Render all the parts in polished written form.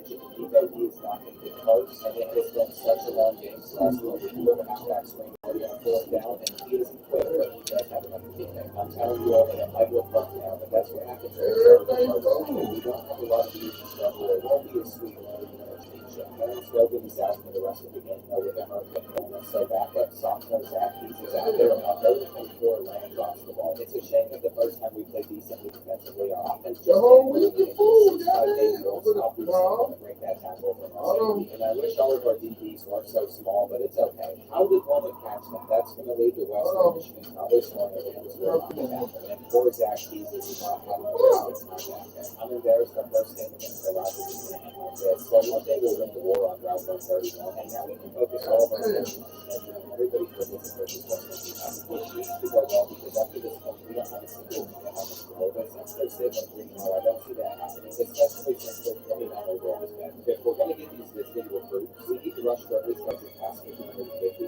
mentioned, Nico, he is not going to get close, and it has been such a long game. Last week, we do have a halfback swing already on fourth down, and he isn't quick, but he does have enough to beat him. I'm telling you all that it might look rough now, but that's what happens when it's over the first time. We don't have a lot of these stuff where it won't be as sweet early in the championship. Aaron Scogan is out for the rest of the game, though, with the hurricane going. So back up, sophomore Zach Keys is out there, and I'll go to 24 Lang drops the ball. It's a shame that the first time we played decently defensively, our offense just can't really get the 6'5" stop these to break that tackle from our safety. And I wish all of our DBs weren't so small, but it's okay. How did one catch that? That's going to lead to Western Michigan probably scoring again as well. And poor Zach Keys is not having a very good time down there. I'm embarrassed our first game against the Rockets is going to end like this. So one day we'll win the war on Route 130, and now we can focus all of our attention and everybody forgets the purpose of this team, which needs to go well because after this point we don't have a single win on this road. But since they're 7-3 now, I don't see that happening, especially since they're 29 overall. If we're going to get these listed recruits, we need to rush for at least like the past 50,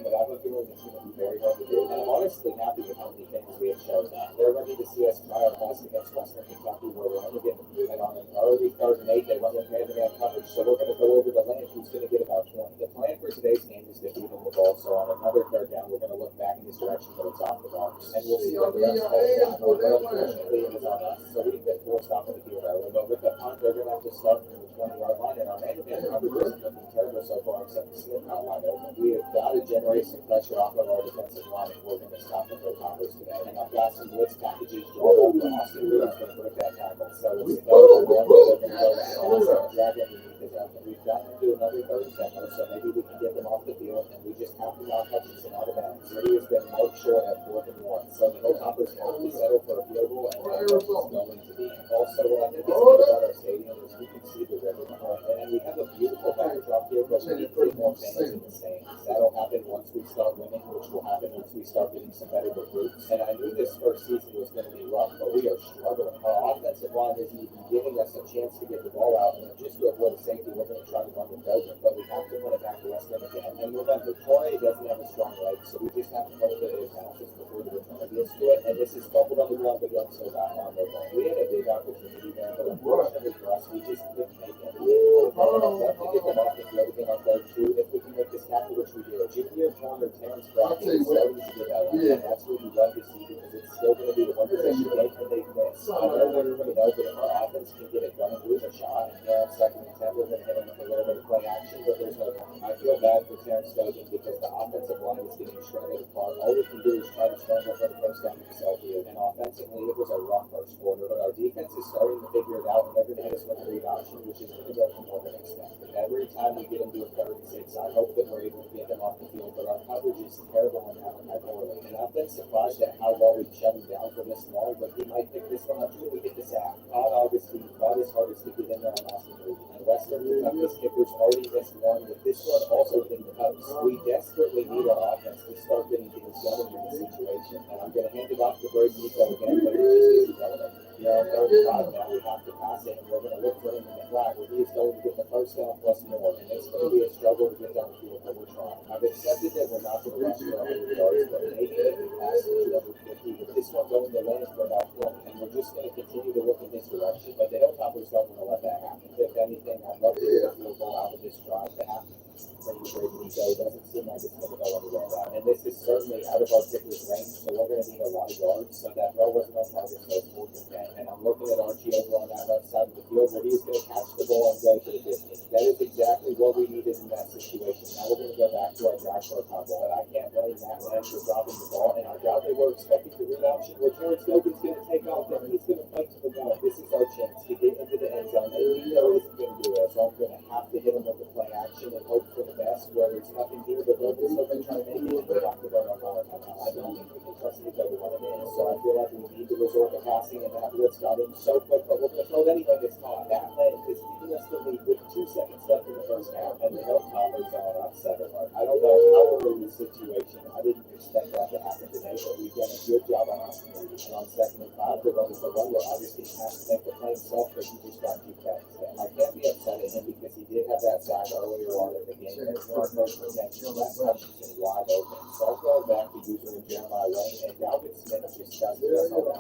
but I have a feeling it's going to be very hard to do. And I'm honestly happy with how many things we have shown now. They're ready to see us try our best against Western Kentucky, where we're only getting and on an early 3rd and 8, they went with man-to-man coverage, so we're going to go over the lane, who's going to get about 20. The plan for today's game is to feed them the ball, so on another 3rd down, we're going to look back in this direction, but it's off the marks. And we'll see what the rest of the time. Unfortunately, it is on us, so we've been forced off of the field early, but with the punt, they're going to have to start from the 20-yard line, and our man-to-man coverage isn't looking terrible so far, except to see it out wide open. We have got to generate some pressure off of our defensive line if we're going to stop the Toppers today. And I've got some blitz packages drawn up for Austin Bruins going to break that tackle. So it's a they're going to go drag underneath his out. We've got to do another 30 seconds, so maybe we can get them off the field, and we just have to knock Hutchinson out of bounds. He has been marked short at 4th and 1. So the Toppers have to settle for a field goal, and that's going to be. Also, what I think is good about our stadium is we can see the river behind it, and we have a beautiful backdrop here, but we need 3 more fans in the stands. That'll happen once we start winning, which will happen once we start getting some better recruits. And I knew this first season was going to be rough, but we are struggling. Our offensive line isn't even giving us a chance to get the ball out, and just to avoid safety, we're going to try to run with Belgium, but we have to run it back to Western again. And remember, Corey doesn't have a strong leg, so we just have to hope that it passes before the return gets to it. And this is fumbled on the ground, but young so bad on the ball. We had a big opportunity there, but unfortunately for us, we just couldn't make it. We have to get them off the field again on 3rd and 2 if we can make this tackle, which we do. Junior corner Terrence Brown is starting to develop, and that's what we love to see because it's still going to be the one possession game and they've missed. I know everybody knows that if our offense can get it done and lose a shot, and on 2nd and 10, we're going to hit them with a little bit of play action, but there's no time. I feel bad for Terrence Brogan because the offensive line is getting shredded apart. All we can do is try to scramble for the first down himself here, and offensively, it was a rough first quarter, but our defense is starting to figure it out, and they're going to hit us with a read option, which is going to go for more than expected. Every time we get into a 3rd and 6, I hope that we're able to get them off the field, but our coverage is terrible on that one. And I've been surprised at how well we've shut him down for this long, but he might pick this one up too. We get the sack. Todd Augustine fought his hardest to get in there on Austin Reed. And Western Kentucky's kickers already missed one, with this one also getting the cups. We desperately need our offense to start getting things done in this situation. And I'm going to hand it off to Bird Nico again, but it just isn't relevant. We're on 35 now. We have to pass it, and we're going to look for him in the flag, where he's going to get the first down plus more. And it's going to be a struggle to get down the field, but we're trying. I've accepted that we're not going to rush for 100 yards, but maybe if we pass it to 250, with this one going the lane for about 20, and we're just going to continue to look in this direction. But the Hilltoppers don't want to let that happen. If anything, I'd love to get a field goal out of this drive to happen. It doesn't seem like it's going to go anywhere right. And this is certainly out of our kicker's range, so we're going to need a lot of yards. So that throw wasn't on target, so it's 4th and 10. And I'm looking at Archie over on that left side of the field, where he's going to catch the ball and go to the 50. That is exactly what we needed in that situation. Now we're going to go back to our drive for a combo, but I can't blame that man for dropping the ball. And I doubt they were expecting the read option where Terrence Logan's going to take off, and he's going to fight to the goal. This is our chance to get into the end zone, and we know isn't going to do it. So I'm going to have to hit him with the play action and hope for the best, where it's nothing here, but Logan's still going to try to make it, but off the run on our time. I don't think we can trust Nico to run it in. So I feel like we need to resort to passing, and that blitz got him so quick, but we're going to throw it anyway. It's caught. That play is keeping us to lead with 2 seconds left in the first half, and the Hilltoppers are on upset alert. I don't know how we're in this situation. I didn't expect that to happen today, but we've done a good job on us. And on 2nd and 5, they're running for one, where obviously he has to make the play himself, but he just got 2 catches. I can't be upset at him because he did have that sack earlier on in the game. And our first protection, that Hutchinson wide open. So I'll go back to user Jeremiah Lane, and Dalvin Smith just doesn't know that.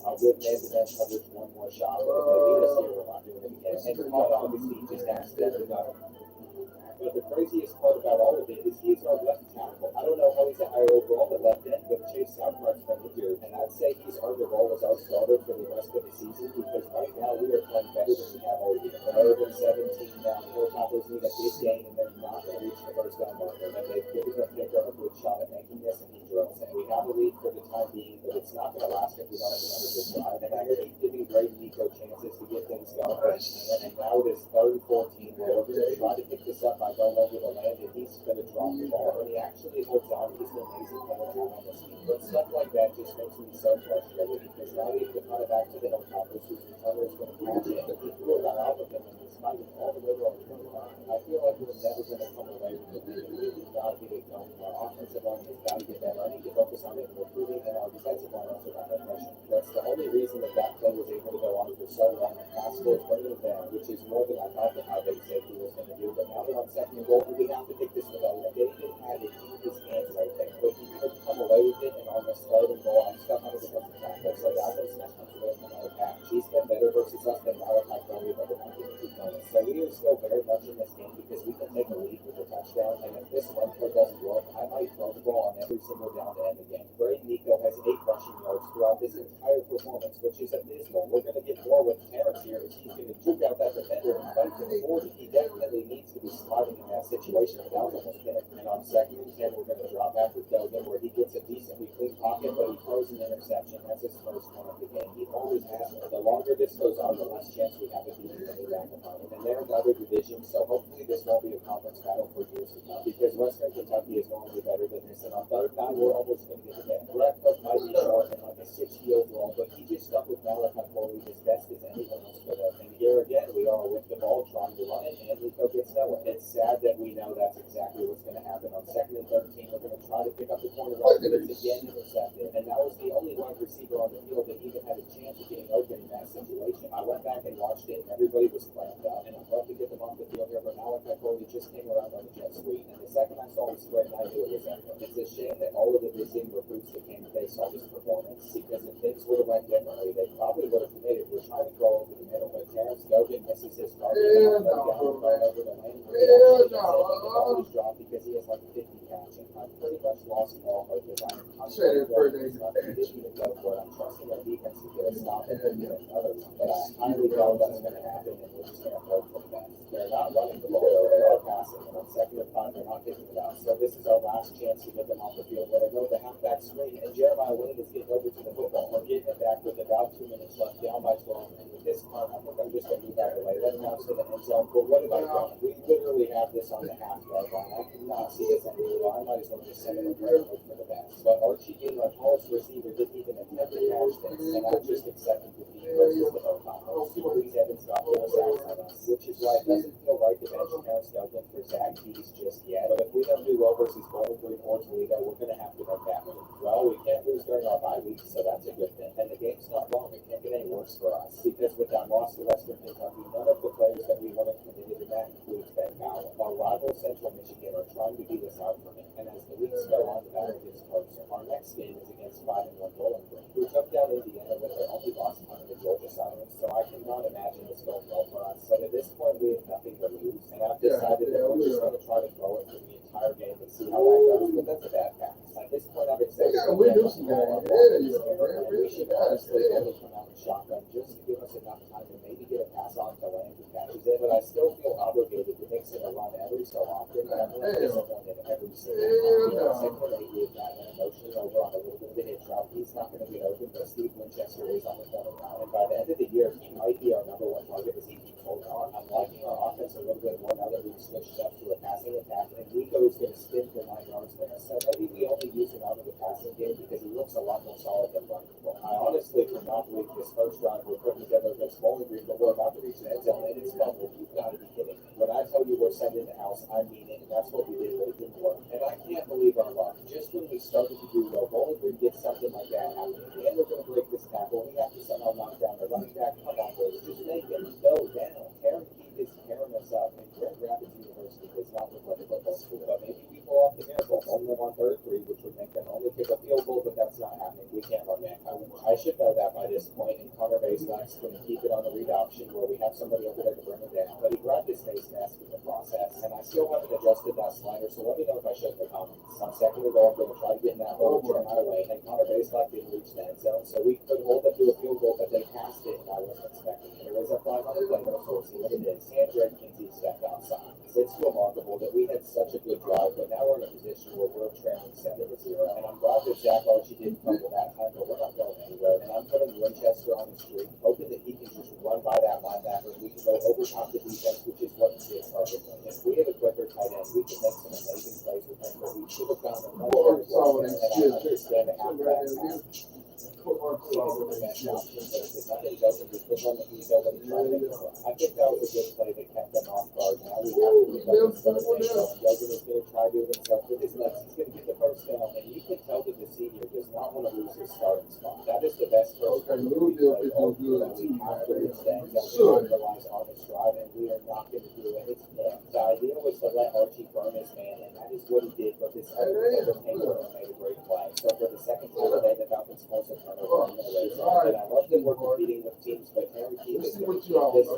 I'll give man-to-man coverage one more shot, but if they beat us here, we're not doing it again. And Todd obviously just asked them to know. But the craziest part about all of it is he's our left tackle. I don't know how he's a higher overall at left end, but Chase Southpark's from injured. And I'd say he's earned the role as our starter for the rest of the season because right now we are playing better than we have all year. We're over 17 now. Hilltoppers need a big game and they're not going to reach the first down marker. And they've given their kicker a good shot at making this and he drills. And we have a lead for the time being, but it's not going to last if we don't have another good drive. And I keep giving Greg Nico chances to get things going. And now it is 3rd and 14 where we're going to try to pick this up by going over the land and he's going to drop the ball. And he actually holds on. He's an amazing player on this team. But stuff like that just makes me so frustrated because now we have to cut it back to the Hilltoppers whose returner is going to catch it. But he threw it out of him and he's fighting all the way to our line. I feel like we're never going to come away with the lead. We've got to get it going. Our offensive line has got to get better. I need to focus on it recruiting and our defensive line also got that pressure. That's the only reason that play was able to go on for so long. The pass was bringing it down, which is more than I thought that how big safety was going to do. But now they're on 2nd and goal, we have to take this without a David had it in his hands right there. But he could come away with it and on the 3rd and goal, I'm stuck on the defensive tackle. So that was not much away from another catch. She's been better versus us than Malachi Crowley, but we're not going to keep going. So we are still very much in this game because we can take a lead with a touchdown. And if this run play doesn't work, I might throw the ball on every single down to end the game. Greg Nico has 8 rushing yards throughout this entire performance, which is abysmal. We're going to get more with Terrence here. He's going to juke out that defender and fight for the 40. He definitely needs to be sliding in that situation. That was almost there. And on 2nd and 10, we're going to drop back with Dogan where he gets a decently clean pocket, but he throws an interception. That's his first one of the game. He always has it. The longer this goes on, the less chance we have of beating any back opponent. And they're another division, so hopefully this won't be a conference battle for years to come because Western Kentucky is going to be better than this. And on 3rd down, we're almost going to get the game. Brett Cook might be short and like a 60 overall, but he just stuck with Malachi Crowley as best as anyone else could have. And here again, we are with the ball trying to run it, and Nico gets nowhere. It's sad that we know that's exactly what's going to happen. On 2nd and 13, we're going to try to pick up the corner right, but it's again intercepted. And that was the only wide receiver on the field that even had a chance of getting open in that situation. I went back and watched it, and everybody was clammed out. And I'd love to get them off the field here, but Malachi Crowley just came around on the jet sweep. And the second I saw him spread, I knew it was him. It's a shame that all of the visiting recruits that came today saw this performance because if things would have went differently, they probably would have committed. We're trying to throw over the middle, but Terrence Dogan misses his target. Over the lane. Always drop because he has like 50 catches. I'm pretty much lost all hope that I'm didn't even go for it. I'm trusting our defense to get a stop and then get another one. But I highly doubt that's going to happen, and we're just going to hope for the best. They're not running the ball, they are passing, and on 2nd and 5, they're not kicking it out. So this is our last chance to get them off the field. Where they go to the halfback screen, and Jeremiah Williams is getting over to the football. We're getting it back with about 2 minutes left, down by 12. And with this time, I think I'm just going to move out of the way. Let him bounce to the end zone. But what have I done? We literally have this on the half-yard line. I cannot see this anymore. I might as well just send him a prayer and hope for the best. But Archie being our tallest receiver didn't even attempt to catch this, and I just accepted defeat versus the Hilltoppers. Louis Evans got 4 sacks on us, which is why it doesn't feel right to bench Terrence Dogan for Zach Keys just yet. But if we don't do well versus Bowling Green or Toledo, we're going to have to make that move. Well, we can't lose during our bye week, so that's a good thing. And the game's not long. It can't get any worse for us because with that loss to Western Kentucky, none of the players that we wanted committed to that includes Ben Powell. Our rival Central Michigan are trying to beat us out from it. And as the weeks go on, the battle gets closer. Our next game is against 5-1 Bowling Green, who took down Indiana with their only loss on the Georgia Silence. So I cannot imagine this going well for us. So at this point, we have nothing to lose. And I've decided that we're just going to try to throw it for the entire game and see how that goes. But that's a bad pass. At this point, I've accepted that we should honestly only come out with shotgun just to give us enough time to maybe get a pass on to Land who catches it. But I still feel obligated to mix in a run every so often. And I'm really disappointed every single time. 2nd and 8, we've got an emotion over on a little bit of a hitch route. He's not going to get open, but Steve Winchester is on the corner now. And by the end of the year, he might be our number 1 target as he keeps holding on. I'm liking our offense a little bit more now that we've switched up to a passing attack. And Nico is going to spin for 9 yards there. So maybe we only use him out of the passing game because he looks a lot more solid than running. I honestly cannot believe this first drive we're putting together against Bowling Green, but we're about to reach the end zone and it's fumbled. You've got to be kidding me. When I tell you we're sending the house, I mean it, and that's what we did, but it didn't work. And I can't believe our luck. Just when we started to do well, Bowling Green gets something like that happening, and we're going to break this tackle. We have to somehow knock down the running back. Come on, boys, just make him go down. Karen Keith is tearing us up, and Grand Rapids University does not look like a football school, but maybe we pull off the miracle. a home run on third three, which would make them only kick a field goal, but that's not happening. We can't run man coverage. I should know that by this point, and Connor Baselak's going to keep it on the read option where we have somebody over there to bring it down. But he grabbed his face mask in the process, and I still haven't adjusted that slider, so let me know if I showed the comments. On second and goal, I'm going to try to get in that hole, turn my way, and Connor Baselak didn't reach the end zone, so we could hold up to a field goal, but they passed it, and I wasn't expecting it. There is a flag on the play, so we'll see what it is. And Drake Kinsey stepped outside. It's remarkable that we had such a good drive, but now we're in a position where we're trailing 7-0, and I'm glad that Zach Archie didn't fumble that time, but we're not going anywhere. And I'm putting Winchester on the street, hoping that he can just run by that linebacker and we can go over top the defense, which is what he did perfectly. If we had a quicker tight end, we could make some amazing plays with him, but we should have gone a much better way. And I understand the halfback pass. I think that was a good play that kept them off guard. Now we have to get back to start and Logan is going to try doing himself with his legs. He's going to get the first down, and you can tell that the senior does not want to lose his starting spot. That is the best first down we play all year. We have to extend that we capitalize on his drive, and we are not going to do it. It's the idea was to let Archie burn his man, and that is what he did. But this other made a great play. So for the second time today, the Falcons forced a turnover on the race. And I love that we're competing with teams, but Terry Keith is going to keep this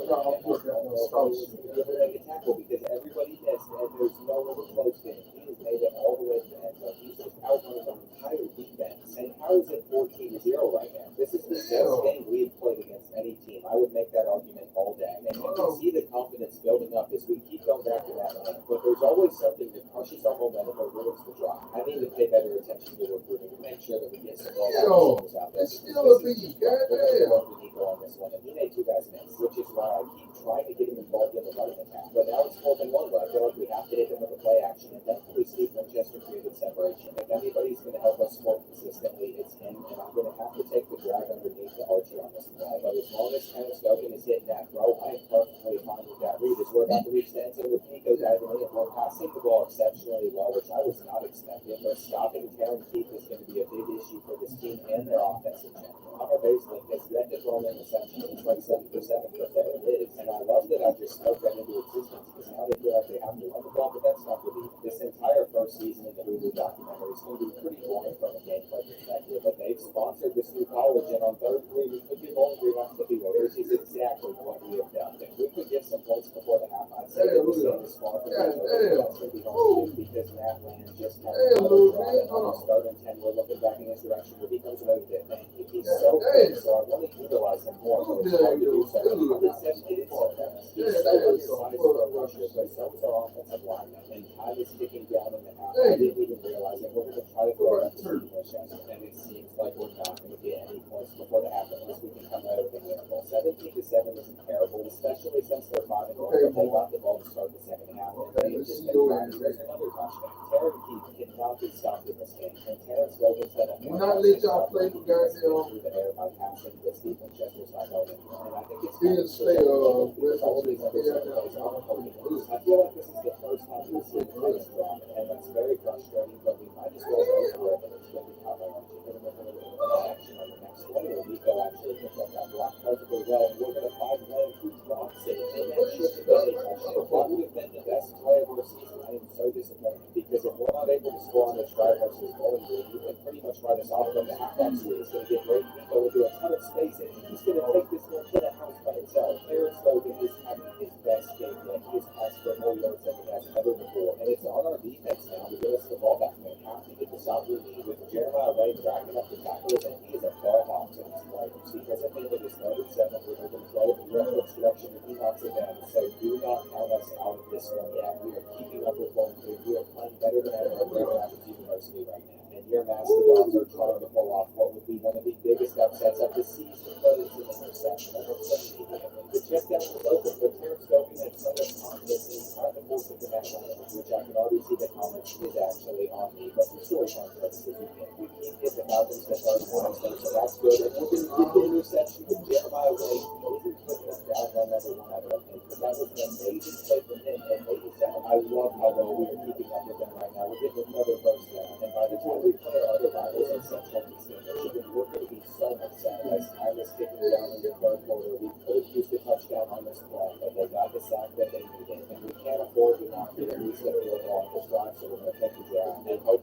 make a tackle because everybody missed, and there's no one close to him. He has made it all the way to the end zone. He's just outrunning our entire defense. And how is it 14-0 right now? This is the best game we have played against any team. I would make that argument all day. And you can see the confidence building up as we keep going back to that line. But there's always something that crushes our momentum or ruins the drive. I need to pay better attention to recruiting to make sure that we get some ball out there. Still a beat, goddamn. On this one, and he made 2 guys miss, which is why I keep trying to get him involved in the running attack. But now it's 4th and 1, but I feel like we have to hit him with the play action, and thankfully Steve Winchester created separation. If anybody's going to help us score consistently, it's him, and I'm going to have to take the drag underneath the Archie on this play. But as long as Terrence Gogan is hitting that throw, I am perfectly fine with that read. As we're about to reach the end zone with Nico diving in, we're passing the ball exceptionally well, which I was not expecting. But stopping Terrence Keith is going to be a big issue for this team and their offensive channel. Connor Baselak has yet to throw an interception. It's like 7 for 7, but there it is. And I love that I just spoke that into existence because now they feel like they have to run the ball, but that's not going to be. This entire first season in the Hulu documentary is going to be pretty boring from a gameplay perspective, but they've sponsored this new college, and on third three, we could get only 3 off the field, which is exactly what we have done. If we could get some points before the half, I'd say that we're going to spawn for that. That's going to be hard because Matt Land just had a drive on the start and 10. We're looking back in his direction, where he comes away with it, and he's so quick, so I want to utilize him more, but it's hard to do so. He's so undersized for a rusher, but so is our offensive lineman, and time is ticking down in the half. I didn't even realize it. We're going to try to throw it to Steve Winchester, and it seems like we're not going to get any points before the half unless we can come out with a miracle. 17-7 isn't terrible, especially since they're 5-1, but they got the ball to start the second half, and they just been trying to raise another touchdown. Terry Keith cannot be stopped in this game, and Terrence Gogan's had a not let y'all play the guys through the air by passing the Steve Winchester's not going anywhere, and I think it's with all these other plays on the I feel like this is the first time we've seen this drop, and that's very frustrating, but we might as well go for it, and it's going to be caught by Archie. We're going to look at action on the next play, where Nico actually picked up that block perfectly well, and we're going to find Lane who drops it, and that should have been a touchdown. That would have been the best play of our season. I am so disappointed, because if we're not able to score on this drive versus Bowling Green, you can pretty much write us off from the halfback suite. It's going to get great. Nico will do a ton of spacing. He's going to take this one to the house by himself. Terrence Gogan is having his best game yet. He has passed for more yards than he has ever before. And it's on our defense now to get us the ball back. We have to get the stop we need with Jeremiah Wade dragging up the tackles, and he is a ball hawk to his players. He doesn't think that his loaded 7 we're going to throw it in the right direction, and he knocks it down. So do not count us out of this one yet. We are keeping up with Bowling Green. We are playing better than ever at Grand Rapids University right now. And your Mastodons are trying to pull off what would be one of the biggest upsets of the season, but it's an interception. The check down was open, but Terrence Gogan had so much confidence in trying to force it to that line, which I can already see the comments is actually on me. But for story time purposes, we can't get the Falcons to start points, so that's good. And we're going to get the interception with Jeremiah Wade. He isn't putting us down on number 1, I don't think, but that was an amazing play from him, and made it down. I love how well we are keeping up with them right now. We're getting another first down, and by the time we play our other rivals in Central Michigan, we're going to be so much sad. As time is ticking down in the third quarter, we could have used a touchdown on this play, but they got the sack that they needed, and we can't afford to not get at least a field goal on this drive, so we're going to take the drive and hope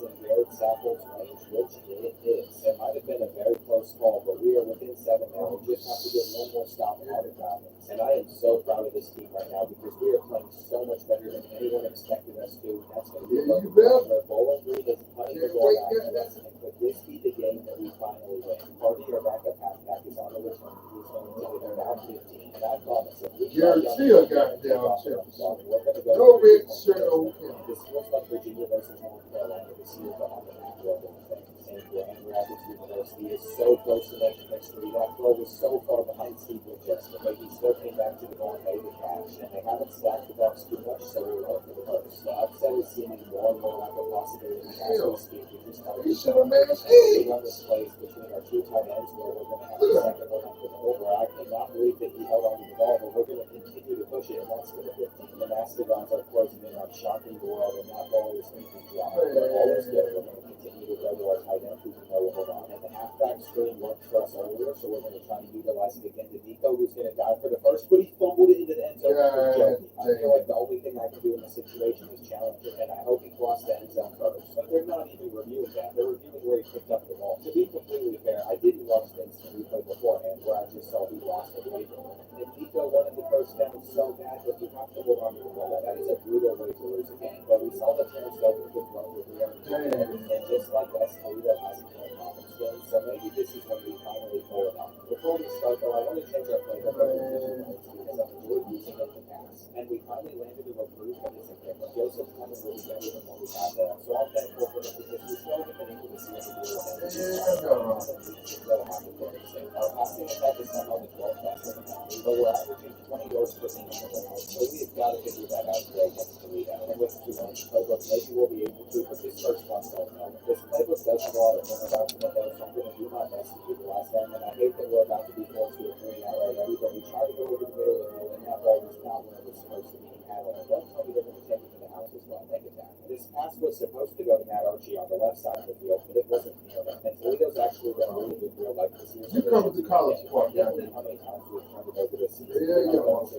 in Garrett Sapple's range, which it is. It might have been a very close call, but we are within 7 now. We just have to get one more stop out of Falcons. And I am so proud of this team right now because we are playing so much better than anyone expected us to. That's going to be Yeah, you bet. Bowling Green is playing the ball back to us, and could this be the game that we finally win? Party, our backup halfback, is on the return. He's going to take it down 15. And I promise if we Guarantee a goddamn championship. No red shirt on him. this feels like Virginia versus North Carolina this year, but on the back row of things. And Grand Rapids University is so close to making history. That throw was so far behind Steve Winchester, but he still came back to the ball and made the catch. And they haven't stacked the box too much, so we're going for the first. The upset is seeming more and more like a possibility as we speak. We just have He should have made a to skate. run this place between our two tight ends where we're going to have the second one up and over. I cannot believe that he held on to the ball, but we're going to continue to push it, and that's for the 15. The Mastodons are closing in on shocking the world, and that ball is going to be dropped. But all is good. We're going to continue to go to our tight end who we know will hold on. And the halfback screen worked for us earlier, so we're going to try to utilize it again to Nico, who's going to dive for the first, but he fumbled it into the end zone for Joey. I feel like the only thing I can do in this situation is challenge it, and I hope he crossed the end zone first. But they're not even reviewing that. They're reviewing where he picked up the ball. To be completely fair, I didn't watch the instant replay beforehand where I just saw he lost it away from him. And Nico wanted the first down so bad that you have to hold on to the ball. That is a brutal way to lose a game. But we saw the Terrence Dover good run with the and just like us, Toledo hasn't won conference games, so maybe this is when we finally pull it off. Before we start, though, I want to change our playbook because I've enjoyed using it in the past. And we finally landed a recruit that is a kicker. Joseph kind of really better than what we had there. So I'm thankful for that because we still haven't been able to see what we do with it. Our passing attack is not on the 12th best in the country, but we're averaging 20 yards per game in the line. So we've got to figure that out today against Toledo. And with the playbook, maybe we'll be able to, but this first one, this playbook does have a lot of turnarounds in it, though, so I'm going to do my best to utilize them. And I hate that we're about to be forced to a 3-and-out already, but we try to go over the middle of the field, and that ball was not where it was supposed to be. And don't tell me they're going to take it to the house as well. Make it down. This pass was supposed to go to Matt Archie on the left side of the field, but it wasn't near them. And Toledo's actually been really good real life this year. You come to college park, yeah. How many times we've turned it over this season? Yeah, yeah. But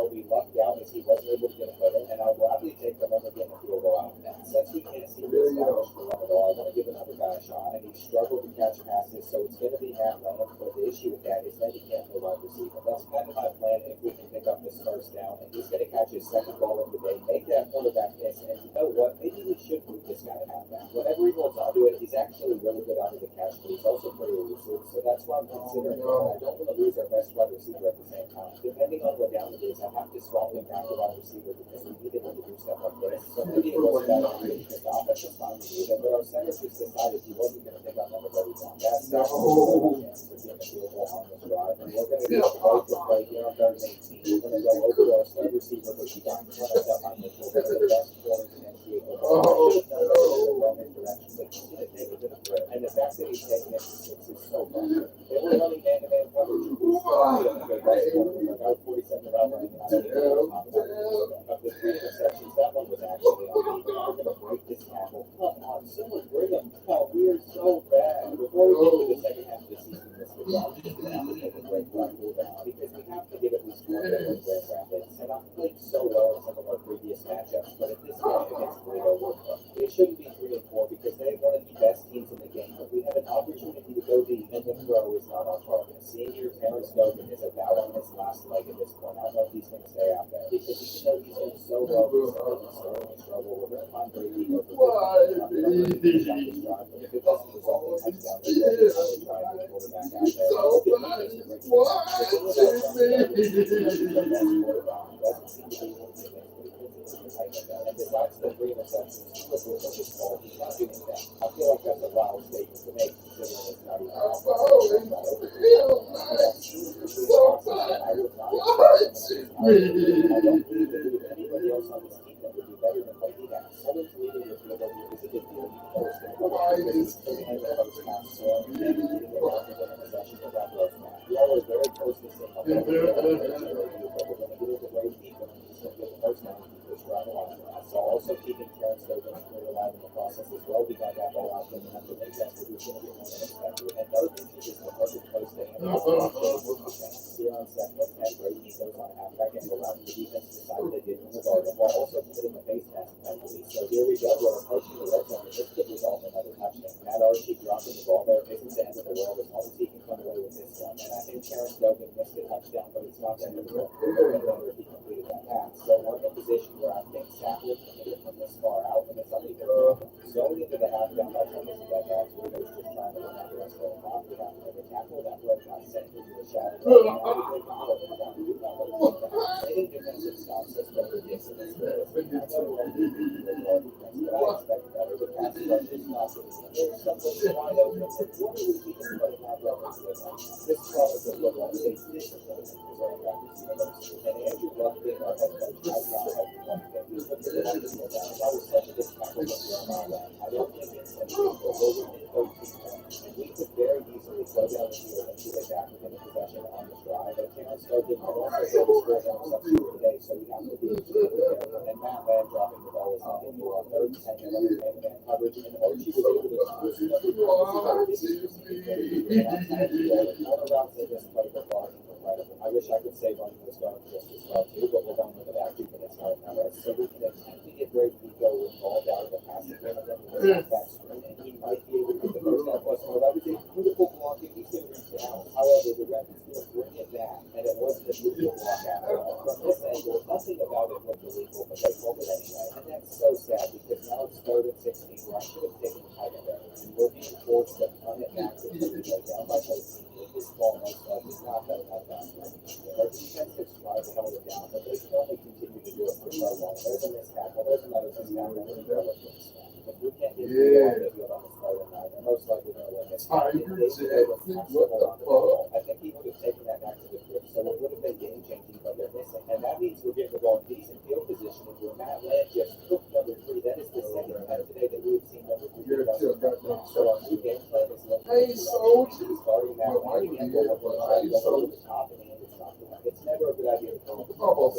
we lucked out as he wasn't able to get a photo, and I'll gladly take the number getting a field goal out of that. Since we can't see this established to run the ball, I want to give another guy a shot. And he struggled to catch passes, so it's going to be Matt Lamb. But the issue with that is that he can't play wide receiver. That's kind of my plan if we can pick up this first down. And he's going to catch his second ball of the day, make that quarterback miss. And you know what? Maybe we should move this guy to halfback. Whenever he holds on to it, he's actually really good out of the catch, but he's also pretty elusive. So that's why I'm considering it. I don't want to lose our best wide receiver at the same time. Depending on what down it is, I have to swap him back to wide receiver because we needed him to do stuff like this. So maybe it wasn't that idea because the offensive line needed him, but our center just decided he wasn't going to pick up on the very down. That's not a chance to get a field goal on this drive. And we're going to get a break to play here on third and 18. We're going to go over to our star receiver, but he got in front of that on this. We're the best corners in NCAA. And the fact that he's taking it to 6 is so fun. They were running man-to-man coverage. About 47 about running out of the 3 interceptions. That one was actually on me. We're going to break this tackle. Come on, someone bring him. Oh, we are so bad. Before we get to the second half of the season, this we're just going to have to take a break right down because we have to give at least one day with Grand Rapids. And I've played so well in some of our previous matchups, but at this game against Toledo, it shouldn't be 3-4 because they have one of the best teams in the game. But we have an opportunity to go deep, and the throw is not on target. Senior Terrence Dover is about on his last leg at this point. I don't know if he's going to stay out there because even though he's doing so well, he's starting to struggle. We're going to find Brady over if it doesn't result in a touchdown, we're going to try to get the quarterback out there. And besides the 3 interceptions, he was with his ball. He's not doing that. I feel like that's a wild statement to make considering it's not even anybody else on this team that would do better than what he has. 7 to 8 years ago, he was a good deal. We all were very close to seeing how we're going to do it the way he first time first drive alive. So also keeping Terrence Dover's career alive in the process as well. We got that ball out there and after niggaz, we're going to get one unexpected. And those inches is the perfect place to handle here on second and Brady goes on a halfback and allowing the defense to decide what they did in the guard while also committing a face mask penalty. So here we go. We're approaching the red zone. This could result in another touchdown. Matt Archie dropping the ball there isn't the end of the world as long as he can come away with this one. And I think Terrence Dogan missed a touchdown, but it's not the end of the world. We're going to wonder if he completed that pass. So we're in a position where I think Sackler can hit it from this far out, and it's only going into the half down by Thomas and that pass. We're just trying to remember what's going on. We have to make a tackle. That play got sent into the shadow. Any defensive stops us, but ridiculous. But I expect better. The pass rush is not there's something wide open. What do we keep putting that level to? This probably could look like a discipline because our practice university. And Andrew Luck being our head coach, I saw how he wanted to do it. That was such a discount. I don't think it's anything to and we could very easily slow down the field and shoot it back within a possession on the drive. But Terrence Dogan can also go to score down substitute today, so we have to be careful. And Matt Land dropping the ball is nothing new on third and 10 and man coverage. And Archie was able to choose another routes that just play the ball incredible. I wish I could say running was going just as well too, but we're going with it after minutes now. So we can attempt to get Greg Pico involved out of the passing game and then we'll back screen. And he might be able to get the first down plus more. That was a beautiful blocking. He's going to reach the house. However, the ref is going to bring it back, and it wasn't a beautiful block after all. From this angle, nothing about it looked illegal, but they called it anyway. And that's so sad because now it's 3rd and 16 where I should have taken tight end there. And we're being forced to run it back to go down by 13. This ball most likely not that fast. Our defense has tried to hold it down, but they can only continue to do it for so long. There's a missed tackle. There's another missed tackle. If we can't get the field on this play tonight, they're most likely going to win this. I think he would have taken that back to the crib, so it would have been game changing, but they're missing. And that means we're getting the ball in decent field position. And where Matt Land just took number 3, that is the second time today that we've seen number 3. So our new game plan is looking he's guarding that line and go over the top and it's not good. It's never a good idea to throw the ball.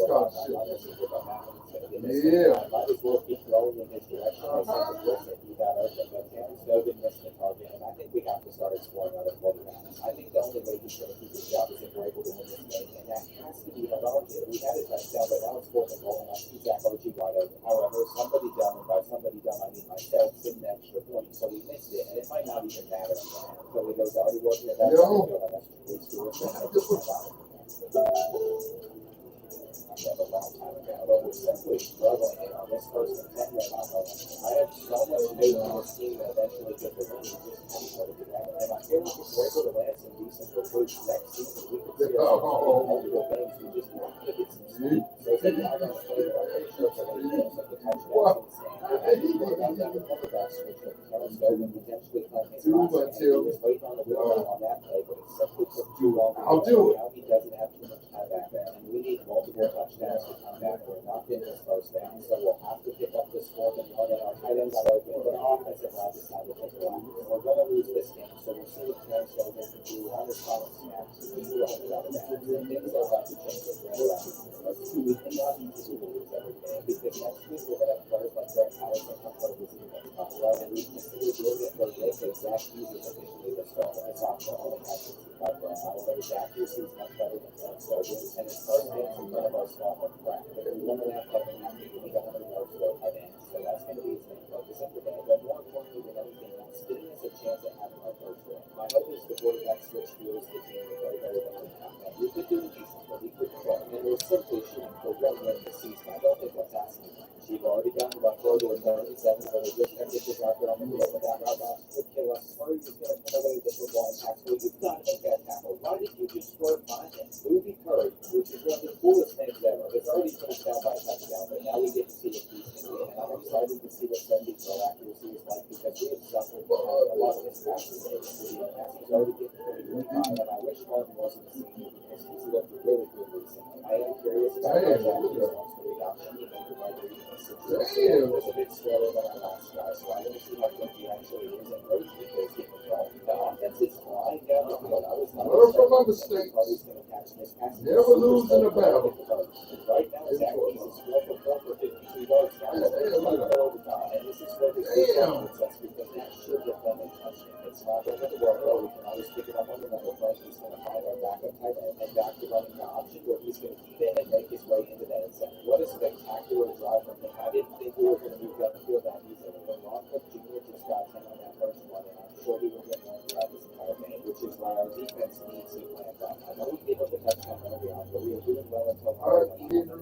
Might as well keep throwing in his direction. I think listen, you got open, but Terrence Dogan missed the target, and I think we have to start exploring other quarterbacks. I think the only way he's going to keep his job is if we're able to win this game, and that has to be held on to. We had a touchdown, but now it's 4th and goal, and I see Zach Archie wide open. However, somebody dumb, and by somebody dumb, I mean myself, didn't extra point, so we missed it, and it might not even matter. So he goes already working at that field, and that's a long time ago, but we're simply struggling on this first and 10 right now. I have so much faith in this team that eventually get the win. We just haven't put it together. And I feel like if we're able to land some decent recruits next season, we could see multiple things. We just want to get some speed. So if they're not going to play, I'm pretty sure it's going to be like the touchdown. I think we're about to have a quarterback switch with Terrence Dogan potentially playing his last game. He was waiting on the wheel on that play, but it simply took too long. I'll do it. Now he doesn't have too much time back there, and we need multiple touchdowns to come back. We're not getting this first down, so we'll have to pick up this 4th and 1, and our tight ends are open, but our offensive line decided to take a lot. We're going to lose this game, so we'll see what Terrence Dogan can do on his final snaps. We do 100 out of bounds, and things will have to change with Grant Brown. We cannot easily lose every game, because next week we're going to have players like Greg Howard that come from the team that's not well, and we can see a little bit for the day, but Zach Hughes is officially the starter. It's optional only has 65 Grant Howard, but Zach Hughes is much better than Terrence Dogan, and his first game in front of our small one crack. But we want to have something happening, we don't want to go to our tight end, so that's going to be his main focus of the day. But more importantly than anything else, giving us a chance at having our coach win. My hope is the quarterback switch fuels the team to play better than we have. We could do decent, but we couldn't play, and we're simply shooting for 1 win this season. I don't think that's asking much. You've already gotten about 4 to 37, but they just can't get your target on the field, but that route could kill us. Murray is going to come away with the football and tackle. You've got to make that tackle. Why did you just score behind him? Louis Curry, which is one of the coolest names ever. It's already finished down by a touchdown, but now we get to see what he's doing. And I'm excited to see what 70-throw accuracy is like because we have suffered a lot of his passes in the city. And as he's already getting pretty good time, and I wish Martin wasn't a senior because he's looked really good recently. I am curious about how Zach Hughes wants to react to the right reading. It was a bit slower than our last guy, so I don't see how good he actually is at first because he can throw. The offense is flying down the field. I was not from my mistakes. He's going to catch this pass. Never lose in a battle. Right now, Zach Hughes is 4 for 52 yards. Now he's overtime, and this is where this defense us because that should have been a touchdown. It's not going to work well. We can always pick it up on the number, but he's going to find our backup tight end and back to running the option where he's going to keep mindset. What a spectacular drive from him. I didn't think we were going to move down the field that easily. When Ron Cook Jr. just got 10 on that first one, and I'm sure he will get more throughout this entire game, which is why our defense needs to clamp up. I know we gave up the touchdown early on, but we are doing well until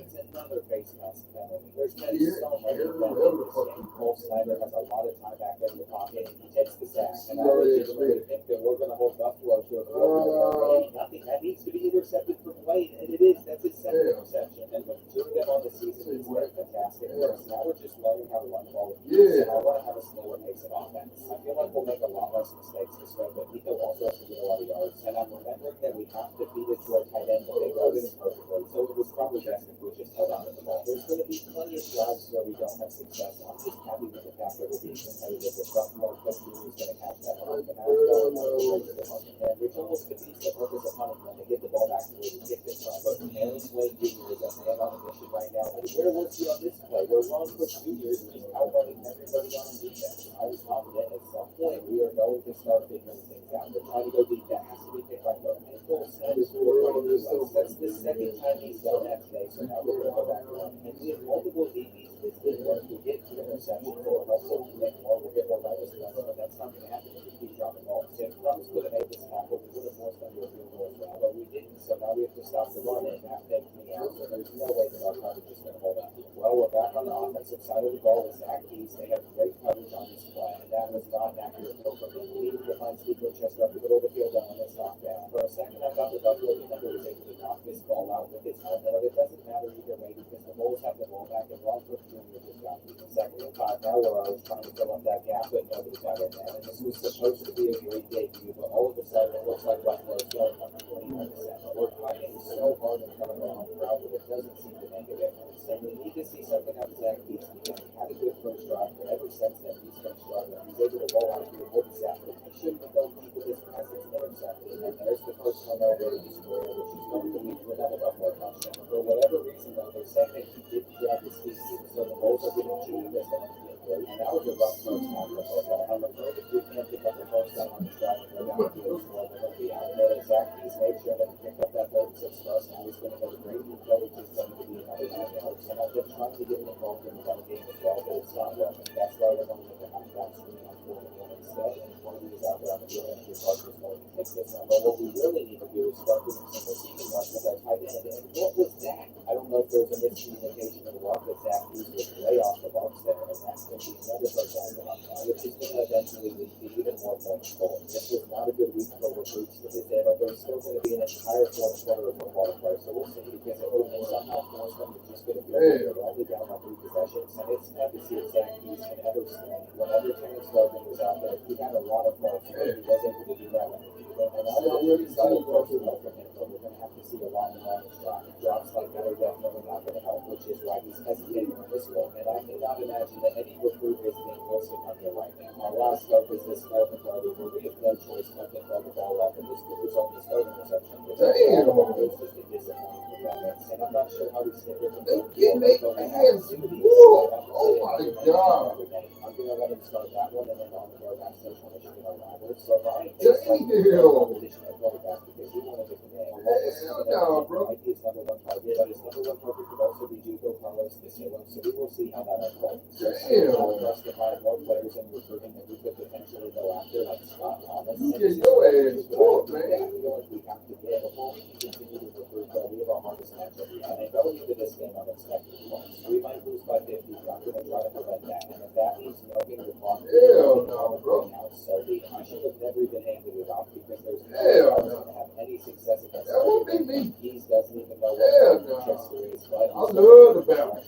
it's another face mask penalty. There's been so much of that in this game. Cole Snyder has a lot of time back there in the pocket, and he takes the sack. And I legitimately think that we're going to hold Buffalo to a nothing. That needs to be intercepted from Wade, and it is. That's his second interception. And the two of them on the season is very fantastic. Now we're just learning how to run the ball with peace. And I want to have a slower pace of offense. I feel like we'll make a lot less mistakes this way, but Nico also has to get a lot of yards. And I'm remembering that we have to feed it to our tight end, but they wrote it perfectly. So it was probably best if we just held on to the ball. There's going to be plenty of drives where we don't have success. I'm just happy with the fact that we're being competitive with Buffalo. Coach Jr. is going to catch that on the mound. And which almost defeats the purpose of punishment to get the ball back to where we kicked it from. But Aaron Slade Jr. is a man on a mission right now. And where was he on this play? Where Ron Cook Jr. is just outrunning everybody on defense. I was confident at some point we are going to start figuring things out. We're trying to go deep. That has to be picked by Coach. And Cole Sanders that's the second time he's done that today. So now we're going to go back around. And we have multiple DBs. It's good work. We get to interception for us. So we make more. We'll get more by this one. But that's not going to happen if we keep dropping balls. If Crumbs could have made this tackle, we would have forced them to a field goal as well. But we didn't. So now we have to stop the run, and that takes me out. So there's no way that our coverage is going to hold up. Well, we're back on the offensive side of the ball with Zach Keys. They have great coverage on this play, and that was not an accurate throw from him. We needed to find Steve Winchester up the middle of the field on this knockdown. For a second, I thought the Buffalo defender was able to knock this ball out with his helmet. It doesn't matter either way because the Bulls have the ball back, and Ron Cook Jr. just got me. Second and 5 now, where I was trying to fill up that gap, but nobody got in there. And this was supposed to be a great debut, but all of a sudden it looks like Buffalo's going on the 20%. We're fighting so hard in front of our home crowd, but it doesn't seem to make a difference. And we need to see something out of Zach Keys because he had a good first drive, but ever since then he's been struggling. He's able to roll out here with his effort. He shouldn't have gone deep with his pass. It's intercepted, and there's the first one over in the square, which is going to lead to another Buffalo touchdown. For whatever reason, though, they're saying that he didn't grab his feet, so the Bulls are getting cheated as an and that was a rough first down for us. I'm afraid if we can't pick up the first down on this drive and go down the field score, we're going to be out there. Zach Keys made sure that he picked up that 36 for us. Now he's going to go to great detail, which is going to be another 9 yards. And I've been trying to get him involved in the run game as well, but it's not working. That's why we're going to the halfback screen on 4 instead. And one of these out there on the field, and your partner's going to take this one. But what we really need to do is start doing some receiving runs with our tight end. And what was that? I don't know if there was a miscommunication or what, but Zach Keys was way off the marks there, and that's going to be another first down for us, which is going to eventually lead to even more points forward. This was not a good week for recruits to this day, but there's still going to be an entire fourth quarter of football to play, so we'll see because it will somehow force them to just get a field goal. They're only down by 3 possessions, and it's fun to see if Zach Keys can ever swing. Whenever Terrence Logan was out there, he had a lot of fun, but he was able to do that when he did it. And I know we're excited for from him, but we're going to have to see a lot more on this drive. Drops like that are definitely not going to help, which is why he's hesitating on this one. And I cannot imagine that any recruit is being closer on here right now. Our last scope is this 12th where we have no choice but to throw the ball up, and this could result in a starting reception. It's just a disappointing performance, and I'm not sure how we stick with him. Oh my God. I'm going to let him start that one, and then on the road, I'm still trying to shoot our rivals. So Ryan takes competition at quarterback because he wanted to command. No, bro. Might be his number one target, but his number one target could also be Juco Carlos Castillo, so we will see how that unfolds. There's for us to find more players in recruiting that we could potentially go after, like Scott Thomas. You can go ahead and talk, man. I feel like we have to get before we can continue to recruit, we have our hardest matchup. And going into this game, I'm expecting points. We might lose by 50, but I'm going to try to prevent that. And if that means milking the clock, so I should have never even handed it off because there's no way I was going to have any success against that won't be me. Keys doesn't even know what Chester is. But I love the balance.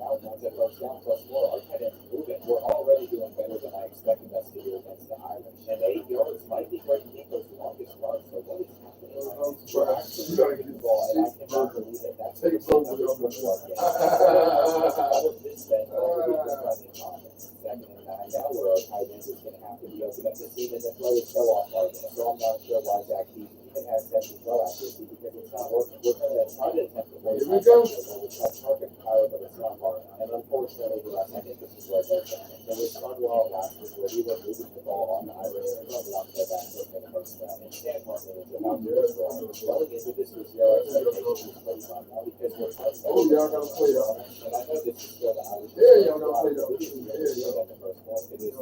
Once at first down plus 4, our tight end's moving. We're already doing better than I expected us to do against the Irish. And 8 yards might be breaking Nico's longest run. So what is happening? We're actually getting the ball, and I cannot believe it. That's the over this football game. All of this then, second and 9 now, where our tight end is going to have to be open up the seam, and the throw is so off target. So I'm not sure why Zach Keys even has 70 throw accuracy because it's not working. We're going to try to attempt the voice. Here we go. Which has perfect power, but it's not hard. And unfortunately, for us, I think this is where they're going. There was fun while it lasted, where we were moving the ball on the Irish and running off their back foot for the first Instead, Martin is about going into this with zero expectations was pretty fun now because we're playing. Oh, y'all gotta play that. And I know this is still the Irish. Yeah, y'all gotta play that. It is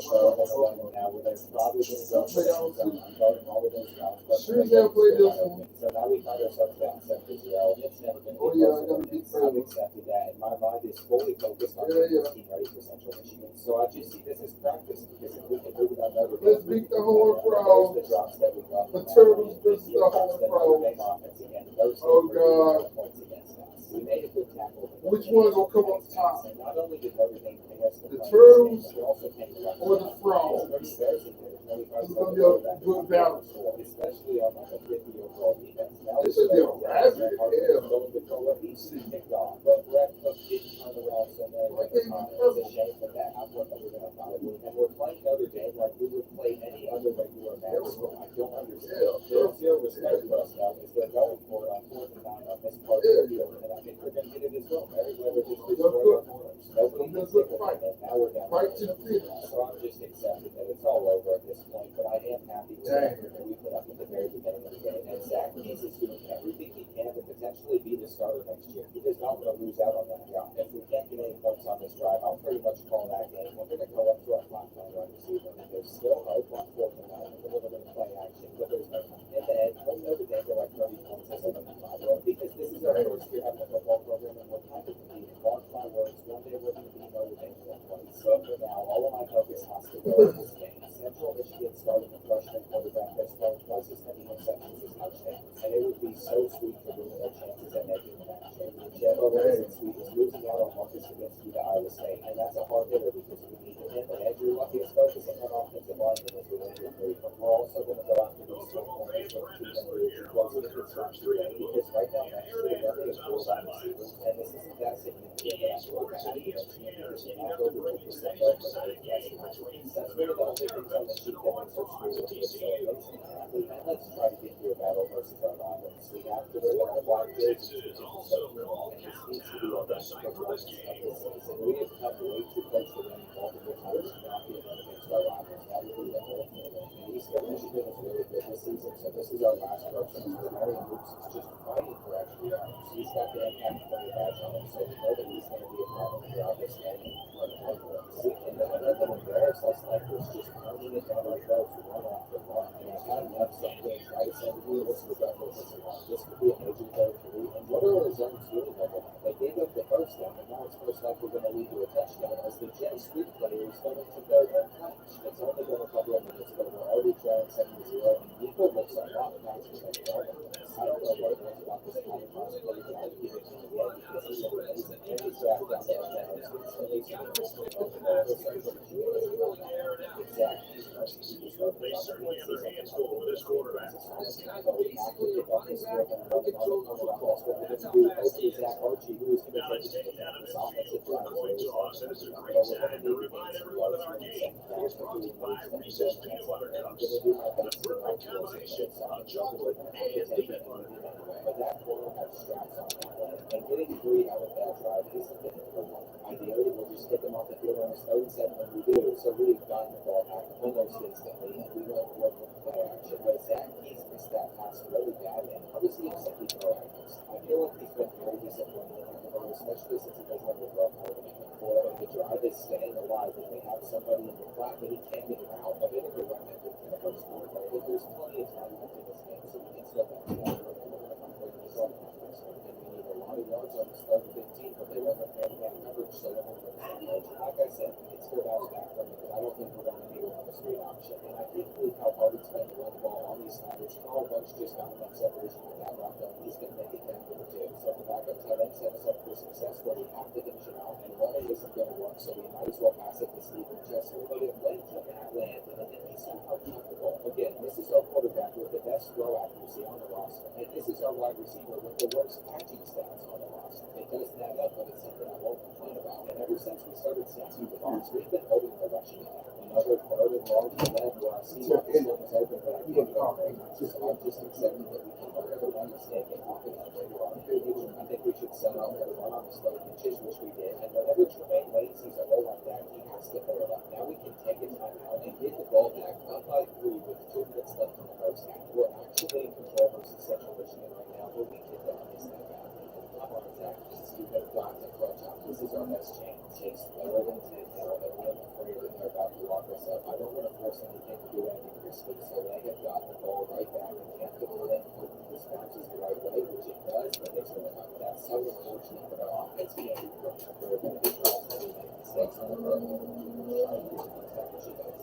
so now where they're probably going to go for the end zone. I'm guarding all of those guys. Sure, they'll play this one. So now we find ourselves down 7-0, and it's never been. Oh, yeah, I gotta beat I've accepted that, and my mind is fully focused on getting this team ready for Central Michigan. So I just see this as practice because if we can move it on Notre Dame, let's beat the whole crowd. the drops that we got. The Turtles beat the whole crowd. Oh, God. We made a good tackle. Which one gonna come up top? Not only did Notre Dame pay us The Turtles or the Frogs? It's gonna be a good balance. Especially on like a 50 overall defense. Now This should be a razzle. Kicked off, but Brett Cook didn't turn around so many times. It's a shame for that. I thought that we're gonna find it. And we're playing Notre Dame like we would play any other regular match. I don't understand. There's zero respect for us now because they're going for it on 4th and 9 on this part of the field, and I think we're gonna get it as well. Meriwether just destroyed our corners. Nobody can take it from them. Now we're down. Right to the field. So I'm just accepting that it's all over at this point, but I am happy with the effort that we put up at the very beginning of the game. And Zach Keys is doing everything he can to potentially be the starter next year. He does not want to lose out on that job. If we can't get any points on this drive, I'll pretty much call that game. We're going to go up to our flat line right receiver, and there's still hope on 4th and 9. We're going to play action, but there's no time. In the end, we'll know the game for like 30 points or something like that. Because this is our first year having a football program, and we're kind of competing. Mark my words, one day we're going to be Notre Dame for 1 So for now, all of my focus has to go on this game. Central Michigan starting a freshman quarterback that's thrown twice as many interceptions as touchdowns. And it would be so sweet to ruin their chances at making the national championship. But what isn't sweet is losing out on Marcus Kaminsky to Iowa State. And that's a hard hitter because we need him. And Andrew Lucky is focusing on offensive linemen as we win the But we're also going to go after these 4 points from 2 and 3 close to the construction rate. Because right now, next year, the only is 4 wide receivers. And this isn't that significant that I'm going to have to be because we're not over 2% up. That's really the only thing on the sheet that makes us screw with this. And let's try to get through a battle versus our rivals. We have to wear the black jerseys, which is so cool. And this needs to be our best performance of this season. We have come way too close to winning multiple times and not being up against our rivals. That would be the whole thing. And Eastern Michigan is really good this season, so this is our last push. And Harry Hoops is just fighting for extra yards. He's got the impact player badge on him, so we know that he's going to be a problem throughout this game. And then embarrass us like this, just pounding it down our throats one after one. And I got enough something try to send you this was that this could be a major third for you. And what are the zones doing with it? They gave up the first down, and now it's most likely going to lead to a touchdown as the Jet Sweep player is going to go and punch. It's only been a couple of minutes, but we're already trailing 7-0, and Nico looks like a lot of guys for that ball. I don't know what it was about this kind of possibility that I give it to the end because he's amazing. And he's back down there and that it's amazing. But that corner had straps on that, and getting 3 out of that drive isn't difficult. Ideally, we'll just get them off the field on a stone set when we do. So we've gotten the ball back almost instantly, and we won't work with play action. But Zach Keys missed that pass really bad, and obviously he's simply proactive. I feel like he's been very disappointed in that regard, especially since he doesn't have the rough coordinator for it. The drive is staying alive, and they have somebody in the flat, but he can't get it out. A bit of a run in the first quarter, but there's plenty of time left in this game, so we can still back it up. Yards on the start of 15, but they run the man coverage, so they don't run the yards. Like I said, we can still bounce back from it, but I don't think we're going to need a straight option. And I can't believe how hard it's been to run the ball on these snappers. Carl Bunch just got enough separation with that route, though. He's going to make it down to the 2. So the backup tight end set us up for success where we have to finish it out, and running isn't going to work, so we might as well pass it to Stephen Chester. But it went to that land, and he's somehow comfortable. Again, this is our quarterback with the best throw accuracy on the roster, and this is our wide receiver with the worst catching stats on the roster. It doesn't add up, but it's something I won't complain about. And ever since we started seeing the box, we've been holding the rushing attack. Another third and long to the where I see that this one is open, but I can't go very much. So I'm just accepting that we can never one mistake and not going to later on. I think we should set up for the run on the slow pitches, which we did. And whenever Tremaine Wayne sees a hole like that, he has to throw it up. Now we can take a timeout and get the ball back up by 3 with 2 minutes left in the first half. this is our best chance. It's third and 10 now, and I'm afraid that they're about to lock us up. I don't want to force anything to do anything risky, so they have got the ball right back and kept it in, hoping this bounces the right way, which it does, but it's really not. That's so unfortunate, but our offense can't be perfect. We're going to be trying to make mistakes on the road.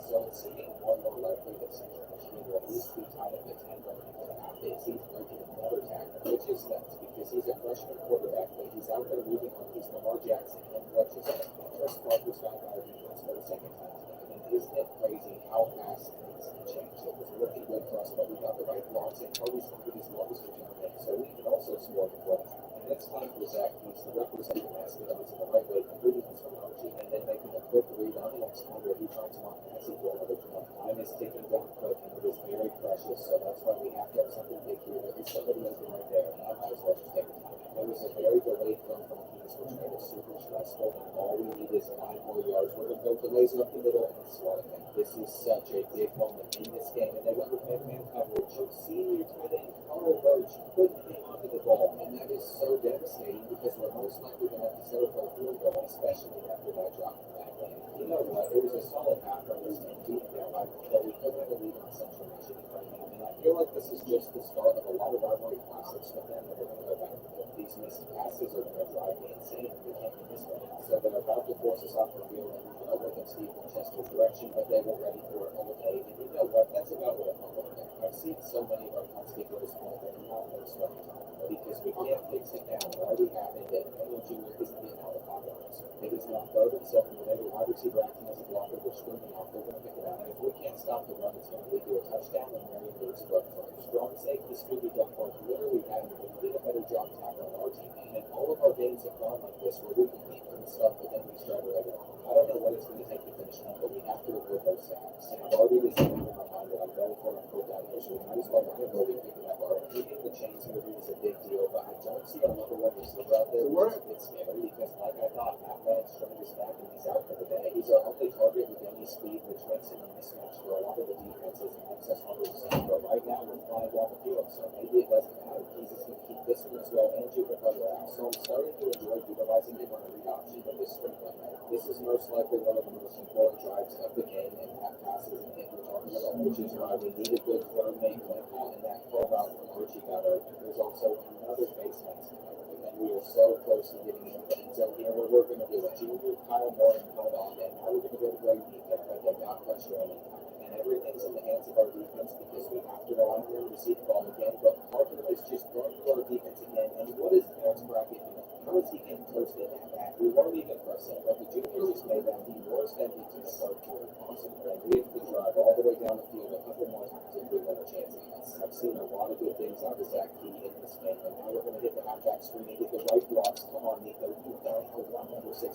So it's seeming more and more likely that Central Michigan will at least be tied up at 10 going into the half. It seems breaking another tackle, which is nuts because he's a freshman quarterback, but he's out there moving on. He's Lamar Jackson and what just Chris Parker's got out of defense for the second time tonight. And isn't it crazy how fast things can change? It was looking good for us, but we got the right blocks and Kobe's going to do these longest return in, so we can also score before the half. And it's time for Zach Keys to represent the Mastodons in the right way, completing his technology, and then making a quick read on the next one where he tries to run pass it to another draw. Time is ticking down quick, and it is very precious, so that's why we have to have something big here. There is somebody open right there, and I might as well just take a time. There was a very delayed throw from Keys, which made it super stressful, and all we need is 9 more yards. We're going to go delays up the middle and swat it. This is such a big moment in this game, and they went with man coverage. Senior tight end Carl Birch couldn't hang onto the ball, and that is so devastating because we're most likely going to have to settle for a field goal, especially after that drop from that game. You know what? It was a solid half from this team, deep down by but we could have a lead on Central Michigan right now, and I feel like this is just the start of a lot of rivalry classics with them that are going to go back. These missed passes are going to drive me insane if we can't get this one out. So they're about to force us off the field, and we're going to look at Steve Winchester's direction, but they were ready for it all day. And you know what? That's about what I'm looking at. I've seen so many of our punts get to this point that are not very strong because we can't fix it down. Why we have it that Daniel Jr. isn't getting out of the pocket. It is not third and second. Whenever wide receiver acting as a blocker, we're screaming off. They're going to pick it out. And if we can't stop the run, it's going to lead to a touchdown and Marion Lewis broke for it. Strong safety, Scooby Duckworth literally had to did a better job tackling our team. And all of our games have gone like this where we can keep them stuff, but then we struggle later on. I don't know what it's going to take to finish one, but we have to avoid those sacks. And I've already decided in my mind that I'm going for a quote down here, so we might as well run it where we pick it up. We think the chains movie is a big deal, but I don't see our number one receiver out there. It's scary because, like I thought, Matt Lance turned his back and he's out for the day. He's our only target with any speed, which makes him a mismatch for a lot of the defenses and makes us harder to stop. But right now, we're flying down the field, so maybe it doesn't matter. He's just going to keep this one as well, and you can play out. So I'm starting to enjoy utilizing him on a read option, but this spring one, this is most likely one of the most important drives of the game, and that passes and hit return middle, which is why we need a good third main play call, and that call out from Archie got open. There's also another face mask, and we are so close to getting in the end zone here where we're going to do it. Junior Kyle Moore and held on, and now we're going to go to Greg Deep there, but they got pressure on him. And everything's in the hands of our defense because we have to go on here and receive the ball again, but Parker is just going to our defense again, and what is Aaron's bracket doing? How is he getting toasted at that? We weren't even pressing, but the junior just made that the worst MVP in the third quarter possible. And we have to drive all the way down the field a couple more times if we want a chance at this. I've seen a lot of good things out of Zach Key in this game, and now we're going to hit the halfback screen and get the right blocks. Come on, Nico. You down for round number 6.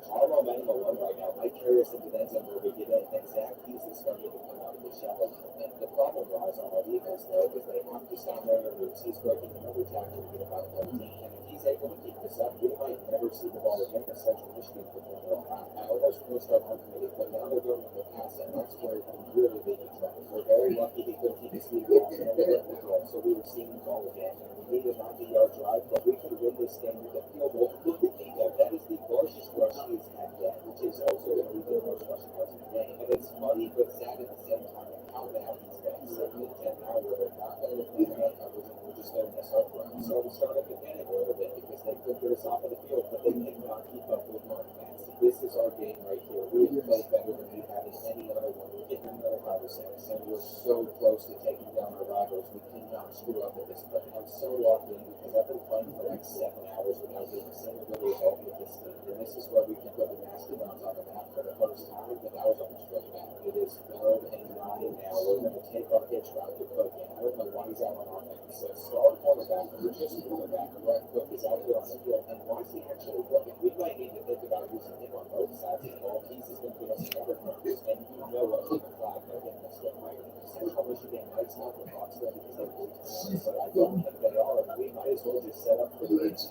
Our momentum alone right now might carry us into the end zone where we get in, and Zach Keys is starting to come out of the shallow. And the problem lies on our defense, though, is they have to stop Marion Lewis. He's breaking another tackle to get about 13, and if he's able to keep this up, we might never see the ball again as Central Michigan performer. I almost forced our home committee, but now they're going with the pass, and that's where we really big trouble. We're very lucky he couldn't keep his feet down and ended up with the goal, so we were seeing the ball again. And we need a 90-yard drive, but we could win this game with a field goal. Look at Nico. That is the largest rush he's had yet, which is also going to be the most rushing yards in the game. And it's funny, but sad at the same time. How bad these guys 7 and 10 now where they're not going to play man coverage and we're just going to mess up for them. So we started to panic a little bit because they could get us off of the field, but they cannot keep up with Mark Nance. This is our game right here. We have played better than we have in any other one. We're getting another 5 or 6, and we're so close to taking down our rivals. We cannot screw up at this point. I'm so locked in because I've been playing for like 7 hours without getting a single really help with this team. And this is where we can put the Mastodons on the map for the first time, but that was almost really bad. It is 3rd and 9 now. We're going to take our pitch route to Cook, and I don't know why he's out on offense. So star cornerback, or just cornerback, Brett Cook is out here on the field, and why is he actually looking? We might need to think about using him on both sides of the ball. He's just going to put us in other corners, and you know what? With the flag, they're getting us good right. Central Michigan might stop the box there because they're going to, but I don't think they are, and we might as well just set up for the it's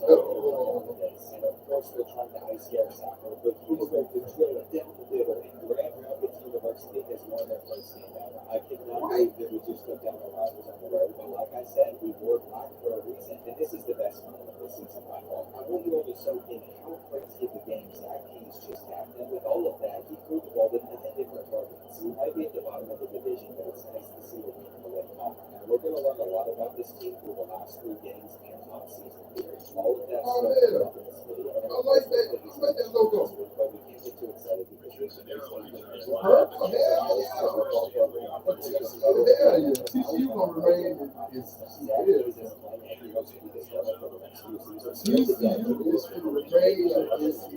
all over the place. And of course, they're trying to ice scare us out, but he's going to drill it down the middle, and Grand Rapids University has won their first game out. I cannot believe that we just took down the rivals on the road, but like I said, we wore black for a reason, and this is the best moment of the season by I want you all to soak in how crazy of a game Zach Keys just had. And with all of that, he threw the ball to 10 different targets. He might be at the bottom of the division, but it's nice to see what we can win up. And we're going to learn a lot about this team through the last 3 games and on season here. All of that stuff is up in this video. And I like that. I like that logo. But we can't get too excited because there's a new one. Purple, hell yeah. Hell yeah. TCU gonna remain is TCU is gonna remain in SEC.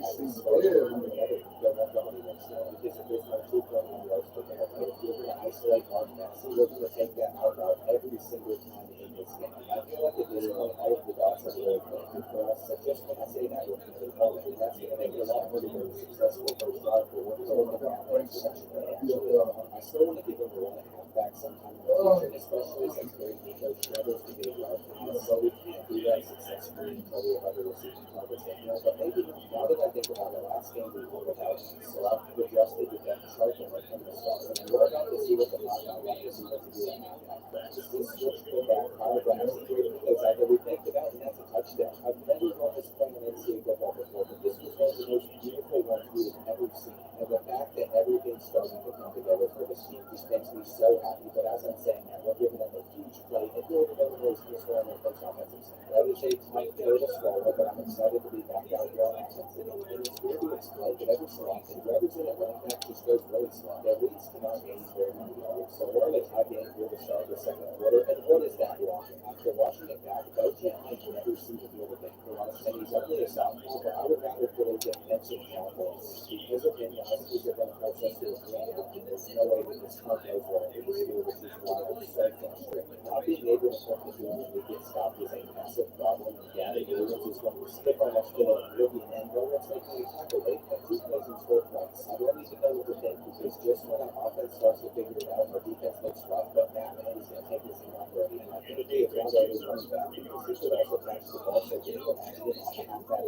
Isolate Mark Massey, we're going to take that out route every single time in this game. I feel like at this point, all of the dots are really clicking for us. So just when I say that, we're going to call it. That's going to make it a lot more to be successful first drive for what we're looking at. I still want to give them a run at halfback sometime in the future, especially since Greg Nico struggles to get a yard from us. So we can't do that successfully until we have other receiving targets in there. But maybe now that I think about it, last game we won without him. So I've adjusted the depth chart and we're going to start. And we're about to see what the lockdown is and what to do at halfback. Just this switch go back, power grabs, and those either we think about, and that's a touchdown. I've never run this play in NCAA football before, but this was one of the most beautiful ones we have ever seen. And the fact that everything's starting to come together for this team just makes me so happy. But as I'm saying that, we're giving them a huge play, and we're going to raise the score on their first offensive side. That is a tight field to swallow, but I'm excited to be back out here on offense. And it's weird to explain, but every so often, whoever's in at running back just goes really slow. Their leads cannot gain very many yards. So we're in a tie game here to start the second quarter. And what is that wrong? After watching it back, Bojan might never see the field again for us, and he's only a sophomore. But I would rather put a defensive Cowboys because of him. The Huskies are going to force us to agree now, and there's no way that this club knows what it is here, which is why I'm so frustrated. Not being able to put the game and get stopped is a massive problem. And Gavin Williams is going to skip on us to the rookie and no one's making a tackle. They've got 2 plays and scored twice. I don't need to know what to think because just when our offense starts to figure it out, our defense looks rough, but Matt man is going to take this thing off already. And I think it'd be a ground over running back because he should also catch the ball. So getting an accident on the halfback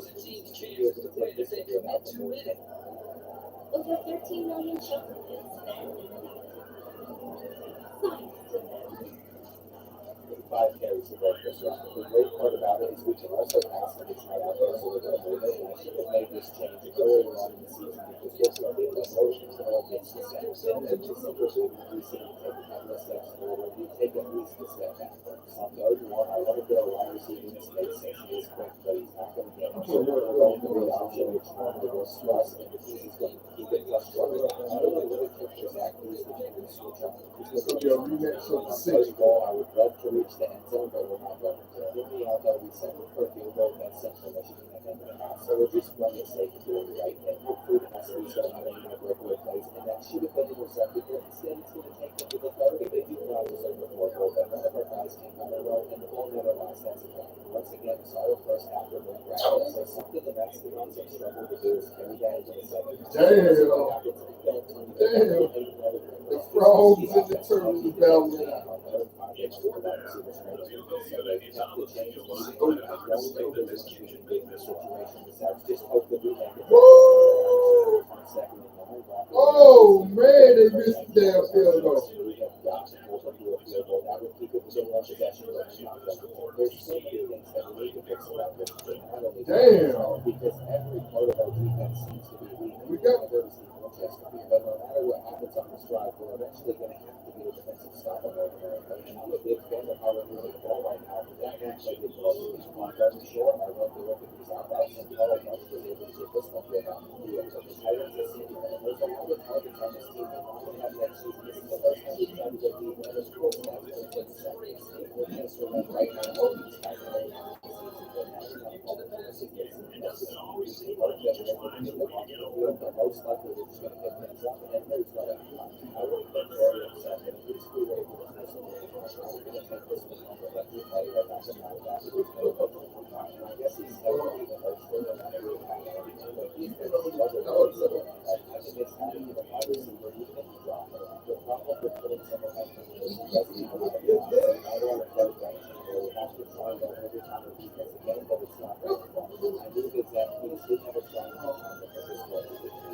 should be able to take this thing without the more hit. Over 13 million children spend 5 carries to break this round. The great part about it is we can also pass and it's right out there, so we're going to move it. And I should have made this change earlier on in the season because we're going to be able to more control against the steps. And it's just simply we see him take a couple of steps forward. You take at least a step back. So on third and 1, I want to get a wide receiver in this space since he is quick, but he's not going to get him. So we're going to be the option which one of the most thrust and the piece is going to keep it less struggle. I don't really care for Zach Keys to change the switch on. Because if you're a rematch of the six ball, I would love to reach the end zone, but we're not going to. Give me out there, we send it for a field goal against Central Michigan and then we're not. So we're just running it safe and doing the right thing. Hopefully the Huskies don't have any more breakaway plays, and that should have been intercepted, but instead it's going to take them to the 30. They do not deserve the 4 goal, but none of our guys came out of row, and the ball never lost. That's a problem. Once again, solid first half for Brent Bradley. So something the Mexicans have struggled to do is carry that into the second half. Damn. The frogs and the turtles battle it out. Woo! Oh man, they missed the damn field goal. Damn. Because every part of our defense seems to be weak. We got those but no matter what happens on this drive, we're eventually going to have to be a defensive stop on North America. And I'm a big fan of how we're moving the ball right now. But that match I did well with this one very short. I love to look at these outbacks and Paul Bunch was able to get this one good out in the field. So the Titans are seeing it. And there's a lot of targets on this team that we're going to have next season. This is the first time we've tried to get the other schools and that's going to take the second. We're going to surrender right now. All these guys are right now. But most likely we're just going to pick things up and then there's no I wouldn't be very upset and at least we were able to do something. We're going to take this one home and let you play right back and out back. And I guess he's never even hurt still no matter what happens. But he's been a level so I think it's having a wide receiver even if you drop it. The problem with putting someone like him is because he's not on the third down. We have to try and go every time the defense again, but it's not very fun. I knew that Zach Keys did never try and go on the first play.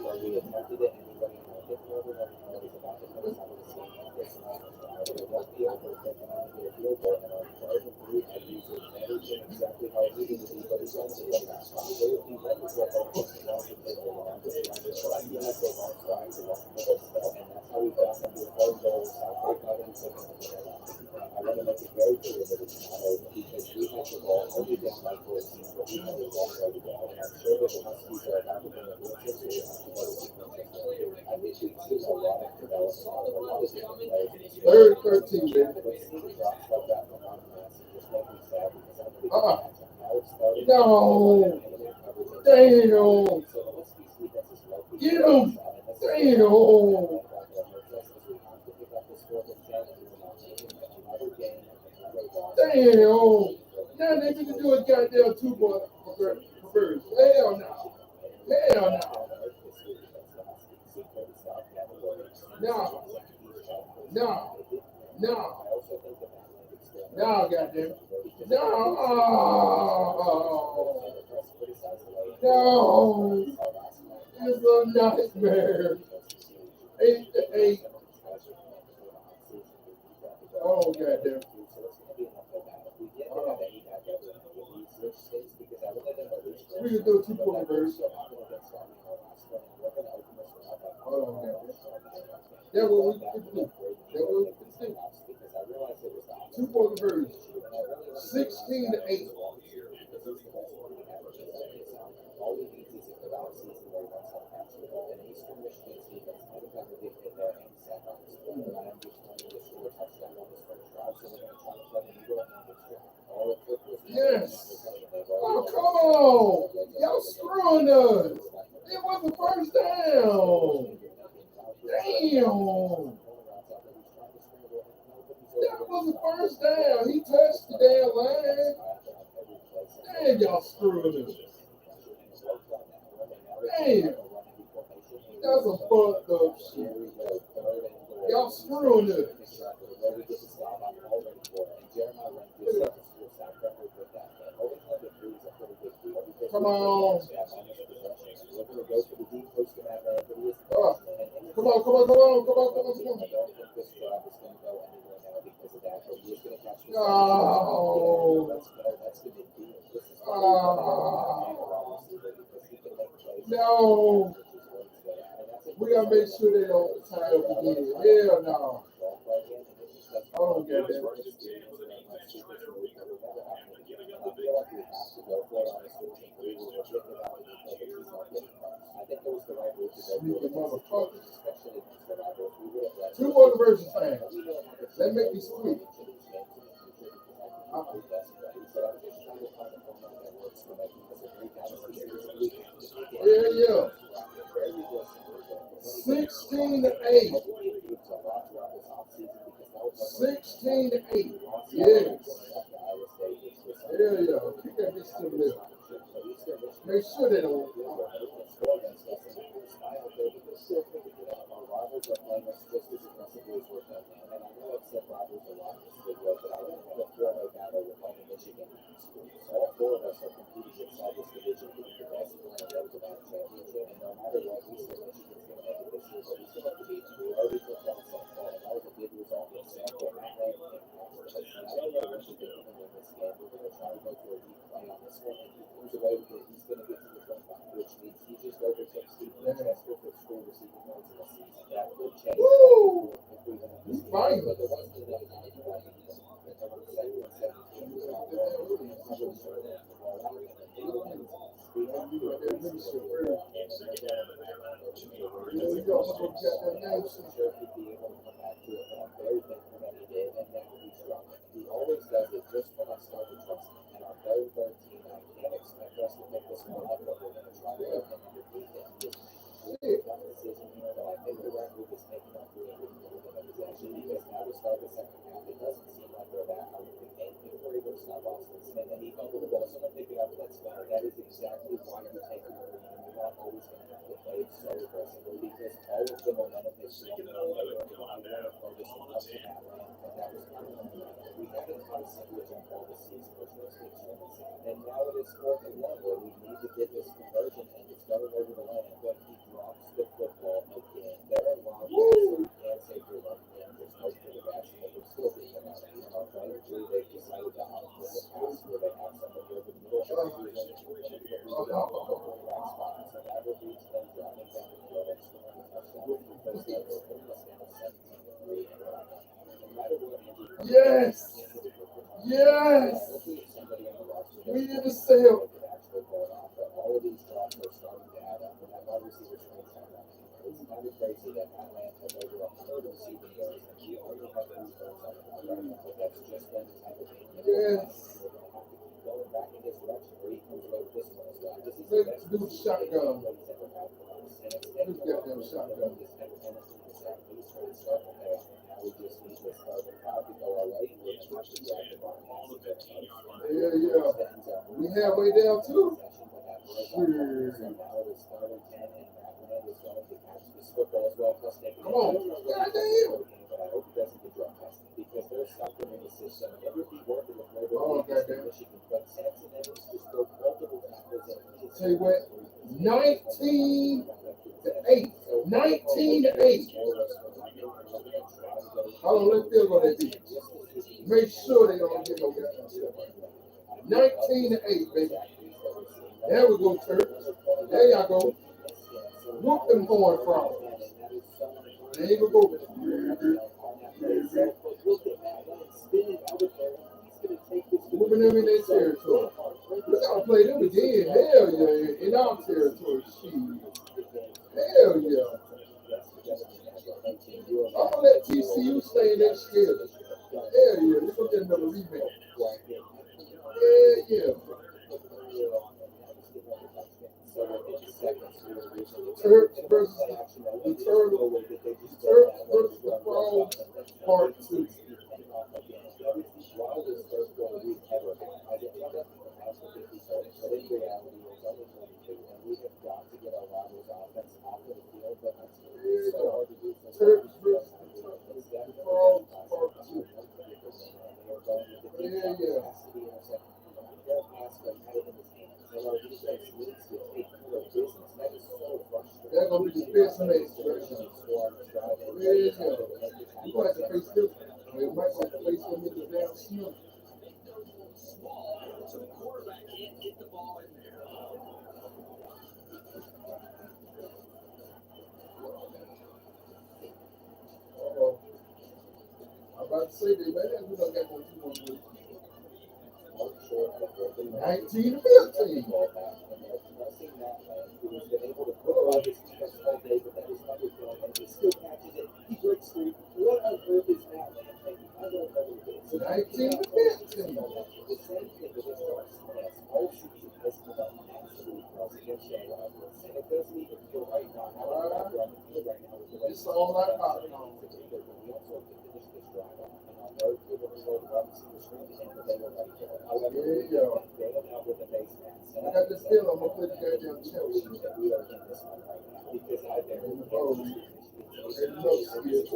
But we attempted it and we went in a bit more than everyone was about to finish out of the game. And this time, it won't be over if they can only get a field goal. And our third and 3, I used it better than exactly how it needed to be, but it's only want to make it very clear that it's not over because we have the ball only down by 14, but we have the ball ready to go. And I'm sure that the Huskies are about to bring a blitz or two. I think we've seen a lot of development, a lot of different players in this Third 13, man. but seeing drops like that from our class, it just makes me sad because I really now it's starting No. Damn. So the Huskies defense is low-key. Get him. Damn. Damn. Now they need to do a goddamn 2-point reverse. Hell no. Hell no. No. No. No. No, goddamn. No. No. It's a nightmare. 8-8. Oh, goddamn. We can do a 2-point reverse. Hold on, goddamn. That what we can do. That what we can do. 2-point reverse. 16-8. All he needs is a good offseason where he runs on basketball. And Eastern Michigan's defense never got to get in there and sat on his foot. And I understand he just scored a touchdown on his first drive, so they're going to try to play him and go up on this drive. All it took was yes. Oh, come on. Y'all screwing us. It was the first down. Damn. That was the first down. He touched the damn line. Damn, y'all screwing us. Damn. That's a fucked up shit. Y'all screwing us. Come on. Come on. No. We gotta make sure they don't tie up again. Hell no. I don't get that. Two more versions, man. That make me squeak. Yeah. 16-8. 16-8. Yes. Yeah. Keep that bitch to the left. Make sure they don't. All four of us are competing inside this division to be the best one and go to that championship. And no matter what, Eastern Michigan's going to make it this year, but we still have to beat. We already took down St. Paul, and that was a big result in St. Paul. That night, I don't know what we're going to win this game. We're going to try to go for a deep play on this one. And he comes away with it. He's going to get to the 25, which means he just overtook Steve Manchester for school receiving yards in the season. That would change. Woo! If we win this game. But there wasn't enough time to win. He always does it just when I start to trust him. And our very third team, I can't expect us to pick this one up, but we're going to try to go him underneath it. That decision here, but I think the right move is taking up really good possession because now to start the second half, it doesn't seem like we're that out of the game. Before he goes to Austin Smith, and he fumbled the ball, someone pick it up, that's better. That is exactly why you take it over. You're not always going to have to play so aggressively because all of the momentum is swinging in our favor. I want to focus on us in that lane, and that was kind of we haven't had a single jump ball this season, which was the experience. And now it is 4th and 1 where we need to get this conversion, and it's going over the line. But he drops the football again. They're in line. You can't say you're lucky and just hope for the best, but we're still being about it. You know, they've decided to opt for the pass where they have somebody over the middle. Yes. Yes. We need to sell. All of these drops are starting to add up, and that wide receiver screen it's kind of crazy that Atlanta has over 100 receiving yards, and we only have 3 points on the ground right now. But that's just been the type of game that Yes. we're going to have to keep going back in this direction, or he comes away with this one as well. This is the Let's best do shotgun. that he's ever had for us. And it's Let's get them shotgun. this kind of chemistry with Zach Moose when it's starting to pay off. And now we just need this starting crowd to go our way, and we're going to have to drag the ball. Yeah. We have way down too. So now it is 3rd and 10, and Maryland is going to catch this football as well. Plus, they can Come on. Goddamn. but I hope it doesn't get drug tested because there's something in the system. It would be worth it if they Oh, were goddamn. Michigan, but Samson Evans just broke multiple tackles and Tell you what, 19 to 8. 19 to 8. How long that field goal they be? Make sure they don't get no goddamn shit. 19 to 8, baby. There we go, church. There y'all go. Whoop them horn from. There you go. Moving them in their territory. We gotta play them again. Hell yeah. In our territory. Shit. Hell yeah. I'm gonna let TCU stay in that shit. Hell yeah. We're gonna get another rematch. Yeah. Turks versus the Turtles. Turks versus the Frogs, part 2. Turks versus the Frogs, part 2. Yeah. They're gonna be the best mates right now. Yeah. You might have to face them. You might have to face them in the damn snow. I'm about to say they better. We don't get one too much. 19 to 15. He breaks through. What on earth is that, man? I don't know. 19 to 15. The same thing with this yes, all season has been an absolute cross against the Rivals. And it doesn't even feel right now. How I'm on the field right now with the way It's all that hot. we also have to finish this drive on. And I'm very good when we go to the screen to him, but they were ready for it. However, they went out with the base mask. I got this feeling I'm gonna play the goddamn Chelsea. That we are in this one right now because I dare In the bowl. And no skills.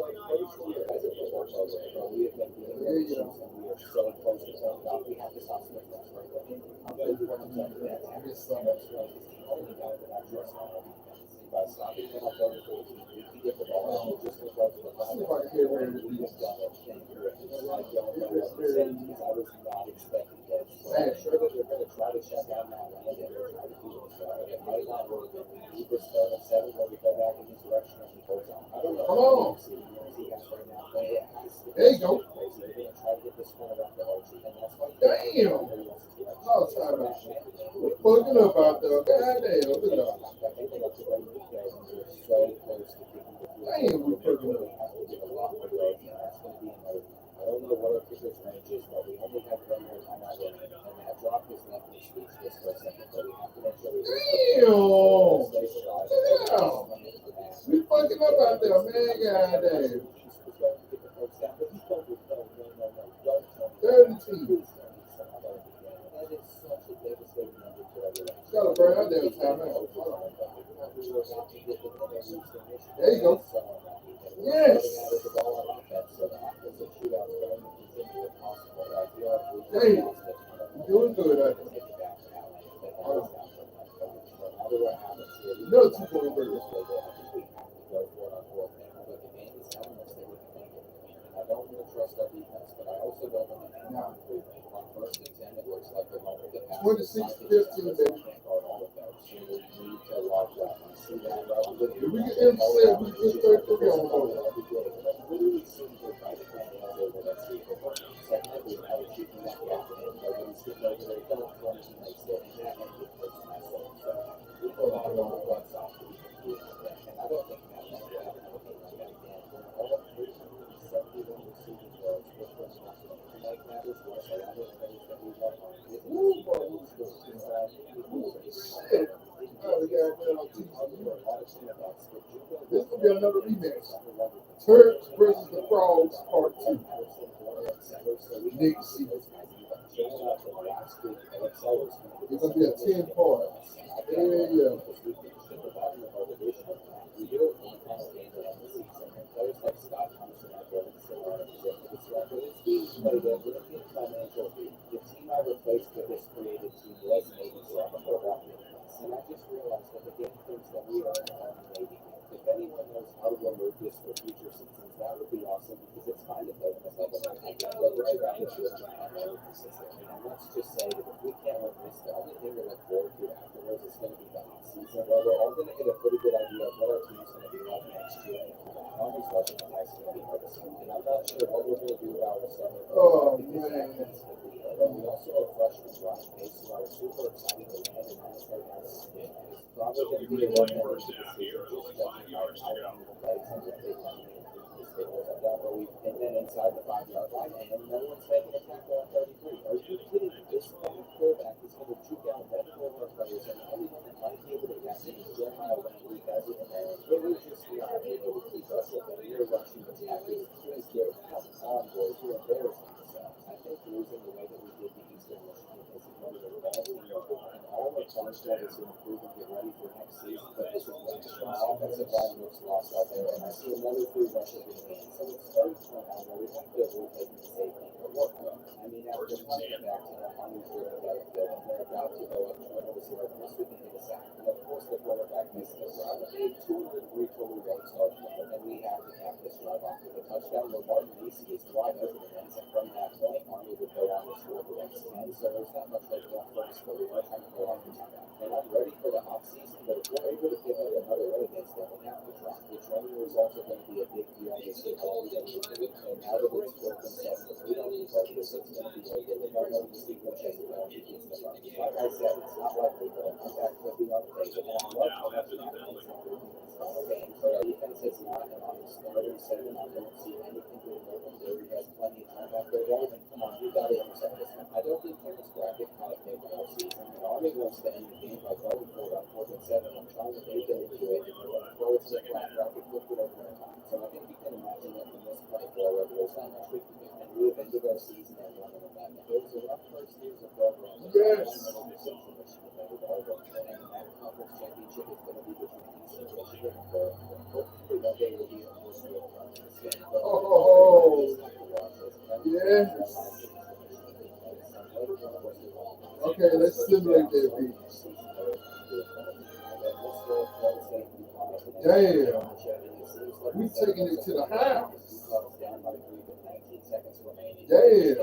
Come on. There you go. Damn. Oh, sorry. We're fucking up out there. Goddamn. Look at that. Damn, we're fucking up. I don't know what our kickers range is, but we only have one more time out in it. And that drop is left me speechless for a second, but we have to make sure we We fucking up out there, man. Goddamn. 30. Gotta burn out there timeout. There you go. Yes. Hey, you're doing good out there. Another 2-point burger. I don't really trust our defense, but I also don't want to hang on on first and 10. It looks like the moment that 26-15, baby. If we get them said, we get 33 on the board. literally seems we're trying to plan it over. Let's see. getting over there, don't want to make it, and that ended hurts my soul. So we put a lot of butts off to be completely honest, and I don't think that will happen again. When all of 371 receiving yards with the make matters worse, a lot of the things that we love on it. Shit. Oh, we got this will be another rematch. Turks versus the Frogs, part 2. Next season. It's going to be a 10-part. Yeah. The team I replaced with this created team was Navy, so I'm going to walk in. And I just realized that the game thinks that we are in the Navy. If anyone knows how to remove this for future seasons, that would be awesome because it's fine to play with myself. But right now, it's just not very consistent. And let's just say that if we can't win this, the only thing to look forward to afterwards is going to be the off-season, where we're all going to get a pretty good idea of what our team's going to be like next year. And all these rushing attacks going to be hard to see. And I'm not sure what we're going to do about our summer. Oh, man. We also have freshman Josh Pace, who I was super excited to land in that start out. It's probably going to be a one more season. And then inside the 5-yard line, and no one's making a tackle on 33. Are you kidding me? This quarterback is going to juke out multiple of our players, and the only one that might be able to catch him is Jeremiah Lamb. It was just not able to keep us with the near rushing attack. It's good. Come on, boys. You're embarrassing yourselves. I think losing the way that we did the Eastern Michigan is one of the best in the world. And all our college players to improve and get ready for next season. But this is my offensive line looks lost out there, and I see another 3 rushes in the end. So it's third turnout where we have to avoid taking the safety. I mean, after punting it back to the 100 yard field, and they're about to go up turnovers here, of course we can get a sack. And of course the quarterback misses the drive. A big 203 total yards start, and we have to cap this drive off with a touchdown where Martin Lacey is wide open and ends up from that point. Army would go on to score the next 10, so there's not much hope left for us, but we are trying to go on. And I'm ready for the off-season, but if we're able to get another win against them, we have to drop. The training results are going to be a big deal this year. And now that it's broken seven, if we don't lose like this, it's going to be like the normal sequence as well. Like I said, it's not likely, but I'm back to be on the table. And I'm like, for our defense, it's not, and on the starting 7, I don't see anything good over there. He has plenty of time out there. Come on, you got to understand this. I don't think Terrence Brackett kind of played the whole season. And Army wants to end the game by going for it on 4th and 7. I'm trying to make it into it. And we're going to throw it to the flat Brackett, flip it over the top. So I think you can imagine that from this point forward, there's not much we can do. And we have ended our season at 1-11. It was a rough first year of the program. Yes. And that conference championship is going to be between East and Michigan. Hopefully one day we'll be in the first field conference game. Oh, yes. Okay, let's simulate that beat. Damn. We taking it to the house. Damn.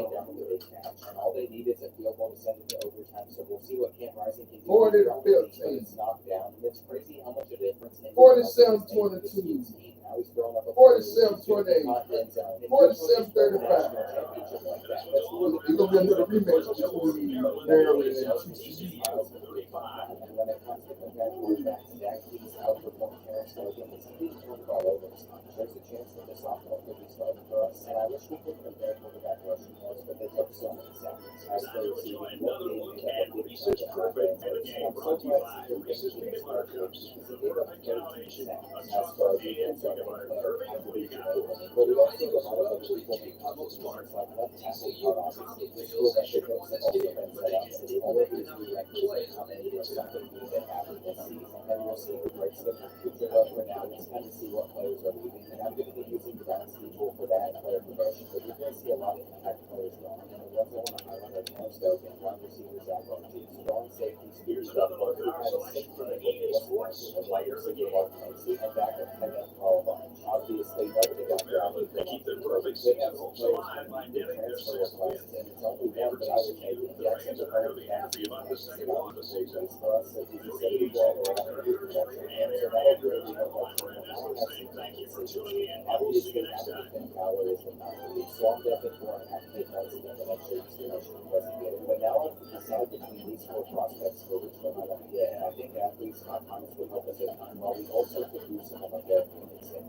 And all they need is a field goal to send it to overtime. So we'll see what Cam Rising can do. 40 to 15. It's knocked down. It's crazy how much of a difference. 47-22. 47-28. 47-35. It's gonna be another rematch between Maryland and TCU. And when it comes to comparing quarterbacks, Dak Keys outperformed Terrence Logan. He's being turned the ball over this time. There's a chance that this sophomore could be starting for us. And I wish we could compare quarterback rushing yards, but they took so many sacks. As for receiving, what they ended up getting by the offense. I'm so glad he didn't get the game started because he gave up 13 sacks. As for our defense, our player, I believe in it. But we also have a lot of other people make contributions like left tackle, but obviously this school that should have also been set up. So all of these prerequisites come in with something new that happened this season. And we'll see who breaks the future. But for now, let's kind of see what players are leaving. And I'm going to be using the dynasty tool for that player promotion. But you're going to see a lot of impact players going. And the ones I want to highlight are Terrence Logan, wide receiver Zach Archie, strong safety, Spears Duffler, who had a 6-minute wide receiver Mark Macy, and backup Kenneth Carl. Obviously, nobody got drafted. They keep their perfect They have some players who need to transfer requests, and it's only one that I would take. Jackson, the player that has the most for us, so he's a safety ball or a protection, and so that'll really help our team. And now we have some time decisions. Obviously, Nathan Fowler is the top lead, so I'm definitely for an active president to make sure he's investigated. But now I have to decide between these four prospects for which one I want to get, and I think athletes not honest would help us at time, while we also could use someone like Eric.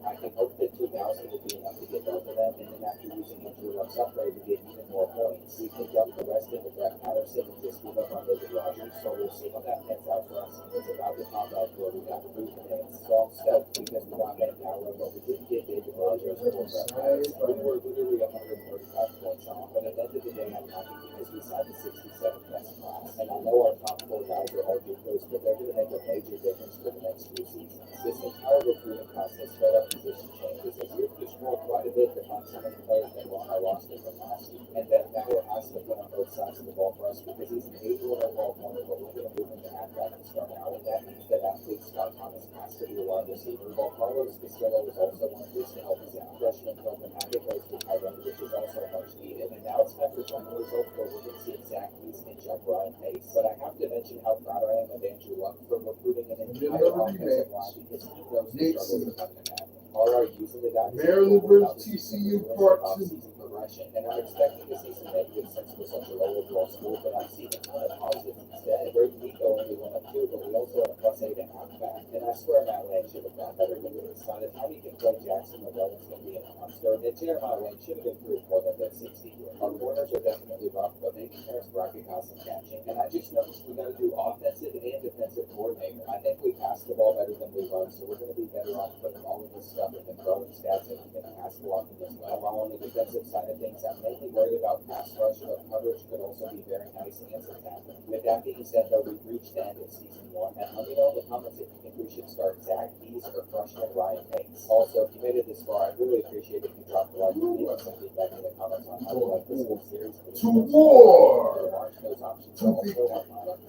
I can hope that 2,000 would be enough to get both of them, and then after using Andrew Luck's upgrade to get even more points, we can dump the rest into Brett Patterson and just move up on David Rogers. So we'll see how that pans out for us. It's about the combat where we got food and strong stuff because we got Ben Fowler, but we didn't get David Rogers or Brett Patterson. We were literally 135 points off, but at the end of the day, I'm happy because we signed the 67th best class. And I know our top four guys are all good players, but they're going to make a major difference for the next few seasons. This entire recruiting process sped up position changes as we've just rolled quite a bit to find some of the players that were on our roster from last year. And Ben Fowler has to play on both sides of the ball for us because he's an 81 overall corner, but we're going to move him to halfback and start now. And that means that athlete Scott Thomas has to be a wide receiver, while Carlos Castillo is also one of these to help us out. Freshman Kelvin Hackett goes to tight end, which is also much needed. And now it's after 20 years old where we're going to see Zach Lees and Chuck Ryan Pace. But I have to mention how proud I am of Andrew Luck for recruiting an entire offensive line because he knows the struggles of having that. Are using the Maryland versus TCU Part 2. And I'm expecting to see some negative since we're such a low overall school, but I'm seeing a ton of positives instead. Great Nico only went up 2, but we also had a +8 at halfback. And I swear Matt Lane should have got better than this. By the time he can play Jackson Lavelle, it's going to be a monster. And Jeremiah Lane should have improved more than that 60. Our corners are definitely rough, but maybe Terrence Brackett got some catching. And I just noticed we got to do offensive and defensive coordinator. I think we pass the ball better than we run, so we're going to be better off putting all of this stuff in the throwing stats and pass blocking as well. While on the defensive side of things, I'm mainly worried about pass rush, but coverage could also be very nice against the tackle. With that being said, though, we've reached the end of season 1, and let me know in the comments if you think we should start Zach Keys or freshman Ryan Pace. Also, if you made it this far, I'd really appreciate it if you dropped a like and leave us some feedback in the comments on how you like this whole series. To war! Those options are also online.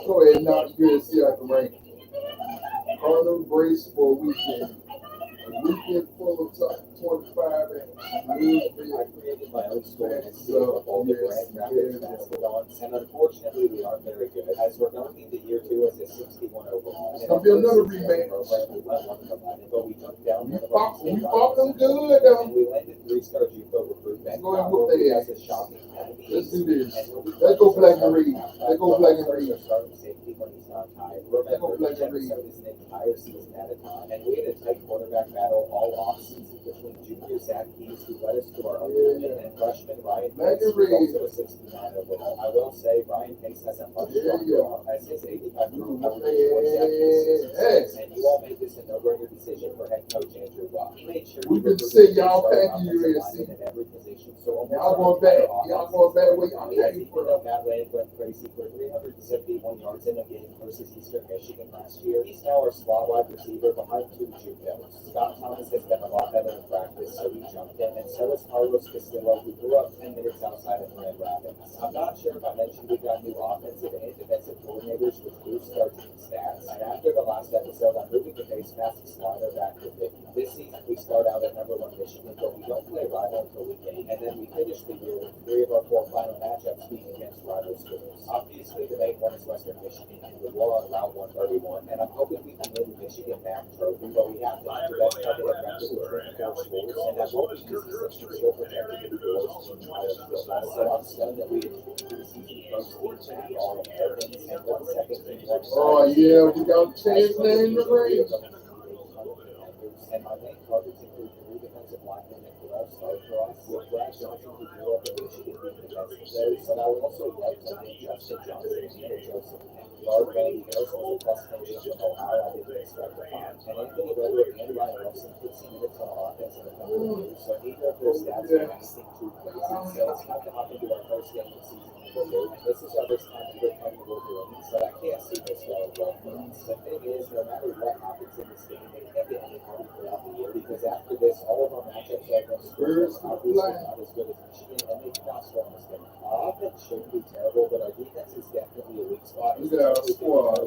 Go ahead, knock good, see out the rank. Carlo brace for a weekend. A weekend full of top 25 and I created my own score and it's of all the Grand Rapids Mastodons, and unfortunately we aren't very good. As we're going into year 2 as a 61 overall. It's gonna be another rematch. We went 1-11, but we took down You fought them good, and we landed 3-star JUCO recruit back. Go ahead, whoop their ass. As a shocking Let's do this. Let's go Black and Reed. Let's go Black and Reed. Starting safety when he's not tired. Remember, Jefferson is an entire season at a time, and we had a tight quarterback battle all off season between junior Zach Keys, who led us to our own, and freshman Ryan Pace, who's also a 69 overall. I will say Ryan Pace has a much stronger arm, as his 85 coverage was Zach Keys, and you all made this a no-brainer decision for head coach Andrew Luck. He made sure we've been saying y'all packing you in every position, so y'all going back where y'all came from. Matt Lane went crazy for 371 yards in a game versus Eastern Michigan last year. He's now our slot wide receiver behind 2 JUCOs. Scott Thomas has been a lot better in practice, so we jumped him, and so is Carlos Castillo, who grew up 10 minutes outside of Grand Rapids. I'm not sure if I mentioned we got new offensive and defensive coordinators with boost our team stats. And after the last episode, I'm moving the face mask slider back to 50. This season, we start out at number 1 Michigan, but we don't play rival until week 8, and then we finish the year with 3 of our 4 final matchups being against rival schools. Obviously, the main one is Western Michigan, and we will on Route 131, and I'm hoping we can win the Michigan MAC trophy, but we have to enter that coveted record between 4 schools, and that won't be easy since we're still projected to be the worst team in college football. So I'm stunned that we didn't do the season first team back all Americans and 1 second team. Oh yeah, we got Chance name the race. And my main targets include 3 defensive linemen that could all start for us, with Brad Johnson, who grew up in Michigan, being the best of those. But I would also like to name Justin Johnson and Peter Joseph. Guard Randy Harris was a plus coach from Ohio. I didn't expect to find. And Anthony Redwood and Ryan Wilson put some minutes on offense in a couple of years. So neither of their stats are anything too crazy. So it's time to hop into our first game of season. This is our first time ever playing the Wolverines, but I can't see this going well for us. The thing is, no matter what happens in this game, it can't get any harder throughout the year because after this, all of our matchups are against schools obviously not as good as Michigan, and they cannot score on this game. Our offense shouldn't be terrible, but our defense is definitely a weak spot. Look at our squad.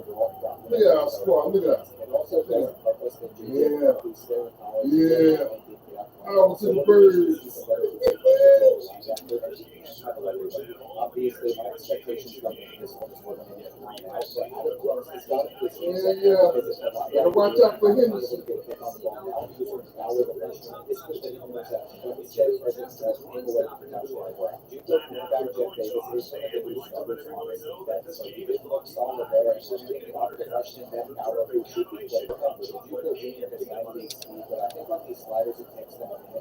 Look at our squad. Look at us. It also doesn't help us that Yeah. these stare in college. Yeah. Out to the birds. Obviously, my expectations going into this one is we're going to get nine out, but out of close, it's got to be Gotta watch out for Henderson. Sliders, it takes them a minute.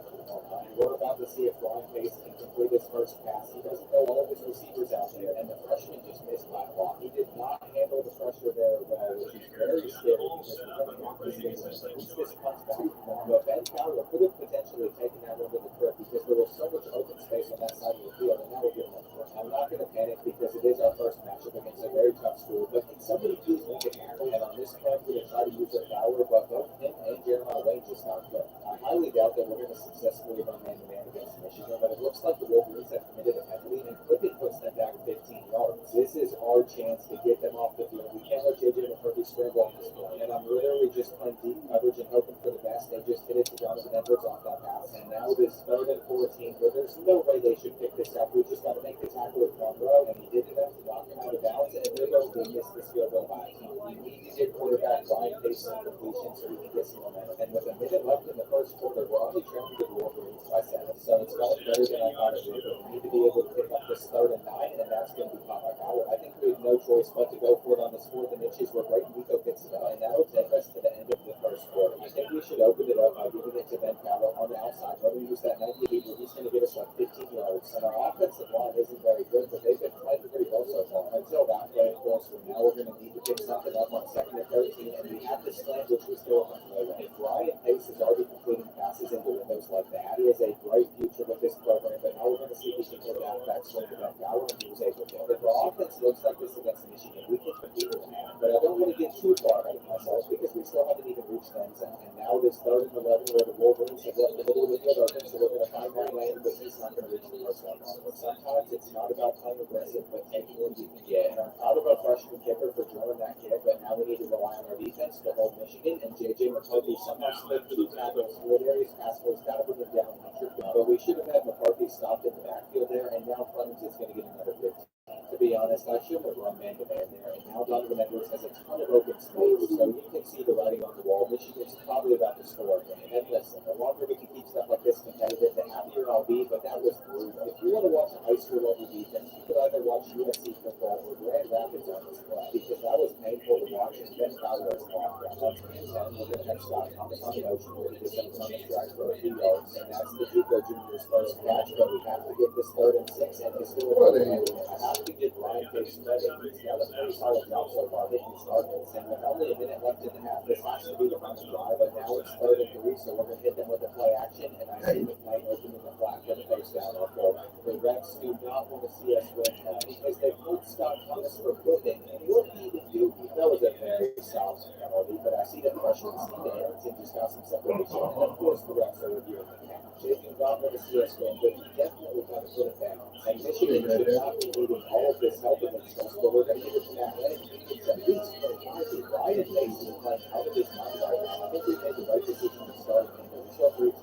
We're about to see if Ryan Pace can complete his first pass. He doesn't know all of his receivers out there, and the freshman just missed by a lot. He did not handle the pressure there well, which is very scary because we're going to have to see at least this comes back. But Ben Cowell could have potentially taken that one to the crib because there was so much open space on that side of the field, and that would give him a push. I'm not going to panic because it is our first matchup against a very tough school, but can somebody please make it happen? And on this point, we're going to try to use their power, but both him and Jeremiah Wayne just not good. I highly doubt that we're going to successfully run man-to-man against Michigan, but it looks like the Wolverines have committed a penalty, and quickly puts them back 15 yards. This is our chance to get them off the field. We can't let JJ McCarthy scramble on this point, and I'm literally just playing deep coverage and hoping for the best. They just hit it to Jonathan Edwards off that pass, and now it is 3rd and 14, where there's no way they should pick this up. We just got to make the tackle with Monroe, and he did enough to knock him out of bounds, and they missed this field goal by a team. We need to get quarterback Ryan Pace some completion so we can get some momentum. And with a minute left in the first quarter, we're only trailing the Wolverines by 7, so it's going better than I thought it would. But we need to be able to pick up this 3rd and 9, and that's going to be caught by power. I think we have no choice but to go for it on this 4th and inches where Brighton Nico gets it up, and that'll take us to the end of the first quarter. I think we should open it up by giving it to Ben Cowell on the outside. Let him use that 90 lead where he's going to get us like 15 yards. And our offensive line isn't very good, but they've been playing pretty well so far. Until that play, of course, now we're going to need to pick something up on 2nd and 13, and we have to slam, which we still have to play with. If Ryan Pace is already completing passes into windows like that, he has a bright future with this program, but now we're going to see if he can get that back swing to Ben Cowell, and he was able to. If our offense looks like this against Michigan, we can compete with that. But I don't want to get too far ahead of myself because we still haven't even reached things, and now this 3rd and 11 where the Wolverines have left the middle of the field open, so we're going to find that lane, but he's not going to reach the first one. But sometimes it's not about playing aggressive, but taking what you can get. And I'm proud of our freshman kicker for drilling that kick, but now we need to rely on our defense to hold Michigan, and JJ McCarthy somehow split 2 tackles. Darius Pascal's got to bring him down. But we should have had McCarthy stopped in the backfield there, and now Clemens is going to get another 15. To be honest, I shouldn't have run man-to-man there, and now Donovan Edwards has a ton of open space, so you can see the writing on the wall. Michigan's probably about to score again. And listen, the longer we can keep stuff like this competitive, the happier I'll be, but that was brutal. If you want to watch a high school level defense, you could either watch USC football or Grand Rapids on this play, because that was painful to watch, and Ben Fowler is locked down. On 10, we're going to have Scott Thomas on the motion where he gets up on the track for a few yards, and that's the Juco Junior's first catch, but we have to get this 3rd and 6, and he's still I have to get Ryan Pace credit. He's got a pretty solid job so far hitting his targets, and with only a minute left in the half, this has to be the run drive, but now it's 3rd and 3, so we're going to hit them with a play action, and I see McKnight opening the flat for the first down off goal. The Rex do not want to see us win because they pulled Scott Thomas for flipping, and what he would do, that was a very soft penalty, but I see that freshman Steve Harrington just got some separation, and of course the Rex are reviewing the count. They do not want to see us win, but he definitely got to put it down. And Michigan should not be needing all of this help against us, but we're going to give it to that way. It's at least Ryan Pace is playing out of his mind right now. I think we made the right decision to start him, but we still have 3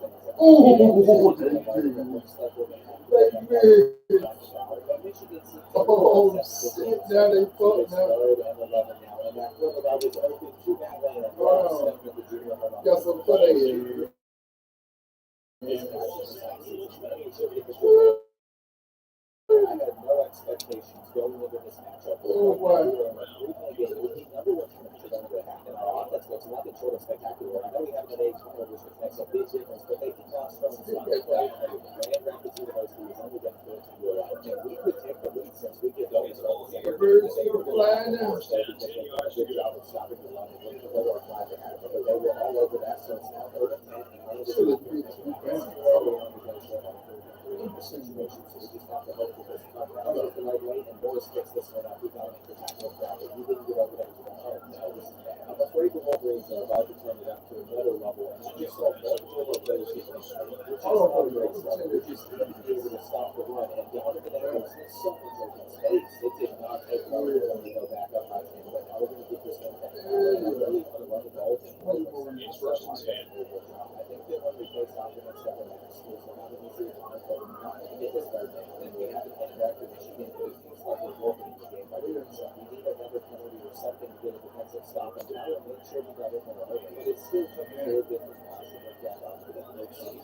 minutes. Oh, shit, now they fuck now. Got some play. I had no expectations going into this matchup. Oh, wow. Our offense looks nothing short of spectacular. I know we haven't had 8 turnovers, which makes a big difference, but they did not start the play. Grand Rapids University has only been 14 years old, and we could take the lead since we get going. The birds are flying now. Because they've done a good job of stopping the run. They were flag to have, but they were all over that, so it's now 3rd and 10. And one of the situation, so we just have to hope that this comes out the right way, and Morris picks this one up. We got to make the tackle grab it. He didn't get over there. No, this is bad. I'm afraid the Wolverines are about to turn it up to another level, and I just saw multiple of those get which is not great stuff. We just need to be able to stop the run, and Donovan Edwards has so much open space. It did not take long for them to go back up by 10, but now we're going to get this one back. something to get a defensive stop and power, make sure we got it more open. But it's still took a little bit of pass to work that out for them.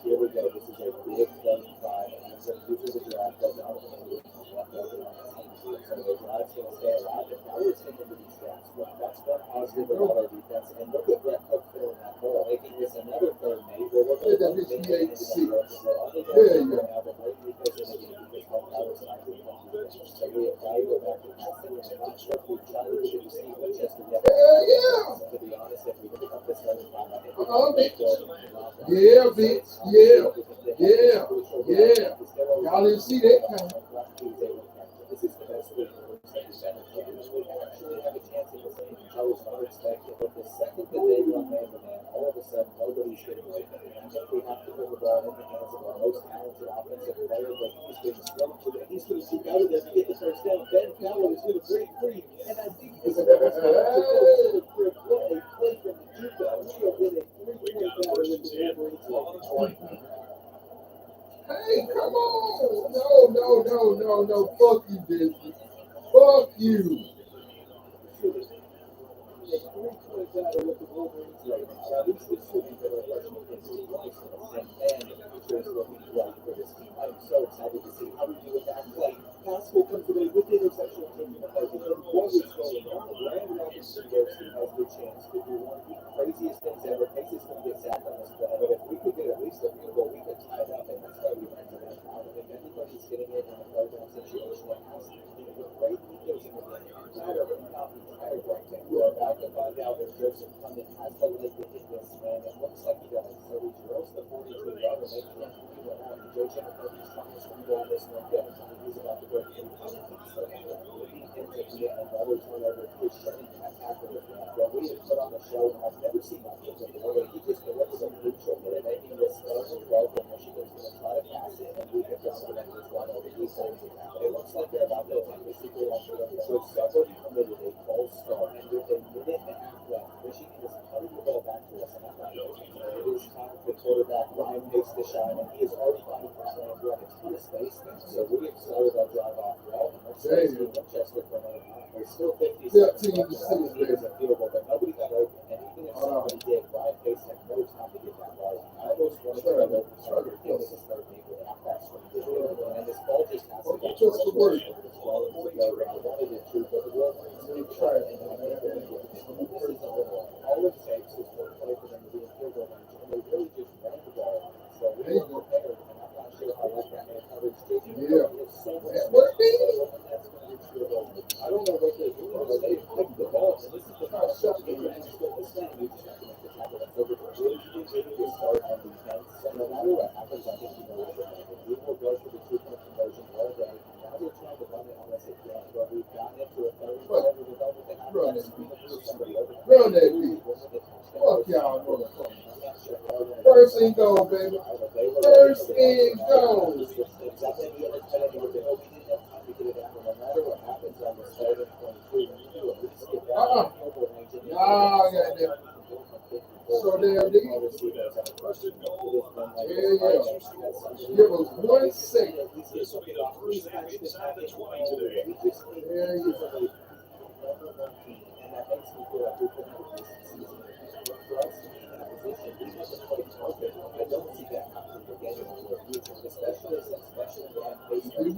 Here we go. This is a big 35. And I'm going to do for the drive, but now we're going to left over on the team. So the drive's going to stay alive. And now we're taking to these traps. That's one positive about our defense. And look at Brett Cook filling that hole, making this another third mate. Where we're going to make it into the there you go. Now, but right because of the game, because one power's not going to come to the bench. So we have got to go back to passing. And I'm not sure if we've tried to get to see Winchester yet. To be honest, if we pick up this running time, I think yeah, bitch. Yeah. Y'all didn't see that kind. This is the best way for us to actually have a chance in this game. I was not expecting, but the second that they run man to man, all of a sudden nobody's getting away from it. And I think we have to put the ball in the hands of our most talented offensive player, but he's being strung to it. He's going to shoot out of there to get the first down. Ben Fowler is going to break free, and I think this is the best way to play from the juke out. We are getting 3-point battle with the Wolverines. Hey, come on. No. Fuck you, Disney. Fuck you. I'm so excited to see how we do with that play. Pascal comes away with the interception of Jimmy McCarthy. And what is going on? Brand Robinson has the chance to do one of the craziest things ever. Pace is going to get sacked on this play. But if we could get at least a field goal, we could tie it up. And that's why we ran to that out. If anybody's getting it in a third down situation, it has to be a great defense in the entire right now. We're about to find out if Joseph Clement has the leg to hit this man. It looks like he does. So he drills the 42 yard and makes it. Joe Jefferson's trying to swing on this one. He's about to break through. Another turnover. He's shutting that tackle with that. Well, we have put on the show, and I've never seen that before. He just delivers a neutral hit, making this welcome. Michigan's going to try to pass it, and we have just going to run over these things. It looks like they're about to take the secret on the so somebody committed a false start, and with a minute and a half left, Michigan is cutting the ball back to us, and I'm not looking. It is time for quarterback Ryan Pace to shine, and he is already finding the plan to run into the space. So we have started our drive off well, and let's say Winchester for another time. There's still 50 seconds left. There's a field goal, but nobody got open, and even if somebody did, Ryan Pace had no time to get that ball. I almost wanted to run over starter. This is third knee with halfback swing, and this ball just has to get Just the word. this ball is to go. I wanted it to, but the Wolverines did try it, and I think they're going to get it. This is all it takes is one play for them to be a field goal range, and they really just ran the ball on it. So we were prepared, and I'm not sure how like that man coverage did. Yeah. So much that's going to be field goal. I don't know what they're doing, but they picked the ball, and this is the first shot game, and it's still the same. You just have to make the tackle. That's over. Really to start on defense. So no matter what happens, I think you know what we're going to do. We will go for the 2-point conversion all day. Now they're trying to run it on us again, but we've gotten it to a third and forever. We're done with the halfback screen. Somebody over. Run that beat. Fuck y'all, motherfucker. First and goal, baby. First and goal. Y'all got that. So damn deep. Yeah. Give us 1 second. I don't see that happening again in the future, especially since Ryan Pace and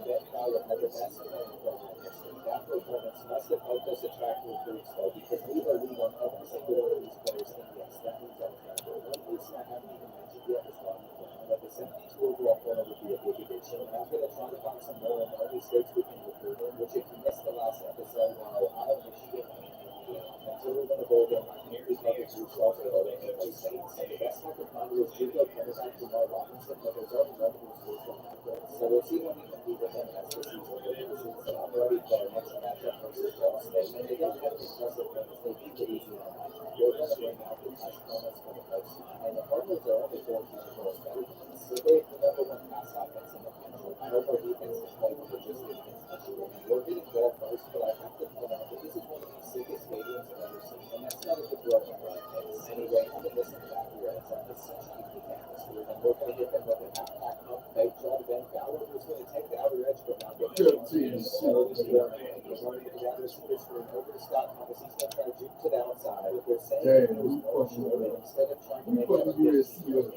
Ben Fowler had the best that performance must have helped us attract recruits, though, because we are leading on every single one of these players, and yes, that means our travel. One person I haven't even mentioned yet is Ronnie Brown, but the 72 overall corner would be a big addition, and I'm going to try to find some more in only states we can recruit in, which if you missed the last episode, Ohio, Michigan, until we win a bowl game, I think we covered through Charles and Ohio States. So the best I could find was Juco coming back to Mark Robinson, but there's already revenue schools from that. So we'll see what we can do with them as the season progresses. So I'm ready for our next matchup versus Ball State. And they don't have the impressive wins. They beat the easy one. They're going to bring out the touchdowns for the post. And the Cardinals are only 4 future goals better. So they're the number 1 pass offense in the country. I hope our defense is playing with just against Michigan. We're getting ball first, but I have to point out that this is one of the sickest stadiums I've ever seen. And that's not a good word on right. Anyway, I'm going to listen to that here. It's like this such a unique atmosphere. And we're going to hit them with an half-back pump fake job. Ben Fowler was going to take the outer edge, but not get it. So this is They're running it down the receivers for an over to Scott Thomas. He's going to try to juke to the outside. But they're saying Damn, he was more sure that instead of trying to make that a game, I should have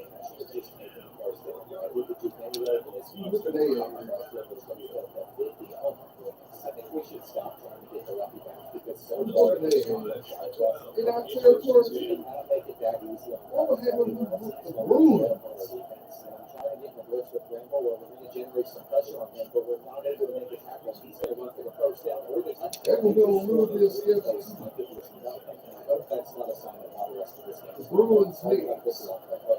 just taken the first down. We could juke anywhere in this one. Look at that. I think we should stop trying to get the lucky bounce because so Look far at that. In our territory, we did not make it that easy. what would happen with the Bruins? I'm trying to get in the blitz with Rambo where we're going to generate some pressure on him, but we're not able to make a tackle. He's going to run for the first down or the touchdown. That will be a little bit of schedule. I hope that's not a sign of how the rest of this game The is. Bruins need. But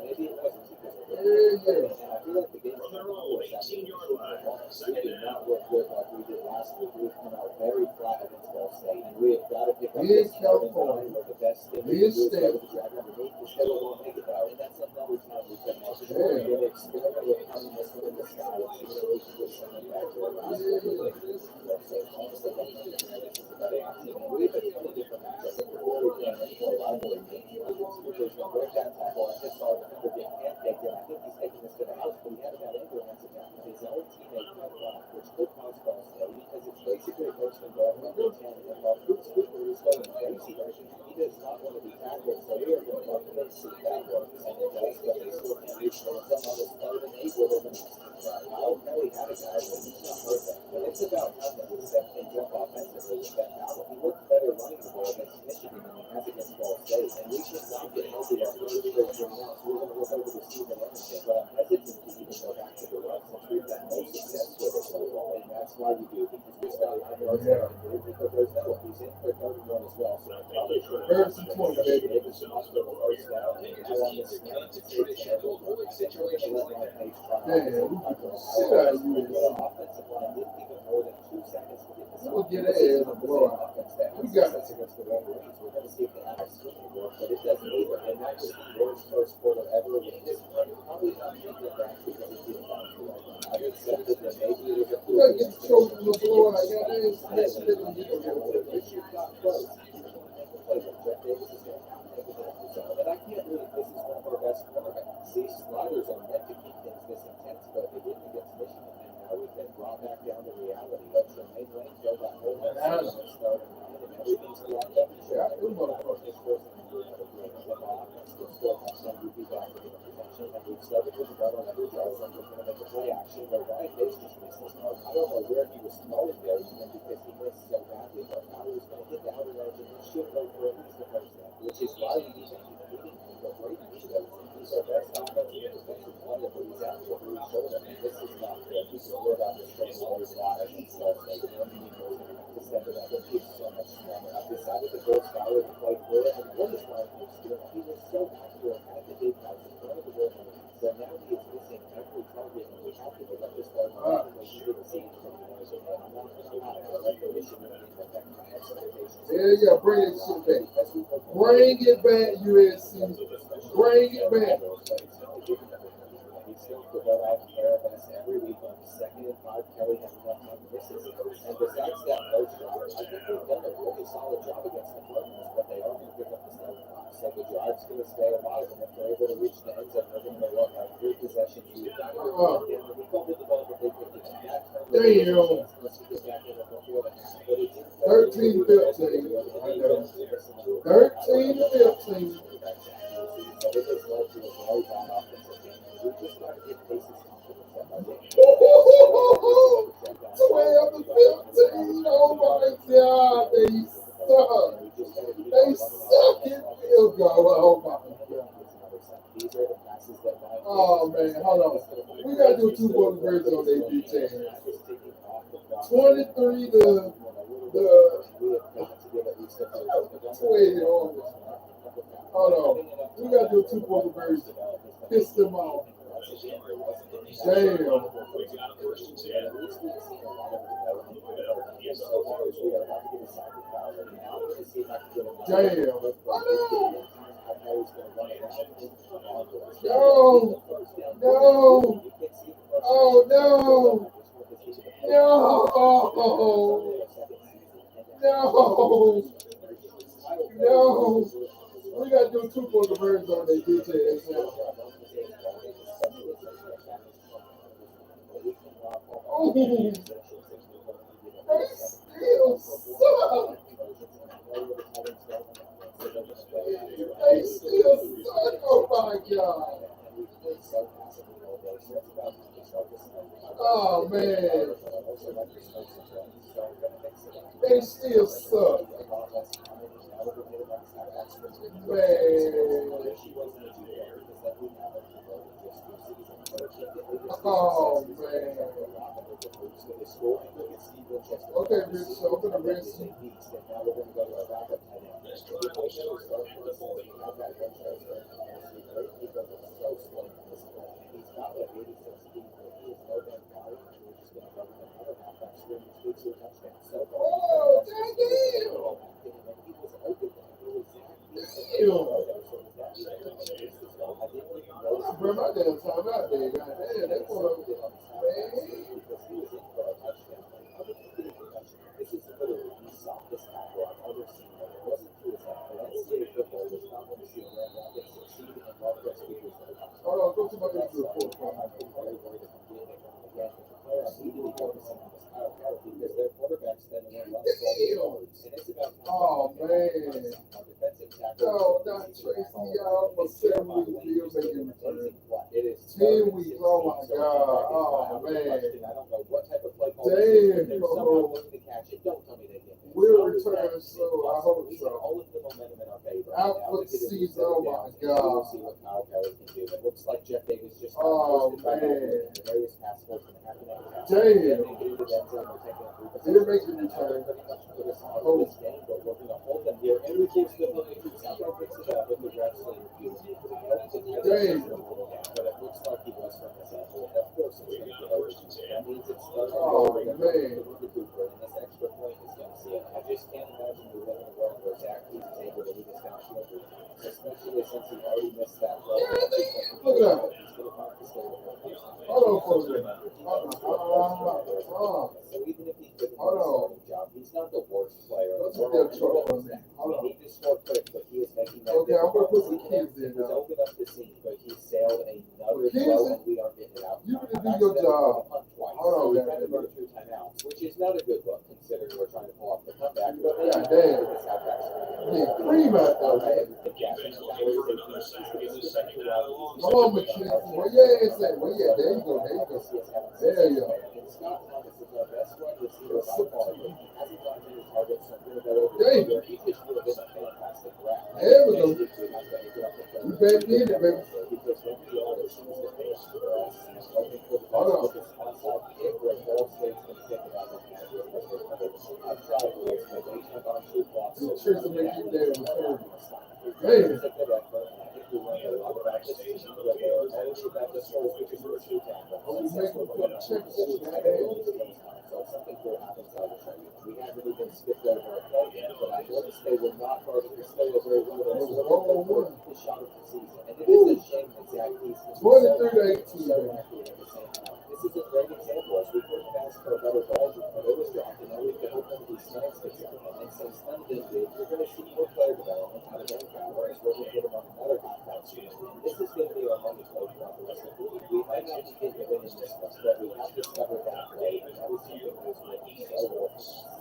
maybe it wasn't because of Yeah. and I feel like the game we did not look good like we did last week. We've come out very flat against Ball State, and we have got to pick up Here's this starting California. line where the best thing we Here's can do is State. go to the drag underneath the show won't make it out. And that's another time we've been out. Yeah. We're going to experiment with putting this one in the sky and see if we can get something back to our last one. So honestly, I think this is a better option. And we've been in a different matchup before we can play rivalry games. There's no break that tackle. I just saw the number being pancaked, and I think he's taking this to the house, but he had about influence attack with his own teammate cut off, which could cause Ball State because it's basically a first and goal number 10. And while Cooper is going crazy, he does not want to be tackled, so we are going to have to see if that works. And it does, but they still can't reach for it. Somehow this third and 8 will have been Kyle Kelly had a guy, but he's not perfect. And it's about time that we step things up offensively with that power. He looked better running the ball against Michigan than he has against Ball State. And we should not get healthy at first right now, so we're going to look over to Stephen Anderson. But I'm hesitant to even go back to the run since we've had no success with it so far. And that's why we do, because we've got 9 yards out of here, because there's no one who's in for third and 1 as well. So I'm probably sure First and 20, baby. Davis must have a first down. And now on the snap, it's a terrible situation. Let my page try. Damn, shit out of you. Offensive line didn't even more than 2 seconds to get this We'll get that ass a blowout. We got it against the Wolverines. We're going to see if they have a swinging work, but it doesn't either. And that was the worst first quarter ever. With this one, probably not taking it back because it's getting down to right now. I accepted that maybe it was a You gotta get the choked in the blowout. I got this. Next shit gonna get the If you're not close, you can make a play. But Jeff Davis is going to have to make a difference. And I can't really, this is one of our best quarterbacks. These sliders are meant to keep things this intense, but they didn't against Michigan. And now we've been brought back down to reality. But Tremaine Lane killed that whole starting line, and everything's lined up. Yeah, them motherfuckers. We'd be back in possession, and we've started with the run on every drive, and we're going to make a play action where Ryan Bates just missed this mark. I don't know where he was throwing there, even because he missed so badly, but now he was going to hit the outer edge, and he should go for at least the first down, which is why we need to keep hitting him, but Brady does. He's our best offensive and defensive player, but he's out for his shoulder, and this is not good. We can worry about this training always lot against us, and then he goes to have to step it up, and he's so much stronger. I've decided to go Skyler to play for it, and what is Ryan Bates doing? He was so accurate at the big guys in front of the goal. So now he is missing every target, and we have to pick up this ball when he didn't see it from the other side. I'm not going to lie, I like the Michigan game affect my expectations. There you go. Bring that shit back. Bring it back, USC. Bring it back. He's still the well out care of us every week on 2nd and 5. Kelly has enough time to miss it. And besides that first drive, I think we've done a really solid job against the Cardinals, but they are going to pick up the starting line. So the drive's going to stay alive, and if they're able to reach the end zone, they're going to go up by 3 possessions. We've got to we fumbled the ball, but they picked it back. There you go. Let's get back in before the half. But it's 13-15. 13-15. So it has led to a very bad offensive game. We just got to get Pace's confidence up. 12-15. Oh my God, they suck. They suck in field goal. Oh my God. Oh man, hold on. We gotta do 2 quarter versions on ep10. 23 to the 20 on. Hold on. We gotta do 2 quarter versions. Piss them off. Damn. Damn. No. No. Oh no. No. No. No. We gotta do 2 quarter versions on their details now. Oh, they still still suck. They still suck. Oh my God. Oh man. They still suck. Man. Oh man. Okay, Rich, so I'm gonna rinse you. Oh, goddamn. I burned my damn time out there. Goddamn, that boy, man. Hold on, go to my injury report. Oh man. No, not Tracy, y'all. For 7 weeks, he'll make a return. 10 weeks. Oh my God. Oh man. Damn. We'll return, so I hope so. Out for the season. Oh my God. Oh man. Damn. He'll make a return. Oh. Damn. Oh man. I just can't imagine we live in a world where Zach is able to lead us down shortly, especially since he already missed that throw. Look at that. Hold on for a minute. So even if he couldn't Hold on. starting job, he's not the worst player. Let's get that short for a minute. Hold on. He just scored quick, but he is making that. Okay, I'm gonna put some kids in He's now. opened up the scene, but he sailed another Kids, throw and we aren't getting it out. You need to do your job. Hold on, we guys. kind of run through timeouts, which is not a good look considering we're trying to pull off the comeback. But God damn. Yeah, cream out there, man. Come on, McKinsey. Where your ass at? Where you at? There you go. There you go. There you go. Scott Thomas is our best wide receiver by far. He hasn't gotten any targets, so I'm going to go over Damn. here. He just would have been a fantastic route. There we go. You back in it, baby. Because when we are, as soon as the pace for us, hoping for the Hold on. best onside kick where Ball State's going to take it out of the I've tried this, but they have on 2 blocks. You sure to make it there in the third. Hey. Hey. It's a good effort. I think we won a lot of practice. But they are managing that this whole which is a 2 tackle. Oh, you make a good check. So if something cool happens, I will show you. We haven't even skipped over a play yet, but I noticed they were not part of the still a very well. The shot of the season. And it is a shame that Zach East is 23-18. so accurate at the same time. This is a great example as we couldn't ask for a better ball, but it was dropped, and now we can hope that these snags fix it. And since none of them did, you're going to see more player development out of them powers. We're going to get them on another hot pass stream. And this is going to be our money play throughout the rest of the week. We might not be getting a win in this one, but we have discovered that play, and that is something that was making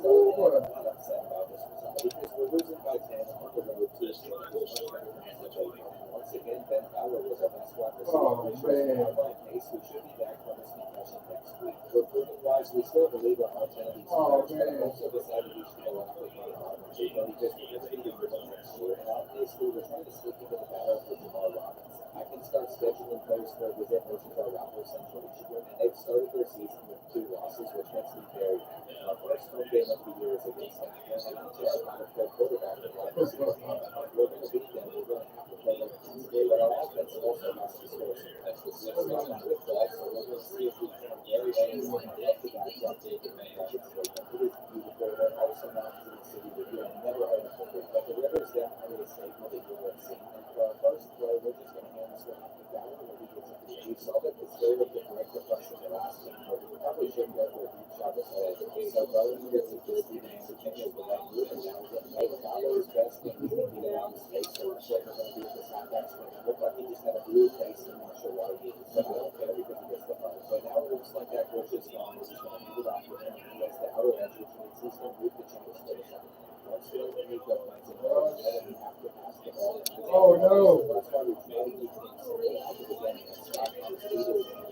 I'm not upset about this result because we're losing by 10 on the road to a team that was much better than us. Once again, Ben Fowler was our best wide receiver. Oh, man. By pace, we should be back from this concussion next week. Recruiting wise, we still believe our opportunities. Oh, man. Also decided we should go after because we're going to be good next year. And obviously, we're trying to sneak into the battle for Jamar Robbins. I can start scheduling players for a visit versus our Raptors Central Michigan, and they've started their season with 2 losses, which makes me very happy. Our first home game of the year is against them, and I'm terrified of their quarterback. We're going to beat them. We're going to have to play like this game, but our offense also has to score some touches. So we're going to see if we can very easily get to that jump taking advantage. It is beautiful. There are also mountains in the city that you have never heard of before, but the river is definitely a staple that you will have seen. And for our first play, we're just going to hand this one off to Fowler when he gets it. We saw that the Steelers did break the press in the last game, but we probably shouldn't go for a deep shot this way. So Bowen gets it to Steve Anderson, changes the right move, and now we're getting right. Fowler's best thing is to get around the space, so we're sure we're going to be at this halfback swing. It looked like he just had a blue face and not sure why he did. So I don't care because he gets the front. So now it looks like that coach is gone. We're just going to move it off with him. He has the outer edge, which means he's going to move the chain. Oh no.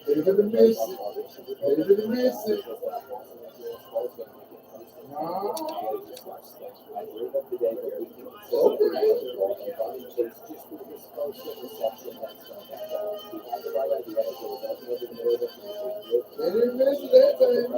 David to miss it. David to miss it. Nah. They didn't miss it that time.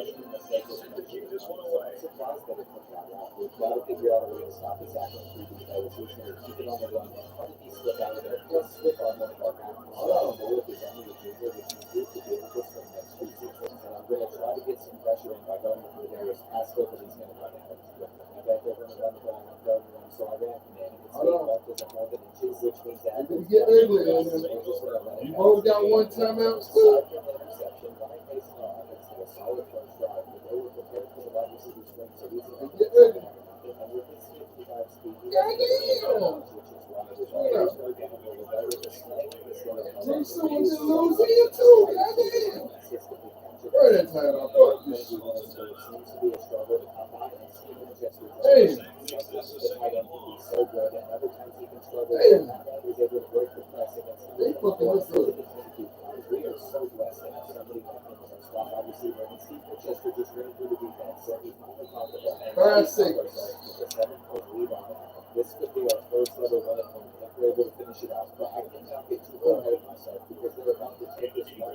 We've got to figure out a way to stop this happening through the because he's going to keep it on the run. How did he slip out of there? Plus, slip on one of our guys. I don't know if there's any behavior which he did to do this for the next 2 seasons. And I'm going to try to get some pressure in by going through Darius Pascal, but he's going to run out. I bet they're going to run the ball and throw the run. So I ran from it. It's left as a more than inches, which means that It didn't get ugly on them. You both got one timeout still. Interception by Mason. It's a solid first drive. They were prepared for the wide receiver swing, so he's going to Get ugly. and with his 55 speed, Goddamn. Jason was in Louisville too. Goddamn. Where that time I fuck this shit. Hey. Damn. They fucking us up. We are so blessed to have somebody like him as our slot wide receiver, and Steve Chester just ran through the defense, so he finally talked about 5 seconds. This could be our first ever run at home if we're able to finish it out. But I cannot get too far ahead of myself because they're about to take this one.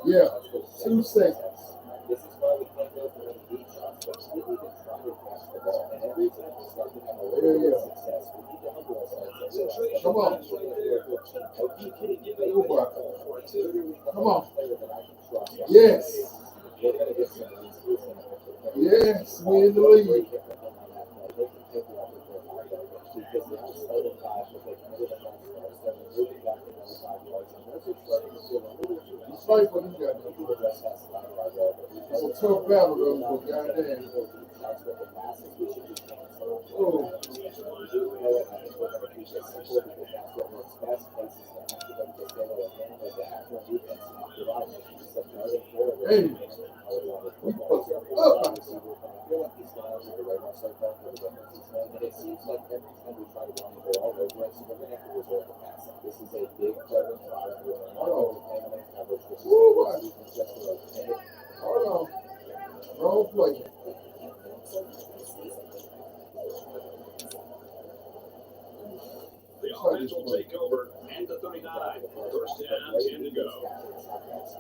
Yeah, 2 seconds. This is why we can't go for any deep shots, but we didn't even try to catch the ball. And every time we start to have a little bit of success, we need to humble ourselves. Come on. Come on. Yes. Yes, we in the lead. Fight for them guys. It's a tough battle though, but goddamn. Oh. Hey, we fucked up. And it seems like every time we try to run the ball, we're going to have to resort to passing. This is a big play and fire. Hold on. Wrong play. The offense will take over at the 39. First down, 10 to go.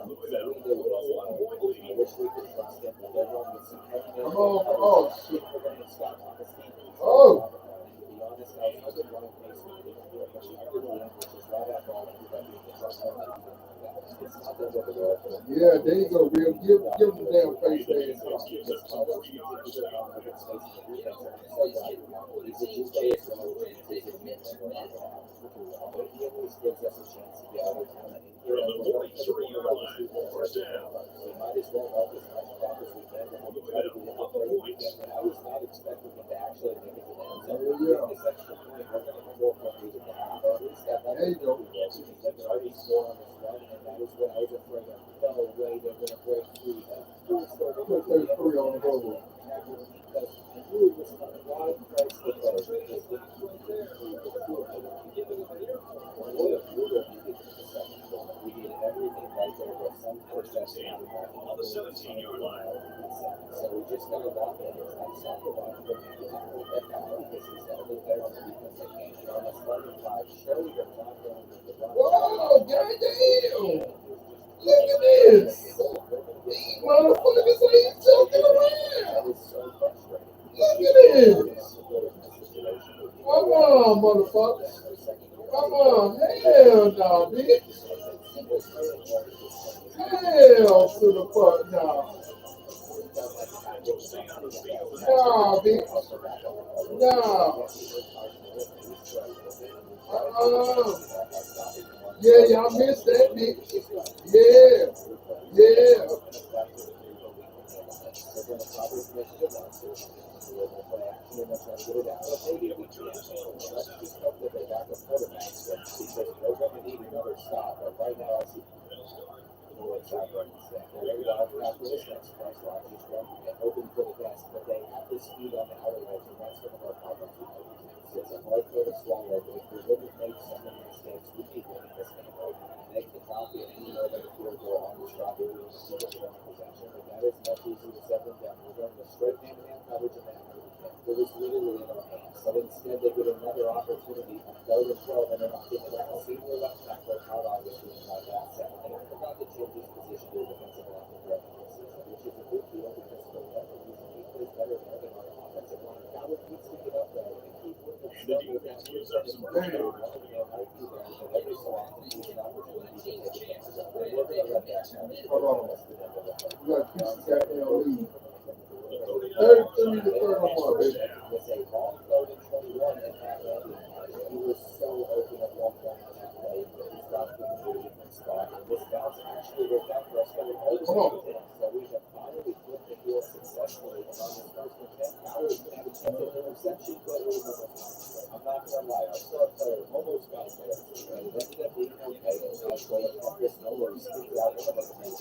Louisville with a 1-point lead. Come on. Oh, shit. Oh. Yeah, there you go, Real. Give him the damn face there. From the 43-yard line, first down. Louisville up the points. I was not expecting him to actually make it to the end zone. Oh, yeah. This extra point, we're going to go 4 points at the half. Or at least that There you go. already score on this run, and that is what I was afraid of. No way they're going to break through that. Put 33 on the board. Because I knew it was a wide price to pay. We did everything right there with some possession On the 17-yard line. So we just got to walk in and try to stop the run. But we have to let that out because he's got to look there on the defensive game. And on the starting five, surely they're not going with the run. Whoa, goddamn. Look at this. These motherfuckers ain't joking around. That is so frustrating. Look at this. Come on, motherfuckers. Come on. Hell no, bitch. Hell to the fuck no. Nah, bitch. Nah. Yeah, y'all missed that, bitch. Yeah. absolutely will play action and they'll try to get it out. But maybe we can. Let's just hope that their backup quarterbacks win because we're going to need another stop. But right now, I see Lord's out right instead. They're ready to after this next press line, just run and hoping for the best. But they have the speed on the outer edge, and that's one of our problems. It's a hard pill to swallow, but if we wouldn't make some of the mistakes, we'd be winning this game. Make the coffee and you know that if you'll go on the strawberry and see what you're in possession. But that is much easier to set them down. We're going to straight hand-to-hand coverage in that. It was literally in our hands. But instead, they get another opportunity on 3rd and 12, and they're not getting it out. Senior left tackle, Todd August, doing like that. And I forgot to change his position to a defensive line for the season, which is a big deal because for whatever reason, he plays better than our offensive line. Howard needs to get up there and keep with the stuff with that. Gives up some pressure. Every so often, he's an opportunity to take advantage of it. We're going to let that happen. Hold on. You got to keep that lead. 33 to 31, baby. It's a long 3rd and 21 and Pat Randy. He was so open at one point on that play, but he's got to do a different spot. And this bounce actually worked out for us. So we have finally flipped the field successfully. And on this 1st and 10, Howard had a chance at an interception, but it was I'm not going to lie. Our star player almost got there. And it ended up being okay. And so I told him, Chris Miller speaks out of the team.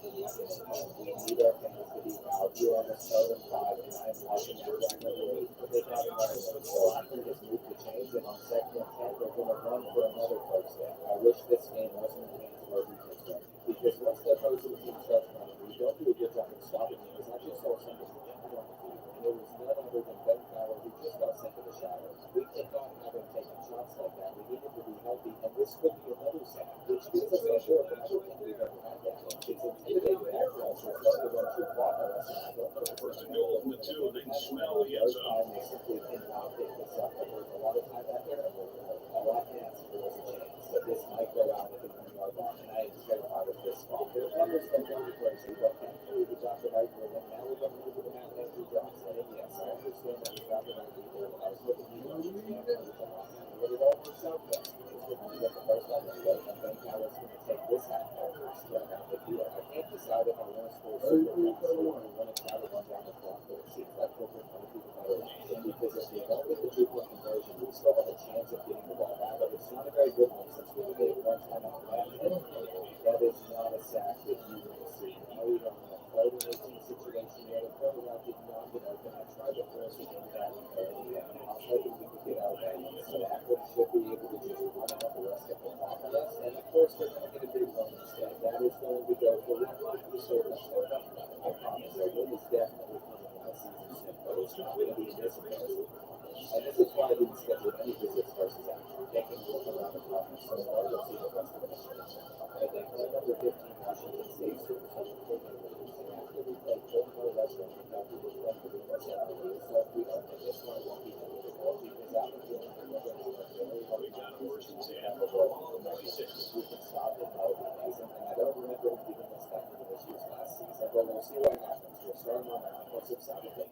We need our fans to be out here on this 3rd and 5, and I'm watching that right away. But they got it right. So I'm going to just move the chains, and on 2nd and 10, they're going to run for another first down. I wish this game wasn't in the hands of our defense, because once the opposing team starts running, we don't do a good job of stopping it. Because I just saw somebody down on the field, and it was none other than Ben Fowler, who just got sent to the shower. We cannot have him taking shots like that. We need him to be healthy, and this could be another sack, which gives us a short, but I don't think we've ever had that. It's intimidating after us. It's not the one too far for us, and I don't know if First and goal from the 2, they smell the end zone. they simply cannot pick this up. But there's a lot of time out there. A lot of hands, there was a chance that this might go out with the 20-yard line, and I am terrified of this spot. Their numbers have gone crazy, but thankfully we got the right rhythm. Now we're going to move to the Mount Andrew Johnson, and yes, I understand that we got the right people. I was looking at but it all works out best. We're going to get the first on the field, and then now it's going to take this half after spread out the field. I can't decide if I want to score super fast or I want to try to run down the clock, but it seems like we're going to do the better option because if we don't get the two-point conversion, we still have a chance of getting the ball back, but it's not a very good one since we gave one time out back. That is not a sack that you want to see. Now we have a 3rd and 18 situation here. The third round did not get open. I tried to force it into that one early, and I was hoping we could get out of that. So Akron should be able to just run out the rest of the offense. And of course, they're going to get a big one instead. That is going to go for 150 touchdowns. I promise you, it is definitely coming last season, but it's not going to be this aggressive. And this is why I didn't schedule any visits versus Akron. They can look around the conference so far, you'll see the rest of the show. And then number 15, Washington State, Super Bowl. After we played 4 more restaurants, we got to do one for the rest of the day. So we don't think this one won't be difficult because I'm feeling very hard to get first and 10 overall. We can stop it all amazing. And I don't remember them giving us that many issues last season, but we'll see what happens. We're starting on the offensive side of things.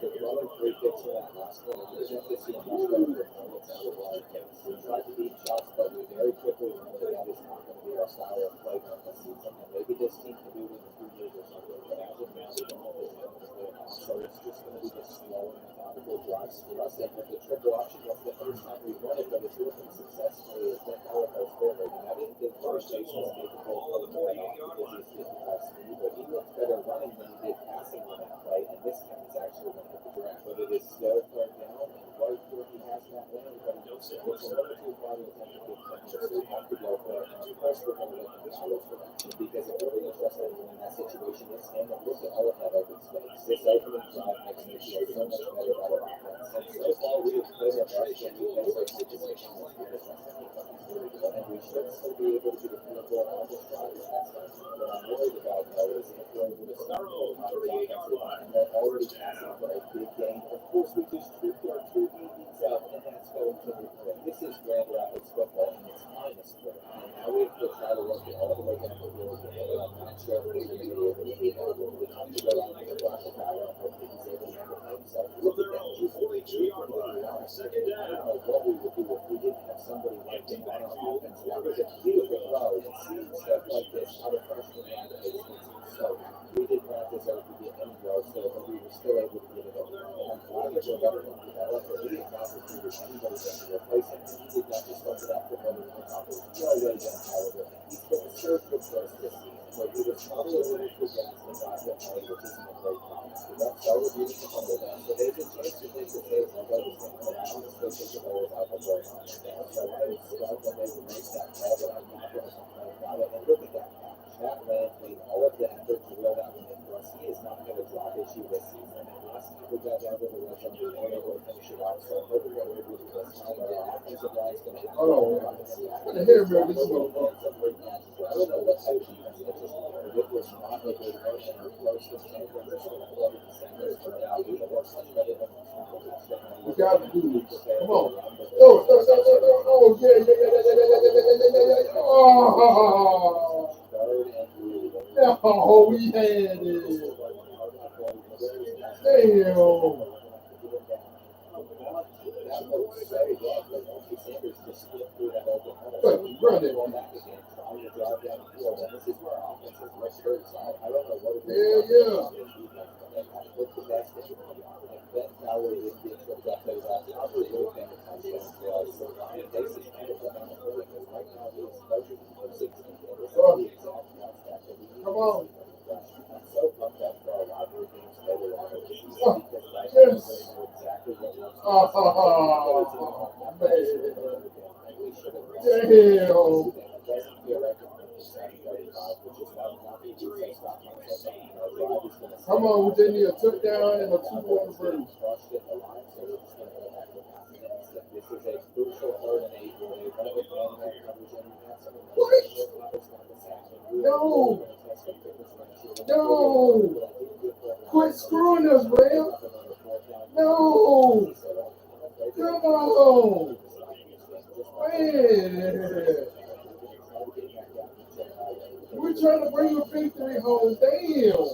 They're throwing 3 picks in that last one. We're going to see much better performance out of our kids. We tried to beat shots, but we very quickly learned that that is not going to be our style of play during the season. And maybe this team can do it in 2 years or something, but as of now, we don't have the talent to play it off. So it's just going to be just slow and methodical drives for us. And with the triple option, that's the first time we've run it, but it's working successfully. It's been how it goes forward. And I didn't think First Chase was capable of pulling it off because he's 55 speed, but he looked better running than he did passing on that play. And this time it's actually going to hit the ground. But it is still third down, and right where he has that lane, but it's a little too far to attempt to get them. So we have to go for it. And of course, we're going to let them follow for that. Because if we're really trust anyone in that situation, it's him. And look at all of that open space. This opening drive makes me feel so much better about our offense. And so far, we have played our best and we can take the position and we should still be able to get a field goal on this drive. What I'm worried about, though, is if we're able to start and they're already asking for a big game. Of course, we just treat our 2 DBs up, and that's going to be good. This is Grand Rapids football, and it's -4. And now we have to try to work it all the way down the field. And I'm not sure if we're going to be able to do that. We're going to go out and block the guy and hope that he's able to handle himself. Look at that. 42-yard line, second down. I don't know what we would do if we didn't have somebody like him on our offense. That was a beautiful throw, and seeing stuff like this out of freshman line makes me so happy. We did not deserve to get any yards there, but we were still able to get it over. And I'm why would your government develop a leading gospel figure anybody that can replace him? He did not just go to that for voting on top of he already done power with him. He's been a surgeon for us this season, where he was probably a little too against the guy that played, which isn't a great promise. The refs are reviewing the fumble now, so there's a chance that they could say it's not going to stand, but I honestly think the ball was out of going on there. So I was stunned when they would make that call, but I'm not going to complain about it. And look at that. That man made all of the effort to reel that one in for us. He is not going to drop issue this season. And last time we got down to the red zone, we weren't able to finish it off. So I'm hoping that we're able to do this time. But our offensive line is going to have to the hair real this one. I don't know what type of defense it is. It was not a good motion or close to the center. There's a lot of defenders for now. We have much better than we got to do this. Come on. Oh, yeah. Oh. Oh, we had it. Damn. Run it. Yeah. Come on. Yes. Damn. Come on, we need a touchdown and a 2-1 break. This is a crucial 3rd and 8 where they run it with man coverage and No. No. Quit screwing us, man. No. Come on. Man. We're trying to bring a victory home. Damn.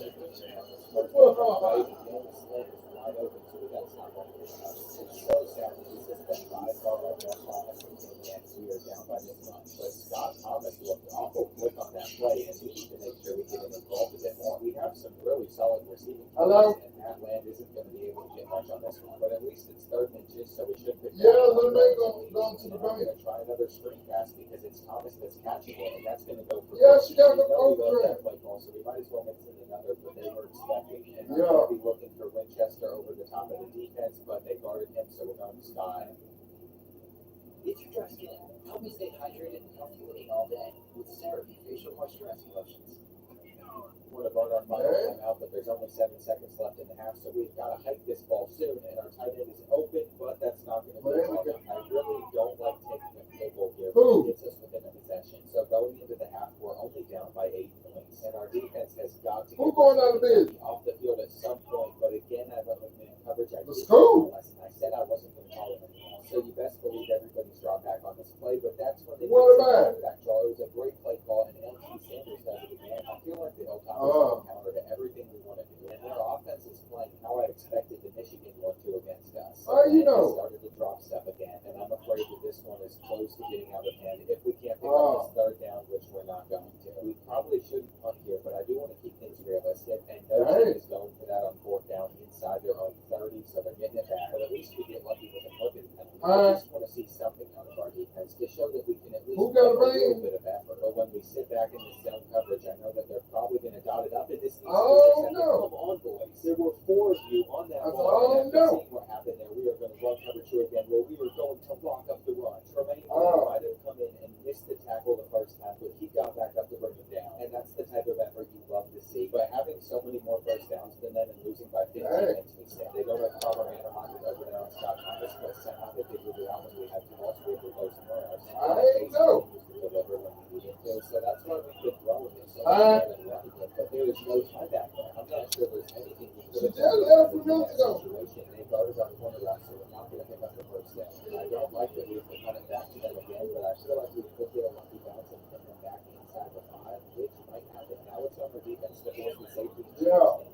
Scott Thomas looked awful quick on that play, and we need to make sure we get him involved a bit more. We have some really solid receiving. Hello? And Matt Land isn't going to be able to get much on this one, but at least it's 3rd and inches, so we should pick yeah, let me go to the bank. We're going to try another screen pass because it's Thomas that's catching it, and that's going to go for yeah, she got the over that play ball, so we might as well mix in another, but they were expecting. And I'm going to be looking for Winchester over the top of the defense, but they guarded him, so we're going to Sky. If you're dry skin, help me stay hydrated and healthy looking all day with CeraVe facial moisturizing lotions. We're going to burn our final timeout, but there's only 7 seconds left in the half, so we've got to hike this ball soon, and our tight end is open, but that's not going to be long. I really don't like taking a field goal here, but it gets us within a possession. So going into the half, we're only down by 8 points, and our defense has got to get off the field at some point, but again, I went with man coverage. I said I wasn't going to call it anymore, so you best believe everybody's dropped back on this play, but that's when they back draw. It was a great play call, and LT Sanders does it again. I feel like the Hilltop counter to everything we want to do, and their offense is playing how I expected the Michigan one to against us. They started to drop step again, and I'm afraid that this one is close to getting out of hand. If we can't pick up this 3rd down, which we're not going to, we probably shouldn't punt here, but I do want to keep things realistic, and no team is going for that on 4th down inside their own 30, so they're getting it back, but at least we get lucky with a booking penalty. I just want to see something out of our defense to show that we can at least make a little bit of effort, but when we sit back in this zone coverage, I know that they're probably going to dot it up, and this needs to be come on, boys. There were 4 of you on that ball, and after seeing what happened there, we are going to run cover 2 again, where we were going to block up the run. Tremaine might have come in and missed the tackle the first time, but he got back up to bring him down, and that's the type of effort you love to see. But having so many more first downs than them and losing by 15 makes me sad. They don't have Palmer and Amon over there on Scott Thomas, but somehow they figured it out when we had 2 lost with the close more. So that's why we've been throwing this. But there is no time back there. I'm not sure there's anything we could have done in that situation. They guarded our corner route, so we're not going to pick up the first down. I don't like that we can run it back to them again, but I feel like we could get a lucky bounce and put them back inside the 5, which might happen. Now it's on the defense to force the safety to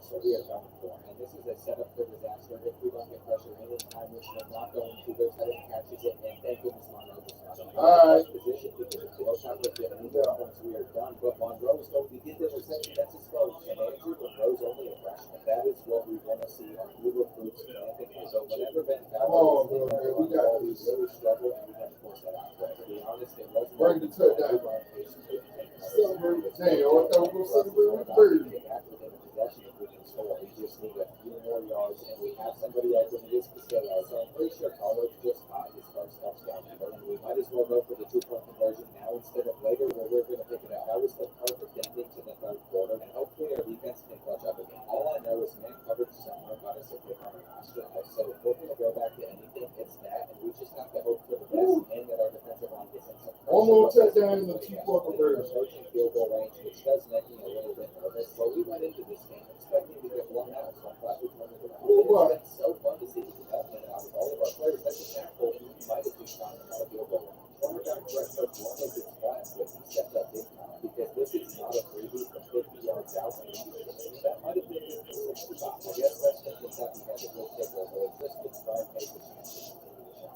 so we are going for it. And this is a setup for disaster if we don't get pressure anytime, which we're not going to. There's heading catches it, and thank goodness Monroe was not in the position because if they don't have to get any more points, we are done. But Monroe is going to get the reception. That's his coach. And Andrew Monroe's only a freshman. That is It's what we want to see. We recruits ramping. So whenever Ben Oh, Fowler man, we got we this. really struggled and we had to force that out. But to be honest, it wasn't. Bring the touchdown. Celebrate. Damn, I thought we were celebrating with the bird. Possession if we can score. We just need a few more yards, and we have somebody open. It is Castillo, so I'm pretty sure Carlos just caught his first touchdown ever, and we might as well go for the 2-point conversion now instead of later, where we're going to pick it up. That was the perfect ending to the third quarter, and hopefully our defense can clutch up again. All I know is man coverage somewhere got us a pick on our last drive. So if we're going to go back to anything, it's that, and we just have to hope for the best and that our defensive line gets in some One more touchdown in the 2-point conversion. approaching field goal range, which does make me a little bit nervous. But we went into this game expecting to get blown out, so I'm glad we turned it around. It's been so fun to see the development out of all of our players. That's a tackle. We might have just gotten out of field goal range. Quarterback Brett Cook wanted this flat, but he stepped up big time because this is not a freebie from 50 yards out. That might have been the 60 spot. I guess Western Kentucky had a good kicker, but it just was trying to take the chance.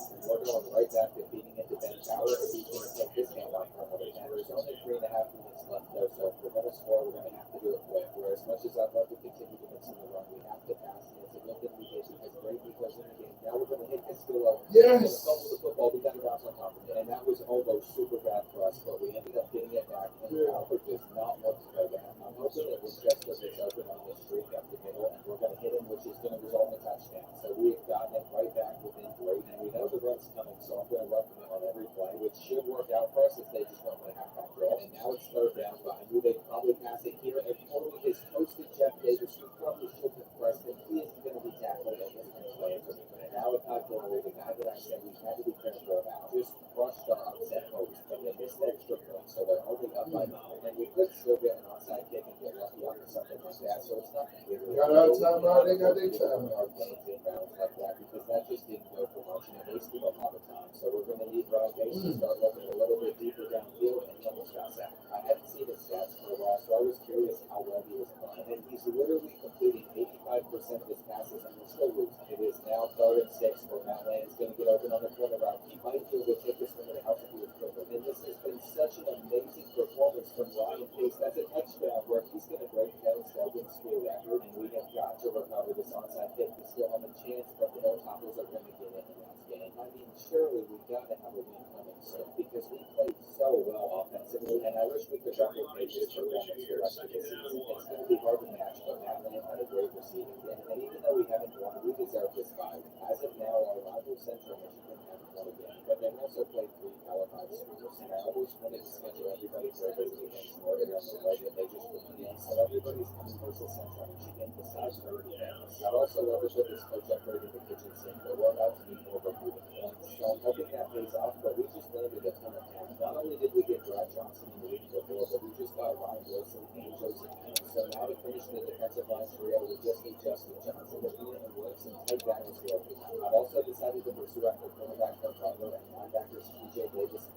And we're going right back to feeding it to Ben Fowler, and he's going to take this game on for another 10. There's only 3.5 minutes left, though, so if we're going to score, we're going to have to do it quick. Where as much as I'd love to continue to mix in the run, we have to pass, and it's a good thing we did because Brady goes in the game. Now we're going to hit Castillo. Yes. Fumble the football, we got to bounce on top of it, and that was almost super bad for us, but we ended up getting it back, and Albert does not look to go down. I'm hoping that Winchester gets open on this streak up the middle, and we're going to hit him, which is going to result in a touchdown. So we have gotten it right back within 3, and we know the run's coming, so I'm going to run from it on every play, which should work out for us if they just don't want to have that threat. And now it's third down, but I knew they'd probably pass it here, and totally has posted Jeff Davis, who probably shouldn't have pressed him. He isn't going to be tackled at this next play. And now it's not going away. The guy that I said we had to be careful about just crushed our upset hopes, but they missed the extra point, so they're only up by 9, and we could still get an onside kick and get lucky on something like that. So it's not completely. Got our timeout, they got their timeout. Our games inbounds like that because that just didn't go for much, and it wasted a lot of time. So we're going to need Ryan Bates to start looking a little bit deeper downfield, and he almost got sacked. I hadn't seen his stats for a while, so I was curious how well he was playing. And he's literally completing 85% of his passes, and we're still losing. It is now 3rd and 6 where Matt Lane is going to get open on the corner route. He might be able to take this one to the house if he was quicker. And this has been such an amazing performance from Ryan Pace. That's a touchdown where he's going to break Kevin Stelton's school record, and we have got to recover this onside kick. We still have a chance, but the Hilltoppers are going to get it in that game. I mean, surely we've got to have a win coming soon because we played so well offensively, and I wish we could replicate this performance the rest of the season. It's going to be hard to match, but Matt Lane had a great receiving game, and even though we haven't won, we deserve this 5. As of now, our rival Central Michigan haven't won again, but they've also played 3 Power 5 schools, and I always wanted to schedule everybody for a visit against Northern on the way that they just won again, so everybody's coming versus Central Michigan besides their defense. I'd also love to put this coach upgrade in the kitchen sink, but we're about to need more recruiting points, so I'm hoping that pays off, but we just landed a ton of talent. Not only did we get Brad Johnson in the week before, but we just got Ryan Wilson and Joseph King. So now to finish the defensive line trio, we just need Justin Johnson, Levine, and Wilson. Take that as the open. I've also decided to pursue after cornerback Kirk Butler and linebackers PJ Davis and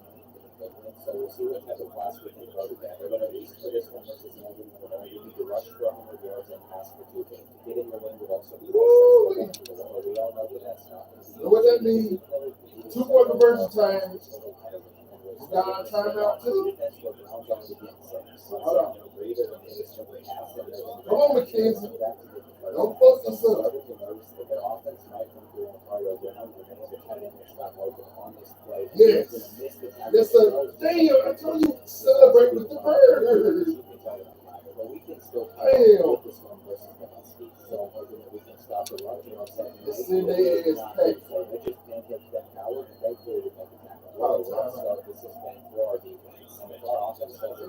Cleveland. So we'll see what type of class we can throw together. But at least for this one versus Northern Illinois, you need to rush for 100 yards and pass for 2 games. Get in your win would also be the but we all know that that's not going to be. What that mean? 2-point conversion time. Got our timeout too. Come on, Mackenzie. Don't fuck this up. Yes. Yes, sir. Damn, I told you celebrate with the bird. Damn. It's in their ass packed.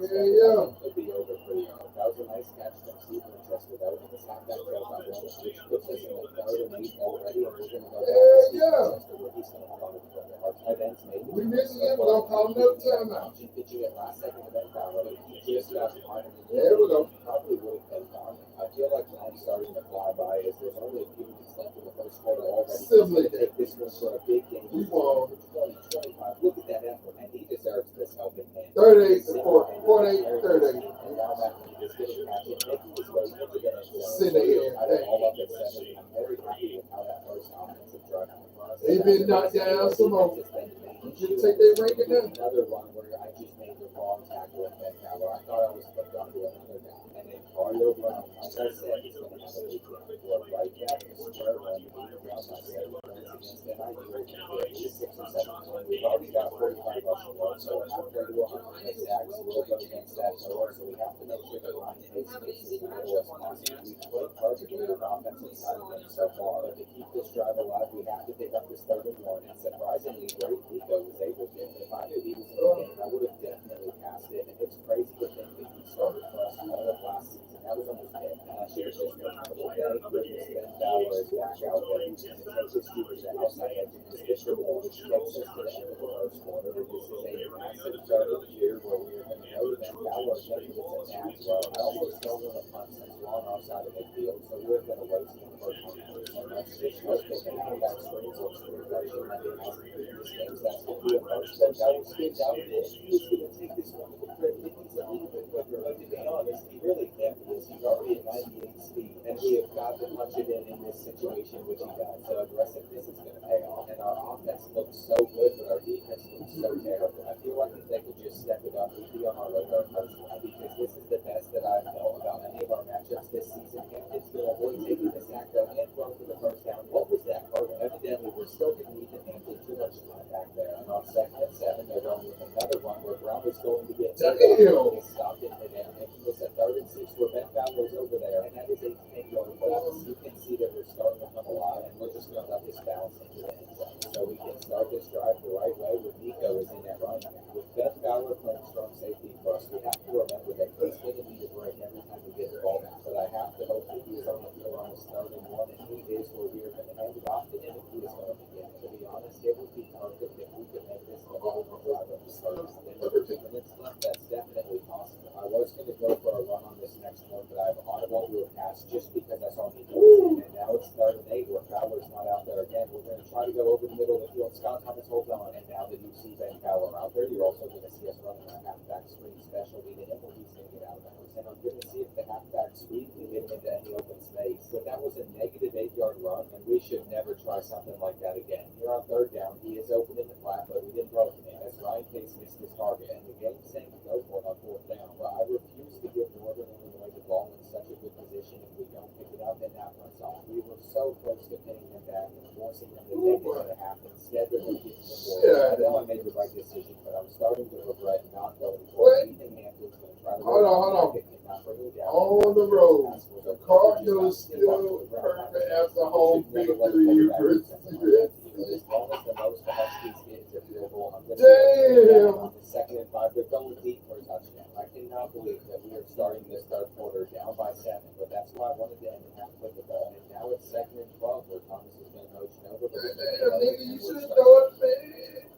Yeah. Could be over pretty hard. That was a nice catch from Steve Winchester. That was a halfback trail by one, which puts us in the 3rd and 8 already, and we're going to go back to Steve Winchester where he's going to hold on to the football. Our tight ends made it. We missing him, we're going to call another timeout. Did you get last second of that foul? Just got behind him. There we go. Probably would have been on. I feel like I'm starting to fly by as there's only a few minutes left in the first quarter already. Sibling. Take this one for a big game. We won. 20-25. Look at that effort, and he deserves this helping hand. 38 to 48, 38. And now that he just didn't catch it, making his way into the end zone. Sit there. I don't all up at 7. I'm very happy with how that first offensive drive was. They've been knocked down some more. You should take their ranking down. Another one where I just made the wrong tackle and Ben Fowler. I thought I was hooked onto another guy, and then Mario Brown, like I said, he's going to have a big game. We're right back to square one. Down by 7 points against NIU. At least 6 or 7 points. We've already got 45 rushing yards, so we're not going to 100 sacks. We'll go against that total, so we have to make sure that Ryan Pace gets as little as possible. We've played perfectly on the offensive side of things so far. But to keep this drive alive, we have to pick up this 3rd and 1. And surprisingly, great Nico was able to. If I knew he was in the game, I would have definitely passed it. And it's crazy to think that he started for us all of last season. That was almost it. And I should have just been able to thank goodness Ben Fowler is back out there. He's going to take his keepers at outside edge and his Fisher ball, which takes us to the end of the first quarter. And this is a massive start of the year where we are going to know Ben Fowler thinking it's a match. Well, I almost don't want to punt since we're on our side of the field, so we're going to waste him for a punt. So let's just hope that they have that screen looks pretty fresh and that they have to do this game. That's going to be a first. But that was good. That was it. He's going to take this one to the crib. He needs a little bit quicker. But to be honest, he really can't because he's already at 98 speed. And we have got to punch it in this situation, which he does. So aggressiveness is going to pay off. And our offense looks so good, but our defense looks so terrible. I feel like if they could just step it up, we'd be on our radar personally because this is the best that I've felt about any of our matchups this season. And it's going to avoid taking the sack down and run for the first down. What was that? Evidently, we're still going to need to handle too much time back there. And on 2nd and 7, they're going with another one where Brown is going to get stopped in mid-air. And it's a 3rd and 6 where Ben Fowler's over there. And that is a 10-yard pass. You can see that we're starting to come alive. And we're just going to let this bounce into the end zone. So we can start this drive the right way with Nico is in that run. With Ben Fowler playing strong safety for us, we have to remember that he's going to need a break every time we get the ball back. But I have to hope that he is on the field on his 3rd and 1, and he is where we are going to hand it off to him if he is going to begin. To be honest, it would be perfect if we could make this the whole drive of the first. And over 2 minutes left, that's definitely possible. I was going to go for a run on this next one, but I've audible to a pass just because I saw Nico. And now it's 3rd and 8 where Fowler's not out there again. We're going to try to go over the middle of the field. Scott Thomas holds on, and now that you see Ben Fowler out there, you're also going to see us running a halfback screen specialty to him when he's going to get out of bounds. And I'm going to see if the halfback screen can get him into any open space. But that was a negative 8-yard run, and we should never try something like that again. Here on 3rd down, he is open in the flat, but we didn't throw it to him as Ryan Pace missed his target. And the game's saying to go for it on 4th down. But I refuse to give Northern Illinois the ball in such a good position if we don't pick it up and that runs off. We were so close to pinning them back and forcing them to take it to half. Instead, they're going to get the ball. I know I made the right decision, but I'm starting to regret not going for it. Ethan Hampton's going to try to hold on. On the road, the Cardinals still perfect as a home victory. As long as the most the Huskies get is a field goal, I'm going to Damn. on the 2nd and 5. They're going deep for a touchdown. I cannot believe that we are starting this 3rd quarter down by 7, but that's why I wanted to end the half with the ball. And now it's 2nd and 12 where Thomas is going to motion over. Damn, nigga, you should have thrown it, man.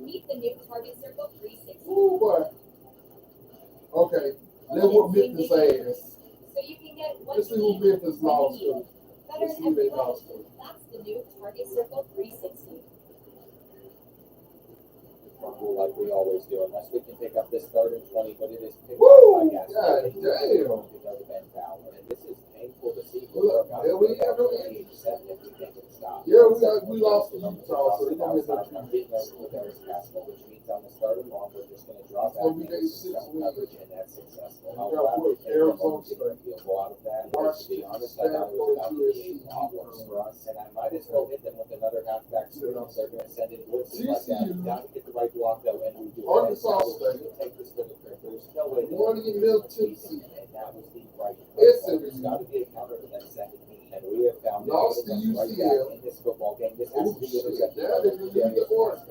Meet the new target circle 360. Ooh, boy. Okay, let's whoop Memphis ass. So you can get what Let's see who Memphis lost to. better Let's in see who every they way. lost to. That's the new target circle 360. Fumble like we always do, unless we can pick up this 3rd and 20, but it is picked Woo! up by Gaston. God damn. To go to Ben Fowler, and this is painful to see. Look, yeah, we have no end. If we can't get a stop. Yeah, we lost to Utah, so they don't get that. I'm getting over with Harris Castle, which means on the 3rd and 1, we're just going to drop So back we into get 6 zone wins. coverage, and that's successful. We I'll got gladly what, take Arizona the field goal out of that. But to be honest, I thought it was about to be a lot worse for us, and I might as well hit them with another halfback screen. They're going to send in blitzes like that. We got to get the right block though, and we do. Arkansas State. State. Take this to the crib. There's no way. One in Middle Tennessee. And that was the right. It's There's got to be a counter to that second team, and we have found it. Lost to Right UCL. back in this football game. This has to be Ooh, intercepted. shit. Now they're gonna get the horse.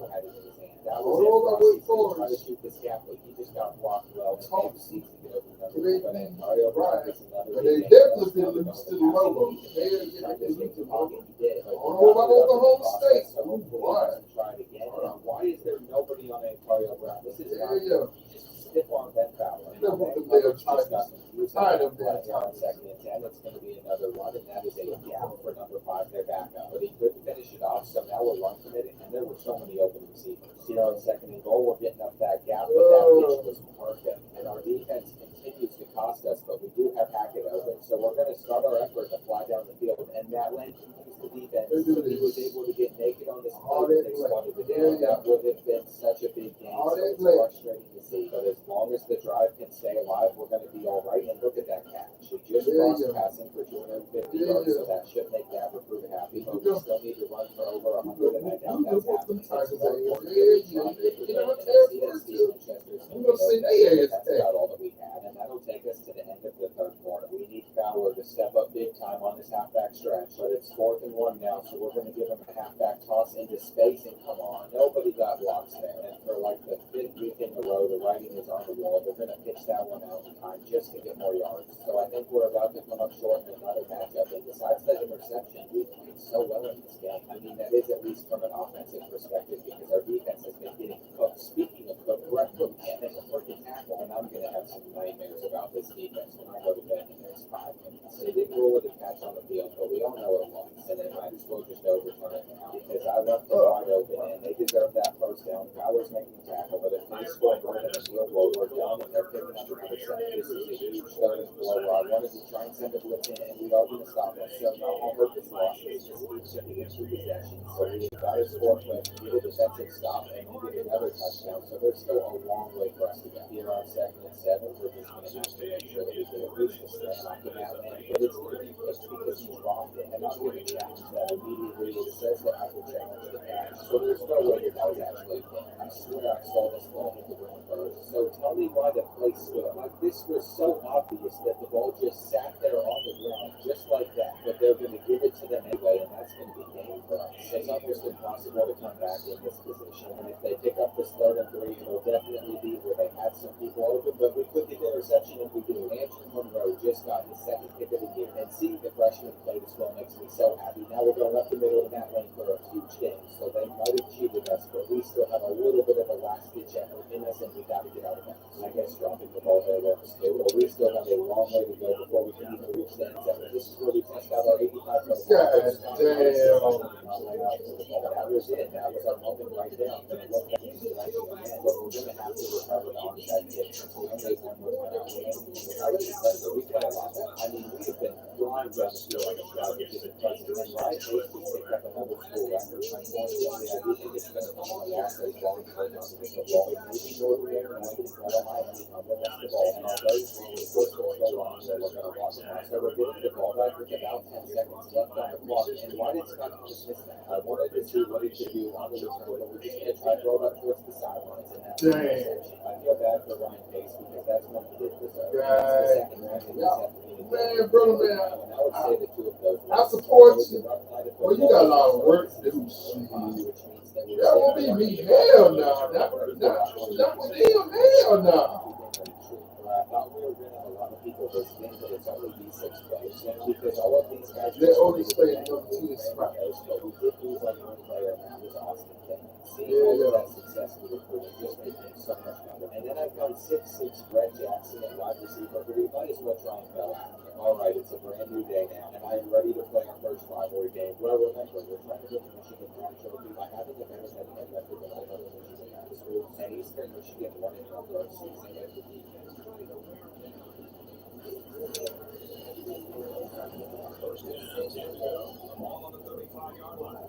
That Oh, was that was it. forward. Try to shoot this gap, but he just got blocked well. And Oh. he seems to get open number. Great But man. Mario Right. gets another But big they game. definitely didn't lose to the Lobo. They didn't get Tried to this lose game to to the Lobo. Bobby. He did. But I don't know about Oklahoma State. So hopefully Why? he doesn't try it again. Why is there nobody on a Mario Brown? This is not Yeah. just stiff on Ben Fowler. They're with the damn Tigers. Tired of that. On 2nd and 10, it's going to be another one, and that is a gap for number 5, their backup. But he couldn't finish it off, so now we're run committing, and there were so many open receivers. Here on 2nd and goal, we're getting up that gap, but that pitch was perfect. And our defense continues to cost us, but we do have Hackett open, So we're going to start our effort to fly down the field, and that lane continues the defense. He was able to get naked on this play that they started to do. That would have been such a big game. So it's frustrating to see, but as long as the drive can stay alive, we're going to be all right. And look at that catch. It just crossed passing for 250 yards, so that should make that recruiter happy. But we still need to run for over 100, and I doubt that's happening. It's more important that we try and get the game. And I see that Steve Winchester's going to go. That's about all that we had, and that'll take us to the end of the third quarter. We need Fowler to step up big time on this halfback stretch, but it's 4th and 1 now, so we're going to give him a halfback toss into space, and come on, nobody got blocks there. And for like the 5th week in a row, the writing is on the wall. They're going to pitch that one out in time just to get more yards. So I think we're about to come up short in another matchup, and besides that interception, we played so well in this game. I mean, that is at least from an offensive perspective, because our defense has been getting cooked. Speaking of cooked, Brett Cook can't make a freaking tackle, and I'm going to have some nightmares about this defense when I go to bed in the next 5 minutes. They didn't rule it a catch on the field, but we all know it was, and they might as well just overturn it now, because I left them wide open, and they deserve that first down. Fowler's making the tackle, but if they score more than a field goal, we're done, and they're picking up another set. This is a huge third and 4 where I wanted to try and send a blitz in, and we are going to stop us. So no on purpose losses, just chipping into possession. So we got to score quick, get a defensive stop, and we get another touchdown. So there's still a long way for us to go. Here on 2nd and 7, we're just going to have to make sure that we can at least stand off the that land. But it's going to be just because he dropped it, and I'm going to challenge that immediately. It says that I can challenge the catch. So there's no way that was actually a I swear I saw this ball hit the ground first. So tell me why the play stood. Like, this was so obvious that the ball just sat there on the ground, just like that. But they're going to give it to them anyway, and that's going to be game for us. It's almost impossible to come back in this position. And if they pick up this 3rd and 3, it'll definitely be where they had some people open. But we could get the interception if we do. Andrew Monroe just got his 2nd kick of the year. And seeing the freshman play this well makes me so happy. Now we're going up the middle of that lane for a huge game. So they might have cheated us, but we still have a little bit of a last-ditch effort in us, and we got to get out of that. I guess dropping the ball there works too. But we still have a long way to go before we can even reach the end zone. This is where we test out our 85 goals. God damn. That was it. That was our moment right there. I'm going to look at this direction again, but we're going to have to recover the onside kick. So we made one more time. I was impressed that we played a lot better. I mean, we have been flying down the field like a shot, which is impressive. And Ryan Hasty picked up another school record. Unfortunately, I do think it's going to come on the last day long for the football. Maybe Northern Illinois can throw on Miami on the rest of the ball. And although the first goal so long, so we're going to walk it out. So we're getting the ball back with about 10 seconds left on the clock. And why did Scott Thomas miss that? I wanted to see what he could do on the return, but we're just going to try to throw it up towards the sidelines and have an interception. I feel bad for Ryan Pace because that's one he did deserve. That's the second round in this afternoon. Man, brother, man, I would say the two of those. I support you. Well, you got a lot of work to do. That won't be me. Hell no. That was him. Hell no. I thought we were going to have a lot of people this game, but it's only these 6 players. And because all of these guys they only played number 2 spot. But we did lose like one player, and that was Austin King. Seeing all of that success we recruited just made things so much better. And then I found 6'6" Brett Jackson at wide receiver, but we might as well try and go after him. All right, it's a brand new day now, and I am ready to play our first rivalry game. Well, remember, we're trying to get the Michigan Pride Trophy by having the better head record than all other Michigan high schools. And Eastern Michigan won it from first season as the defense. Ball on the 35-yard line.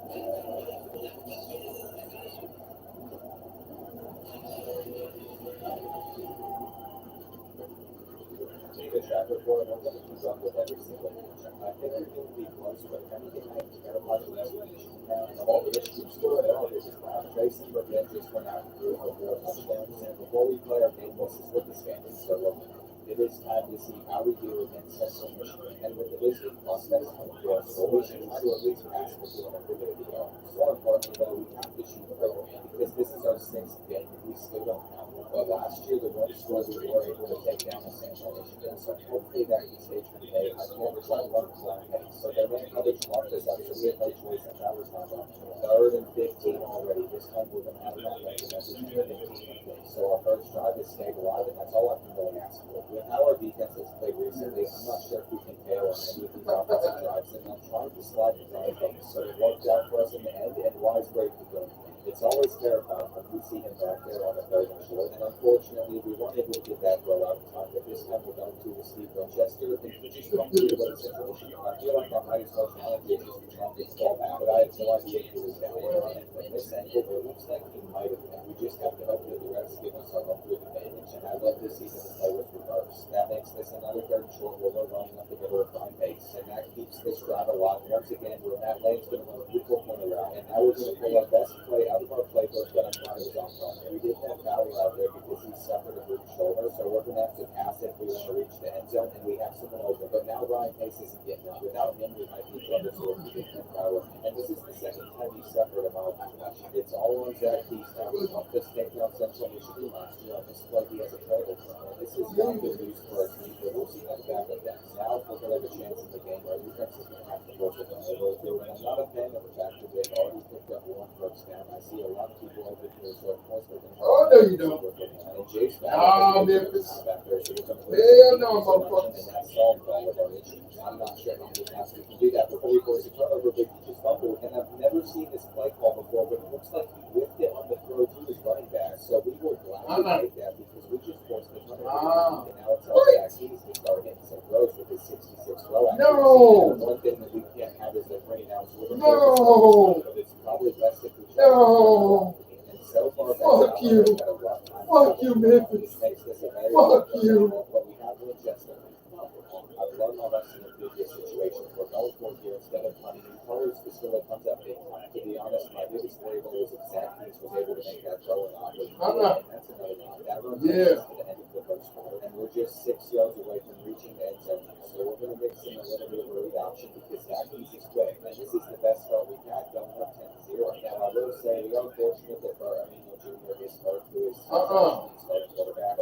Take a track report, and I'm going to keep up with every single match. I think we're going to be close, but if anything, I care about the rest of Michigan. And all the Michigan score at all, this is not Jason Burkett just went out and threw for 4 touchdowns. And before we play our game, this is what the standings are looking at. It is time to see how we do against Central Michigan. And with the visiting prospects coming to us, so we should try to at least pass the field if we're going to be on. More importantly, though, we have to shoot the goal, because this is our 6th game, and we still don't have one. But last year, the one score we were able to take down the Central Michigan, so hopefully that can stay true today. I can't try to run the line pace. So they ran coverage locked us up, so we had no choice, and that was not on. 3rd and 15 already. This time we're going to have that lane, and that's 15. So our first drive is staying alive, and that's all I can really ask for. With how our defense has played recently, I'm not sure if we can fail on any of these offensive drives, and I'm trying to slide the drive things. So it worked out for us in the end, and Wise break the game. It's it's always terrifying when we see him back there on the third and short. And unfortunately, we weren't able to get that throw out in time. But this time we're going to the Steve Winchester. And he just went through the situation. I feel like I might as well challenge it just to try and get the ball back. But I had no idea he was down there. And from this angle, it looks like he might have been. We just have to hope that the refs give us our home field advantage. And I love to see them play with reverse. That makes this another third and short where we're running up the middle of prime pace. And that keeps this drive alive. Once again, we're Matt Lane's going to run a beautiful corner route. And now we're going to play our best play out of our playbook that I'm trying to on front. And we didn't have Valley out there because he suffered a bruised shoulder. So we're going to have to pass if we want to reach the end zone. And we have someone open. But now Ryan Pace isn't getting up. Without him, we might be trouble. So we're getting him power. And this is the second time he suffered a mild concussion. It's all on Zach Keys now. We helped us take down Central Michigan last year on this play. He has a total. And this is not good news for our team. But we'll see how the backup down. Now we're going to have a chance in the game. Our defense is going to have to work with them. And I'm not a fan of the fact that they've already picked up one first down. I see a lot of people over here, so of course they're going to. Oh, no, you don't. And Jace Memphis. back there, so we're going to. Hell no, motherfucker. And that solved all of our issues. I'm not sure how many times we can do that before we force a turnover, but he just fumbled. And I've never seen this play call before, but it looks like he whipped it on the throw to his running back. So we were glad to take that because we just forced the turnover. And now it's all Zach Keys to start hitting some throws with his 66 throw accuracy. No. One thing that we can't have is a free now. No. But it's probably best if we try. No. And so far, Fuck you. Fuck you, Memphis. Fuck you. But we have Winchester. I've learned my lesson in previous situations. We're going for it here instead of punting. And Colors Castillo comes up big time. To be honest, my biggest variable is if Zach Keys was able to make that throw or not. And that's another one. That runs us to the end of the first quarter. And we're just 6 yards away from reaching the end zone. So we're going to mix in a little bit of a read option because Zach Keys is quick. And this is the best start we've had going up 10-0. Now, I will say we are fortunate that Amino Jr. is hurt, who is starting quarterback.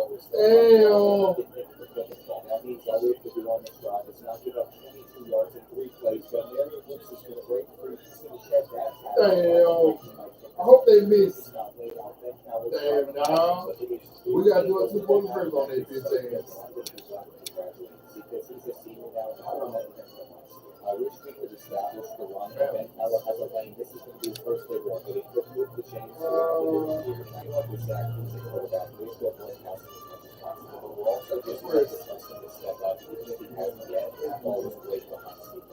That means all we have to do on this drive is not give up 22 yards in 3 plays. But Marion Woods is going to break through. He's going to shed that tackle. I hope they miss. Damn, no. We got to do a 2-point break on that bitch ass. Because he's a senior now, and I don't know him so much. I wish we could establish the run. Ben Keller has a lane. This is going to be his first big one, but he could move the chains. So I love this Zach Keys at quarterback. We're still going passing as much as possible, but we're also just trying to trust him to step up. Even if he hasn't yet, the ball is way behind Steve.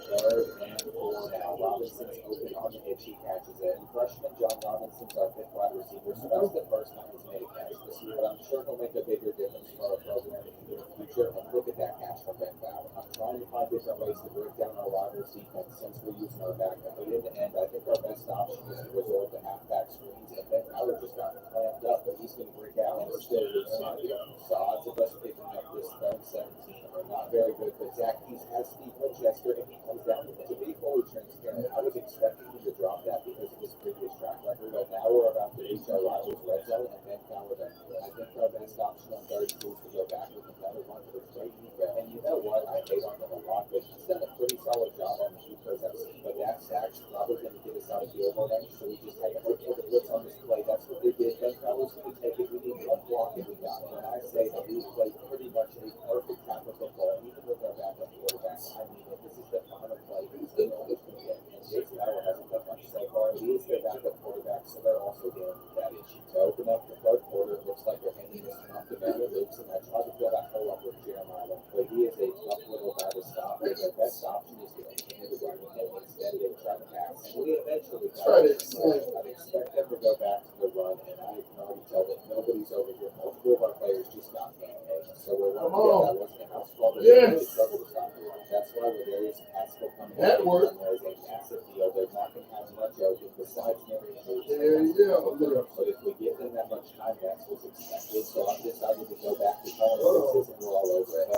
Third and 4 now. Robinson's open on the hitch. He catches it. And freshman John Robinson's our 5th wide receiver, so that's the first time he's made a catch this year. But I'm sure he'll make a bigger difference for our program in the near future. And look at that catch from Ben Fowler. I'm trying to find different ways to break down our rivals' defense since we're using our backup. But in the end, I think our best option is to resort to halfback screens. And Ben Fowler just got clamped up, but he's going to break out and still lose money. So odds of us picking up this third 17 are not very good. But Zach Keys has Steve Winchester, and he comes down with it. To be fully transparent, I was expecting him to drop that because of his previous track record. But now we're about to reach our rivals' red zone, and Ben Fowler there. I think our best option on third is to go back with another one for the great defense. And you know what? I hate on him a lot, but he's done a pretty solid job on the keepers I've seen. But that sack's probably going to get us out of field goal range, so we just had to look for the blitz on this play. That's what they did. Ben Fowler's going to take it. We need one block, and we got it. And I say that we played pretty much a perfect tackle football, even with our backup quarterback. I mean, if this is the final play, he's the only one to get. And Jason Howell hasn't done much so far. He is their backup quarterback, so they're also dealing with that issue. To open up the third quarter, it looks like they're handing this one off to Mario Lukes, and I tried to fill that hole up with Jeremiah, but he is a tough little guy to stop. And their best option is to continue to run with him instead of try to pass. And we eventually try to I'd expect them to go back to the run, and I can already tell that nobody's over here. Multiple of our players just got pancaked. So we're running that wasn't a house call, but really struggled to stop the run. That's why with Darius and Haskell coming in, there's a massive field. They're not going to have much open besides Marion Woods. But if we give them that much time, that's what's expected. So I'm decided to go back to Colorado and we're all over it.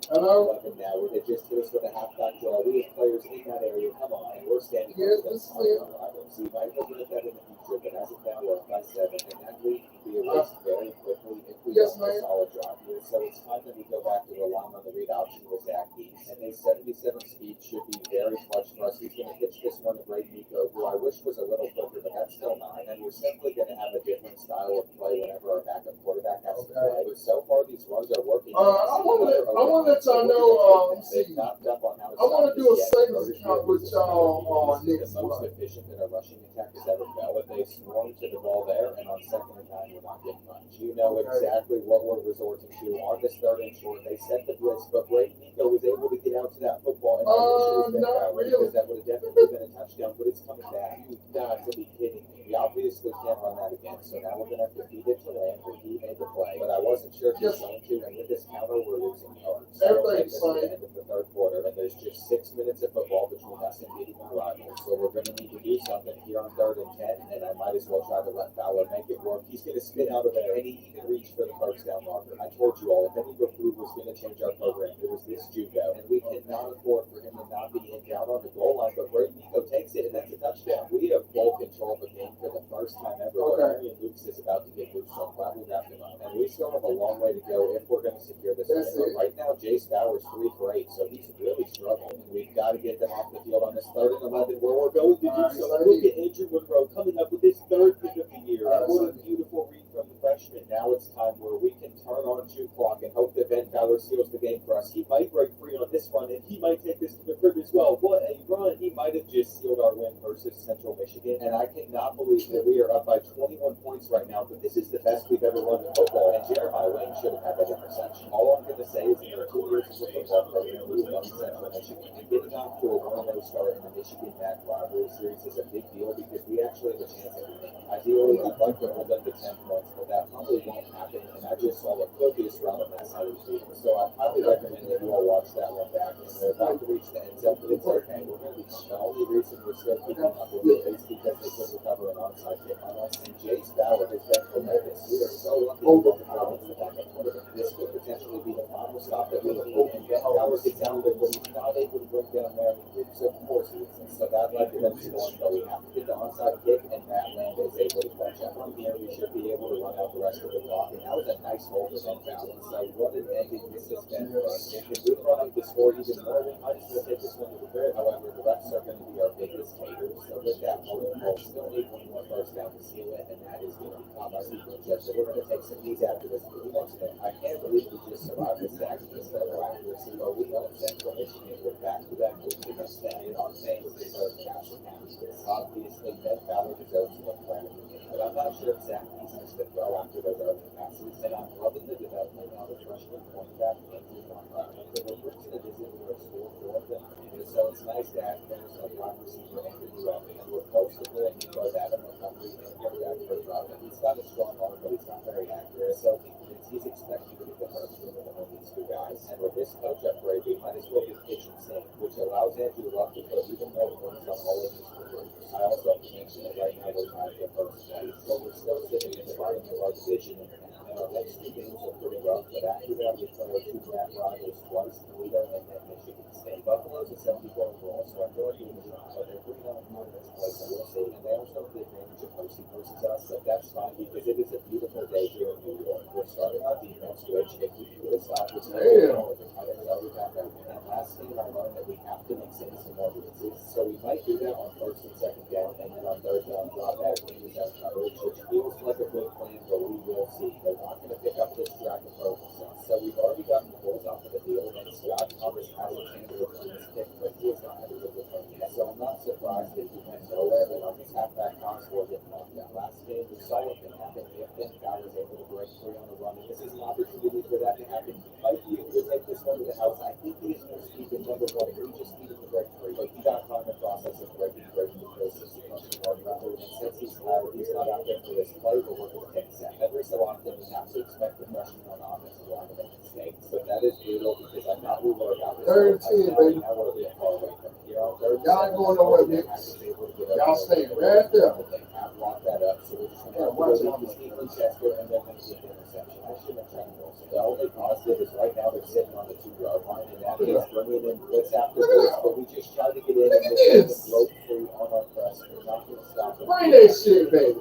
Hello? Now they just hit us with a halfback draw. We have players in that area. Come on, and we're standing. Yes, this is it. So you might look at that in the future, but as of now, we're up by 7, and that lead can be erased very quickly if we have a solid drive here. So it's time that we go back to relying on the read option with Zach Keys. And a 77 speed should be very clutch for us. He's going to pitch this one to Greg Nico, who I wish was a little quicker, but that's still not. And we're simply going to have a different style of play whenever our backup quarterback has to play. But so far, these runs are working. want to let y'all know. Let's see. I want to do a savings account with y'all next the most month. efficient that our rushing attack has ever felt. But they swarm to the ball there, and on second and 9, we're not getting much. You know exactly what we're resorting to on this third and short. They set the blitz, but Brady Nico was able to get out to that football, and I wish it was Not really. because that would have definitely been a touchdown. But it's coming back. You got to be kidding me. We obviously can't run that again, so now we're gonna have to feed it to Lamb, where he made the play. But I wasn't sure if he was going to, and with this counter, we're losing yards. So Everything's we'll take fine. us to the end of the third quarter, and there's just 6 minutes of football between us and beating our rivals. So we're gonna need to do something here on third and 10, and I might as well try to let Fowler make it work. He's gonna spin out of there, and he even reached for the first down marker. I told you all, if any recruit was gonna change our program, it was this Juco, and we cannot afford for him to not be in down on the goal line. But Brady Nico takes it, and that's a touchdown. We have full control of the game for the first time ever. Okay. Marion Lucas is about to get loose, so I'm glad we wrapped him up. And we still have a long way to go if we're gonna secure this That's win. it. But right now, Jace Bauer's 3 for 8, so he's really struggling. And we've got to get them off the field on this third and 11, where we're going to do Alright, so. so Look at Andrew Monroe coming up with his 3rd pick of the year. Alright, And what a so- beautiful read from the freshman. Now it's time where we can turn on shoe clock and hope that Ben Fowler seals the game for us. He might break free on this one, and he might take this to the crib as well. What a run! He might have just sealed our win versus Central Michigan, and I cannot believe that we are up by 21 points right now. But this is the best we've ever run in football, and Jeremiah Wayne should have had that interception. All I'm going to say is in our 2 years of the football program, we've won Central Michigan, and getting off to a 1-0 start in the Michigan MAC rivalry series is a big deal because we actually have a chance at winning. Ideally, I'd like to hold them to 10 points, but that probably won't happen. And I just saw a copious run on that side of the field, so I highly recommend that you all watch that one back. And we're about to reach the end zone, but it's okay. We're going to be fine. The only reason we're still keeping up with it is because they could recover an onside kick on us. And Jace Bauer has been tremendous. We are so lucky to get the ball into the back of quarterback. This could potentially be the final stop that we look for. And Ben Bauer gets out there, but he's not able to bring down Marion Lucas. So of course he isn't. So that led to them scoring, but we have to get the onside kick, and Matt Land is able to catch up. From here, we should be able to run out the rest of the clock. And that was a nice hold for Ben Fowler. So what an ending this has been for us. If we run up the score even more, we might as well take this one to the crib. However, the refs are going to be our biggest haters. So with that holding call, still need one more first down to seal it, and that is going to become our secret judge. So we're going to take some knees after this. But we want to know, I can't believe we just survived this action. This level accuracy. But we know Central Michigan, we're back to that moving against that. And on things, they deserve cash and cash. Obviously, Ben Fowler deserves to win player of the game. But I'm not sure if Zach needs to throw after those early passes. And I'm loving the development of the freshman point back into Monroe. So we're bringing a visit to our school for them. And so it's nice to have players like wide receiver Andrew Monroe. And we're close to putting Nico Adam recovery and quarterback for drop. And he's got a strong arm, but he's not very accurate. So he's expecting to get the first win with one of these 2 guys. And with this coach upgrade, we might as well get kitchen sink, which allows Andrew Luck to put even more points on all of his recruits. I also have to mention that right now we're trying to get first place. So we're still sitting in the bottom of our division, and our next 2 games are pretty rough. But after that, we play our 2 MAC rivals twice, Toledo and then Michigan State. Buffalo's a 74 overall, so I feel like we can but they're 3-0 in this place, so we'll see. And they also have the advantage of hosting versus us, but that's fine because it is a beautiful day here in New York. We're starting our defense, which if we do this stop, it's going to be all the time. And last thing I learned that we have to mix in some more blitzes, so we might do that on first and second down, and then on third down, drop back and use that coverage, which feels like a good plan, but we will see. They're not going to pick up this track approach. So we've already gotten the balls off of the field, and Scott Thomas has a chance to return this kick, but he has not had a good return yet. So I'm not surprised that he went nowhere, but on this halfback console getting knocked down. Last game, we saw what can happen if Ben Fowler is able to break free on the run, and this is an opportunity for that to happen. He might be able to take this one to the house. I think he is more speed than number 1. He just needed to break free, but he got caught in the process of breaking because since he comes from our record, and since he's tired, he's not out there for this play, but we're going to take a sack. Every so often, we have to expect the freshman on the offensive line to make mistakes, but that is brutal because I thought we were about this. 13, baby. Now we're being far away from here. On third Y'all going nowhere, Knicks. Y'all stay right there. They have locked that up, so we're just going to have to watch go out. with Stephen Chester, and they're going to get the interception. I shouldn't have tried to go. The only positive is right now they're sitting on the 2-yard line, and that means bringing in blitz after blitz, but we just try to get in and get the blow free on our press. We're not going to stop them. Bring that shit, baby.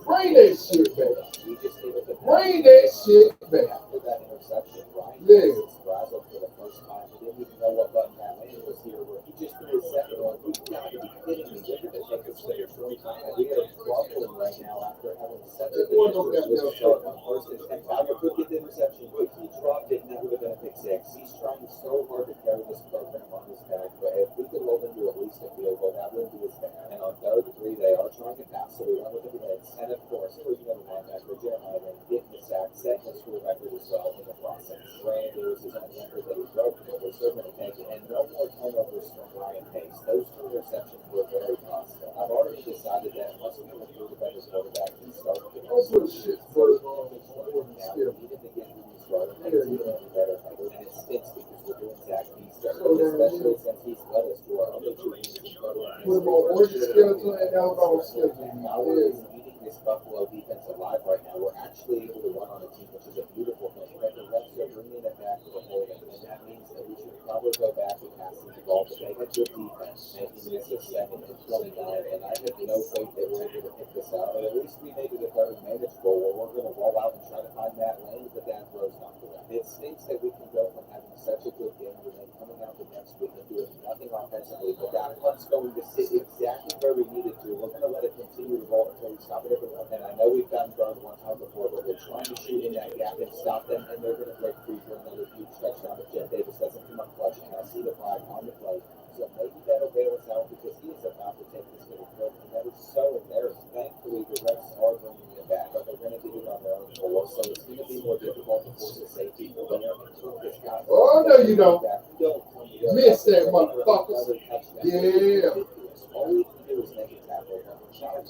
Bring that shit, baby. We just needed to Bring that shit, baby. after that interception, Ryan Yeah. frazzled for the first time. He didn't even know what button that land was here, where he just threw his second one. We've got to be kidding me. They're going to take us there 20 times. We are crumbling right now after having such a good start on first and 10. Fowler could get the interception, but he dropped it. Now It's so hard to carry this program on his back, but if we could hold them to at least a field goal, that wouldn't be as bad. And on third and 3, they are trying to pass, so we run with the blitz. And of course, who's going to linebacker Jeremiah Lane getting the sack, setting the school record as well in the process. Brand new is his own record that he broke, but we're still going to take it. And no more turnovers from Ryan Pace. Those 2 interceptions were very costly. I've already decided that unless we can recruit a better quarterback, he's starting to That's what shit for now. We need to get through these running backs even better. And it stinks because we're doing Zach Easter, especially since he's led us to our other 2 games in total. Put him on Oregon schedule and Alabama schedule. Howard is eating this Buffalo defense alive right now. We're actually able to run on a team, which is a beautiful thing. But the refs are bringing it back to the holding, and that means that we should probably go back to passing the ball. But they had good defense, making this a 2nd and 29, and I have no faith that we're able to pick this out. But at least we made it a 3rd and manageable where we're going to roll out and try to find that lane, but that throws not correct. It stinks that we can go from having such a good game and then coming out the next week and doing nothing offensively, but that punt's going to sit exactly where we need it to. We're going to let it continue to roll until we stop it every one. And I know we've gotten burned one time before, but we're trying to shoot in that gap and stop them, and they're going to break free for another huge touchdown if Jeff Davis doesn't come up clutch, and I see the flag on the play. So maybe that'll bail us out because he is about to take this little field, and that is so embarrassing. Thankfully, the refs are bringing it back, but they're going to do it on their own floor, so it's going to be more difficult to force a safety. But they're going to put this guy. Oh, no, you don't. Miss that motherfuckers. Yeah. All we can do is make a tackle. And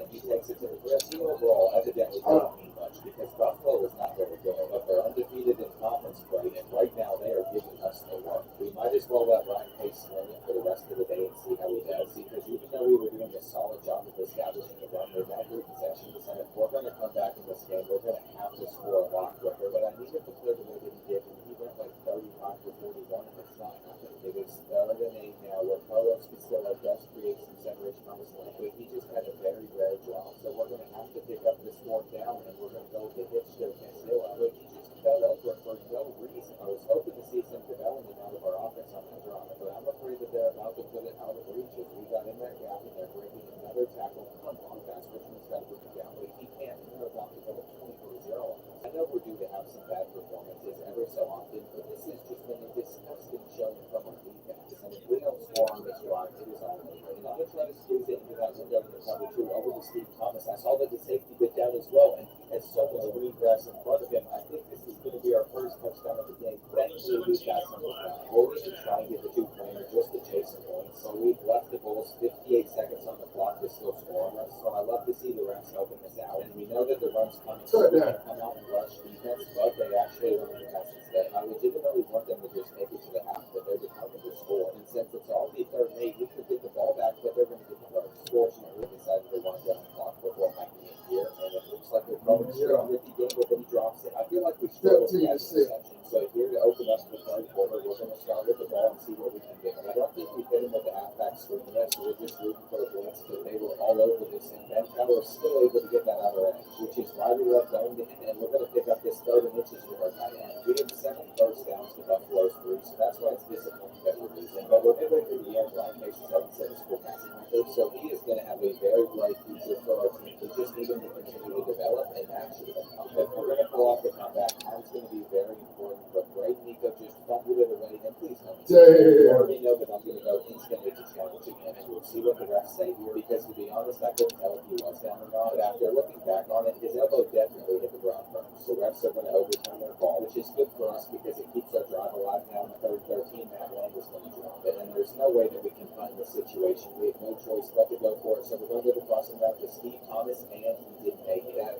he takes it to the rest. He overall evidently doesn't mean much because Buffalo is not very good, but they're undefeated in conference play, and right now they are giving us the work. We might as well let Ryan Pace swing it for the rest of the day and see how he does, because even though we were doing a solid job of establishing the run, they're not good possessions, and if we're going to come back in this game, we're going to have to score a lot quicker. But I needed to play the way that he did, and he went like 35 for 41, and it's not happening. It is 3rd and 8 now, where Carlos Castillo does create some separation on his line, but he just had a very rare drop. So we're going to have to pick up this 4th down, and we're going to go with the hitch to Castillo, but he just fell over for no reason. I was hoping to see some development out of our offense on that drop, but I'm afraid that they're about to put it out of reach as we got in that gap, and they're breaking another tackle. Come on, guys, Richmond's got to put it down, but he can't. We're about to go to 24-0. I know we're due to have some bad performances every so often, but this has just been a disgusting showing from our defense. And if we don't score on this drive, it is on over. And I'm going to try to squeeze it into that window in the cover 2 over to Steve Thomas. I saw that the safety bit down as well, and he has so much green grass in front of him. I think this is going to be our first touchdown of the game. Thankfully, we've got some of that. We're going to try and get the 2-pointer just to chase some points. So we've left the Bulls 58 seconds on the clock to still score on us. So I love to see the refs helping us out. And we know that the run's coming, so we can come out and rush defense, but they actually run the pass instead. I legitimately want them to just make it to the half, but they're determined to score. And since it's already 3rd and 8, we could get the ball back, but they're going to get the first. Fortunately, we decided to run down the clock before Mikey in here, and it looks like they're throwing straight to Ricky Gamble, but he drops it. I feel like we struggled to catch interception. So here to open up the 3rd quarter, we're going to start with the ball and see what we can do. I don't think we hit him with the halfback screen yet, so we're just rooting for a blitz, but they were all over this, and Ben Keller was still able to get that out of our edge, which is why we left going to him, and we're going to pick up this 3rd and inches with our tight end. We had 7 first downs to Buffalo's 3, so that's why it's disappointing that we're losing. But we're midway through the end. Ryan Pace is 7-7 school passing record, so he is going to have a very bright future for our team. We just need him to continue to develop and actually come. If we're going to pull off the comeback, time's going to be very important. But Greg Nico just fumbled it away, and please don't. You already know that I'm going to go instantly to challenge again, and we'll see what the refs say here. Because to be honest, I couldn't tell if he was down or not. But after looking back on it, his elbow definitely hit the ground first. So refs are going to overturn their call, which is good for us because it keeps our drive alive now. In the 3rd 13, Matt Land is going to drop it, and there's no way that we can find this situation. We have no choice but to go for it. So we're going to go to the crossing route to Steve Thomas, and he didn't make that.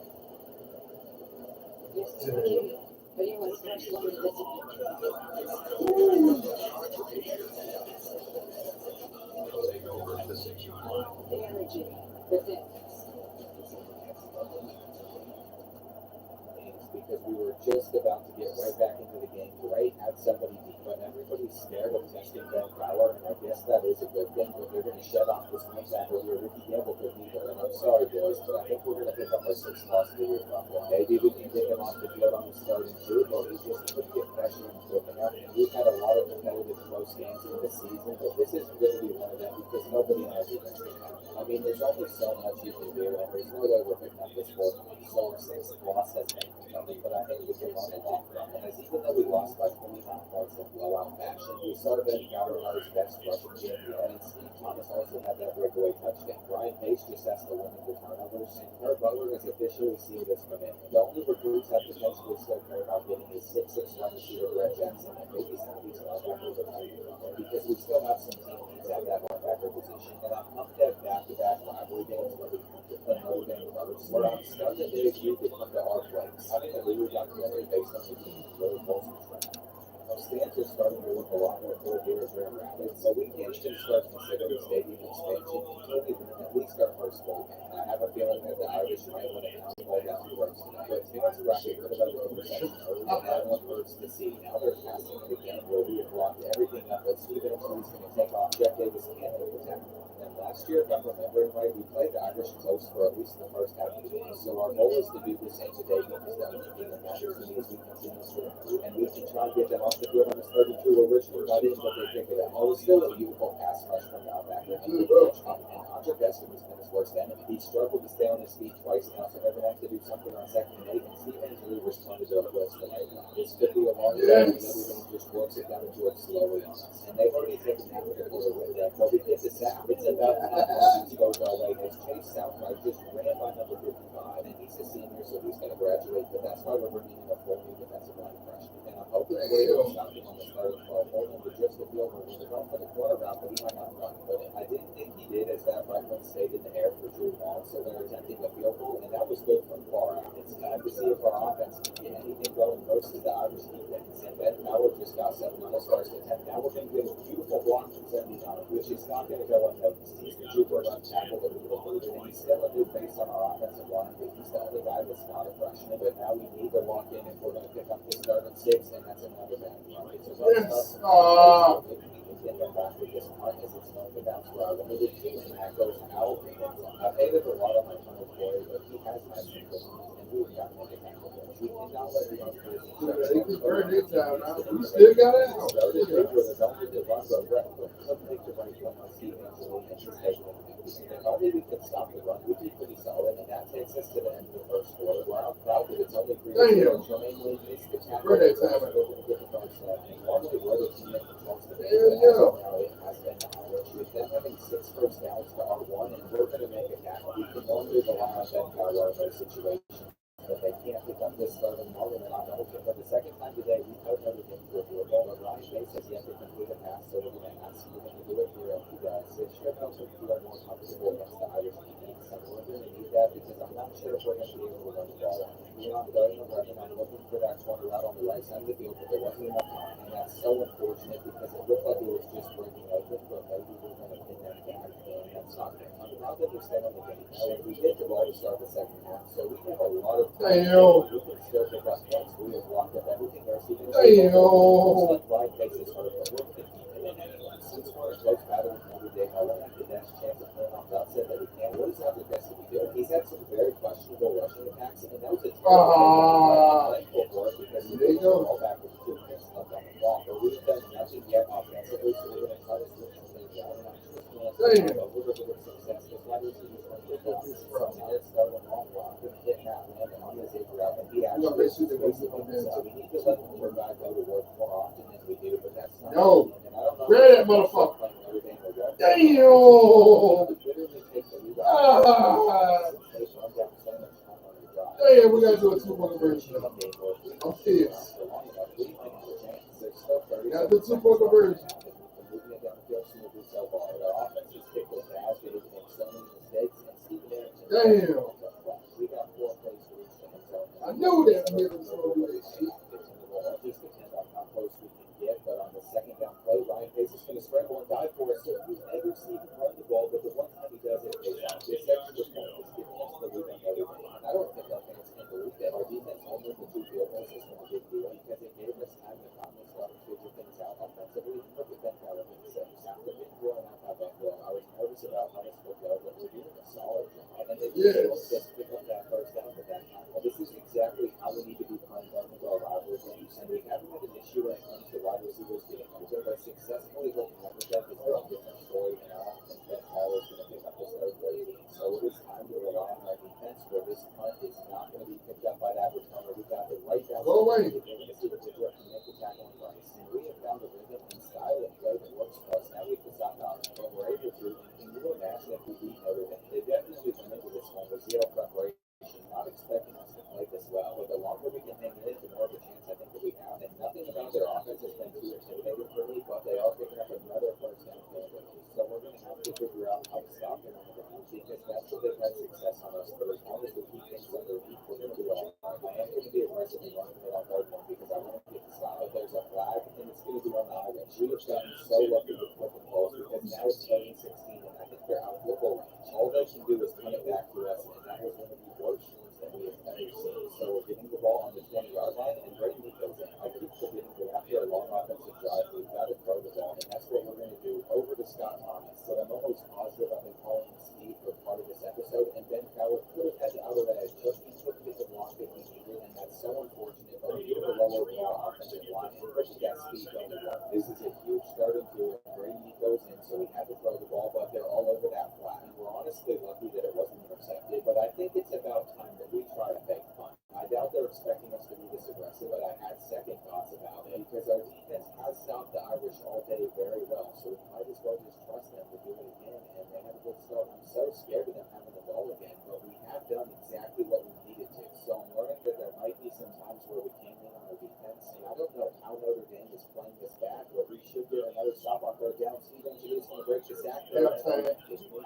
But you want to start looking at the energy, the things. Because we were just about to get right back into the game, right at somebody deep, but everybody's scared of testing Ben Fowler, and I guess that is a good thing, but they're going to shut off this one tackle here. Ricky Gamble could be there, and I'm sorry, boys, but I think we're going to pick up our 6th loss of the year. Maybe we can get him off the field on the 3rd and 2, but we just couldn't get pressure and quick enough, and we've had a lot of competitive close games in the season, but this isn't going to be one of them because nobody knows who's going to be out. I mean, there's only so much you can do, and there's no way we're picking up this 4th. So our 6th loss has been coming, but I think we we can run it off from. And as even though we lost by 29 points in blowout fashion, we started at Gallagher's best rushing game yet. And Steve Thomas also had that breakaway touchdown. Brian Pace just has to limit the turnovers. And Herb Butler has officially sealed his command. The only recruits that potentially still care about getting is 6'6" wide receiver Brett Jackson and maybe some of these linebackers are because we still have some team needs at that linebacker position. And I'm pumped at back-to-back rivalry games where we come to play Notre Dame first. Where I'm stunned that they agreed to come to our place. Having a Lulu documentary based on the team really pulls me from. Our stands are starting to look a lot more full here at Grand Rapids, so we can't even start considering stadium expansion until we win at least our first bowl game. I have a feeling that the Irish might win it now all down the road tonight. But fans are actually good about the intersection early, and that one hurts to see. Now they're passing it again where we have blocked everything up, but Stephen is going to take off. Jeff Davis can't hold the tackle. And last year, if I'm remembering right, we played the Irish close for at least the first half of the game. So our goal is to do the same today because that would be the matters to me as we continue to improve. And we can try to get them off the field on this 32 original cut in, but they pick it up. Oh, it was still a beautiful pass rush from the linebacker. And Andre Besson has been his worst enemy. He struggled to stay on his feet twice now, so they're going to have to do something on 2nd and 8. And Stevens really responded to our blitz tonight. This could be a long game, and everything just works it down and do it slowly on us. And they've already taken that particular win there. But we get the sack. It's about time he goes our way. His Chase Southright just ran by number 55, and he's a senior, so he's going to graduate. But that's why we're bringing in a full new defensive line freshman. And I'm hoping that we're able to stop him on the start of the ball, hold him to just the field where we're going for the quarter route, but he might not run. But I didn't think he did, as that right one stayed in the air for too long, so they're attempting a field goal, and that was good from far out. It's time to see if our offense can get anything going versus the Irish defense. And Ben Howard just got 7 starts to 10. Now we're going to get a beautiful block from 79, which is not going to go unnoticed. He's the trooper on tackle that we will move, and he's still a new face on our offensive line, but he's the only guy that's not a freshman. But now we need to lock in if we're going to pick up the start at 6, and that's another bad one. It's a rough start. Get them back with this punt as it's known to bounce where I wanted it to, and that goes out. I've hated a lot on my tunnel Corey, but he has had some good ones, and we've got to make it happen. We cannot let the young person We still got it out. started with a don't get the run, but let's make the right one on Steve Angelini and just take it. If only we could stop the run, we'd be pretty solid, and that takes us to the end of the first quarter. Where I'm proud that it's only 3 minutes. Jermaine Lee missed the tackle. We're going to get the first step. And normally we're the team that controls the game. Now it has been the Irish. With them having 6 first downs to our 1, and we're going to make it happen. We can normally rely on Ben Cowell in those situations. But they can't pick up this third and long, and I'm hoping for the second time today, we held everything to a field goal. But Ryan Bates has yet to complete a pass, so we're going to ask him to do it here. If he does, it should help him feel more comfortable against the Irish defense. And we're going to need that because I'm not sure if we're going to be able to run the ball. We're on 3rd and 11. I'm looking for that corner out on the right side of the field, but there wasn't enough time. And that's so unfortunate because it looked like it was just breaking open, but maybe we're going to pin that back. And that's not good. I'm proud that we're staying on the game. And we hit the ball to start the second half, so we have a lot of time. We can still pick up points. We have blocked up everything else. Even though like Ryan Bates is hurt, but we're going to keep him in anyway. Since we're in a close battle with Notre Dame, I want to have the best chance of playing off the upset that we can. What is Andre Besson doing? He's had some very questionable rushing attacks, and that was a thankful for it because he did go all back with 2 minutes left on the clock. But we've done nothing yet offensively, so we're going to try to switch some things out. And I'm just going to have a little bit of success because wide receivers want to get off. So now it's starting long block. I'm going to get Matt Landon on his Xavier out, and he actually is basically himself. So we need to let the guy go to work more often than we do, but that's not. No. And I don't know. Grab that motherfucker. Damn, we gotta do a 2-point version. I'm pissed. We gotta do 2-point conversion. Damn. I knew that middle was gonna do this shit. Just depends on how close we can get, but on the second down play, Ryan Pace is going to scramble and dive for us. So we've never seen him run the ball, but the one time he does it, it pays off. This extra point is giving us the lead on everything. And I don't think our fans can believe that. Our defense only with the 2 field goals is going to be a big deal because it gave us time to finally start to figure things out offensively. Look at Ben Cowell in the second half. They've been growing out how Bengal. I was nervous about how this would go, but we're doing a solid job. And then just pick up that first down with that time. Well, this is exactly how we need to be playing with our rival games. And we haven't had an issue when it comes to wide receivers getting open, but successfully hooking up with them is a different story. And I don't think Ben Cowell is going to pick up this third grade. So it is time to rely on our defense where this punt is not going to be picked up by that returner. We got the right down Go away. We're going to see what they do and make the tackle on Bryce. And we have found a rhythm and style of play that works for us. Now we have to stop out, but we're able to. And can you imagine if we beat Notre Dame? They definitely went into this one with zero preparation, not expecting us to play this well. But the longer we can hang in it, the more of a chance I think that we have. And nothing about their offense has been too intimidating for me, but they are picking up another first down penalty. So we're going to have to figure out how to stop them on the ground because that's what they've had success on us. But as long as we keep things underneath, we're going to do all right. I am going to be aggressive and running it on third one because I want to get the stop. But there's a flag, and it's going to be on the Irish. We have gotten so lucky with flipping balls because now it's 16, and I think they're out football range. All they can do is punt it back to us, and that was one of the worst ones that we have ever seen. So we're getting the ball on the 20-yard line, and Brady goes in. I keep forgetting that after a long offensive drive, we've got to throw the ball, and that's what we're going to do over to Scott Thomas. So I'm almost positive I've been calling him Steve for part of this episode, and Ben Coward could have had the outer edge, but he took the block that he needed, and that's so unfortunate. But we were low over the offensive line, and Brady got speed on the ball. This is a huge start into it. Brady goes in, so we had to throw the ball, but they're all over that flat. And we're honestly lucky that it wasn't intercepted, but I think it's about time that we try to fake punt. I doubt they're expecting us to be this aggressive, but I had second thoughts about it because our defense has stopped the Irish all day very well, so we might as well just trust them to do it again, and they have a good start. I'm so scared of them having the ball again, but we have done exactly what we needed to, so I'm learning that there might be some times where we can lean on our defense, and I don't know how Notre Dame is playing this back, but we should get another stop on third down. Steve Engineer's going to break the sack. I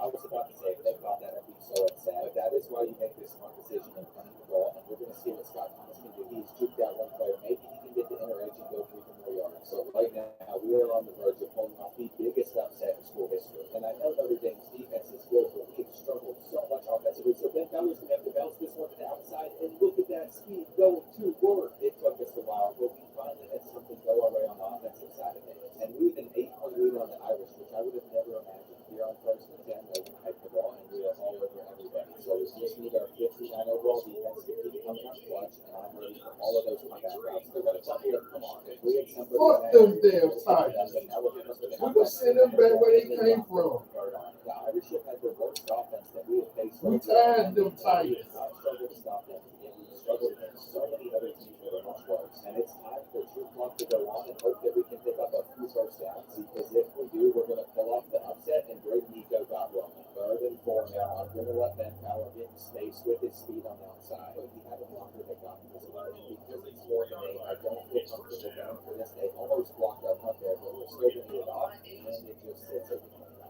was about to say, if they caught that, I'd be so upset, but that is why you make this smart decision in punting the ball, and we're going to see what Scott Thomas can do. He's juked out one player. Maybe he can get the inner edge and go 3 more yards. So right now, we are on the verge of pulling off the biggest upset in school history. And I know Notre Dame's defense is good, but we've struggled so much offensively. So Ben Coward's going to have to bounce this one to the outside, and look at that speed going to work. It took us a while, but we finally had something go our way on the offensive side of things. And we have an 8-point lead on the Irish, which I would have never imagined. Here on first and 10, they can hike the ball, and we are all over everybody. So we just need our 59 overall defense to keep coming up clutch, and I'm ready for all of those comeback routes. They're going to tell me, come on, if we had somebody Fuck them damn Tigers. We will send them back where they came from. The Irish have had the worst offense that we have faced. We tired them Tigers. We have not struggled to stop them, and we've struggled against so many other teams that are much worse. And it's time for True Clock to go on and hope that we can pick up a few first downs, because if we do, we're going to pull off the upset, and Brady Nico got wrong. Third and 4 now. I'm going to let Ben Coward get in space with his speed on the outside, but he had a blocker that got him as well. And because it's 4 and 8, I don't feel comfortable going for this. They almost blocked our punt there, but we're still going to get it off, and it just sits at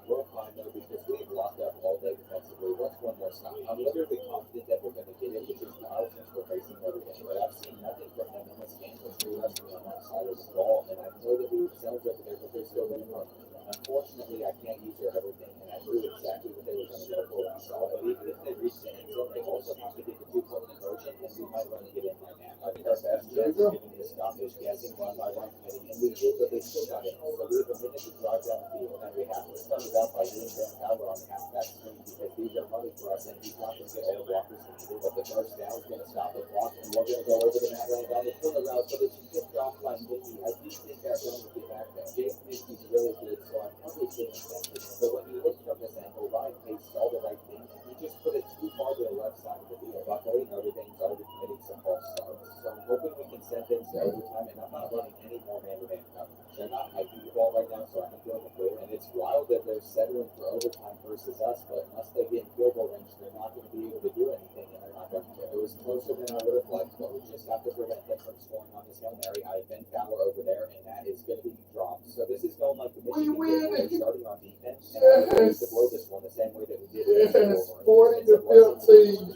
we're fine though, because we've locked up all day defensively. What's one more stop? I'm literally confident that we're going to get it, which is now since we're facing Notre Dame. But I've seen nothing from them in this game since we left me on that side of the ball, and I know that we were sells over there, but they're still winning on them. Unfortunately, I can't use their everything, and I knew exactly what they were going to go for. So I believe that if they reach the end zone, they also have to get the 2-point conversion, and we might run to get in right now. I think our best chance is giving this stoppage guessing run by run committee, and we did, but they still got it. So we have a minute to drive down the field, and we have to start it out by doing Ben Coward on the halfback screen, because these are money for us, and he's not going to get all the blockers he needed. But the first down is going to stop the block, and we're going to go over to Matt Lane down the corner route, but it's tipped off by Mickey. I do think that run will get back there. Jason Mickey's really good, so I probably shouldn't have sent it. But when you look from this angle, Ryan Pace all the right things. He just put it too far to the left side of the field. Luckily, Notre Dame's already committing some false starts, so I'm hoping we can send things to overtime, and I'm not running any more man-to-man coverage. They're not hiking the ball right now, so I think they're in the clear. And it's wild that they're settling for overtime versus us, but unless they get in field goal range, they're not going to be able to do anything, and they're not going to. It was closer than I would have liked, but we just have to prevent them from scoring on this Hail Mary. I have Ben Coward over there, and that is going to be dropped. So this is going like the Michigan game, where we're starting on defense, and we're going to blow this one the same way that we did. Yes, 40 to 15.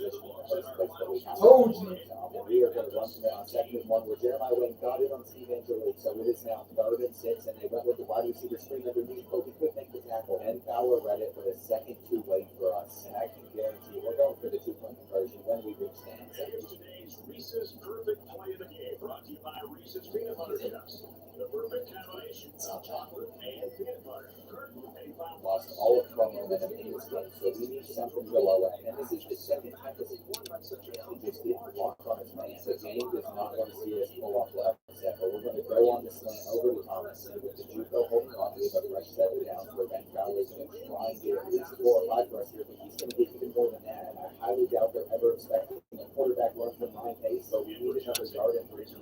Told you. And we are going to run from there on 2nd and 1, where Jeremiah Wayne got it on Steve Angelique. So it is now 3rd and 6, and they went with the wide receiver screen underneath, but we couldn't make the tackle. And Fowler read it for the second too late for us. And I can guarantee we're going for the 2-point conversion when we reach the end zone. Today's Reese's Perfect Play of the Game, brought to you by Reese's Peanut Butter Cups. The perfect combination of chocolate and peanut butter. Lost all of our momentum in this game, so we need something below it. And this is the second time this is he just didn't block on his man. The game does not want to see us pull off left set, but we're going to go on the slant over to Thomas, and with the Juco holding on, we have a fresh set of downs where Ben Coward is going to try and get at least 4 or 5 for us here, but he's going to get even more than that. And I highly doubt they're ever expecting a quarterback run from Ryan Pace, so we need another yard and bridge to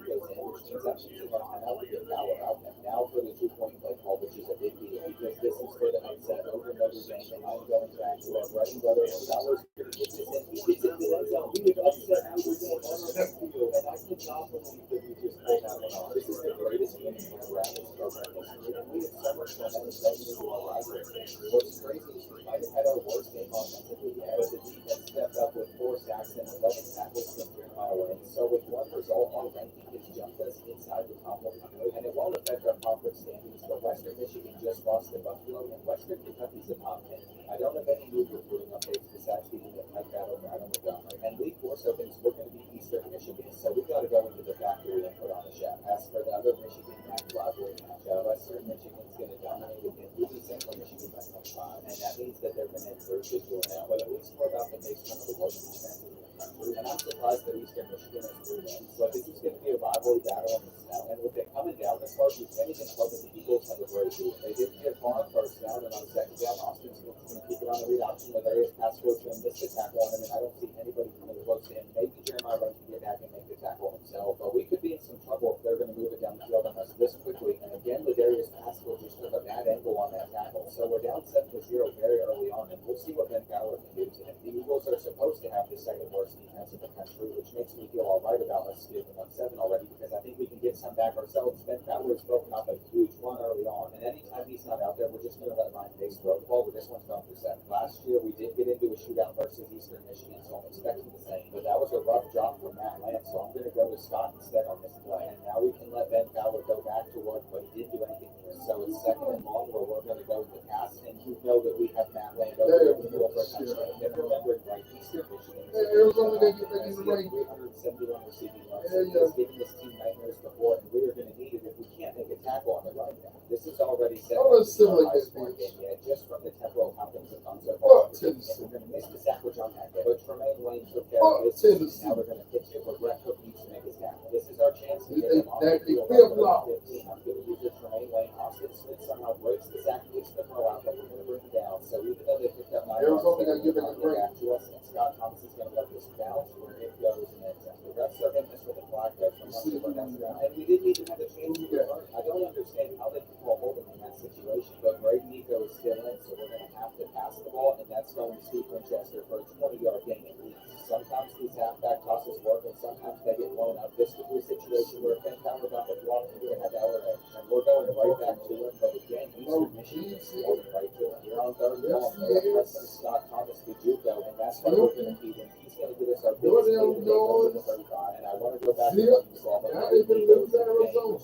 Washington Montana with the power out. And now for the 2-point play call, which is a big deal because this is for the upset over Notre Dame. And I'm going back to our bread and butter. And that was going to get this in. He gets into the end zone. We would upset Notre Dame on our next field. And I cannot believe that we just pulled that one off. This is the greatest game in the Rapids program history. And we have so much momentum going into our rivalry. What's crazy is we might have had our worst game offensively yet, but the defense stepped up with 4 sacks and 11 tackles from Jeremiah. And so with one result, our ranking has jumped us inside the top 100, and it won't affect our conference standings, but Western Michigan just lost to Buffalo, and Western Kentucky's a top 10. I don't have any new recruiting updates besides speaking of Mike Battle right on the gun. And League 4 thinks we're going to be Eastern Michigan, so we got to go into the factory and put on a show. As for the other Michigan MAC rivalry matchup, Western Michigan's going to dominate again. We beat Central Michigan by 25, and that means that they're going to improve this year now, but at least we're about to face one of the worst defenses in the country. And I'm surprised that Eastern Michigan has 3 wins, but this is going to be a rivalry battle in the snow. And with it coming down this far, you can't even tell that the Eagles have a great lead. They didn't get far on first down, and on second down, Austin Smith's going to keep it on the read option. The various pass rush going to miss the tackle on him, and I don't see anybody coming close to him. Maybe Jeremiah Wright can get back and make the tackle himself, but we could be in some trouble if they're going to move it down the field on us this quickly. And again, Ladarius Pascal just took a bad angle on that tackle, so we're down 7-0 very early on, and we'll see what Ben Fowler can do today. The Eagles are supposed to have the second worst defense in the country, which makes me feel all right about us giving up 7 already, because I think we can get some back ourselves. Ben Fowler has broken off a huge run early on, and anytime he's not out there, we're just going to let Ryan Pace throw the ball, but this one's going for 7. Last year, we did get into a shootout versus Eastern Michigan, so I'm expecting the same, but that was a rough job for Matt Lance, so I'm going to go with Scott instead on this play. And now we can let Ben Fowler go back to work, but he didn't do anything here. So it's 2nd and long where we're going to go with the pass, and you know that we have Matt Land over there to go for a touchdown. And remembering, right, Eastern Michigan is Arizona, they get back in the range. 371 receiving yards. He's given this team nightmares before, and we are going to need it if we can't make a tackle on the right now. This is already set up to be our high scoring game yet, just from the tempo of how things have gone so far. We're going to miss the sack with John Hackett, but Tremaine Wayne took care of business, and now we're going to pitch it where Brett Cook needs to make his tackle. This is our chance to get him off the field. I'm going to use it Tremaine Wayne. Austin Smith somehow breaks the sack, gets the throw out, but we're going to bring it down. So even though they picked up 9 yards, they're going to get back to us, and Scott Thomas is going to let this bounce where it goes, and then the refs are hitting us with a flag though, so I'm not sure what that's about. And we didn't even have a chance to get hurt. I don't understand how they can call holding in that situation, but Greg Nico is still in, so we're going to have to pass the ball, and that's going to Steve Winchester for a 20-yard gain at least. Sometimes these halfback tosses work, and sometimes they get blown up. This could be a situation where Ben Fowler got the block, and we're going to have our edge, and we're going right back to him, but again, Eastern Michigan is going right to him. You're on 3rd down, and Scott Thomas to Juco, and that's why we're going to feed him. He's going to get us our biggest lead to make the 35, and I want to go back to what you saw, but which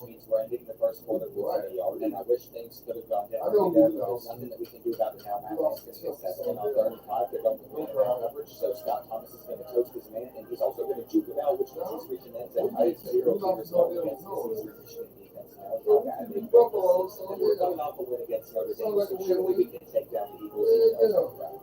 means we're ending the first quarter with 20 yards, and I wish things could have gone differently there, but there's nothing that we can do about it now. Matt Lance is going to get 7 on 3rd and 5. They're going to win around coverage, so Scott Thomas is going to toast his man, and he's also going to juke it out, which means he's reaching the end zone. I have 0 fears going against this Eastern Michigan defense now. How bad they play this. And we're coming off a win against Notre Dame, so surely we can take down the Eagles.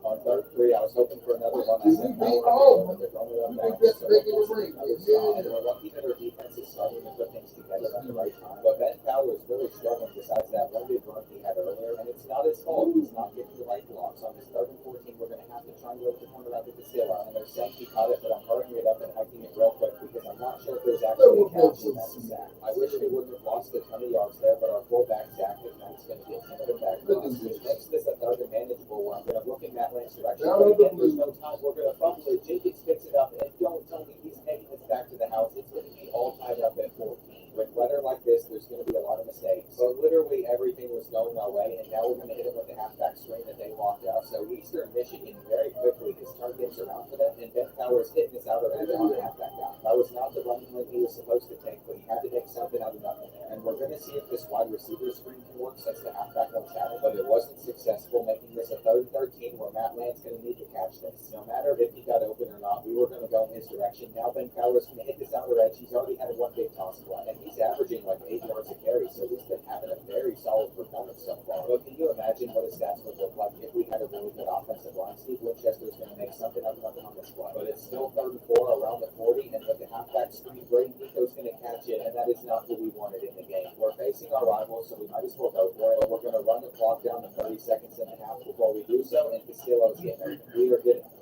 On 3rd and 3, I was hoping for another one. I said, no, they're going to run back, so and we're lucky that our defense is starting to put things together at the right time. But Ben Fowler is really struggling besides that one big run he had earlier, and it's not his fault. He's not getting the right blocks. On this 3rd and 14, we're going to have to try and go to the corner out to Casilla, and they're saying he caught it, but I'm hurrying it up and hiking it real quick because I'm not sure if there's actually a catch in that sack. I wish we wouldn't have lost a ton of yards there, but our fullback Zach McKnight's going to get 10 of them back for us, which makes this a 3rd and manageable where I'm going to look in Matt Lance's direction. But again, there's no time. We're going to fumble it. Jenkins picks it up, and don't tell me he's taking this back to the house. It's going to be all tied up at 14. With weather like this, there's going to be a lot of mistakes. So literally everything was going our way, and now we're going to hit him with the halfback screen that they locked out. So Eastern Michigan very quickly has turned things around for them, and Ben Fowler is hitting us out of it on the halfback down. That was not the running lane he was supposed to take, but he had to make something out of nothing there. And we're going to see if this wide receiver screen can work since the halfback won't have it, but it wasn't successful, making this a 3rd and 13 where Matt Land's going to need to catch this. No matter if he got open or not, we were going to go in his direction. Now Ben Fowler's going to hit this outer edge. He's already had one big toss play, and he's averaging like 8 yards a carry, so he's been having a very solid performance so far. But can you imagine what his stats would look like if we had a really good offensive line? Steve Winchester is going to make something out of nothing on this play. But it's still 3rd and 4 around the 40, and with the halfback screen, Brady Nico's going to catch it, and that is not what we wanted in the game. We're facing our rivals, so we might as well go for it. But we're going to run the clock down to 30 seconds and a half before we do so, and Castillo's getting it. We are getting it.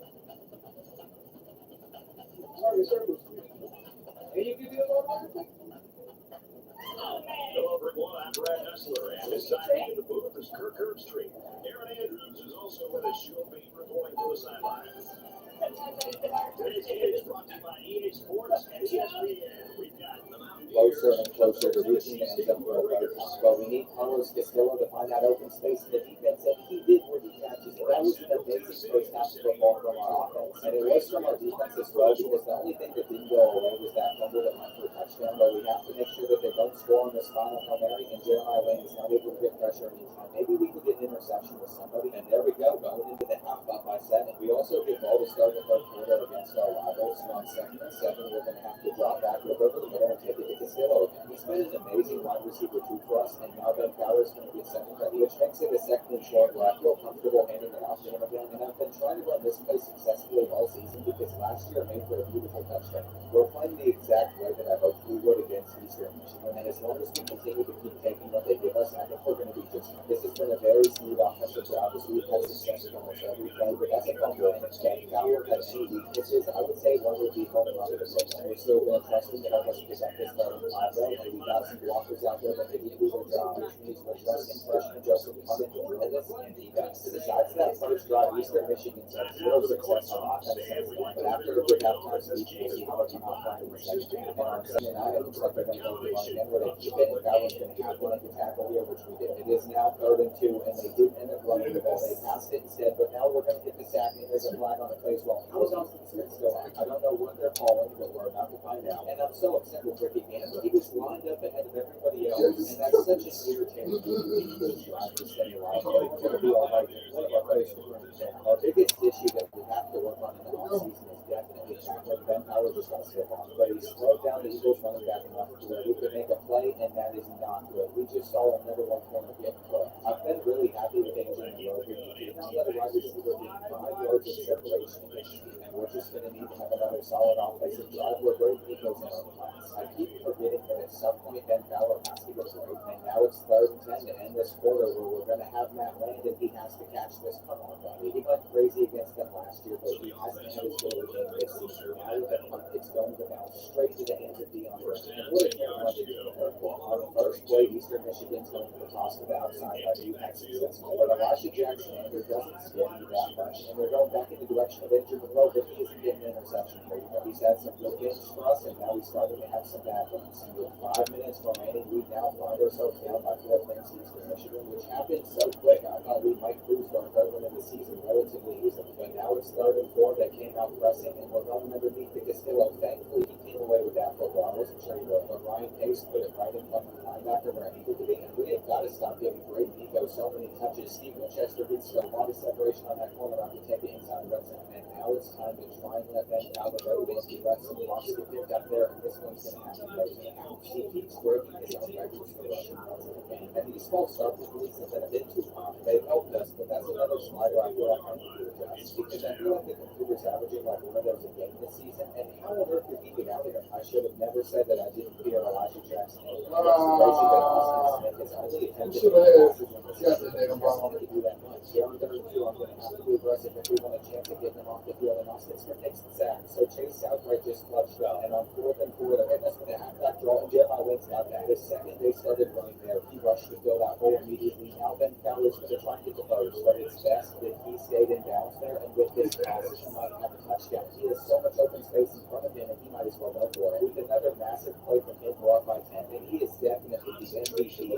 Sorry, sir. Hey, you give me a little bit? I'm Brad Hessler, and deciding in the booth is Kirk Herbstreit. Aaron Andrews is also with us. She'll be reporting from the sidelines. Today's game is brought to you by EA Sports and ESPN. We've got the Mountain Closer and closer to reaching the end zone for a better touch. But we need Carlos Castillo to find that open space in the defense, and he did where he catches it. That was an amazing first half of football from our offense, and it was from our defense as well, because the only thing that didn't go away was that fumble that went for a touchdown. But we have to make sure that they don't score on this final Hail Mary, and Jeremiah Lane is not able to get pressure anytime. Maybe we can get an interception with somebody, and there we go, going into the half up by 7. We also did well to start the third quarter against our rivals. So on 2nd and 7, we're going to have to drop back, look over the middle, and take it to Castillo. He's been an amazing wide receiver too for us, and now Ben Fowler is going to be second ready, which makes it a 2nd and short where I feel comfortable handing it off to him again. And I've been trying to run this play successfully all season because last year I made for a beautiful touchdown. We're playing the exact way that I hoped we would against Eastern Michigan, and as long as we continue to keep taking what they give us, I think we're going to be just fine. This has been a very smooth offensive drive. We've had success in almost every play, but that's a fumble. And if Ben Fowler has any weaknesses, I would say one would be holding on to the football. And we're still going to trust him to help us pick up this starting five, though. And we got some blockers out there that they need to do their job, which means we're trusting freshman Justin Clement to drill this and defense. Besides that first drive, Eastern Michigan had zero success on offense, but after the good halftime speech, we'll see how much not playing in the second half. And on Sunday night, it looks like they're going to go the run again, where they keep it, and Fowler's going to have to make a tackle here, which we did. It is now 3rd and 2, and they did end up running the ball. They passed it instead, but now we're going to get the sack, and there's a flag on the play as well. How is Austin Smith still on? I don't know what they're calling, but we're about to find out. And I'm so upset with Ricky Gamble. He was lined up ahead of everybody else, and that's such an irritating thing to drive to stay alive. It's going to be all right. One of our players is running down. Our biggest issue that we have to work on in the offseason is definitely tackling. Ben Fowler just got to slip on, but he slowed down the Eagles running back enough to where we could make a play, and that is not good. We just saw another one corner get put. I've been really happy with AJ and Rogan. Now that a wide receiver getting 5 yards of separation, and we're just going to need to have another solid offensive drive where Brady goes in on class. I keep forgetting that at some point Ben Fowler has to go right, and now it's 3rd and 10 to end this quarter where we're going to have Matt Landon. He has to catch this punt on Friday. He went crazy against them last year, but he hasn't had his goal game this season. Now with that punt, it's going to bounce straight to the hands of Deion. And what a Carolina did on the first play, Eastern Michigan's going to toss to the outside by Niggaz successful. But Elijah Jackson Andrew doesn't scare me that much, and they're going back in the direction of injured McClough, but he isn't getting an interception for you. He's had some good games for us, and now he's starting to have some bad ones. And with 5 minutes remaining, we now find ourselves down by 4 points to Eastern Michigan, which happened so quick. I thought we might lose our third one in the season relatively easily, but now it's 3rd and 4. They came out pressing, and we're going underneath the Castillo. Thankfully, he came away with that football. I wasn't sure he would, but Ryan Pace put it right in front of the linebacker where it needed to be, and we have got to stop giving Brady Nico so many touches. Steve Winchester gets a lot of separation on that corner after taking inside the red zone, and now it's time to try and let Ben Fowler go. He let some blocks get picked up there, and this one's going to have to go to the house. He keeps breaking his own records for rushing yards in the game, and these false start releases have been a bit too common. They've helped us, but that's another slider I feel like I need to adjust, because I feel like the computer's averaging like one of those a game this season, and how on earth did he get out there? I should have never said that I didn't fear Elijah Jackson. It's crazy that Austin Smith has only attempted to do that much. Here on 32, I'm going to have to be aggressive if we want a chance of getting him off the field, and Austin Smith takes the sack. So Chase Southright just clutched up, and on 4th and 4, they're hitting us with a halfback draw, and Jeremiah Lynn's got that. The second they started running there, he rushed to fill that hole immediately. Now Ben Fowler's going to try and get the first, but it's best that he stayed in bounds there, and with his passes, he might have a touchdown. He has so much open space in front of him, and he might as well go for it. With another massive play from him, we're up by 10, and he is definitely the MVP.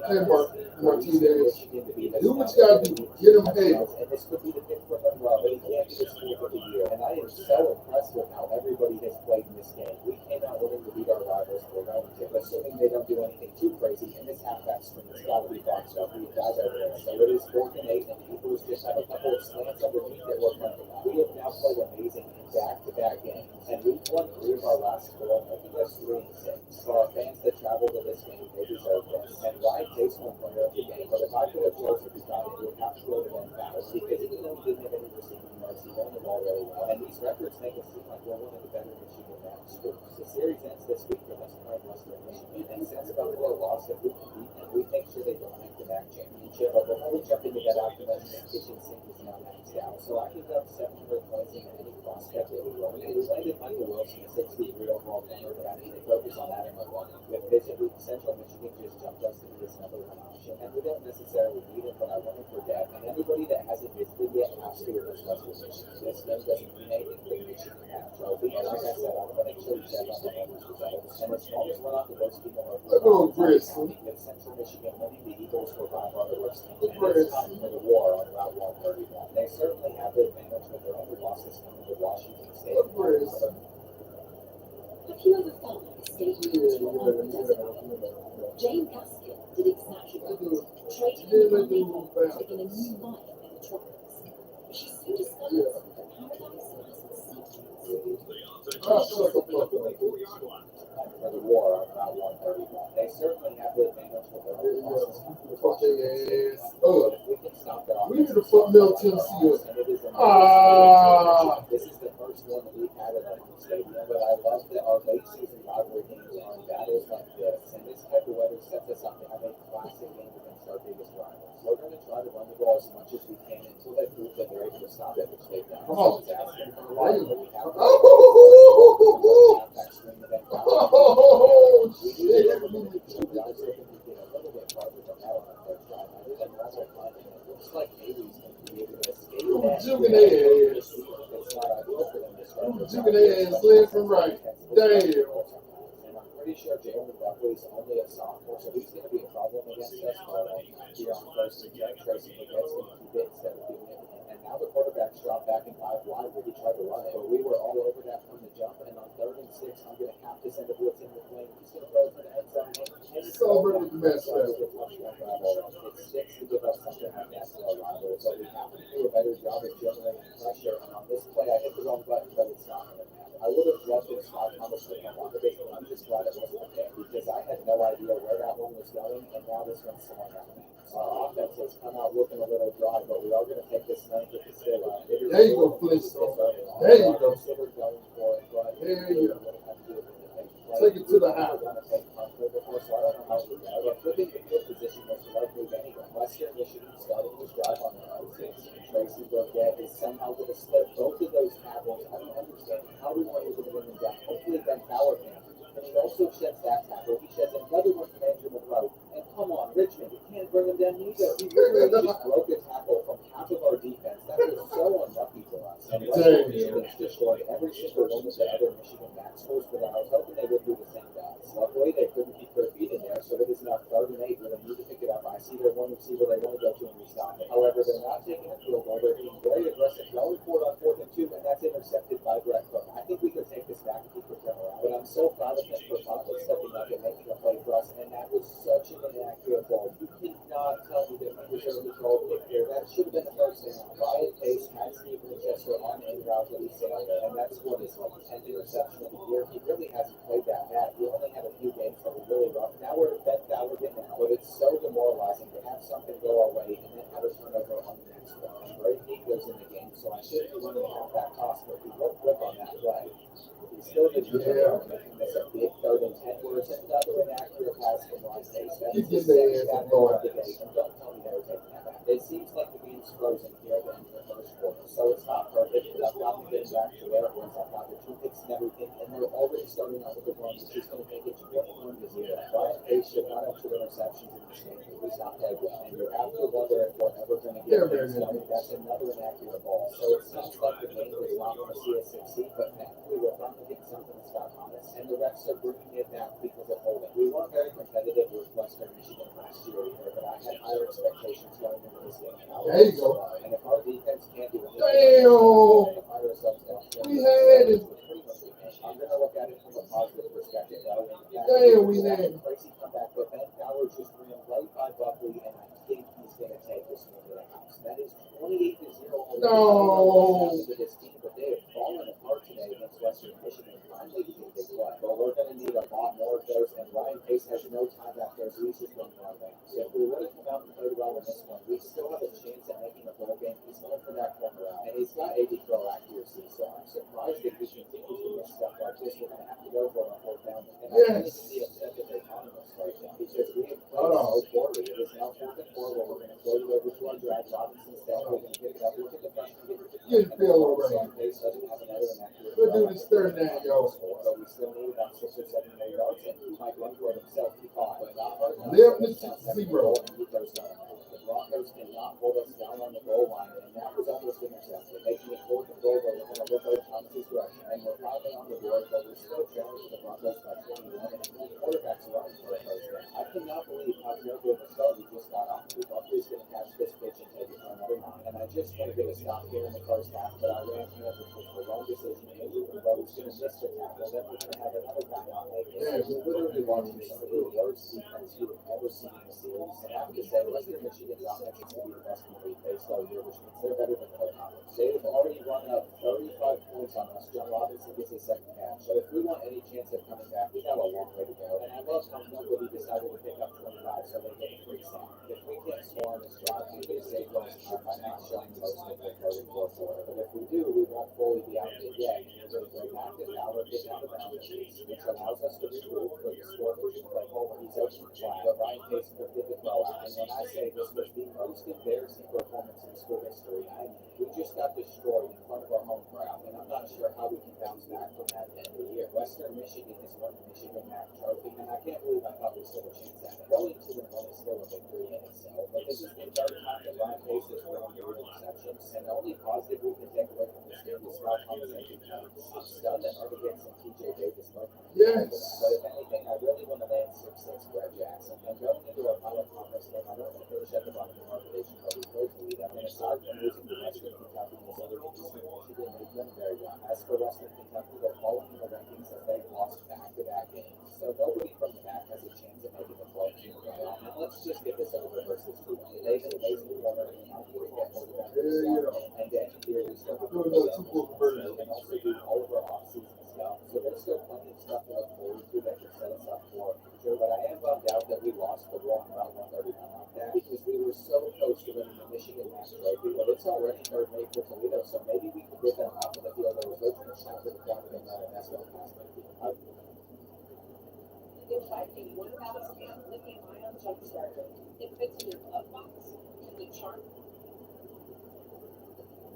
Martinez, do what you got to do. Get him paid. And this could be the pick for him, but he can't be the school for the year. And I am so impressed with how everybody has played in this game. We came out winning to beat our rivals. We're going to, assuming they don't do anything too crazy. And this halfback screen has got to be boxed up. These guys over there. So it is 4th and 8, and the Eagles just have a couple of slants underneath that we're coming out. We have now played amazing in back-to-back games, and we've won 3 of our last 4, making us 3 and 6. For our fans that travel to this game, they deserve this. And Ryan Pace won player of the game, but if I could have chosen to got it, would have to go to Ben Fowler, because even though he didn't have any receiving yards, he ran the ball really well. And these records make us seem like we're one of the better Michigan schools. The series ends this week with us playing Western Michigan, and since Buffalo lost, if we can beat them, we make sure they don't make the MAC championship. But before we jump into that argument, the kitchen sink is now maxed out. So I give up 700 points in any prospect that we run. We landed Michael Wilson, a 63 overall player, but I need to focus numbers on that one. With visit, Central Michigan just jumped us into this number one option, and we don't necessarily need it, but I want to forget. And anybody that hasn't visited yet has to with this Western Michigan. This game doesn't mean anything for the Michigan half trophy. And like I said, I want to make sure you check out the numbers results. And as long as we're not the worst team in our with Central Michigan winning, the Eagles were by far the worst team. And it's time for the war on Route 131. They certainly have the advantage with their only losses coming to Washington State. Have you ever felt like escaping into a open desert? Jane Gaskell did exactly that, trading her illegal for taking a new life in the tropics. She soon discovered that paradise has its secrets. For the war on Route 131. They certainly have the advantage with their only losses coming to Washington State. But if we can stop their we need to put Middle Tennessee up. This is the first one that we've had at home stadium, but I love that our late season rivalry games are on battles like this, and this type of weather sets us up to have a classic game against our biggest rivals. We're going to try to run the ball as much as we can until they prove that they're able to stop it, which they've done. Come on. So it's asking for the right, but we have to left and right. Damn. And I'm pretty sure Jalen Buckley's only a sophomore, so he's going to be a problem against us. But here on first and second, Tracy McGett's going to keep it instead of doing it. And now the quarterback's dropped back in 5 wide where he tried to run it. But we were all over that from the jump. And on 3rd and 6, I'm going to have to send a blitz in with Wayne. He's going to throw it for the end zone. Celebrate the best friend. It sticks to give us something like that to our rival. So we have to do a better job of generating pressure. And on this play, I hit the wrong button, but it's not going to matter. I would have loved it Scott Thomas to come on to this, but I'm just glad it wasn't okay because I had no idea where that one was going, and now this one's somewhere out there. So our offense has come out looking a little dry, but we are going to take this ninth with the still. There you go, Flintstone. There you go. There you go. Take it to the house. Flipping the field position was the right move anyway. Western Michigan started this drive on their own 6, and Tracy Burkett is somehow going to split both of those tackles. I don't understand how we weren't able to bring them down. Hopefully Ben Fowler can. And he also sheds that tackle. He sheds another one from Andrew McCrow. And come on, Richmond, you can't bring him down either. He literally just broke a tackle from half of our defense. That was so unlucky for us. And Western Michigan's destroyed every single one of the other Michigan back scores, but I was hoping they would do the same guys. Luckily, they couldn't keep their feet in there, so it is now 3rd and 8 where they need to pick it up. I see their one receiver they want to go to and we stop it. However, they're not taking a field goal. They're being very aggressive, going for it on 4th and 2, and that's intercepted by Brett Cook. I think we could take this back and keep the turnaround, but I'm so proud of him for finally stepping up and making a play for us, and that was such an inaccurate ball. You cannot tell me that he was just controlled kick there. That should have been the first down. Ryan Pace had Stephen Chester on in route that he sailed, and that's what is like 10th interception of the year. He really hasn't played that bad. He only had a few games that were really rough. Now we're at Ben Fowler now, but it's so demoralizing to have something go our way and then have a turnover on the next one. And Brady Meek goes in the game, so I shouldn't be running out that cost, but we look quick on that play. He still did making this a big 3rd and 10 where it's another inaccurate pass from Ryan Pace. That is the second tackle of the day, and don't tell me they were taking that back. It seems like the game's frozen here at the end of the first quarter, so it's not perfect, but I've got to get back to where it was. I've got the 2 picks and everything, and they're already starting out with the run, which is going to make it 21 to 0. Ryan Pace should not have 2 interceptions in this game. He's not played well, and you're out to wonder if we're ever going to get things done. That's another inaccurate ball. So it sounds like the game was not going to see us succeed, but thankfully we're finally getting something that's got Thomas, and the refs are bringing it back because of holding. We weren't very competitive with Western Michigan last year either, but I had higher expectations going into this game. There you go. And if our defense can't do anything, we had it. I'm going to look at it from a positive perspective. Damn, we had it. Crazy comeback, but Ben Fowler just ran right by Buckley, and I think he's going to take this one to the house. That is 28 to 0. No. This team, but they have fallen apart today against Western Michigan. Finally, he did big play. But we're going to need a lot more of those, and Ryan Pace has no time back there, so he's just running out of bounds. So if we would have come out and played well in this one, we still have a chance at making a bowl game. He's going for that corner out, and he's got 80 throw accuracy, so I'm surprised if he continues to miss stuff like this. We're going to have to go for a 4th down. And I think it's the upset that they're on us right now because we have played so poorly. It is now 4th and 4 where we're going to float it over to our drag. Robinson's down. We're going to pick it up. Look at the freshman. Get feel over here. Pace doesn't have another inaccurate. We'll do this third down, y'all. So we still need about 6 or 7 more yards, and Mike Lindford himself, he caught, but not hard enough. 11-0. The Broncos cannot hold us down on the goal line, and that was almost intercepted, making it 4th and goal, but we're going to look over Thomas's direction, and we're finally on the board, but we're still challenging the Broncos by 21, and the quarterback's running for a first down. I cannot believe how terrible of a start we just got off. We thought he was going to catch this pitch and take it for another 9, and I just want to get a stop here in the first half, but I ran here, which was the wrong decision, and we were going to miss the tackle, then we're going to have another guy on make it. Yeah, We're literally watching some of the worst defense you've ever seen in the series, and I have to say, Western Michigan's offense is going to be the best in the league based all year, which means they're better than Colorado. They've already run up 35 points on us. John Robinson gets his second catch. So if we want any chance of coming back, we have a long way to go. And I love how nobody decided to pick up 25 so they get a free snap. If we can't score on this drive, we can save most time by not showing most of the third and fourth quarter. But if we do, we won't fully be out there yet. And we're going to go back to power, get out of boundaries, which allows us to regroup for the score push and play home when he's open flat. But Ryan Case could get the throw out. And when I say this was the most embarrassing performance in school history, we just got destroyed in front of our home crowd, and I'm not sure how we can bounce back from that at the end of the year. Western Michigan has won the Michigan MAC trophy, and I can't believe I thought we stood a chance at it. Going 2-1 is still a victory in itself, but this is the third time that Ryan Pace has thrown 3 interceptions, and the only positive we can take away from this game is Scott Thomas and stud that Mark against and TJ Davis. Yes. But if anything, I really want to land 6-6 Brett Jackson. And going into our final conference game, I don't want to finish at the bottom of our rotation, but we close the lead. I mean, aside from losing to Western Kentucky and this other team, Michigan, they've done very well. As for Western Kentucky, they're falling in the rankings as they've lost back-to-back games. So nobody from the MAC has a chance of making the 12-team playoff. And let's just get this over versus Cuba. They've been amazing corner and now we get quarterback and then here we still have and also do all of our off-season stuff. So there's still plenty of stuff to look forward to that can set us up for the future. But I am bummed out that we lost the war on Route 131 like that because we were so close to winning the Michigan MAC trophy. But it's already third mate for Toledo, so maybe we could get them off of the field. There was no shot for the crowd to get that, and that's what passed me. If I think one about a scan lithium-ion jump starter, it fits in your glove box. Can you charge?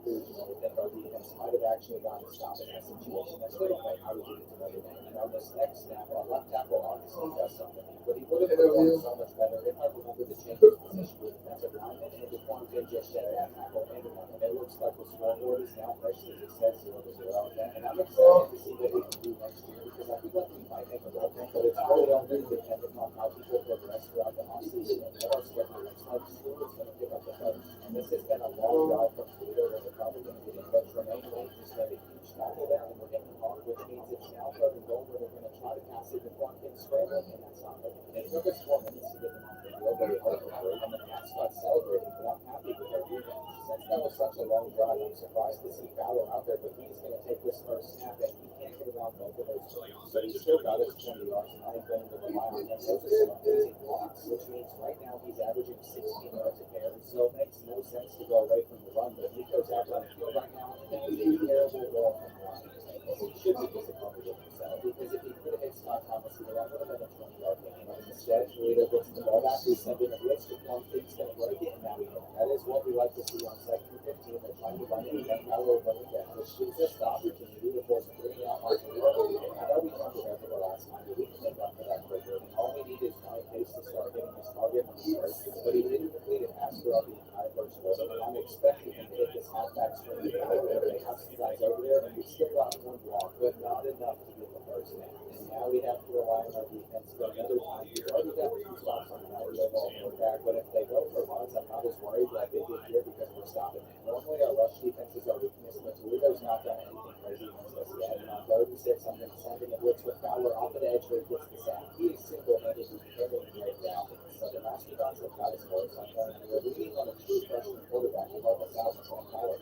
That our defense might have actually gotten a stop in that situation. I still don't know how we did it to Notre Dame. And on this next snap, our left tackle obviously does something, but he would have performed so much better if I remember the change of position with defensive lineman and the one did just shed that tackle into one. And it looks like the scoreboard is now fresh as it says 0-0 again. And I'm excited to see what we can do next year because I feel like we might make a role, but it's really only dependent on how people progress throughout the offseason and what our schedule looks like. School is going to pick up the pace. And this has been a long drive from Toledo where they're probably going to get in, but Tremaine Wade just made a huge tackle there, and we're getting hard, which means it's now third and goal where they're going to try to pass it before I'm getting scrambling, and that's not good. It took us 4 minutes to get them off the field, but we held it, and the Cats got celebrating, but I'm happy with our defense. Since that was such a long drive, I'm surprised to see Fowler out there, but he's going to take this first snap, and he can't get around both of those plays. But he still got us 20 yards, and I ain't going to the line, and those are some amazing blocks, which means right now he's averaging 16 yards a carry, so it makes no sense to go away from the run, but if he goes out on the field right now, it's a terrible ball from the line. He should be disappointed with himself, because if he could have hit Scott Thomas here, that would have been a 20-yard gain. And instead, Toledo gets the ball back, we send in a blitz to one thing's going to break it, and now we know. That is what we like to see on 2nd and 15. They're trying to run it, and Fowler going down, which gives us the opportunity to force a 3-out on Toledo. I know we talked about it the last time, but we can make up for that quicker. And all we need is Ryan Pace to start getting his target when he starts, but he didn't complete a pass throughout the entire first quarter. And I'm expecting him to hit this halfback swing. They have some guys over there, and we still got one block, but not enough to get the first down. And now we have to rely on our defense for another time. We've already got 2 stops on the ball quarterback, but if they go for runs, I'm not as worried like they did here because we're stopping it. Normally, our rush defense is our weakness, but Toledo's not done anything crazy against us yet. And on 3rd and 6, I'm going to send in a blitz with Fowler off of the edge where he gets the sack. He is single-handedly carrying the right down. So the Mastodons have got his voice on point, and we're leaning on a true freshman quarterback to help us out with Sean Fowler.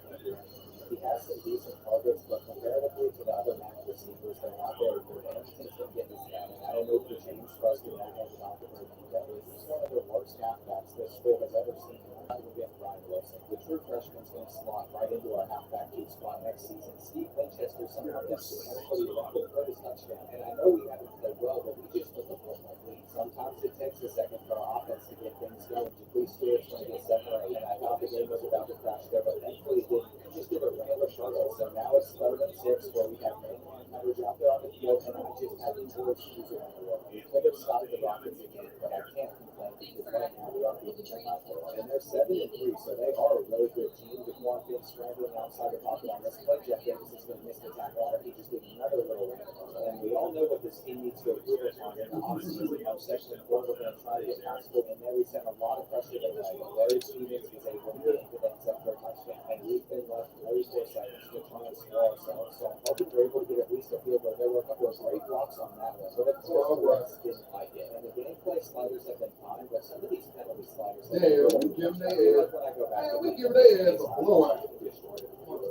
He has some decent targets, but comparatively to the other MAC receivers, they're not very good. Anderson's been getting this down, and I don't know if the James Preston that has not been very good. He's one of the worst halfbacks this school has ever seen. I will get Brian Wilson. The true freshman's going to slot right into our halfback 2 spot next season. Steve Winchester somehow gets to everybody around him for his touchdown. And I know we haven't played well, but we just took a 4-point lead. Sometimes it takes a second for our offense to get things going. Jacquees Stewart's going to get 7 or 8, and I thought the game was about to crash there, but thankfully it didn't. He just did a random struggle. So now it's 3rd and 6 where we have mainline coverage out there on the field, and I just have the worst user in the world. We could have started the Rockets again, but I can't complain because right now we are beating them out there. And they're 7-3, so they are a really good team. With one thing scrambling outside the pocket on this play, Jeff Davis is going to miss the tackle. He just did another little random. And we all know what this team needs to improve upon in the offseason. Section 4, we're going to try to get passable, and there we sent a lot of pressure to Larry. Larry Stevens was able to get into that set for a touchdown, and we've been left 34 seconds to try and score ourselves. So I'm hoping we're able to get at least a field goal. There were a couple of great blocks on that one, but of course, didn't like it. And the gameplay sliders have been fine, but some of these penalty sliders. Yeah, we give them their ass. We give their ass a blowout.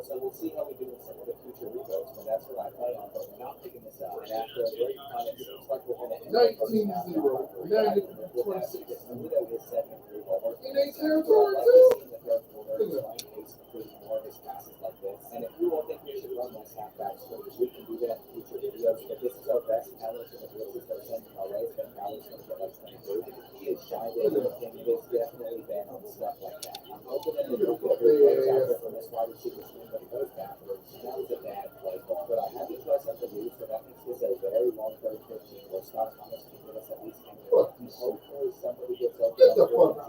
So we'll see how we do in some of the future rebuilds, but that's what I play on. But we're not picking this up. And after a great run, it seems like we're going to 19-0. 26. In their territory, too. And if you all think we should run less halfback screens, we can do that in future videos. But this is our best talent in the blitzes they're sending our way. Ben Fowler's going to get like 22. He has shined in, and it has definitely been on stuff like that. I'm hoping that they don't get a from this wide receiver screen, but it goes backwards. That was a bad play, but I had to try something new, so that makes this a very long 3rd 15 where Scott Thomas can get us at least 10 minutes. Hopefully somebody gets open. Get the fuck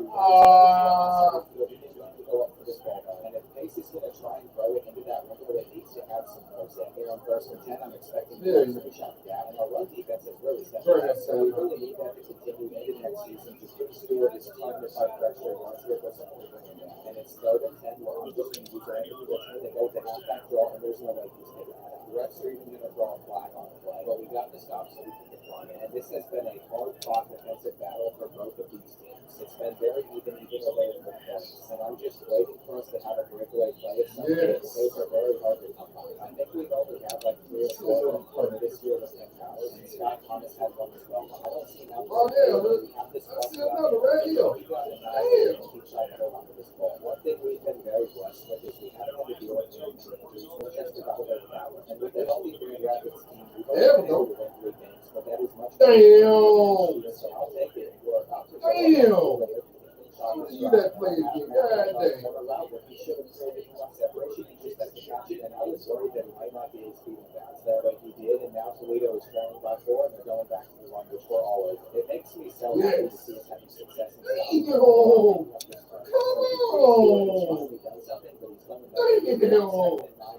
Go up for this ball, and if Pace is going to try and throw it into that window, it needs to have some force. Here on 1st and 10, I'm expecting to be shot down, and our run defense is really stepping up. So we really need that to continue into next season. Just Chris Stewart is trying to fight pressure and wants to get us something to bring him down. And it's 3rd and 10 where I'm just going to use Randy Richmond to go to halfback draw, and there's no way he's taking that. The refs are even going to draw a flag on the play, but we got to stop so we can get running. And this has been a hard-fought defensive battle for both of these teams. It's been very even away from the points, and I'm just waiting for us to have a breakaway play at some point. Those are very hard to come by. I think we've only had like 3 or 4 this year with ncaa, and Scott Thomas had one as well. I don't see how we have this ball. another right here. We got a nice keep trying to hold on to this ball. One thing we've been very blessed with is we haven't had to deal with injuries, which has been all over power. And with the healthy Green Rapids team, we've only been able to win 3 games, but that is much better. So I'll take it. We're about to You that play again. God dang. He should have created enough separation. He just has to catch it. And I was worried that he might not be able to speed bounce that way. He did, and now Toledo is trailing by 4, and they're going back to the one which we're all over. It makes me so happy to see us having success in Come on.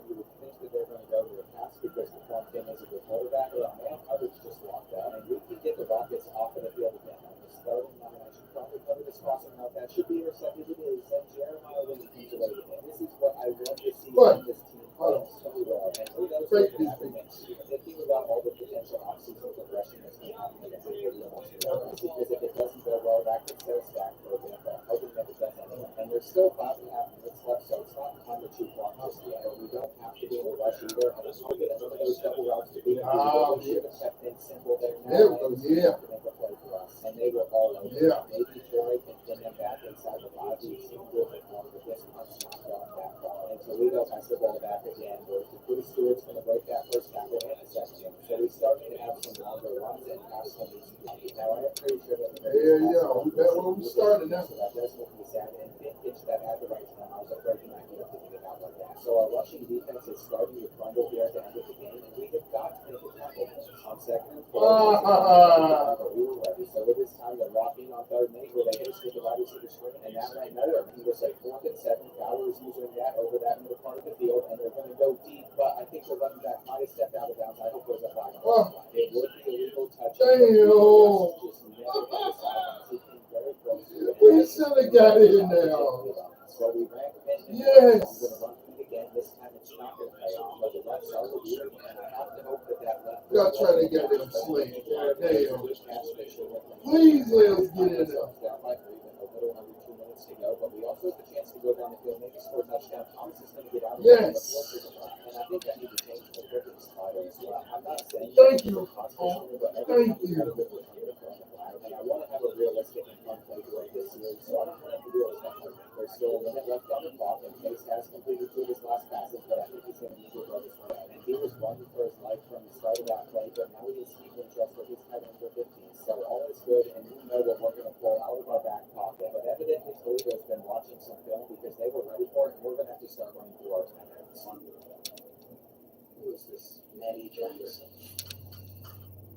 You would think that they're going to go to the pass because the front thing is a good quarterback, or man coverage just walked out. And we can get the Rockets off of the field again. On this 3rd and 9, I should probably cover this crossing out. That should be intercepted. It is. And Jeremiah when he comes away with it. This is what I want to see from this team play so well. And who knows what can happen next year. Thinking about all the potential offseason progression that's going to happen in the video because if it doesn't go well, that could set us back for a bit. But hoping that it does anyway. And there's still 5.5 minutes left, so it's not time to chew clock just yet. But we don't have to be in a rush either. And it's hoping that some of those double routes to be we should have kept things simple there. There we go, yeah. To make a play for us. And they were all over. Yeah. Maybe Troy can pin them back inside the 5. We've seen good perform, but this one's not going that far. And Toledo has the ball back again, where Dakota Stewart's going to break that first tackle in a second. So we started to have some longer runs and pass some easy. Now I'm pretty sure that that's where we started now. So that does make me sad, and pitch that at the right time. I was afraid he might be able to get it out like that. So our rushing defense is starting to crumble here at the end of the game, and we have got to make a tackle on 2nd and 4. But we were ready. So it is time to lock in on 3rd and 8, where they hit us with the wide receiver screen, and that went nowhere. He was like 4th and 7. Fowler is using that over that middle part of the field, and they're going to go deep. But I think the running back might have stepped out of bounds. I hope there's a flag on that. It would be a legal touch. We should have got in now. So we ran yes. I'm going to run it again. This time it's not going to pay off, but the left side will do it. And I have to hope that left. Y'all trying to get them slick. Damn. Please let us get in there. Down by 3, with a little under 2 minutes to go, but we also have the chance to go down the field, maybe score a touchdown. Thomas is going to get out of yes. And I think I need to change the cricket slider as well. I'm not saying thank you. Thank you. And I want to have a realistic and fun play during this series, so I don't want to do it as much. There's still a minute left on the clock, and Pace has completed 2 of his last passes, but I think he's going to need to throw this one out. And he was running for his life from the start of that play, but now he is keeping trust with his tight end for 15. So all is good, and we know that we're going to pull out of our back pocket. But evidently, Toledo's been watching some film because they were ready for it, and we're going to have to start running through our 10 minutes. Who is this? Maddie Jefferson.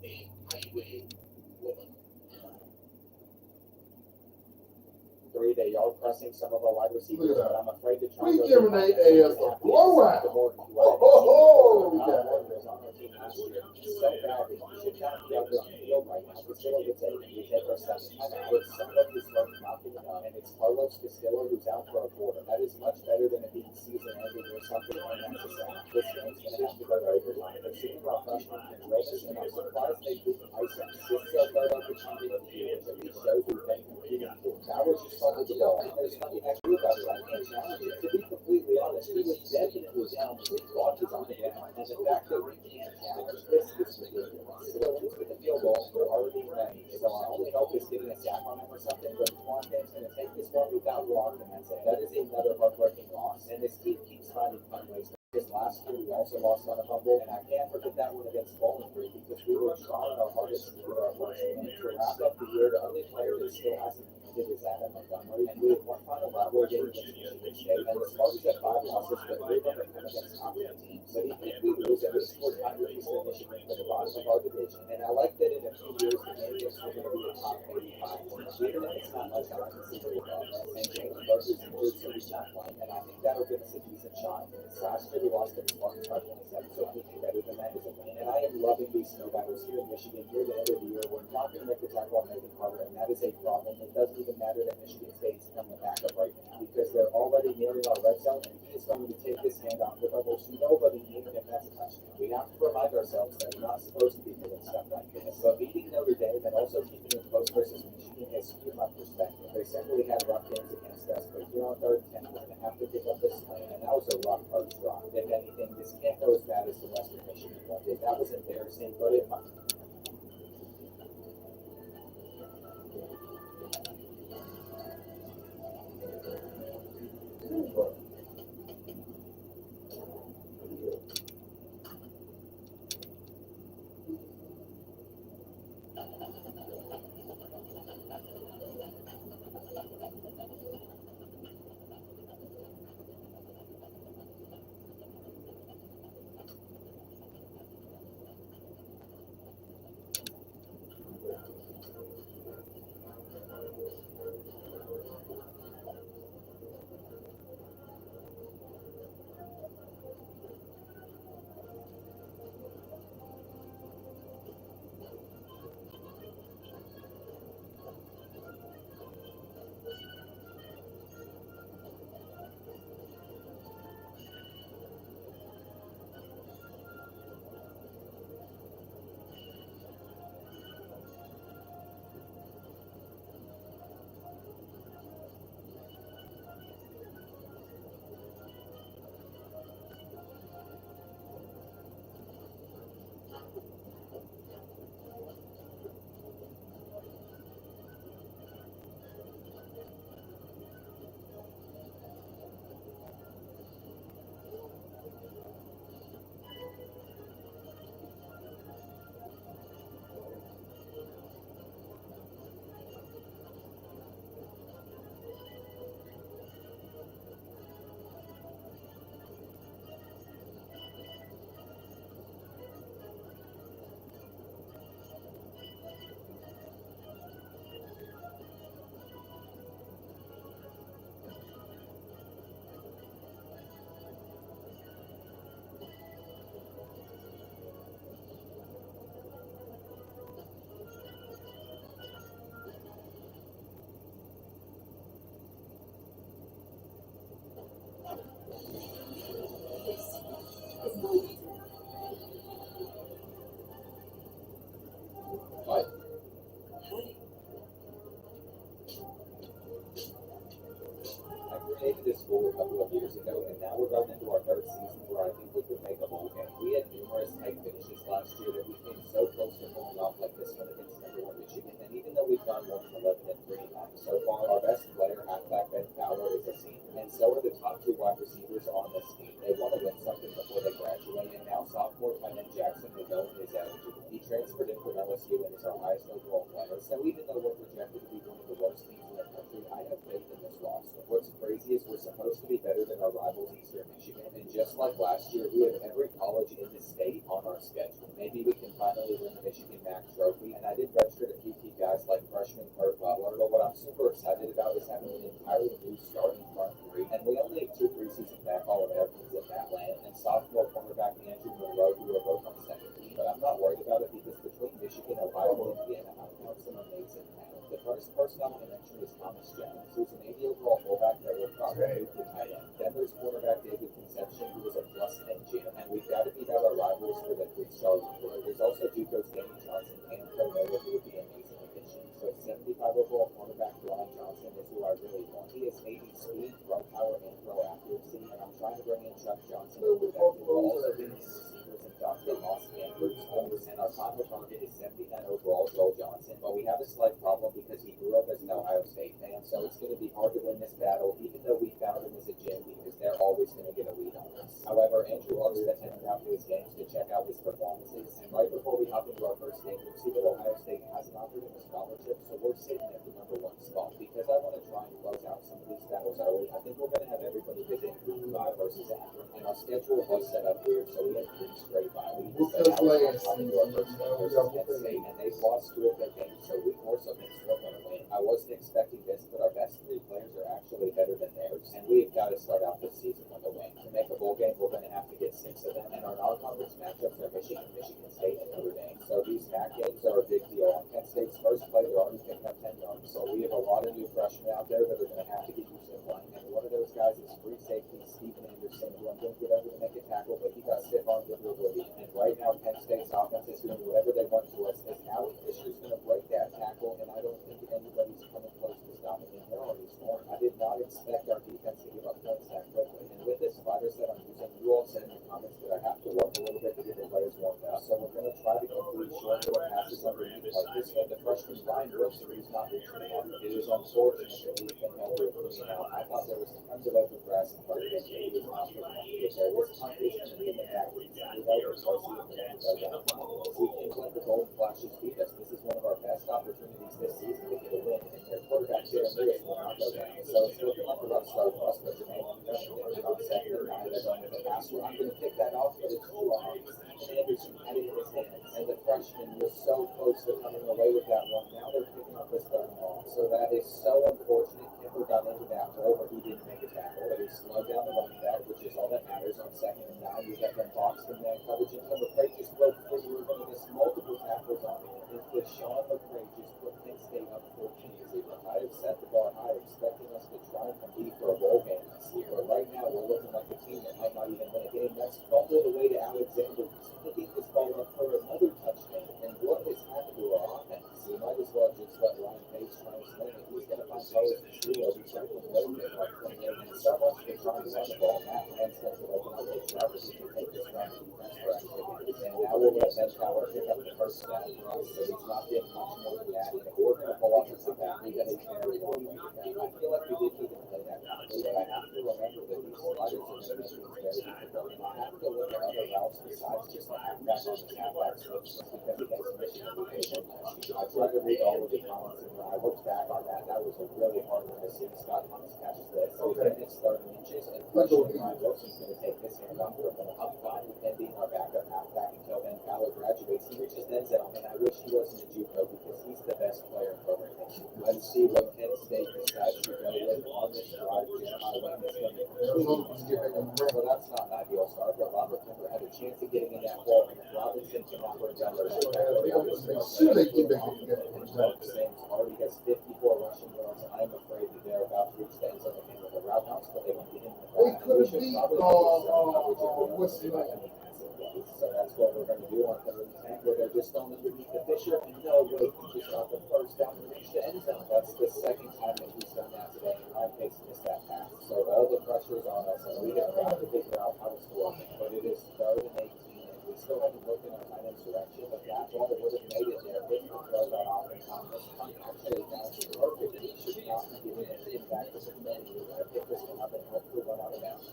A highway woman. Three, they are pressing some of our wide receivers, but I'm afraid to try. We giving their ass a blowout. Oh, was on our team last year. So bad that you should not be out there on the field right now. Castillo gets a, we take our second timeout. It's somebody who's knocking it on, and it's Carlos Castillo who's out for a quarter. That is much better than it being season ending or something, and that's a sack. This game's going to have to go to overtime. They're shooting our freshman control this, and I'm surprised they didn't ice him. This is a third opportunity of the year, so it shows we've been competing for. That was just fumbled the ball. There's nothing I can do about it. I can't challenge it. To be completely honest, he was definitely down. His watches on the ground, and the fact that we can't challenge this is ridiculous. So with the field goal, we're already ready. So our only hope is getting a sack on him or something, but Quanten's going to take this one without blocking. That's it. That is another heartbreaking loss, and this team keeps finding fun ways. Because last year we also lost on a fumble, and I can't forget that one against Bowling Green because we were trying our hardest to get our first win. To wrap up the year, the only player that still hasn't committed is Adam Montgomery, and we have one final rivalry game against Michigan State, and the Spartans have 5 losses, but 3 of them have come against top 10 teams. But even if we lose, at least we're tied with Eastern Michigan for the bottom of our division. And I like that in a few years, the Niggaz are going to be a top 85 team. Even if it's not much, I like to see the above. And James Burgess injured, so he's not playing, and I think that'll give us a decent shot. Last year we lost to the Spartans by 27, so anything better than that is a win. And I am loving these snow battles here in Michigan. Near the end of the year, we're not going to make the tackle on Nathan Carter, and that is a problem. It doesn't even matter that Michigan State's coming back up right now because they're already nearing our red zone, and he is going to take this handoff with almost nobody near him. That's a touchdown. We have to remind ourselves that we're not supposed to be doing stuff like this. But beating Notre Dame and also keeping it close versus Michigan has skewed my perspective. They simply had rough games against us, but here on 3rd and 10, we're going to have to pick up this lane, and that was a rough first drive. If anything, this can't go as bad as the Western Michigan one did. That was embarrassing, but it might. Created this school a couple of years ago, and now we're going into our 3rd season where I think we could make a bowl game. We had numerous tight finishes last year that we came so close to pulling off like this one against #1 Michigan. And even though we've gone 1-11-3 so far, our best player, halfback Ben Fowler, is a senior, and so are the top 2 wide receivers on this team. They want to win something before they graduate, and now sophomore Tynan Jackson McGowan is eligible. He transferred in from LSU and is our highest overall player. So even though we're projected to be one of the worst teams in the country, I have faith in this roster. What's crazy is we're supposed to be better than our rivals Eastern Michigan, and just like last year, we have every college in the our schedule. Maybe we can finally win the Michigan MAC trophy. And I did redshirt a few key guys like freshman Kurt Butler. But what I'm super excited about is having an entirely new starting front three. And we only have 2 preseason back All-Americans in Matt Land and sophomore cornerback Andrew Monroe, who are both on second team. But I'm not worried about it because between Michigan, Ohio, and Indiana, I've found some amazing talent. The first person I'm going to mention is Thomas Jones, who's an 80 overall fullback that will probably move to tight end. Denver's quarterback David Conception, who was a +10 jam, and we've got to beat out our rivals for the 3-star recruit. There's also Duco's Danny Johnson and Noah, who would be an amazing addition. So 75 overall cornerback Brian Johnson is who I really want. He has 80 speed, throw power, and throw accuracy, and I'm trying to bring in Chuck Johnson over that. We'll also bring in receivers and Dr. Moss and Bruce Holmes, and our final target is 79 overall Joel Johnson. But we have a slight problem because he grew up as an Ohio State fan, so it's going to be hard to win this battle, even though we found him as a gym, because they're always going to get a lead on us. However, Andrew loves to attend out to his games to check out his performances, and right before we hop into our first game, we'll see that Ohio State hasn't offered him a scholarship, so we're sitting at the #1 spot. Because I want to try and close out some of these battles early, I think we're going to have everybody visit Week 5 versus Akron, and our schedule was set up weird, so we had 3 straight bye weeks. So now we're coming to our first game versus Penn State, and they've lost 2 of their games, so we also think we're going to win. I wasn't expecting this, but our best 3 players are actually better than theirs, and we've got to start out this season with a win. To make a bowl game, we're going to have to get 6 of them, and our non-conference matchups are Michigan, Michigan State, and Notre Dame. So these MAC games are a big deal. On Penn State's first play, they're already picking up 10 yards. So we have a lot of new freshmen out there that are going to have to get used to playing. And one of those guys is free safety Stephen Anderson, who I'm going to get over to make a tackle, but he got stiff armed with Woody. And right now, Penn State's offense is doing whatever they want to us. As Alec Fisher's going to break that tackle, and I don't think anybody's coming close to stopping him. They're already scoring. I did not expect our defense to give up points that quickly. And with this spider set I'm using, you all said in the comments that I have to work a little bit to get the players warmed up. So we're going to try to complete short little passes underneath like this one. The freshman Ryan Wilson, who's not reaching out. It is unfortunate that we've been held with me now. I thought there was tons of open grass in front of him. He was not picking up to get there. This punt is going to be in the back. We know this RC and we can let the golden flashes beat us. This is one of our best opportunities this season to get a win. And their quarterback, Jared Lewis, will not go down. So it's looking like a rough start for us, but Jermaine Anderson on second and 9, they're going to the pass. I'm going to pick that off, but it's too long. And Anderson had it in his hands. And the freshman was so close to coming away with that one. Now they're picking up this third ball. So that is so unfortunate. Kemper got into that hole, but he didn't make a tackle. But he slowed down the running back, which is all that matters. On second and 9, we have them boxed in man coverage until McCray just broke free. We were going to miss multiple tackles on him. If Sean McCray just put Penn State up 14, I have set the bar high, expecting us to try and compete for a bowl game this year. But right now, we're looking like a team that might not even win a game. That's fumbled away to Alexander. He's picking this ball up for another touchdown. And what has happened to our offense? You might as well just let Ryan Pace try and sling it. He's going to find Carlos Castillo, who's trying to play it like 28 minutes. So much for trying to run the ball. Matt Land's going to open up the Travers who can take this run to defense for activity. And now we're going to Ben Power pick up the first down for us. So he's not getting much more than that. And we're going to pull off the comeback. We got a very long way to go. I feel like we didn't even play that quickly, but I have to remember that these sliders are going to make things very difficult. And I have to look at other routes besides just the halfback on the halfback switch because against Michigan, we made one last year. I tried to read all of the comments, and when I looked back on that, that was a really hard one to see. Scott Thomas catches this. So then it's 30 inches, and freshman Ryan Wilson's going to take this handoff for him. I'm fine with him being our backup halfback until Ben Fowler graduates. He reaches end zone, and I wish he wasn't a JUCO because he's the best player in program. Let's see what Penn State decides to go with on this drive. Jeremiah Wayne is going to completely well, that's not an ideal start, but Robert Kemper had a chance of getting in that hole, and if Robinson cannot bring down their Sam's already has 54 rushing yards. I'm afraid that they're about to reach the end zone again with a route house, but they won't get in the They could have beat what's the name? So that's what we're going to do on third and 10, where they're just going underneath the Fisher, and no way he just got the first down to reach the end zone. That's the second time that he's done that today, and Ryan Pace missed that pass. So all the pressure's on us, and we have got to figure out how to score. But it is third and 18, and we still haven't looked in our tight end's direction, but that ball would have made it there if the throw got off and on this punt actually bounced perfect, and he should not be giving it back to the play. We're going to pick this one up and hopefully run out of bounds.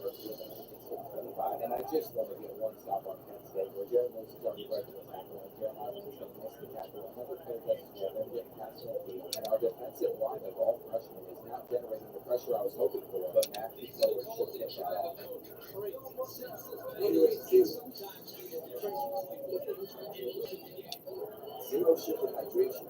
And I just want to get one stop on Penn State, where Jared Lewis is already breaking the tackle, and Jeremiah Lewis is going to miss the tackle. Another play doesn't score, they're getting past the field. And our defensive line of all freshmen is not generating the pressure I was hoping for, but Matthew Taylor should get that out. Zero sugar hydration.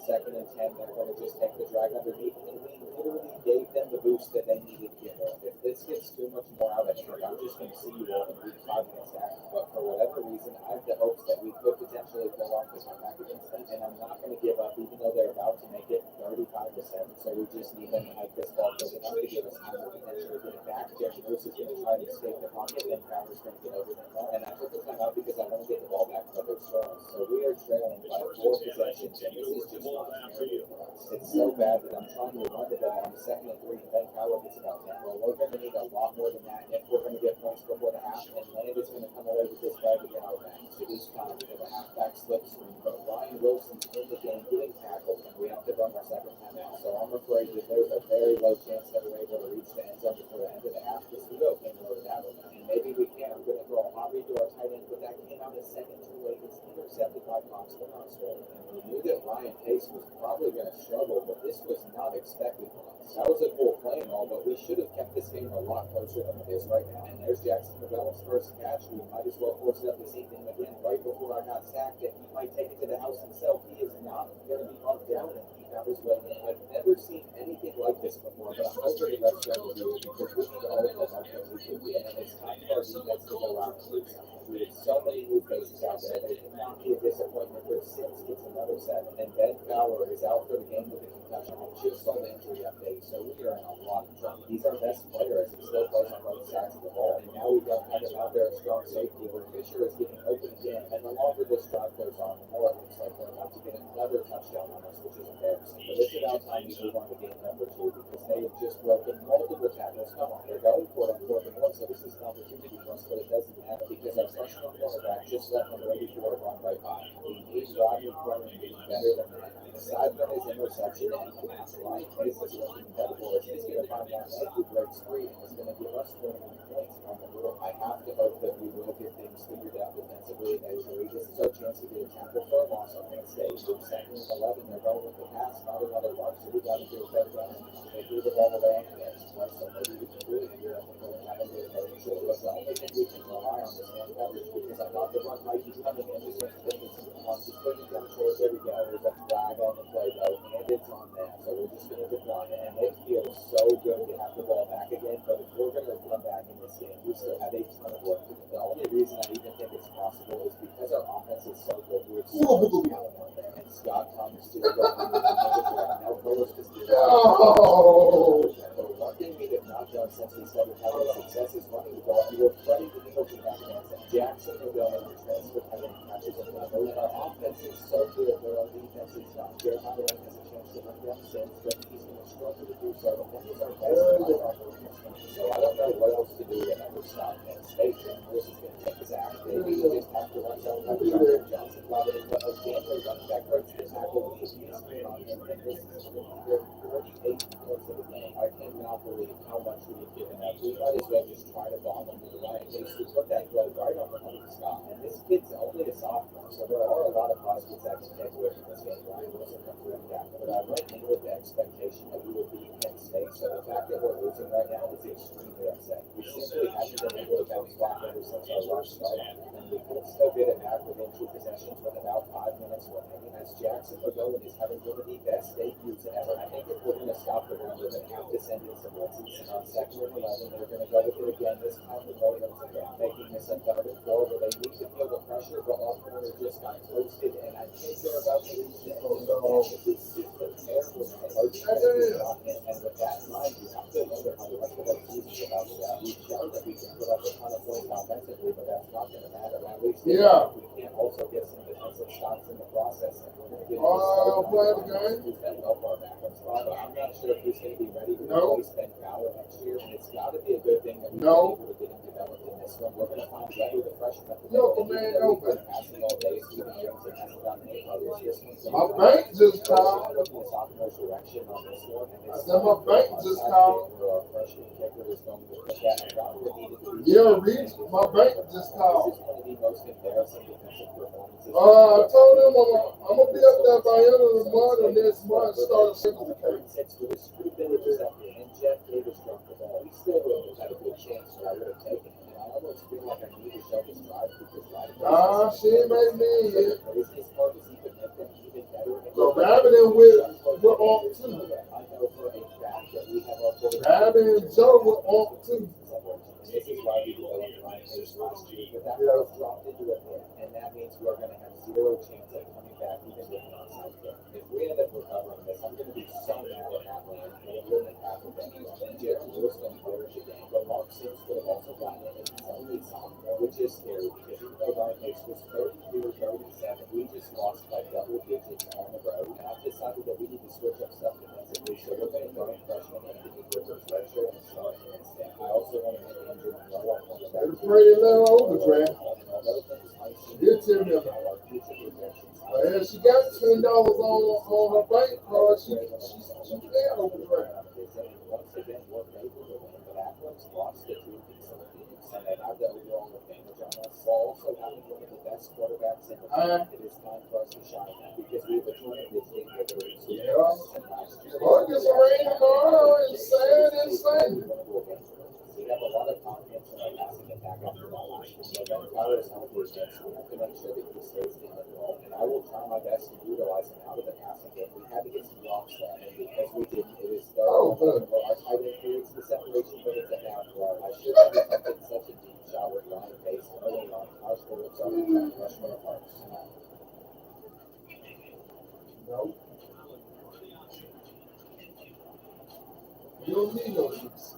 2nd and 10, they're going to just take the drag underneath, and we literally gave them the boost that they needed to get. If this gets too much more out of hand, I'm just going to see you all in week 5 against that. But for whatever reason, I have the hopes that we could potentially pull off the comeback against them, and I'm not going to give up, even though they're about to make it 35-7. So we just need them to make this ball good enough to give us time to potentially get it back. Jerry Bruce is going to try to escape the pocket, and Crowder's going to get over them. And I took the time out because I want to get the ball back for their strong. So we are trailing by 4 possessions, and this is just not fair for us. It's so bad that I'm trying to run the ball on the 2nd and 3, and Ben Cowell gets about 10. Well, we're going to need a lot more than that if we're going to get points before the half, and Land is going to come away with this bag to get out back. So it is time for the halfback slip screen. But Ryan Wilson's in the game getting tackled, and we have to run our second time out. So I'm afraid that there's a very low chance that we're able to reach the end zone before the end of the half. This we go can load that one. And maybe we can. I'm going to throw a hot read to our tight end, but that came out a second too late. It's intercepted by Fox for not scoring. And we knew that Ryan Pace was probably going to struggle, but this was not expected from us. That was a cool play and all, but we should have kept this game a lot closer than it is right now. And there's Jackson McGowan's first catch. We might as well force it up to see him again right before I got sacked, and he might take it to the house himself. He is not going to be bumped down and he found his way in. I've never seen anything like this before, but I'm hoping the rest of the week because we need all of the help that we can get, and it's time for our defense to go out and do something. We have so many new faces out there. They cannot be a disappointment where 6 gets another 7. And Ben Fowler is out for the game with a concussion. I just saw the injury update, so we are in a lot of trouble. He's our best player as he still plays on both sides of the ball. And now we don't have him out there at strong safety where Fisher is getting open again. And the longer this drive goes on, the more it looks like we're about to get another touchdown on us, which is embarrassing. But it's about time we move on to game number 2 because they have just broken multiple tackles. Come on, they're going for it on 4th and 1, so this is an opportunity for us, but it doesn't matter because our freshman quarterback just let them ready for a run right by. We need Rodney Cronin to be better than that. Aside from his interception and the last line, Pace is looking incredible. He's going to find that night who breaks free and is going to give us 21 points on the board. I have to hope that we will get things figured out defensively eventually. This is our chance to get a tackle for a loss on Penn State. We're 2nd and 11. They're going with the pass, not another run, so we got to do a better job. They threw the ball away on the edge, so maybe we can do it here. I think we're going to get a better shot. But the only thing we can rely on is man coverage because I thought the run might be coming in this thing. Just putting it down towards every guy. There's a flag on the play though, and it's on them. So we're just going to decline it. And it feels so good to have the ball back again. But if we're going to come back in this game, we still have a ton of work to do. The only reason I even think it's possible is because our offense is so good. We have so much talent out there. And Scott Thomas just going on the now Carlos just did one thing we have not done since we started having success is running the ball. We were ready to go to that chance. And Jackson will go and transfer having catches and our offense is so good, but our defense is not. Jeremiah Lane has a chance to run down Sims, but he's going to struggle to do so. And that is our best so I don't know what else to do to ever stop Penn State. And Bruce is going to take his action. We just have to run down coverage. Johnson brought it in, but again, we're running back breaks the tackle. He's on him, and this is 48 points of the game. I cannot believe how much we have given up. We might as well just try to bomb him with the Ryan Pace. We put that play right on the money Scott. And this kid's only a sophomore, so there are a lot of positives I can take away from this game. Ryan Wilson comes right back. But I went in with the expectation that we would beat Penn State. So the fact that we're losing right now is extremely upsetting. We simply haven't been able to bounce back ever since our rush started. And we could still get it back within 2 possessions with about 5 minutes remaining. As Jackson McGowan is having one of the best debuts ever. I think if we're going to stop the run, we're going to have to send in some blitzes. And on 2nd and 11, they're going to go with it again. This time with Williams again, making this a 3rd and 4 where they need to feel the pressure, but our corner just got toasted. And I think they're about to reach it. This is just a terrible and with that in mind, you have to wonder how the rest of our season is about to go. We've shown that we can put up a ton of points offensively, but that's not going to matter. At least we can also get some defensive shots in the process, and we're going to get who's going to help our backup spot. But I'm not sure if he's going to be ready to replace Ben Fowler next year, and it's got to be a good thing that we're able to get him developed in this one. We're going to find Weber, the freshman at the passing all day. Steven Johnson hasn't gotten any others. This one's my bank just called. Sophomore's direction on this one, and it's my bank just called. Our freshman kicker is going to put that around the needed to be. Yeah, Reed, my bank just called. This is one of the most embarrassing defensive performances. I told him I'm gonna be up there by the end of the month, and next month start sending the cake. 6 with his screw villages up here, and Jeff Davis dropped the ball. He still would have had a good chance, but I would have taken it. And I almost feel like I need to show this drive because right Nah, she ain't made me yet. The craziest part is he could make them even better. So Rabbit and we're off too. I know for a fact that we have our Rabbit and Joe were off too. And this is why we developed Ryan Pace last year. But that was dropped into a pit, and that means we're going to have zero chance of coming back even with an onside kick. If we end up recovering this, I'm going to be so mad at that land, and it wouldn't have happened anyway. And Jared Lewis going to go the game, but Mark Sims could have also gotten it in his own lead song, which is scary because even though Ryan Pace was 33 or 37, we just lost by double digits on the road. And I've decided that we need to switch up stuff defensively, so we're going to go in freshman Anthony Rivers redshirt and start him instead. I also want to make Andrew Monroe on one of that. It's pretty little overdraft. And although things might seem Good to me. our future projections, And she got $10 on her bank card. She can't overdraft. once again, we're favorable, but Athens lost the two pieces of Phoenix, and they have the overall advantage on us. So also having one of the best quarterbacks in the league, it is time for us to shine now because we have a tremendous team that are last year. Oh, it gets a rain tomorrow and Saturday and Sunday. We have a lot of confidence in our passing attack after that last year. So Ben Fowler is healthy again, so we have to make sure that he stays in the role. And I will try my best to utilize him out of the passing game. We had to get some blocks done, and because we didn't, it is Oh, good. our tight end creates the separation, but it's a down throw. I should have attempted such a deep shot with Ryan Pace early on. Our sports are trying to rush more parts. No. You don't need no leaks.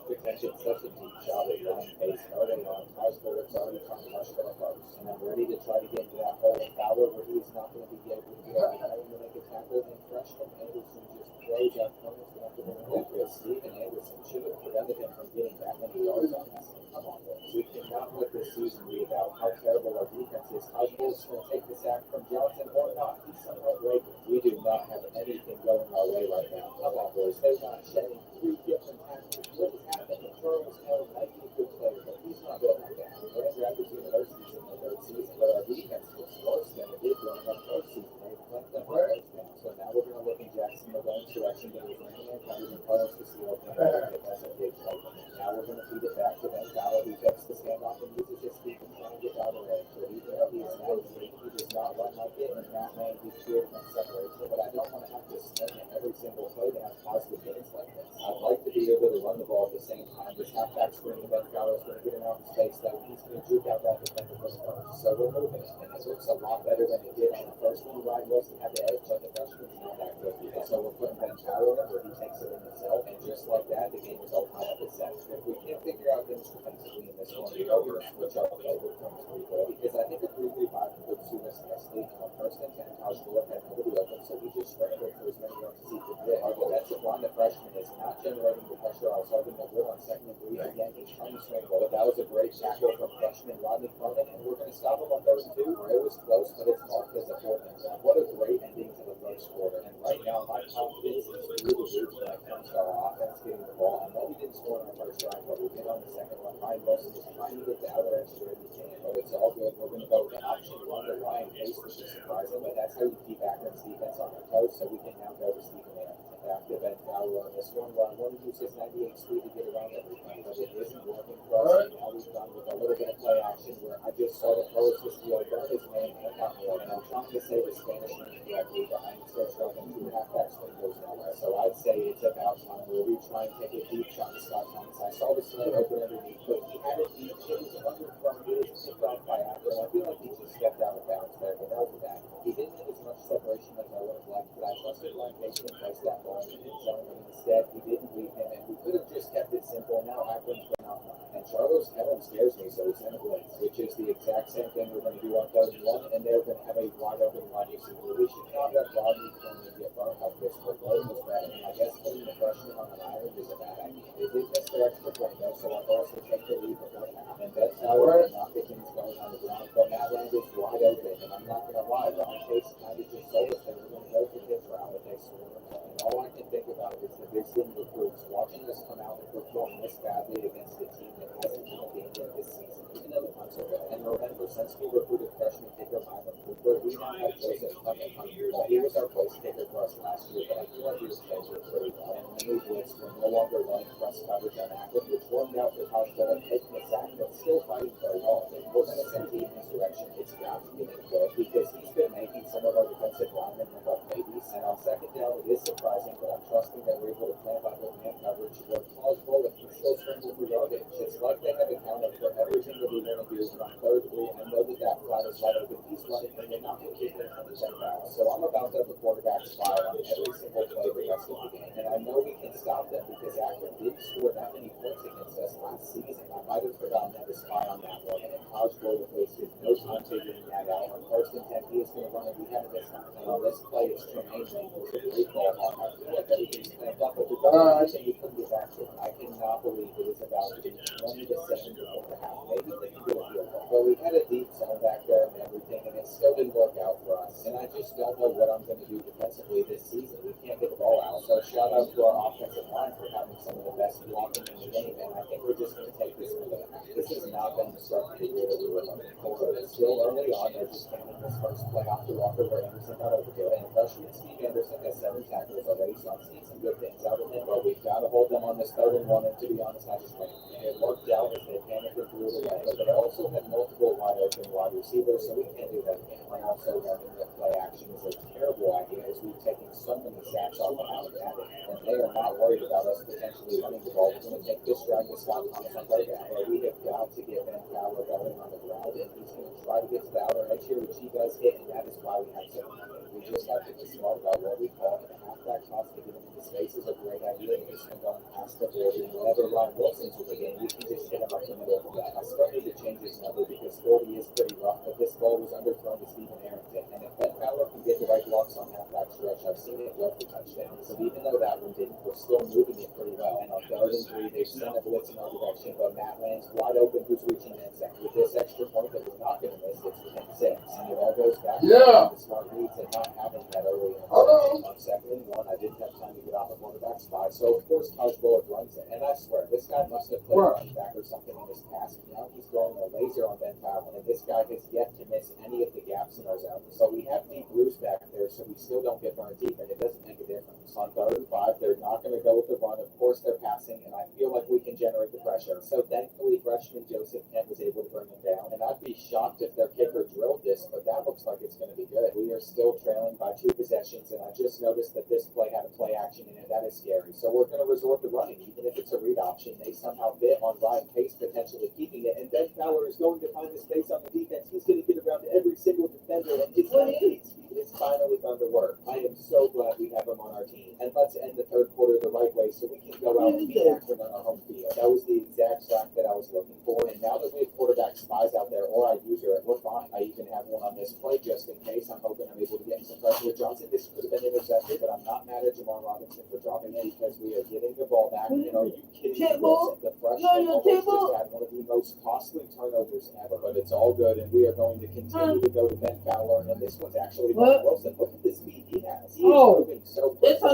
Attention, such a deep shot with Ryan Pace early on. Our sports are already trying to rush more parts. And I'm ready to try to get into that hole in Fowler where he's not going to be able to get out of to make a tackle. And freshman Anderson just throws out corners going to win that with Steven Anderson should have prevented him from getting that many yards on this thing. Come on, boys. We cannot let this season be about how terrible our defense is. How Bulls going to take the sack from Johnson or not. He's somehow breaking. We do not have anything going our way right now. Come on, boys. They're not shedding 3 different tackles. What is happening? Charles Hill might be a good player, but he's not built like that. We're in Raptors University in the third season, but our defense looks worse than it did during our first season. They let them first down. So now we're going to look in Jackson Magone's direction, but it was raining and covered in Carlos Castillo. That's a big play. Now we're going to feed it back to Ben Fowler, who takes the standoff and uses his feet and trying to get out of the way. But even though he is not elite, he does not run like it, and that man is good from separation. But I don't want to have to spend every single play to have positive gains like this. I'd like to be able to run the ball at the same time. This halfback screen, Ben Fowler is going to get him out in space, that he's going to juke out that defender for the first. So we're moving it, and it looks a lot better than it did on the first one. Ryan Wilson had the edge, but the freshman's not that good yet. So we're putting Ben Fowler in where he takes it in himself, and just like that, the game is all tied up at 7. If we can't figure out things defensively in this one, we are going to switch our playbook from 3-4 because I think a 3-3-5 would suit us nicely. And on first and 10, Taj Fuller had nobody open, so he just scrambled for as many yards as he could get. Our defensive line, the freshman, is not generating the pressure I was hoping that would on 2nd and 3. Again, he's trying to swing well. That was a great tackle from freshman Rodney Cronin, and we're going to stop him on 3rd and 2. It was close, but it's marked as a 4th and 1. What a great ending to the first quarter. And right now, my confidence is through the roof when it comes to our offense getting the ball. I know we didn't score on our first drive, but we did on the second one. Ryan Wilson is trying to get the outer edge where he can, but it's all good. We're going to go with the option run to Ryan Pace, which is surprising, but that's how you keep Akron's defense on their toes, so we can now go to Stephen Aaron. Back to Ben Fowler on this one, where I want to use his 98 speed to get around everything, but it isn't working for us. And now we've done with a little bit of play action where I just saw the Carlos Castillo burn his man and cut me up. And I'm trying to say the Spanish name correctly, but I'm still struggling to halfback swing goes nowhere. So I'd say it's about time where we try and take a deep shot to Scott Thomas. I saw the sled open underneath, but he had it deep. It was under from it was picked off by Akron. I feel like he just stepped out of bounds there, but that was a bad one. He didn't have as much separation as I would have liked, but I trusted Ryan Pace to place that ball in his zone. Instead, we didn't leave him, and we could have just kept it simple. Now Akron's been out, and Charles Helen scares me, so he's in a blitz, which is the exact same thing we're going to do on 3rd and 1, and they're going to have a wide open wide receiver. We should not let Rodney Cronin get burned like this, but Logan was bad, and I guess putting the freshman on an island is a bad idea. They did miss their extra point, though, so I'll also take the lead before half. And Ben Fowler and not the things going on the ground, but Matt Land is wide open, and I'm not going to lie, Ryan Pace kind of just sold us that we're going to go for this route, but they scored. And all I can think about is the big team recruits watching us come out and perform this badly against a team that hasn't been a game yet this season. Even though the months ago. And remember, since we recruited freshman kicker Myron Cooper, we now have Joseph coming on. He was our place kicker for us last year, but I feel like he was playing pretty well. And when we blitz, we're no longer running press coverage on Akron, which worked out for Todd Bowler taking a sack, but still fighting for a ball. If we're going to send team in his direction, it's got to get it good because he's been making some of our defensive linemen look like babies. And on second down, it is surprising, but I'm trusting that we're able to plan by good man coverage where Todd Bowler can still scramble for yardage. It's like they have accounted for everything that we want to do, and on third three, I know that flat is wide open. He's running, and they're not going to kick it from the 10 rounds. So I'm about to have the quarterback spy on every single play the rest of the game. And I know we can stop them because Akron didn't score that many points against us last season. I might have forgotten to have a spy on that one. And Todd Bowler wasted no time figuring that out. On first and 10, he is going to run it. We have it this time. And on this play, it's Tremaine Reynolds with a great ball. I feel like everything's planned up, but the double thing you couldn't get back to. I cannot believe it was about to be 20 to 7 before the half. Maybe they can do a field goal. But we had a deep zone back there and everything, and it still didn't work out for us. And I just don't know what I'm going to do defensively this season. We can't get the ball out. So shout out to our offensive line for having some of the best blocking in the game, and I think we're just going to take this one to the half. This has not been the start of the year that we were looking for. It's still early on. They're just handing this first play off to Walker where Anderson got over to it. And freshman Steve Anderson has 7 tackles already, so I'm seeing some good things out of him. But we've got to hold them on this 3rd and 1, and to be honest, I just wait. It worked out as they panicked and threw it away, but they also had multiple wide open wide receivers, so we can't do that again. And also running the play action is a terrible idea as we've taken so many sacks off of Allen Abbott, and they are not worried about us potentially running the ball. We're going to take this drive with Scott Thomas on third down, where we have got to get Ben Fowler going on the ground, and he's going to try to get to the outer edge here, which he does hit, and that is why we have so many. We just have to be smart about what we call it. A halfback toss to get him into space is a great idea, and he's going past the 40. And whenever Ryan Wilson's with the game, we can just hit him up the middle of that. I still need to change his number because 40 is pretty rough, but this ball was underthrown to Stephen Arrington. And if Ben Fowler can get the right blocks on halfback stretch, I've seen it go for touchdowns. So even though that one didn't, we're still moving it pretty well. And on 3rd and 3, they sent a blitz in our direction, but Matt lands wide open, who's reaching in second. With this extra point that we're not going to miss, it's within 6. And it all goes back to the smart reads and not having that early on 2nd and 1. I didn't have time to get off the quarterback spot. So, of course, Todd Bowler runs it. And I swear, this guy must have played running back or something in his past. Now he's throwing a laser on Ben Fowler, and this guy has yet to miss any of the gaps in our zone. So we have deep roofs back there, so we still don't get burned deep, and it doesn't make a difference. On 3rd and 5, they're not going to go with the run. Of course, they're passing, and I feel like we can generate the pressure. So thankfully, freshman Joseph Kent was able to bring them down, and I'd be shocked if their kicker drilled this, but that looks like it's going to be good. We are still trailing by 2 possessions, and I just noticed that this play had a play action in it. That is scary. So we're going to resort to running, even if it's a read option. They somehow bit on Ryan Pace, potentially keeping it, and Ben Fowler is going to find the space on the defense. He's going to get around to every single defender, and his 98 speed is finally going to work. I am so glad we have him on our team. And let's end the 3rd quarter the right way so we can go out and beat Akron on our home field. That was the exact sack that I was looking for, and now that we have quarterback spies out there, or I use her, we're fine. I even have one on this play just in case. I'm hoping I'm able to get some pressure with Johnson. This could have been intercepted, but I'm not mad at Jamal Robinson for dropping it because we are getting the ball back. And are you kidding me, Wilson? The freshman almost just had one of the most costly turnovers ever, but it's all good, and we are going to continue to go to Ben Fowler, and this one's actually Wilson. Look at the speed he has. He is moving so quick. But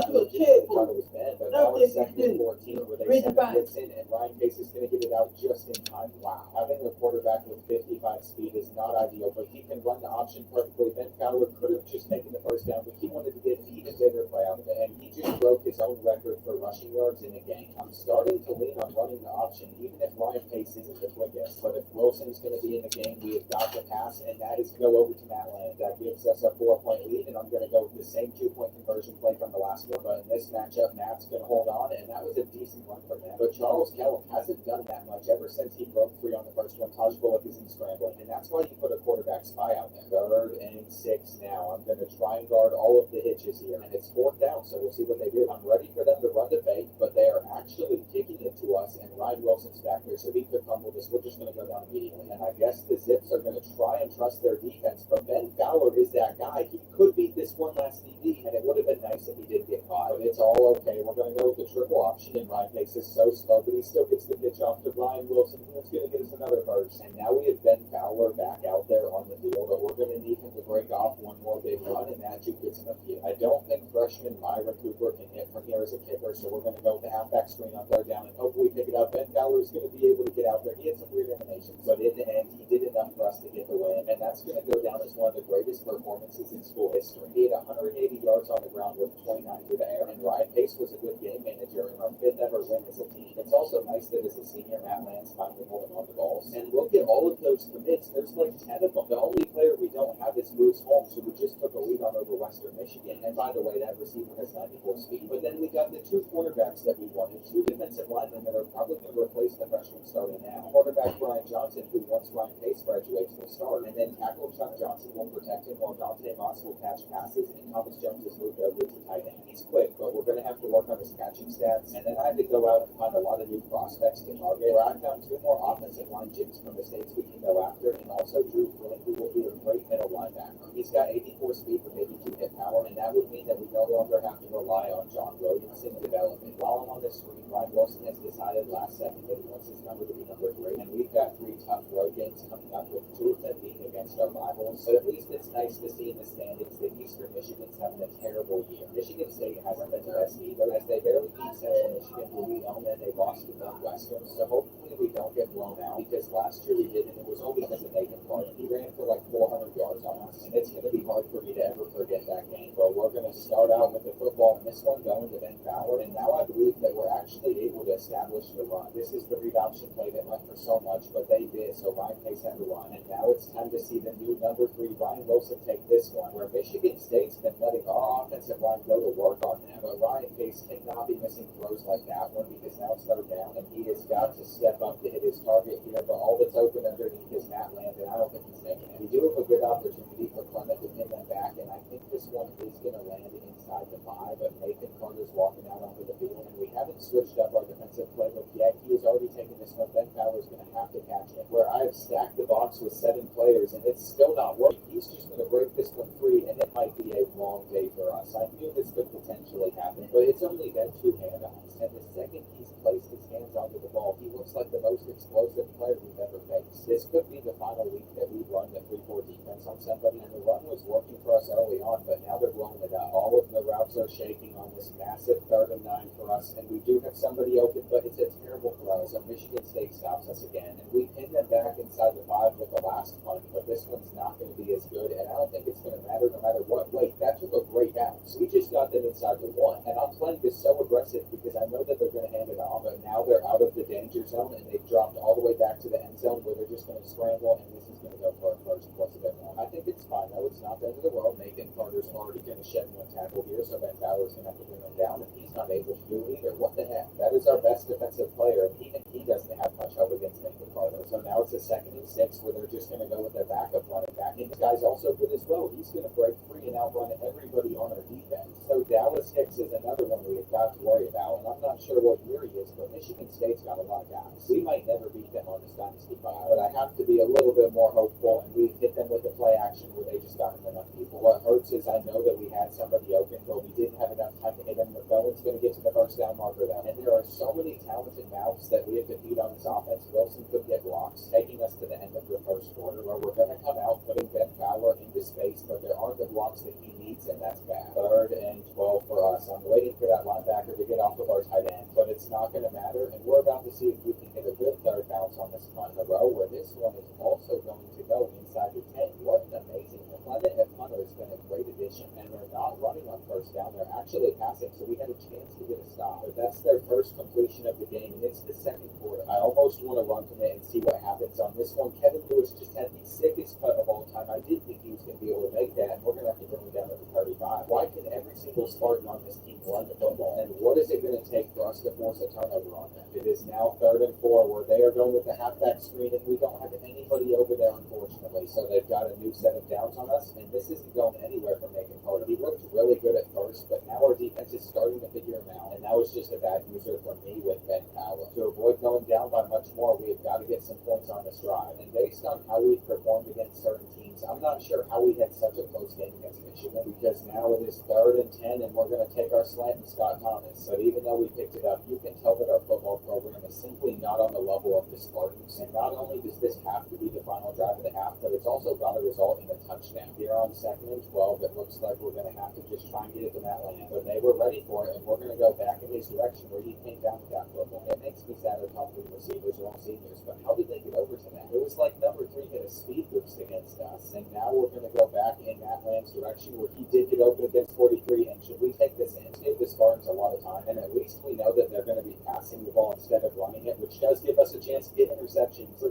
now it's 2nd and 14 where they send the blitz in, and Ryan Pace is going to get it out just in time. Wow. Having a quarterback with 55 speed is not ideal, but he can run the option perfectly. Ben Fowler could have just taken the first down, but he wanted to get an even bigger play out of it, and he just broke his own record for rushing yards in a game. I'm starting to lean on running the option, even if Ryan Pace isn't the quickest. But if Wilson's going to be in the game, we have got to pass, and that is to go over to Matt Land. That gives us a 4-point lead, and I'm going to go with the same 2-point conversion play from the last one. But in this matchup, Matt's going to hold on, and that was a decent run for Matt. But Charles Kellogg hasn't done that much ever since he broke free on the first one. Taj Bullock isn't scrambling, and that's why you put a quarterback spy out there. 3rd and 6 now. I'm going to try and guard all of the hitches here, and it's 4th down, so we'll see what they do. I'm ready for them to run the fake, but they are actually kicking it to us, and Ryan Wilson's back there, so he could fumble this. We're just going to go down immediately, and I guess the Zips are going to try and trust their defense, but Ben Fowler is that guy. He could beat this one last DB, and it would have been nice if he did get caught. But if It's all okay. We're going to go with the triple option, and Ryan Pace is so slow, but he still gets the pitch off to Ryan Wilson, who's going to get us another first. And now we have Ben Fowler back out there on the field, but we're going to need him to break off one more big run, and that should get him a few. I don't think freshman Myra Cooper can hit from here as a kicker, so we're going to go with the halfback screen on third down and hopefully pick it up. Ben Fowler is going to be able to get out there. He had some weird animations, but in the end, he did enough for us to get the win, and that's going to go down as one of the greatest performances in school history. He had 180 yards on the ground with 29 through the air, and Ryan Pace was a good game manager and our fifth ever win as a team. It's also nice that as a senior, Matt Land's finally holding on the balls. And look at all of those commits. There's like 10 of them. The only player we don't have is Moose Holmes, who we just took a lead on over Western Michigan. And by the way, that receiver has 94 speed. But then we got the two cornerbacks that we wanted, two defensive linemen that are probably going to replace the freshman starting now. Quarterback Brian Johnson, who once Ryan Pace graduates, will start. And then tackle Chuck Johnson will protect him while Dante Moss will catch passes, and Thomas Jones is moved over to tight end. He's quick, but we're going to have to work on his catching stats. And then I had to go out and find a lot of new prospects to target. I found two more offensive line gyms from the states we can go after, and also Drew Flynn, who will be a great middle linebacker. He's got 84 speed with 82 hit power, and that would mean that we no longer have to rely on John Williamson development. While I'm on the screen, Ryan Wilson has decided last second that he wants his number to be number 3, and we've got 3 tough road games coming up, with 2 of them being against our rivals. But at least it's nice to see in the standings that Eastern Michigan's having a terrible year. Michigan State hasn't been the best either, as they barely beat Central Michigan, who we own, and they lost to Northwestern. So hopefully we don't get blown out, because last year we did, and it was only because of Nathan Clark. He ran for like 400 yards on us, and it's going to be hard for me to ever forget that game. But we're going to start out with the football in this one, going to Ben Fowler, and now I believe that we're actually able to establish the run. This is the read option play that went for so much, but they did, so Ryan Pace had to run. And now it's time to see the new number 3 Ryan Wilson take this one, where Michigan State's been letting our offensive line go to work on them, but Ryan Pace cannot be missing throws like that one, because now it's third down, and he has got to step up to hit his target here. But all that's open underneath is Matt Land, and I don't think he's making it. We do have a good opportunity for Clement to pin them back, and I think this one is going to land inside the 5, but Nathan Carter's walking out onto the field, and we haven't switched up our defensive playbook yet. He has already taken this one. Ben Fowler's going to have to catch it, where I have stacked the box with 7 players, and it's still not working. He's just going to break this one free, and it might be a long day for us. I knew this could potentially happen, but it's only been 2 handoffs, and the second he's placed his hands onto the ball, he looks like the most explosive player we've ever faced. This could be the final week that we run the 3-4 defense on somebody, and the run was working for us early on, but now they're blowing it up. All of the routes are shaking on this massive 3rd and 9 for us, and we do have somebody open, but it's a terrible throw. So Michigan State stops us again, and we pin them back inside the 5 with the last punt, but this one's not going to be as good, and I don't think it's going to matter no matter what. Wait, that took a great bounce. We just got them inside the 1, and I'm playing this so aggressive because I know that they're going to hand it off, but now they're out of the danger zone, and they've dropped all the way back to the end zone, where they're just going to scramble, and this is going to go for a first plus a bit more. I think it's fine, though. It's not the end of the world. Nathan Carter's already going to shed 1 tackle here, so Ben Fowler's going to have to bring him down, and he's not able to do it either. What the heck? That is our best defensive player, and even he doesn't have much help against Nathan Carter. So now it's a 2nd and 6, where they're just going to go with their backup running back, and this guy's also good as well. He's going to break free and outrun everybody on our defense. So Dallas Hicks is another one we have got to worry about, and I'm not sure what year he is, but Michigan State's got a lot of guys. We might never beat them on this dynasty fight, but I have to be a little bit more hopeful, and we hit them with the play action where they just got enough people. What hurts is I know that we had somebody open, but we didn't have enough time to hit them. No one's going to get to the first down marker though, and there are so many talented mouths that we have to feed on this offense. Wilson could get blocks, taking us to the end of the first quarter, where we're going to come out putting Ben Fowler into space, but there aren't the blocks that he needs, and that's bad. 3rd and 12 for us. I'm waiting for that linebacker to get off of our tight end, but it's not going to matter, and we're about to see if we can get a good 3rd bounce on this punt in a row, where this one is also going to go inside the 10. What an amazing Clement at punter has been a great addition, and they're not running on first down. They're actually passing, so we had a chance to get a stop. But that's their first completion of the game, and it's the 2nd quarter. I almost want to run from it and see what happens on this one. Kevin Lewis just had the sickest cut of all time. I didn't think he was going to be able to make that, and we're going to have to bring him down to the 35. Why can every single Spartan on this team run the football? And what is it going to take for us to force a turnover on them? It is now 3rd and 4, where they are going with the halfback screen, and we don't have anybody over there, unfortunately. So they've got a new set of downs on us, and this isn't going anywhere for Nathan Carter. He looked really good at first, but now our defense is starting to figure him out, and that was just a bad user for me with Ben Fowler. To avoid going down by much more, we have got to get some points on this drive, and based on how we've performed against certain teams means. I'm not sure how we had such a close game against Michigan, because now it is 3rd and 10 and we're going to take our slant and Scott Thomas. But even though we picked it up, you can tell that our football program is simply not on the level of the Spartans. And not only does this have to be the final drive of the half, but it's also got to result in a touchdown. Here on 2nd and 12, it looks like we're going to have to just try and get it to Matt Land. But they were ready for it, and we're going to go back in his direction where he came down with that football. It makes me sad our top 3 receivers are all seniors, but how did they get over to that? It was like number 3 hit a speed boost against us, and now we're going to go back in Matt Land's direction where he did get open against 43, and should we take this in? Save the Spartans a lot of time, and at least we know that they're going to be passing the ball instead of running it, which does give us a chance to get interceptions.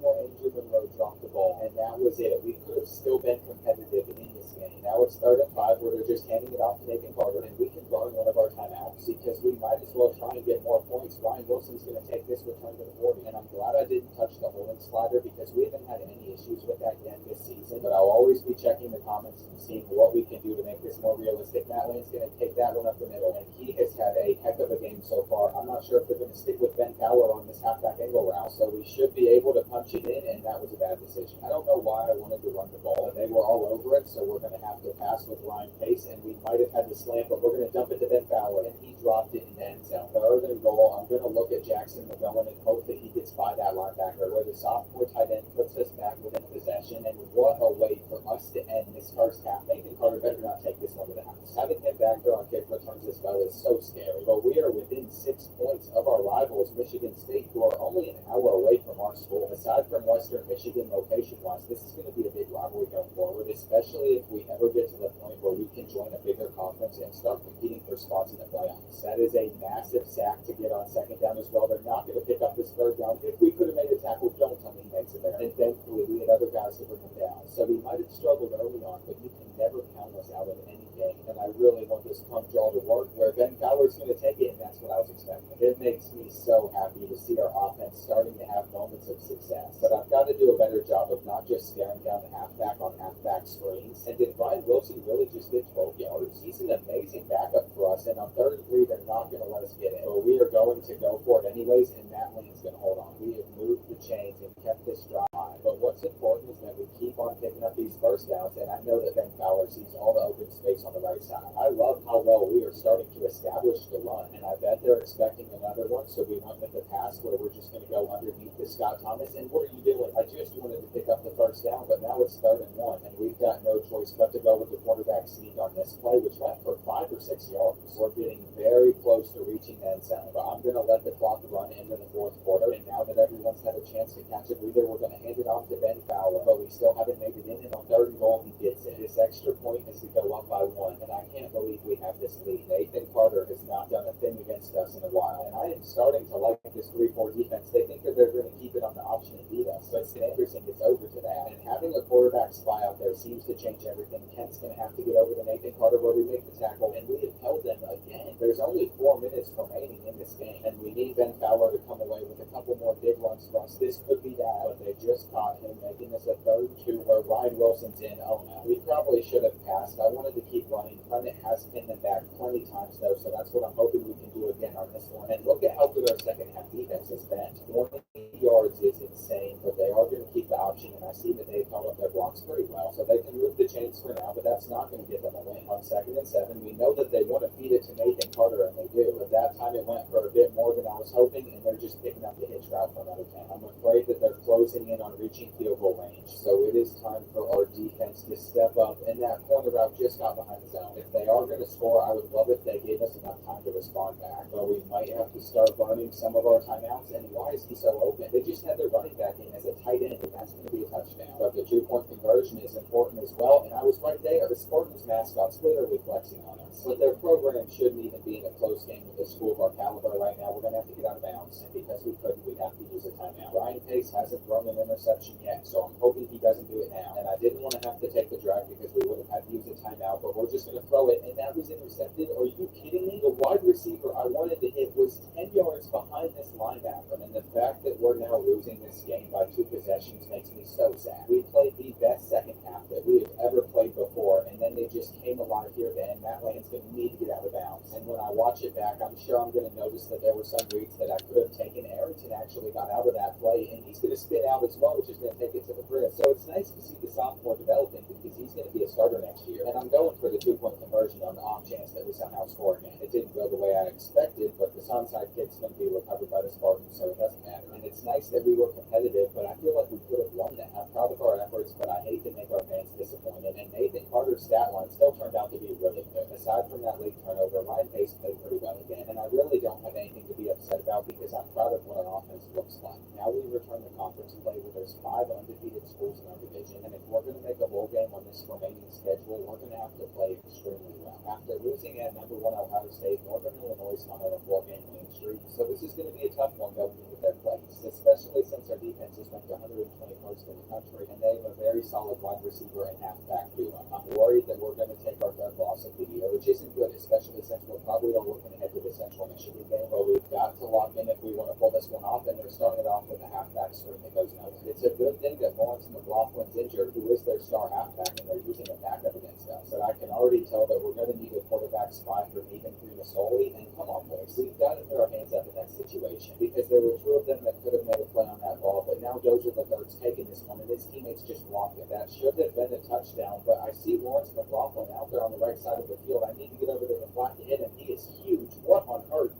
Andrew Monroe dropped the ball, and that was it. We could have still been competitive in this game. Now it's 3rd and 5 where they're just handing it off to Nathan Carter, and we can burn one of our timeouts because we might as well try and get more points. Ryan Wilson's going to take this return to the 40, and I'm glad I didn't touch the holding slider because we haven't had any issues with that yet this season. But I'll always be checking the comments and seeing what we can do to make this more realistic. Matt Lane's going to take that one up the middle, and he has had a heck of a game so far. I'm not sure if they're going to stick with Ben Fowler on this halfback angle route, so we should be able to punch it in, and that was a bad decision. I don't know why I wanted to run the ball, and they were all over it, so we're going to have to pass with Ryan Pace, and we might have had the slant, but we're going to dump it to Ben Fowler, and he dropped it in the end zone. 3rd and goal, I'm going to look at Jackson McGowan and hope that he gets by that linebacker, where the sophomore tight end puts us back within possession, and what a way for us to end this first half. Nathan Carter better not take this one to the house. Having him back there on kick returns as well is so scary, but we are within 6 points of our rivals, Michigan State, who are only an hour away from our school. Aside from Western Michigan location-wise, this is going to be a big rivalry going forward, especially if we ever get to the point where we can join a bigger conference and start competing for spots in the playoffs. That is a massive sack to get on 2nd down as well. They're not going to pick up this 3rd down. If we could have made a tackle, don't tell me he makes it there. And thankfully, we had other guys to bring him down. So we might have struggled early on, but you can never count us out of any game. And I really want this pump draw to work where Ben Fowler's going to take it, and that's what I was expecting. It makes me so happy to see our offense starting to have moments of success. But I've got to do a better job of not just staring down the halfback on halfback screens. And did Brian Wilson really just get 12 yards? He's an amazing backup for us, and on 3rd and 3, they're not going to let us get it. But we are going to go for it anyways, and Matt Lane's going to hold on. We have moved the chains and kept this drive. But what's important is that we keep on picking up these first downs, and I know that Ben Fowler sees all the open space on the right side. I love how well we are starting to establish the run, and I bet they're expecting another one, so we went with the pass where we're just going to go underneath the Scott Thomas. And what are you doing? I just wanted to pick up the first down, but now it's 3rd and 1, and we've got no choice but to go with the quarterback sneak on this play, which went for 5 or 6 yards. We're getting very close to reaching the end zone, but I'm going to let the clock run into the 4th quarter, and now that everyone's had a chance to catch a breather, we're going to hand it off to Ben Fowler, but we still haven't made it in, and on 3rd and goal, he gets it. This extra point is to go up by 1, and I can't believe we have this lead. Nathan Carter has not done a thing against us in a while, and I am starting to like this 3-4 defense. They think that they're going to keep it on the option and beat us, but Anderson gets over to that, and having a quarterback spy out there seems to change everything. Kent's going to have to get over to Nathan Carter where we make the tackle, and we have held them again. There's only 4 minutes remaining in this game, and we need Ben Fowler to come away with a couple more big runs for us. This could be that, but they just caught him, making this a 3rd and 2 where Ryan Wilson's in. Oh no, we probably should have passed. I wanted to keep running. Clement has pinned them back plenty times though, so that's what I'm hoping we can do again on this one. And look at how good our second half defense has been. 20 yards is insane, but they are going to keep the option, and I see that they've held up their blocks pretty well, so they can move the chains for now, but that's not going to get them a win. On 2nd and 7, we know that they want to feed it to Nathan Carter, and they do. But that time it went for a bit more than I was hoping, and they're just picking up the hitch route for another 10. I'm afraid that they're closing in on reaching field goal range, so it is time for our defense to step up, and that corner route just got behind the zone. If they are going to score, I would love if they gave us enough time to respond back, but we might have to start burning some of our timeouts. And why is he so open? They just had their running back in as a tight end, and that's going to be a touchdown. But the 2-point conversion is important as well, and I was right there. The Spartans mascot's literally flexing on us, but their program shouldn't even be in a close game with a school of our caliber right now. We're going to have to get out of bounds, and because we couldn't, we have to use a timeout. Ryan Pace hasn't thrown an interception yet, so I'm hoping he doesn't do it now. And I didn't want to have to take the drive because we would have had to use a timeout, but we're just going to throw it, and that was intercepted. Are you kidding me? The wide receiver I wanted to hit was 10 yards behind this linebacker, and the fact that we're now losing this game by 2 possessions makes me so sad. We played the best second half that we have ever played before, and then and they just came alive here then. Matt Lane's going to need to get out of bounds. And when I watch it back, I'm sure I'm going to notice that there were some reads that I could have taken. Arrington actually got out of that play, and he's going to spin out as well, which is going to take it to the wrist. So it's nice to see the sophomore developing because he's going to be a starter next year. And I'm going for the 2-point conversion on the off chance that we somehow score again. It didn't go the way I expected, but the Sunside kick's going to be recovered by the Spartans, so it doesn't matter. And it's nice that we were competitive, but I feel like we could have won that. I'm proud of our efforts, but I hate to make our fans disappointed. And Nathan Carter's stat line still turned out to be really good. Aside from that late turnover, Ryan Pace played pretty well again, and I really don't have anything to be upset about because I'm proud of what our offense looks like. Now we return to conference play where there's 5 undefeated schools in our division, and if we're going to make a bowl game on this remaining schedule, we're going to have to play extremely well. After losing at number 1 Ohio State, Northern Illinois is on a 4-game winning streak, so this is going to be a tough one going into their place, especially since our defense is ranked 121st in the country, and they have a very solid wide receiver and halfback duo. I'm worried that we're going to take our third loss of the year, which isn't good, especially since we're probably all looking ahead to the Central Michigan game, but we've got to lock in if we want to pull this one off, and they're starting it off with a halfback screen that goes nowhere. It's a good thing that Lawrence McLaughlin's injured, who is their star halfback, and they're using a backup against us. But I can already tell that we're going to need a quarterback spy for even Masoli, and come on, boys, we've got to put our hands up in that situation because there were 2 of them that could have made a play on that ball, but now Dozier the third's taking this one, and his teammates just blocked it. That should have been a touchdown, but I see Lawrence McLaughlin out there on the right side of the field. I need to get over to the flat to hit him. He is huge. What on earth?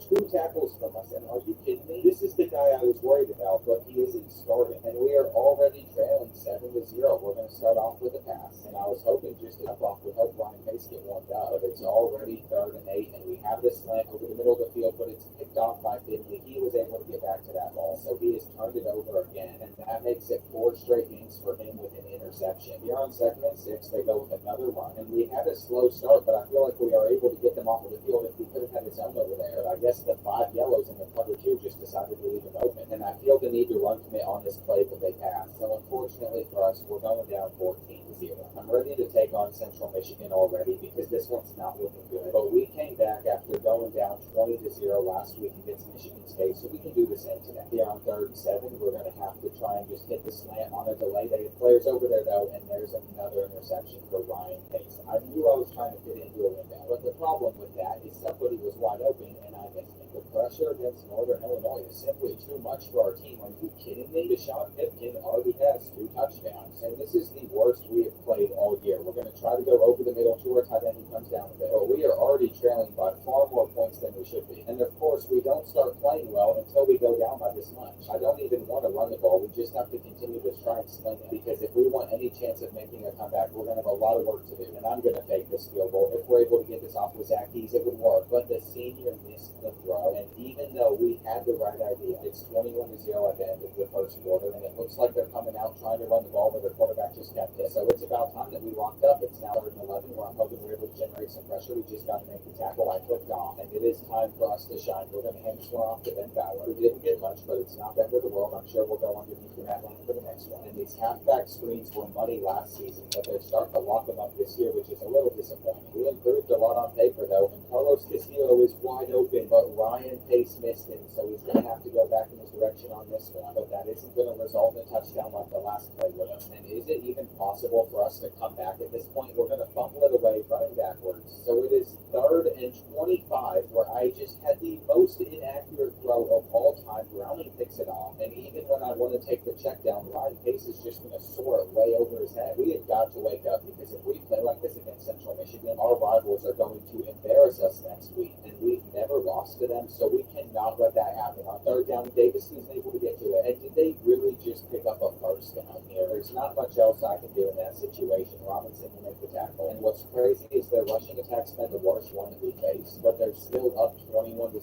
2 tackles from us, and are you kidding me? This is the guy I was worried about, but he isn't starting, and we are already trailing 7-0. We're going to start off with a pass, and I was hoping just to jump off with hope Ryan Pace get warmed up, but it's already 3rd and 8, and we have this slant over the middle of the field, but it's picked off by Finley. He was able to get back to that ball, so he has turned it over again, and that makes it 4 straight games for him with an interception. Here on 2nd and 6, they go with another run, and we had a slow start, but I feel like we are able to get them off of the field if we could have had his own over there. I guess the 5 yellows in the cover 2 just decided to leave him open, and I feel the need to run commit on this play, but they passed. So unfortunately for us, we're going down 14-0. I'm ready to take on Central Michigan already because this one's not looking good. But we came back after going down 20-0 last week against Michigan State, so we can do the same today. Here on 3rd and 7, we're going to have to try and just hit the slant on a delay. They have players over there though, and there's another interception for Ryan Pace. I knew I was trying to fit into a window, but the problem with that is somebody was wide open and I missed it. The pressure against Northern Illinois is simply too much for our team. Are you kidding me? Deshaun Pipkin already has 2 touchdowns, and this is the worst we have played all year. We're going to try to go over the middle to our tight end who comes down with it, but we are already trailing by far more points than we should be. And of course, we don't start playing well until we go down by this much. I don't even want to run the ball. We just have to continue to try and sling it because if we want any chance of making a comeback, we're going to have a lot of work to do. And I'm going to take this field goal. If we're able to get this off with Zach Keys, it would work. But the senior missed the throw, and even though we had the right idea, it's 21-0 at the end of the first quarter, and it looks like they're coming out trying to run the ball, but their quarterback just kept it. So it's about time that we locked up. It's now 3rd and 11, where I'm hoping we're able to generate some pressure. We just got to make the tackle. I clicked off, and it is time for us to shine. We're going to hand this one off to Ben Fowler, who didn't get much, but it's not the end of the world. I'm sure we'll go underneath the mat line for the next one. And these halfback screens were money last season, but they're starting to lock them up this year, which is a little disappointing. We improved a lot on paper, though, and Carlos Castillo is wide open, but Ryan Pace missed him, so he's going to have to go back in his direction on this one, but that isn't going to result in a touchdown like the last play would have. And is it even possible for us to come back at this point? We're going to fumble it away running backwards. So it is 3rd and 25, where I just had the most inaccurate throw of all time. Browning picks it off, and even when I want to take the check down, Ryan Pace is just going to soar it way over his head. We have got to wake up because if we play like this against Central Michigan, our rivals are going to embarrass us next week, and we've never lost to them, so we cannot let that happen. On 3rd down, Davis isn't able to get to it. And did they really just pick up a first down here? There's not much else I can do in that situation. Robinson will make the tackle. And what's crazy is their rushing attack's been the worst one that we faced, but they're still up 21-0,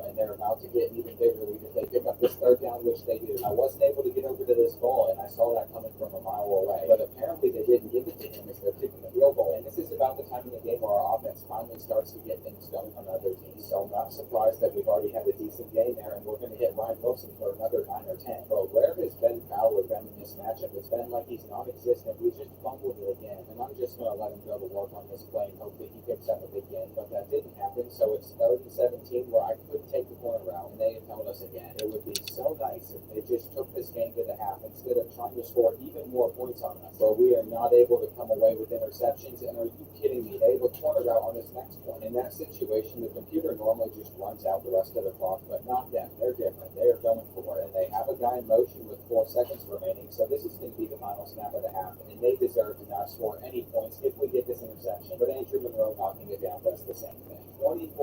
and they're about to get even bigger lead if they pick up this 3rd down, which they do. I wasn't able to get over to this ball, and I saw that coming from a mile away. But apparently they didn't give it to him as they're kicking the field goal. And this is about the time in the game where our offense finally starts to get things going on other teams. So I'm not surprised that we've already had a decent game there, and we're going to hit Ryan Wilson for another 9 or 10. But where has Ben Fowler been in this matchup? It's It's been like he's non-existent. We just fumbled it again, and I'm just gonna let him go to work on this play and hope that he picks up a big game. But that didn't happen, so it's 3rd and 17 where I could take the corner route, and they have held us again. It would be so nice if they just took this game to the half instead of trying to score even more points on us. But we are not able to come away with interceptions, and are you kidding me? They have a corner route on this next one. In that situation, the computer normally just runs out the rest of the clock, but not them. They're different. They are going for it, and they have a guy in motion with 4 seconds remaining, so this is going to be the final snap of the half, and they deserve to not score any points if we get this interception. But Andrew Monroe knocking it down does the same thing. 24-0.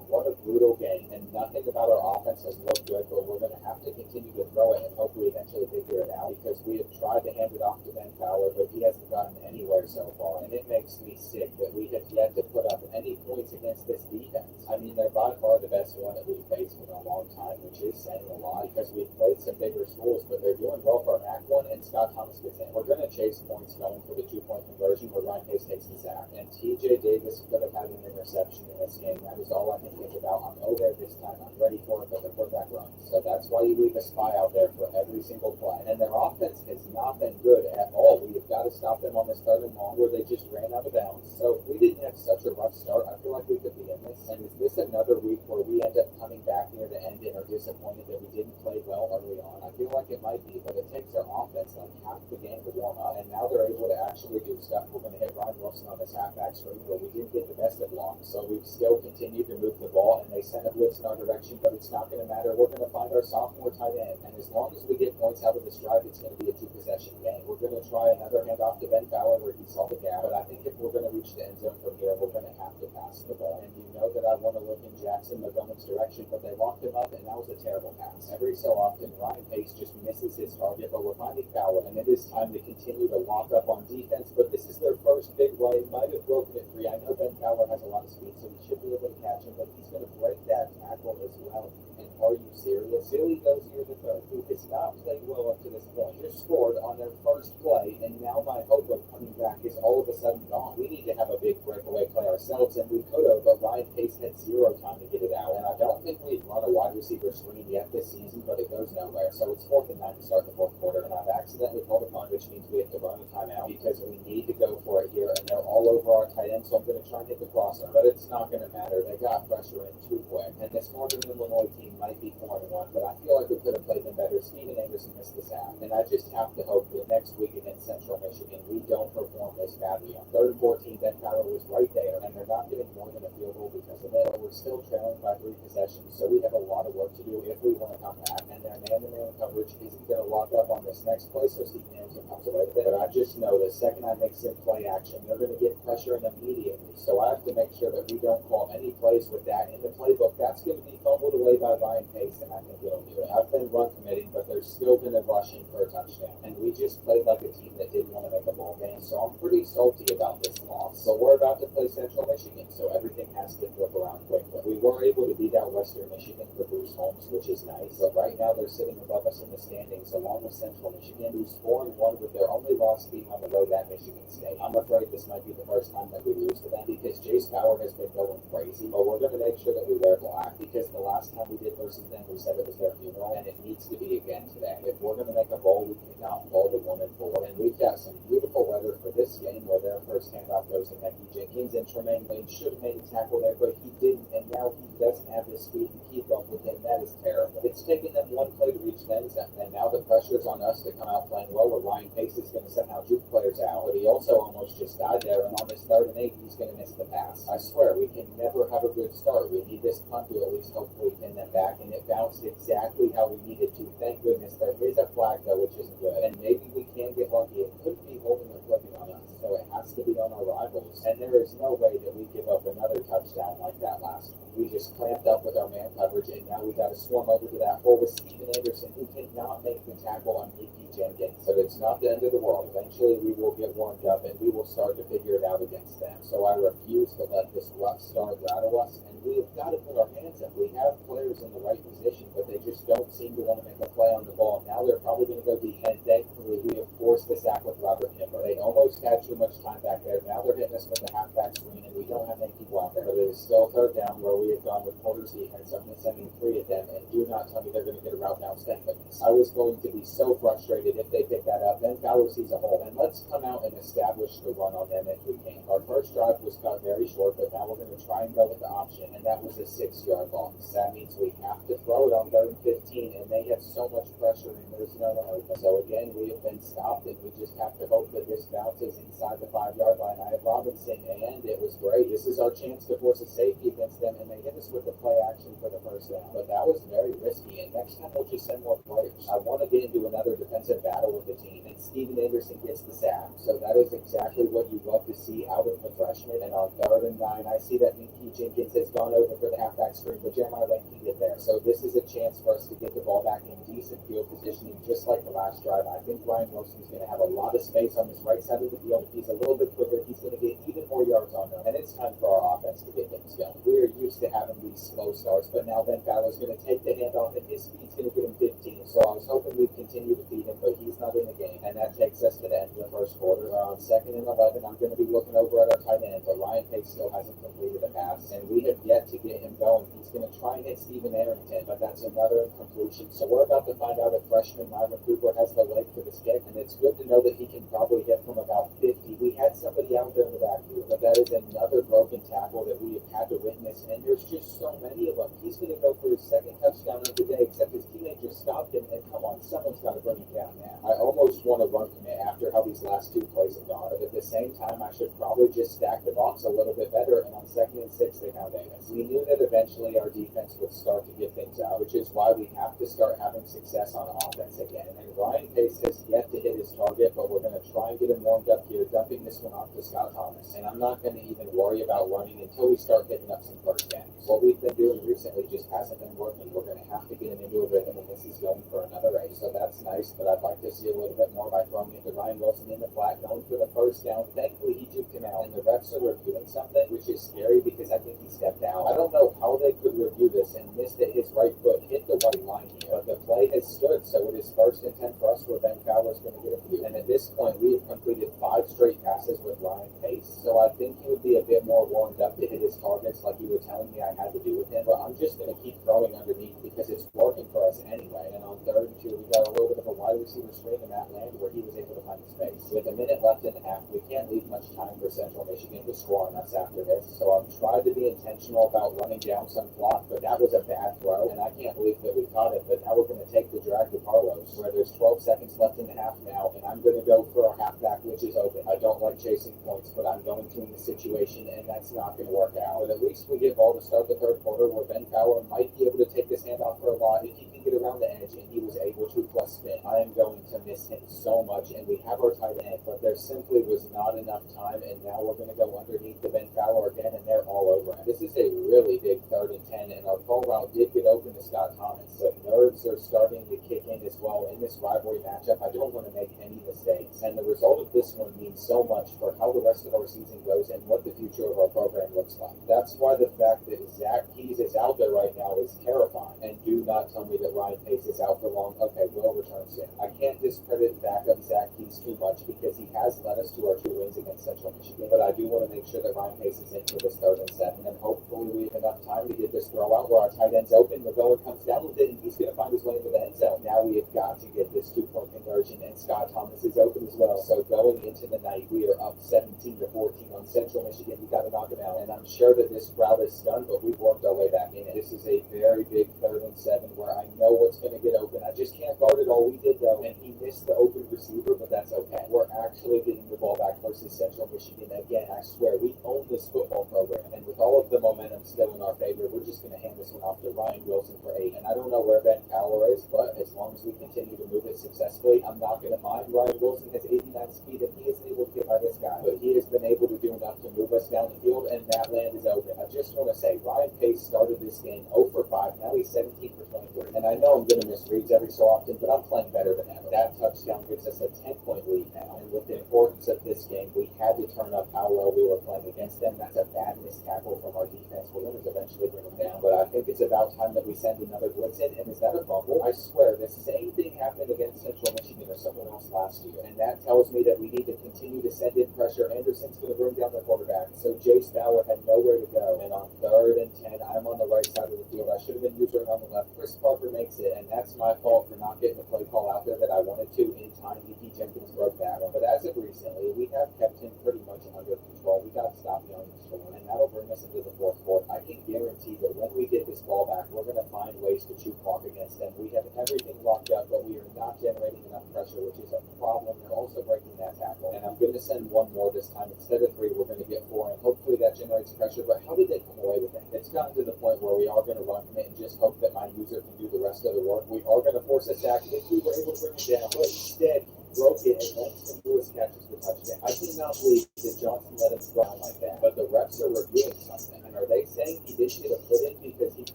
What a brutal game, and nothing about our offense has looked good, but we're going to have to continue to throw it and hopefully eventually figure it out, because we have tried to hand it off to Ben Fowler, but he hasn't gotten anywhere so far, and it makes me sick that we have yet to put up any points against this defense. I mean, they're by far the best one that we've faced in a long time, which is saying a lot, because we've played some bigger schools, but they're doing well for Mac 1 and Scott Thomas gets in. We're going to chase points going for the 2-point conversion where Ryan Pace takes the sack, and TJ Davis could have had an interception in this game. That is all I can think about. I'm over this time. I'm ready for it, but the quarterback runs. So that's why you leave a spy out there for every single play. And their offense has not been good at all. We have got to stop them on this 3rd and long where they just ran out of bounds. So if we didn't have such a rough start, I feel like we could be in this. And is this another week where we end up coming back near the end and are disappointed that we didn't play well early on? I feel like it might be, but it takes our offense like half the game to warm up. And now they're able to actually do stuff. We're going to hit Ryan Wilson on this halfback screen where we didn't get the best of long. So we've still continued to move the ball, and they sent a blitz in our direction, but it's not going to matter. We're going to find our sophomore tight end, and as long as we get points out of this drive, it's going to be a 2-possession game. We're going to try another handoff to Ben Fowler where he saw the gap, but I think if we're going to reach the end zone from here, we're going to have to pass the ball. And you know that I want to look in Jackson McGowan's direction, but they locked him up, and that was a terrible pass. Every so often, Ryan Pace just misses his target, but we're finding Fowler, and it is time to continue to lock up on defense, but this is their first big run. He might have broken it free. I know Ben Fowler has a lot of speed, so he should be able to catch him, but he's going to break that tackle as well. And are you serious? Billy Dozier III, who has not played well up to this point, just scored on their first play, and now my hope of coming back is all of a sudden gone. We need to have a big breakaway play ourselves, and we could have, but Ryan Pace had 0 time to get it out. And I don't think we've run a wide receiver screen yet this season, but it goes nowhere. So it's 4th and 9 to start the 4th quarter, and I've accidentally called a punt, which means we have to run a timeout because we need to go for it here, and they're all over our tight end, so I'm going to try and hit the crosser, but it's not going to matter. They got pressure in too quick, and this Northern Illinois team might be 4-1, but I feel like we could have played them better. Steven Anderson missed this half, and I just have to hope that next week against Central Michigan, we don't perform this badly. On 3rd and 14, Ben Fowler was right there, and they're not getting more than a field goal because of it. We're still trailing by 3 possessions, so we have a lot of work to do if we want to come back, and their man-to-man coverage isn't going to lock up on this next play, so Steven Anderson comes away with it. But I just know the second I make sim play action, they're going to get pressure immediately, so I have to make sure that we don't call any plays with that in the playbook. That's going to be fumbled away by Ryan Pace, and I think it'll do it. I've been run committing, but they're still going to rush in for a touchdown, and we just played like a team that didn't want to make a ball game, so I'm pretty salty about this loss. So we're about to play Central Michigan, so everything has to flip around quickly. We were able to beat out Western Michigan for Bruce Holmes, which is nice, but right now they're sitting above us in the standings, along with Central Michigan, who's 4-1 with their only loss being on the road at Michigan State. I'm afraid this might be the first time that we lose to them because Jace Power has been going crazy, but we're going to make sure that we wear black because the last time we did versus them, we said it was their funeral, and it needs to be again today. If we're going to make a bowl, we cannot fall to 1-4, and we've got some beautiful weather for this game where their first handoff goes to Becky Jenkins, and Tremaine Lane should have made a tackle there, but he didn't, and now he doesn't have the speed to keep up with him. That is terrible. It's taken them one play to reach the end zone, and now the pressure is on us to come out playing well, where Ryan Pace is going to somehow juke players out, but he also almost just died there, and on this 3rd and 8, he's going to miss the pass. I swear, we can never have a good start. We need this punt to at least hopefully pin them back, and it bounced exactly how we needed to. Thank goodness. There is a flag, though, which isn't good, and maybe we can get lucky. It could be holding or flipping on us, so it has to be on our rivals, and there is no way that we give up another touchdown like that last one. We just clamped up with our man coverage, and now we got to swarm over to that hole with Steven Anderson, who cannot make the tackle on Nicky Jenkins. But it's not the end of the world. Eventually, we will get warmed up, and we will start to figure it out against them. So I refuse to let this rough start rattle us, and we have got to put our hands up. We have players in the right position, but they just don't seem to want to make a play on the ball. Now they're probably going to go deep, and thankfully, we have forced the sack with Robert Kimber. They almost had too much time back there. Now they're hitting us with the halfback screen, and we don't have many people out there. But it is still 3rd down where we have gone with Porter's defense. I'm sending 3 at them, and do not tell me they're going to get a route down. Thank goodness. I was going to be so frustrated if they picked that that up. Then Fowler sees a hole, and let's come out and establish the run on them if we can. Our first drive was cut very short, but now we're going to try and go with the option, and that was a 6-yard loss. That means we have to throw it on 3rd and 15, and they have so much pressure, and there's no hope. So again, we have been stopped, and we just have to hope that this bounces inside the 5-yard line. I have Robinson, and it was great. This is our chance to force a safety against them, and they hit us with the play action for the first down. But that was very risky, and next time we'll just send more players. I want to get into another defensive battle with the team, and Steven Anderson gets the sack. So that is exactly what you love to see out of the freshman. And on 3rd and 9, I see that Minky Jenkins has gone over for the halfback screen, but Jeremiah Lane can get there. So this is a chance for us to get the ball back in decent field positioning, just like the last drive. I think Ryan Wilson's going to have a lot of space on this right side of the field. If he's a little bit quicker, he's going to get even more yards on them. And it's time for our offense to get things going. We are used to having these slow starts, but now Ben Fowler's going to take the handoff, and his speed's going to get him 15. So I was hoping we'd continue to feed him, but he's not in the game. And that takes us to the end of the first quarter. On 2nd and 11, I'm going to be looking over at our tight end, but Ryan Pace still hasn't completed a pass, and we have yet to get him going. He's going to try and hit Steven Arrington, but that's another incompletion. So we're about to find out if freshman Myron Cooper has the leg for this kick, and it's good to know that he can probably hit from about 50. We had somebody out there in the backfield, but that is another broken tackle that we have had to witness, and there's just so many of them. He's going to go for his 2nd touchdown of the day, except his teammate just stopped him, and come on, someone's got to bring him down now. I almost want to run from it after how these last 2 plays have gone, but at the same time, I should probably just stack the box a little bit better, and on 2nd and 6, they found Davis. We knew that eventually our defense would start to get things out, which is why we have to start having success on offense again. And Ryan Pace has yet to hit his target, but we're going to try and get him warmed up here, dumping this one off to Scott Thomas. And I'm not going to even worry about running until we start picking up some first downs. What we've been doing recently just hasn't been working. We're going to have to get him into a rhythm, and this is going for another race. So that's nice, but I'd like to see a little bit more by throwing it to Ryan Wilson in the flat, going for the first down. Thankfully, he juked him out, and the refs are reviewing something, which is scary because I think he stepped out. I don't know how they could review this and miss that his right foot hit the white line here, but the play has stood, so it is 1st and 10 for us where Ben Fowler's going to get a few. And at this point, we have completed 5 straight passes with Ryan Pace, so I think he would be a bit more warmed up to hit his targets like you were telling me I had to do with him, but I'm just going to keep throwing underneath because it's working for us anyway. And on 3rd and 2, we got a little bit of a wide receiver screen in that land where he was able to find the space. With a minute left in the half, we can't leave much time for Central Michigan to score on us after this, so I've tried to be intentional about running down some block, but that was a bad throw, and I can't believe that we caught it. But now we're going to take the drag to Carlos, where there's 12 seconds left in the half now, and I'm going to go for our halfback, which is open. I don't like chasing points, but I'm going to in the situation, and that's not going to work out. But at least we get ball to start the 3rd quarter, where Ben Fowler might be able to take this handoff for a lot if he can get around the edge, and he was able to plus spin. I am going to miss him so much, and we have our tight end, but there simply was not enough time, and now we're going to go underneath the Ben Fowler again, and they're all over him. This is a really big 3rd and 10, and our pro route did get open to Scott Thomas. The nerves are starting to kick in as well in this rivalry matchup. I don't want to make any mistakes, and the result of this one means so much for how the rest of our season goes and what the future of our program looks like. That's why the fact that Zach Keys is out there right now is terrifying, and do not tell me that Ryan Pace is out for long. Okay, we'll return soon. I can't discredit the back of Zach Keys too much because he has led us to our 2 wins against Central Michigan, but I do want to make sure that Ryan Pace is in for this 3rd and 7, and hopefully we have enough time to get this throw out where our tight end's open. McGowan comes down with it, and he's going to find his way into the end zone. Now we have got to get this 2-point conversion, and Scott Thomas is open as well. So going into the night, we are up 17-14 on Central Michigan. We got to knock him out, and I'm sure that this crowd is stunned, but we've worked our way back in it. This is a very big 3rd and 7 where I know what's going to get open. I just can't guard it all. We did though, and he missed the open receiver, but that's okay. We're actually getting the ball back versus Central Michigan again. I swear, we own this football program, and with all of the momentum still in our favor, we're just going to hand this one off to Ryan Wilson for 8. And I don't know where Ben Fowler is, but as long as we continue to move it successfully, I'm not going to mind. Ryan Wilson has 89 speed, and he is able to get by this guy, but he has been able to do enough to move us down the field, and that land is open. I just want to say, Ryan Pace started this game 0 for 5. Now he's 17 for 23. And I know I'm going to miss reads every so often, but I'm playing better than ever. That touchdown gives us a 10-point lead now, and with the importance importance of this game. We had to turn up how well we were playing against them. That's a bad missed tackle from our defense. We're going to eventually bring them down, but I think it's about time that we send another blitz in. And is that a fumble? I swear, the same thing happened against Central Michigan or someone else last year, and that tells me that we need to continue to send in pressure. Anderson's going to bring down the quarterback, so Jace Bauer had nowhere to go. And on 3rd and 10, I'm on the right side of the field. I should have been using on the left. Chris Parker makes it, and that's my fault for not getting the play call out there that I wanted to in time. Nicky Jenkins broke that one, but as of recently, we have kept him pretty much under control. We got to stop Young and that'll bring us into the 4th quarter. I can guarantee that when we get this ball back, we're going to find ways to chew clock against them. We have everything locked up, but we are not generating enough pressure, which is a problem. They're also breaking that tackle, and I'm going to send one more this time. Instead of 3, we're going to get 4, and hopefully that generates pressure. But how did they come away with it? It's gotten to the point where we are going to run from it and just hope that my user can do the rest of the work. We are going to force a sack if we were able to bring it down, but instead broke it, and Langston Lewis catches the touchdown. I cannot believe that Johnson let him down like that, but the refs are reviewing something, and are they saying he didn't get a foot in? Because he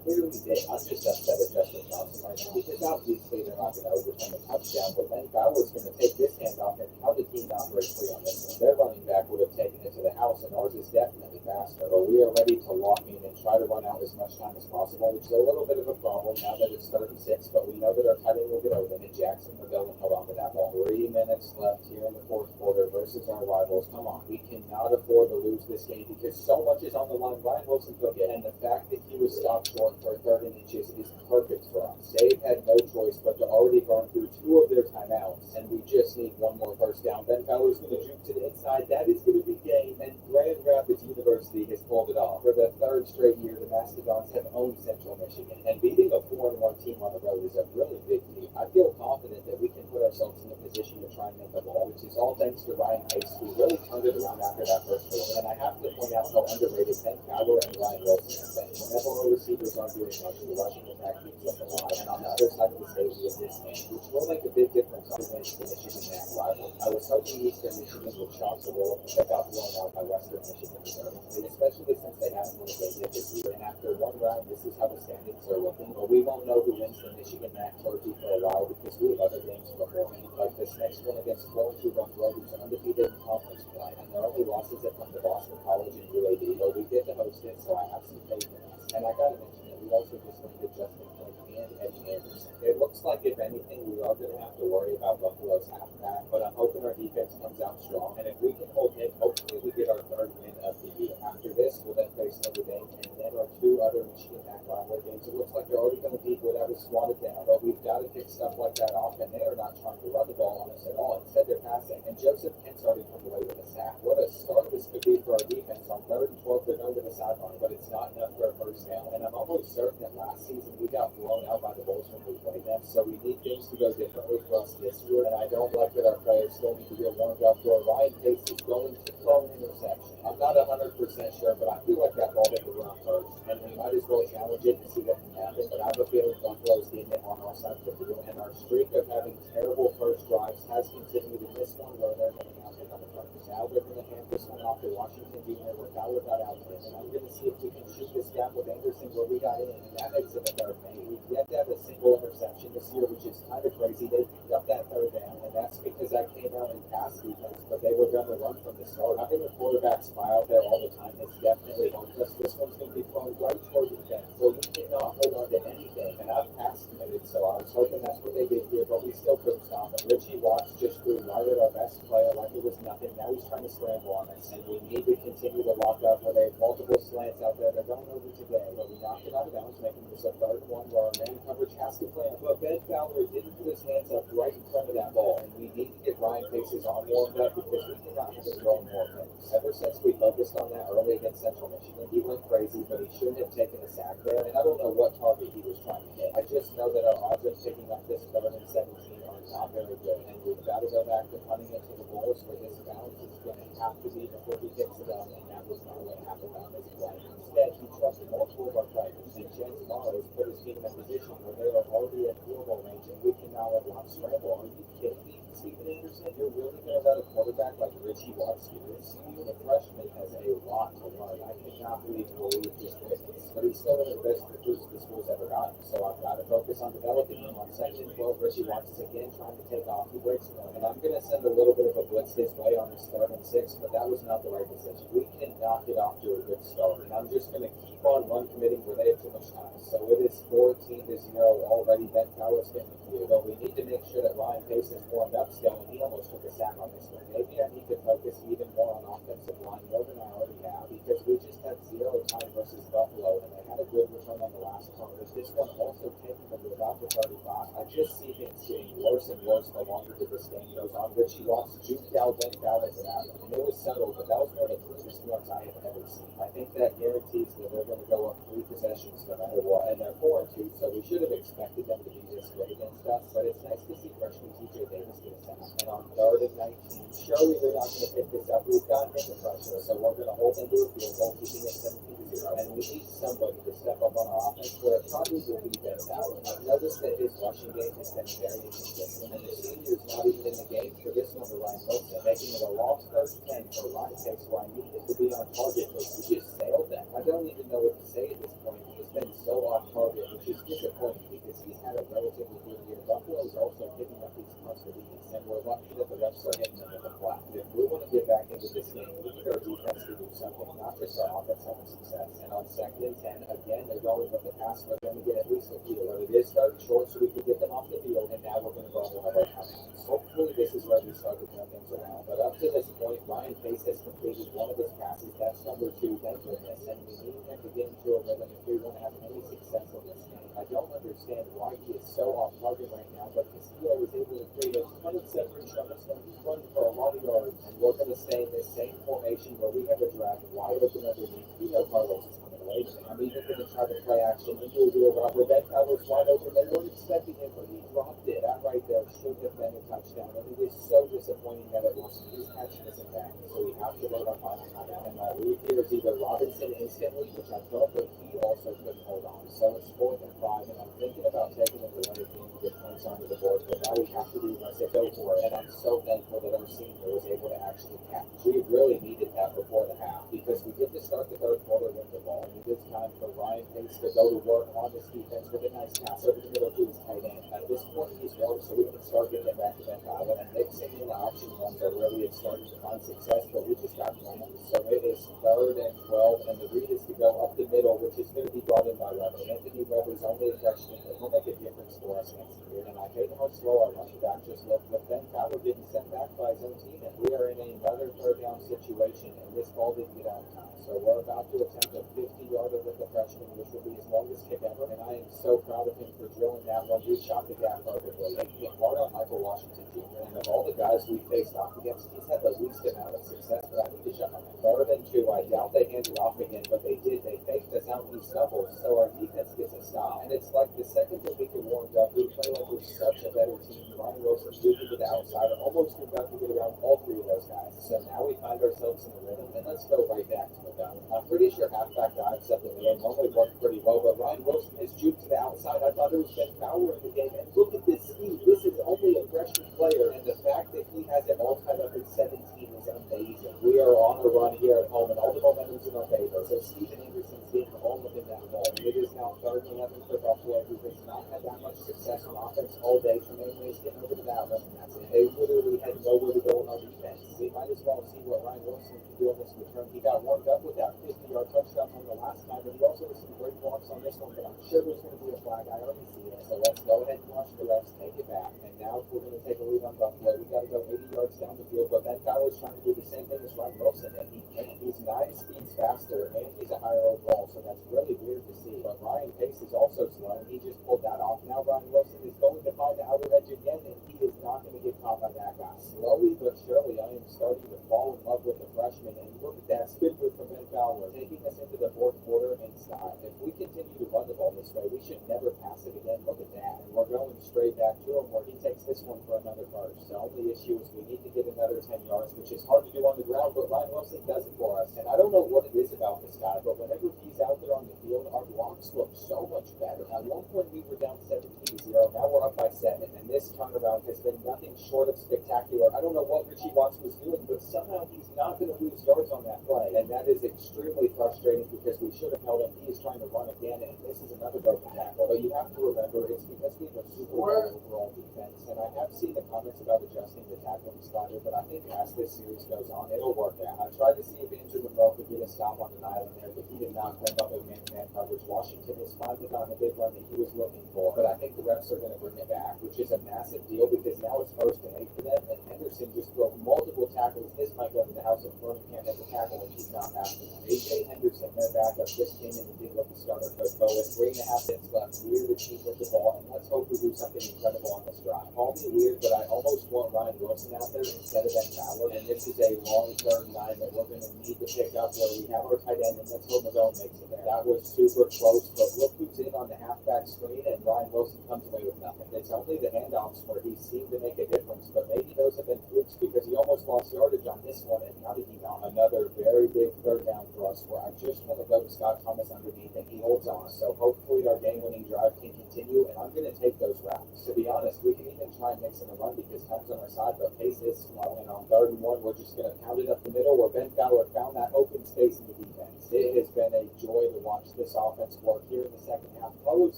clearly did. I'm just upset at Justin Johnson right now, because obviously they're not going to overturn the touchdown, but then Bauer's going to take this handoff, and how did he not break free on this one? Their running back would have taken it to the house, and ours is definitely faster, but we are ready to lock in and try to run out as much time as possible, which is a little bit of a problem now that it's 36, but we know that our tight end will get open, and Jackson Rebellion held on to that ball. 3 minutes left here in the 4th quarter versus our rivals. Come on, we cannot afford to lose this game because so much is on the line. Ryan Wilson took it, and the fact that he was stopped short for 3rd and inches is perfect for us. They had no choice but to already burn through 2 of their timeouts, and we just need one more first down. Ben Fowler's going to juke to the inside. That is going to be game, and Grand Rapids University has pulled it off. For the 3rd straight year, the Mastodons have owned Central Michigan, and beating a 4-1 team on the road is a really big deal. I feel confident that we can put ourselves in a position to try and make the ball, which is all thanks to Ryan Pace, who really turned it around after that first quarter. And I have to point out how underrated Ben Fowler and Ryan Wilson have been. Whenever our receivers aren't doing much, the rushing attack keeps us alive. And on the other side of the stage is this game, which will make a big difference against the Michigan MAC rival. I was hoping Eastern Michigan would chop the roll and check out blown out by Western Michigan, especially since they haven't won a game yet this year. And after one round, this is how the standings are looking. But we won't know who wins the Michigan MAC trophy for a while because we have other games before me, like this next one against 12-2 Buffalo, who's undefeated in conference play, and their only losses have come to Boston College and UAB, but we get to host it, so I have some faith in us. And I gotta mention that we also just landed Justin Flint and Eddie Anderson. It looks like, if anything, we are going to have to worry about Buffalo's halfback, but I'm hoping our defense comes out strong, and if we can hold him, hopefully we get our 3rd win of the year. After this, we'll then face Notre Dame, and then our 2 other Michigan MAC rivalry games. It looks like they're already going to beat whatever swatted down, but we've got to kick stuff like that off, and they are not trying to run the ball on us at all. Instead, they're passing, and Joseph Kent's already come away with a sack. What a start this could be for our defense. On 3rd and 12, they're going to the sideline, but it's not enough for a first down, and I'm almost certain that last season we got blown out by the Bulls when we played them, so we need things to go differently for us this year, and I don't like that our players still need to get warmed up for Ryan Pace is going to throw an interception. I'm not 100% sure, but I feel like that ball hit the ground first, and we might as well challenge it and see what can happen, but I have a feeling Buffalo's getting it on our side of the field, and our streak of having terrible first drives has continued in this one where they're going out there on the front. Now they're going to hand this one off to Washington Jr. where Fowler got out there, and I'm going to see if we can shoot this gap with Anderson where we got in, and that makes it a 3rd down. We've yet to have a single interception this year, which is kind of crazy. They picked up that 3rd down, and that's because I came out and passed defense, but they were going to run from the start. Having a quarterback spy out there all the time has definitely helped us. This one's going to be thrown right toward the defense, so we cannot hold on to anything, and I've pass committed, so I was hoping that's what they did here, but we still couldn't stop it. Richie Watts just threw right at our best player like it was nothing. Now he's trying to scramble on us, and we need to continue to lock up where they have multiple slants out there. They're going over today, but we knocked it out of bounds, making this a 3rd and 1 where our man coverage has to play. But Ben Fowler didn't put his hands up right in front of that ball, and we need to get Ryan Pace's arm warmed up because we cannot have him throwing more things. Ever since we focused on that early against Central Michigan, he went crazy, but he shouldn't have taken a sack there, and I don't know what target he was trying to hit. I just know that our odds of picking up this 3rd and 17 are not very good, and we've got to go back to punting it to the Bulls where this bounce is going to have to be before he picks it up, and that was not what happened on this play. Instead, he trusted multiple of our players, and Chance Morris put his team in a position where they are already at field goal range, and we can now let one scramble. Are you kidding me, Stephen Anderson? You're really going to let a quarterback like Richie Watts do this? The freshman has a lot to learn. I cannot believe we'll lose this distance, but he's still one of the best recruits the school's ever gotten, so I've got to focus on developing him. On 2nd and 12, Richie Watts is again trying to take off. He breaks one, and I'm going to send a little bit of a blitz lost his way on his 3rd and 6, but that was not the right decision. We cannot get off to a good start, and I'm just going to keep on run committing where they have too much time. So it is 14-0 already. Ben Fowler's getting the field. But we need to make sure that Ryan Pace is warmed up still, and he almost took a sack on this one. Maybe I need to focus even more on offensive line, more than I already have, because we just had 0 time versus Buffalo, and they had a good return on the last one. But this one also taking them to about the 35. I just see things getting worse and worse the longer that this game goes on. Richie Watts juked out Ben Fowler to that one, and it was settled, but that was one of the cleanest ones I have ever seen. I think that guarantees that they're going to go up 3 possessions no matter what, and they're 4-2, so we should have expected them to be this good against us. But it's nice to see freshman TJ Davis get a sack. And on 3rd and 19, surely they're not going to pick this up. We've got him the pressure, so we're going to hold them to a field goal, keeping it 17-0. And we need somebody to step up on our offense, where it probably will be Ben Fowler. I've noticed that his rushing game has been very inconsistent, and the senior's not even in the game for this one to Ryan Wilson, making it a lost 1st and 10 for Ryan Pace, where I needed to be on target, but he just sailed that. I don't even know what to say at this point. He's been so off target, which is disappointing because he's had a relatively good year. Buffalo is also picking up these punts for defense, and we're lucky that the refs are hitting them in the flat. If we want to get back into this game, we need our defense to do something, not just our offense having success. And on 2nd and 10, again, they're going with the pass, but then we get at least a field. But it is starting short, so we can get them off the field, and now we're going to go on our timeouts. Hopefully, this is where we start to turn things around. But up to this point, Ryan Pace has completed one of his passes. That's number 2, thank goodness. And we need him to get into a rhythm if we want to have any success in this game. I don't understand why he is so off target right now, but Castillo was able to create a ton of separation on this one. He's running for a lot of yards, and we're going to stay in this same formation where we have a drag wide open underneath. We know Carlos is coming away, and I'm even going to try to play action into a wheel route where Ben Fowler's wide open. They weren't expecting it, but he dropped it. That right there should have been a touchdown, and it is so disappointing that it wasn't. His catch isn't back, so we have to run our final timeout. And my read here is either Robinson instantly, which I thought, but he also couldn't hold on. So it's 4th and 5, and I'm thinking about taking it to another team to get points onto the board, but now we have to do I said go for it. And I'm so thankful that our senior was able to actually catch. We really needed that before the half, because we get to start the 3rd quarter with the ball, and it is time for Ryan Pace to go to work on this defense with a nice pass over the middle to his tight end. At this point, he's well, so we can start getting it back to Ben Fowler, and mixing in the option ones are really starting to find success, but we just got one. So it is 3rd and 12, and the read is to go up the middle, which is going to be brought in by Weber. Anthony Weber's only a freshman, but he'll make a difference for us next year. And I hate how slow our running back just looked, but Ben Fowler getting sent back by his own team, and we are in another 3rd down situation, and this ball didn't get out of time. So we're about to attempt a 50-yarder with the freshman, which will be his longest kick ever, and I am so proud of him for drilling that one. He shot the gap perfectly, making it hard on Michael Washington Jr. And of all the guys we faced off against, he's had the least amount of success, but I think he shot on 3rd and 2. I doubt they handed off again, but they did. They faked us out, we stumbled, so our defense gets a stop. And it's like the second that we get warmed up, we play like we're such a better team. Ryan Wilson's moving to the outside, almost about to get around all 3 of those guys. So now we find ourselves in a rhythm, and let's go right back to the gun. I'm pretty sure halfback dives up in the end normally work pretty well, but Ryan Wilson is juked to the outside. I thought it was Ben Fowler in the game, and look at this speed. This is only a freshman player, and the fact that he has it all tied up at 17 is amazing. We are on the run here at home, and all the momentum's in our favor. So Steven Anderson's getting all within that ball. And it is now 3rd and 11 for Buffalo, who has not had that much success on offense all day. Tremaine Way's getting over to that one, and that's it. They literally had nowhere to go on our defense. We might as well see what Ryan Wilson can do on this return. He got warmed up with that 50-yard touchdown on the last time, but he also has some great blocks on this one, but I'm sure there's going to be a flag. I already see it. So let's go ahead and watch the refs take it back. And now if we're going to take a lead on Buffalo, we got to go 80 yards down the field, but Ben Fowler's trying to do the same thing as Ryan Wilson, and he's 9 speeds faster, and he's a higher overall, so that's really weird to see. But Ryan Pace is also slow, and he just pulled that off. Now Ryan Wilson is going to find the outer edge again, and he is not going to get caught by that guy. Slowly but surely, I am starting to fall in love with the freshman, and look at that spin move from Ben Fowler, taking us into the 4th quarter in style. If we continue to run the ball this way, we should never pass it again. Look at that. And we're going straight back to him, where he takes this one for another first. The only issue is we need to get another 10 yards, which is hard to do on the ground, but Ryan Wilson does it for us. And I don't know what it is about this guy, but whenever he's out there on the field, our blocks look so much better. At one point, we were down 17-0, 3-0. Now we're up by 7, and this turnaround has been nothing short of spectacular. I don't know what Richie Watts was doing, but somehow he's not going to lose yards on that play, and that is extremely frustrating because we should have held him. He is trying to run again, and this is another broken tackle. But you have to remember, it's because we have a super well overall defense, and I have seen the comments about adjusting the tackling slider, but I think as this series goes on, it'll work out. I tried to see if Andrew Monroe could get a stop on an island there, but he did not crank up a man-to-man coverage. Washington has finally gotten a big run that he was looking for, but I think the refs are going to bring it back, which is a massive deal because now it's 1st and 8 for them, and Henderson just broke multiple tackles. This might go to the house of Furman, can't make a tackle, and he's not passing. A.J. Henderson, their backup, just came in and did what the starter coach. But with 3.5 minutes left, we're the team with the ball, and let's hope we do something incredible on this drive. Call me weird, but I almost want Ryan Wilson out there instead of Ben Fowler, and this is a long 3rd and 9 that we're going to need to pick up where we have our tight end, and let's hope Magone makes it there. That was super close, but look who's in on the halfback screen, and Ryan Wilson comes away with nothing. It's only the handoffs where he seemed to make a difference, but maybe those have been flukes because he almost lost yardage on this one, and how did he not? Another very big 3rd down for us where I just want to go to Scott Thomas underneath, and he holds on. So hopefully our game-winning drive can continue, and I'm going to take those routes. To be honest, we can even try and mix in a run because time's on our side, but pace is slow. And on 3rd and 1, we're just going to pound it up the middle where Ben Fowler found that open space in the defense. It has been a joy to watch this offense work here in the second half. Carlos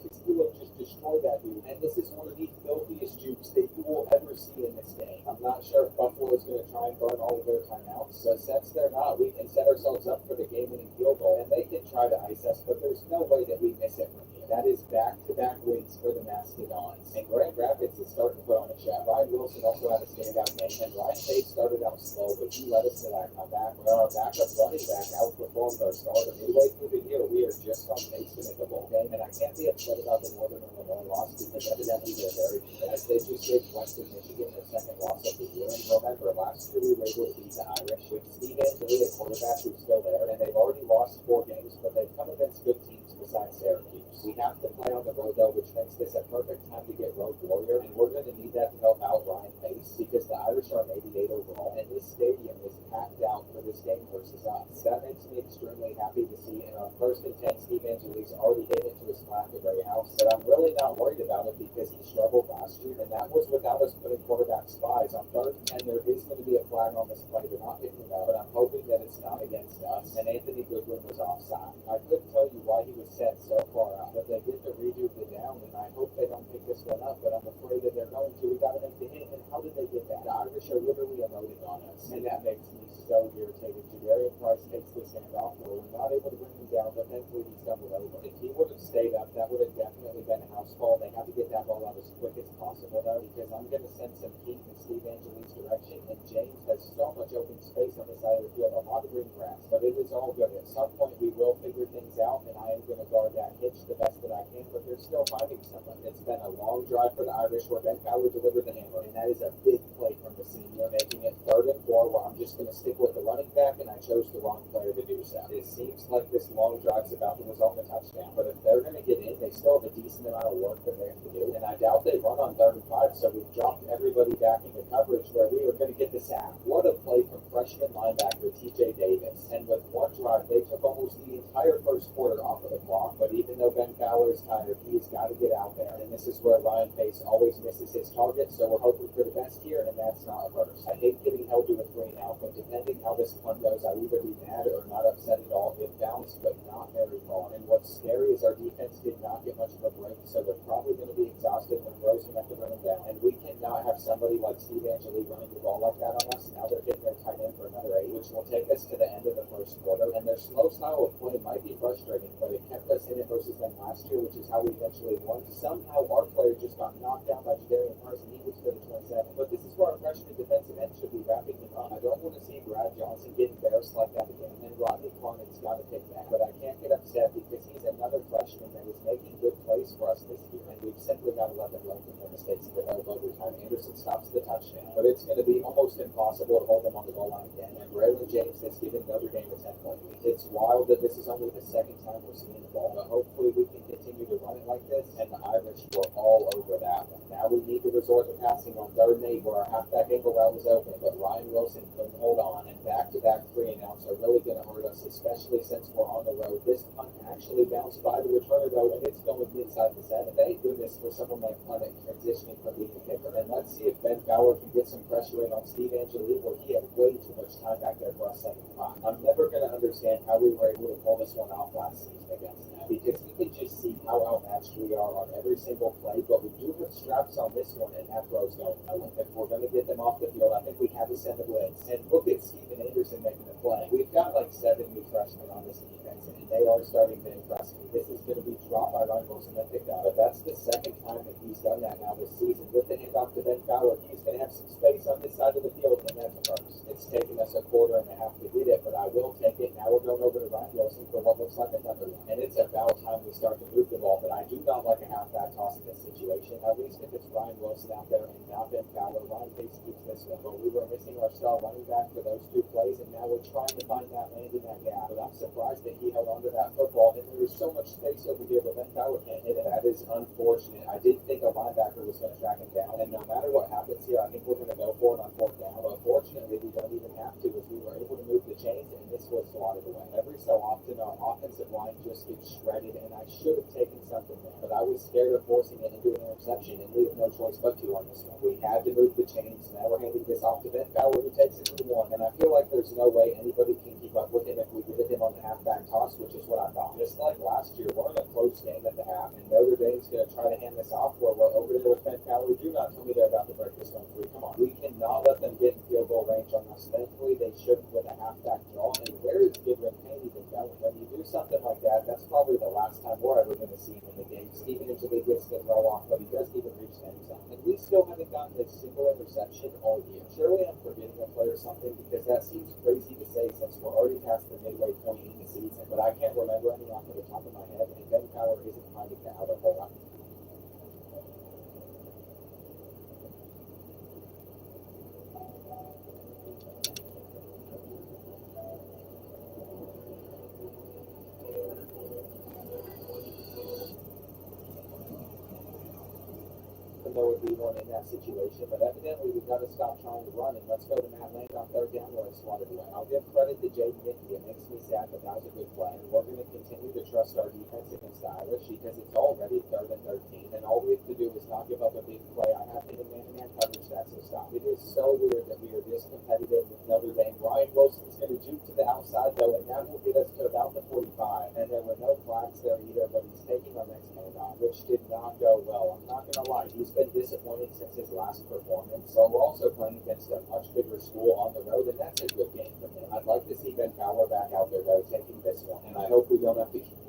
Castillo just destroyed that dude, and this is one of the filthiest jukes that you will ever see in this game. I'm not sure if Buffalo is going to try and burn all of their timeouts, but since they're not, we can set ourselves up for the game-winning field goal, and they can try to ice us, but there's no way that we miss it from here. That is back-to-back wins for the Mastodons, and Grand Rapids is starting to put on a show. Ryan Wilson also had a standout game, and Ryan Tate started out slow, but he led us to that comeback where our backup running back outperformed our starter. Midway through the year, we are just on pace to make a bowl game, and I can't be upset about the Northern Illinois loss because evidently they're very good. They just gave Western Michigan their 2nd loss of the year, and remember, last year we were able to beat the Irish with Steve Angeli, a quarterback who's still there, and they've already lost 4 games, but they've come against good teams besides Syracuse. We have to play on the road, though, which makes this a perfect time to get Road Warrior, and we're going to need that to help out Ryan Pace because the Irish are an 88 overall, and this stadium is packed out for this game versus us. That makes me extremely happy to see, and on 1st and 10, Steve Angeli's already hit into his flat at Gray House, but I'm really not worried about it because he struggled last year, and that was without us putting quarterback spies. On 3rd and 10, there is going to be a flag on this play. They're not picking it up, but I'm hoping that it's not against us, and Anthony Goodwin was offside. I couldn't tell you why he was set so far out, but they get to redo the down, and I hope they don't pick this one up, but I'm afraid that they're going to. We got to make the hit, and how did they get that? The Irish are literally emoting on us, and that makes me so irritated. Jadarian Price takes this handoff where we're not able to bring him down, but thankfully he stumbled over. If he would have stayed up, that would have definitely been a house ball. They have to get that ball out as quick as possible, though, because I'm going to send some heat in Steve Angeli's direction, and James has so much open space on the side of the field, a lot of green grass, but it is all good. At some point, we will figure things out, and I am going to guard that hitch the best that I can, but they're still finding someone. It's been a long drive for the Irish where Ben Fowler delivered the hammer, and that is a big play from the senior, making it 3rd and 4 where I'm just going to stick with the running back, and I chose the wrong player to do so. It seems like this long drive's about to result in a touchdown, but if they're going to get in, they still have a decent amount of work that they have to do, and I doubt they run on 3rd and 5, so we've dropped everybody back into coverage where we were going to get the sack. What a play from freshman linebacker T.J. Davis, and with one drive, they took almost the entire 1st quarter off of the clock, but even though Ben Fowler is tired, he's got to get out there, and this is where Ryan Pace always misses his target, so we're hoping for the best here, and that's not a verse. I hate getting held to a 3 and out, but depending how this one goes, I'll either be mad or not upset at all. It bounced, but not very far, and what's scary is our defense did not get much of a break, so they're probably going to be exhausted when Rosen have to run them down, and we cannot have somebody like Steve Angeli running the ball like that on us. Now they're getting their tight end for another 8, which will take us to the end of the 1st quarter, and their slow style of play might be frustrating, but it kept us in it versus them last year, which is how we eventually won. Somehow our player just got knocked down by Jadarian Price, and he was for the 27, but this is where our freshman defensive end should be wrapping him up. I don't want to see Brad Johnson get embarrassed like that again, and Rodney Carmen's got to take that, but I can't get upset because he's another freshman that is making good plays for us this year, and we've simply got to let them learn from their mistakes and develop overtime. Anderson stops the touchdown, but it's going to be almost impossible to hold them on the goal line again, and Braylon James has given Notre Dame a 10-point lead. It's wild that this is only the 2nd time we're seeing the ball, but hopefully we can continue to run it like this, and the Irish were all over that one. Now we need to resort to passing on 3rd and 8 where our halfback angle route was open, but Ryan Wilson couldn't hold on, and back-to-back 3 and outs are really going to hurt us, especially since we're on the road. This punt actually bounced by the returner, though, and it's going inside the 7. Thank goodness for someone like Clement transitioning from being a kicker. And let's see if Ben Fowler can get some pressure in on Steve Angeli, where he had way too much time back there for us second time. I'm never going to understand how we were able to pull this one off last season against them, because you can just see how outmatched we are on every single play, but we do have straps on this one, and that throw's going. If we're going to get them off the field, I think we have to send the blitz. And look at Steven Anderson making the play. We've got like 7 new freshmen on this defense, and they are starting to impress me. This is going to be dropped by Ryan Wilson and picked up, but that's the second time that he's done that now this season. With the handoff to Ben Fowler, he's going to have some space on this side of the field, and that's a first. It's taken us a quarter and a half to get it, but I will take it. Now we're going over to Ryan Wilson for what looks like another one, and it's about time we start to move the ball, but I do not like a halfback toss in this situation, at least if it's Ryan Wilson out there and not Ben Fowler. Ryan Pace keeps this one, but we were missing our star running back for those 2 plays, and now we're trying to find that land in that gap, but I'm surprised that he held onto that football, and there's so much space over here, but Ben Fowler can't hit it. That is unfortunate. I did think a linebacker was going to track him down, and no matter what happens here, I think we're going to go for it on 4th down, but fortunately, we don't even have to, as we were able to move the chains, and this was slotted away. Every so often, our offensive line just gets shredded, and I should have taken something there, but I was scared of forcing it into an interception, and we have no choice but to on this one. We had to move the chains. Now we're handing this off to Ben Fowler, who takes it to the 1, and I feel like there's no way anybody can keep up with him if we get him on the halfback toss, which is what I thought. Just like last year, we're in a close game at the half, and Notre Dame's going to try to hand this off where we're over there with Ben Fowler. Do not tell me they're about to break this one free. Come on. We cannot let them get in field goal range on us. Thankfully, they shouldn't with a halfback draw, and where is Gideon Payne even going? When you do something like that, that's probably the last time we're ever going to see him in the game. Steven Angeli gets the throw off, but he doesn't even reach the end zone. And we still haven't gotten a single interception all year. Surely I'm forgetting a play or something, because that seems crazy to say since we're already past the midway point in the season, but I can't remember any off of the top of my head, and Ben Fowler isn't finding the outer hole. There would be one in that situation, but evidently we've got to stop trying to run, and let's go to Matt Lane on 3rd down where it's swatted away. I'll give credit to Jaden Mickey. It makes me sad, but that was a good play, and we're going to continue to trust our defense against the Irish because it's already 3rd and 13, and all we have to do is not give up a big play. I have to hit man-to-man coverage, that's a stop. It is so weird that we are this competitive with Notre Dame. Ryan Wilson's going to juke to the outside, though, and that will get us to about the 45, and there were no flags there either, but he's taking our next handoff, which did not go well. I'm not going to lie. He's been disappointed since his last performance, so we're also playing against a much bigger school on the road, and that's a good game for him. I'd like to see Ben Fowler back out there, though, taking this one, and I hope we don't have to keep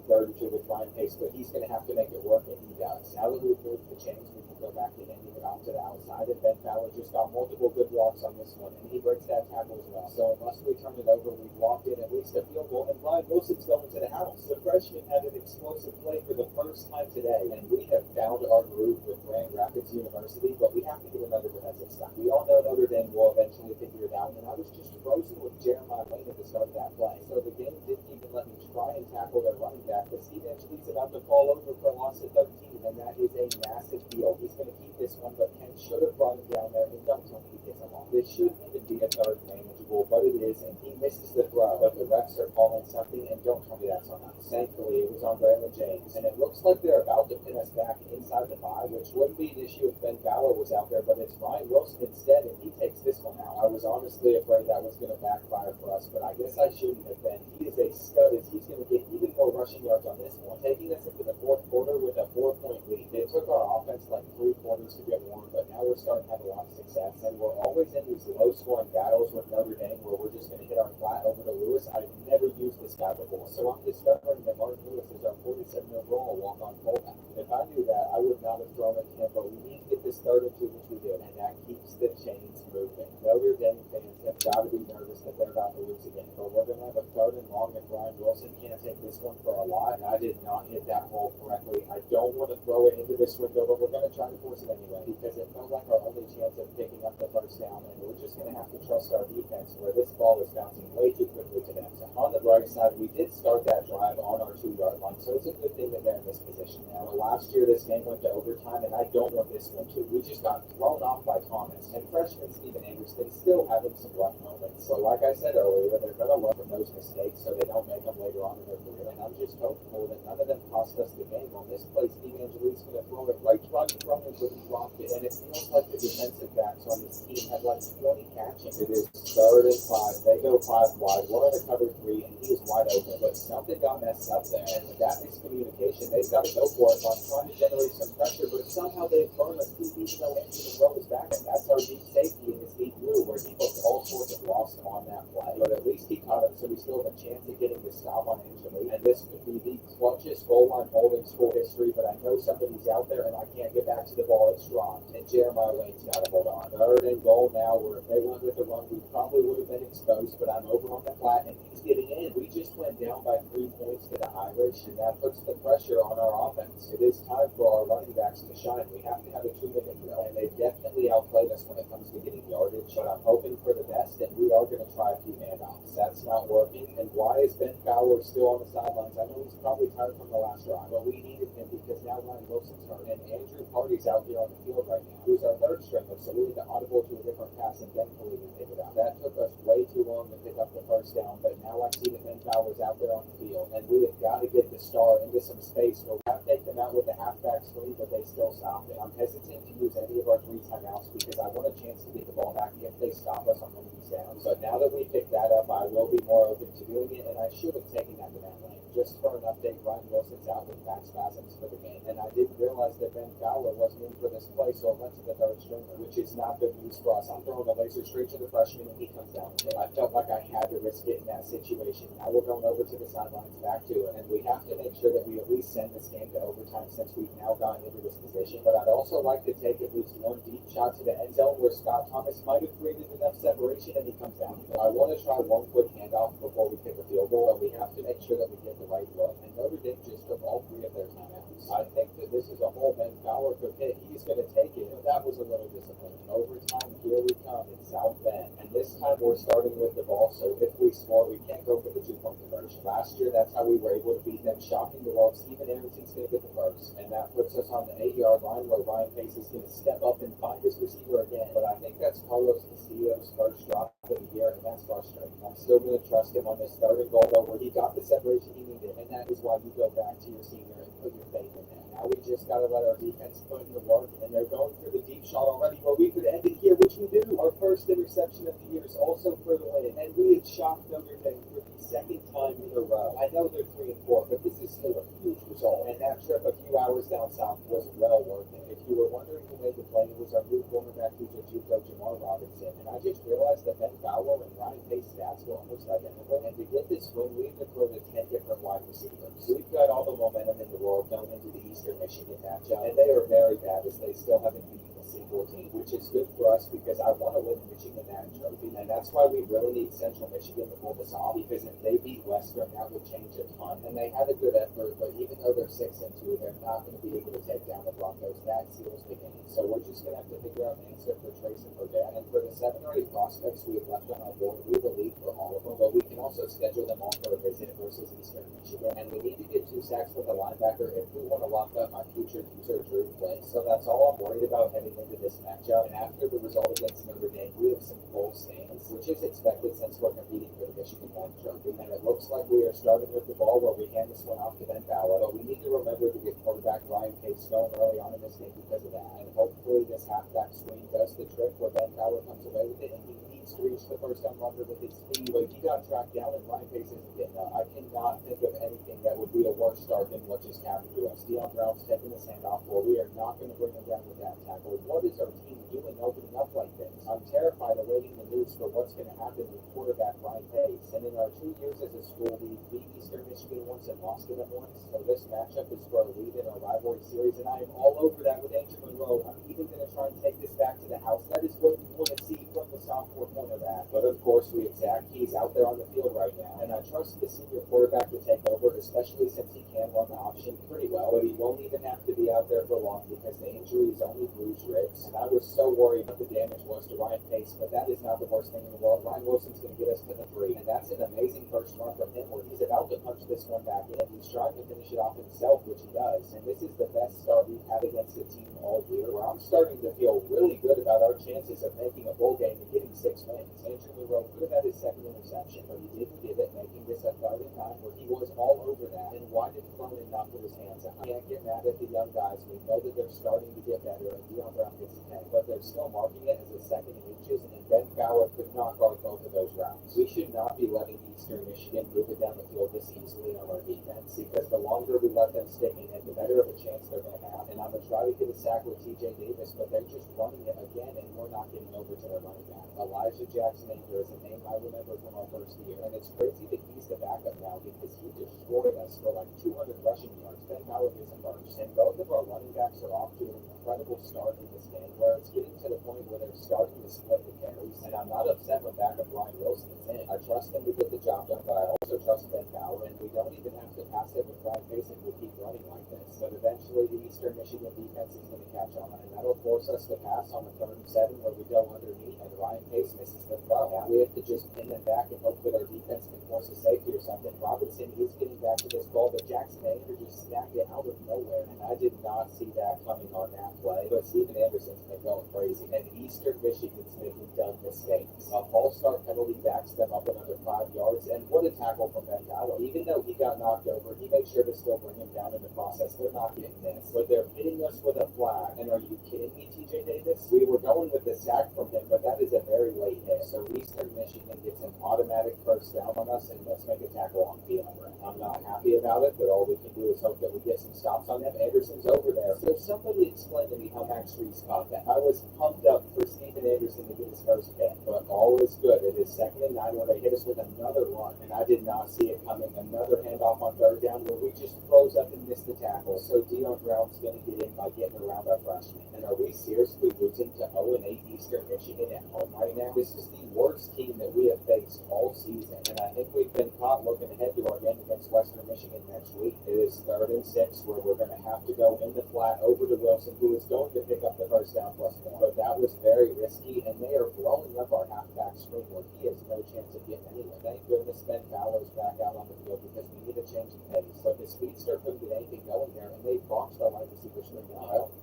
3rd and 2 with Ryan Pace, but he's going to have to make it work, and he does. Now that we've moved the chains, we can go back to handing it off to the outside, and Ben Fowler just got multiple good walks on this one, and he breaks that tackle as well. So unless we turn it over, we've walked in at least a field goal, and Ryan Wilson's going to the house. The freshman had an explosive play for the first time today, and we have found our groove with Grand Rapids University, but we have to get another defensive stop. We all know Notre Dame will eventually figure it out, and I was just frozen with Jeremiah Lane at the start of that play. So the game didn't even let me try and tackle their running back, but Steve Angeli's about to fall over for a loss of 13, and that is a massive deal. He's going to keep this one, but Ken should have brought him down there, and don't tell me he gets him off. This shouldn't even be a 3rd manageable, but it is, and he misses the throw, but the refs are calling something, and don't tell me that's on us. Thankfully, it was on Brandon James, and it looks like they're about to pin us back inside the 5, which wouldn't be an issue if Ben Fowler was out there, but it's Ryan Wilson instead, and he takes this one out. I was honestly afraid that was going to backfire for us, but I guess I shouldn't have been. He is a stud, as he's going to get even more rushing yards on this one, taking us into the 4th quarter with a 4-point lead. It took our offense like 3 quarters to get warm, but now we're starting to have a lot of success, and we're always in these low-scoring battles with Notre Dame where we're just going to hit our flat over to Lewis. I've never used this guy before, so I'm discovering that Martin Lewis is our 47 overall walk-on fullback. If I knew that, I would not have thrown it to him, but we need to get this 3rd and 2, which we did, and that keeps the chains moving. Notre Dame fans have got to be nervous that they're about to lose again, but we're going to have a 3rd and long, and Ryan Wilson can't take this one for a lot, and I did not hit that hole correctly. I don't want to throw it into this window, but we're going to try to force it anyway, because it felt like our only chance of picking up the 1st down, and we're just going to have to trust our defense, where this ball is bouncing way too quickly to them. So on the bright side, we did start that drive on our 2-yard line, so it's a good thing that they're in this position now. Last year, this game went to overtime, and I don't want this one to. We just got thrown off by Thomas, and freshman Steven Anderson still having some rough moments. So like I said earlier, they're going to learn from those mistakes so they don't make them later on in their career. And I'm just hopeful that none of them cost us the game. On this play, Steve Angelique's going to throw it right from him, but he dropped it. And it feels like the defensive backs on this team have like 20 catching. It is 3rd and 5. They go 5 wide. We're in a cover 3, and he is wide open. But something got messed up there. And with that miscommunication, they've got to go for it on trying to generate some pressure. But somehow they burn us deep, even though Andrew Monroe is back. And that's our deep safety in this deep blue, where he looked all sorts of lost on that play. But at least he caught him, so we still have a chance of getting the stop on Angelique. And this could be the clutchest goal line hold in school history. But I know somebody's out there, and I can't get back to the ball. It's strong. And Jeremiah Lane's got to hold on. 3rd and goal now, where if they went with the run, we probably would have been exposed. But I'm over on the flat, and he's getting in. We just went down by 3 points to the Irish, and that puts the pressure on our offense. It is time for our running backs to shine. We have to have a 2-minute drill, and they definitely outplayed us when it comes to getting yardage. But I'm hoping for the best, and we are going to try a few handoffs. That's not working. And why is Ben Fowler still on the sidelines? I know he's probably tired from the last drive, but we needed him because now Ryan Wilson's hurt, and Andrew Party's out here on the field right now, who's our 3rd stringer, so we need to audible to a different pass, and thankfully we pick it up. That took us way too long to pick up the 1st down, but now I see that Ben Fowler's out there on the field, and we have got to get the star into some space where we have to take them out with the halfback screen, but they still stop it. I'm hesitant to use any of our 3 timeouts because I want a chance to get the ball back if they stop us on one of these downs. But now that we picked that up, I will be more open to doing it, and I should have taken that to that lane. Just for an update, Ryan Wilson's out with back spasms for the game, and I didn't realize that Ben Fowler wasn't in for this play, so it went to the 3rd stringer, which is not good news for us. I'm throwing a laser straight to the freshman, and he comes down with it. I felt like I had to risk it in that situation. Now we're going over to the sidelines, back to it, and we have to make sure that we at least send this game to overtime since we've now gotten into this position. But I'd also like to take at least one deep shot to the end zone where Scott Thomas might have created enough separation, and he comes down. I want to try one quick handoff before we kick a field goal, but we have to make sure that we get the right look. And Notre Dame just took all 3 of their timeouts. I think that this is a hole Ben Fowler could hit. He's going to take it, but that was a little disappointing. Overtime, here we come in South Bend. And this time we're starting with the ball, so if we score, we can't go for the 2-point conversion. Last year, that's how we were able to beat them, shocking the world. Stephen Arrington's going to get the first, and that puts us on the 8-yard line where Ryan Pace is going to step up and find his receiver again. But I think that's Carlos Castillo's first drop of the year, and that's frustrating. I'm still going to trust him on this 3rd and goal, though, where he got the separation he needed, and that is why you go back to your senior and put your faith in him. Now we just got to let our defense put in the work, and they're going for the deep shot already where we could end it here, which we do. Our first interception of the year is also for the win, and we have shocked Notre Dame for the 2nd time in a row. I know they're 3 and 4, but this is still a huge result, and that trip a few hours down south was well worth it. If you were wondering who made the play, it was our new cornerback who's a JUCO, Jamar Robinson, and I just realized that Ben Fowler and Ryan Pace stats were almost identical, and to get this win, we have to throw to 10 different wide receivers. We've got all the momentum in the world going into the Eastern Michigan matchup, and they are very bad as they still haven't beaten a single team, which is good for us because I want to win the Michigan Natty Trophy, and that's why we really need Central Michigan to pull this off, because if they beat Western, that would change a ton. And they had a good effort, but even though they're 6-2, they're not going to be able to take down the Broncos. That seals the game. So we're just going to have to figure out an answer for Trace and for Dan. And for the 7 or 8 prospects we have left on our board, we believe for all of them, but we can also schedule them all for a visit versus Eastern Michigan. And we need to get 2 sacks with a linebacker if we want to lock up my future Drew play. So that's all I'm worried about heading into this matchup. And after the result against Notre Dame, we have some full stands, which is expected since we're competing for the Michigan Natty Trophy. And it looks like we are starting with the ball where we hand this one off to Ben Fowler. But we need to remember to get quarterback Ryan Pace going early on in this game because of that. And hopefully this halfback screen does the trick where Ben Fowler comes away with it, and he needs to reach the first down runner with his speed. But he got tracked down, and Ryan Pace isn't getting up. I cannot think of anything that would be a worse start than what just happened to us. Deion Brown's taking this handoff where we are not going to bring him down with that tackle. What is our team doing opening up like this? I'm terrified awaiting the news for what's going to happen with quarterback Ryan Pace. And in our 2 years as a school, we beat Eastern Michigan once and lost to them once. So this matchup is for a lead in our rivalry series, and I am all over that with Andrew Monroe. I'm even going to try and take this back to the house. That is what you want to see from the sophomore cornerback. But of course, we have Zach. He's out there on the field right now, and I trust the senior quarterback to take over, especially since he can run the option pretty well. But he won't even have to be out there for long because the injury is only bruised ribs. And I was so worried what the damage was to Ryan Pace, but that is not the worst thing in the world. Ryan Wilson's going to get us to the 3, and that's an amazing first run from him where he's about to punch this one back in. He's trying to finish it off himself, which he does. And this is the best start we've had against the team all year, where I'm starting to feel really good about our chances of making a bowl game and getting 6 wins. Andrew Monroe could have had his second interception, but he didn't give it, making this a 3rd and 9 where he was all over that. And why did Cronin not put his hands on? Can't get mad at the young guys. We know that they're starting to get better, and Deion Brown gets a 10, but they're still marking it as a 2nd and inches, and Ben Fowler could not guard both of those routes. We should not be letting Eastern Michigan move it down the field this easily on our defense, because the longer we let them stick in it, the better of a chance they're going to have. And I'm going to try to get a sack with TJ Davis, but they're just running it again, and we're not getting over to their running back. Elijah Jackson Anchor is a name I remember from our first year, and it's crazy that he's the backup now because he destroyed us for like 200 rushing yards. Ben Fowler isn't first, and both of our running backs are off to an incredible start in this game, where it's getting to the point where they're starting to split the carries. And I'm not upset when backup Ryan Wilson is in. I trust him to get the job done, but I also trust Ben Fowler, and we don't even have to pass it with Ryan Pace if we keep running like this. But eventually the Eastern Michigan defense is going to catch on, and that'll force us to pass on the 3rd and 7 where we go underneath, and Ryan Pace misses the throw. Now we have to just pin them back and hope that our defense can force a safety or something. Robinson is getting back to this ball, but Jackson Anchor just snapped it out of nowhere, and I did not see that coming on that play. But Steven Anderson's been going crazy, and Eastern Michigan's making dumb mistakes. A false start penalty backs them up another 5 yards, and what a tackle from Ben Fowler. Even though he got knocked over, he made sure to still bring him down in the process. They're not getting this, but they're hitting us with a flag. And are you kidding me, TJ Davis? We were going with the sack from him, but that is a very late hit. So Eastern Michigan gets an automatic first down on us, and let's make a tackle on Deion Brown. I'm not happy about it, but all we can do is hope that we get some stops on them. Anderson's over there. So somebody explain to me how Max Reese caught that. I was pumped up for Steven Anderson to get his first pick, but all is good. It is 2nd and 9 where they hit us with another run, and I did not see it coming. Another handoff on 3rd down where we just froze up and missed the tackle. So Deion Brown's going to get in by getting around our freshman. And are we seriously losing to 0-8 Eastern Michigan at home right now? This is the worst team that we have faced all season, and I think we've been caught looking ahead to our game against Western Michigan next week. It is 3rd and 6 where we're going to have to go in the flat over to Wilson, who is going to pick up the first down plus 1. But that was very risky, and they are blowing up our halfback screen where he has no chance of getting anywhere. Thank goodness Ben Fowler's back out on the field because we need a change of pace. But the speedster couldn't get anything going there, and they boxed our wide receiver string out.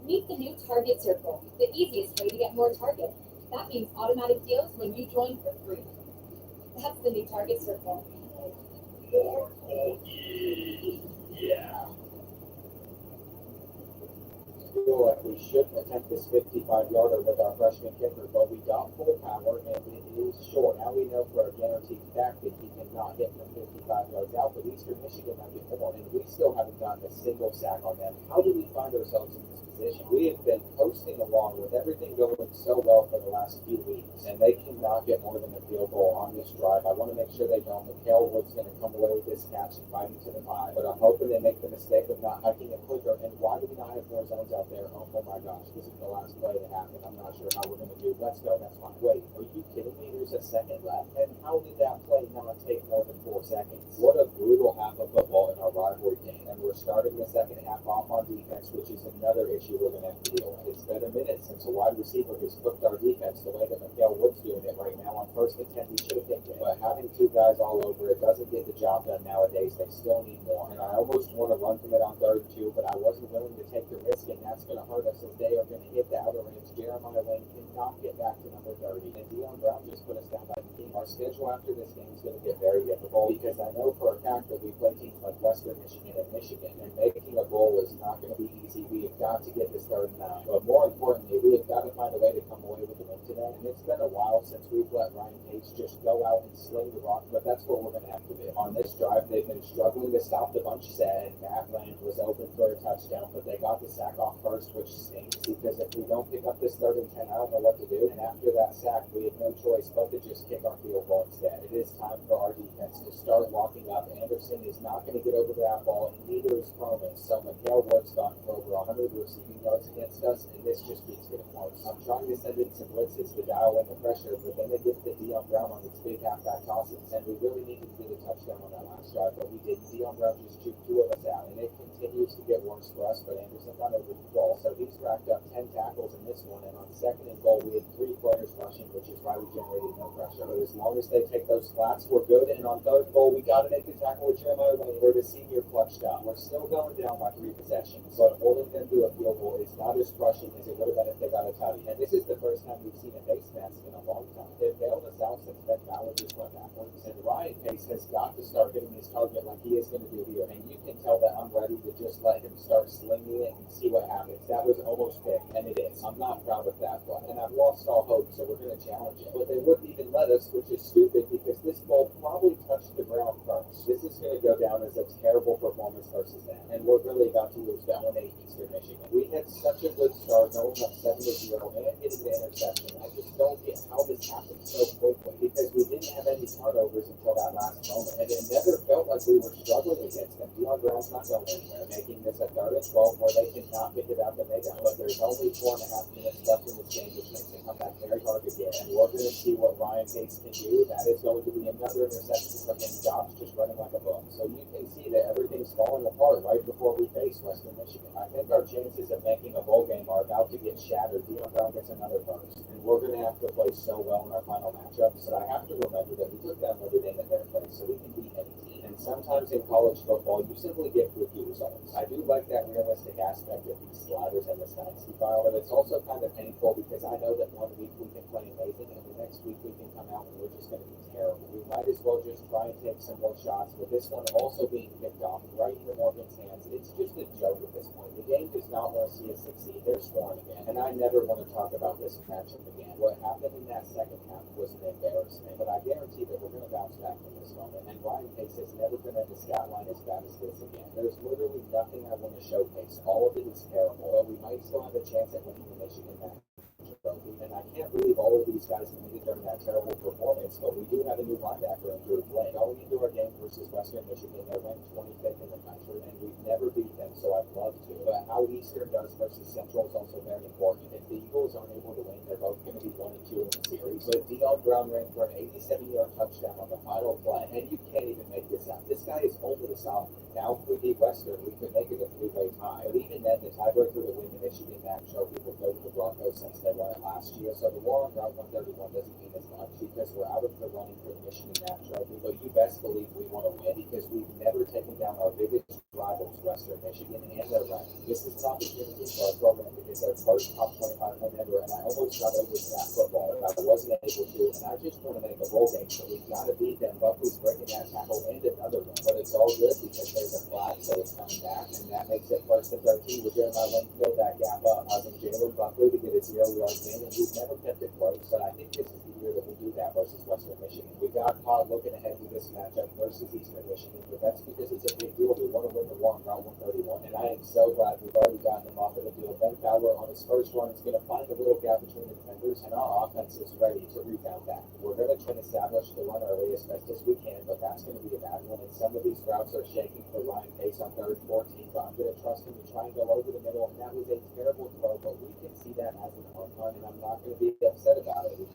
Meet the new Target Circle, the easiest way to get more Target. That means automatic deals when you join for free. That's the new Target Circle. Yeah. Feel like we should attempt this 55-yarder with our freshman kicker, but we got full power, and it is short. Now we know for a guaranteed fact that he cannot hit from 55 yards out, but Eastern Michigan might get more, and we still haven't gotten a single sack on them. How do we find ourselves in this position? We have been coasting along with everything going so well for the last few weeks, and they cannot get more than a field goal on this drive. I want to make sure they don't. Mikhail Wood's going to come away with this catch and fighting to the 5, but I'm hoping they make the mistake of not hiking it quicker. And why do we not have more zones out there? Oh my gosh, this is the last play that happened. I'm not sure how we're going to do. Let's go. That's fine. Wait, are you kidding me? There's a second left. And how did that play not take more than 4 seconds? What a brutal half of football in our rivalry game. And we're starting the second half off on defense, which is another issue we're going to have to deal with. It's been a minute since a wide receiver has cooked our defense the way that Mikhail Wood's doing it right now. On 1st and 10, we should have picked it. But having 2 guys all over it doesn't get the job done nowadays. They still need more. And I almost want to run from it on 3rd and 2, but I wasn't willing to take the risk, and that's going to hurt us as they are going to hit the outer range. Jeremiah Lane cannot get back to number 30, and Deion Brown just put us down by the team. Our schedule after this game is going to get very difficult because I know for a fact that we play teams like Western Michigan and Michigan, and making a goal is not going to be easy. We have got to get this 3rd and 9, but more importantly, we have got to find a way to come away with the win today. And it's been a while since we've let Ryan Pace just go out and sling the rock, but that's what we're going to have to do. On this drive, they've been struggling to stop the bunch set, and Matt Land was open for a touchdown, but they got the sack off first, which stinks because if we don't pick up this 3rd and 10, I don't know what to do. And after that sack, we have no choice but to just kick our field goal instead. It is time for our defense to start locking up. Anderson is not going to get over that ball, and neither is Cronin. So Mikhail Wood's gone for over 100 receiving yards against us, and this just keeps getting worse. I'm trying to send in some blitzes to dial in the pressure, but then they get to Deion Brown on these big halfback tosses, and we really needed to get a touchdown on that last drive, but we didn't. Deion Brown just juked 2 of us out, and it continues to get worse for us, but Anderson got over the ball, so he's racked up 10 tackles in this one, and on 2nd and goal, we had 3 players rushing, which is why we generated no pressure. But as long as they take those flats, we're good, and on 3rd goal, we got to make the tackle with Jeremiah Lane, where the senior clutched up. We're still going down by 3 possessions, but holding them to a field goal is not as crushing as it would have been if they got a tutty. And this is the first time we've seen a face mask in a a long time. They bailed us out since Ben Bauer just went backwards. And Ryan Pace has got to start hitting his target like he is going to do here. And you can tell that I'm ready to just let him start slinging it and see what happens. That was almost picked, and it is. I'm not proud of that play. And I've lost all hope, so we're going to challenge it. But they wouldn't even let us, which is stupid because this ball probably touched the ground first. This is going to go down as a terrible performance versus them. And we're really about to lose down 1-8 Eastern Michigan. We had such a good start, going up 7-0 and getting the interception. I just don't get how this happened so quickly because we didn't have any turnovers until that last moment. And it never felt like we were struggling against them. Deion Brown's not going anywhere, making this a 3rd and 12 where they cannot pick it up and they got. But there's only 4.5 minutes left in this game, which makes it come back very hard again. And we're going to see what Ryan Pace can do. That is going to be another interception from him. Jobs just running like a book. So you can see that everything's falling apart right before we face Western Michigan. I think our chances of making a bowl game are about to get shattered. Deion Brown gets another first. And we're going to have to play so well in our final matchups that I have to remember that we took down Notre Dame at their place, so we can beat any team. And sometimes in college football, you simply get fluky results. I do like that realistic aspect of these sliders and this dynasty file, but it's also kind of painful because I know that one week we can play amazing, and the next week we can come out and we're just going to be terrible. We might as well just try and take some more shots, with this one also being picked off right into Morgan's hands. It's just a joke at this point. The game does not want to see us succeed. They're scoring again, and I never want to talk about this matchup again. What happened in that second half was an embarrassment, but I guarantee that we're going to bounce back from this moment, and Ryan Pace has never been at the stat line as bad as this again. There's literally nothing I want to showcase. All of it is terrible, but we might still have a chance at winning the Michigan match. And I can't believe all of these guys made it during that terrible performance, but we do have a new linebacker in Drew Blake. Going into our game versus Western Michigan, they're ranked 25th in the country, and we've never beat them, so I'd love to. But how Eastern does versus Central is also very important. If the Eagles aren't able to win, they're both going to be 1-2 in the series. But Deion Brown ran for an 87-yard touchdown on the final play, and you can't even make this out. This guy is over the south. Now, if we beat Western, we could make it a 3-way tie. But even then, the tiebreaker to win the Michigan match trophy will go to the Broncos since they won it last year. So the war on Route 131 doesn't mean as much because we're out of the running for the Michigan match trophy. But you best believe we want to win because we've never taken down our biggest rivals, Western Michigan, and their rank. This is an opportunity for our program to get their first top 25 win ever, and I almost got over to that football if I wasn't able to. And I just want to make a bowl game, so we've got to beat them. Buckley's breaking that tackle and another one, but it's all good because there's a flag, so it's coming back, and that makes it 1st and 13. With Jeremiah Lane filled that gap up, causing Jalen Buckley to get a 0-yard gain, and we've never kept it close. But I think this is the year that we do that versus Western Michigan. We got caught looking ahead with this matchup versus Eastern Michigan, but that's because it's a big deal. We want to win the war on Route 131, and I am so glad we've already gotten them off of the field. Ben Fowler on his first run is going to find a little gap between the defenders, and our offense is ready to rebound that. We're going to try and establish the run early as best as we can, but that's going to be a bad one, and some of these routes are shaking for Ryan Pace on 3rd and 14, but I'm going to trust him to try and go over the middle, and that was a terrible throw, but we can see that as an run, and I'm not going to be upset about it. We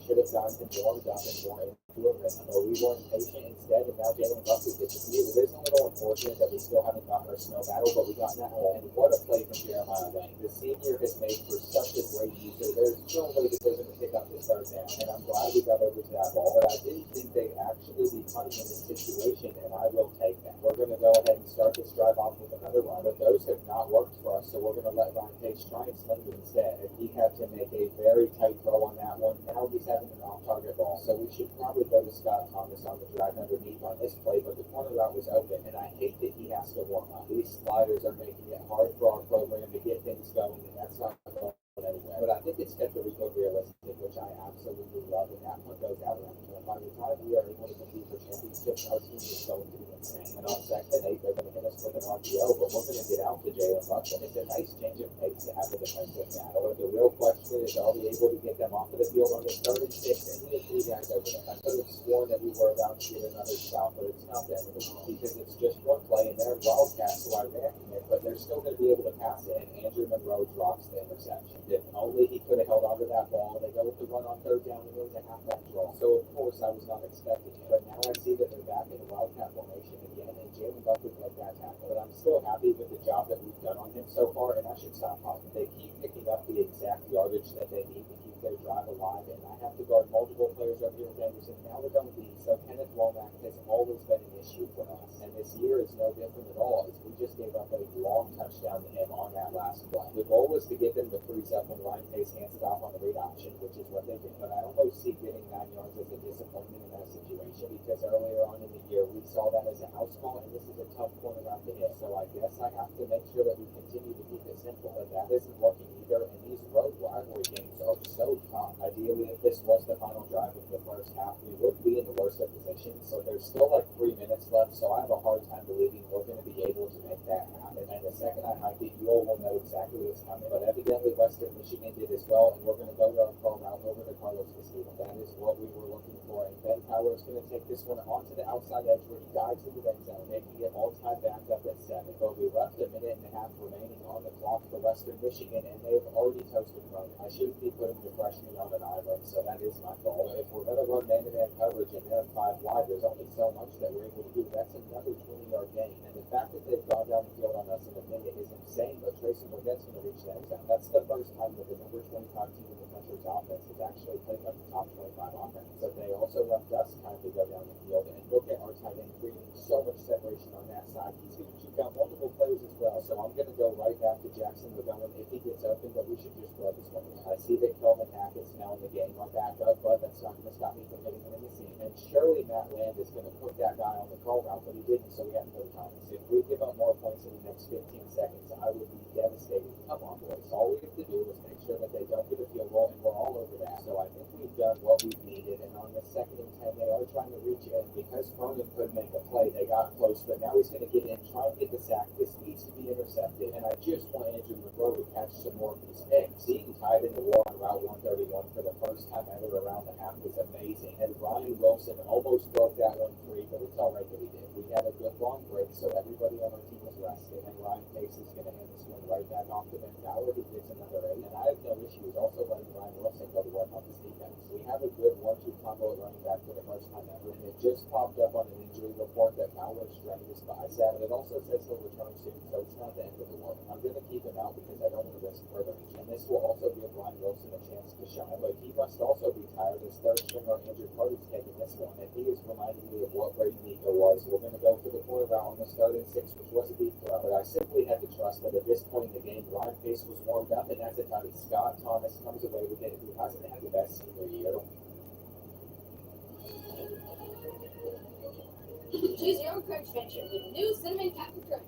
should have gotten more into a rhythm, but we weren't patient instead, and now Jalen Buckley gets a few. It is a little unfortunate that we still haven't gotten our snow battle, but we got that hole, and what a play from Jeremiah Lane. The senior has made for such a great user. There's no way that they're going to pick up this 3rd down, and I'm glad we got over to that ball, but I didn't think they'd actually be punting in this situation, and I will take that. We're going to go ahead and start this drive off with another run, but those have not worked for us, so we're going to let Ryan Pace try and sling it instead, and he had to make a very tight throw on that one. Now he's having an off-target ball, so we should probably go to Scott Thomas on the drive underneath on this play, but the corner route was open, and I hate that he has to warm up. These sliders are making it hard for our program to get things going, and that's not going anywhere. But I think it's kept the Rico realistic, which I absolutely love, and that one goes out around. By the time we are able to compete for championships, our team is going to be insane. And on 2nd and 8, they're going to hit us with an RPO, but we're going to get out to Jalen Buckley. And it's a nice change of pace to have a defensive battle. But the real question is, are we able to get them off of the field on this 3rd and 6? And we have 3 guys over there. I could have sworn that we were about to get another shot, but it's not that because it's just one play, and they're Wildcats, so I ran from it, but they're still going to be able to pass it. And Andrew Monroe drops the interception. If only he could have held on to that ball. They go with the run on 3rd down, and it was a halfback draw. So, of course, I was not expecting it, but now I see that they're back in the Wildcat formation again, and Jalen Buckley broke that tackle. But I'm still happy with the job that we've done on him so far, and I should stop talking. They keep picking up the exact yardage that they need to keep their drive alive, and I have to guard multiple players over here with Anderson. Now we're going to be, so Kenneth Womack has always been an issue for us, and this year is no different at all. As we just gave up a long touchdown to him on that last play. The goal was to get them to freeze up when Ryan Pace hands it off on the read option, which is what they did. But I almost see getting 9 yards as a disappointment in that situation because earlier on in the year we saw that as a house call, and this is a tough corner route to hit. So I guess I have to make sure that we continue to keep it simple, but that isn't working either. And these road rivalry games are so tough. Ideally, if this was the final drive of the first half, we would be in the worst of positions. So there's still like 3 minutes left. So I have a hard time believing we're going to be able to make that happen. And the second I hype it, you all will know exactly what's coming. But evidently, Western Michigan did as well, and we're going to go to our call route over to Carlos Castillo. That is what we were looking for. And Ben Power is going to take this one onto the outside edge where he dives into the end zone, making it all-time back up at 7. But we left a minute and a half remaining on the clock for Western Michigan, and they've already toasted running. I shouldn't be putting the freshman on an island, so that is my fault. If we're going to run man-to-man coverage and they're 5 wide, there's only so much that we're able to do. That's another 20-yard gain. And the fact that they've gone down the field on us in a minute is insane, but Tracy Burgett's going to reach the end zone. That's the first time that the number 25 team in the country's offense has actually played like the top 25 offense. So they also left us time to go down the field, and look at our tight end creating so much separation on that side. He's going to check out multiple players as well. So I'm going to go right back to Jackson McGowan if he gets open, but we should just throw this one. I see that Kelvin Hackett's now in the game, my backup, but that's not going to stop me from hitting him in the seam. And surely Matt Land is going to put that guy on the call route, but he didn't, so we have to go to Thomas. If we give up more points in the next 15 seconds, I would be devastated. Come on, boys. All we have to do is make sure that they don't get a field goal, and we're all over that. So I think we've done what we needed, and on the 2nd and 10, they are trying to reach in. Because Cronin couldn't make a play, they got close, but now he's going to get in, try and get the sack. This needs to be intercepted, and I just want Andrew McGrow to catch some more of these picks. Seeing tied in the war on Route 131 for the first time ever around the half was amazing, and Ryan Wilson almost broke that one free, but it's all right that he did. We had a good long break, so everybody on our team was rested, and Ryan Pace is going to hand this one right back off to Ben Bauer, who gets another 8, and I have no issues also letting Ryan Wilson go to work on this defense. We have a good 1-2 combo at running back for the first time ever, and it just popped up on an injury report that Bauer strained his bicep, and it also says he'll return soon, so it's not the end of the world. I'm going to keep him out because I don't want to risk further injury, and this will also give Ryan Wilson a chance to shine, but he must also be tired. His third stringer Andrew Carter's taking this one, and he is reminding me of what Brady Nico was. We're going to go for the corner route on the 3rd and 6, which was a deep throw, but I simply had to trust that at this point in the game, Ryan Pace was warmed up, and that's a time Scott Thomas comes away with it, who hasn't had the best senior year. Choose your own crunch venture with new Cinnamon Captain Crunch.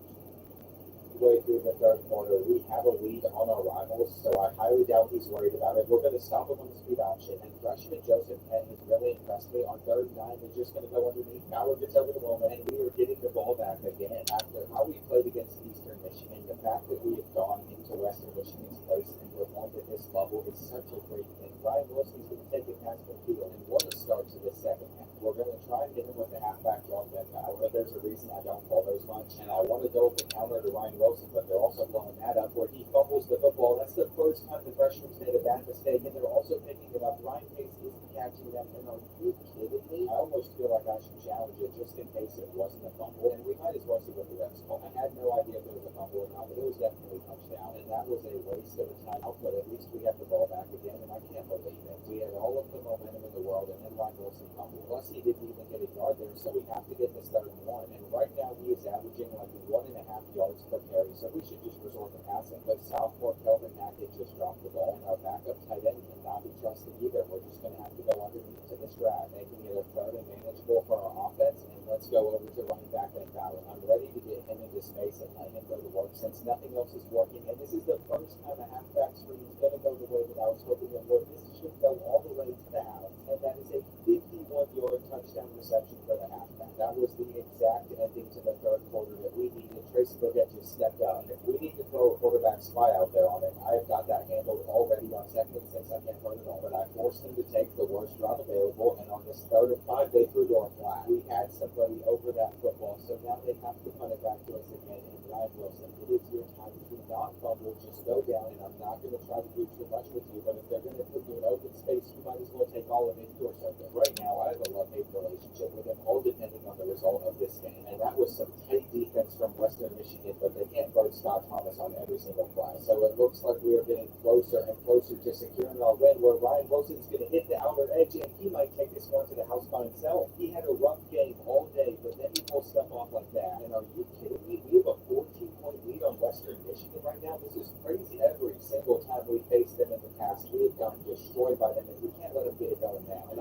Way through the 3rd quarter, we have a lead on our rivals, so I highly doubt he's worried about it. We're going to stop him on the speed option, and freshman Joseph Penn has really impressed me. On 3rd and 9, they're just going to go underneath. Bauer gets over the moment, and we are getting the ball back again. After how we played against Eastern Michigan, the fact that we have gone into Western Michigan's place and performed at this level is such a great thing. Ryan Wilson's going to take it past the field, and what a start to the 2nd half. We're going to try and hit him with the halfback draw Ben Bauer. There's a reason I don't call those much, and I want to go with the counter to Ryan Wilson, but they're also blowing that up where he fumbles the football. That's the first time the freshman's made a bad mistake, and they're also picking it up. Ryan Pace isn't catching that, and are you kidding me? I almost feel like I should challenge it just in case it wasn't a fumble, and we might as well see what the refs call. I had no idea if it was a fumble or not, but it was definitely a touchdown, and that was a waste of a timeout, but at least we have the ball back again, and I can't believe it. We had all of the momentum in the world, and then Ryan Wilson fumbled. Plus, he didn't even get a yard there, so we have to get this 3rd and 1, and right now he is averaging like 1.5 yards per carry, so we should just resort to passing. But sophomore Kelvin Hackett just dropped the ball, and our backup tight end cannot be trusted either. We're just going to have to go underneath to this drive, making it a 3rd and manageable for our offense, and let's go over to running back Ben Bauer. I'm ready to get him into space and let him go to work since nothing else is working, and this is the first time a halfback screen is going to go the way that I was hoping it would. This should go all the way to the house, and that is a 51-yard touchdown reception for the halfback. That was the exact ending to the 3rd quarter that we needed. Tracy Burgett just stepped up, and if we need to throw a quarterback spy out there on it, I've got that handled already on 2nd and 6. I can't run it all, but I forced them to take the worst route available, and on this 3rd and 5, they threw to our flat. We had somebody over that football, so now they have to punt it back to us again. And Ryan Wilson, it is your time to not fumble, just go down, and I'm not going to try to do too much with you, but if they're going to put you in open space, you might as well take all of it or something. Right now, I have a love-hate relationship with him, all depending on the result of this game, and that was some tight defense from Western Michigan, but they can't guard Scott Thomas on every single play. So it looks like we are getting closer and closer to securing our win, where Ryan Wilson's going to hit the outer edge, and he might take this one to the house by himself. He had a rough game all day, but then he pulls stuff off like that. And are you kidding me? We have a 14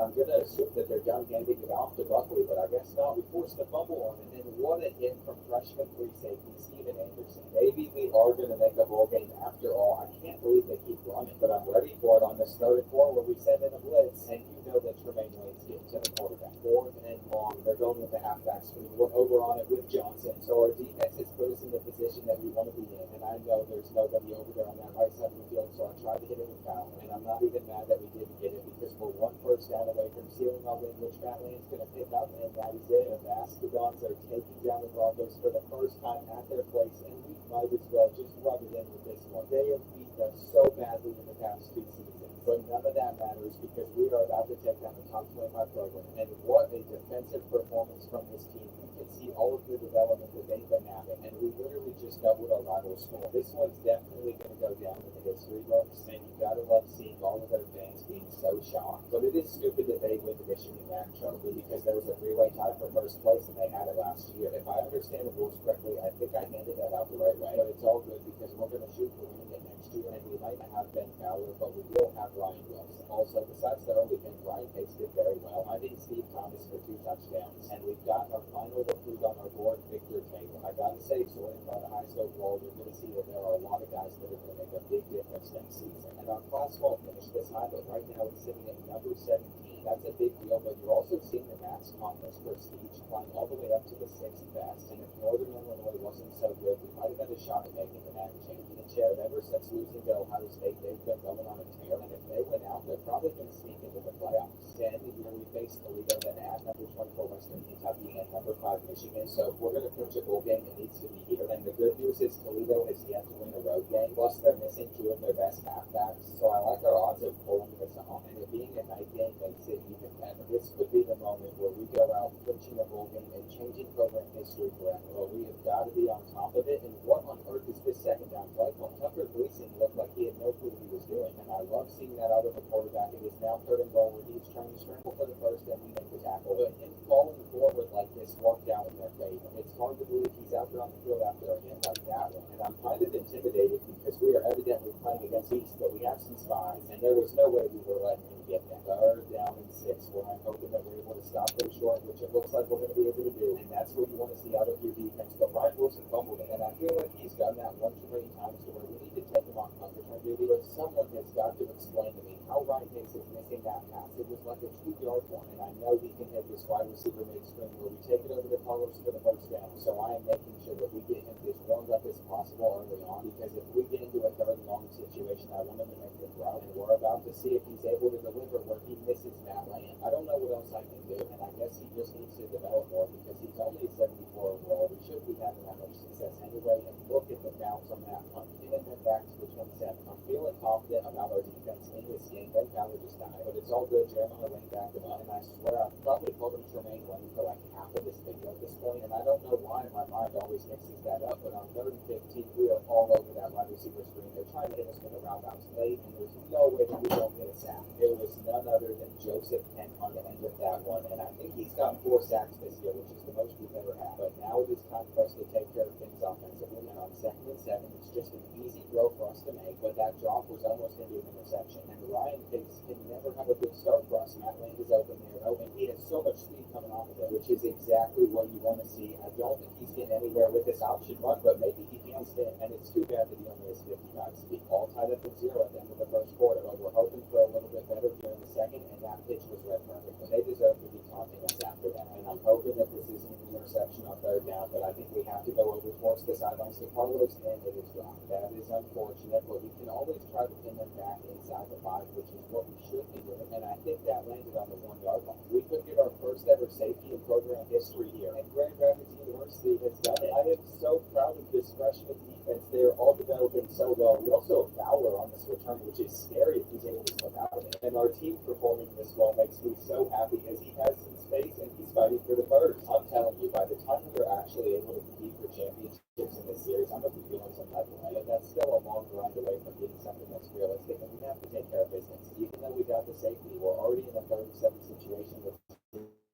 I'm going to assume that they're done handing it off to Buckley, but I guess not. We forced the fumble on it, and what a hit from freshman free safety Steven Anderson. Maybe we are going to make a bowl game after all. I can't believe they keep running, but I'm ready for it on this third and four where we send in a blitz, and you know that Tremaine Wayne's getting to the quarterback. Fourth and long. They're going with the halfback screen. We're over on it with Johnson. So our defense has put us in the position that we want to be in, and I know there's nobody over there on that right side of the field, so I tried to hit it with Fowler, and I'm not even mad that we didn't get it because we're one first down away from sealing our win, which Matt Lane's going to pick up, and that is it. The Mastodons are taking down the Broncos for the first time at their place, and we might as well just rub it in with this one. They have beaten us so badly in the past 2 seasons, but none of that matters because we are about to take down the top 25 program, and what a defensive performance from this team. You can see all of the development that they've been having, and we literally just doubled our rival score. This one's definitely going to go down in the history books, and you gotta love seeing all of their fans being so shocked. But it is stupid that they win the Michigan MAC trophy because there was a three-way tie for first place, and they had it last year. If I understand the rules correctly, I think I handed that out the right way, but it's all good because we're going to shoot for winning it next year, and we might not have Ben Fowler, but we will have Ryan Wilson. Also, besides the early win, Ryan Pace did very well. I think Steve Thomas for 2 touchdowns, and we've got our final recruit on our board, Victor Taylor. I gotta say, sorting by the high school role, you're going to see that there are a lot of guys that are going to make a big difference next season. And our class won't finish this high, but right now it's sitting at number 17. That's a big deal, but you're also seeing the Max Conference prestige climb all the way up to the 6th best. And if Northern Illinois wasn't so good, we might have had a shot at making the MAC championship. Ever since losing to Ohio State, they've been going on a tear, and if they win out, they're probably going to sneak into the playoffs. Then here we face Toledo, then at number 24 Western Kentucky, and number 5 Michigan. So if we're going to coach a bowl game, it needs to be here. And the good news is Toledo has yet to win a road game, plus they're missing 2 of their best halfbacks. So I like our odds of pulling this off, and it being a night game makes it even better. This could be the moment where we go out coaching a bowl game and changing program history forever. But we have got to be on top of it. And what on earth is this second down play call? Tucker Gleason looked like he had no clue what he was doing, and I love seeing that out of the quarterback. It is now 3rd and goal where he's trying to scramble for the first, and we make the tackle. But him falling forward like this worked out in their favor. It's hard to believe he's out there on the field after a hit like that one, and I'm kind of intimidated because we are evidently playing against East, but we have some spies, and there was no way we were letting him get that. 3rd down and 6, where I'm hoping that we're able to stop them short, which it looks like we're going to be able to do, and that's what you want to see out of your defense. But Ryan Wilson fumbled it, and I feel like he's done that 1 too many times to where we need to take him on punt return duty. But someone has got to explain to me how Ryan Hicks is missing that pass. It was like a 2-yard one, and I know he can hit this wide receiver mid screen where we take it over to Carlos for the first down. So I am making sure that we get him as warmed up as possible early on, because if we get into a 3rd and long situation, I want him to make the throw, and we're about to see if he's able to deliver where he misses Matt Land. I don't know what else I can do, and I guess he just needs to develop more because he's only a 74 overall. We should be having that much success anyway, and look at the bounce on that punt. Getting them back to the 27. I'm feeling confident about our defense in this game. Ben Fowler just died, but it's all good. Jeremiah Lane backed him up, and I swear I've probably called him Tremaine Wayne for like half of this video at this point, and I don't know why my mind always mixes that up, but on 3rd and 15, we are all over that wide receiver screen. They're trying to hit us with a route bounce late, and there's no way that we don't get a sack. It was none other than Joseph Kent on the end of that one, and I think he's got 4 sacks this year, which is the most we've ever had. But now it is time for us to take care of things offensively, and on 2nd and 7, it's just an easy throw for us to make, but that drop was almost into an interception, and Ryan Hicks can never have a good start for us. Matt Land is open there, and he has so much speed coming off of it, which is exactly what you want to see. I don't think he's getting anywhere with this option run, but maybe he can stand, and it's too bad that he only has 55 speed. All tied up at 0 at the end of the first quarter, but we're hoping for a little bit better here in the second, and that pitch was read perfect. They deserve to be taunting us after that, and I'm hoping that this isn't an interception on 3rd down, but I think we have to go over towards the sidelines to Carlos, and it is dropped. That is unfortunate, but we can always try to pin them back inside the 5, which is what we should be doing, and I think that landed on the 1-yard line. We could get our first ever safety in program history here, and Grand Rapids University has done it. I am so proud of this freshman defense. They are all developing so well. We also have Fowler on this return, which is scary if he's able to slip out of it, and our team performing this well makes me so happy as he has some space and he's fighting for the first. I'm telling you, by the time we're actually able to compete for championships in this series, I'm going to be feeling some type of way, but that's still a long grind away from being something that's realistic, and we have to take care of business. Even though we got the safety, we're already in a 37 situation with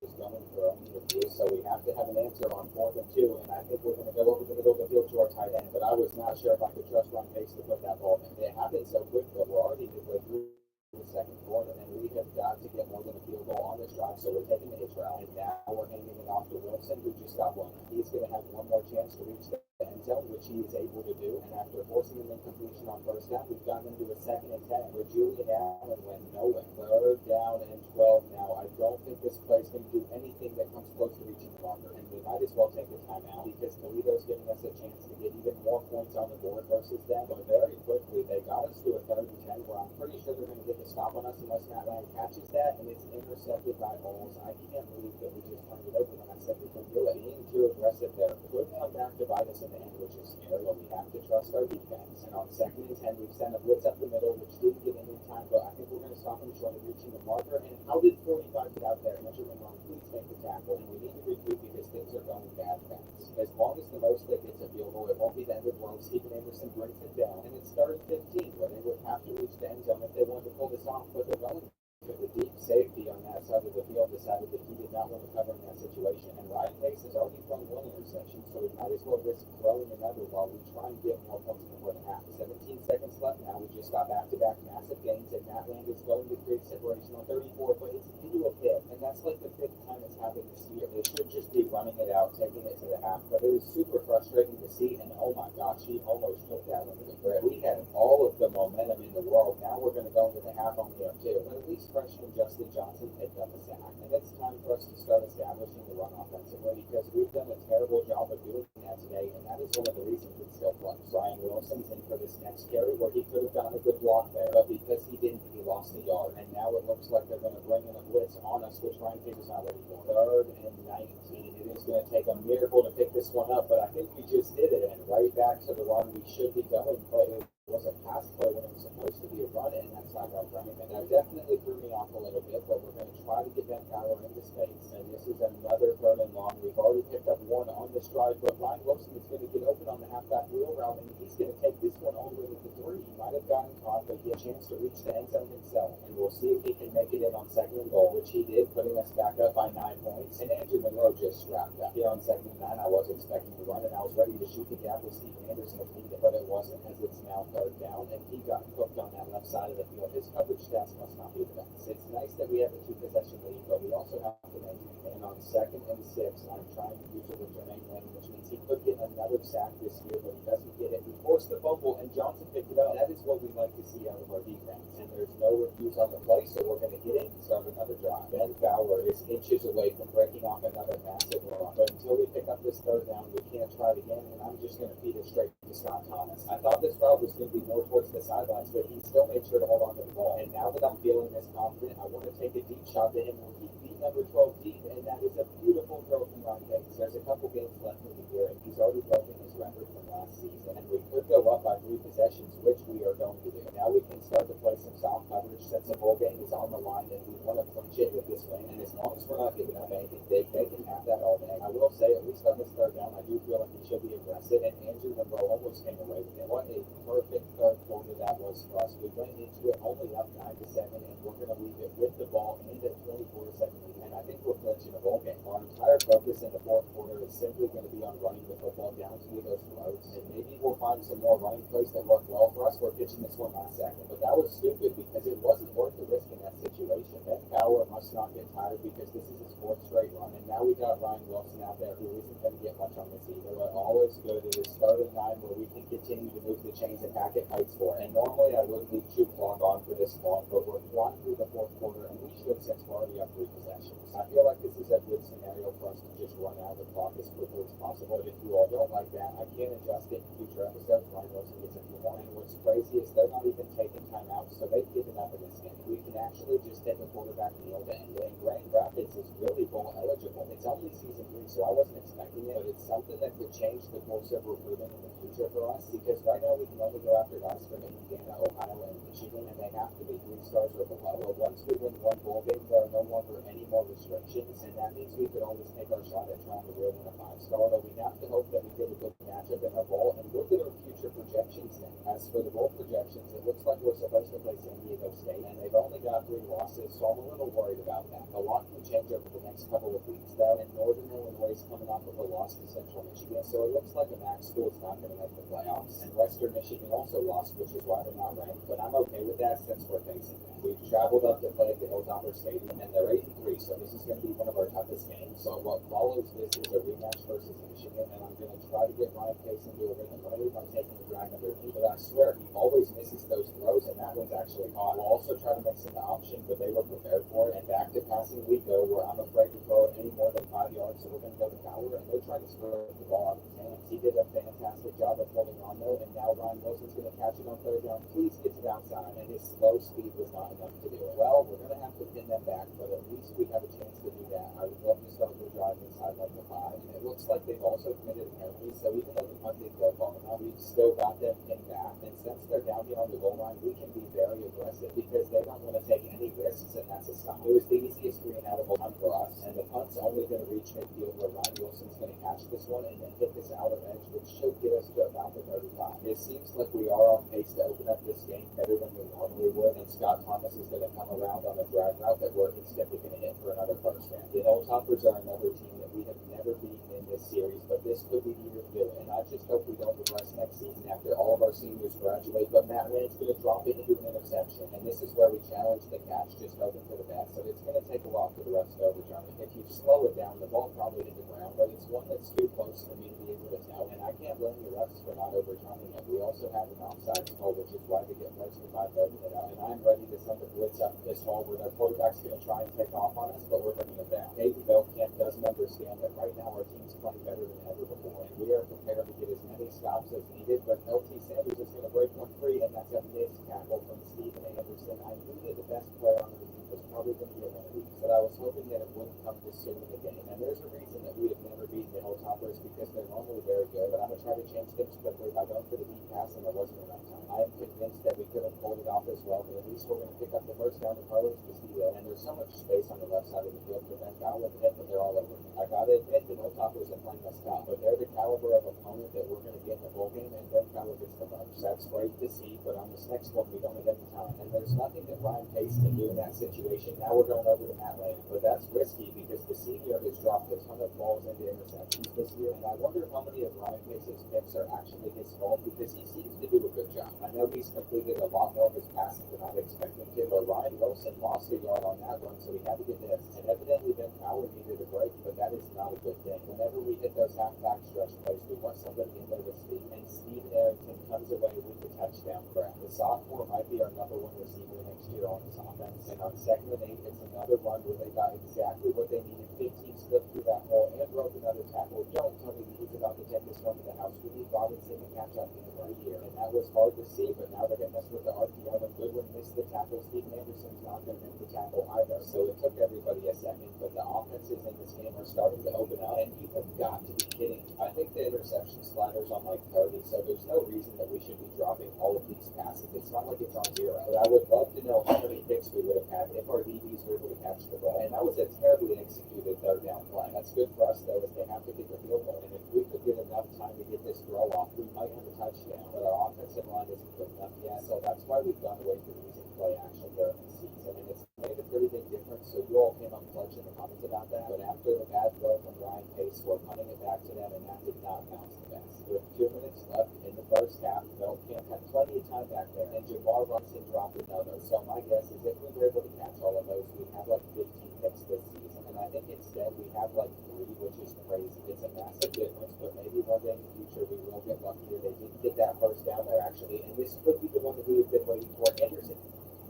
is going for only a few, so we have to have an answer on 4th and 2, and I think we're going to go over the middle of the field to our tight end, but I was not sure if I could trust Ryan Pace to put that ball in. It happened so quick, but we're already midway through the second quarter, and we have got to get more than a field goal this drive, so we're taking the hitch route, and now we're handing it off to Wilson, who just got one. He's going to have one more chance to reach the end zone, which he is able to do, and after forcing an incompletion on first down, we've gotten into a 2nd and 10, where Julian Allen went nowhere. 3rd down and 12 now. I don't think this play's going to do anything that comes close to reaching the marker, and we might as well take a timeout, because Toledo's giving us a chance to get even more points on the board versus them, but very quickly, they got us to a 3rd and 10, where I'm pretty sure they're going to get the stop on us unless Matt Land catches that, and it's intercepted by Bowles. I can't believe that we just turned it over when I said we could do it. Being too aggressive there could come back to bite us in the end, which is scary, but we have to trust our defense. And on 2nd and 10, we've sent a blitz up the middle, which didn't get any time, but I think we're going to stop him short of reaching the marker. And how did 45 get out there? Benjamin Long, please make the tackle, and we need to regroup because things are going bad fast. As long as the most that gets a field goal, it won't be the end of the world. Stephen Anderson brings it down, and it's 3rd and 15, where they would have to reach the end zone if they wanted to pull this off, but they're going. The deep safety on that side of the field decided that he did not want to cover in that situation, and Ryan Pace has already thrown one interception, so we might as well risk throwing another while we try and get more points before the half. 17 seconds left now. We just got back-to-back massive gains, and Matt Land is going to create separation on 34, but it's into a pick, and that's like the 5th time it's happened this year. They should just be running it out, taking it to the half, but it was super frustrating to see, and oh my gosh, he almost took that one to the grip. We had all of the momentum in the world. Now we're going to go into the half on the 2, but at least freshman Justin Johnson picked up a sack, and it's time for us to start establishing the run offensively, because we've done a terrible job of doing that today, and that is one of the reasons it's still close. Ryan Wilson's in for this next carry, where he could have gotten a good block there, but because he didn't, he lost a yard, and now it looks like they're going to bring in a blitz on us, which Ryan Taylor's not ready for. 3rd and 19. It is going to take a miracle to pick this one up, but I think we just did it, and right back to the run we should be going, but it was a pass play when it was supposed to be a run, and that's not our running. And that definitely threw me off a little bit, but we're going to try to get Ben Fowler into space. And this is another 3rd and long. We've already picked up one on this drive, but Ryan Wilson is going to get open on the halfback wheel route, and he's going to take this one all the way to the 3. He might have gotten caught, but he had a chance to reach the end zone himself. And we'll see if he can make it in on 2nd and goal, which he did, putting us back up by 9 points. And Andrew Monroe just strapped up. Here on 2nd and 9, I was expecting to run, and I was ready to shoot the gap with Stephen Anderson if needed, but it wasn't, as it's now 3rd down, and he got cooked on that left side of the field. His coverage stats must not be the best. It's nice that we have a 2-possession lead, but we also have to maintain. And on 2nd and 6, I'm trying to use it with Jermaine Lane, which means he could get another sack this year, but he doesn't get it. We forced the fumble, and Johnson picked it up. That is what we like to see out of our defense. And there's no refuse on the play, so we're going to get in and start another drive. Ben Fowler is inches away from breaking off another massive run. But until we pick up this 3rd down, we can't try it again, and I'm just going to feed it straight to Scott Thomas. I thought this route was going to be more towards the sidelines, but he still made sure to hold on to the ball. And now that I'm feeling this confident, I want to take a deep shot to him when he beat number 12 deep, and that is a beautiful throw from Ryan Bates. There's a couple games left in the year, and he's already broken his record from last season, and we could go up by 3 possessions, which we are going to do. Now we can start to play some soft coverage since the bowl game is on the line, and we want to clinch it with this win. And as long as we're not giving up anything big, they can have that all day. I will say, at least on this 3rd down, I do feel like we should be aggressive, and Andrew Monroe almost came away with it. What a perfect 3rd quarter that was for us. We went into it only up 9-7, and we're going to leave it with the ball and at 24-7 lead. And I think we're clinching a bowl game. Our entire focus in the 4th quarter is simply going to be on running the football down to those throws, and maybe we'll find some more running plays that work well for us. We're pitching this one last second, but that was stupid because it wasn't worth the risk in that situation. Ben Fowler must not get tired because this is his 4th straight run, and now we got Ryan Wilson out there who isn't going to get much on this either. But all is good. It is 3rd and 9 where we can continue to move the chains and Hackett Heights for. And normally I would leave Juke Clock on for this long, but we're flying through the 4th quarter, and we should since we're already up 3 possessions. I feel like this is a good scenario for us to just run out of the clock as quickly as possible. If you all don't like that, I can adjust it in future episodes. Ryan Wilson gets a few more. And what's crazy is they're not even taking timeouts, so they've given up in this game. We can actually just take a quarterback kneel to end it. And Grand Rapids is really bowl eligible. It's only season 3, so I wasn't expecting it, but it's something that could change the course of recruiting in the future for us, because right now we can only go after guys from Indiana, Ohio, and Michigan, and they have to be 3 stars or below. But once we win one bowl game, there are no longer any more restrictions, and that means we could always take our shot at trying to win a 5-star. But we have to hope that we get a good matchup in our bowl, and look at our future projections now. As for the bowl projections, it looks like we're supposed to play San Diego State, and they've only got 3 losses, so I'm a little worried about that. A lot can change over the next couple of weeks, though, and Northern Illinois is coming off of a loss to Central Michigan, so it looks like a MAC school is not going to make the playoffs. And Western Michigan also lost, which is why they're not ranked, but I'm okay with that since we're facing them. We've traveled up to play at the Hilltopper Stadium, and they're 8-3, so going to be one of our toughest games. So what follows this is a rematch versus Michigan, and I'm going to try to get Ryan Pace into a rhythm early by taking the drag underneath. But I swear, he always misses those throws, and that one's actually caught. We'll also try to mix in the option, but they were prepared for it. And back to passing we go, where I'm afraid to throw it any more than 5 yards, so we're going to go to Fowler, and they're trying to score the ball out of his hands. He did a fantastic job of holding on though, and now Ryan Wilson's going to catch it on third down. Please get to the outside, and his slow speed was not enough to do it. Well, we're going to have to pin them back, but at least we have a chance to do that. I would love to start the drive inside like the 5, and it looks like they've also committed a penalty, so even though the punt didn't go far enough, we've still got them pinned back, and since they're down here on the goal line, we can be very aggressive because they don't want to take any risks, and that's a stop. It was the easiest green out of a punt for us, and the punt's only going to reach midfield where Ryan Wilson's going to catch this one and then hit this outer edge, which should get us to about the 35. It seems like we are on pace to open up this game better than we normally would, and Scott Thomas is going to come around on a drag route that we're instantly going to hit for another first down. The Hilltoppers are another team that we have never beaten in this series, but this could be the year to do it, and I just hope we don't regress next season after all of our seniors graduate. But Matt Rand's going to drop it into an interception, and this is where we challenge the catch, just hoping for the best. So it's going to take a while for the rest to overturn it. If you slow it down, the ball probably hit the ground, but it's one that's too close for me to be able to tell, and I can't blame the refs for not overturning it. We also have an offside call, which is why we get most of by voting it out, and I'm ready to send the blitz up this hole where their quarterback's going to try and take off on us, but we're bringing it down. Hayden Belkamp doesn't understand that right now our team's playing better than ever before, and we are prepared to get as many stops as needed, but LT Sanders is going to break one free, and that's a missed tackle from Stephen Anderson. I knew that the best player on the team was probably going to be one of these, but I was hoping that it wouldn't come this soon in the game, and there's a reason that we have never beaten the Hilltoppers because they're normally very good, but I'm going to try to change things quickly by going for the deep pass, and there wasn't enough time. I am convinced that we could have pulled it off as well, but at least we're going to pick up the first down in Carlos Castillo, and there's so much space on the left side of the field for Ben Fowler to hit, but they're all over me. I got to admit, the Hilltoppers are playing us tough, but they're the caliber of opponent that we're going to get in the bowl game, and Ben Fowler gets the bunch. That's great to see, but on this next one, we don't have any time, and there's nothing that Ryan Pace can do in that situation. Now we're going over to Matt Lane, but that's risky because the senior has dropped a ton of balls into interceptions this year, and I wonder how many of Ryan Pace's picks are actually his fault because he seems to do a good job. I know he's completed a lot more of his passes than I'd expected to, but Ryan Wilson lost a yard on that one, so he had to get this. And evidently Ben Fowler needed a break, but that is not a good thing. Whenever we hit those half-back stretch plays, we want somebody in there with speed, and Steve Arrington comes away with the touchdown grab. The sophomore might be our number one receiver next year on this offense, and on 2nd and 8, it's another run where they got exactly what they needed. 15 slipped through that hole and broke another tackle. Don't tell me he's about to take this one to the house. We need Robinson to catch up in him right here, and that was hard to see, but now they're going to mess with the RPO, and Goodwin missed the tackle. Stephen Anderson's not going to make the tackle either, so it took everybody a second, but the offenses in this game are starting to open up, and you have got to be kidding. I think the interception slatter's on like 30, so there's no reason that we should be dropping all of these passes. It's not like it's on 0, but I would love to know how many picks we would have had if our DBs were able to catch the ball, and that was a terribly executed third down play. That's good for us, though, as they have to get the field goal, and if we could get enough time to get this throw off, we might have a touchdown, but our offensive line isn't good enough yet, so that's why we've gone away from using play action during the season, and it's made a pretty big difference, so you all came up clutch in the comments about that, but after the bad throw from Ryan Pace, we're punting it back to them, and that did not bounce the best. With 2 minutes left in the first half, Belkamp had plenty of time back there, and Jamar Robinson dropped another, so my guess is if we were able to catch all of those, we'd have like 15 picks this season, and I think instead we have like 3, which is crazy. It's a massive difference, but maybe one day in the future we will get luckier. They didn't get that first down there actually, and this could be the one that we have been waiting for. Anderson,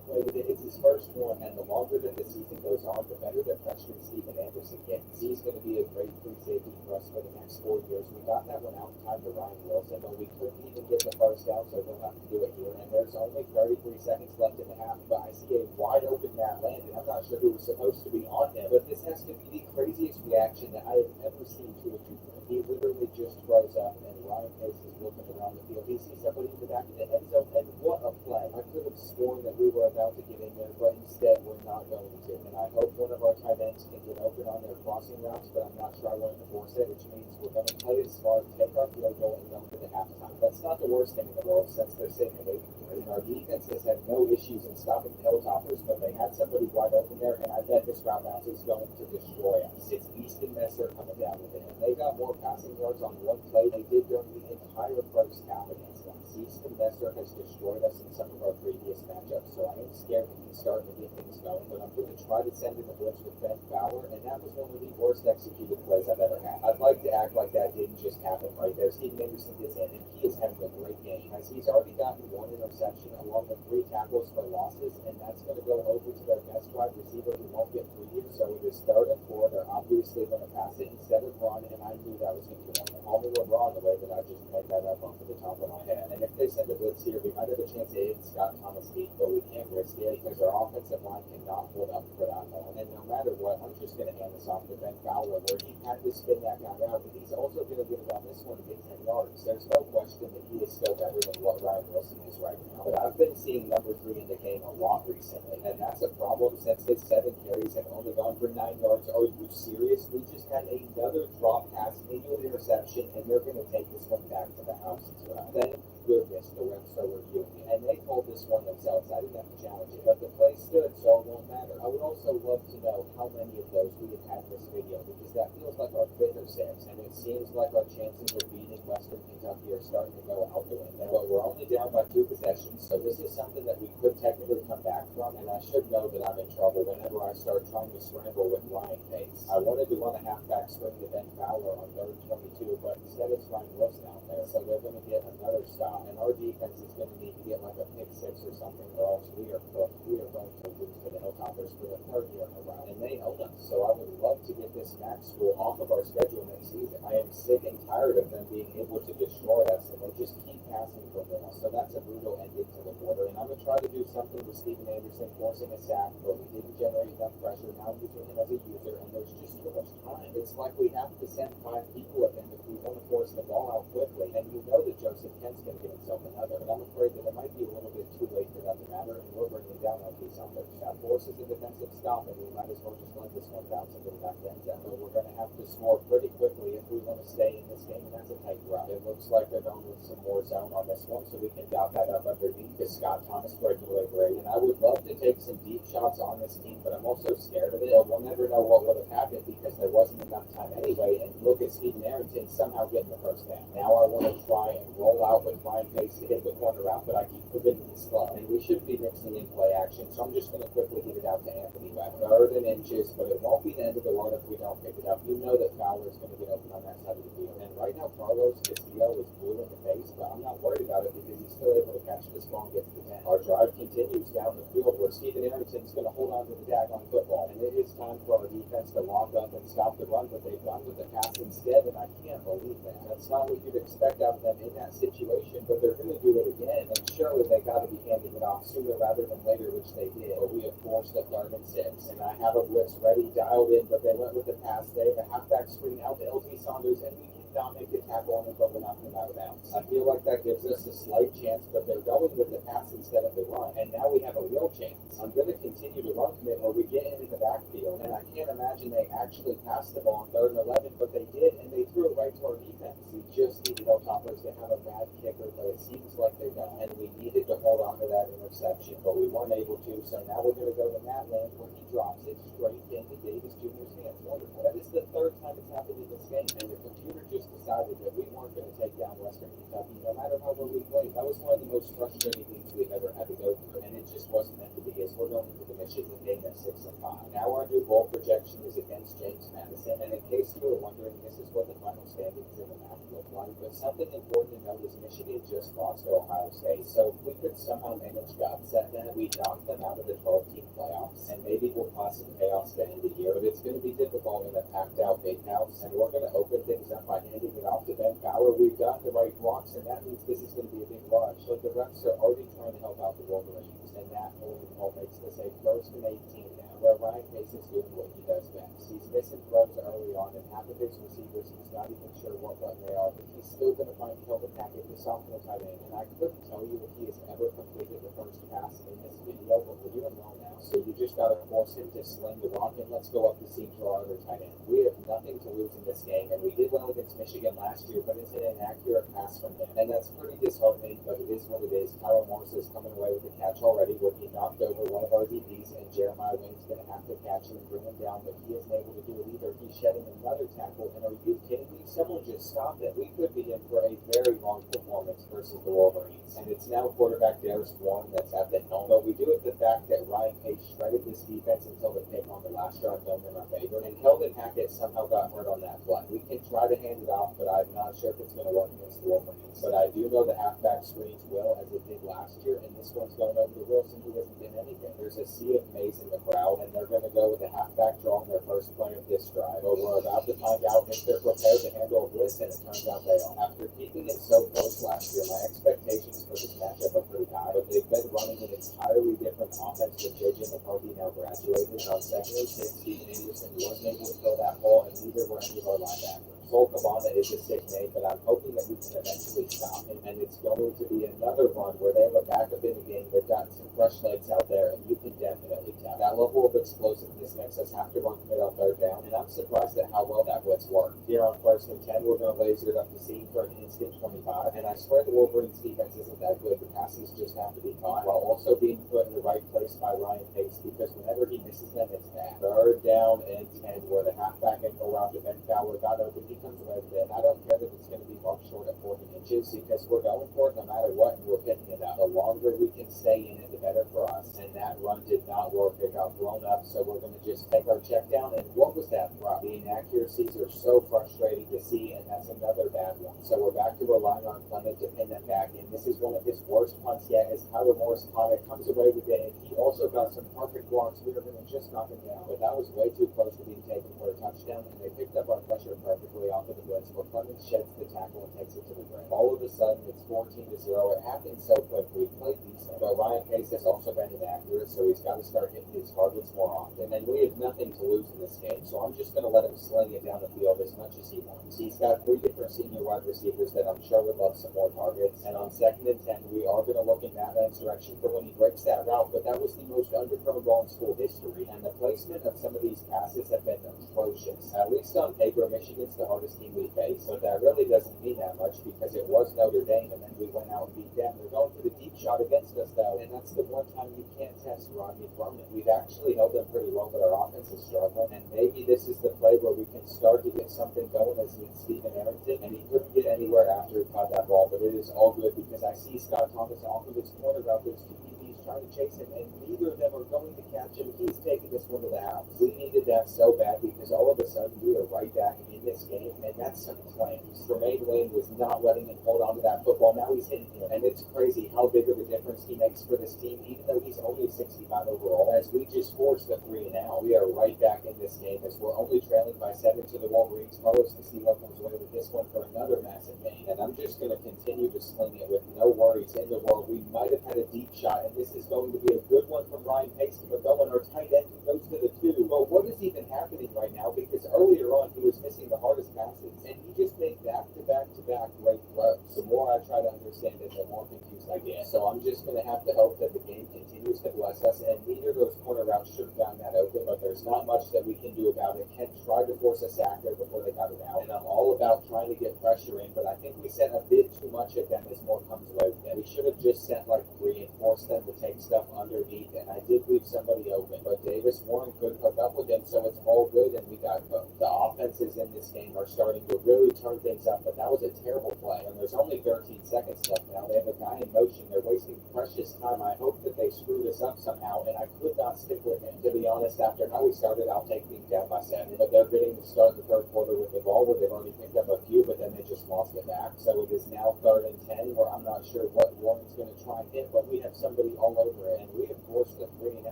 it's his first one, and the longer that the season goes on, the better the freshman Stephen Anderson gets. He's going to be a great free safety for us for the next 4 years. We got that one out in time to Ryan Wilson, but we couldn't even get the first down, so we'll have to do it here. And there's only 33 seconds left in the half, but I see a wide open Matt Land, and I'm not sure who was supposed to be on him, but this has to be the craziest reaction that I have ever seen to a trooper. He literally just throws up, and Ryan Pace is looking around the field. He sees somebody in the back of the end zone, and what a play. I could have sworn that we were about to get in there, but instead we're not going to. And I hope one of our tight ends can get open on their crossing routes, but I'm not sure I want to force it, which means we're going to play it smart, take our field goal, and go into the halftime. That's not the worst thing in the world since they're sitting at 8-3. And our defense has had no issues in stopping the Hilltoppers, but they had somebody wide open there, and I bet this route bounce is going to destroy us. It's Easton Messer coming down with it. And they got more passing yards on one play they did during the entire first half against us. Easton Messer has destroyed us in some of our previous matchups, so I am scared that he's starting to get things going, but I'm going to try to send in the blitz with Ben Fowler, and that that was one of the worst executed plays I've ever had. I'd like to act like that didn't just happen right there. Steven Anderson gets in, and he is having a great game, as he's already gotten one interception along with 3 tackles for losses, and that's going to go over to their best wide receiver who won't get 3 years. So it is 3rd and 4. They're obviously going to pass it instead of run, and I knew that was going to be one. Call me LeBron the way that I just made that up off of the top of my head. And if they send a blitz here, we might have a chance to hit Scott Thomas deep, but we can't risk it because our offensive line cannot hold up for that long. And no matter what, I'm just going to hand this off to Ben Fowler, where he had to spin that guy out, but he's also going to get around this one to get 10 yards. There's no question that he is still better than what Ryan Wilson is right now. But I've been seeing number 3 in the game a lot recently, and that's a problem since his 7 carries have only gone for 9 yards. Are you serious? We just had another drop pass into an interception, and they're going to take this one back to the house as well. Thank goodness the refs are reviewing it, and they called this one themselves. I didn't have to challenge it, but the play stood, so it won't matter. I would also love to know how many of those we have had in this video, because that feels like our 5th or 6th, and it seems like our chances of beating Western Kentucky are starting to go out the window. But we're only down by 2 possessions, so this is something that we could technically come back from, and I should know that I'm in trouble whenever I start trying to scramble with Ryan Pace. I wanted to run a halfback screen to Ben Fowler on 3rd and 22, but instead it's Ryan Wilson out there, so they're going to get another stop. And our defense is going to need to get like a pick 6 or something, or else we are cooked. We are going to lose to the Hilltoppers for the 3rd year in a row. And they own us, so I would love to get this MAC school off of our schedule next season. I am sick and tired of them being able to destroy us, and they just keep passing from us. So that's a brutal ending to the quarter. And I'm going to try to do something with Steven Anderson forcing a sack, but we didn't generate enough pressure. Now I'm using him as a user, and there's just too much time. It's like we have to send 5 people at them if we want to force the ball out quickly. And you know that Joseph Kent's going to give himself another, but I'm afraid that it might be a little bit too late for that to matter, and we're bringing down our piece on there. That forces a defensive stop, and we might as well just let this one bounce into the back end zone. But we're going to have to score pretty quickly if we want to stay in this game, and that's a tight route. It looks like they're going with some more zone on this one, so we can dot that up underneath the Scott Thomas breakaway grade. And I would love to take some deep shots on this team, but I'm also scared of it. We'll never know what would have happened because there wasn't enough time anyway. And look at Steven Arrington somehow getting the first down. Now I want to try and roll out with Ryan Pace to hit the corner route, but I keep forgetting he's slow. And we should be mixing in play action, so I'm just going to quickly get it out to Anthony Webb. 3rd and inches, but it won't be the end of the world if we don't pick it up. You know that Fowler's going to get open on that side of the field. And right now, Carlos Castillo is blue in the face, but I'm not worried about it because he's still able to catch this ball and get to the 10. Our drive continues down the field where Steven Arrington's going to hold on to the daggone football. And it is time for our defense to lock up and stop the run, but they've gone with the pass instead, and I can't believe that. That's not what you'd expect out of them in that situation, but they're going to do it again, and surely they got to be handing it off sooner rather than later, which they did. But we have forced a 3rd and 6, and I have a blitz ready, dialed in, but they went with the pass. They have a halfback screen out to LT Saunders, and we cannot make a tackle on him, but we're not going out of bounds. I feel like that gives us a slight chance, but they're going with the pass instead of the run, and now we have a real chance. I'm going to continue to run commit where we get into the backfield, and I can't imagine they actually passed the ball on 3rd and 11, but they did, and they threw it right to our defense. We just needed our toppers to have a bad kicker, but it seems like they don't, and we needed to hold on to that interception, but we weren't able to, so now we're going to go to Matt Land where he drops it straight into Davis Jr.'s hands. Wonderful. That is the 3rd time it's happened in this game, and the computer just decided that we weren't going to take down Western Kentucky no matter how well we played. That was one of the most frustrating things we've ever had to go through, and it just wasn't meant to be, as we're going into the Michigan game at 6-5. Now our new bowl projection is against James Madison, and in case you were wondering, this is what the final standings in the map look like. But something important to note is Michigan just lost to Ohio State, so if we could somehow manage to upset them, we knock them out of the 12-team playoffs, and maybe we'll possibly chaos to end the year. But it's going to be difficult in a packed-out big house, and we're going to open things up by handing it off to Ben Fowler. We've got the right blocks, and that means this is going to be a big rush. But the refs are already trying to help out the Wolverines, and that holding call makes this a 1st and 18 now, where Ryan Pace is doing what he does best. He's missing throws early on, and half of his receivers, he's not even sure what button they are, but he's still going to find Kelvin Hackett, the sophomore tight end, and I couldn't tell you if he has ever completed the first pass in this video, but we're doing well now. So you just got to force him to sling the rock, and let's go up the seam to our other tight end. We have nothing to lose in this game, and we did well against Michigan last year, but it's an inaccurate pass from him, and that's pretty disheartening, but it is what it is. Tyler Morris is coming away with the catch already, where he knocked over one of our DBs, and Jeremiah Wayne's going to have to catch him and bring him down, but he isn't able to do it either. He's shedding another tackle, and are you kidding me? Someone just stopped it. We could be in for a very long performance versus the Wolverines, and it's now quarterback Darius Warren that's at the helm, but we do it the fact that Ryan Pace shredded this defense until the pick on the last drive going in our favor, and Keldon Hackett somehow got hurt on that play. We can try to hand it off, but I'm not sure if it's going to work against the Wolverines, but I do know the halfback screens will, as it did last year, and this one's going over to Wilson, who hasn't done anything. There's a sea of maize in the crowd, and they're going to go with the halfback draw on their first play of this drive, but we're about to find out if they're prepared to handle a blitz, and it turns out they are. After keeping it so close last year, my expectations for this matchup are pretty high, but they've been running an entirely different offense with J.J. McCarthy now graduated. On second and 6, Stephen Anderson wasn't able to fill that hole, and neither were any of our linebackers. Cole Cabana is a 6'8", but I'm hoping that we can eventually stop him, and it's going to be another run where they have a backup in the game. They've got some fresh legs out there, and you can definitely tell. That level of explosiveness makes us have to run commit on third down, and I'm surprised at how well that blitz worked. Here on first and 10, we're going to laser it up the seam for an instant 25, and I swear the Wolverines defense isn't that good. The passes just have to be caught, while also being put in the right place by Ryan Pace, because whenever he misses them, it's bad. Third down and 10, where the halfback and go around to Ben Fowler got open. He comes away with it. I don't care that it's going to be marked short at 40 inches, because we're going for it no matter what, and we're picking it up. The longer we can stay in it, the better for us, and that run did not work. It got blown up, so we're going to just take our check down, and what was that throw? The inaccuracies are so frustrating to see, and that's another bad one. So we're back to relying on Clement to pin them back in. This is one of his worst punts yet, as Tyler Morris caught it, comes away with it, and he also got some perfect blocks. We were going to just knock him down, but that was way too close to being taken for a touchdown, and they picked up our pressure perfectly off of the blitz, where Clement sheds the tackle and takes it to the ground. All of a sudden, it's 14-0. It happened so quick. We played decent, but Ryan Pace has also been inaccurate, so he's got to start hitting his targets more often, and we have nothing to lose in this game, so I'm just going to let him sling it down the field as much as he wants. He's got 3 different senior wide receivers that I'm sure would love some more targets, and on second and 10, we are going to look in Matland's direction for when he breaks that route, but that was the most underthrown ball in school history, and the placement of some of these passes have been atrocious. At least on paper, Michigan's the hardest team we face, but that really doesn't mean that much, because it was Notre Dame, and then we went out and beat them. They're going for the deep shot against us, though, and that's the one time you can't test Rodney from it. We've actually held them pretty well, but our offense is struggling, and maybe this is the play where we can start to get something going, as with Stephen Arrington, and he couldn't get anywhere after he caught that ball, but it is all good, because I see Scott Thomas off of his corner route. There's 2 DBs trying to chase him, and neither of them are going to catch him. He's taking this one to the house. We needed that so bad, because all of a sudden we are right back in this game, and that's some claims. Tremaine Wayne was not letting him hold on to that football. Now he's hitting him, and it's crazy how big of a difference he makes for this team, even though he's only 65 overall, as we just forced the 3 and out. We are right back in this game, as we're only trailing by 7 to the Wolverines. Carlos Castillo comes away with this one for another massive gain, and I'm just going to continue to sling it with no worries in the world. We might have had a deep shot, and this is going to be a good one from Ryan Pace to go, and our tight end goes to the 2. But what is even happening right now? Because earlier on, he was missing the hardest passes, and he just made back-to-back-to-back great throws. The more I try to understand it, the more confused I get. So I'm just going to have to hope that the game continues to bless us, and neither of those corner routes should have gotten that open, but there's not much that we can do about it. Kent tried to force a sack there before they got it out, and I'm all about trying to get pressure in, but I think we sent a bit too much at them as more comes away with it. We should have just sent like 3 and forced them to take stuff underneath, and I did leave somebody open, but Davis Warren couldn't hook up with him, so it's all good, and we got hooked. The offenses in this game are starting to really turn things up, but that was a terrible play, and there's only 13 seconds left now. They have a guy in motion. They're wasting precious time. I hope that they screw this up somehow, and I could not stick with him. To be honest, after how we started, I'll take things down by 7, but they're getting to start the third quarter with the ball, where they've already picked up a few, but then they just lost it back. So it is now 3rd and 10, where I'm not sure what Warren's going to try and hit, but we have somebody all over it, and we have forced the 3 and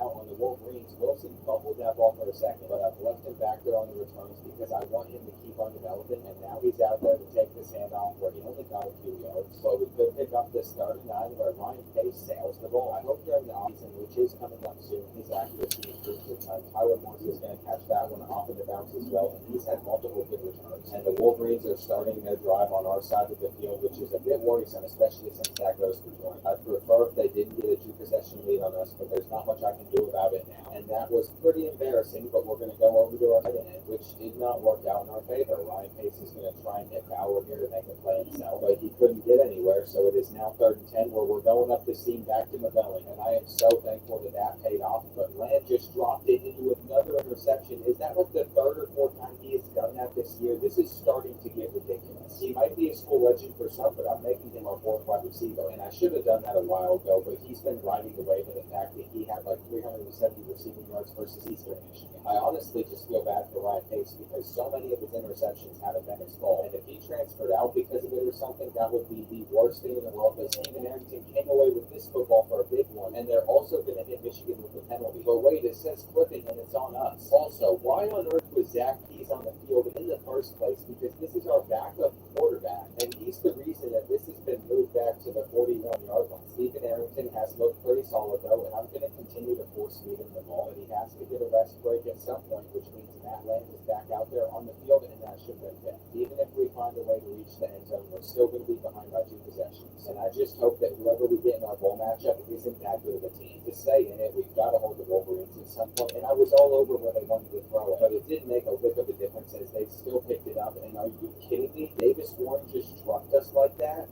out on the Wolverines. Wilson fumbled that ball for a second, but I've left him back there on the returns because I want him to keep on developing, and now he's out there to take this handoff where he only got a few yards. So we could pick up this 3rd and 9 where Ryan Pace sails the ball. I hope during the offseason, which is coming up soon, his accuracy improves with time. Tyler Morris is going to catch that one off of the bounce as well, and he's had multiple good returns. And the Wolverines are starting their drive on our side of the field, which is a bit worrisome, especially since that goes for joint. I'd prefer if they didn't get a 2-possession lead on us, but there's not much I can do about it now. And that was pretty embarrassing, but we're going to go over to our tight end, which which did not work out in our favor. Ryan Pace is going to try and hit Bauer here to make a play himself, but he couldn't get anywhere, so it is now 3rd and 10 where we're going up the seam back to McGowan, and I am so thankful that that paid off, but Land just dropped it into another interception. Is that like the 3rd or 4th time he has done that this year? This is starting to get ridiculous. He might be a school legend for some, but I'm making him our 4th wide receiver, and I should have done that a while ago, but he's been riding the wave of the fact that he had like 370 receiving yards versus Eastern Michigan. I honestly just feel bad for Ryan Pace because so many of his interceptions haven't been his fault, and if he transferred out because of it or something, that would be the worst thing in the world. But Stephen Arrington came away with this football for a big one, and they're also going to hit Michigan with a penalty. But wait, it says clipping, and it's on us. Also, why on earth was Zach Keys on the field in the first place? Because this is our backup quarterback, and he's the reason that this has been moved back to the 41-yard line. Stephen Arrington has looked pretty solid, though, and I'm going to continue to force feed him the ball, but he has to get a rest break at some point, which means Matt Land is back out there on the field, and that should have been picked. Even if we find a way to reach the end zone, we're still going to be behind by 2 possessions, and I just hope that whoever we get in our bowl matchup isn't that good of a team. To stay in it, we've got to hold the Wolverines at some point, and I was all over when they wanted to throw it, but it didn't make a lick of a difference as they still picked it up, and are you kidding me? Davis Warren just trucked us like that?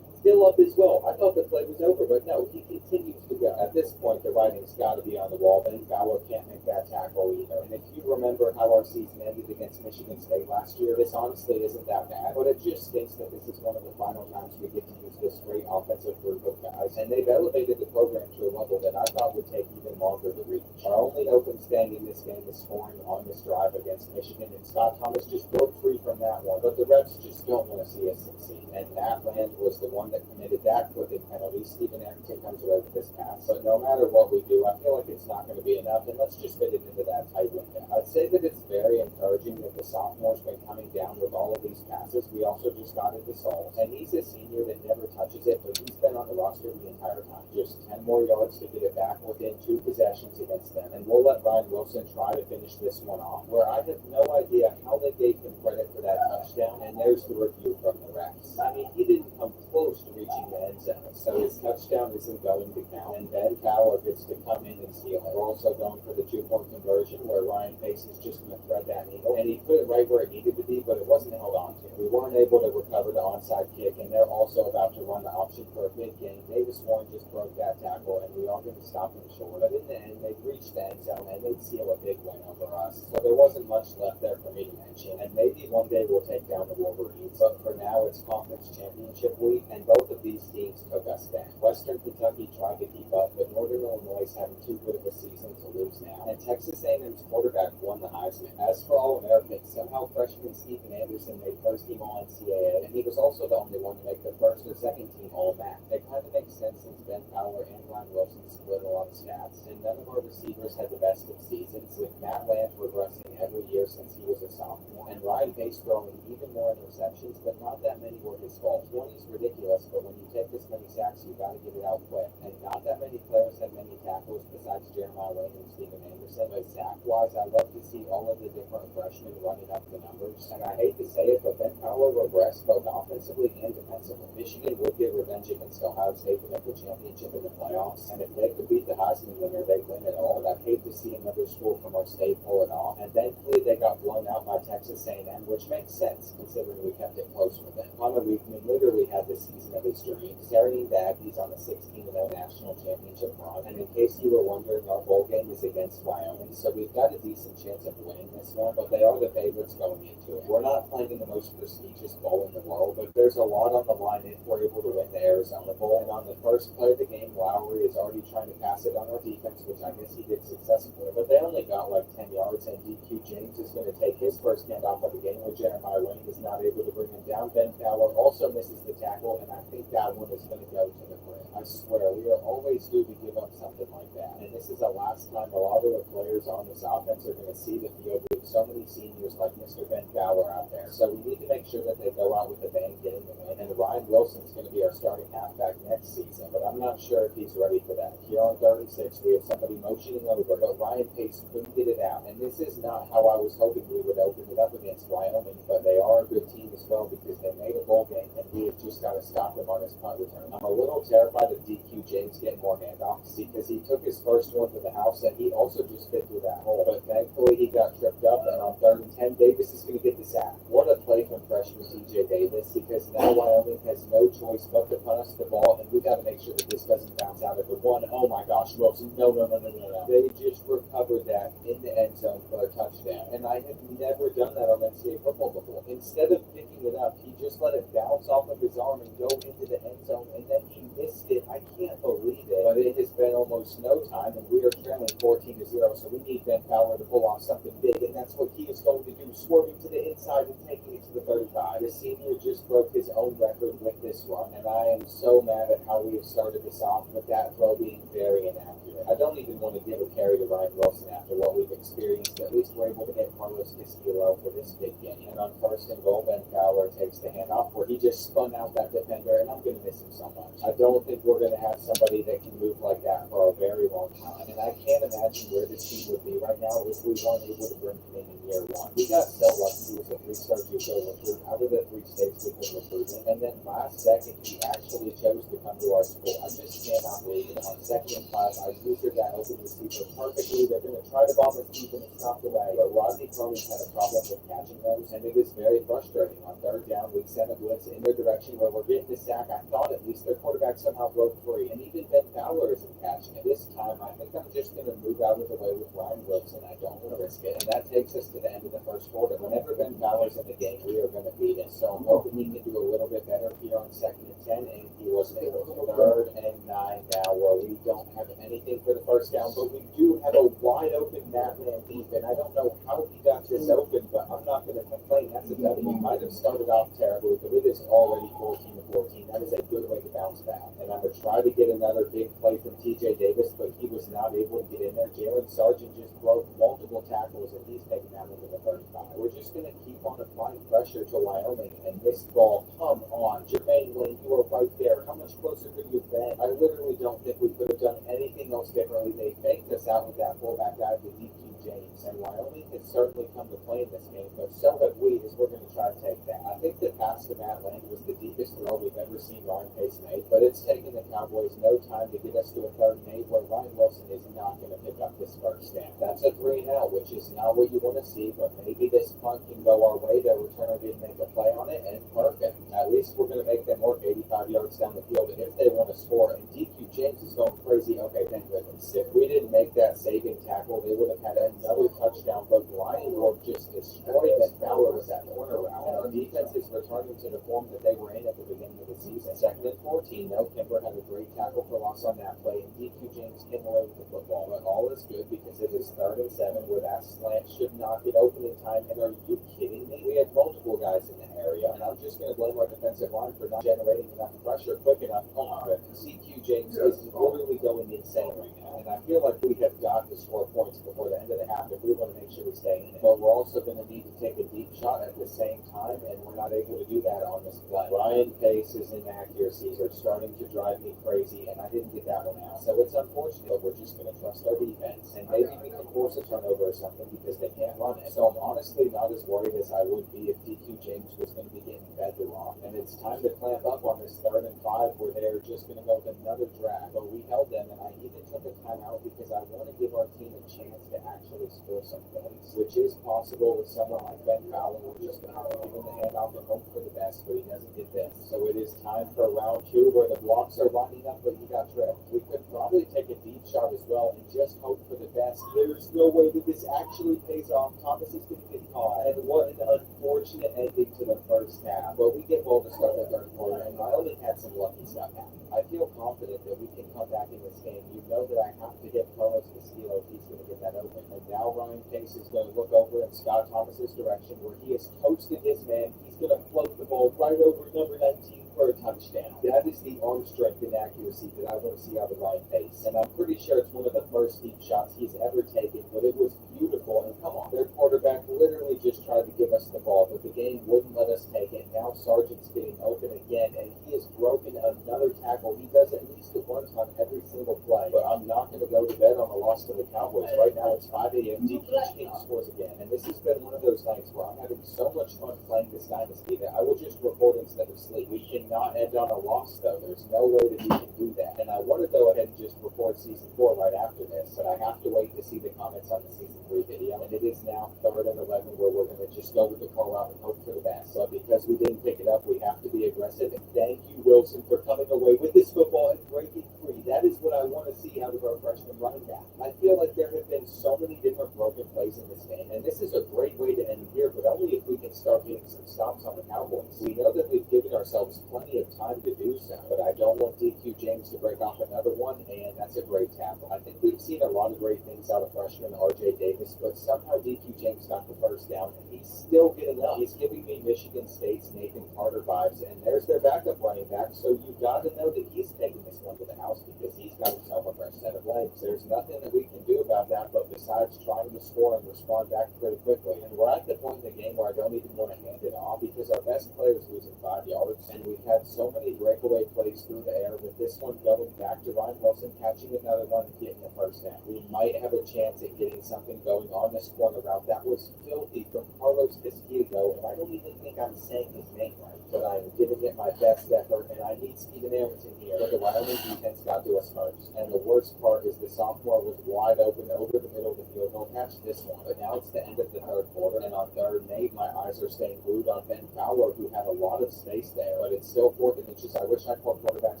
Still up as well. I thought the play was over, but no, he continues to go. At this point, the writing's got to be on the wall. Ben Fowler can't make that tackle either. And if you remember how our season ended against Michigan State last year, this honestly isn't that bad. But it just stinks that this is one of the final times we get to use this great offensive group of guys. And they've elevated the program to a level that I thought would take even longer to reach. Our only open stand in this game is scoring on this drive against Michigan, and Scott Thomas just broke free from that one. But the refs just don't want to see us succeed. And Matt Land was the one that committed that flipping penalty. Stephen Arrington comes away with this pass. But no matter what we do, I feel like it's not going to be enough, and let's just fit it into that tight window. I'd say that it's very encouraging that the sophomore's been coming down with all of these passes. We also just got into Sauls, and he's a senior that never touches it, but he's been on the roster the entire time. Just 10 more yards to get it back within 2 possessions against them, and we'll let Ryan Wilson try to finish this one off, where I have no idea how they gave him credit for that touchdown, and there's the review from the refs. I mean, he didn't come close to reaching the end zone, so his touchdown isn't going to count, and Ben Fowler gets to come in and seal it. We're also going for the 2-point conversion, where Ryan Pace is just going to thread that needle, and he put it right where it needed to be, but it wasn't held on to. We weren't able to recover the onside kick, and they're also about to run the option for a big gain. Davis Warren just broke that tackle, and we are going to stop him short. But in the end, they reached the end zone, and they'd seal a big win over us. So there wasn't much left there for me to mention, and maybe one day we'll take down the Wolverines, but for now, it's conference championship week, and both of these teams took us down. Western Kentucky tried to keep up, but Northern Illinois is having too good of a season to lose now, and Texas A&M's quarterback won the Heisman. As for All-Americans, somehow freshman Stephen Anderson made first-team All-NCAA, and he was also the only one to make the first or second-team All-MAC. It kind of makes sense since Ben Fowler and Ryan Wilson split a lot of stats, and none of our receivers had the best of seasons, with Matt Land regressing every year since he was a sophomore, and Ryan Pace throwing even more interceptions, but not that many were his fault. 20 is ridiculous, but when you take this many sacks, you got to get it out quick, and not that many players had many tackles besides Jeremiah Lane and Stephen Anderson, but sack-wise, I love to see all of the different freshmen running up the numbers, and I hate to say it, but Ben Fowler regressed both offensively and defensively. Michigan would get revenge against Ohio State to make the championship in the playoffs, and if they could beat the Heisman winner, they'd win it all. I'd hate to see another school from our state pull it off, and thankfully they got blown out by Texas A&M, which makes sense considering we kept it close with them. Connor Weekman literally had the season of his dreams, carrying the Aggies on the 16-0 national championship run, and in case you were wondering, our bowl game is against Wyoming, so we've got a decent chance of winning this one, but they are the favorites going into it. We're not playing in the most prestigious bowl in the world, but there's a lot on the line if we're able to win the Arizona Bowl, and on the first play of the game, Lowry is already trying to pass it on our defense, which I guess he did successfully, but they only got like 10 yards, and DQ James is going to take his first handoff of the game, where Jeremiah Lane is not able to bring him down. Ben Fowler also misses the tackle, and I think that one is going to go to the brim. I swear, we are always due to give up something like that, and this is the last time a lot of the players on this offense are going to see the field with so many seniors like Mr. Ben Fowler out there. So we need to make sure that they go out with a bang getting the win, and Ryan Wilson's going to be our starting halfback next season, but I'm not sure if he's ready for that. Here on 36, we have somebody motioning over, but Ryan Pace couldn't get it out, and this is not how I was hoping we would open it up against Wyoming, but they are a good team as well because they made a bowl game, and we have just got to stop him on his punt return. I'm a little terrified of DQ James getting more handoffs because he took his first one to the house and he also just fit through that hole. But thankfully he got tripped up, and on 3rd and 10, Davis is going to get the sack. What a play from freshman TJ Davis, because now Wyoming has no choice but to punt us the ball, and we got to make sure that this doesn't bounce out of the one. Oh my gosh, Wilson, no. They just recovered that in the end zone for a touchdown, and I have never done that on NCAA football before. Instead of picking it up, he just let it bounce off of his arm and go into the end zone, and then he missed it. I can't believe it, but it has been almost no time, and we are trailing 14-0, so we need Ben Fowler to pull off something big, and that's what he is going to do, swerving to the inside and taking it to the 35. The senior just broke his own record with this run, and I am so mad at how we have started this off with that throw being very inaccurate. I don't even want to give a carry to Ryan Wilson after what we've experienced. At least we're able to hit Carlos Castillo for this big game. And on 1st and goal, Ben Fowler takes the handoff where he just spun out that defender, and I'm going to miss him so much. I don't think we're going to have somebody that can move like that for a very long time. And I can't imagine where this team would be right now if we weren't able to bring him in year one. We got so lucky. He was a 3-star JUCO recruit out of the 3 states we've been recruiting. And then last second, he actually chose to come to our school. I just cannot believe it. On 2nd and 5, I used that open receiver perfectly. They're going to try to bomb his deep, and it's knocked away. But Rodney Cronin's had a problem with catching those, and it is very frustrating. On 3rd down, we sent a blitz in their direction where we're getting the sack. I thought at least their quarterback somehow broke free, and even Ben Fowler isn't catching it. This time, I think I'm just going to move out of the way with Ryan Wilson. I don't want to risk it, and that takes us to the end of the first quarter. Whenever Ben Fowler's in the game, we are going to beat him. So I'm hoping he can do a little bit better here on 2nd and 10, and he wasn't able to. 3rd and 9 now, where we don't have anything for the first down, but we do have a wide open Matt Man deep, and I don't know how he got this open, but I'm not going to complain. That's a W. We might have started off terribly, but it is already 14-14. That is a good way to bounce back. And I'm going to try to get another big play from TJ Davis, but he was not able to get in there. Jalen Sargent just broke multiple tackles, and he's taken out into the 35. We're just going to keep on applying pressure to Wyoming, and this ball, come on. Jermaine Lane, you are right there. How much closer could you have been? I literally don't think we could have done anything else differently. They faked us out with that fullback guy, the DQ James, and Wyoming has certainly come to play in this game, but so have we, as we're going to try to take that. I think the pass to Matt Lane was the deepest throw we've ever seen Ryan Pace make, but it's taken the Cowboys no time to get us to a 3rd and 8 where Ryan Wilson is not going to pick up this first down. That's a 3 and out, which is not what you want to see, but maybe this punt can go our way. Their returner didn't make a play on it, and perfect. At least we're going to make them work 85 yards down the field if they want to score, and DQ James is going crazy. Okay, thank goodness. If we didn't make that saving tackle, they would have had another touchdown, but Ryan Wolf just destroyed Ben Fowler with that corner route. And our defense is returning to the form that they were in at the beginning of the season. 2nd and 14, no, Kimber had a great tackle for loss on that play, and DQ James came away with the football. But all is good because it is 3rd and 7 where that slant should not get open in time. And are you kidding me? We had multiple guys in the area, and I'm just going to blame our defensive line for not generating enough pressure quick enough. Oh my goodness. DQ James is literally going insane right now, and I feel like we have got to score points before the end of the half if we want to make sure we stay in it. But we're also going to need to take a deep shot at the same time, and we're not able to do that on this play. Ryan Pace's inaccuracies are starting to drive me crazy, and I didn't get that one out. So it's unfortunate, but we're just going to trust our defense, and maybe we can force a turnover or something because they can't run it. So I'm honestly not as worried as I would be if DQ James was going to be getting fed the rock. And it's time to clamp up on this 3rd and 5 where they're just going to go with another drag. But we held them, and I even took a timeout because I want to give our team a chance to actually score some points, which is possible with someone like Ben Fowler. We're just going to have to give him the handoff and hope for the best, but he doesn't get this. So it is time for round 2 where the blocks are lining up, but he got tripped. We could probably take a deep shot as well and just hope for the best. There's no way that this actually pays off. Thomas is going to get caught, and what an unfortunate ending to the first half. But we get ball to start the 3rd quarter, and Wyoming had some lucky stuff happen. I feel confident that we can come back in this game. You know that I have to get Carlos Castillo if he's going to get that open. And now Ryan Pace is going to look over in Scott Thomas's direction where he has toasted his man. He's going to float the ball right over number 19 for a touchdown. That is the arm strength and accuracy that I want to see out of Ryan Pace. And I'm pretty sure it's one of the first deep shots he's ever taken, but it was beautiful. And come on, their quarterback literally just tried to give us the ball, but the game wouldn't let us take it. Now Sargent's getting open again, and he has broken another tackle. He does at least a one on every single play, but I'm not going to go to bed on a loss to the Cowboys. Right now it's 5 a.m. DQ James scores again, and this has been one of those nights where I'm having so much fun playing this dynasty that I will just record instead of sleep. We can not end on a loss, though. There's no way that we can do that. And I want to go ahead and just record season 4 right after this, but I have to wait to see the comments on the season 3 video. And it is now 3rd and 11 where we're going to just go with the call out and hope for the best. So because we didn't pick it up, we have to be aggressive. And thank you, Wilson, for coming away with this football and breaking free. That is what I want to see out of our freshman running back. I feel like there have been so many different broken plays in this game, and this is a great way to end the year, but only if we can start getting some stops on the Cowboys. We know that we've given ourselves plenty of time to do so, but I don't want DQ James to break off another one, and that's a great tackle. I think we've seen a lot of great things out of freshman RJ Davis, but somehow DQ James got the first down, and he's still getting up. He's giving me Michigan State's Nathan Carter vibes, and there's their backup running back, so you got to know that he's taking this one to the house because he's got himself a fresh set of legs. There's nothing that we can do about that, but besides trying to score and respond back pretty quickly. And we're at the point in the game where I don't even want to hand it off because our best player is losing 5 yards, and we've had so many breakaway plays through the air with this one going back to Ryan Wilson, catching another one and getting the first down. We might have a chance at getting something going on this corner route. That was filthy from Carlos Castillo, and I don't even think I'm saying his name right, but I'm giving it my best effort, and I need Steven Arrington here. But the Wyoming defense got to us first, and the worst part is the sophomore was wide open over the middle of the field. He'll catch this one, but now it's the end of the 3rd quarter, and on 3rd and 8, my eyes are staying glued on Ben Fowler, who had a lot of space there, but it's still 4th and inches. I wish I called quarterback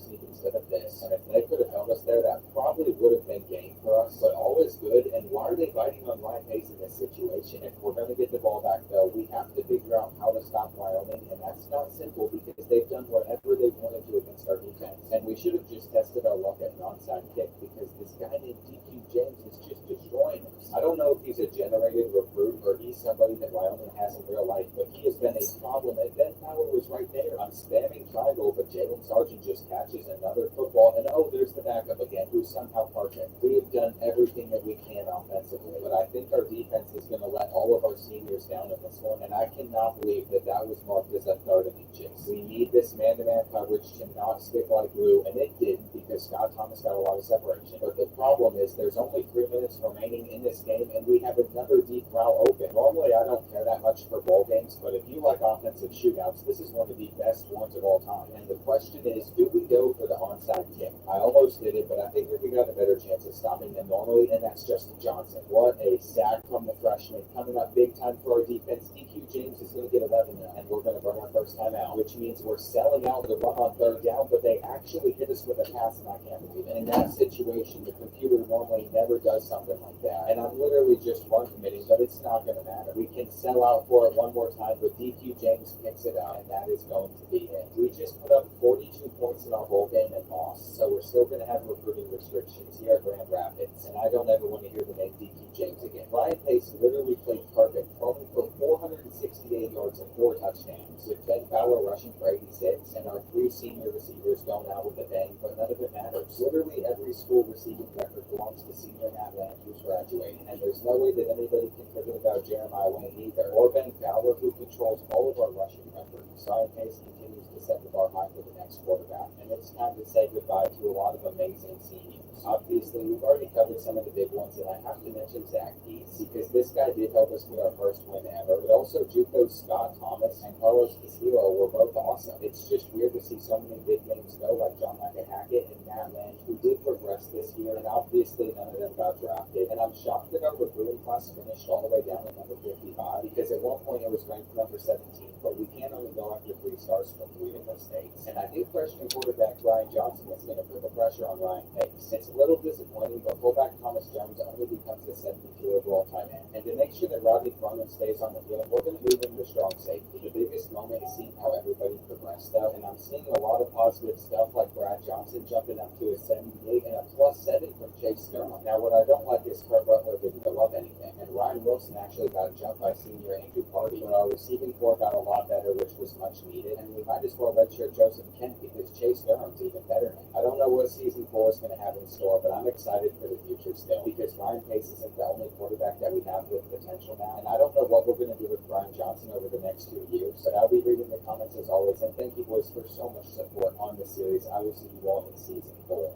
sneak instead of this, and if they could have held us there, that probably would have been game for us, but all is good. And why are they biting on Ryan Pace in this situation? If we're going to get the ball back, though, we have to figure out how to stop Wyoming, and that's not simple because they've done whatever they wanted to against our defense, and we should have just tested our luck at an onside kick because this guy named DQ James is just destroying us. I don't know if he's a generated recruit or he's somebody that Wyoming has in real life, but he has been a problem, and Ben Fowler was right there. I'm spamming triangle, but Jalen Sargent just catches another football, and oh, there's the backup again, who's somehow perfect. We have done everything that we can offensively, but I think our defense is going to let all of our seniors down in this one, and I cannot believe that that was marked as a 3rd and inches. We need this man-to-man coverage to not stick like glue, and it didn't because Scott Thomas got a lot of separation. But the problem is there's only 3 minutes remaining in this game, and we have another deep route open. Normally, I don't care that much for bowl games, but if you like offensive shootouts, this is one of the best ones of all time. And the question is, do we go for the onside kick? I almost did it, but I think we got a better chance of stopping them normally, and that's Justin Johnson. What a sack from the freshman, coming up big time for our defense. DQ James is going to get 11 now, and we're going to burn our first time out, which means we're selling out the run on 3rd down, but they actually hit us with a pass, and I can't believe it. In that situation, the computer normally never does something like that, and I'm literally just run committing, but it's not going to matter. We can sell out for it one more time, but DQ James picks it out, and that is going to be it. We just put up 42 points in our bowl game and lost, so we're still going to have recruiting restrictions here at Grand Rapids, and I don't ever want to hear the name DQ James again. Ryan Pace literally played perfect, throwing for 468 yards and 4 touchdowns, with Ben Fowler rushing for 86, and our 3 senior receivers going out with a bang, but none of it matters. Literally every school receiving record belongs to senior Matt Land, who's graduating, and there's no way that anybody can forget about Jeremiah Wayne either, or Ben Fowler, who controls all of our rushing records. Ryan Pace continues to set the bar high for the next quarterback, and it's time to say goodbye to a lot of amazing seniors. Obviously, we've already covered some of the big ones, and I have to mention Zach Keys, because this guy did help us get our first win ever, but also JUCO Scott Thomas and Carlos Castillo were both awesome. It's just weird to see so many big names go, like John Michael Hackett and Matt Land, who did progress this year, and obviously none of them got drafted. And I'm shocked that our recruiting class finished all the way down at number 55, because at one point it was ranked number 17, but we can only go after 3 stars from 3 different states. And I knew freshman quarterback Ryan Johnson was going to put the pressure on Ryan Pace. It's a little disappointing, but fullback Thomas Jones only becomes the 72 overall tight end. And to make sure that Rodney Cronin stays on the field, we're going to move him to strong safety. The biggest moment is seeing how everybody progressed, though, and I'm seeing a lot of positive stuff, like Brad Johnson jumping up to a 78 and a +7 from Chase Sturman. Now, what I don't like is Kurt Butler didn't go up anything, and Ryan Wilson actually got jumped by senior Andrew Carty, but our receiving core got a lot better, which was much needed, and we might as well redshirt Joseph Kent because Chase Durham's even better now. I don't know what season 4 is going to have in store, but I'm excited for the future still, because Ryan Pace isn't the only quarterback that we have with potential now, and I don't know what we're going to do with Brian Johnson over the next 2 years, but I'll be reading the comments as always, and thank you boys for so much support on this series. I will see you all in season 4.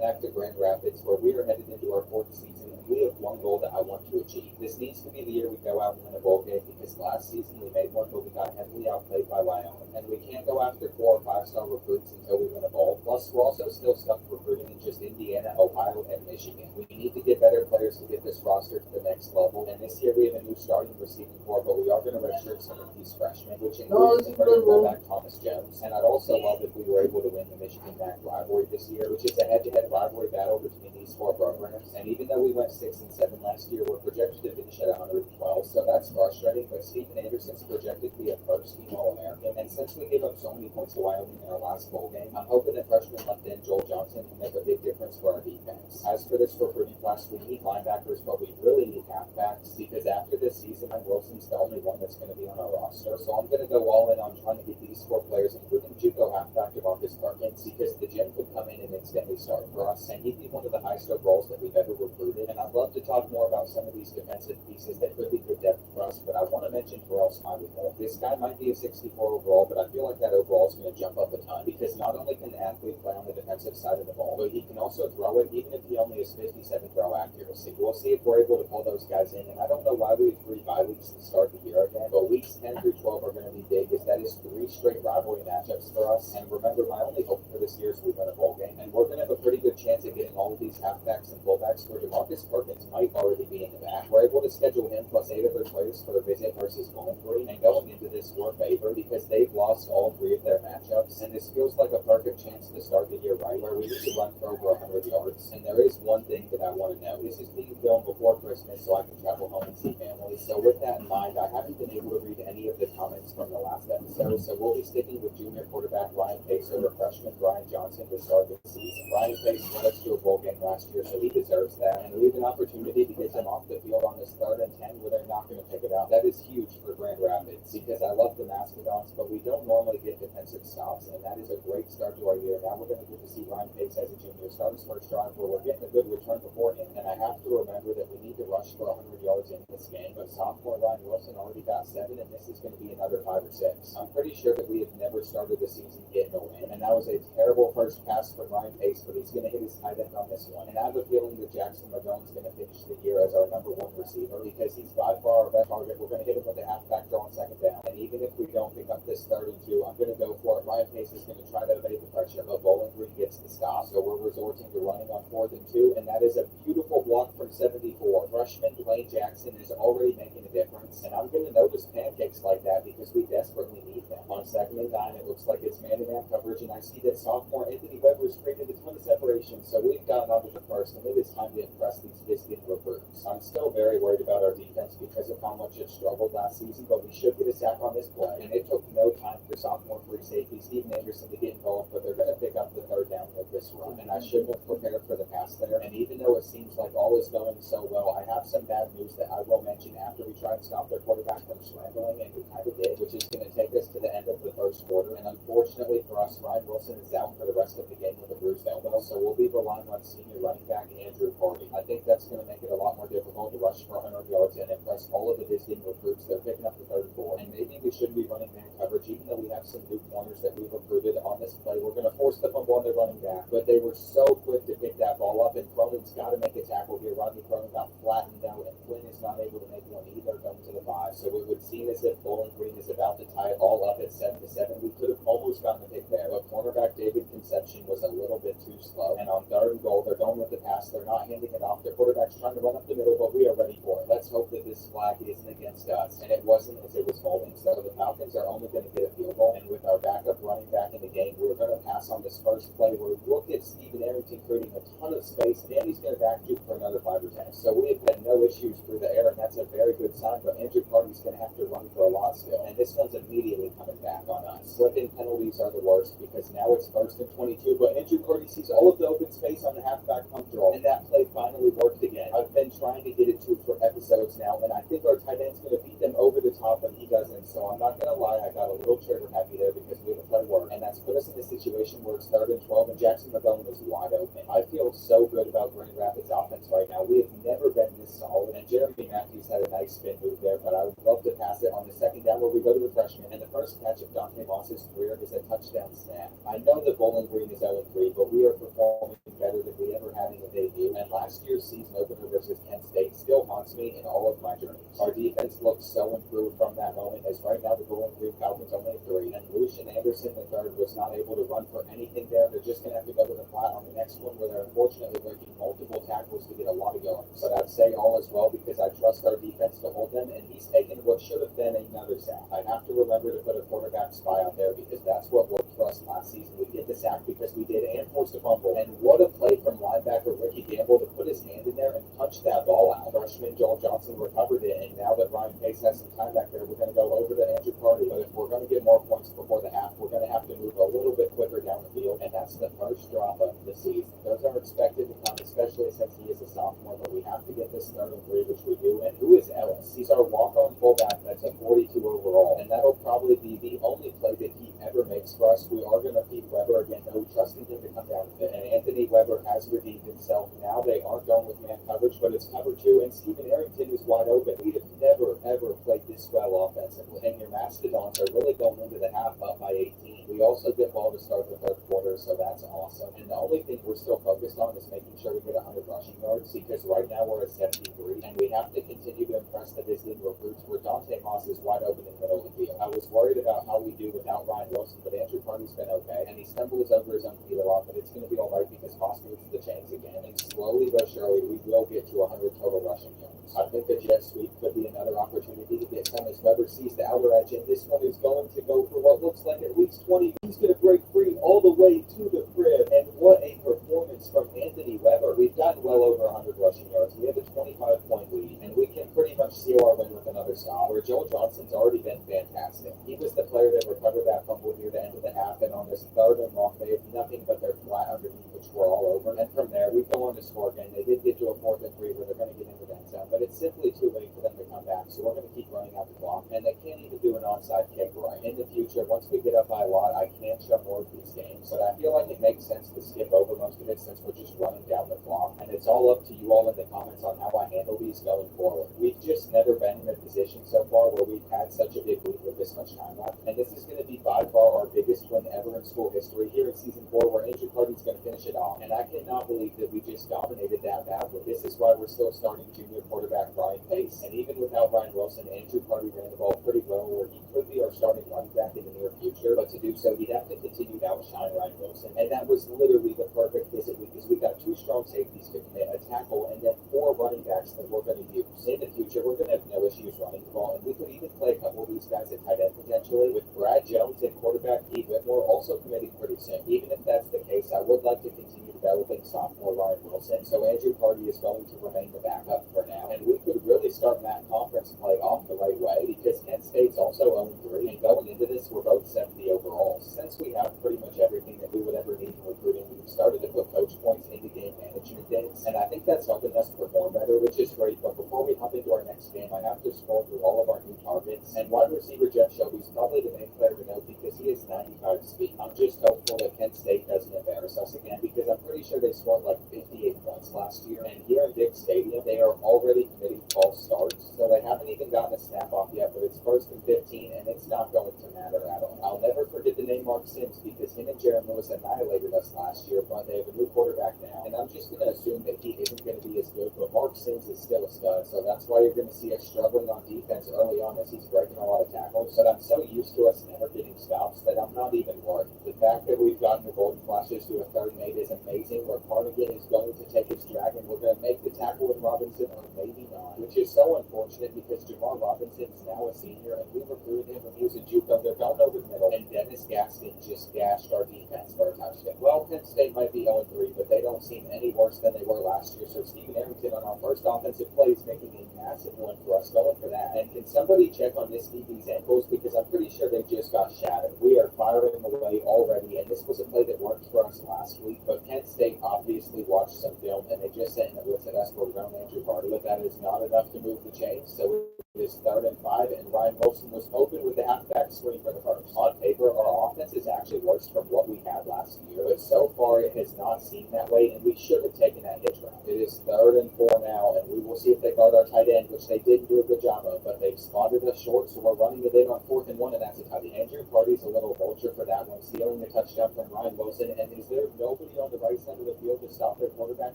Back to Grand Rapids, where we are headed into our 4th season we have one goal that I want to achieve. This needs to be the year we go out and win a bowl game because last season we made one, but we got heavily outplayed by Wyoming. And we can't go after 4 or 5-star recruits until we win a bowl. Plus, we're also still stuck recruiting in just Indiana, Ohio, and Michigan. We need to get better players to get this roster to the next level. And this year we have a new starting receiving core, but we are going to redshirt some of these freshmen, which includes the first quarterback Thomas Jones. And I'd also love if we were able to win the Michigan MAC rivalry this year, which is a head-to-head rivalry battle between these 4 programs. And even though we went 6-7 last year, we're projected to finish at 112. So that's frustrating. But Stephen Anderson's projected to be a first-team All-American. And since we gave up so many points to Wyoming in our last bowl game, I'm hoping that freshman left end Joel Johnson can make a big difference for our defense. As for this recruiting class, we need linebackers, but we really need halfbacks because after this season, Mike Wilson's the only one that's going to be on our roster. So I'm going to go all in on trying to get these 4 players, including JUCO halfback Devontae Perkins, because the gym could come in and instantly start for us, and he'd be one of the highest overalls that we've ever recruited. And I'd love to talk more about some of these defensive pieces that could be good depth for us, but I want to mention Terrell Smiley. This guy might be a 64 overall, but I feel like that overall is going to jump up a ton because not only can the athlete play on the defensive side of the ball, but he can also throw it even if he only has 57 throw accuracy. We'll see if we're able to pull those guys in, and I don't know why we have 3 bye weeks to start the year again, but weeks 10 through 12 are going to be big as that is 3 straight rivalry matchups for us. And remember, my only hope for this year is we win a bowl game, and we're going to have a pretty good chance at getting all of these halfbacks and fullbacks where Devontae Perkins might already be in the back. We're able to schedule him plus 8 other players for a visit versus Bowling Green, and going into this we're favored because they've lost all 3 of their matchups, and this feels like a perfect chance to start the year right, where we need to run for over 100 yards. And there is one thing that I want to know. This is being filmed before Christmas so I can travel home and see family. So with that in mind, I haven't been able to read any of the comments from the last episode, so we'll be sticking with junior quarterback Ryan Pace over freshman Brian Johnson to start the season. Ryan Pace led us to a bowl game last year, so he deserves that, and we have an opportunity to get them off the field on this 3rd and 10 where they're not going to pick it out. That is huge for Grand Rapids because I love the Mastodons, but we don't normally get defensive stops, and that is a great start to our year. Now we're going to get to see Ryan Pace as a junior start his first drive where we're getting a good return beforehand, and I have to remember that we need to rush for 100 yards in this game, but sophomore Ryan Wilson already got 7, and this is going to be another 5 or 6. I'm pretty sure that we have never started the season getting a win, and that was a terrible first pass from Ryan Pace, but he's going to hit his tight end on this one. And I have a feeling that Jackson Magone's going to finish the year as our number 1 receiver because he's by far our best target. We're going to hit him with a halfback draw on 2nd down, and even if we don't pick up this 3rd and 2, I'm going to go for it. Ryan Pace is going to try to evade the pressure, but Bowling Green gets the stop, so we're resorting to running on 4th and 2, and that is a beautiful block from 74. Freshman Dwayne Jackson is already making a difference, and I'm going to notice pancakes like that because we desperately need them. On 2nd and 9, it looks like it's man-to-man coverage, and I see that sophomore Anthony Weber's created a ton of separation, so we've gotten onto the first, and it is time to impress these visiting recruits. I'm still very worried about our defense because of how much it struggled last season, but we should get a sack on this play, and it took no time for sophomore free safety Stephen Anderson to get involved, but they're going to pick up the 3rd down with this run, and I shouldn't have prepared for the pass there, and even though it seems like all is going so well, I have some bad news that I will mention after we try and stop their quarterback from scrambling, and we kind of did, which is going to take us to the end of the 1st quarter, and unfortunately for us, Ryan Wilson is out for the rest of the game with a bruised elbow, so we'll be relying on senior running back Andrew Cordy. I think that's going to make it a lot more difficult to rush for 100 yards and impress all of the visiting recruits. They're picking up the 3rd and 4, and maybe we shouldn't be running man coverage, even though we have some new corners that we've recruited on this play. We're going to force the fumble on their running back, but they were so quick to pick that ball up, and Cronin's got to make a tackle here. Rodney Cronin got flattened out, and Quinn is not able to make one either, going to the 5. So it would seem as if Bowling Green is about to tie it all up at 7-7. We could have almost gotten a pick there, but cornerback David Conception was a little bit too slow. And on 3rd and goal, they're going with the pass. They're not handing it off. Their quarterback's trying to run up the middle, but we are ready for it. Let's hope that this flag isn't against us. And it wasn't, as it was holding. So the Falcons are only going to get a field goal. And with our backup running back in the game, we're going to pass on this first play where look at Stephen Arrington creating a ton of space. And he's going to back you for another 5 or 10. So we have had no issues through the air, and that's a very good sign. But Andrew Carty's going to have to run for a lot still. And this one's immediately coming back on us. Slipping penalties are the worst because now it's 1st and 22. But Andrew Carty sees all of the open space on the halfback pump draw, and that play finally worked again. I've been trying to get it to for episodes now, and I think our tight end's going to beat them over the top, but he doesn't. So I'm not going to lie, I got a little trigger happy there because we have a play work, and that's put us in a situation where it's 3rd and 12, and Jackson McGowan is wide open. I feel so good about Grand Rapids offense right now. We have never been this solid, and Jeremy Matthews had a nice spin move there, but I would love to pass it on the 2nd down where we go to the freshman, and the first catch of Dante Moss's career is a touchdown snap. I know that Bowling Green is 0-3, but we are performing better better than we ever had in the debut, and last year's season opener versus Kent State still haunts me in all of my dreams. Our defense looks so improved from that moment, as right now the Bowling Green Falcons only have 3, and Lucian Anderson III was not able to run for anything there. They're just going to have to go to the flat on the next one, where they're unfortunately breaking multiple tackles to get a lot of yards. But I'd say all is well because I trust our defense to hold them, and he's taken what should have been another sack. I have to remember to put a quarterback spy out there because that's what worked for us last season. We get the sack because we did and forced a fumble. And what a play from linebacker Ricky Gamble to put his hand in there and punch that ball out. Freshman Joel Johnson recovered it, and now that Ryan Pace has some time back there, we're going to go over to Andrew Carty. But if we're going to get more points before the half, we're going to have to move a little bit quicker down the field, and that's the first drop of the season. Those are expected to come, especially since he is a sophomore, but we have to get this 3rd and 3, which we do. And who is Ellis? He's our walk-on fullback that's a 42 overall, and that'll probably be the only play that he ever makes for us. We are going to feed Weber again, though, trusting him to come down with it. And Anthony Weber has redeemed himself. Now they aren't going with man coverage, but it's cover 2, and Stephen Arrington is wide open. We have never, ever played this well offensively, and your Mastodons are really going into the half up by 18. We also get ball to start the 3rd quarter, so that's awesome. And the only thing we're still focused on is making sure we get 100 rushing yards, because right now we're at 73, and we have to continue to impress the visiting recruits, where Dante Moss is wide open in the middle of the field. I was worried about how we do without Ryan Wilson, but Andrew Carty's been okay, and he stumbles over his own feet a lot, but it's going to be all right because Moss moves the chains again, and slowly but surely we will get to 100 total rushing yards. I think the jet sweep could be another opportunity to get some as Weber sees the outer edge, and this one is going to go for what looks like at least 20. He's going to break free all the way to the crib, and what a performance from Anthony Weber. We've gotten well over 100 rushing yards. We have a 25-point lead, and we can pretty much seal our win with another stop, where Joel Johnson's already been fantastic. He was the player that recovered that fumble near the end of the half, and on this 3rd and long, they have nothing but their flat underneath, which we're all over. And from there, we go on to score again. They did get to a 4th and 3 where they're going to get into the end zone, but it's simply too late for them to come back, so we're going to keep running out the clock, and they can't even do an onside kick right. In the future, once we get up by a lot, I can't show more of these games, but I feel like it makes sense to skip over most of it since we're just running down the clock, and it's all up to you all in the comments on how I handle these going forward. We've just never been in a position so far where we've had such a big lead with this much time left, and this is going to be by far our biggest win ever in school history here in season 4, where Andrew Carty's going to finish it off, and I cannot believe that we just dominated that badly. This is why we're still starting junior quarterback Ryan Pace, and even without Ryan Wilson, Andrew Carty ran the ball pretty well, where he could be our starting running back in the near future, but to do so, he'd have to continue to outshine Ryan Wilson, and that was literally the perfect visit because we got 2 strong safeties to commit, a tackle, and then 4 running backs that we're going to use. In the future, we're going to have no issues running the ball, and we could even play a couple of these guys at tight end potentially, with Brad Jones and quarterback Pete Whitmore also committing pretty soon. Even if that's the case, I would like to continue developing sophomore Ryan Wilson, so Andrew Carty is going to remain the backup for now, and we could really start that conference play off the right way because Kent State's also 0-3, and going into this, we're both 70 overall. Since we have pretty much everything that we would ever need in recruiting, we've started to put coach points into game management things, and I think that's helping us perform better, which is great. But before we hop into our next game, I have to scroll through all of our new targets, and wide receiver Jeff Shelby's probably the main player to note because he is 95 speed. I'm just hopeful that Kent State doesn't embarrass us again because I'm pretty sure they scored like 58 points last year, and here in Dick Stadium, they are already committing false starts, so they haven't even gotten a snap off yet, but it's 1st and 15, and it's not going to matter at all. I'll never forget the name Mark Sims because him and Jaron Lewis annihilated us last year, but they have a new quarterback now, and I'm just going to assume that he isn't going to be as good, but Mark Sims is still a stud, so that's why you're going to see us struggling on defense early on as he's breaking a lot of tackles, but I'm so used to us never getting stops that I'm not even worried. The fact that we've gotten the golden flashes to a 3rd and 8 is amazing, where Carnegie is going to take his drag, and we're going to make the tackle with Robinson, or maybe not, which is so unfortunate because Jamar Robinson is now a senior, and we recruited him when he was a JUCO. They're going over the middle, and Dennis Gaskin just gashed our defense for a touchdown. Well, Penn State might be 0-3, but they don't seem any worse than they were last year, so Stephen Arrington on our first offensive play is making a massive one for us going for that. And can somebody check on this DB's ankles because I'm pretty sure they just got shattered. We are firing away already, and this was a play that worked for us last week, but Kent State obviously watched some film, and they just sent in a blitz at us for Andrew Carty, but that is not enough to move the chains, so It is 3rd and 5, and Ryan Wilson was open with the halfback screen for the first. On paper, our offense is actually worse from what we had last year, but so far it has not seemed that way, and we should have taken that hitch route. It is 3rd and 4 now, and we will see if they guard our tight end, which they didn't do a good job of, but they've spotted us short, so we're running it in on 4th and 1, and that's a touchdown. Andrew Party's a little vulture for that one, stealing the touchdown from Ryan Wilson, and is there nobody on the right side of the field to stop their quarterback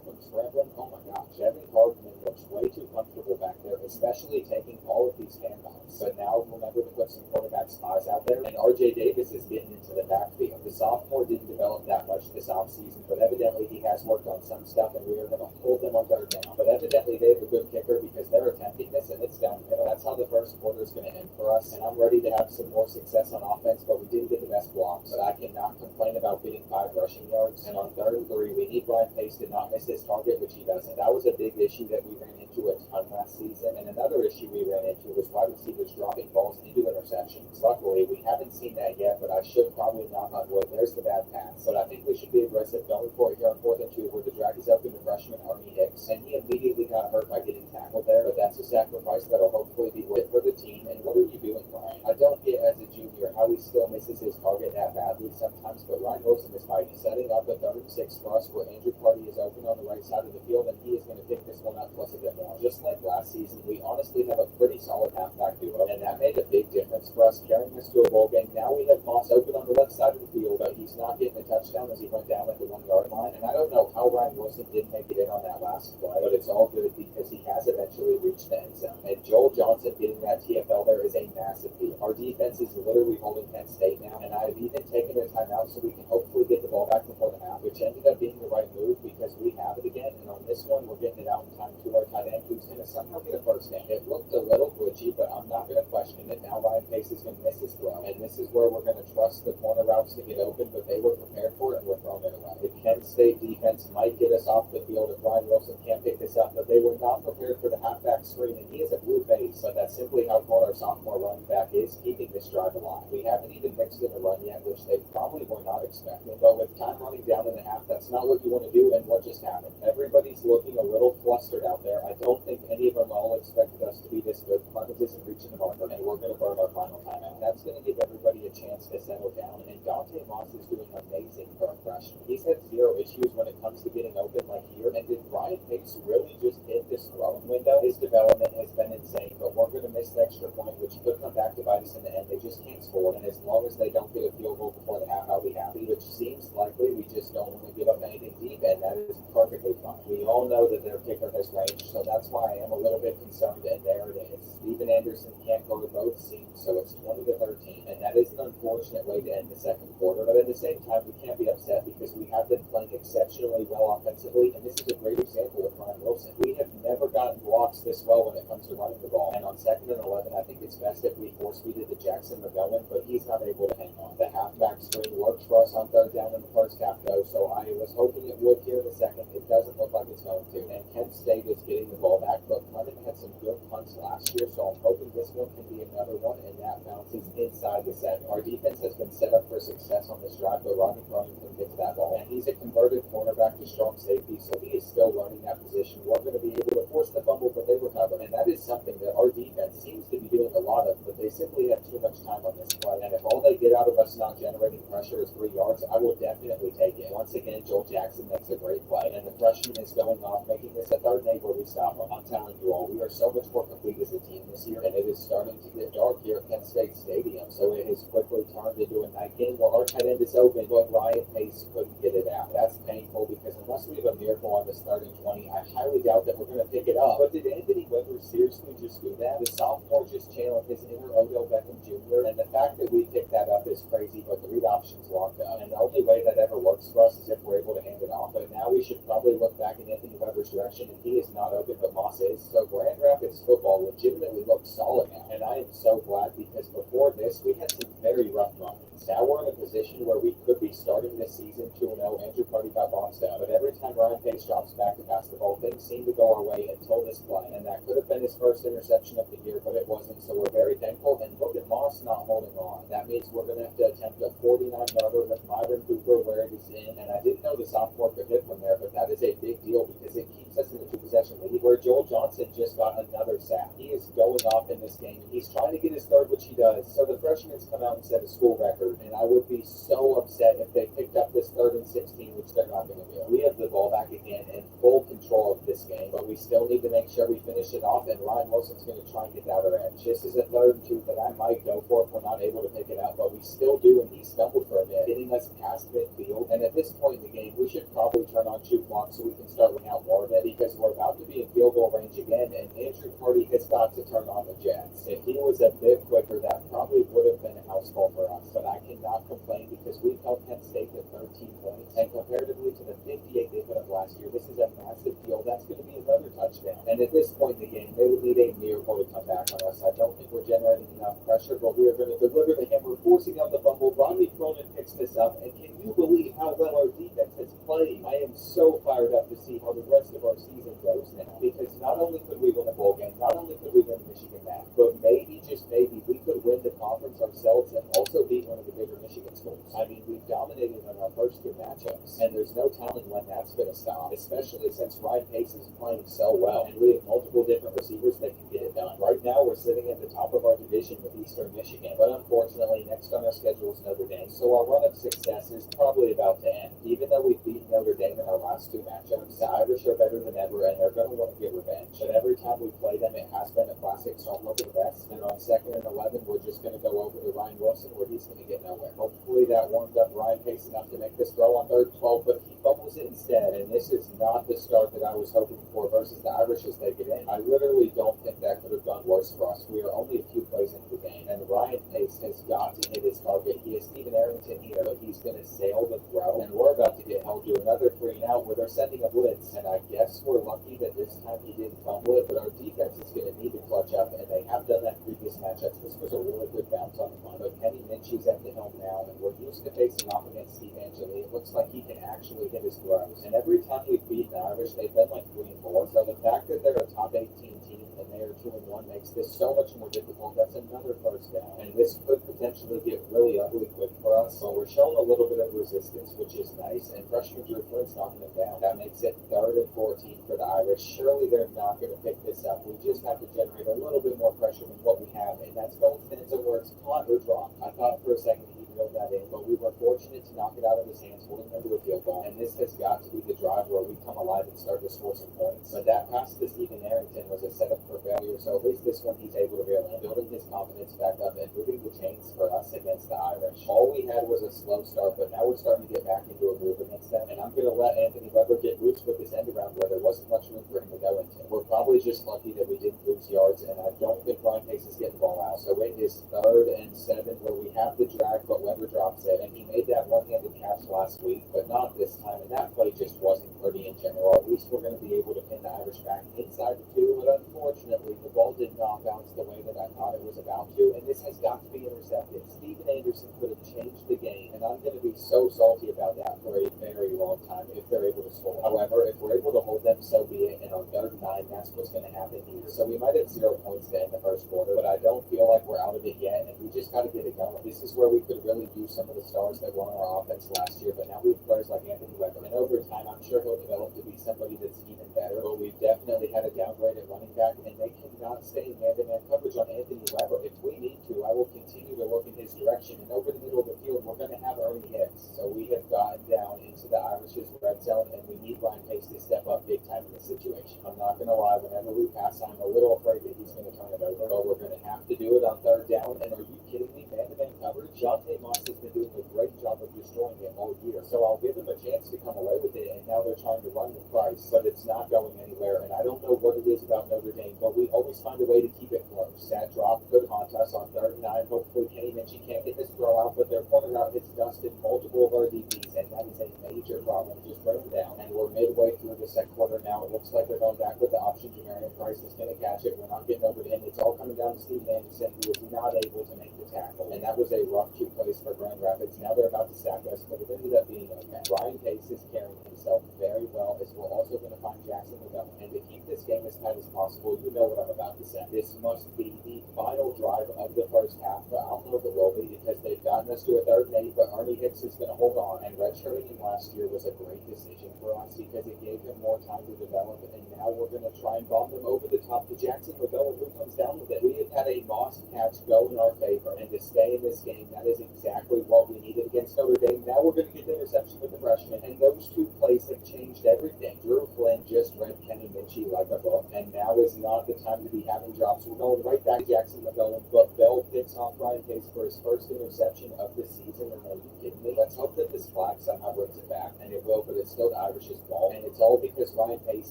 from scrambling? Oh my gosh, Evan Hardman looks way too comfortable back there, especially taking all of these handoffs. But now remember to put some quarterback spies out there, and RJ Davis is getting into the backfield. The sophomore didn't develop that much this offseason, but evidently he has worked on some stuff, and we are going to hold them on 3rd down. But evidently they have a good kicker because they're attempting this, and it's downhill. That's how the first quarter is going to end for us, and I'm ready to have some more success on offense, but we didn't get the best blocks. But I cannot complain about getting 5 rushing yards, and on 3rd and 3, we need Brian Pace to not miss his target, which he doesn't. That was a big issue that we ran into a ton last season, and another issue we ran into was wide receivers dropping balls into interceptions. Luckily, we haven't seen that yet, but I should probably knock on wood. There's the bad pass. But I think we should be aggressive going for it here on 4th and 2, where the drag is up to the freshman Arnie Hicks, and he immediately got hurt by getting tackled there, but that's a sacrifice that'll hopefully be worth it for the team. And what are you doing, Brian? I don't get as a junior how he still misses his target that badly sometimes, but Ryan Wilson is fighting, setting up a 3rd and 6 for us where Andrew Party is open on the right side of the field, and he is going to pick this one up plus a bit more. Just like last season, we honestly have a pretty solid halfback duo, and that made a big difference for us, carrying us to a bowl game. Now we have Moss open on the left side of the field, but he's not getting a touchdown as he went down at the 1-yard line, and I don't know how Ryan Wilson didn't make it in on that last play, but it's all good because he has eventually reached the end zone. And Joel Johnson getting that TFL there is a massive deal. Our defense is literally holding Penn State now, and I've even taken a timeout so we can hopefully get the ball back before the half, which ended up being the right move because we have it again, and on this one, we're getting it out in time to our tight end, who's going to somehow get a first down. It looked a little glitchy, but I'm not going to question it. Now Ryan Pace is going to miss his throw, and this is where we're going to trust the corner routes to get open, but they were prepared for it, and we're throwing it away. The Penn State defense might get us off the field if Ryan Wilson can't pick this up, but they were not prepared for the halfback screen, and he is a blue face, but that's simply how good our sophomore running back is, keeping this drive alive. We haven't even mixed in a run yet, which they probably were not expecting, but with time running down in the half, that's not what you want to do, and what just happened? Everybody's looking a little flustered out there. I don't think any of them all expected us to be this good. Clemens isn't reaching the marker, and we're going to burn our final timeout. That's going to give everybody a chance to settle down, and Dante Moss is doing amazing for a freshman. He's had 0 issues when it comes to getting open like here, and did Brian Pace really just hit this throwing window? His development has been insane, but we're going to miss the extra point, which could come back to bite us in the end. They just can't score, and as long as they don't get a field goal before the half, I'll be happy, which seems likely. We just don't want to give up anything deep, and that is perfectly fine. We all know that their kicker has range, so that's why I am a little bit concerned, and there it is. Steven Anderson can't go to both seams, so it's 20-13, and that is an unfortunate way to end the second quarter, but at the same time, we can't be upset because we have been playing exceptionally well offensively, and this is a great example with Ryan Wilson. We have never gotten blocks this well when it comes to running the ball, and on 2nd and 11, I think it's best if we force-feed it to Jackson McGowan, but he's not able to hang on. The halfback screen worked for us on 3rd down in the first half, though, so I was hoping it would here in the second. It doesn't look like it's going to, and Kent State is getting the ball back, but Clement had some good punts last year, so I'm hoping this one can be another one, and that bounces inside the set. Our defense has been set up for success on this drive, but Rodney Cronin can get to that ball, and he's a converted cornerback to strong safety, so he is still learning that position. We're going to be able to force the fumble, but they recover, and that is something that our defense seems to be doing a lot of, but they simply have too much time on this play, and if all they get out of us not generating pressure is 3 yards, I will definitely take it. Once again, Joel Jackson makes a great play, and the freshman is going off, making this a 3rd and 8 where we stop him. I'm telling you all, we are so much more complete as a team this year, and it is starting to get dark here at Penn State Stadium, so it has quickly turned into a night game where our tight end is open, but Ryan Pace couldn't get it out. That's painful because unless we have a miracle on this 3rd and 20, I highly doubt that we're going to pick it up. But did Anthony Weber seriously just do that? The sophomore just channeled his inner Odell Beckham Jr., and the fact that we picked that up is crazy, but the read option's locked up, and the only way that ever works for us is if we're able to hand it off. But now we should probably look back in Anthony Weber's direction, and he is not open, but Moss is. So Grand Rapids football legitimately looks solid now, and I am so glad because before this, we had some very rough moments. Now we're in a position where we could be starting this season 2-0. Andrew Party got boxed out, but every time Ryan Pace drops back to pass the ball, things seem to go our way until this play, and that could have been his first interception of the year, but it wasn't, so we're very thankful. And look at Moss not holding on. That means we're going to have to attempt a 49-yarder with Myron Cooper where it is in, and I didn't know the sophomore could hit from there, but that is a big deal because it keeps us in the possession lead, where Joel Johnson just got another sack. He is going off in this game, and he's trying to get his third, which he does. So the freshman's come out and set a school record, and I would be so upset if they picked up this 3rd and 16, which they're not going to do. We have the ball back again in full control of this game, but we still need to make sure we finish it off, and Ryan Wilson's going to try and get the outer edge. This is a 3rd and 2 that I might go for if we're not able to pick it up, but we still do, and he stumbled for a bit, getting us past midfield. And at this point in the game, we should probably turn on 2 blocks so we can start running out more of it, because we're about to be in field goal range again, and Andrew Carty has got to turn on the Jets. If he was a bit quicker, that probably would have been a house call for us, but I cannot complain because we've held Penn State to 13 points, and comparatively to the 58 they put up last year, this is a massive deal. That's going to be another touchdown. And at this point in the game, they would need a miracle to come back on us. I don't think we're generating enough pressure, but we are going to deliver the him. We're forcing out the fumble. Rodney Cronin picks this up, and can you believe how well our defense has played? I am so fired up to see how the rest of our season goes now, because not only could we win a bowl game, not only could we win the Michigan match, but maybe, just maybe, we could win the conference ourselves and also beat one of the bigger Michigan schools. I mean, we've dominated in our first 2 matchups, and there's no telling when that's going to stop, especially since Ryan Pace is playing so well, and we have multiple different receivers that can get it done. Right now, we're sitting at the top of our division with Eastern Michigan, but unfortunately, next on our schedule is Notre Dame, so our run of success is probably about to end. Even though we've beaten Notre Dame in our last 2 matchups, the Irish are better than ever, and they're going to want to get revenge. But every time we play them, it has been a classic, so I'm looking best. And on 2nd and 11, we're just going to go over to Ryan Wilson, where he's going to get nowhere. Hopefully that warmed up Ryan Pace enough to make this throw on 3rd and 12, but he fumbles it instead, and this is not the start that I was hoping for versus the Irish as they get in. I literally don't think that could have gone worse for us. We are only a few plays into the game, and Ryan Pace has got to hit his target. He is Stephen Arrington here, but he's going to sail the throw, and we're about to get held to another 3 and out where they're sending a blitz, and I guess we're lucky that this time he didn't fumble it, but our defense is going to need to clutch up, and they have done that previous matchups. This was a really good bounce on the punt, but Kenny Minchie's at the helm now, and we're used to facing off against Steve Angeli. It looks like he can actually hit his throws, and every time we've beaten the Irish, they've been like 3 and 4, so the fact that they're a top 18 team and they are 2 and 1 makes this so much more difficult. That's another first down, and this could potentially get really ugly quick for us, so we're showing a little bit of resistance, which is nice, and freshman Drew Flynn's knocking it down. That makes it 3rd and 14 for the Irish. Surely they're not going to pick this up. We just have to generate a little bit more pressure than what we have, and that's going to end where it's caught or dropped. I thought for a second he reeled that in, but we were fortunate to knock it out of his hands, holding him to a field goal, and this has got to be the drive where we come alive and start to score some points. But that pass to Stephen Arrington was a setup for failure, so at least this one he's able to reel in, building his confidence back up and moving the chains for us against the Irish. All we had was a slow start, but now we're starting to get back into a groove against them, and I'm going to let Anthony Weber get loose with this end around where there wasn't much room for him to go into. We're probably just lucky that we didn't lose yards, and I don't think Ryan Pace is getting the ball out. So it is 3rd and 7 where we have the drag, but Weber drops it, and he made that one-handed catch last week, but not this time, and that play just wasn't pretty in general. At least we're going to be able to pin the Irish back inside the 2, but unfortunately, the ball did not bounce the way that I thought it was about to, and this has got to be intercepted. Steven Anderson could have changed the game, and I'm going to be so salty about that for a very long time if they're able to score. However, if we're able to hold them, so be it, and on 3rd and 9, that's what's going to happen here. So we might have 0 points to end the first quarter, but I don't feel like we're out of it yet, and we just got to get it going. This is where we could really use some of the stars that were on our offense last year, but now we have players like Anthony Weber, and over time, I'm sure he'll develop to be somebody that's even better, but we've definitely had a downgrade at running back, and they cannot stay in man-to-man coverage on Anthony Weber. If we need to, I will continue to look in his direction, and over the middle of the field, we're going to have Ernie Hicks. So we have gotten down into the Irish's red zone, and we need Ryan Pace to step up big time in this situation. I'm not going to lie, whenever we pass, I'm a little afraid that he's going to turn it over, but we're going to have to do it on 3rd down, and are you kidding me? Man-to-man coverage? Jonte Moss has been doing a great job of destroying it all year, so I'll give him a chance to come away with it, and now they're trying to run the price, but it's not going anywhere, and I don't know what it is about Notre Dame, but we always find a way to keep it close. That drop could haunt us on 3rd and 9. Hopefully Kenny Minchie can't get this throw out, but their corner route has dusted multiple of our DBs, and that is a major problem. Just bring them down, and we're midway through the second quarter now. It looks like they're going back with the option. Jamarian Price is going to catch it. We're not getting over to him. It's all coming down to Steve Anderson, who was not able to make the tackle, and that was a rough 2 plays for Grand Rapids. Now they're about to sack us, but it ended up being okay. Ryan Pace is carrying himself very well, as we're also going to find Jackson McGovern. And to keep this game as tight as possible, you know what I'm about to say. This must be the final drive of the first half, but I don't know of it will be because they've gotten us to a 3rd and 8, but Arnie Hicks is going to hold on. And redshirting him last year was a great decision for us because it gave him more time to develop, and now we're going to try and bomb them over the top to Jackson McGowan, who comes down with it. We have had a Moss catch go in our favor, and to stay in this game, that is exactly what we needed against Notre Dame. Now we're going to get the interception with the freshman, and those 2 plays have changed everything. Drew Flynn just read Kenny Minchie like a book, and now is not the time to be having drops. We're going right back to Jackson McGowan, but Bell picks off Ryan Pace for his first interception of the season, and are you kidding me? Let's hope that this flag somehow brings it back, and it will, but it's still the Irish's ball, and it's all because Ryan Pace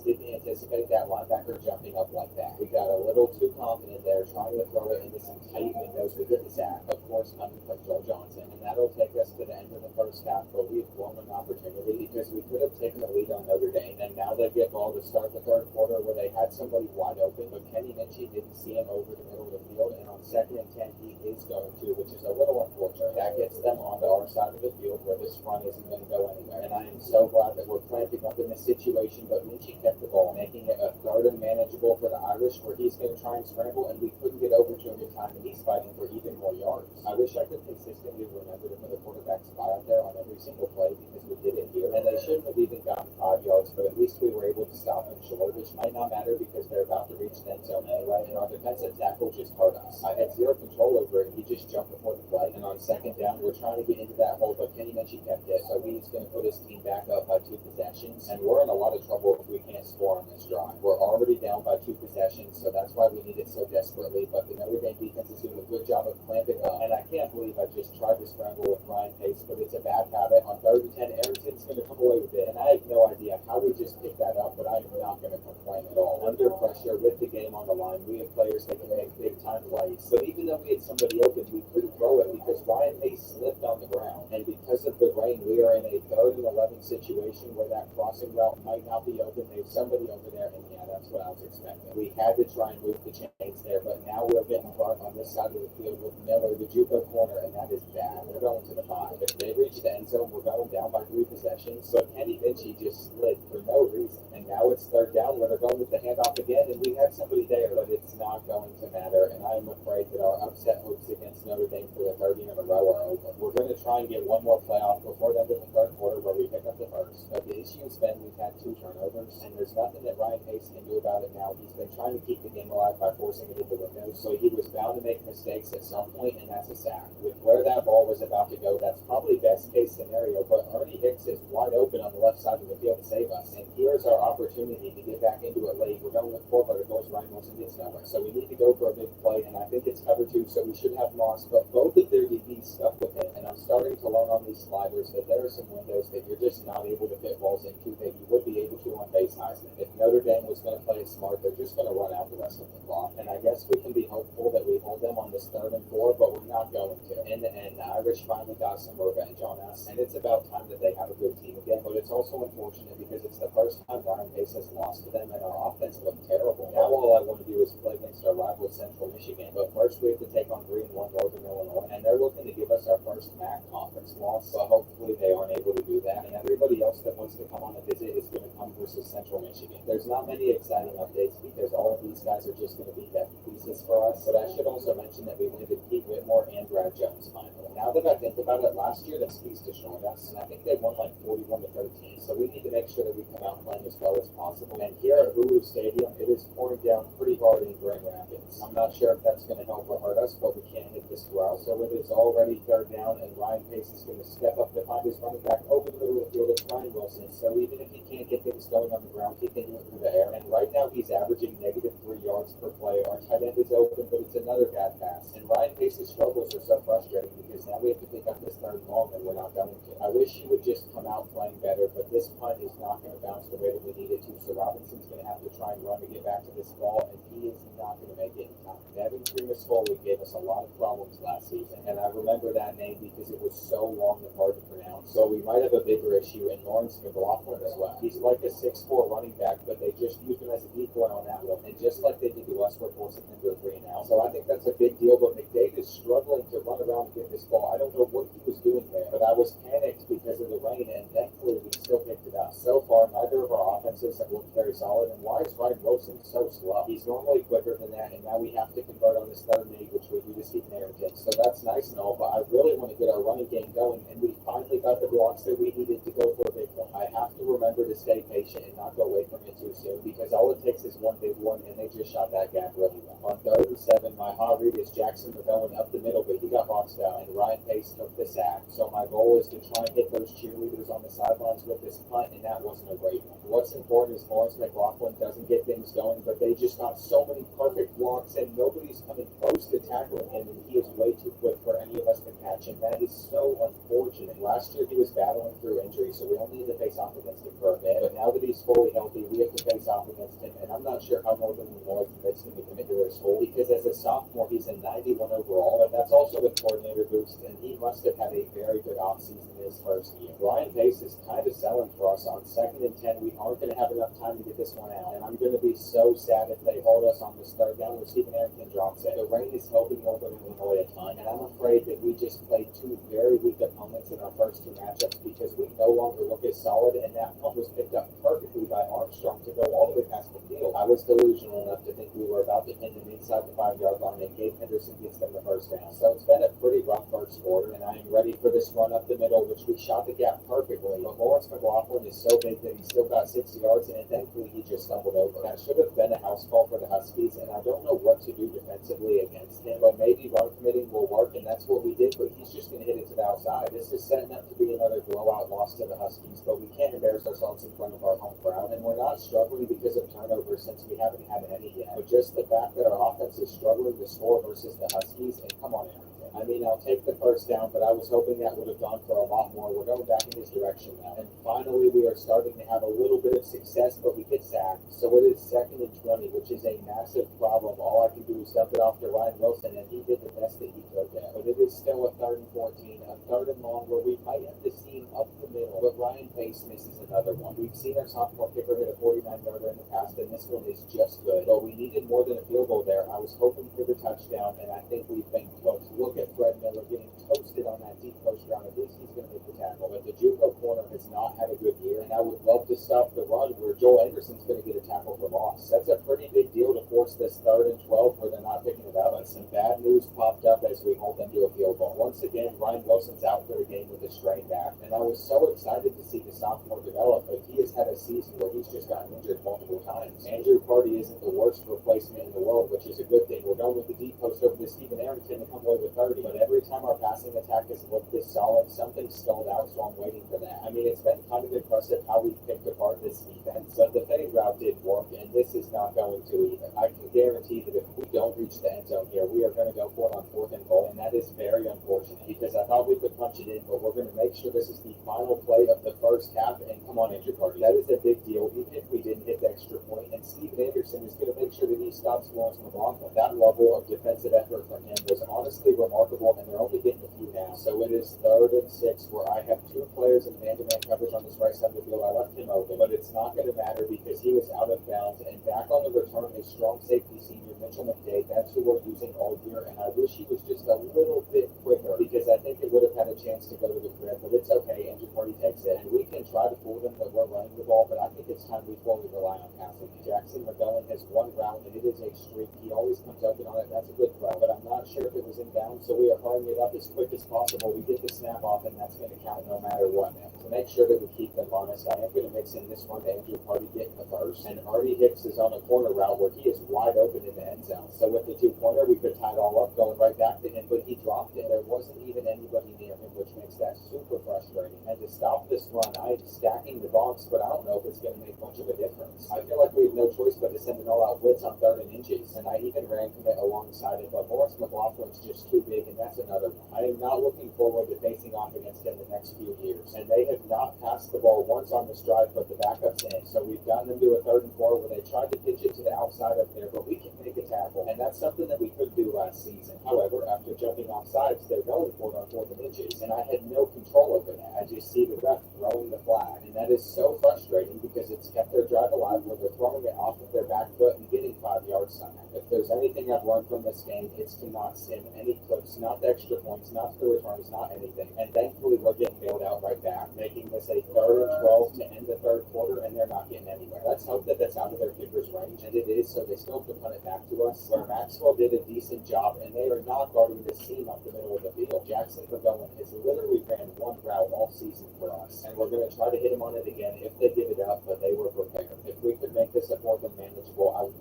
didn't anticipate that linebacker jumping up like that. We got a little too confident there, trying to throw it into some tight windows. We get the sack, of course, coming from Joe Johnson, and that'll take us to the end of the first half, but we've blown an opportunity because we could have taken the lead on Notre Dame, and now they get ball to start the 3rd quarter where they had somebody wide open, but Kenny Minchie didn't see him over the middle of the field, and on 2nd and 10, he is going to, which is a little unfortunate. That gets them onto our side of the field where this front isn't going to go anywhere, and I am so glad that we're cramping up in this situation, but Minchie kept the ball, making it a 3rd and manageable for the Irish, where he's going to try and scramble, and we couldn't get over to him in time, and he's fighting for even more yards. I wish I could consistently remember to put a quarterback spy out there on every single play because we did it here, and they shouldn't have even gotten 5 yards, but at least we were able to stop them short, which might not matter because they're about to reach the end zone anyway, and our defensive tackle just hurt us. I had zero control over it, and he just jumped before the play, and on 2nd down, we're trying to get into that hole, but Kenny Minchie kept it, so he's going to put his team back up by 2 possessions, and we're in a lot of trouble if we can't score on this drive. We're already down by 2 possessions, so that's why we need it so desperately, but the Notre Dame defense is doing a good job of clamping up, and I can't believe I just tried to scramble with Ryan Pace, but it's a bad habit. On 3rd and 10, Arrington's going to come away with it, and I have no idea how we just picked that up, but I'm not going to complain at all. Under pressure, with the game on the line, we have players that can make big-time plays, but even though we had somebody open, we couldn't throw it because Ryan Pace slipped on the ground, and because of the rain, we are in a 3rd and 11 situation where that crossing route might not be open. There's somebody over there, and yeah, that's what I was expecting. We had to try and move the chains there, but now we're getting burnt on this side of the field with Miller, the JUCO corner, and that is bad. We're going to the 5. If they reach the end zone, we're going down by 3 possessions, but Kenny Minchie just slid for no reason, and now it's 3rd down where they're going with the handoff again, and we had somebody there, but it's not going to matter, and I'm afraid that our upset hopes against Notre Dame for the 3rd year in a row are over. We're going to try and get one more playoff before the end of the 3rd quarter where we pick up the 1st, but the issue has been we've had 2 turnovers, and there's nothing that Ryan Pace can do about it now. He's been trying to keep the game alive by forcing it into the windows, so he was bound to make mistakes at some point, and that's a sack. With where that ball was about to go, that's probably best case scenario, but Arnie Hicks is wide open on the left side of the field to save us, and here's our opportunity to get back into it late. We're going with 4 verticals. Ryan Wilson gets nowhere, so we need to go for a big play, and I think it's cover 2, so we should have Moss, but both of their DBs stuck with him, and I'm starting to learn on these sliders that there are some windows that you're just not able to fit balls into that you would be able to on base Heisman. If Notre Dame was going to play it smart, they're just going to run out the rest of the clock, and I guess we can be hopeful that we hold them on this 3rd and 4, but we're not going to. In the end, the Irish finally got some revenge on us, and it's about time that they have a good team again, but it's also unfortunate because it's the first time Ryan Pace has lost to them, and our offense looked terrible. Now all I want to do is play against our rival Central Michigan, but first we have to take on 3-1 Northern Illinois, and they're looking to give us our first MAC conference loss, so hopefully they aren't able to do that, and everybody else that wants to come on a visit is going to come versus Central Michigan. There's not many exciting updates because all of these guys are just going to be death pieces for us, but I should also mention that we landed Pete Whitmore and Brad Jones finally. Now that I think about it, last year the Speeds destroyed us, and I think they won like 41-13, so we need to make sure that we come out playing as well as possible. And here at Hulu Stadium, it is pouring down pretty hard in Grand Rapids. I'm not sure if that's going to help or hurt us, but we can't hit this growl, so it is already 3rd down, and Ryan Pace is going to step up to find his running back over the middle of the field. It's Ryan Wilson, so even if he can't get things going on the ground, he can do it through the air, and right now he's averaging -3 yards per play. Our tight end is open, but it's another bad pass, and Ryan Pace's struggles are so frustrating because now we have to pick up this 3rd long, and we're not going to. I wish he would just come out playing better, but this punt is not going to bounce the way that we need it to, so Robinson's going to have to try and run to get back to this ball, and he is not going to make it in time. Nevin Primus-Foley gave us a lot of problems last season, and I remember that name because it was so long and hard to pronounce, so we might have a bigger issue in Lawrence McLaughlin as well. He's like a 6'4" running back, but they just used him as a decoy on that one, and just like they did to us, we're forcing him to a 3 and out. So I think that's a big deal, but McDade is struggling to run around and get this ball. I don't know what he was was doing there, but I was panicked because of the rain, and thankfully we still picked it up. So far, neither of our offenses have looked very solid, and why is Ryan Wilson so slow? He's normally quicker than that, and now we have to convert on this third and 8, which we do to Stephen Arrington. So that's nice and all, but I really want to get our running game going, and we finally got the blocks that we needed to go for a big one. I have to remember to stay patient and not go away from it too soon, because all it takes is one big one, and they just shot that gap really well. On 3rd and 7, my hot read is Jackson McGowan up the middle, but he got boxed out, and Ryan Pace took the sack. So my goal is to try and hit those cheerleaders on the sidelines with this punt, and that wasn't a great one. What's important is Lawrence McLaughlin doesn't get things going, but they just got so many perfect blocks, and nobody's coming close to tackling him, and he is way too quick for any of us to catch, and that is so unfortunate. Last year he was battling through injury, so we only had to face off against him for a bit, but now that he's fully healthy, we have to face off against him, and I'm not sure how Northern Illinois convinced him to commit to his school, because as a sophomore he's a 91 overall, but that's also with coordinator boost, and he must have had a very good offseason in his first year. Ryan Pace is kind of selling for us on 2nd and 10. We aren't going to have enough time to get this one out, and I'm going to be so sad if they hold us on this third down where Stephen Arrington drops it. The rain is helping Northern Illinois a ton, and I'm afraid that we just played two very weak opponents in our first two matchups because we no longer look as solid, and that punt was picked up perfectly by Armstrong to go all the way past the field. I was delusional enough to think we were about to pin them inside the 5-yard line, and Gabe Henderson gets them the first down. So it's been a pretty rough first quarter, and I am ready for this run up the middle, which we shot the gap perfectly. But Lawrence McLaughlin is so big that he still got 60 yards, and thankfully he just stumbled over. That should have been a house call for the Huskies, and I don't know what to do defensively against him, but maybe run committing will work, and that's what we did, but he's just going to hit it to the outside. This is setting up to be another blowout loss to the Huskies, but we can't embarrass ourselves in front of our home crowd, and we're not struggling because of turnovers since we haven't had any yet, but just the fact that our offense is struggling to score versus the Huskies, and come on, Aaron. I mean, I'll take the first down, but I was hoping that would have gone for a lot more. We're going back in his direction now. And finally, we are starting to have a little bit of success, but we get sacked. So it is 2nd and 20, which is a massive problem. All I can do is dump it off to Ryan Wilson, and he did the best that he could there. But it is still a 3rd and 14, a 3rd and long where we might have to seam up the middle, but Ryan Pace misses another one. We've seen our sophomore kicker hit a 49-yarder in the past, and this one is just good. But we needed more than a field goal there. I was hoping for the touchdown, and I think we've been close. Look at Fred Miller getting toasted on that deep post route. At least he's going to make the tackle. But the JUCO corner has not had a good year, and I would love to stop the run where Joel Anderson's going to get a tackle for loss. That's a pretty big deal to force this 3rd and 12 where they're not picking it up. But some bad news popped up as we hold them to a field goal. Once again, Ryan Wilson's out for the game with a strained back, and I was so excited to see the sophomore develop, but he has had a season where he's just gotten injured multiple times. Andrew Purdy isn't the worst replacement in the world, which is a good thing. We're going with the deep post over to Stephen Arrington to come away with 30, but every time our passing attack has looked this solid, something stalled out, so I'm waiting for that. I mean, it's been kind of impressive how we've picked apart this defense, but the fade route did work, and this is not going to either. I can guarantee that if we don't reach the end zone here, we are going to go for it on 4th and goal, and that is very unfortunate because I thought we could punch it in, but we're going to make sure this is the final play of the first half, and come on, Andrew Purdy. That is a big deal, even if we didn't hit the extra point, and Steven Anderson is going to make sure that he stops Lawrence McLaughlin. That level of defensive effort from him was honestly remarkable, and they're only getting a few now. So it is 3rd and 6 where I have 2 players in man-to-man coverage on this right side of the field. I left him open, but it's not going to matter because he was out of bounds, and back on the return, a strong safety senior, Mitchell McDade. That's who we're using all year, and I wish he was just a little bit quicker because I think it would have had a chance to go to the crib, but it's okay. Andrew Purdy takes it, and we can try to fool them that we're running the ball, but I think it's time we fully rely on passing. Jackson McGowan has one round, and it is a streak. He always comes open on it. That's a good throw, but I'm not sure if it was in bounds, so we are hurrying it up as quick as possible. We get the snap off, and that's going to count no matter what. To make sure that we keep them honest, I am going to mix in this one to Andrew Purdy getting the first, and Artie Hicks is on a corner route where he is wide open in the end zone. So with the 2-pointer, we could tie it all up, going right back to him, but he dropped it. There wasn't even anybody near him, which makes that super frustrating. And to stop this run, I'm stacking the box, but I don't know if it's going to make much of a difference. I feel like we have no choice but to send an all-out blitz on 3rd and inches, and I even ran commit alongside it, but Lawrence McLaughlin's just too big, and that's another one. I am not looking forward to facing off against him the next few years, and they have not passed the ball once on this drive, but the backup's in. So we've gotten them to a 3rd and 4 where they tried to pitch it to the outside up there, but we can make a tackle, and that's something that we couldn't do last season. However, after jumping off sides, they're going for it on 4th and inches, and I had no control over that. I just see the ref throwing the flag, and that is so frustrating because it's kept their drive alive where they're throwing it off of their back foot and getting 5 yards somehow. If there's anything I've learned from this game, it's to not sim any clips, not the extra points, not the returns, not anything. And thankfully, we're getting bailed out right back, making this a 3rd and 12 to end the third quarter, and they're not getting anywhere. Let's hope that that's out of their kicker's range, and it is, so they still have to punt it back to us, where Maxwell did a decent job, and they are not guarding the seam up the middle of the field. Jackson McGowan has literally ran one route all season for us, and we're going to try to hit him on it again if they give it up, but they were prepared. If we could make this a 4th and manageable, I would.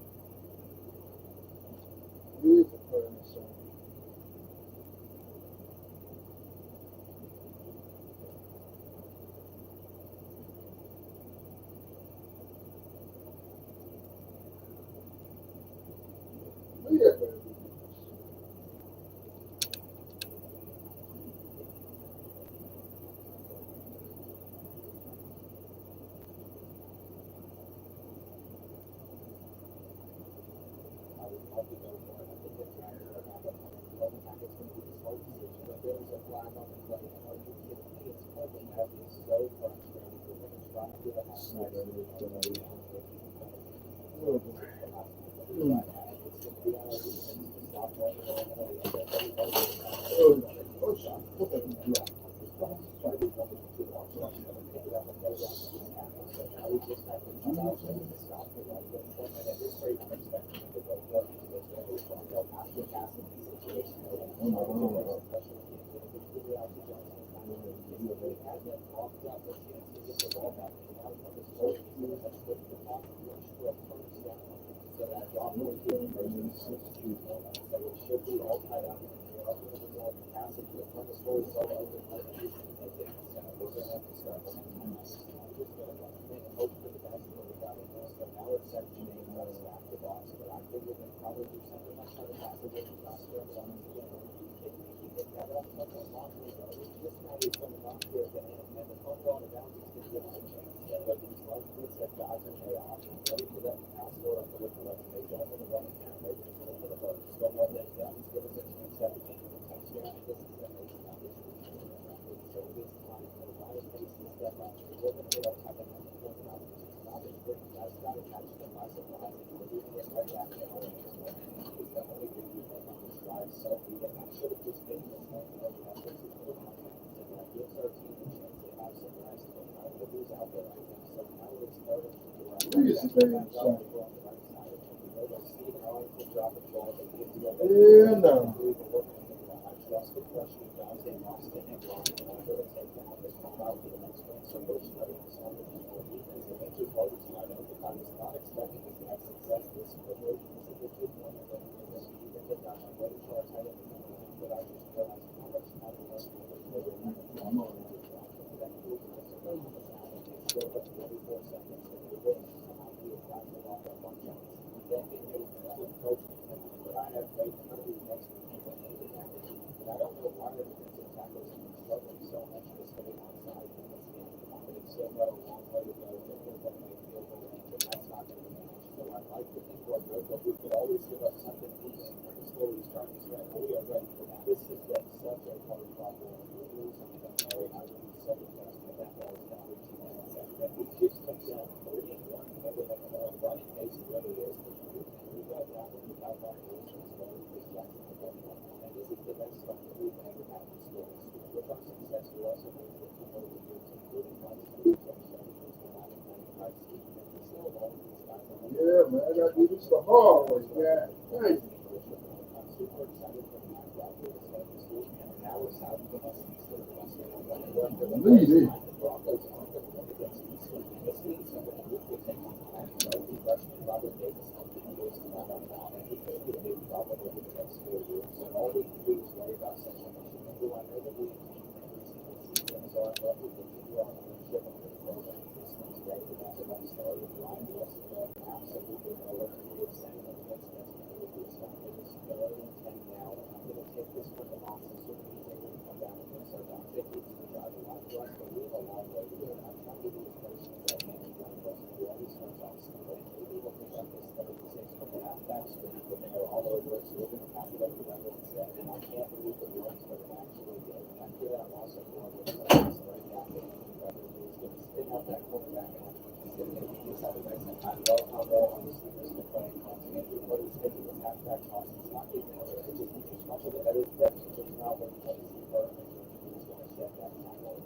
Yeah, no. Yeah, man, I gotta do this the hard way, yeah. Thank you. Lead it. have that quarterback and I'm sitting in the side of the I love how well our receivers can play. What he's taking with halfback toss, it's not getting over it. It's just much of the better depth. It's just not what he plays. He's going to shed that tackle.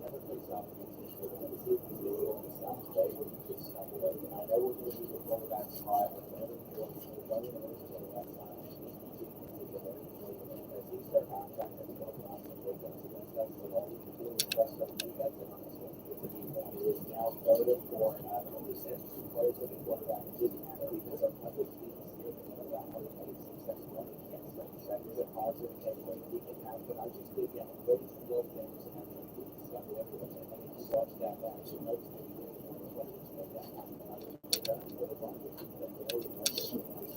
Never plays off against this sort of see if he's able to stop play where you just stop it. And I know we're going to do the quarterback slide, but whatever he does, we're going to lose to the left side. As he starts halfback, that's going on some big guns against us. So all we can do is trust our defense and on this one. It is now 3rd and 4, and I don't understand two players with the quarterback. It didn't matter because our coverage team is here. And that 126, that's one we can't start. That is a positive takeaway we can have, but I just think that way too low things and I think we can stop everyone. And then you watch that back, so notes that you really want to questions like that. I just think that I'm going to want to keep them there.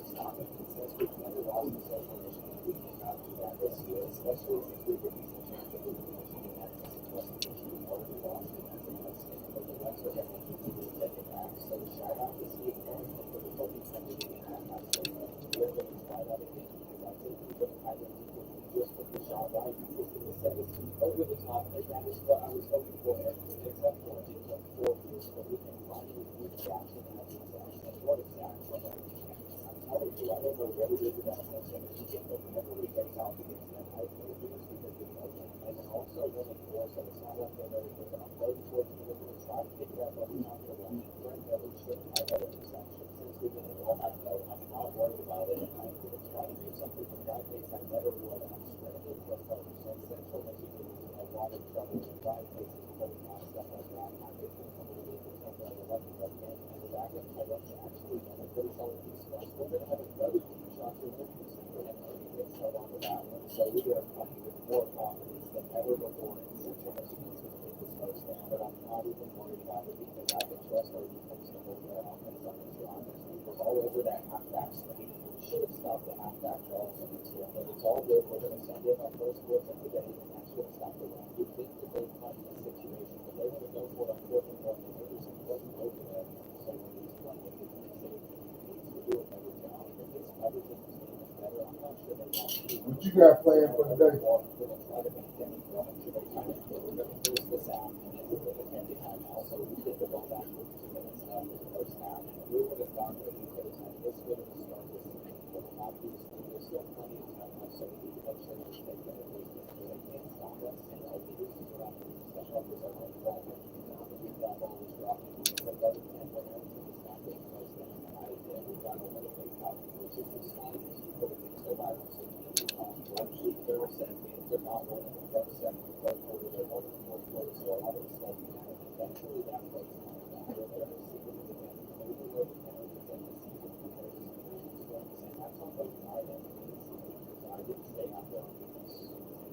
Stop it. Since we've never lost the social mission, we cannot do that this year, especially since we've been using champion of the nation and that is a lesson that we've already lost. And that's a lesson. But the rest are going to continue to get it back. So shout out to Steve Perry for the focus on the game. I say we're going to try that again because I think we're going to have it just with the shot right. Because the 17 over the top, and that is what I was hoping for. Except for it took 4 years, but we can finally reach action and have these actions. What is that? I'm telling you, I don't know what it is about that energy game, but whenever we face off against them, I feel it is because we know them. And then also running for us, so it's not like they're very good, but I'm going towards the middle and try to pick it up every time they're running. Brent Ellie should have had a reception since we've been in the I know I'm not worried about it, and I'm going to try to do something from that case. I never would, and I'm scrambling for a coverage. So Central Michigan is in a lot of trouble in 5 cases, holding on, stuff like that. I think it's going to be able to come down the left and right hand, and the back end pull up to actually done a pretty solid piece for us. We're going to have another 2 shots in this December, and already get started on the that one. So we are playing with more confidence than ever before in Central Michigan is going to take this first down. But I'm not even worried about it because I can trust our defense to hold their offense on this line. We were all over that halfback screen. We should have stopped the halfback draws in this one. But it's all good. We're going to send in our first blitz of the day, and that should stop the run. You think that they've come in this situation, but they're going to go for it on 4th and 1. And maybe some wasn't open there. So when he's playing with the safety, he needs to do a better job. If his coverage in his game is better, I'm not sure they're going to do it. What you got planned for today? We're going to try to make them run to the time. We're going to lose this out, and then we're going to end it time out. So we get the ball back with 2 minutes left in the first half. And we would have done that we could have done this good to start this thing. But we're not used to there's still plenty of time left, so we need to make sure that we take care of this thing. Because they can't stop us, and all we do is we're not going to step up as our own ball. That ball was dropping. So by the time we're going to this not getting close down, and I think we've got a little bit of which is the strong people that can go by them. So actually, there were 7 games. They're not one of the first 7 in the 3rd quarter. They're one of the 4th quarter. So a lot of the stuff we have, eventually that plays on the back. They're going to see it again. Maybe we're going to get the season because and that's on both my end and the season because I didn't stay out there on defense.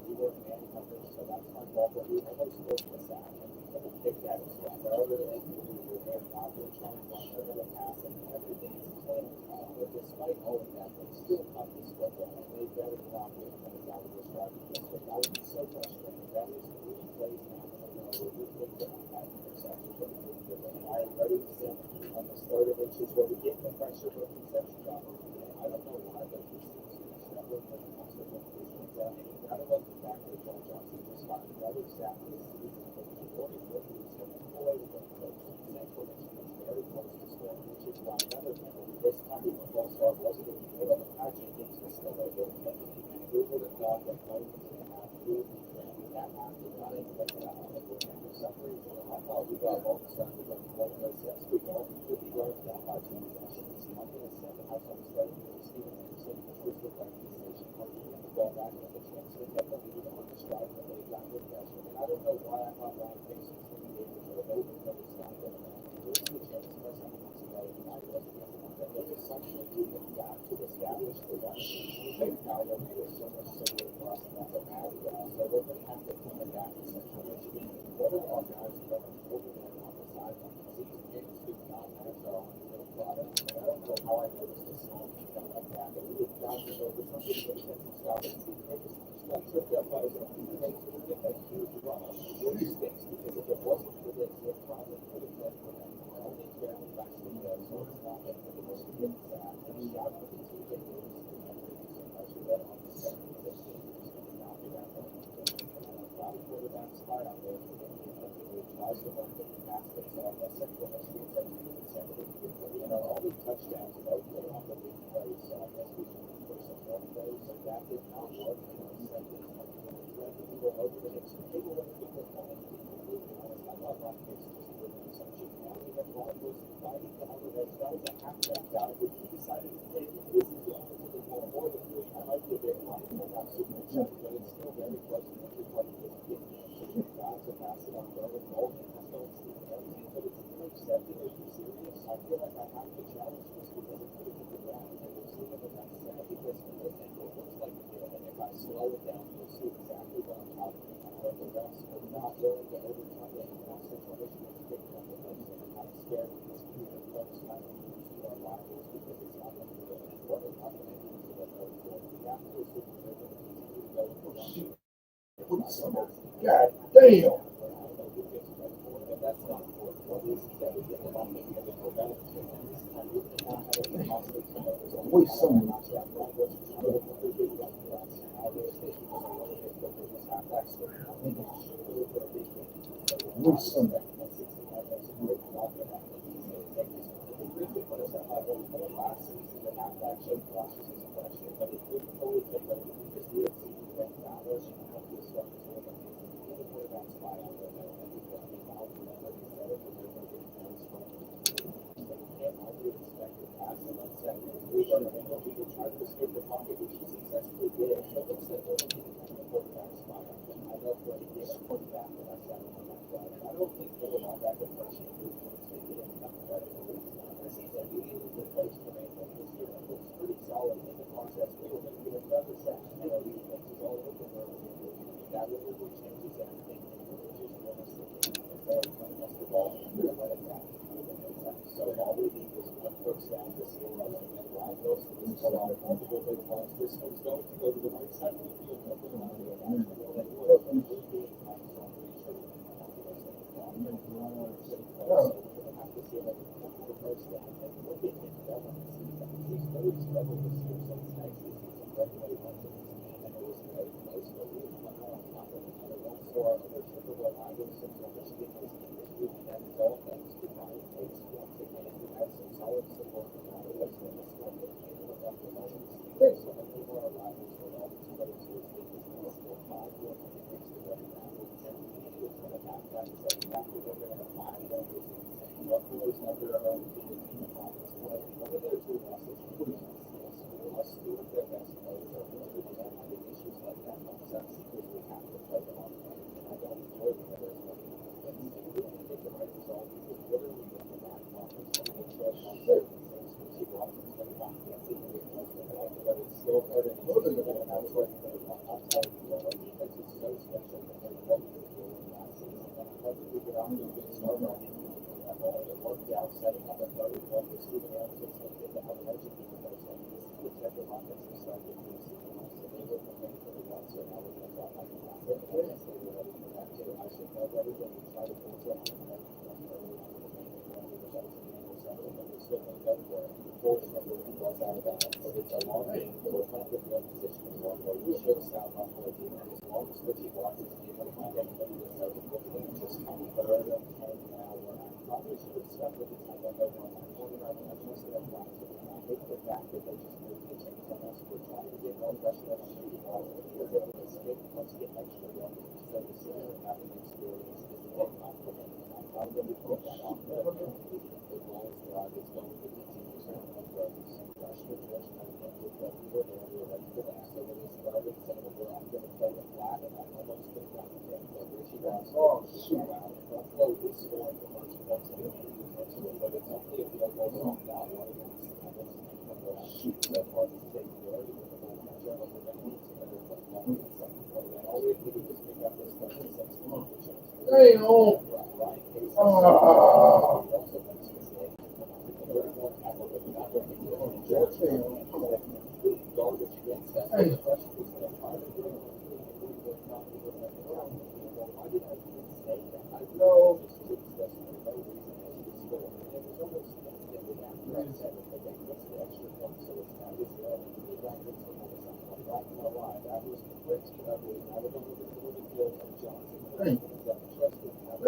We were man coverage, so that's my fault. But we almost forced the sack, and we could have picked that as well. But other than we were there, not really trying to run, they're going to pass, and everything is playing. But despite all of that, they still cut this football, and they better not get coming out of this driving district. That would be so frustrating. That is 3 plays now in a row where we picked up 5 interceptions, but we didn't get them. And I am ready to send on this 3rd and inches where we get the pressure with the interception drop. I don't know why, but these things are struggling when it comes to what these things are. And you got to look back to Joel Johnson just got another sack this season, but the majority of what he was going to play with the coach. Central Michigan is very close to scoring, which is why another penalty this time the football star wasn't going to be able to catch it. It's just still a good penalty. And who would have thought that going into the half, we would be training that after not even looking at it. And for some reason, I thought we got all the stuff we got all the sets. We all could be going down by 2 possessions. I'm going to send it. I was starting to Stephen Anderson, which was the right decision. Working the ball back with a chance to get the lead on the strike that they got with pressure. And I don't know why I thought Ryan Pace was going to be able to avoid the first stop. But there's the chance for some months ago, and I wasn't going to want that. But essentially, we have got to establish the run. And now we're going so much similar for us, and that's a bad guy. So we're going to have to come back in Central Michigan. What are our guys going over there on the sideline? These games do not match our little product. And I don't know how I noticed a small detail like that, but we have got to go with something that can stop it. Got tripped up by something. It makes it a huge run. It really stinks because if it wasn't for this, it probably could have been for them. Only traveling back to the so it's not that for the Michigan staff. And he got for the TJ Davis and everything so much. And then on the second position, he's going to knock it out. A lot of quarterbacks fly out there for them. tries to run the aspects of Central Michigan, all the touchdowns of Oakland on the big plays. So I guess we should put some more plays. So that did not work. Second, people over the next people want to get their point. I thought my kids just were doing some shit. Now we have one was fighting the other way. That was a halfback guy, but he decided to take this is the only thing that more than three. I might be a bit like not super cheap, but it's still very close to everybody that's getting it. So the guys are passing on Berlin Gold and I don't see everything, but it's accepted. Are you serious? I feel like I have to challenge this because it's pretty good ground and we'll see what that's sad because it looks like and if I slow it down, you'll see exactly what I'm talking about. But the rest are not willing to overcome it. And now Central Michigan's picking up the place. And I'm scared that this could be the close kind of lose to our rivals because it's not going to be good. What are not going to do to the third quarter? We have to assume that they're going to continue to go with the run. God damn. But that's not important. What is that we get the ball and get it back to Wait some.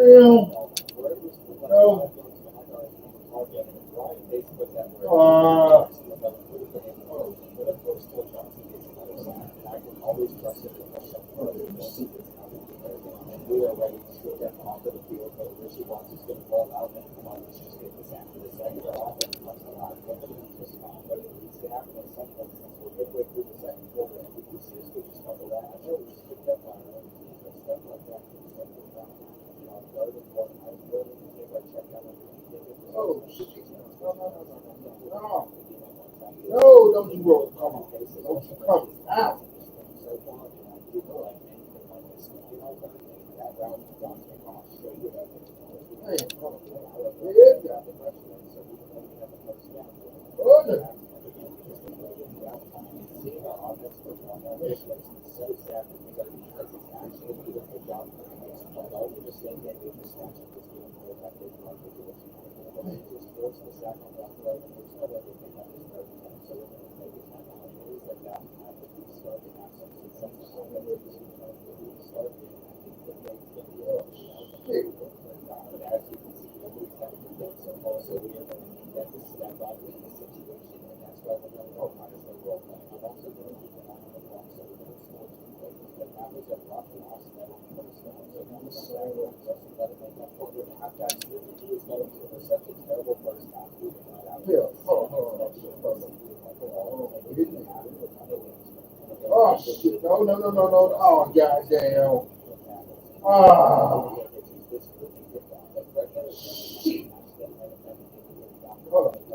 Damn. No. Always trust it. We are ready to get them off of the field, but Richie wants is going to roll out and come on, let's just get this after the second offense runs a lot of respond, but it needs to happen at some point since we're midway through the second quarter. And we can see us get just couple that. I know we just picked up on it, but stuff like that. Third and fourth, I really think I checked out everything. Oh, shit. No, don't you roll. Come on. Don't you come out. Oh, shit. No. Oh, goddamn. Ah. Shit. Hold on.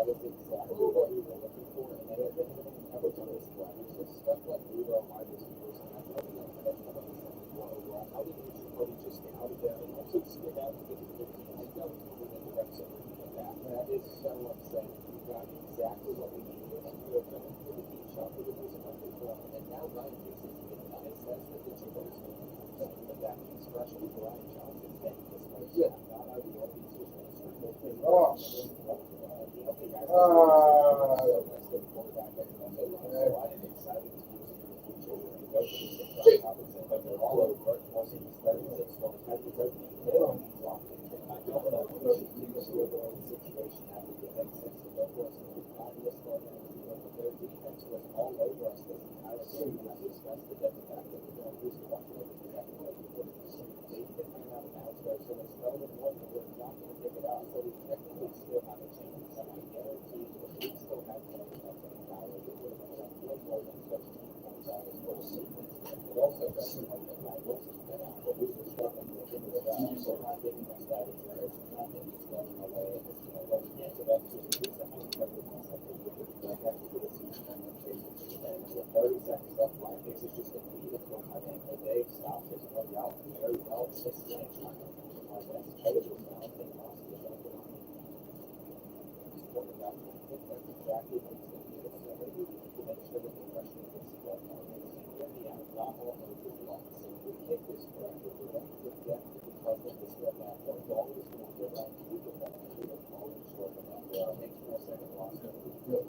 that is exactly what we were looking for, and they have been ever done this well. It's just stuff like Ludo, my receivers, and that's what we have been overall. How did you just get out of there and also just get out to get to the 15? I know it's moving in the direction of that. That is so upsetting. We got exactly what we needed, and we are going for the deep shot for the most wonderful. And now Ryan thinks it's been nice. That's the picture that was going to but that especially Brian Johnson getting this way. Yeah, not ideal. He's just going to circle things. Oh, Okay, guys. So that's the quarterback. So I'm excited to use it for the future. We're going to go for the six Robinson, but they're all over. Forcing these 36 for Kentucky Turkey. They don't need to. I don't know if we should use the overall situation after the X6. So therefore, it's going to be obvious for them. Their defense was all over us this entire game. And I discussed the fact that we're going to lose the Buffalo because they didn't run out of bounds there. So it's no more that we're not going to pick it up. So we technically still have a chance. And I guarantee you, if we still had touchdown power, we would have put up way more than 13 points out as well. It also doesn't help that Matt Wilson's been out, but we were struggling with him as well. So not giving us that advantage. Nothing is going away. It's going to work. So that's just a piece of uncovered concept. Like after the season, I'm going to chase it. With 30 seconds left, Ryan thinks it's just going to be the one. I think that Dave stopped his one route very well. Just slant trying to my best coach was now. I think Austin is going to put on his quarterback. I think that's exactly what he's going to do. So maybe we need to make sure that the rushing gets the ball on it. And yeah, not all of it is lost. So if we take this correctly, we're going to forget that because of this step back, our ball is going to go back to the ball. We will fall in short of that. Makes for a second loss. Good.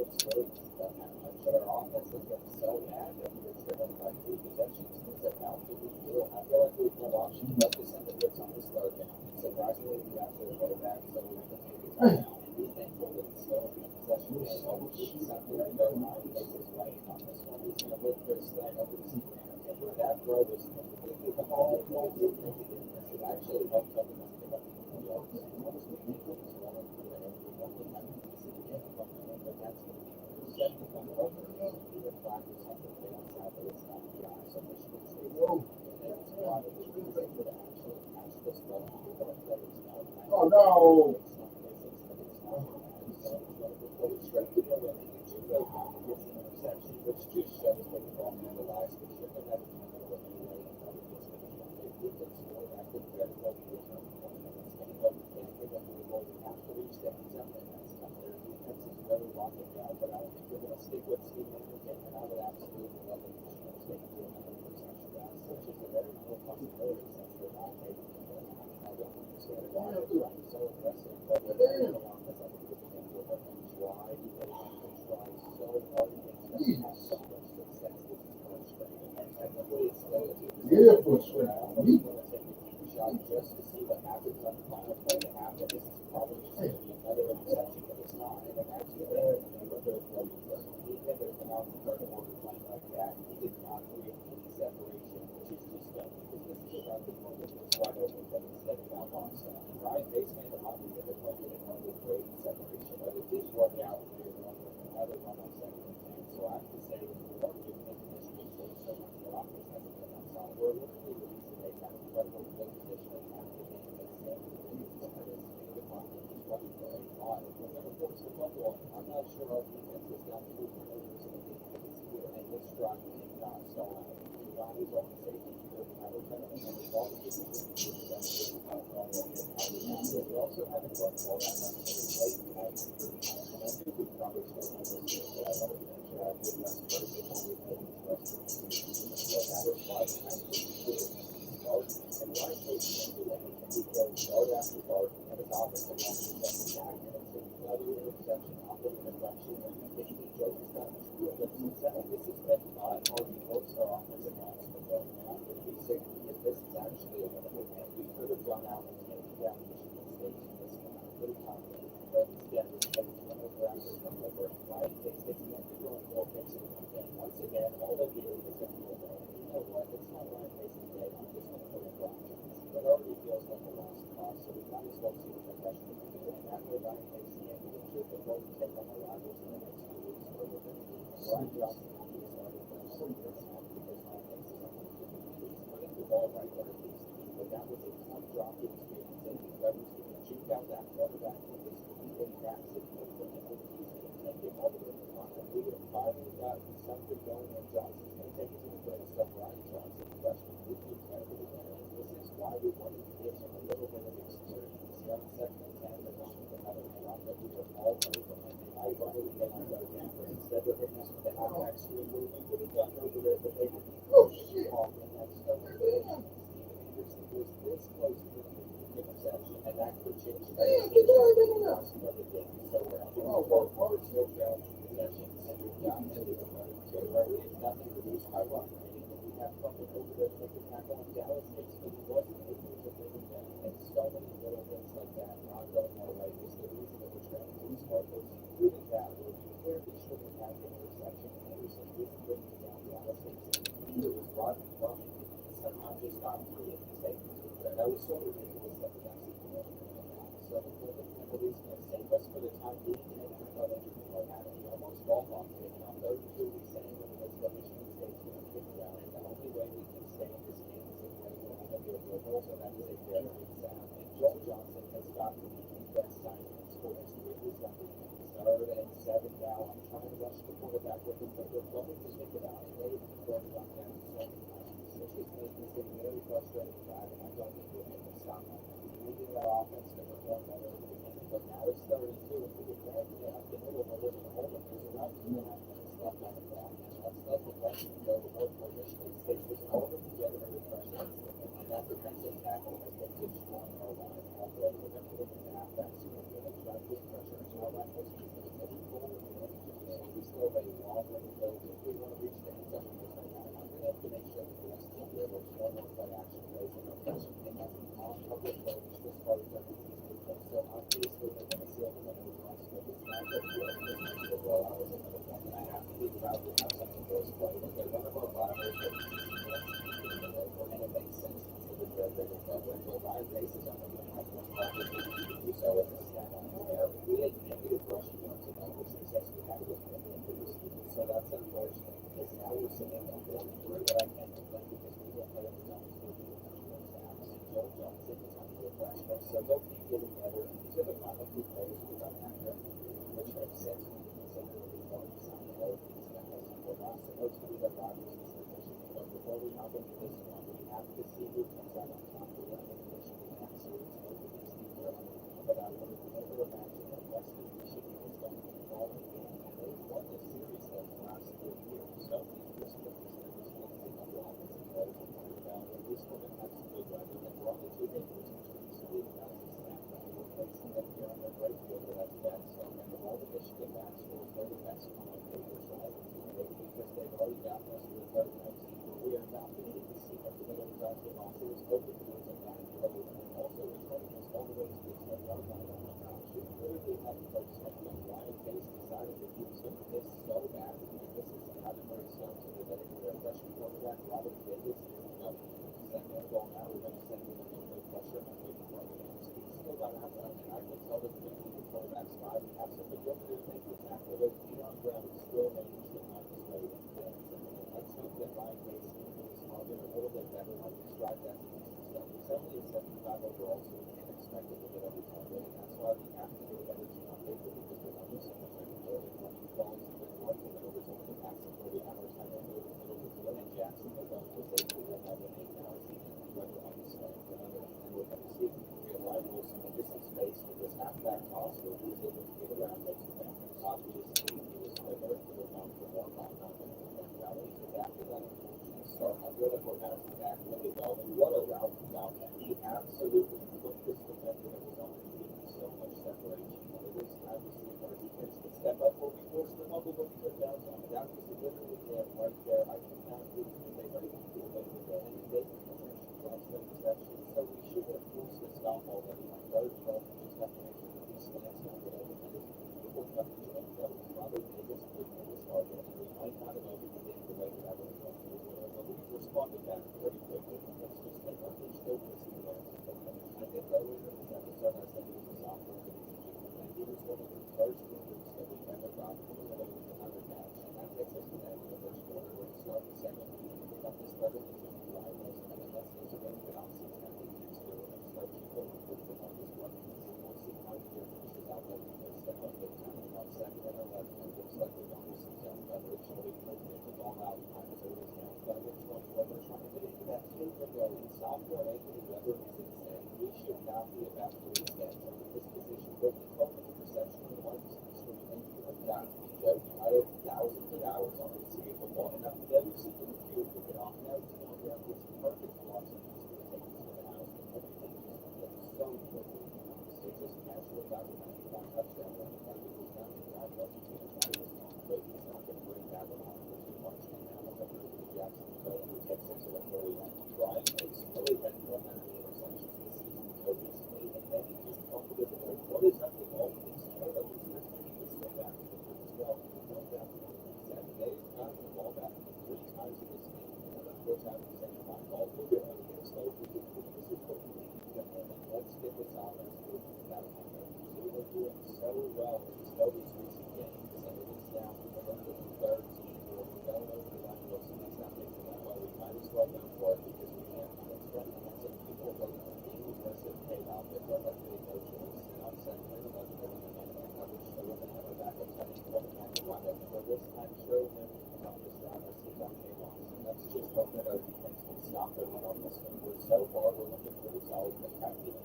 But our offense has been so bad that we were driven by 3 possessions. Things that now to be real. I feel like we've no option but to send the blitz on this third down. Surprisingly, we got to the quarterback, so we have to take it down and be thankful that it's still a possession game. But we should something to go on and makes us right on this one. He's going to look for a slant over the center. And where that throw was completely behind the ball, it didn't make a difference. It actually helped us pick up the yards. Almost made it was rolling through it. We won't look like it's a game, but that's going to be second from the over. Either flag or something fails out, but it's not the eye. So Michigan State, and that's why we was able to actually catch this ball. Oh no! Which just shows that the ball utilized the ship and everything that was anyway. We could score that could very well be a turn point. But we can't give them the ball. We have to reach that zone, and that's tough. Their defense is really locking down, but I don't think we're going to stick with Steve Hamilton, and I would absolutely love it if Michigan State do another protection guys, which is a very real possibility since they're not taking the ball. I mean, I don't understand why they're so aggressive, but with their offense, I think we can do it. Why do they have to try so hard against us and have so much success? This is frustrating. And technically, it's still a team. Yeah, frustrating. We're going to take a deep shot just to see what happens on the final play to happen. This is probably just going to be another interception, but it's not. And that's what they're even if they're out in the third quarter playing like that, he did not create any separation, which is just dumb because this is about the point that was wide open, but instead of out long stuff. And Ryan Bates made the hobby of it when he didn't want to create separation, but it did work out when they were going with another run on second and 10. So I have to say, what you're making this Michigan so much, the offense hasn't been on top. We're literally the reason they have incredible field position and have the game against them. It's the confidence is running for a lot. If we're going to force the fumble, I'm not sure our defense has got 2 turnovers in a game against here, and this drive may not stall out. Ronnie's on the safety field, and I will tell you, and all the defense is doing something about we also haven't run all that much late tonight. And I think we probably still have this game, but I want to make sure I get less versus when we play these Western teams. So that is why I think we should start. And why takes anything can be thrown guard after guard, and it's offensive line second back, and it's another interception off of an inflection, and I think the joke is done. But since this has been not hard to force our offensive line to go, and I'm going to be sick because this is actually a wonderful game. We could have gone out and taken down Michigan State in this one. I'm pretty confident, but instead we take turnover after turnover. Ryan Bates gets the end of the goal, takes it again. Once again, all they do is get the goal. And you know what? It's not Ryan Bates' day. I'm just going to put it wrong. It already feels like a lost cause, so we might as well see what the freshman can do. And after Ryan Bates the end of the year, the goal to take on the rivals in the next 2 weeks, where we're going to be Ryan Johnson will be starting for the second time because Ryan Bates is on the team. He's putting the ball right where it needs to be, but that was a tough drop to experience. And whoever's going to juke out that quarterback with this completely massive footprint, and he's going to take it all the way to the line. We would have finally gotten something going, and Johnson's going to take it to the place. So Ryan Johnson, freshman, would be terrible again. And this is why we wanted to give him a little bit of experience. On second and 10, they're going with another run that we were all ready for him. They might run it again on third down, but instead they're hitting us with the halfback screen where we would have gotten over there, but they didn't. Oh shit! And that's so good. Anderson was this close to the interception, and that could change the game. So we're still down possessions, and we've gotten into the money too, right? We have nothing to lose by one. We have something over there to make a tackle on Dallas Hicks, but he wasn't able to bring him down. And so many little things like that not going our way is the reason that we're trying to lose Cardinals, including that where we clearly shouldn't have the interception. Anderson didn't bring him down Dallas Hicks. It was Rodney running, and somehow just got free and he's taking it to the ground. That was so ridiculous that we actually put it down. So the penalties can save us for the time being, and I thought everything like that. He almost ball bombed it. And on third and 2, he's saying that it's what Michigan State's going to kick it out. And the only way we can stay in this game is if we're going to be a field goal, so that is a very big sound. And Joel Johnson has got to be the best signing in sports. He's got to be 3rd and 7 now. I'm trying to rush the quarterback with him, but they're going to kick it out. And they even throw it on down so many times. It's just making me very frustrated about it, and I don't think we're going to stop that. We need our offense to perform better at the beginning, but now it's 3rd and 2, and we get back to up the middle, but we're going to hold them. There's about 2.5 minutes left on the clock, and let's let the Russians go before Michigan State was all of them together and refreshing. And that defensive tackle has been destroying our line all the way. We're going to look at the halfback screen, we're going to try to get pressure, and all that was going to take it forward. obviously they're going to say that they're going to watch, but it's not going to be like the well, I was another one, and I have to figure out how something goes right. Okay, one of our laterals that and it makes sense considering they're bigger coverage. But live races on the have one property to do so at the snap on there. We had negative rushing yards and all the success we had with them. So that's unfortunate because now we're sitting on the three, but I can't complain because we will play every time we do the Joe Johnson is on the freshman, so they'll keep getting better. These are the final two players we got after, which makes sense when you consider that we've already signed all of these guys. We're not supposed to be the Rodgers position, but before we hop into this one, we have to see who comes out on top. We're running into Michigan next, so it's going to be steeper. But I would have never imagined that Western Michigan was going to be falling in, and they've won this series the last 4 years. So this is going to take a lot of players to worry about. At least we're going to have some good weather, and we're on the 2 day losing streak, so we've got to snap. We're facing them here on the break field, but that's bad stuff. And of all the Michigan backschools, they're the best on the paper side because they've already gotten us to the third 19 where we are not going to see much of an exhaustive loss. It was open towards a back road, and also returning us all the way to the 10-yard line. Oh my gosh, it literally had folks like Ryan Pace decided that he was going to miss so bad. And this is not a very start to the day where a freshman quarterback, Robert Davis, second goal now, we're going to send him a little bit of pressure and wait for the games. We still got to have that. I can tell that the quarterback spot, we have somebody over there to make the tackle, but feet on ground, still making sure not to play in fans. And let's hope that Ryan Pace is target a little bit better on his drive that defensive stuff. He's only a 75 overall, so we can't expect him to get every target, and that's why we have to do a better team on paper because there's only so much I can do. And running balls have been working, but it was only the passing where we have our time to do it. And Jackson will go to safety and have an 8 now. Whether on the side or another, and we're going to see if we can realize Wilson in this space with this halfback toss where he was able to get around those defenders. Obviously, he was quicker to the one for more by not going to the rally because after that, start I feel like we're bouncing back really well. And what a route from Malcolm. He absolutely put this defender that was only giving so much separation. And it is time to see if our defense can step up where we forced the bubble when we took down on it. That was literally it right there. I could not do it. They were able to do it with it. And they so we should have forced the stop already on third and 12. We just have to make sure that these slants don't get over. And if we're coming to it, that was Robert Davis with this target, and we might not have overcome the way that I would have gone to do it. But we responded back pretty quickly. Let's just take our first go for the there. I think earlier in this episode, I said he was a sophomore, and he was one of the first recruits that we ever got to the way with another catch. And that takes us to that in the first quarter. We're going to start the second. We got this better than the rivals, and then let's get to the off season. I think next year we're going to start people with the longest one. We'll see how the year finishes out. But we can step up big time. About second and 11, it looks like we're going to see some coverage. So we can get the ball out. Time as it is now. Third and 20. What we're trying to get into that field window in sophomore Anthony Weber is insane. We should not be about to reset from this position. But we call it the reception of the ones and you have got to be joking. I have thousands of hours on NCAA football, and I've never seen the field to get off. Now it's going around this perfect blocks and he's going to take us to the house and everything just gets so quickly. It's just casually got the 95 touchdown run. It was down to the drive. That's what's going to try this long, but he's not going to bring that one on for too much. And now we're going to go to Jackson who takes it to the 40. Brian makes really been one of the interceptions this season so recently, and then he just fumbled it away. What is up with all of these turnovers? There's going to be this back to the 12. Going down to the 7. They've gotten the ball back 3 times in this game, which I would say my fault. We're going to get slow. This is what we need to get in. Let's get this offense moving. That's what we're doing so well in these recent games, and it is now we're going to the third team where we're going over the line. Wilson is not making that well. We might as well go for it because we can't. It's running momentum. People are going to be aggressive payoff. But they're like they no choice. And on second and 11, they're going to man coverage. So we're going to have a backup coming quarterback to wind up for this time. Sherman on this drive. I see that came off. And let's just hope that our defense can stop the run on this one. We're so far. We're looking pretty solid. But I think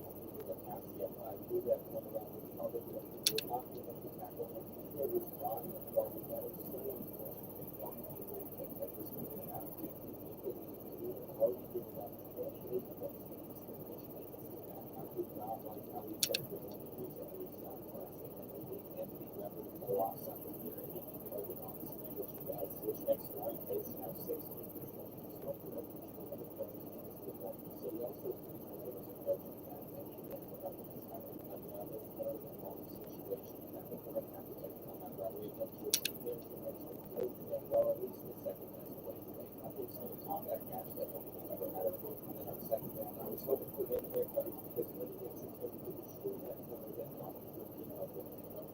the pass yet. I do that one around the target. We're not going to tackle him. There was Ron and Darby. That is so unfortunate. That was going to have to already give it up. I did not like how we kept it on the news and we stopped pressing and we didn't be ready to go off something here and he can go with on which he does, which makes Ryan Pace now 16 years old. He's going to represent the first so he also is pretty good as a coach in that and he didn't have this kind of another was hoping for him there, but because when he gets into the school that corner, then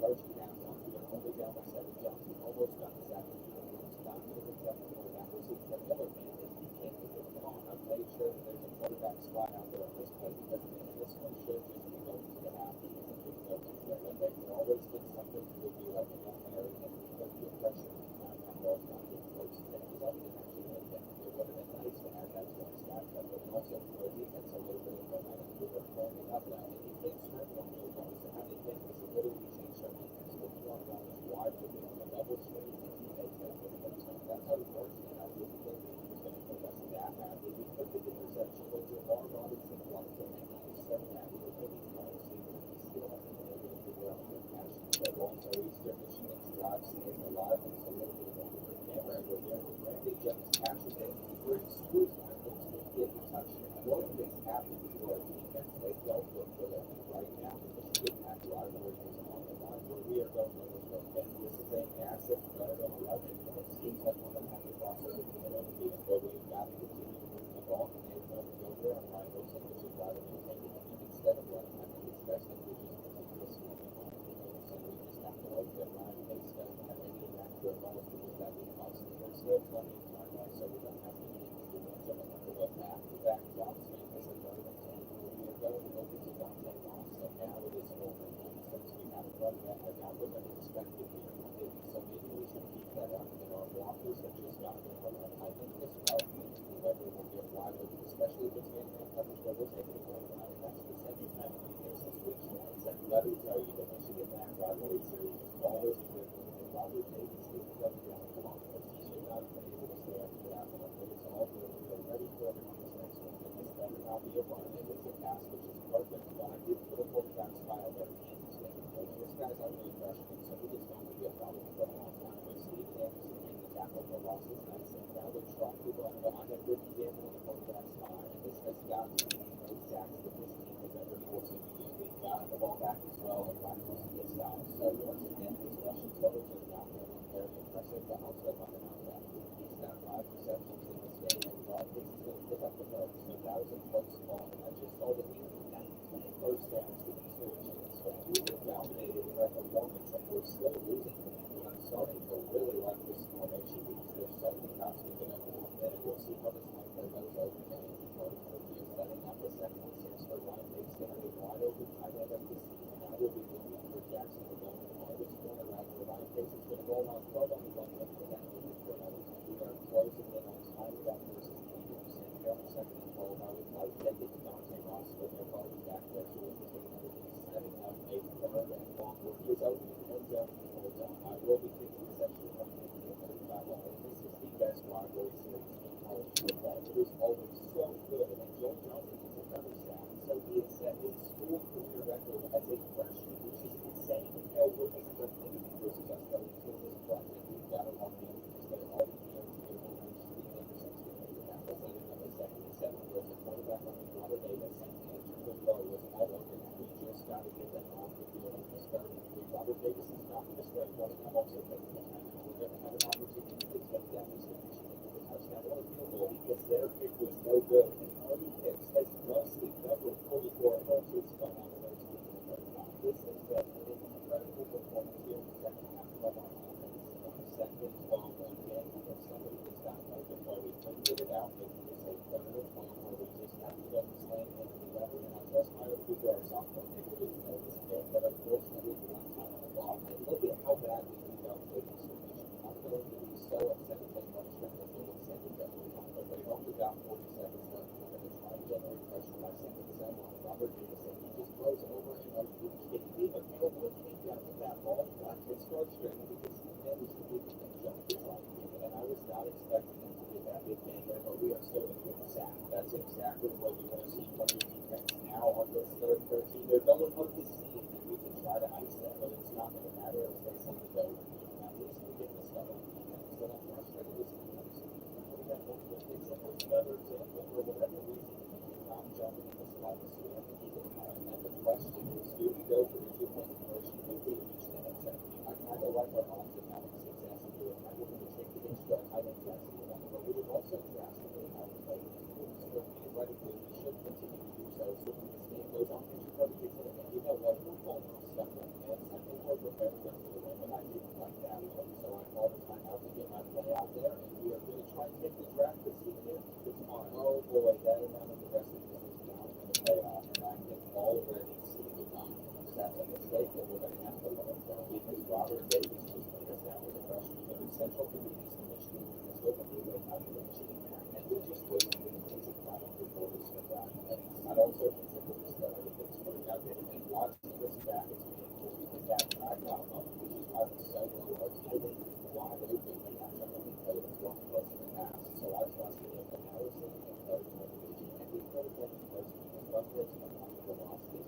first down, we are only down by 7 jumps. We almost got the sack. It's not going to be tough for quarterback. We'll see for Miller, man, if he can't get it on, I've made sure that there's a quarterback spot out there on this play because this one should just be going to the half. There's no one there. And they can always get something to do like a young area and we can get pressure. That ball's not getting close to that. Because I didn't actually make that. It would have been nice to have that twice back, but also for a defense a little bit of momentum. We were forming up now. And he can't start one of those balls. And how they think is it literally changed our defense. But one ball is wide open on the double straight and he makes that for the first time. That's unfortunate. I didn't think he was going to put us that badly. We took the interception, but Jamar Robinson blocked him and he was so happy with him. He's not receiving. He still hasn't been able to figure out the passion. But also he's their machine drive stays alive and it's a little bit of a camera over there. Randy Jones catches it. We're in school time. It's get the touchdown. One of the things happened to our defense. They don't look good right now. The Michigan Pack rivalry is on the line where we are going to look at. This is a massive threat of 11. And it seems like we're going to have to cross over the middle of the field. But we've got to continue to move the ball and they're going to go there on Ryan Wilson, which is why we're going to take it. And instead of running, I think it's best if we just continue to swing it on. So we just have to hope that Ryan Pace doesn't have any inaccurate balls because that would cost us. There's still plenty of time left, so we don't have to get into too much of it. But back-to-back drops make us a third and 10. We are going over to Dante Moss, so now it is over. Since we have a run back, I got what I expected here. So maybe we should keep that up. And our blockers have just gotten it on. I think this route, whoever will get wide open, especially if it's man-man coverage where we're taking it right now. And that's the second time we get this week. Let me tell you, the Michigan Pack rivalry series is always a good one. And Robert Davis is coming down the block. He should not have been able to stay up for that one, but it's all good. We are ready for him on this next one. And this better not be a run. It is a pass, which is perfect. But I did put a quarterback spot there. This guy's only a freshman, so he is going to be a problem for a long time. But Steve Anderson in the tackle for losses, nice. And now they're trying to run behind that Ricky Gamble in the quarterback spot. And this has got to be the most sacks that this team has ever forced. We've got the ball back as well, and Ryan Wilson gets down. So once again, his rushing totals are not very impressive, but also coming out that he's got 5 receptions in this game, and Ryan Pace is going to pick up the first. So that was a close ball, and I just saw that he had 10 first downs with these fortunes. So we were dominated in our performance, and we're still losing. And I'm starting to really like this formation because there's so many guys who can have and we'll see how this one goes over. And we're setting up the second and 6 for Ryan Pace to have a wide open tight end of the season. And I will be looking for Jackson to go in the hardest corner right where Ryan Pace is going to go around 12 on the one and for that for another time. We are closing in on time without versus the Eagles. And here on the second and 12, I would like to take it to Dante Moss, but they're probably back there. So we'll take another setting up a third and long where he is open in the end zone the whole time. I will be kicking this extra point in the 35 ball. And this is the best rivalry series in college football. It is always so good. And Joel Johnson is another sack. So he has set his school career record as a freshman, which is insane. You know, we're making the versus us going to this project. We've got to walk in because they're all the year to get over and Steve Anderson's going to make that. Setting up a second and 7 was a quarterback on Robert Davis and Andrew Monroe was all over. We just got to get that off the field on this third and 3. Robert Davis is not going to start running. I'm also taking the time. We're going to have an opportunity to take down this division with a touchdown or a field goal because their kick was no good. And Hardy Hicks has rusted number 44 inches from out of their team in the third half. This has been an incredible performance here in the second half of our offense. On the second and 12, again, if somebody gets down open where we couldn't get it out, making this a third and 12 where we just have to go to slant into the other. And I trust Myra Cooper, our sophomore kicker, didn't know this game, but unfortunately, we got time on the block. And look at how badly we don't take this division. I'm going to be so upset if they run straight up and send it to overtime. But they've only got 40 seconds left. We're going to try and generate pressure by sending the same on Robert Davis. And he just throws it over and are you kidding me? But Campbell came down with that ball. It's frustrating because he managed to get the jump design. And I was not expecting him to get that big man there, but we are still going to get the sack. That's exactly what you want to see from your defense. Now on this third 13, they're going up the seam, and we can try to ice that, but it's not going to matter if they send it over. At least we get this stuff on defense. So I'm frustrated with sometimes. We have multiple picks, and there's another example for whatever reason. I'm jumping in the slot this week. I think he can have and the question is, do we go for the 2-point conversion if we reach the end zone? I kind of like our odds of having success in doing that. We're going to take the extra tight end Jackson, but we would also drastically have to play. So theoretically, we should continue to do Robert Davis just put us down with a freshman from Central to East Michigan. It's with a freeway out of Michigan. And we just wait for the basic product before we start that. I'd also consider this stuff if it's put out there and watching this back is being cool because that track out up, which is why it's so low, it's moving wide open and that's something we played as one plus in the past. So I trusted it, but now we're seeing it close motivation. And we played that close because Buffalo's coming on the velocity.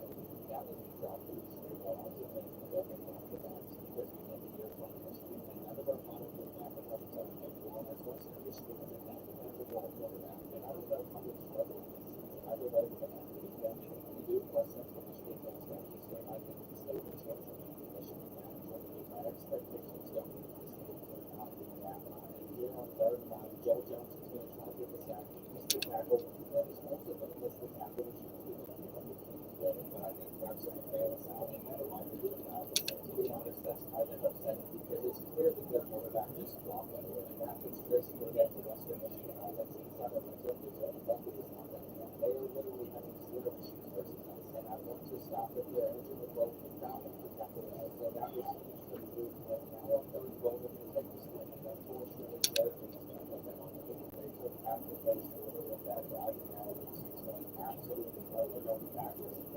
That was the drop to the straight ball. Also, things that don't make off the bats because we had the year from Michigan and none of our final were back at the time. And one as Western Michigan was in that defensive ball quarterback. And I don't know how much struggle this is. I would like to have to be done. We do plus Central Michigan comes down to stay. I think the state will change the Michigan manager because my expectations don't meet the state for not doing that. And here on third line, Joe Jones is going to try to get the sack. Mr. Tackle, that is also going to miss the tackle, which is going to be but I think Rex are going to bail us out and never mind to do it now. To be honest, that's kind of upsetting because it's clear that their quarterback just dropped that way. And that puts Chris Burgett to Western Michigan offense inside of the circuit. So the bucket is not that bad. They are literally having zero issues versus us. And I want to stop if they're entering the goal and foul them to tackle that. So that was huge for the group. But now on third goal, we're going to take the swing. And unfortunately, the other thing is going to put them on the field. They took half the place order of that drive. And now it looks like absolutely over going backwards.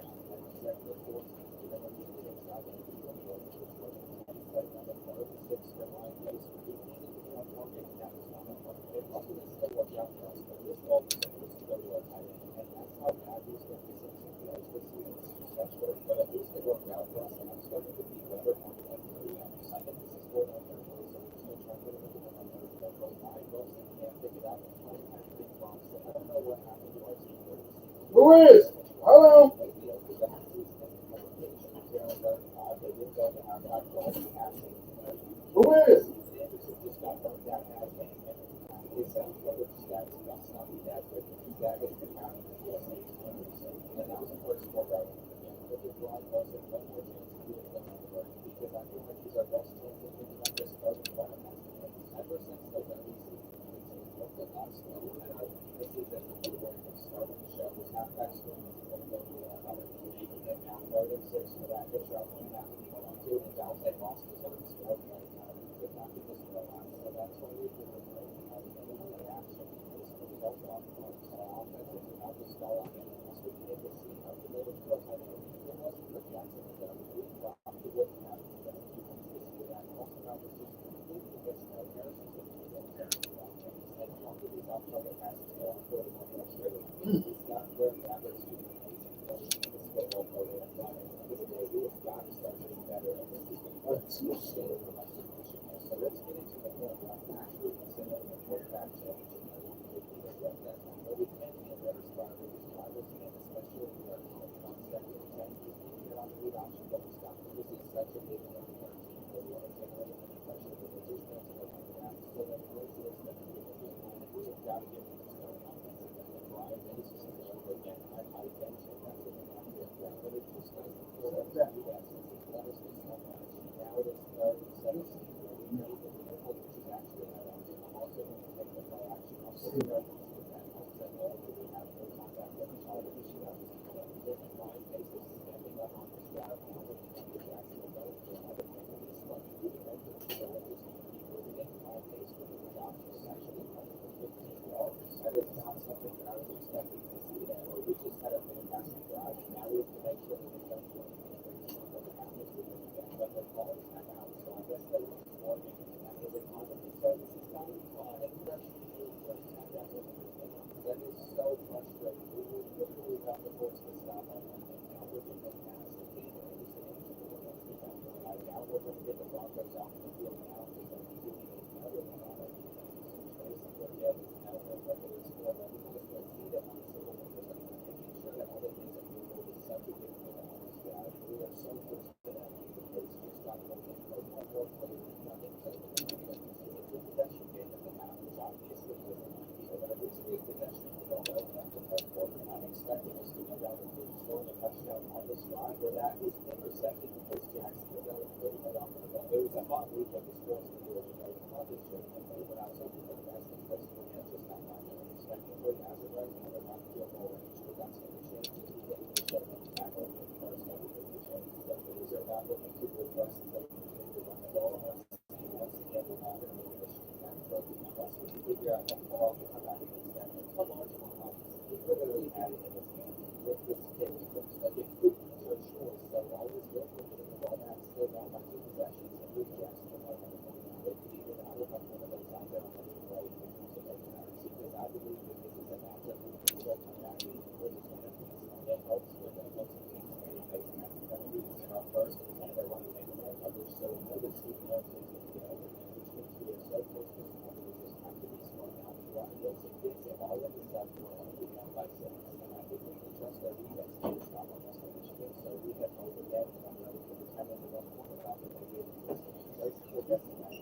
Luis, hello. Luis. had it in his hand with this kid. Like it could be church choice, so all this good for me, and all that still down by 2 possessions, and Luke Jackson will have another 49. But even I would have one of those out there on every play when it comes to taking out because I believe that this is a matchup we can still come back and we're just going to it helps with the looks of things and any face mask that we use in our first and kind of their running game and coverage. So we know that Steve Martin is going to get over and which means we are so close to small that we just have to be smart now to run those and gets it all of the stuff we're only down by 6. And I think we can trust our defense to stop on us for Michigan. So we have hope again and I'm ready for the 10 and the 1 corner out that they did in this place for guessing that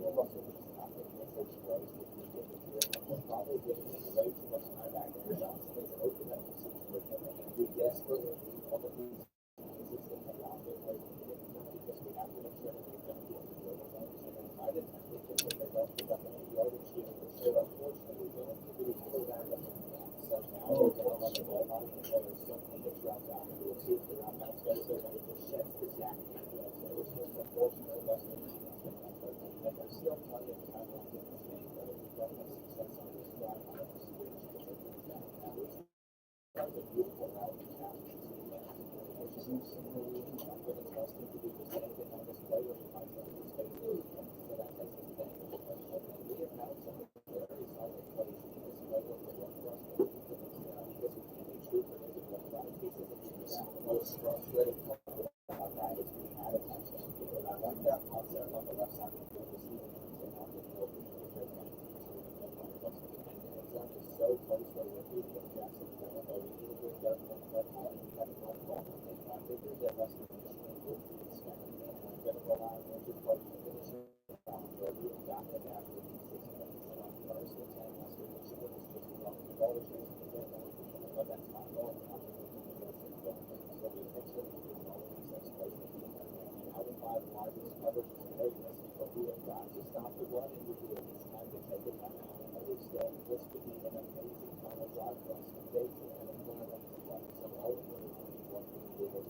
we're also just not getting the six plays with the good here. We're probably giving way too much time back there. Johnson is open up the season for him and we desperately need all of these pieces to pay off their play because we have to make sure that they don't get to the other ones and then try to tempt it because they don't pick up any yardage here. So unfortunately, we don't do the quarterback up in the back. So now they're going to let the ball out and there's so many mixed routes out and we'll see if the route bounce goes there and it just sheds the sack and which is unfortunate for us. And there's still plenty of time left in this game, but if we don't have success on this drive, I don't see which is a good down. Now, that was a beautiful route and challenge to see that. Which is similarly, I'm going to trust him to do the same thing on this play when he finds out his face is so that Texas thing. And we have had some very solid plays in this play where we're going to trust him to do this now because we can't be true predictable. A lot of cases of the most frustrating part about that is we had a touchdown. And I like that concept on the left side of the field receiving and out the field because they're going to is so close where we're beating up Jackson and Alabama. We need to bring that one cut out and we have a run ball. And I think there's that Western Michigan will be expecting it. And I'm going to rely on Andrew Clark to finish it down where we have got it after the 6 minutes. And on first and 10, Western Michigan is just running the ball to chase the ball. But that's not going to happen with the defensive goal. So we make sure we do all of these next plays that we have. And out of 5 wide, this coverage is very risky, but we have got to stop the run and we do it. It's time to take it back out and understand this could be an amazing final drive for us from day 2 and then one of them to play. So all we really want is what we do is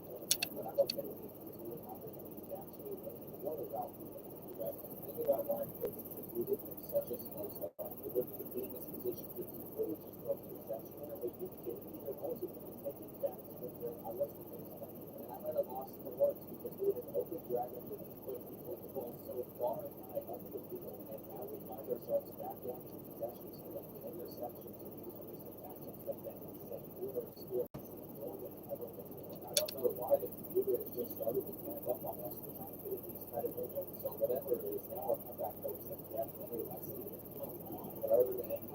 but I'm okay with it because we have opportunity to actually win. What about think about why if we didn't make such a slow start, we wouldn't be in this position to keep really just broke the reception. And if you kill me, you're also going to take it back to where I was the first time. And I might have lost the words because we had an open drag under the foot. We put the ball so far and high up the field. And now we find ourselves back down to possessions. So like interceptions and these recent actions have been insane. We were experiencing more than ever before. I don't know why the computer has just started to crank up on us. We're trying to get these kind of videos. So whatever it is, now our comeback coach said definitely less than it. Whatever the NIT,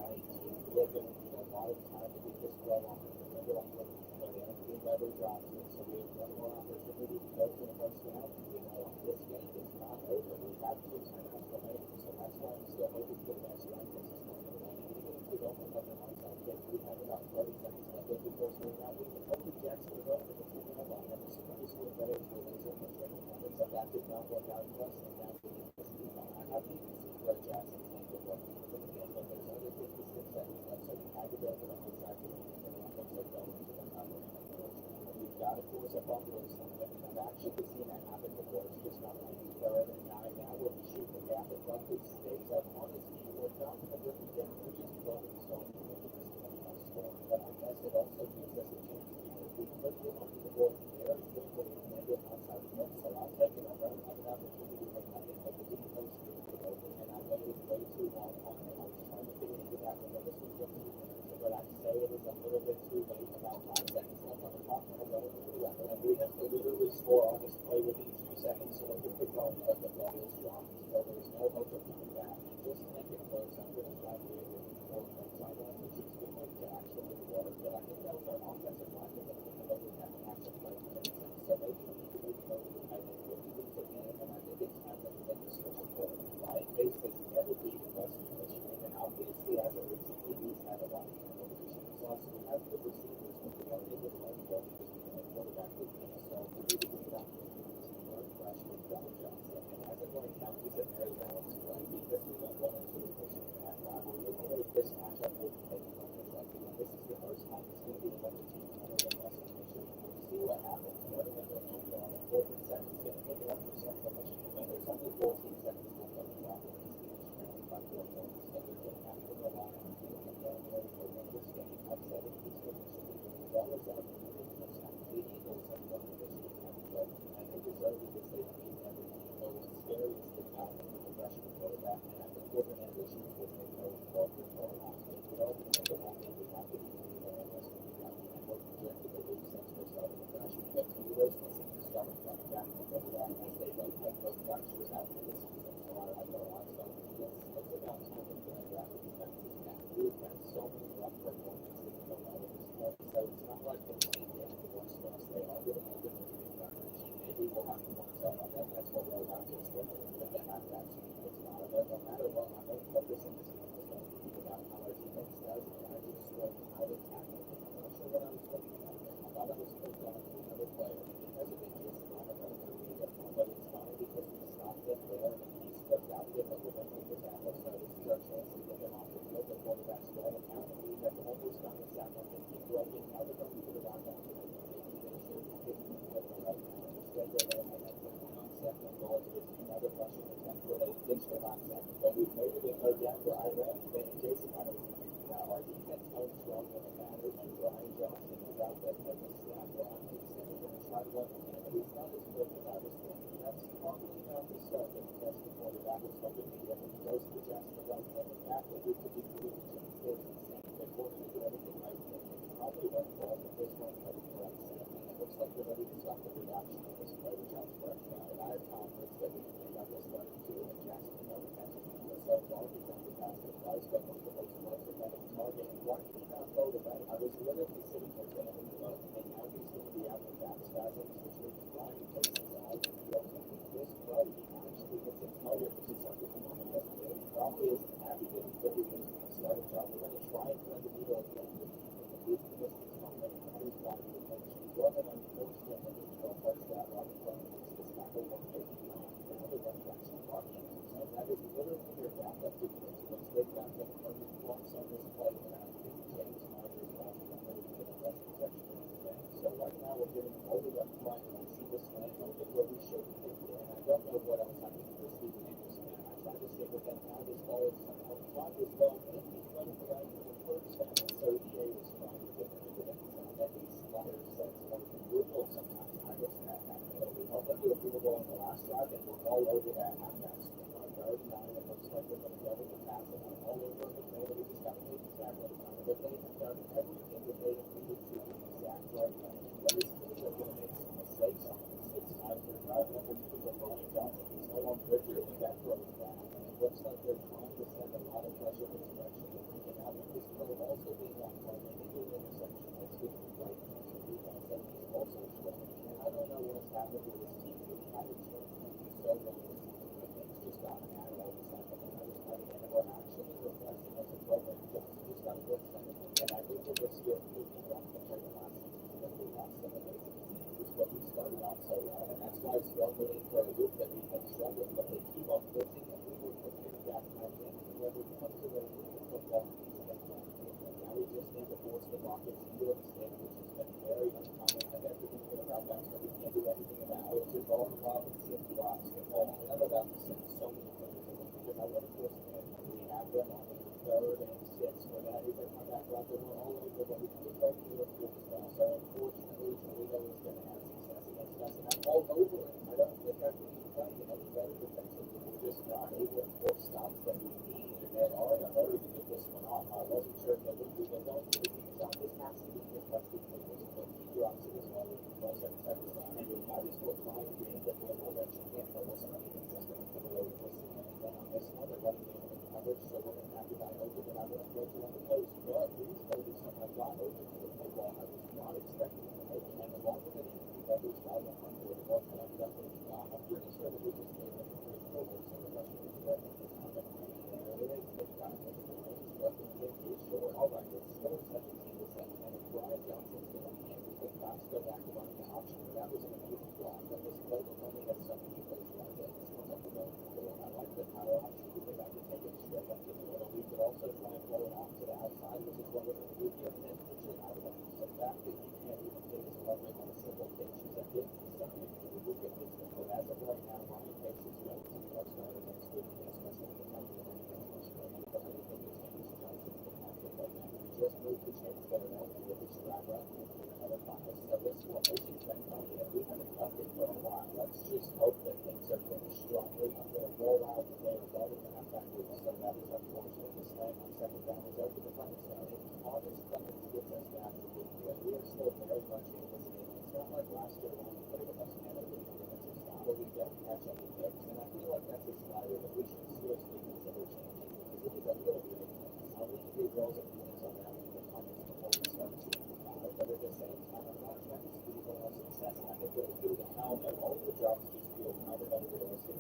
we're going to need a lot of time to get this well on. Remember, I'm looking for the Anthony Weber drops in, so we have one more opportunity to go for the first down. You know, this game is not over. We have 2 timeouts remaining, so that's why I'm still hoping for the best run because it's going to win. Even if we don't look up the outside kick, we have about 30 seconds left before starting out. We can hope that Jackson will go for the 2 minute line. And as soon as we're better to laser and training moments, but that did not work out for us, and now we need to see on. I haven't even seen where Jackson's name would work for the game, but there's only 56 seconds left, so we had to go for the outside kick. And the offense are going to the cover. We've got to force a bumper or something. And I've actually seen that happen before. It's just not like 3rd and 9 now where we shoot the gap in front. It stays up on his feet. We're not going to bring it down. We're just going to start to make it score. But I guess it also gives us a chance because we put them onto the board very quickly and then get outside the net. So I'll take it. I don't have an opportunity to make nothing but the defense to go. And I waited way too long on him. I was trying to fit it into that when this was going to be. But I'd say it is a little bit too late. About 5 seconds left on the clock. And we have to literally score on this play within 2 seconds. So if we're going up, the ball is dropped. So there's no hope of coming back. And just to make it close, I'm going to try to do it with 4 points on that, which is going to actually work. But I think that was our offensive line that was going to look at that action play. So maybe we need to move over to tight end. But we need to win. And I think it's time that we make the switch forward. Ryan Bates has never beaten Western Michigan. And obviously, as a receiver, he's had a lot of turnovers. So we have good receivers, but we don't need to run the ball because we have a quarterback who can assault. We need to get that run fresh with John Johnson. And as a going down, he's a very balanced play because we don't want him to be pushing that lateral. We know that this matchup will be taking on this. This is the first time it's going to be the other team other than Western Michigan. We'll see what happens. But remember, on the 4th and 7 is going to take it up for Central Michigan. But there's only 14 seconds left on the clock. And it's going to strand by 4 points. So they're going to have to rely on doing it down there for this game. I've said it, it's going to be that was the Eagles have won the Michigan Tournament, and they deserve it because they beat everyone. But what's scary is the talent of the freshman quarterback, and I think we're going to have issues with him going forward for a long time. We don't think the one thing we have to be doing in this week, and we're projected to lose since we're starting the freshman. But to me, those missing the starting running back and quarterback, as they both have both fractures out for the season. So I like a lot. So it's about time we're going to draft these guys. We've had so many rough performances in the level of this play. So it's not like they're seeing the worst for us. They are getting a good foundation. Maybe we'll have to work out on them. That's what we'll have to explain. But they have that speed. It's not about no matter what. My main focus in this game is going to be about how our defense does. And I just want how to tackle it. I'm not sure what I was looking at. I thought I was putting on another player because of it. Just not another career. But it's fine because we stopped them there. And he slipped out there. But we're going to make the tackle. So this is our chance to get them off the field. The quarterback's rolling out. And we have almost done this out. And keep working. Now they're going to put it on down to the second goal to another rushing attempt where they pitched it on second. But we made it go down for Iran. And Jason, I don't know. Now our defense held strong when it mattered. And Brian Johnson was out there for the snap. Ron said we're going to try to run him. But he's not as quick as I was thinking. That's probably not the start that the best quarterback was hoping to get. When he goes to Jackson, right in the back, they could be doing James Fields insane. They're going to do everything right. Probably run the ball for this one, but it's right. It looks like we're ready to stop the reaction of this play, which I was correct about. And I have confidence that we can make up this play too. And Jackson never catches it so far because the basket flies, but most of those plays are better than target. And why did he not throw the ball? I was literally sitting there saying, and now he's going to be out with back spasms, which means Brian takes his eyes and he doesn't think this play. He actually gets a target, which is something he normally doesn't do. He probably isn't happy that he took it in the starting job. We're going to try and thread the needle again. So right now we're getting all the way up front and I see this land over where we should be taking it. And I don't know what else I can do to Stephen Anderson. I tried to stick with him. Now this ball is somehow caught this ball. And he's running around for the first time. And so EA was trying to get him into that zone. That these sliders sets more brutal sometimes. I guess that happened. We helped them do a field goal in the last drive and we're all over that half-back screen. Our guard nine, it looks like they're going to double the pass and I'm all over the field. We just got to make the tackle at the time. But they have done everything that they have needed to be exact right now. But this team is going to make some mistakes on the 6 times. They're driving up into the Brian Johnson. He's no longer with you with that throw down. And it looks like they're trying to send a lot of pressure in his direction. And now with this play also being on target, they do an interception that's getting right into the defense. And he's also strong. And I don't know what's happened with this team. We've had a chance to do so well this season, but things just got mad all of a sudden. And I was fighting and we're actually regressing as a program. Johnson just got a good second. And I think we're just still moving on compared to last season. Because we lost some of those things, but we started off so well. And that's why it's struggling for a group that we've been struggling. But they keep on pushing and we were prepared back at the end. When we come to the football, now we just need to force the Rockets into a mistake, which has been very uncommon. I bet you're thinking about that, but we can't do anything about it. It's just all Robinson blocks the ball. And I'm about to send so many players over because I want to force them. We have them on the 3rd and 6th where that is a comeback route that we're all over, but we can go through a field as well. So unfortunately, Toledo is going to have success against us. And I'm all over it. I don't think I can be playing any better defensively. We're just not able to force stops that we need. And they are in a hurry to get this one off. I wasn't sure if they would be, but don't do the shot. This has to be his best defense. But he drops it as well. Most of the time, and we might as well try and get the field goal that you can't throw us on anything that's going to come away with this. And then on this one, they're running in coverage, so we're going to have to die open. And I want to go to on the post, but these players somehow got open to the football. I was not expecting it. And the longer that he coverage got on the board, the more time that was gone. I'm pretty sure that we just gave them a pretty forward, so the rest of the play is not going to be there. It is. They've got to take the range, but it is short. All right, it's still 17-7. And if Brian Johnson's going to be in, we think Fox go back to running the option. That was an amazing block, but this play will only have so many plays like it. This one's up the middle. I like the power option because I can take it straight up to the middle. We could also try and throw it off to the outside, which is what we're going to do here, and then push it out of the so the fact that you can't even take his leverage on a simple pitch is a bit concerning. We will get this one, but as of right now, Ryan takes his way to the outside against good against us in the country and against Michigan. But I think the change Johnson's going to have to right now. We just moved the chains there now with this drive right. is coming to get us back to the field. We are still very much in this game. It's not like last year when we played with us and a really defensive style, but we don't catch up with picks. And I feel like that's a scenario that we should seriously consider changing because it is a little ridiculous. Now we can do drills and meetings on that with the comments before we start shooting the foul, but at the same time, I'm not trying to speak on our success. And I think what we do is how that all of the drops just feel kind of unrealistic.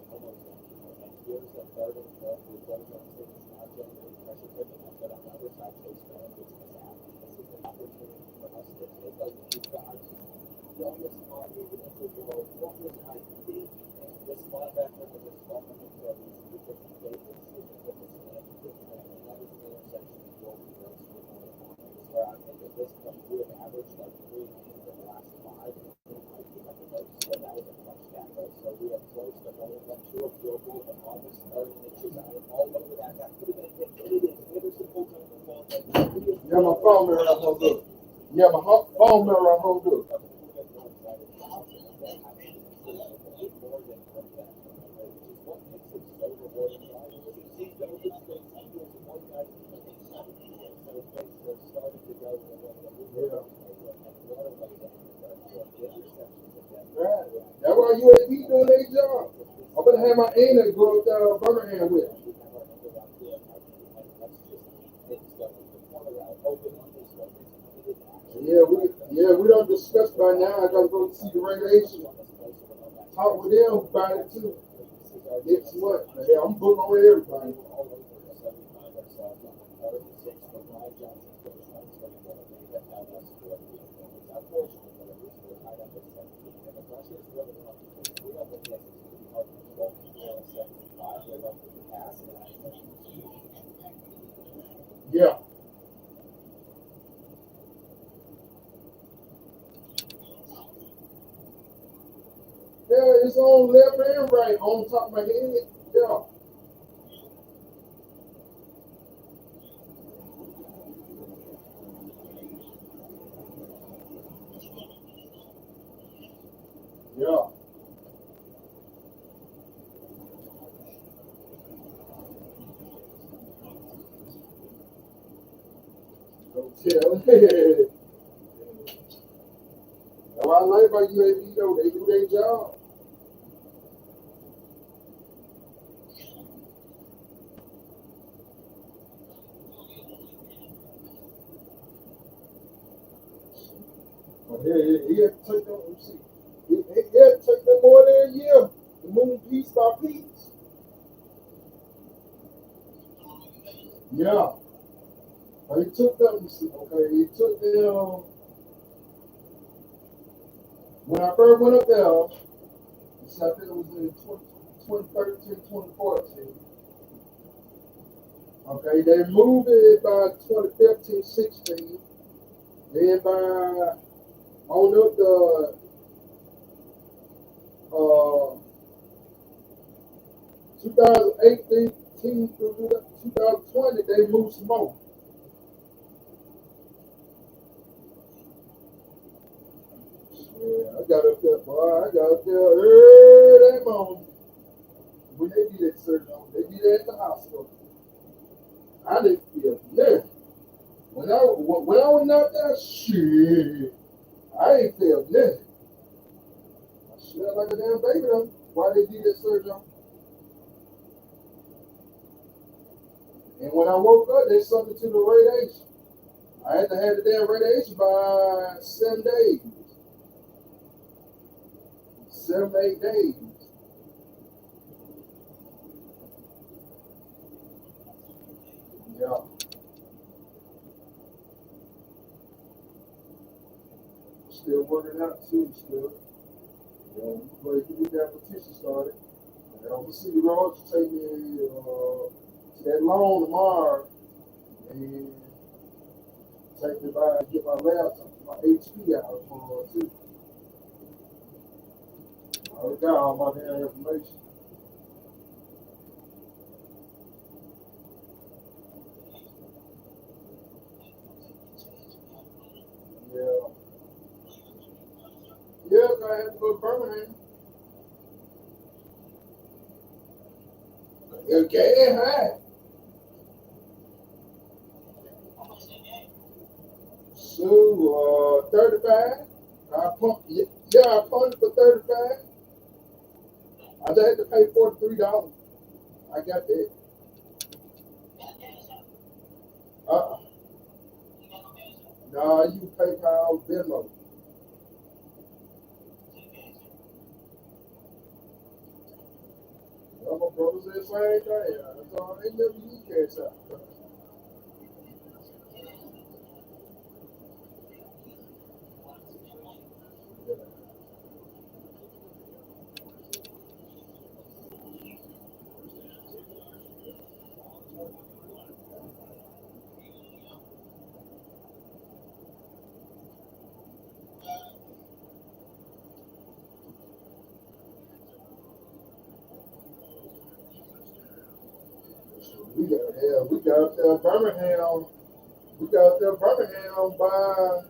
Almost done. And here's a third and fourth. We've got Johnson is not generating pressure picking up, but on the other side, Chase Brown gets this out. This is an opportunity for us to take a lead back. Youngest spot, even if we go, what was I thinking? This linebacker was a spot on the field. He's the different Davis, the different Smith, the different, and that is the intersection of Golden Rose with one of the corners, where I think at this point we have averaged like 3 games in the last 5. It might be like the most, so that was a clutch tackle. So we are close to holding them to a field goal and almost 30 inches out all over that. That could have been definitive. Anderson holds on the ball. Yeah, my phone mirror I hold up. Yeah, my phone mirror I hold up. That's why UAB doing their job. I'm gonna have my aunt go up to Birmingham with me. We don't discuss by now. I gotta go see the radiation. Talk with them about it too. Next month. Yeah, I'm booking on everybody. Yeah. Yeah, it's on left and right, on top of my head. Yeah. Yeah. Don't tell me. That's what I like about UAB though. They do their job. But he had to take them. Let me see. He had to take them more than a year to move piece by piece. Yeah. But he took them. You see, okay. He took them. When I first went up there, I think it was in 2013, 2014. Okay, they moved it by 2015, 16. Then by on up the 2018 through 2020, they moved some more. Yeah, I got up there, boy. I got up there early that morning. When they did that surgery, they did that at the hospital. I didn't feel nothing. When I went out there, shit, I ain't feel nothing. I smelled like a damn baby though. Why they did that surgery? And when I woke up, they sent me to the radiation. I had to have the damn radiation by 7 days. 7, 8 days. Yeah. Still working out too, still. You know, but you get that petition started. And I'm gonna see the roads take me to that loan tomorrow and take me by and get my laptop, my HP out for too. I already got all my damn information. Yeah. Yeah, I had to go to Birmingham. Okay, high. So, 35. I pumped, yeah, I pumped it for 35. I just had to pay $43. I got that. Uh, nah, you PayPal, Venmo. Well, my brother said the same thing. That's all they never use cash out. We got there Birmingham. We got there Birmingham by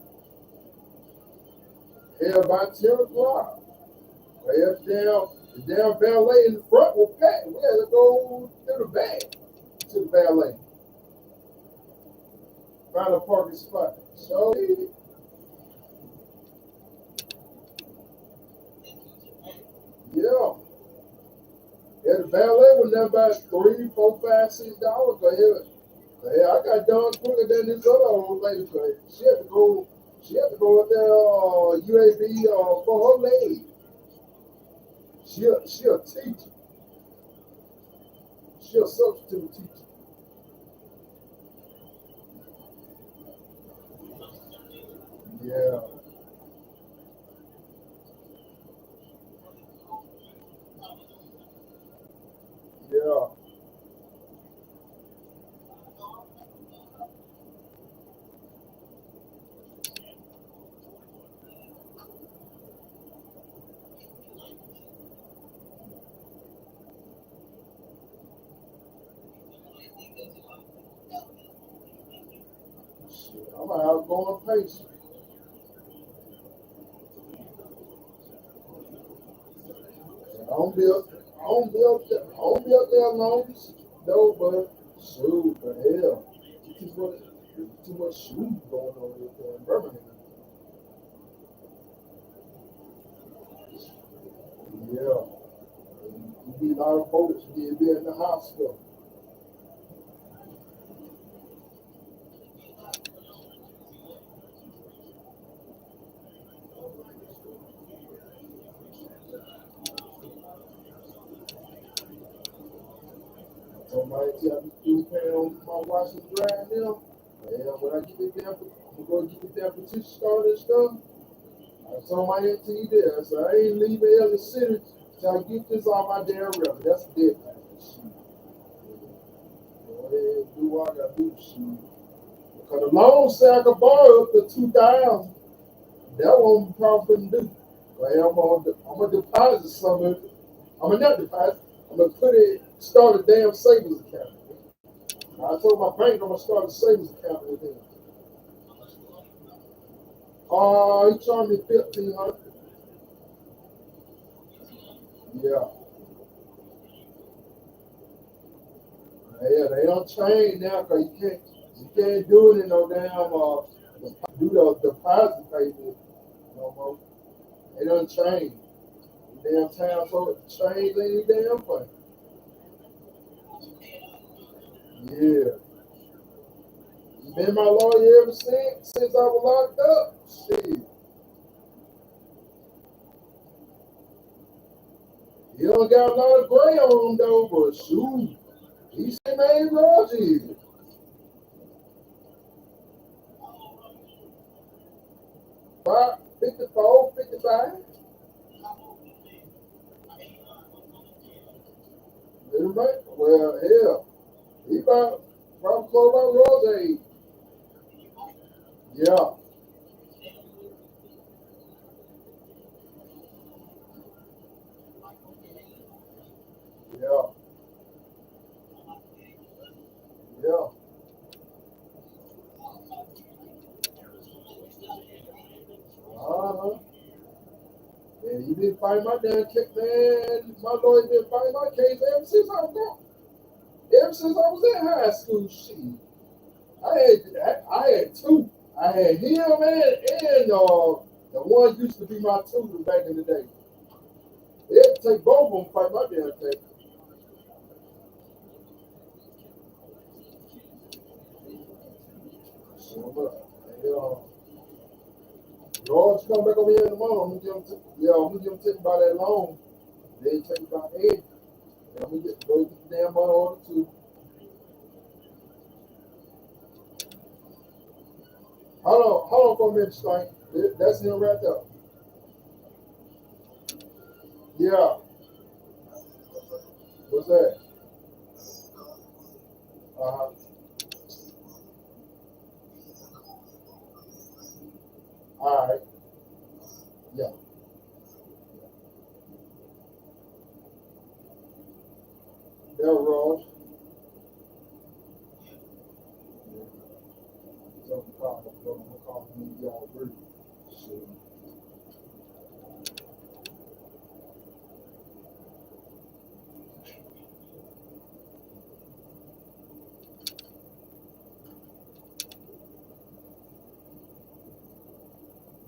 10 o'clock. The damn valet in the front was packed. We had to go through the back to the valet. Find a parking spot. So, yeah. Yeah, the valet was down by $3, $4, $5, $6. Go ahead. Yeah, I got done quicker than this other old lady. She had to go. She had to go up there UAB for her leg. She a teacher. She a substitute teacher. Yeah. Yeah. Shit, I'm an outgoing patient. I don't be up there long, no, but shoot, the hell, too much shooting going on here in Birmingham. Yeah, you be a lot of folks be in the hospital. Somebody tell me to pay on my washing and drying now. Yeah, when I get it down, I'm gonna get it down petition started and stuff. I told my auntie there, I said I ain't leaving Ellis City till I get this off my damn river. That's a dead thing. Shoot. Go ahead, do what I gotta do, shoot. Because the loan say I could borrow up to 2,000. That one probably couldn't do. Well, I'm gonna deposit some of it. I'm gonna not deposit. I'm gonna start a damn savings account. I told my bank I'm gonna start a savings account with him. He charged me 1,500. Yeah. Yeah, they don't change now because you can't do it in no damn do the deposit payment no more. They don't change. The damn town so it change any damn thing. Yeah. You been my lawyer ever since I was locked up? Shit. He don't got a lot of gray on him though, but shoot. He's the main Roger. 54, 55. Right? Well, hell, he about probably close about Roger's age. Yeah, yeah, yeah. Uh-huh. And he been fighting my damn case, man. My lawyer been fighting my case ever since I was in high school. Shit, I had two. I had him and the one used to be my tutor back in the day. They had to take both of them to fight my damn case. So, George come back over here in the morning. I'm gonna give him take about that long. They take about 8. And I'm gonna go get the damn money order too. Hold on for a minute, Stank. That's him right there. Yeah. What's that? Uh-huh. All right. Yeah. There, Ross. Something called me, y'all agree.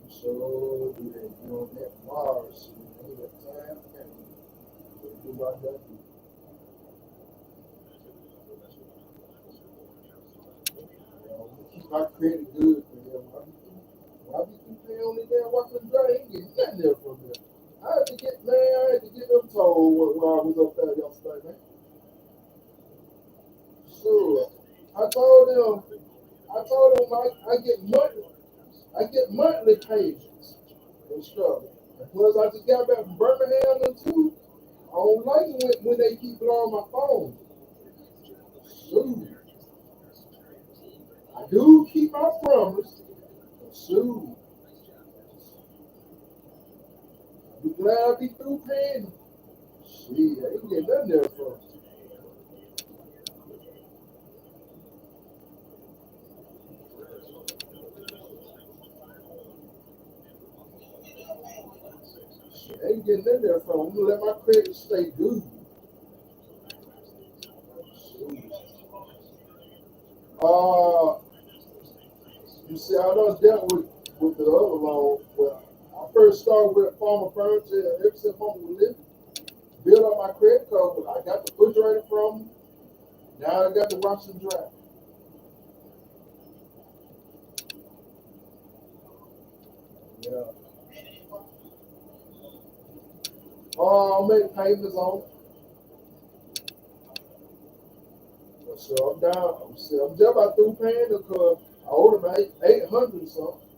So, do they doing that Mars? Ain't got time. Do like that. Keep my credit good for them. Why be keep paying on the damn watching drain? Ain't getting nothing there from them. I had to get them told when I was up there yesterday, man. So I told them I get monthly payments and stuff. And plus I just got back from Birmingham and too. I don't like it when they keep blowing my phone. So I do keep my promise. So be glad I be through paying. Shit, I ain't get nothing there from. Shit, I ain't getting nothing there from. I'm gonna let my credit stay good. Uh, you see, I done dealt with the other loan. Well, I first started with Farmer Furniture, ever since Mama was living. Built up my credit card. I got the refrigerator from them. Now I got the wash and dry. Yeah. I make payments on it. So I'm down. I'm just about through paying because I owed them 800 or something.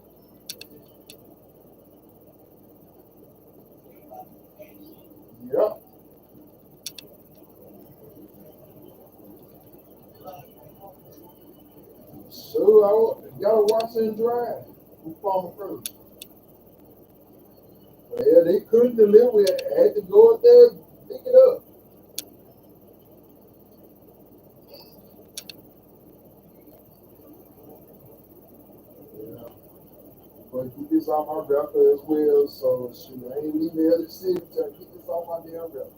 Yeah. So I got to wash and dry from Farmer Furniture. Well, they couldn't deliver it. I had to go up there and pick it up. Yeah. But get this off my record as well. So shoot, I ain't leaving the other city to get this off my damn record.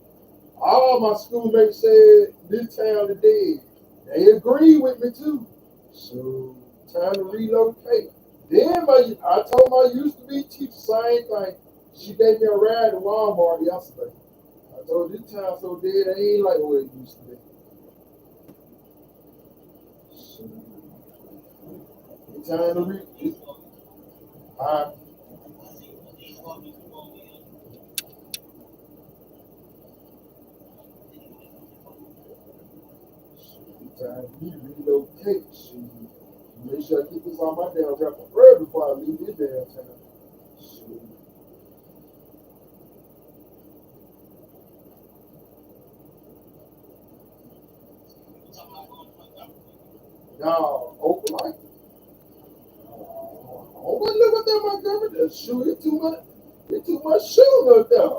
All my schoolmates said this town is dead. They agree with me too. So time to relocate. Then I told my used to be teacher same thing. She gave me a ride to Walmart yesterday. I told her this town so dead, it ain't like what it used to be. So, time to read. Time to relocate. So, make sure I get this on my damn record before I leave this damn town. So, now, open like oh, but look at that, my government. Shoot, it's too much shooting up there.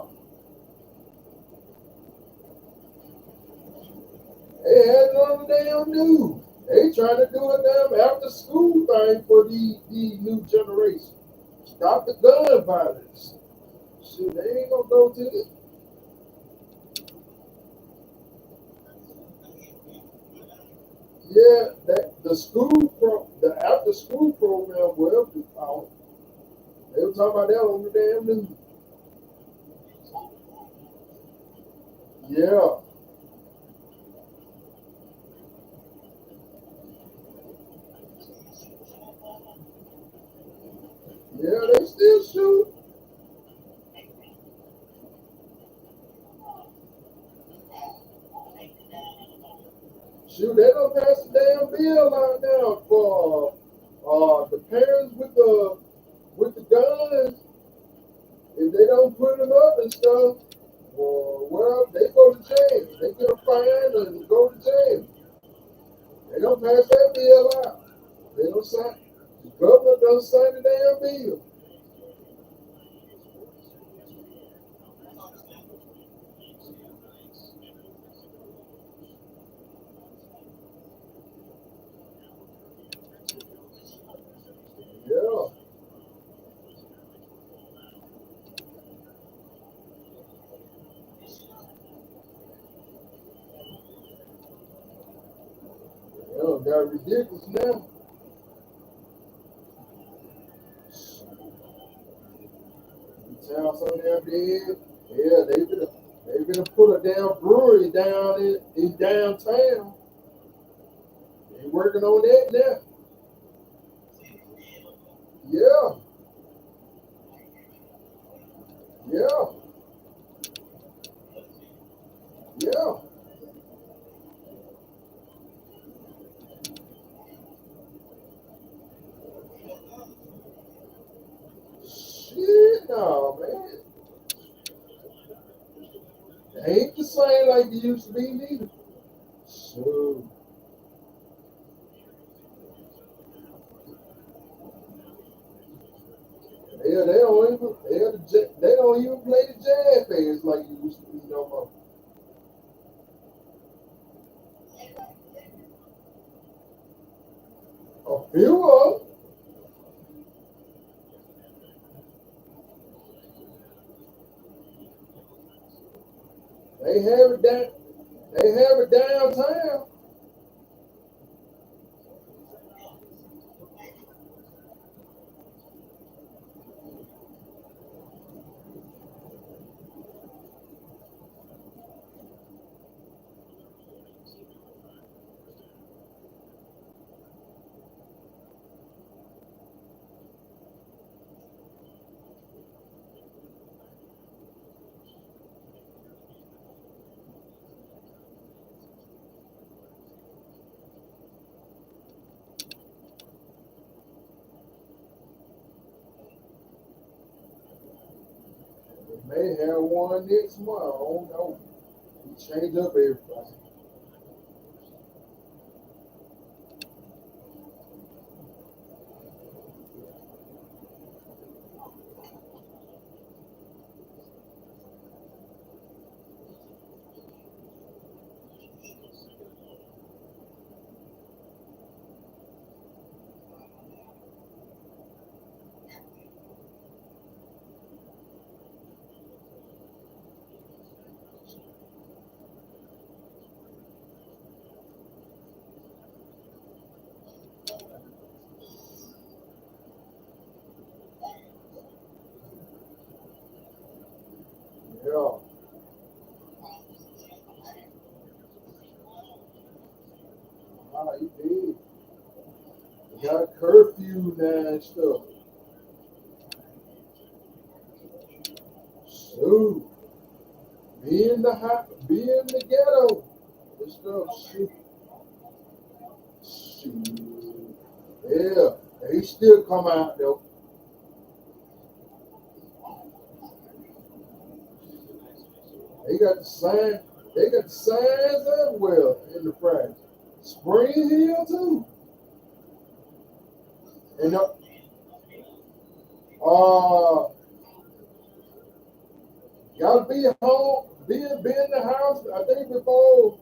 They had it on the damn news. They trying to do a damn after school thing for the new generation. Stop the gun violence. Shit, they ain't gonna go to it. Yeah, that the after school program, whatever it's called, they were talking about that on the damn news. Yeah, yeah, they still shoot. Shoot, they don't pass the damn bill out now for the parents with the guns. If they don't put them up and stuff, well, they go to jail. They get a fine and go to jail. They don't pass that bill out. They don't sign. The government don't sign the damn bill. Yeah, yeah, they're ridiculous now. You tell some damn dead. Yeah, they gonna put a damn brewery down in downtown. They working on that now. Yeah, yeah, yeah. Shit, no, man. They ain't the same like they used to be neither. So, yeah, they don't even play the jazz bands like you used to be no more. A few of them, they have it down. They have it downtown. They may have one next month. I don't know. We change up everything. Yeah. You did. They got a curfew now and stuff. So, be in the ghetto and stuff. Shoot. Yeah. They still come out though. They got the sign. They got the signs everywhere in the practice. Spring Hill too. And gotta be home, be in the house. I think before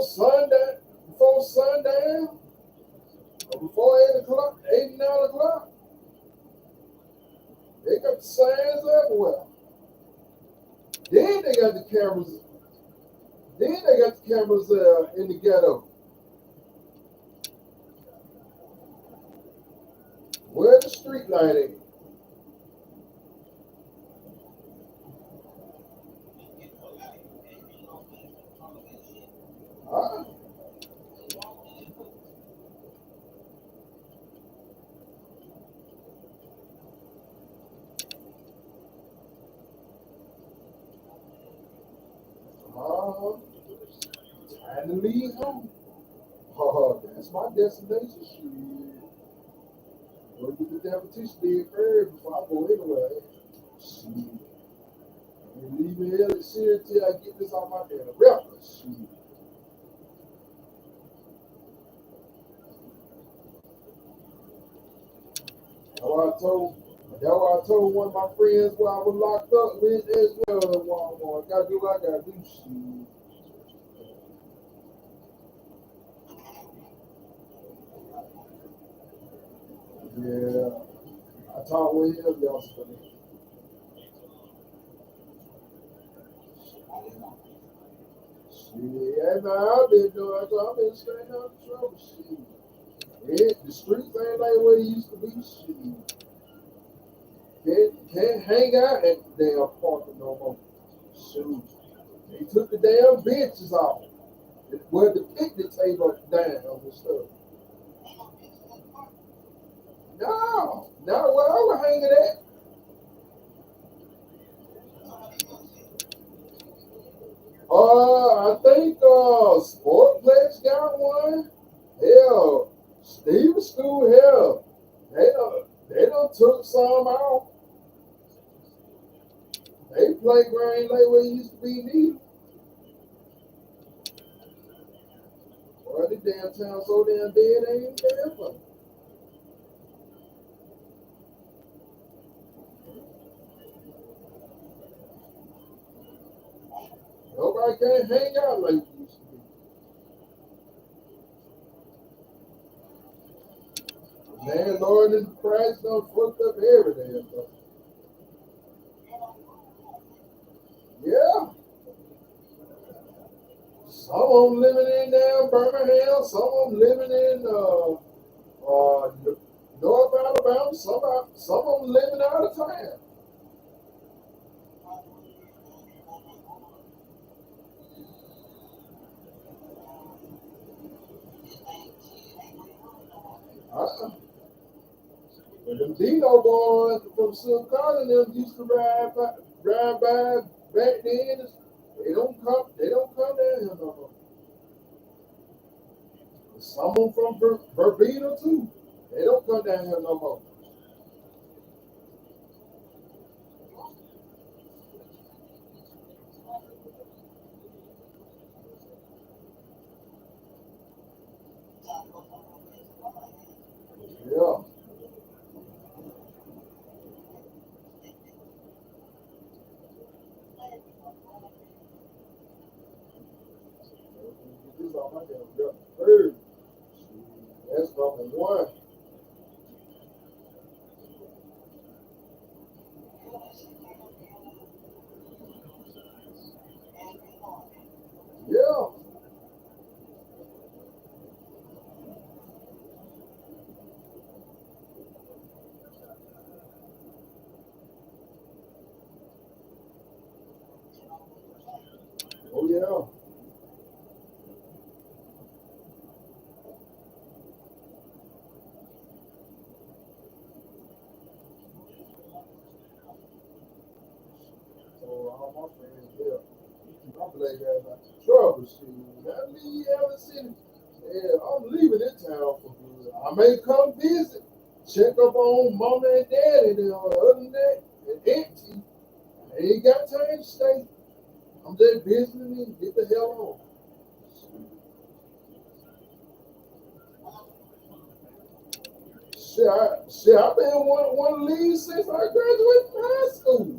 sundown, before sundown, or before 8 o'clock, 8, 9 o'clock. They got the signs everywhere. Then they got the cameras. Then they got the cameras in the ghetto. street light at? Huh? Time to leave home. Oh, that's my destination. Shit. Go get the deputation did first before I go anywhere. Shit. You leave me here and shit until I get this off my damn record. Shit. That's what I told one of my friends while I was locked up with as well at Walmart. Gotta do what I gotta do. Shit. Yeah. I talked with him yesterday. Shit, man, I've been doing. I've been staying out of trouble. Shit. Yeah, the streets ain't like what it used to be. Shit. Can't hang out at the damn parking no more. Shoot. They took the damn benches off. Well, the picnic table down and stuff. No, where I was hanging at. I think Sportplex got one. Hell, Stevens School, hell, they done took some out. They playground ain't like where it used to be neither. Boy, the damn town so damn dead, ain't even damn funny. Nobody can't hang out like it used to be. Man, Lord, and Christ done fucked up every damn thing. Yeah. Some of them living in down Birmingham, some of them living in North Alabama, some of them living out of town. But them Dino boys from Silk College them used to ride by back then. They don't come down here no more. Some of them from Verbena too. They don't come down here no more. Yeah. This all my damn girl. Hey, that's number one. Yeah. Oh yeah. So all my friends there. I'm black guys about trouble shit. I leave Allen City. Yeah, I'm leaving this town for good. I may come visit, check up on mama and daddy. Then other than that, it's empty. I ain't got time to stay. I'm just visiting and get the hell on. I've been one to leave since I graduated from high school.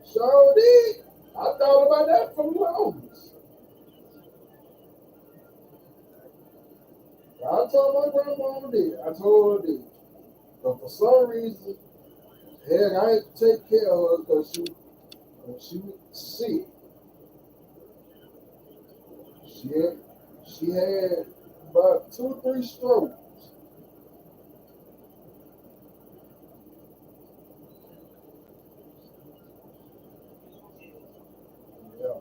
So did. I thought about that for the longest. I told my grandmama did. I told her did. But for some reason, heck, I had to take care of her because she was sick. She had about 2 or 3 strokes. Yeah.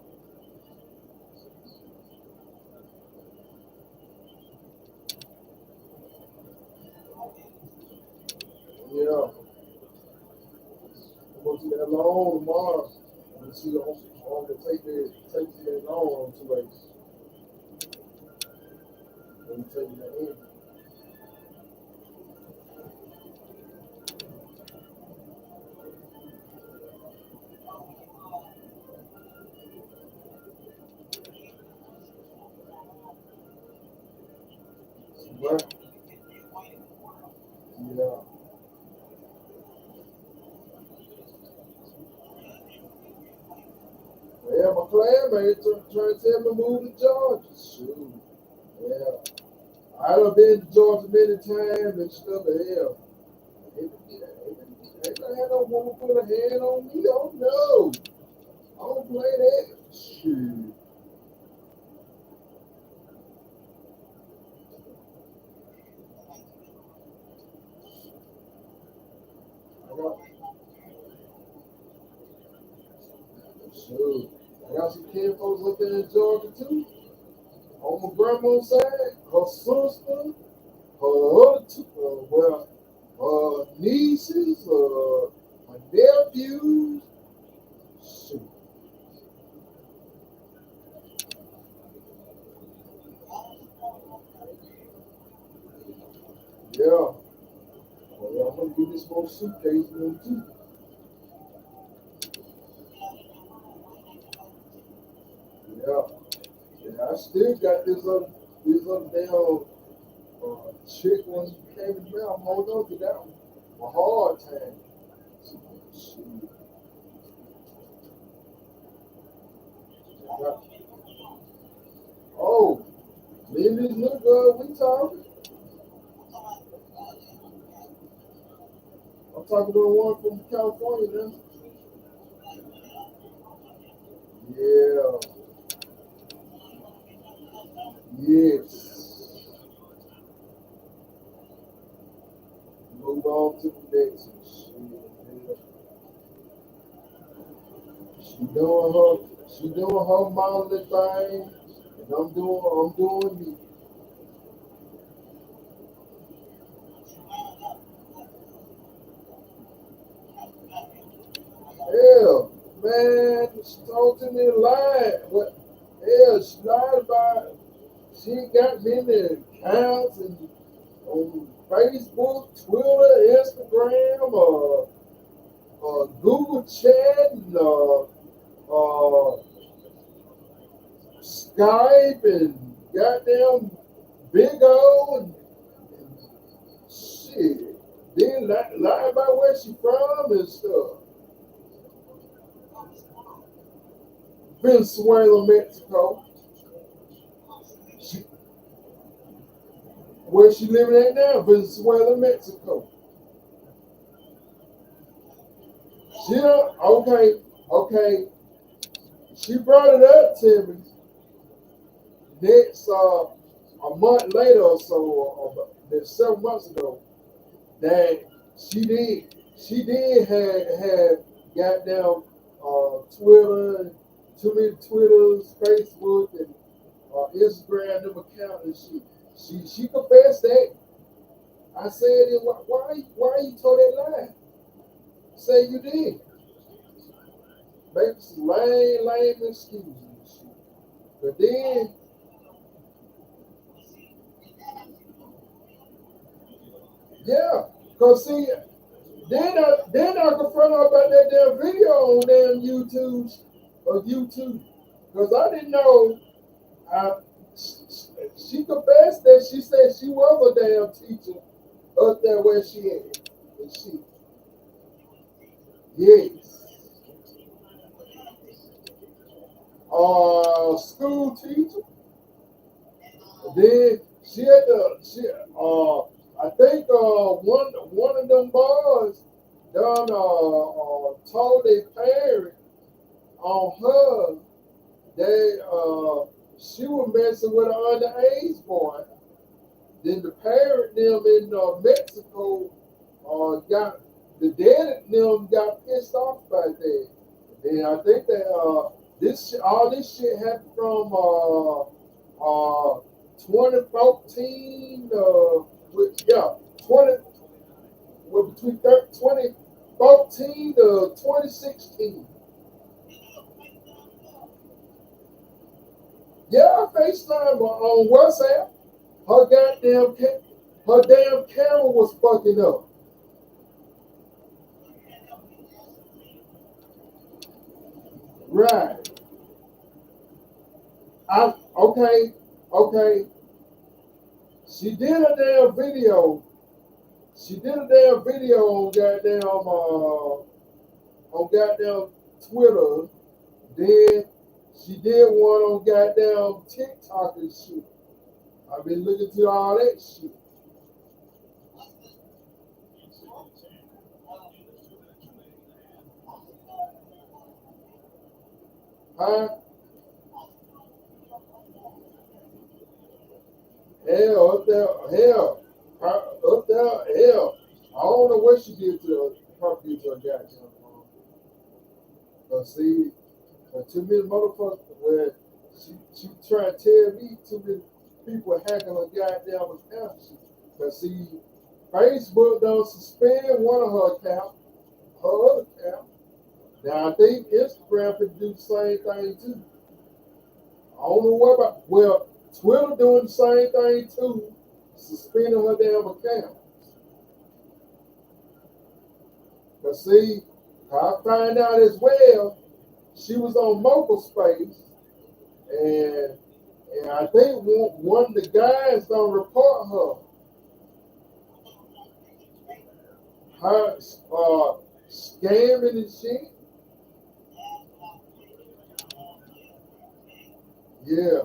Yeah. I'm going to that long tomorrow. And she don't want to take that long on 2 ways. Let me take that in. But, yeah. Yeah, my classmate trying to tell me to move to Georgia. Shoot. Yeah. I've been to Georgia many times and stuff. Hell. Ain't gonna have no woman put a hand on me. Oh no. I don't play that. Shoot. I got, shoot. I got some kid folks up there in Georgia too. On my grandma's side, her sister, her other two, nieces, my nephews. Shoot. Yeah. Well, I'm gonna get this little suitcase one too. Yeah. Yeah, I still got this other damn chick when she came in the mail. I'm holding on to that one. A hard time. Shoot. Yeah. Oh, me and this little girl, we talking. I'm talking to the one from California now. Yeah. Yes. Move on to the next one. Shit. She doing her modeling thing, and I'm doing me. Hell, man, she told to me a lie. What? Hell, she lied about. She got many accounts and on Facebook, Twitter, Instagram, Google Chat, and uh, Skype, and goddamn Big O, and shit. Then lie about where she from and stuff. Venezuela, Mexico. She, where she living at now? Venezuela, Mexico. She don't, okay. She brought it up to me next a month later or so, or 7 months ago, that she did have goddamn Twitter, too many Twitters, Facebook, and Instagram them account and shit. She confessed that. I said, why you told that lie? Say you did. Make some lame excuses and shit. But then, yeah, cause see, then I confront her about that damn video on damn YouTube, cause I didn't know. I, she confessed that she said she was a damn teacher up there where she at, and she, yes, school teacher. Then I think one of them boys done told their parent on her that she was messing with an underage boy, Then the parent them in Mexico got the dad them got pissed off by that. And I think that all this shit happened from 2014 between 2014 to 2016. Yeah, I FaceTime on WhatsApp. Her damn camera was fucking up. Right. Okay. She did a damn video. She did a damn video on goddamn Twitter. Then she did one on goddamn TikTok and shit. I've been looking through all that shit. Huh? Hell, up there, hell. Up there, hell. I don't know what she did to her goddamn mom. But see, too many motherfuckers where she trying to tell me too many people hacking her goddamn account. But see, Facebook don't suspend one of her accounts, her other account. Now I think Instagram could do the same thing too. I don't know what about. Well, Twitter doing the same thing too, suspending her damn account. But see, I find out as well, she was on Mobile Space, and I think one of the guys don't report her scamming and shit. Yeah.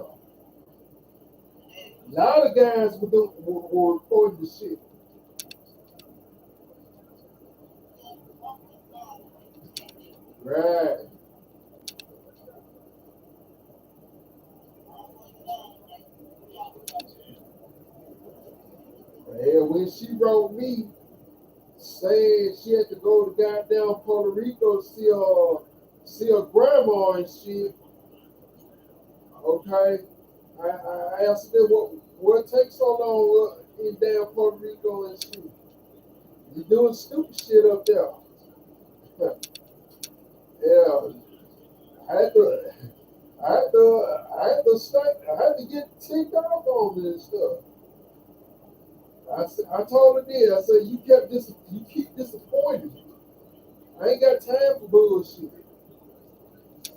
A lot of guys were reporting the shit. Right. And when she wrote me saying she had to go to goddamn Puerto Rico to see her grandma and shit, okay, I asked her what takes so long in damn Puerto Rico and shit. You doing stupid shit up there. Yeah, I had to get ticked off on this stuff. I told her this. I said you keep disappointing me. I ain't got time for bullshit.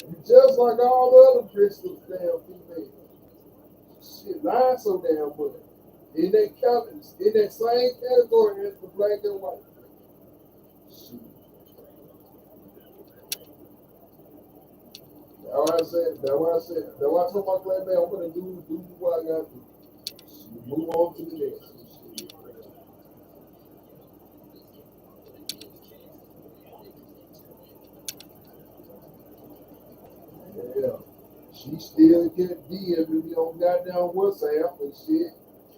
You just like all the other Bristol damn females. Shit, lying so damn much. In that same category as the black and white. Shit. That's why I told my black man I'm gonna do what I gotta do. Move on to the next. Yeah. She still get DM me on goddamn WhatsApp and shit.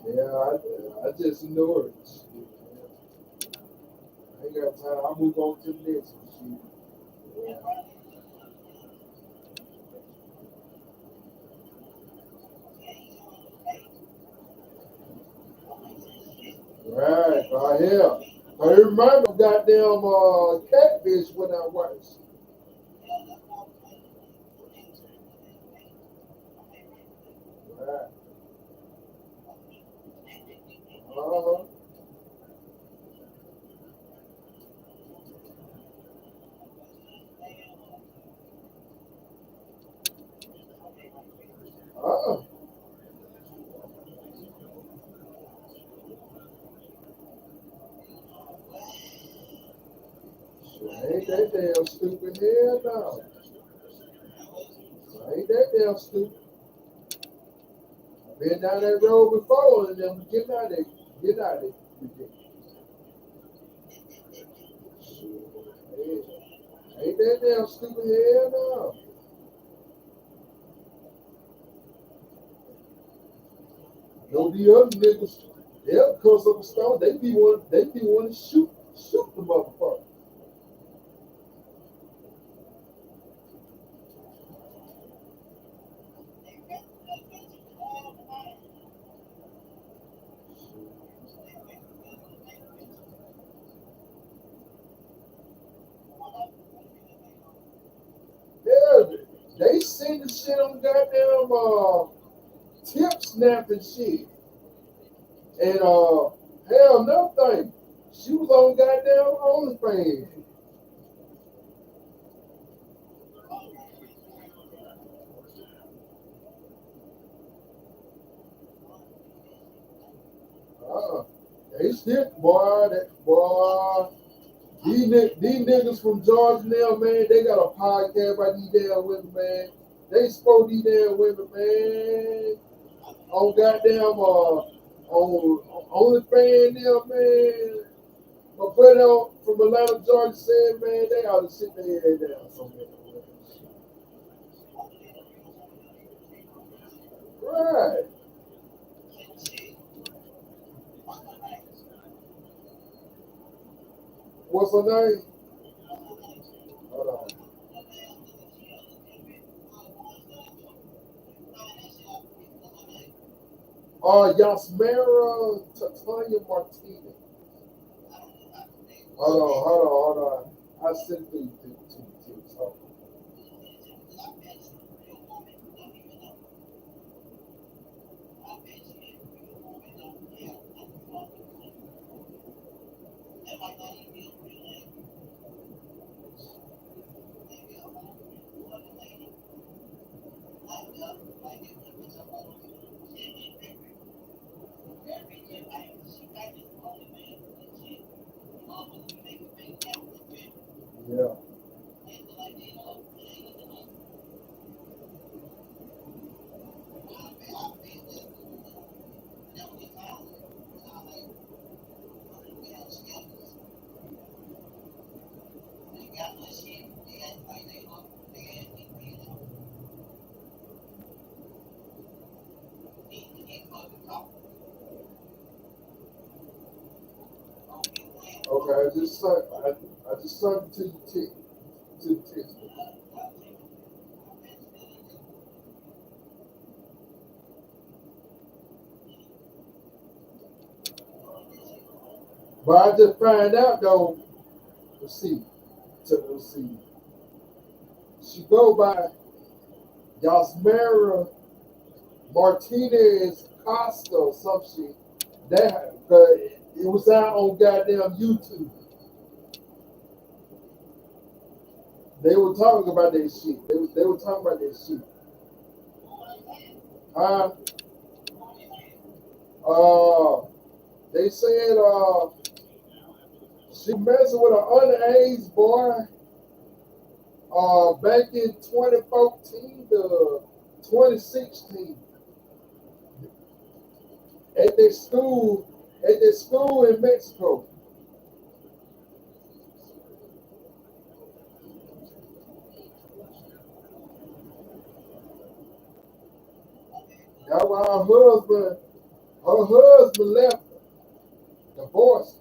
Yeah, I just ignore it. Shit. I ain't got time. I move on to the next one. Shit. Yeah. Right, yeah. I remember goddamn catfish when I watched. Right. Uh-huh. Uh-uh. Ain't that damn stupid? Hell no. Ain't that damn stupid? Been down that road before and them get out of there. Get out of there. Ain't that damn stupid? Hell no. No, the other niggas They'll cuss up a stone. They be one to shoot the motherfucker. Yeah, they send the shit on goddamn tip snapping shit. And hell, nothing. She was on goddamn OnlyFans. They still, boy, these niggas from Georgia now, man, they got a podcast about these damn women, man. They spoke these damn women, man. On goddamn, on OnlyFans now, man. My buddy from Atlanta, Georgia said, man, they ought to sit their head down somewhere. Right. What's her name? Hold on. Yasmera Tanya Martinez. Hold on. I sent it to you. Yeah. Okay, I just sent it to the text. But I just find out though. Let's see. She go by Yasmera Martinez Costa or some shit. That it was out on goddamn YouTube. They were talking about that shit. They were talking about that shit. Uh, they said she messing with an underage boy back in 2014 to 2016 at their school in Mexico. That's why her husband left her, divorced.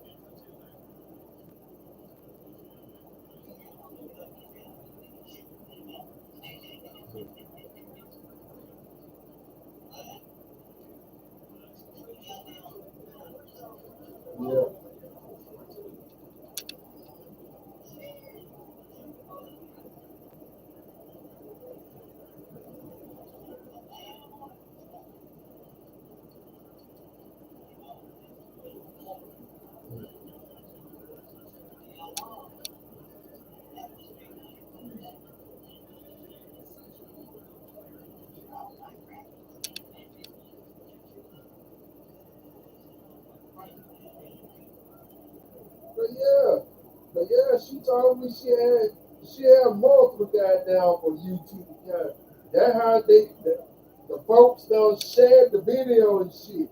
Yeah. But yeah, she told me she had multiple goddamn on YouTube. Yeah. That's how the folks don't share the video and shit.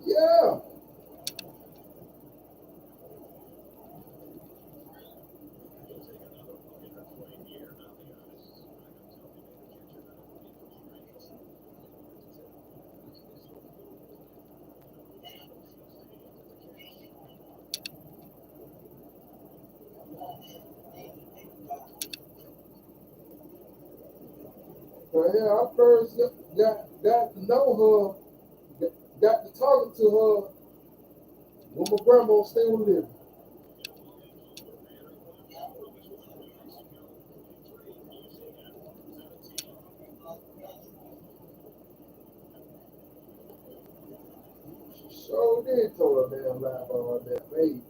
Yeah. Well, yeah, I first got to know her, got to talking to her when my grandma still living. She sure did tell her damn lie about her damn age.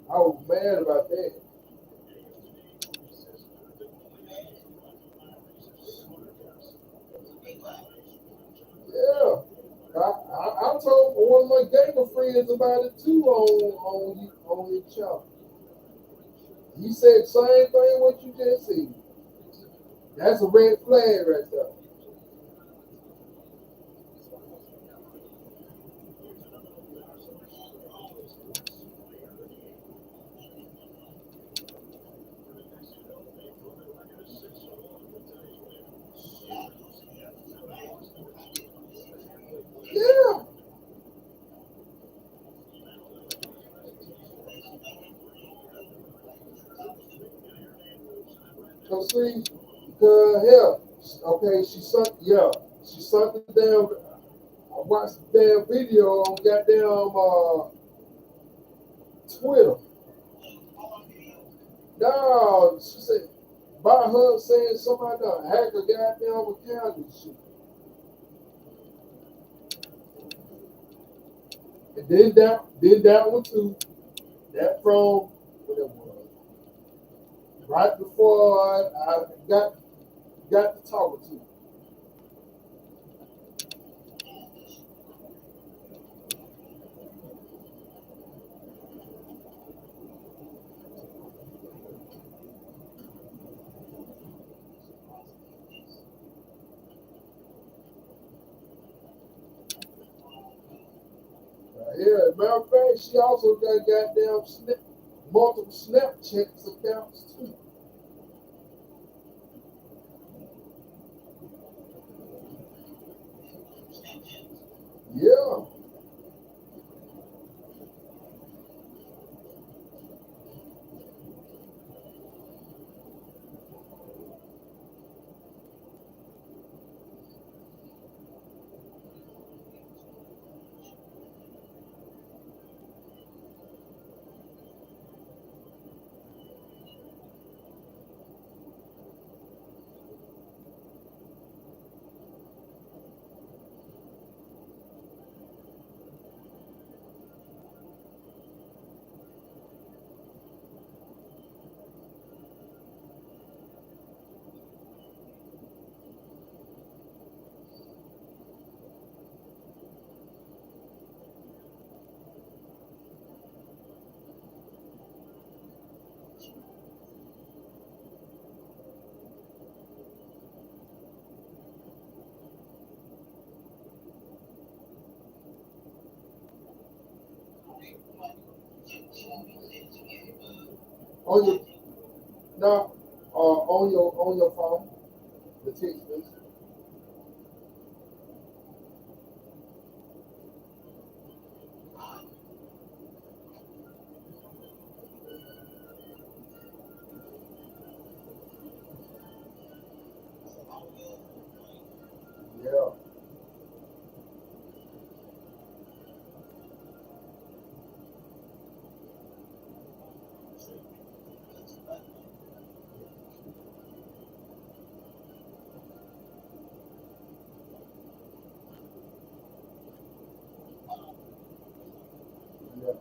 I was mad about that. Yeah. I told one of my gamer friends about it too on his channel. He said the same thing what you just said. That's a red flag right there. Yeah. Cause see, hell, okay, she sunk the damn. I watched the damn video on goddamn Twitter. No, she said by her saying somebody done hack a goddamn account and shit. And then that one too. That from whatever it was. Right before I got to talking to her. Yeah, matter of fact, she also got goddamn multiple Snapchat accounts too. Yeah, on your now, on your phone, the text message. Yeah, yeah,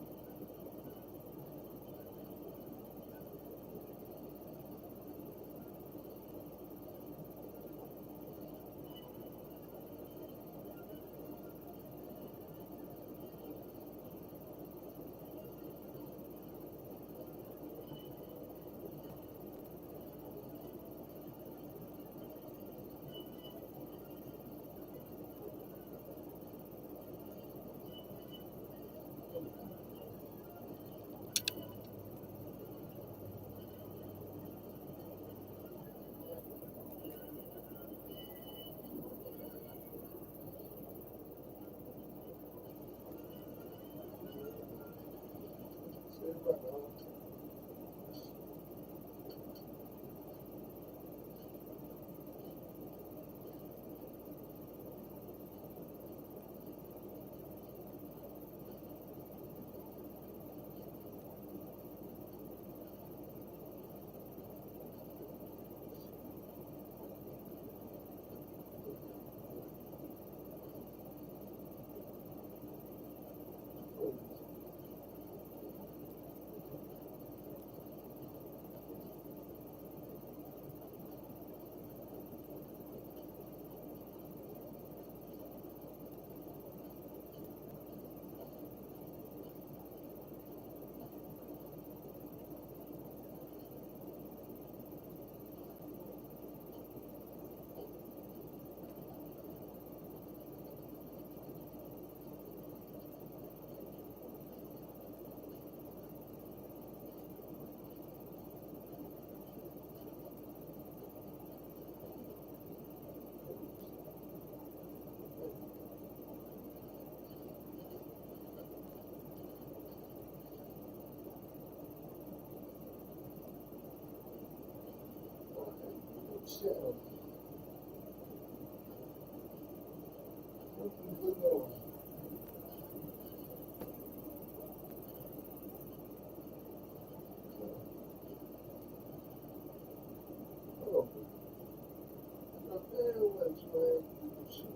shell. Good Lord. Oh, now there was where you should.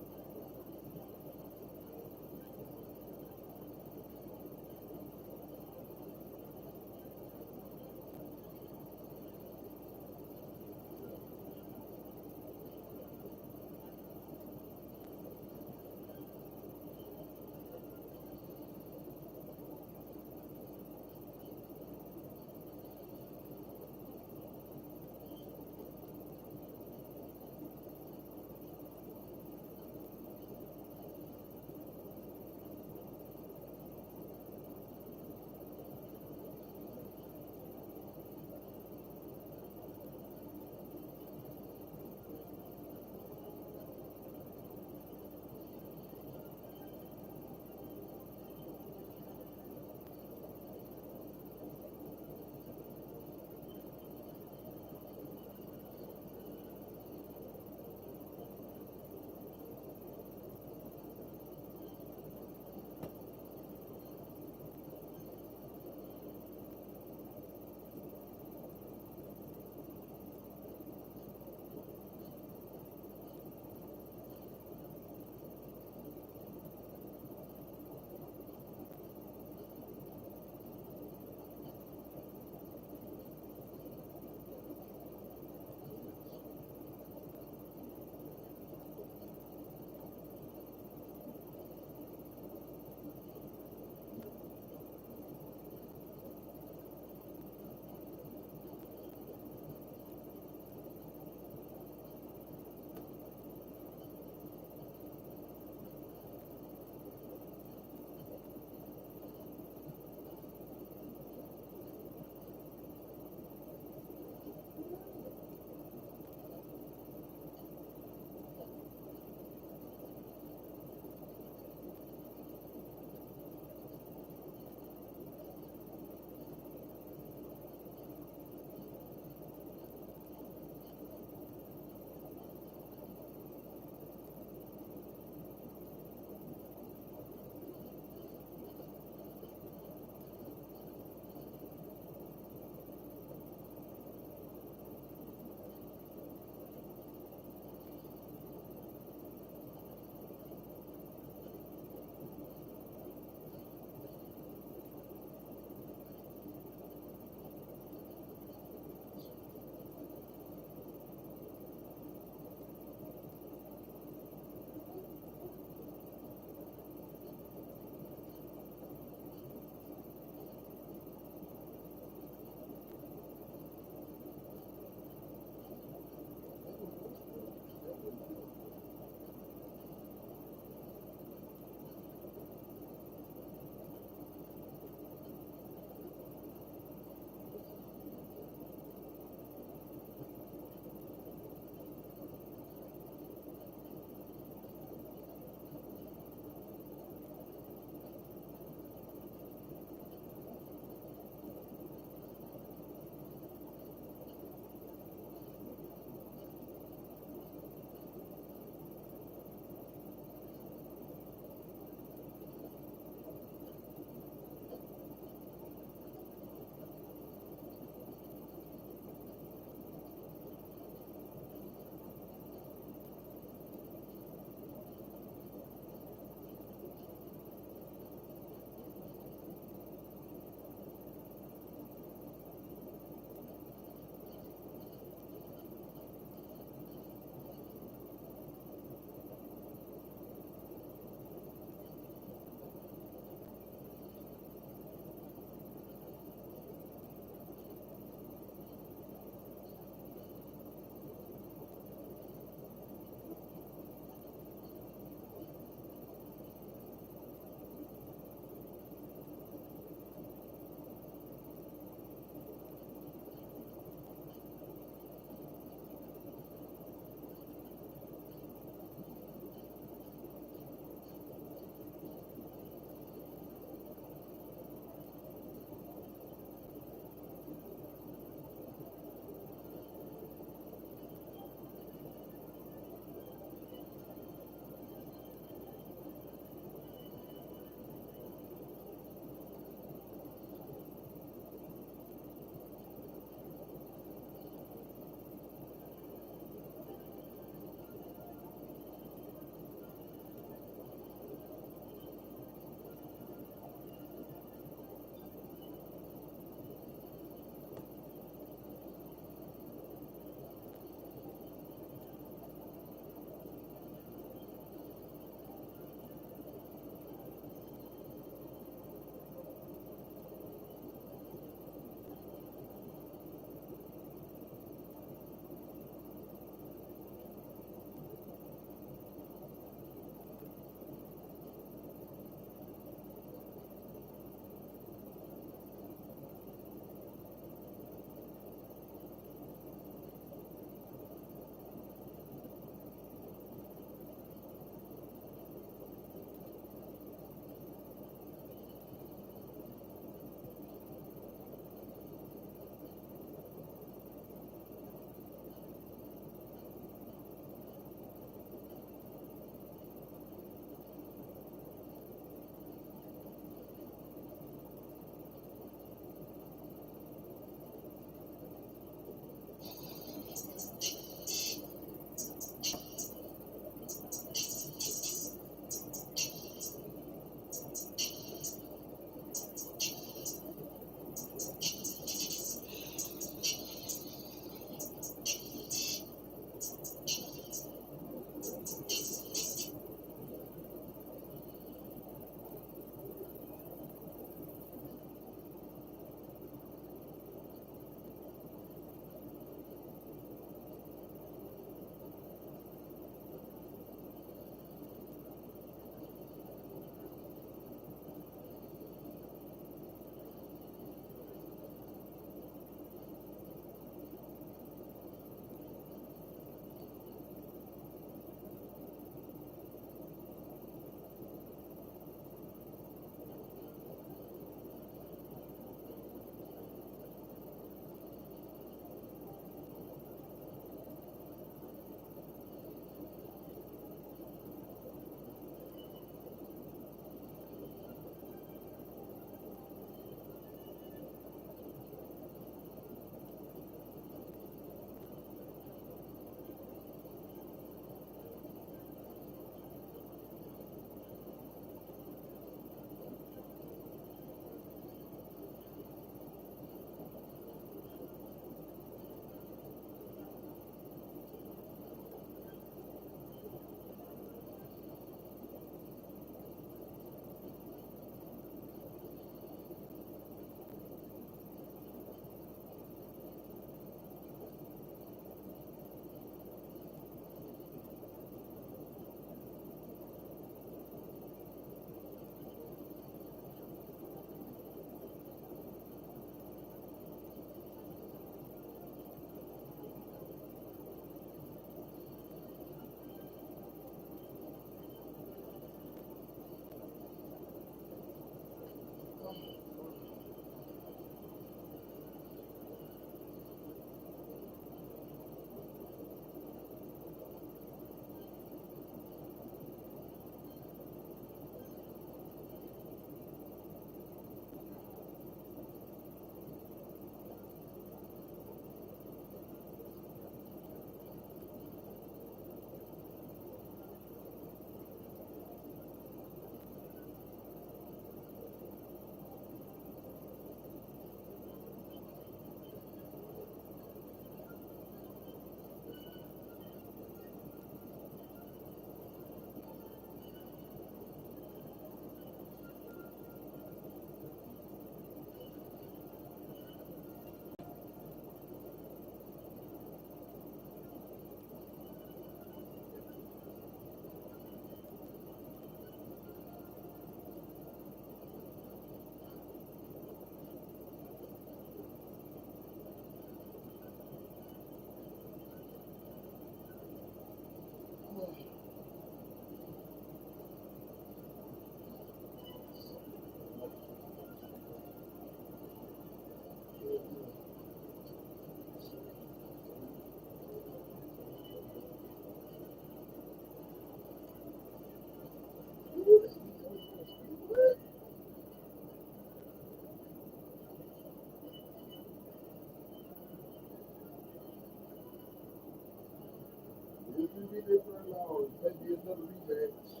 Maybe another rematch.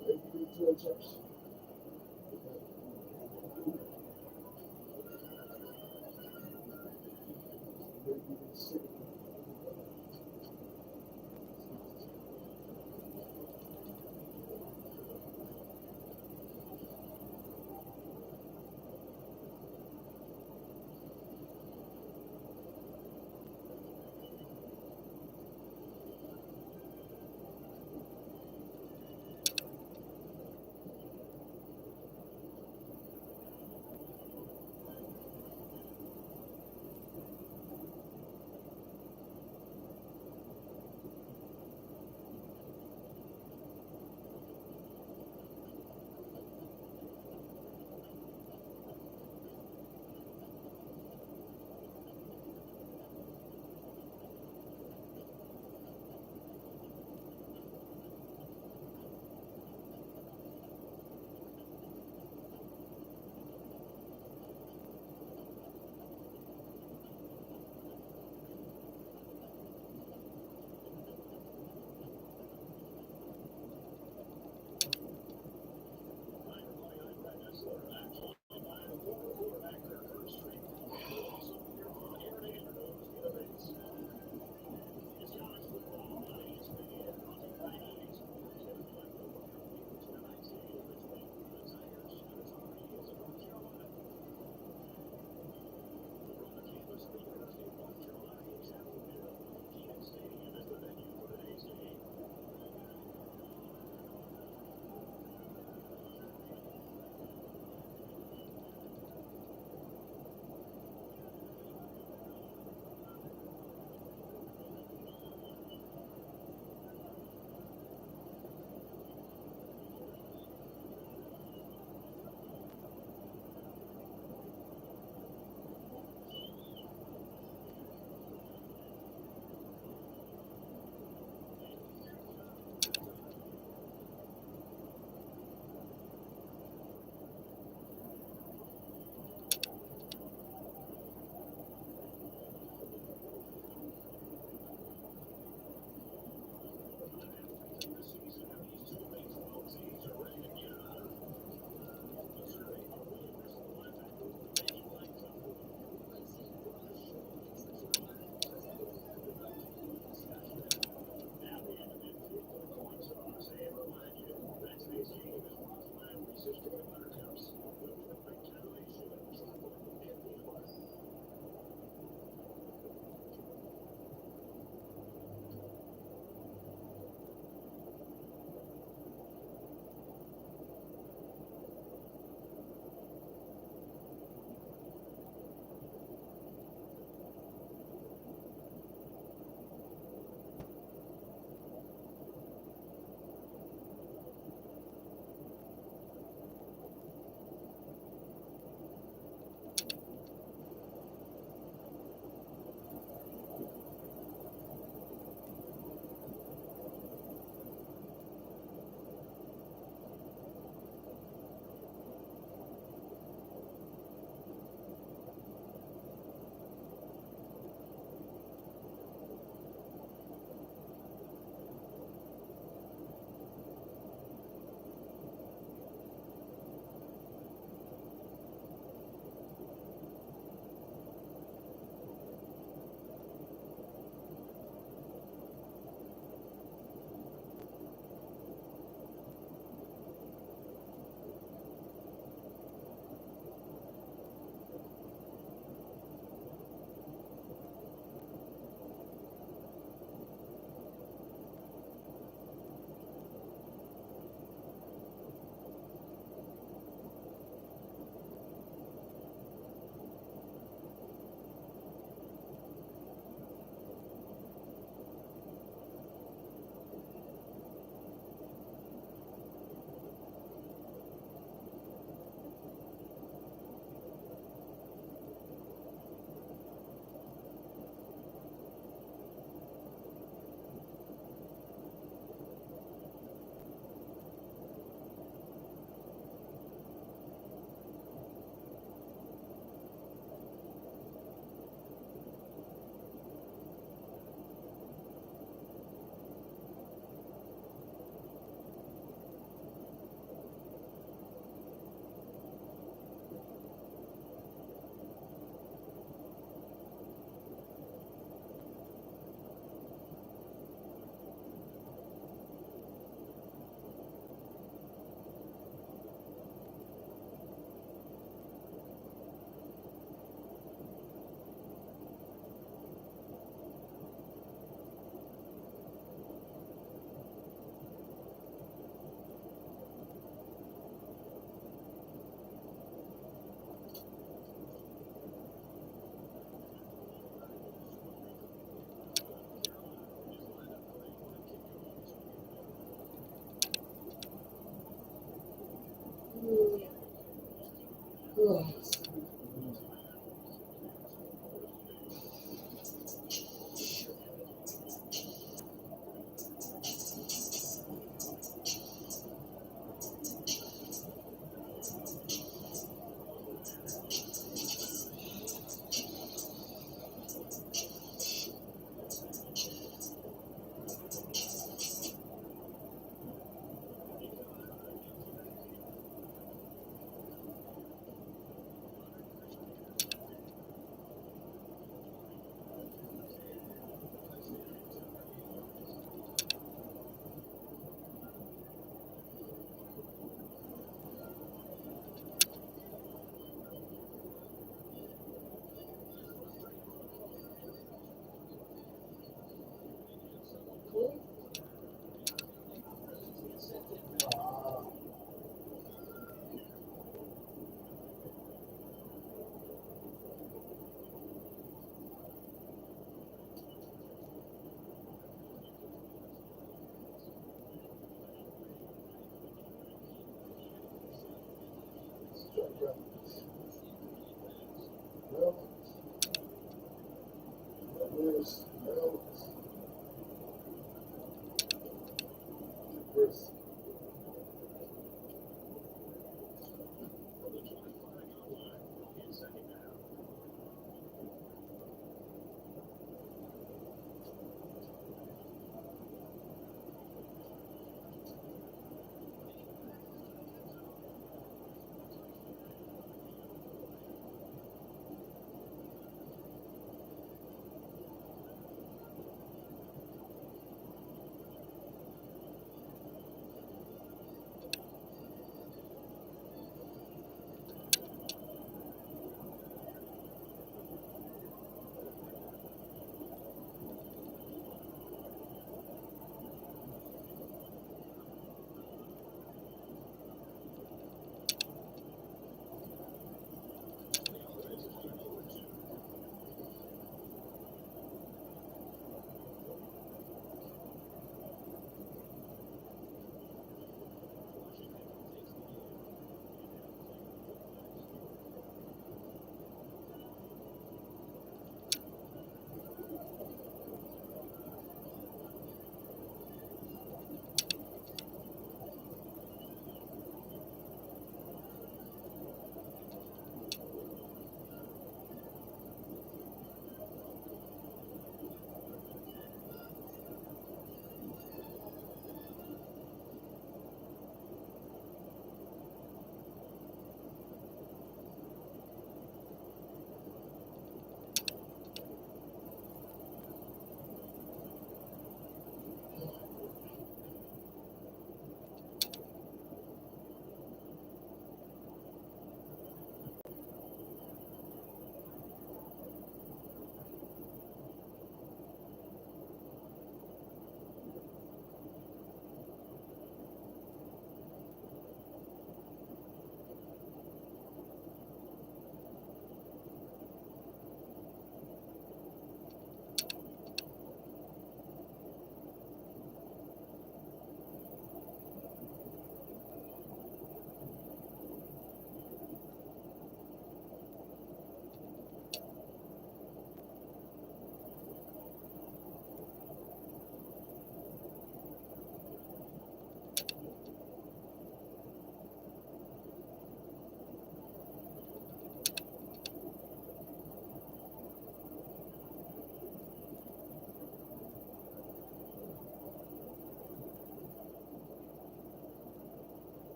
Maybe two attempts. Maybe six.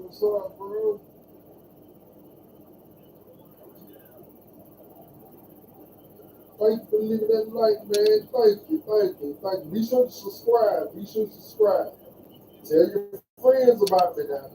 What's up, bro? Thank you for leaving that like, man. Thank you. Be sure to subscribe. Tell your friends about me now.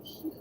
shit.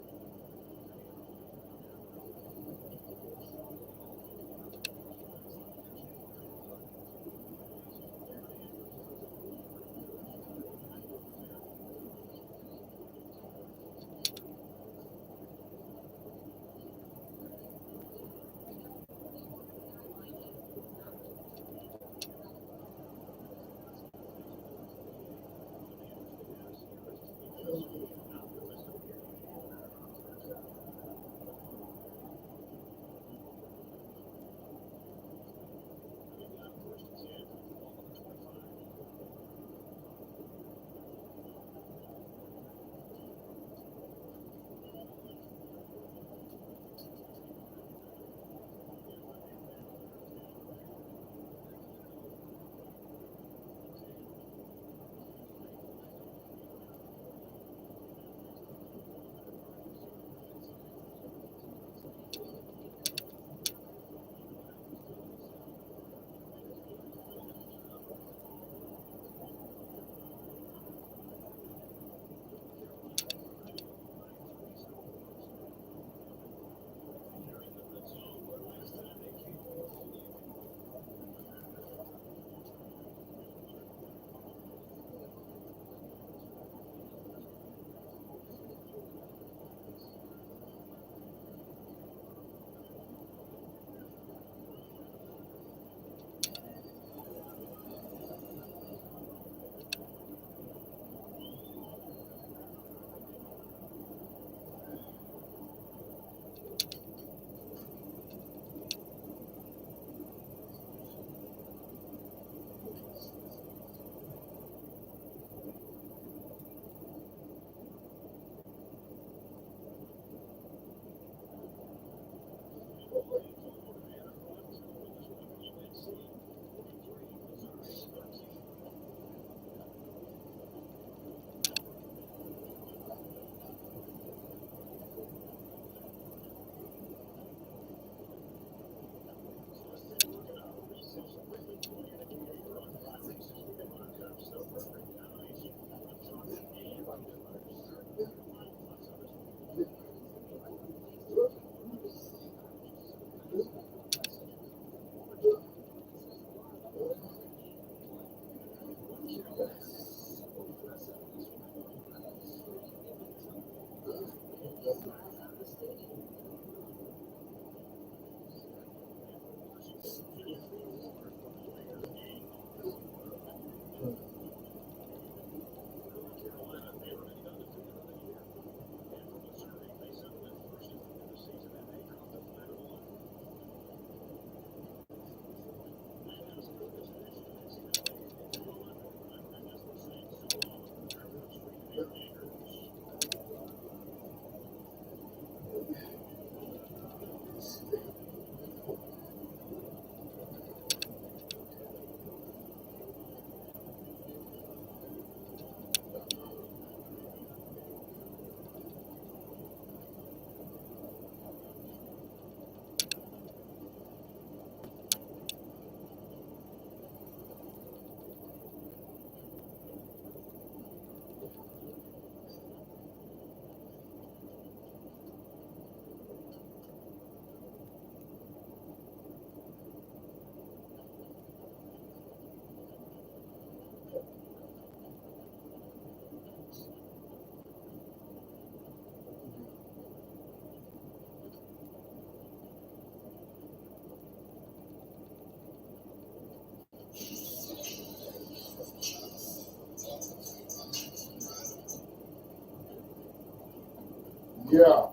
Yeah.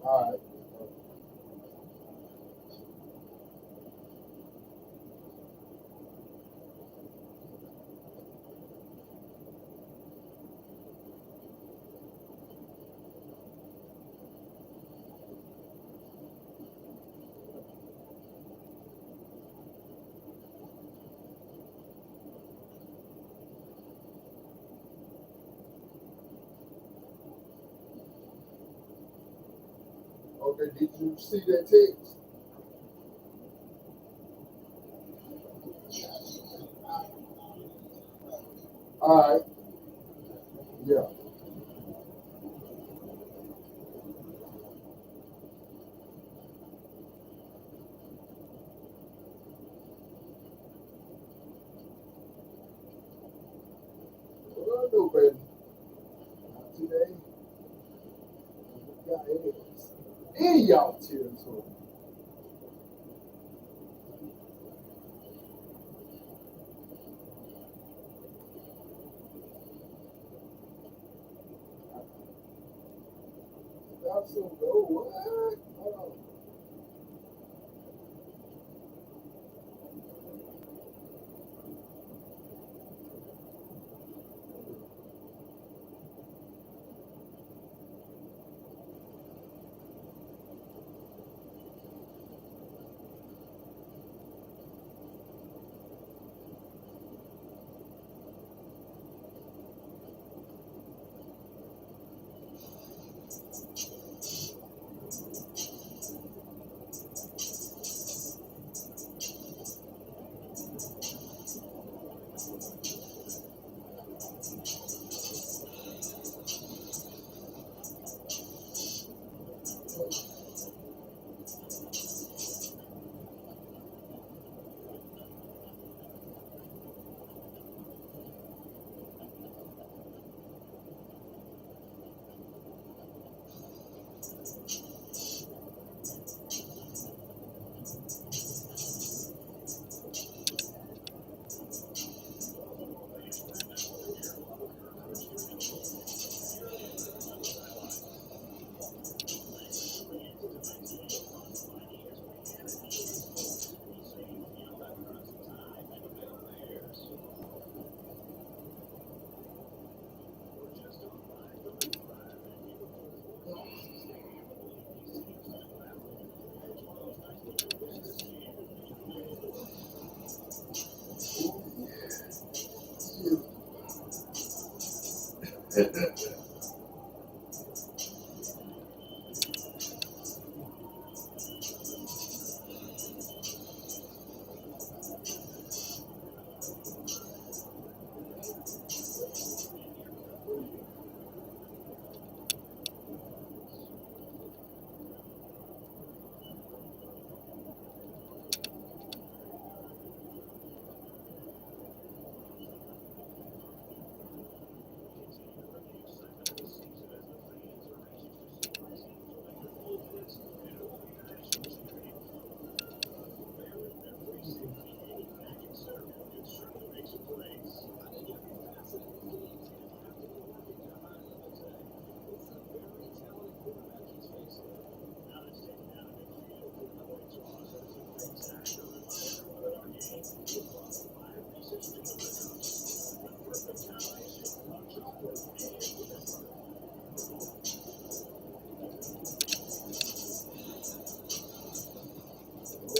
All right. Okay, did you see that text? All right. Yeah. What do I do, baby? Not today. Got eggs. Any y'all tears for me. Got some gold. What? Hold on.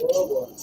Oh, boy.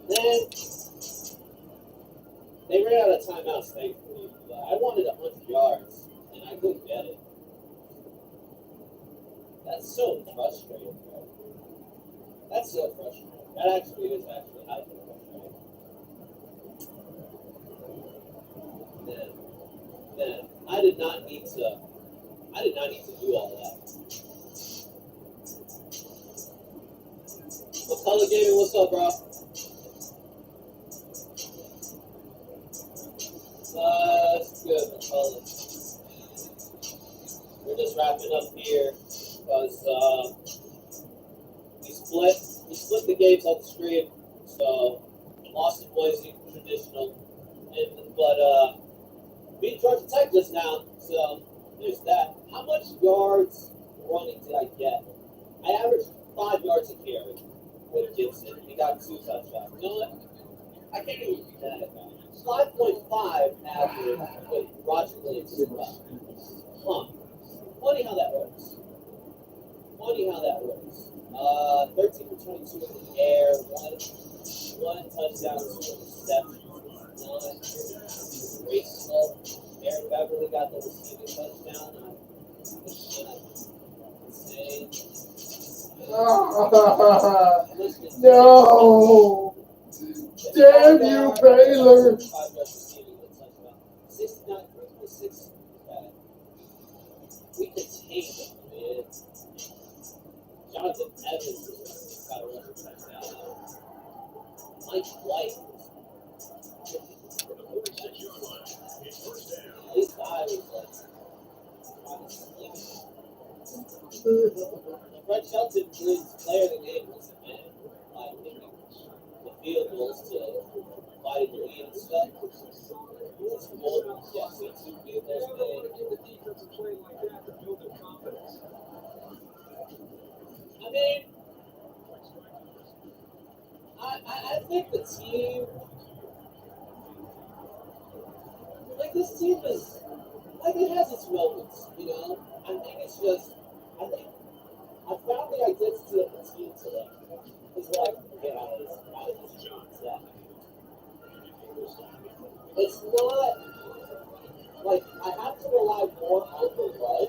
Then they ran out of timeouts, thankfully. But I wanted 100 yards, and I couldn't get it. That's so frustrating, bro. That's so frustrating. That actually is actually hyper frustrating. Then did not need to do all that. McCullough Gaming, what's up, bro? It's good, McCullough. We're just wrapping up here because we split the games on the screen. So Austin Boise traditional, but beat Georgia Tech just now. So there's that. How much yards running did I get? I averaged 5 yards a carry with Gibson. He got 2 touchdowns. You know what? I can't even do that. 5.5 average with Roger Williams as well. Funny how that works. 13 for 22 in the air, one touchdown, 2 interceptions, great slow. Aaron Beverly got the receiving touchdown on insane. No! Damn you, Baylor! 69, 6. We contained them, man. Jonathan Evans got a rushing touchdown. Mike White. This guy was like trying to sleep. Fred Shelton wins player of the game once again by making the field goals to fight the lead and stuff. It's more than Jesse to be there. I mean, I think the team, like this team is, like it has its moments, you know? I think it's just, I found the identity of the team today. Is what I can get out of this job. It's not, like, I have to rely more on the run.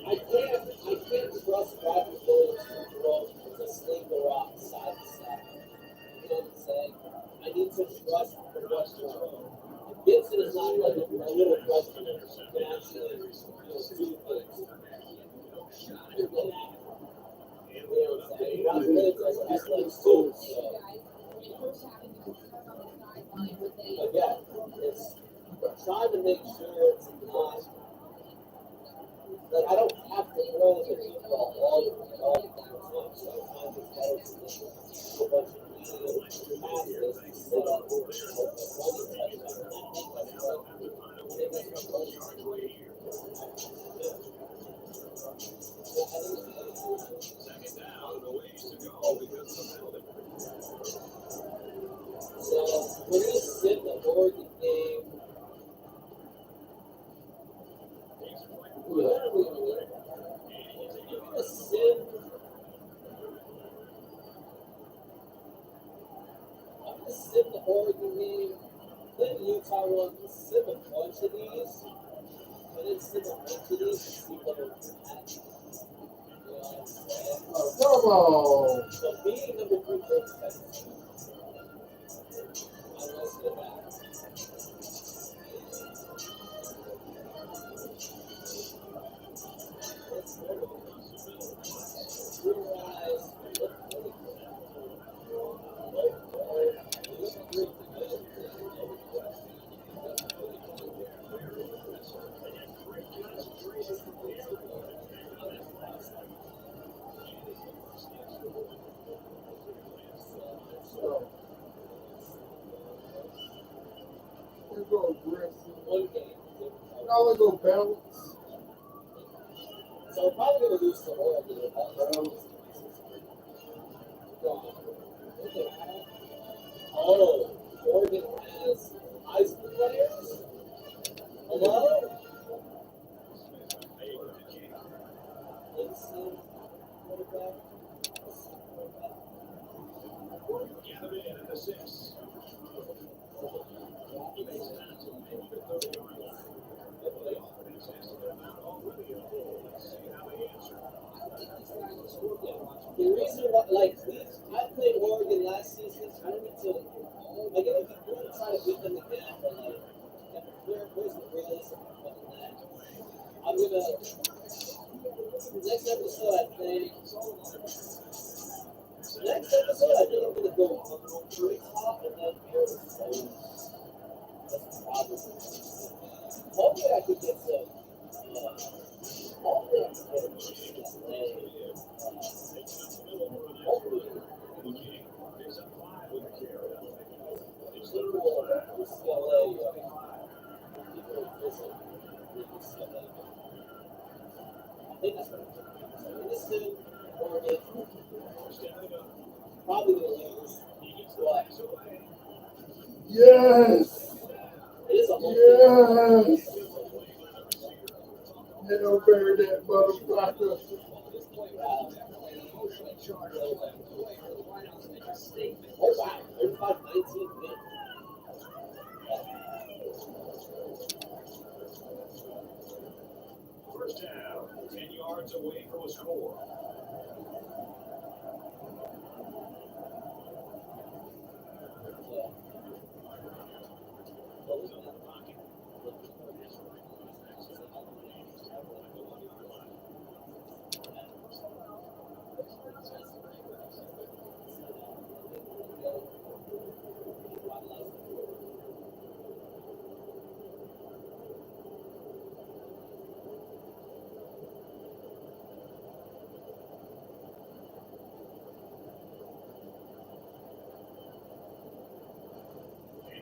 I can't trust Roger Williams to throw to sling the rock side to side. You know what I'm saying? I need to trust the rush to throw. Gibson is not like a little question that can actually do things. You know what I'm saying? Roger Williams has athletics too, so. But yeah, it's trying to make sure it's not. Like, I don't have to throw the football all the time. Sometimes it's better to just do a bunch of medium passes and set up a running So we're going to sit the Oregon game. What are we going to do? We're going to sit. I'm going to sit the Oregon game, then Utah one, sit a bunch of these, and then sit a bunch of these and see what we're at. You know what I'm saying? Come on! So being number 3 for Texas. Let's go back. Now we go balance. So we're probably going to lose to Oregon. Oh, Oregon has Heisman players? Hello? Let's see. Quarterback. Gather in at the 6. He makes it out to maybe the 30-yard line. The offense has to come out already in full. Let's see how they answer. The reason why, like, I played Oregon last season, I don't need to, like, if you really try to beat I'm gonna next episode. I think I'm gonna go pretty top and then that's probably. Hopefully, I could get some. Hopefully, I could get hopefully. Probably gonna lose, but Yes. it is a whole Yes. Hell, bury that motherfucker. Oh wow, 35-19 win. First down, 10 yards away from a score.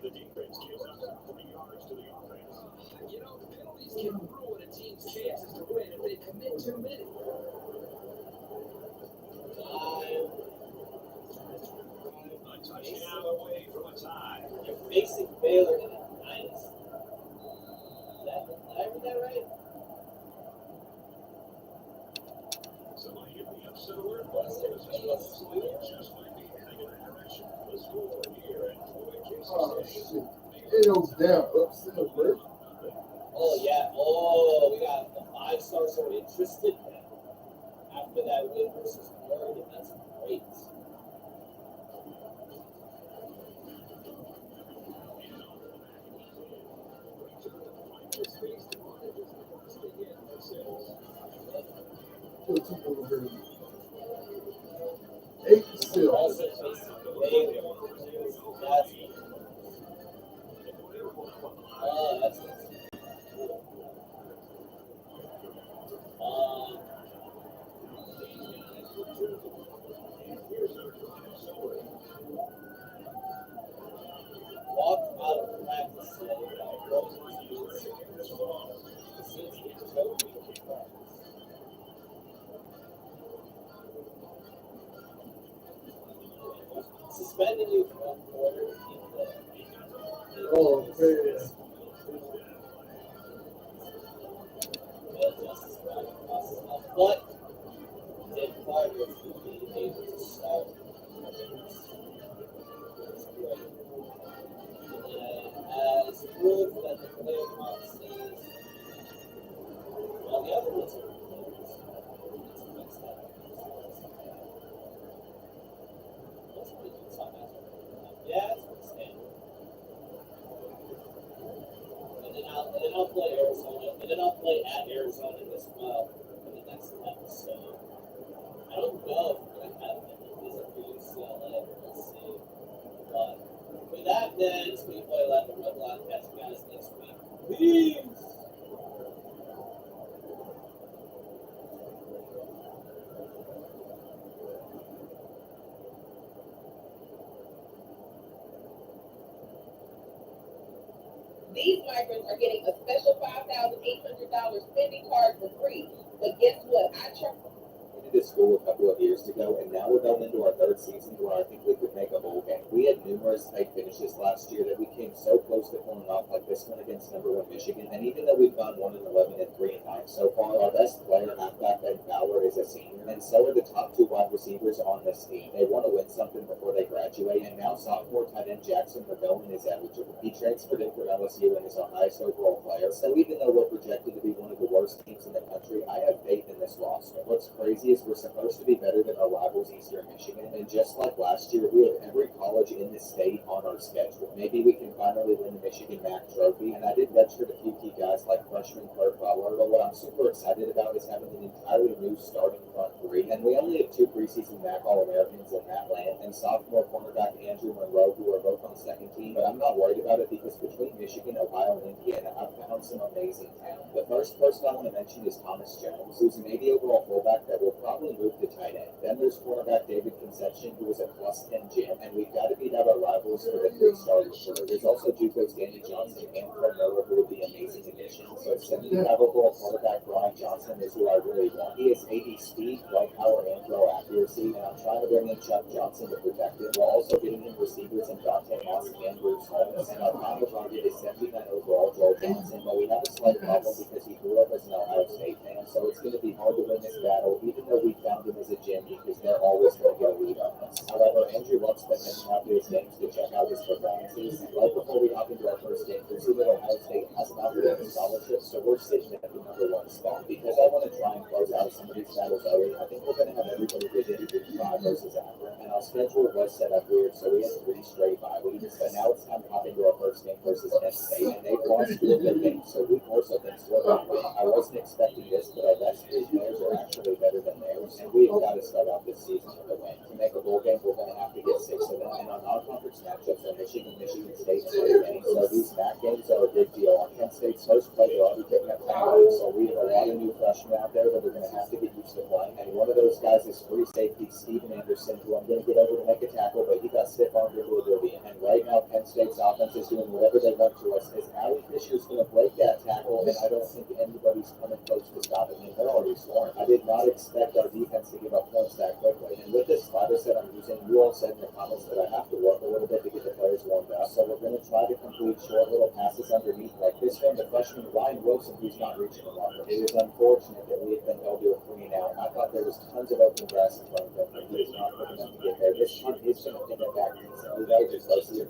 The defense gives up 3 yards to the offense. You know, penalties can ruin a team's chances to win if they commit too many. A touchdown away from a tie. You're facing Baylor in the Dynasty. Did I read that right? Somebody hit the upset alert button. Just might be heading in that direction. The score here at Oh, shit. It goes down, upset, bro. Oh, yeah. Oh, we got the 5 stars so interested after that win versus Oregon. That's great. Eight still. Also facing Baylor. That's that's walked out of practice today. Suspended you for 1 quarter. Oh, man. But in part was being able to start. As proof that the player promises, well, the other ones are yeah, that's pretty standard. And then I'll play Arizona, and then I'll play at Arizona as well in the next episode. I don't know if we're gonna have any visit for UCLA. We'll see. But with that, then it's me, Boy Left, and Red Line. Catch you guys next week. Peace. These migrants are getting a special $5,800 spending card for free. But guess what? We did this school a couple of years ago, and now we're going into our 3rd season where I think we could make a bowl game. We had numerous tight finishes last year that we came so close to pulling off, like this one against #1 Michigan. And even though we've gone 1-11 and 3-9 so far, our best player, halfback Ben Fowler, is a senior, and so are the top 2 wide receivers on this team. They want to win something before they graduate, and now sophomore tight end Jackson McGowan is eligible. He transferred in from LSU and is our highest overall player. So even though we're projected to be one of the worst teams in the country, I have faith in this roster. What's crazy is we're supposed to be better than our rivals Eastern Michigan, and just like last year, we have every college in the state on our schedule. Maybe we can finally win the Michigan MAC trophy, and I did redshirt a few key guys like freshman Kurt Butler, but what I'm super excited about is having an entirely new starting front three, and we only have two preseason MAC All-Americans in Matt Land and sophomore cornerback Andrew Monroe, who are both on second team, but I'm not worried about it because between Michigan, Ohio, and Indiana, I've found some amazing talent. The first person I want to mention is Thomas Jones, who's an 80 overall fullback that will probably move to tight end. Then there's cornerback David Conception, who is a +10 gym, and we've got to beat out our rivals for the 3-star recruiter. There's also JUCO's Danny Johnson and Carmelo, who would be amazing additions. So 75 overall quarterback Brian Johnson is who I really want. He has 80 speed, right power, and throw accuracy, and I'm trying to bring in Chuck Johnson to protect him. We're also getting in receivers in Dante Moss and Bruce Holmes, and our final target is 79 overall Joel Johnson, but we have a slight problem because he grew up as an Ohio State fan, so it's going to be hard to win this battle, even though we found him as a gym, because they're always going to get a lead on us. However, Andrew Luck's been heading out to his games to check out his performances, and right before we hop into our first game, we see that Ohio State hasn't offered any scholarships, so we're sitting at the #1 spot. Because I want to try and close out some of these battles early, I think we're going to have everybody visit Division 5 versus Akron, and our schedule was set up weird, so we had 3 straight bye weeks, but now it's time to hop into our first game versus Penn State, and they've lost 2 of their games, so we also think we're going to win. I wasn't expecting this, but our best 3 players are actually better than theirs, and we've got to start out this season with a win. To make a bowl game, we're going to have to get 6 of them, and our non-conference matchups are Michigan, Michigan State, and Notre Dame, so these MAC games are a big deal. On Penn State's first play, they're already picking up time, so we have a lot of new freshmen out there that are going to have to get used to playing, and one of those guys is free safety Steven Anderson, who I'm going to get over to make a tackle, but he got stiff-armed into oblivion, and right now Penn State's offense is doing whatever they want to us, as Allie Fisher's going to break that tackle, and I don't think anybody's coming close to stopping him. They're already scoring. I did not expect our defense to give up points that quickly, and with this slider set I'm using, you all said in the comments that I have to work a little bit to get the players warmed up, so we're going to try to complete short little passes underneath, like this one, the freshman Ryan Wilson, who's not reaching the marker. It is unfortunate that we have been held to a 3 and out. I thought there was tons of open grass in front of him, but he is not quick enough to get there. This punt is going to pin it back instantly. That was just close to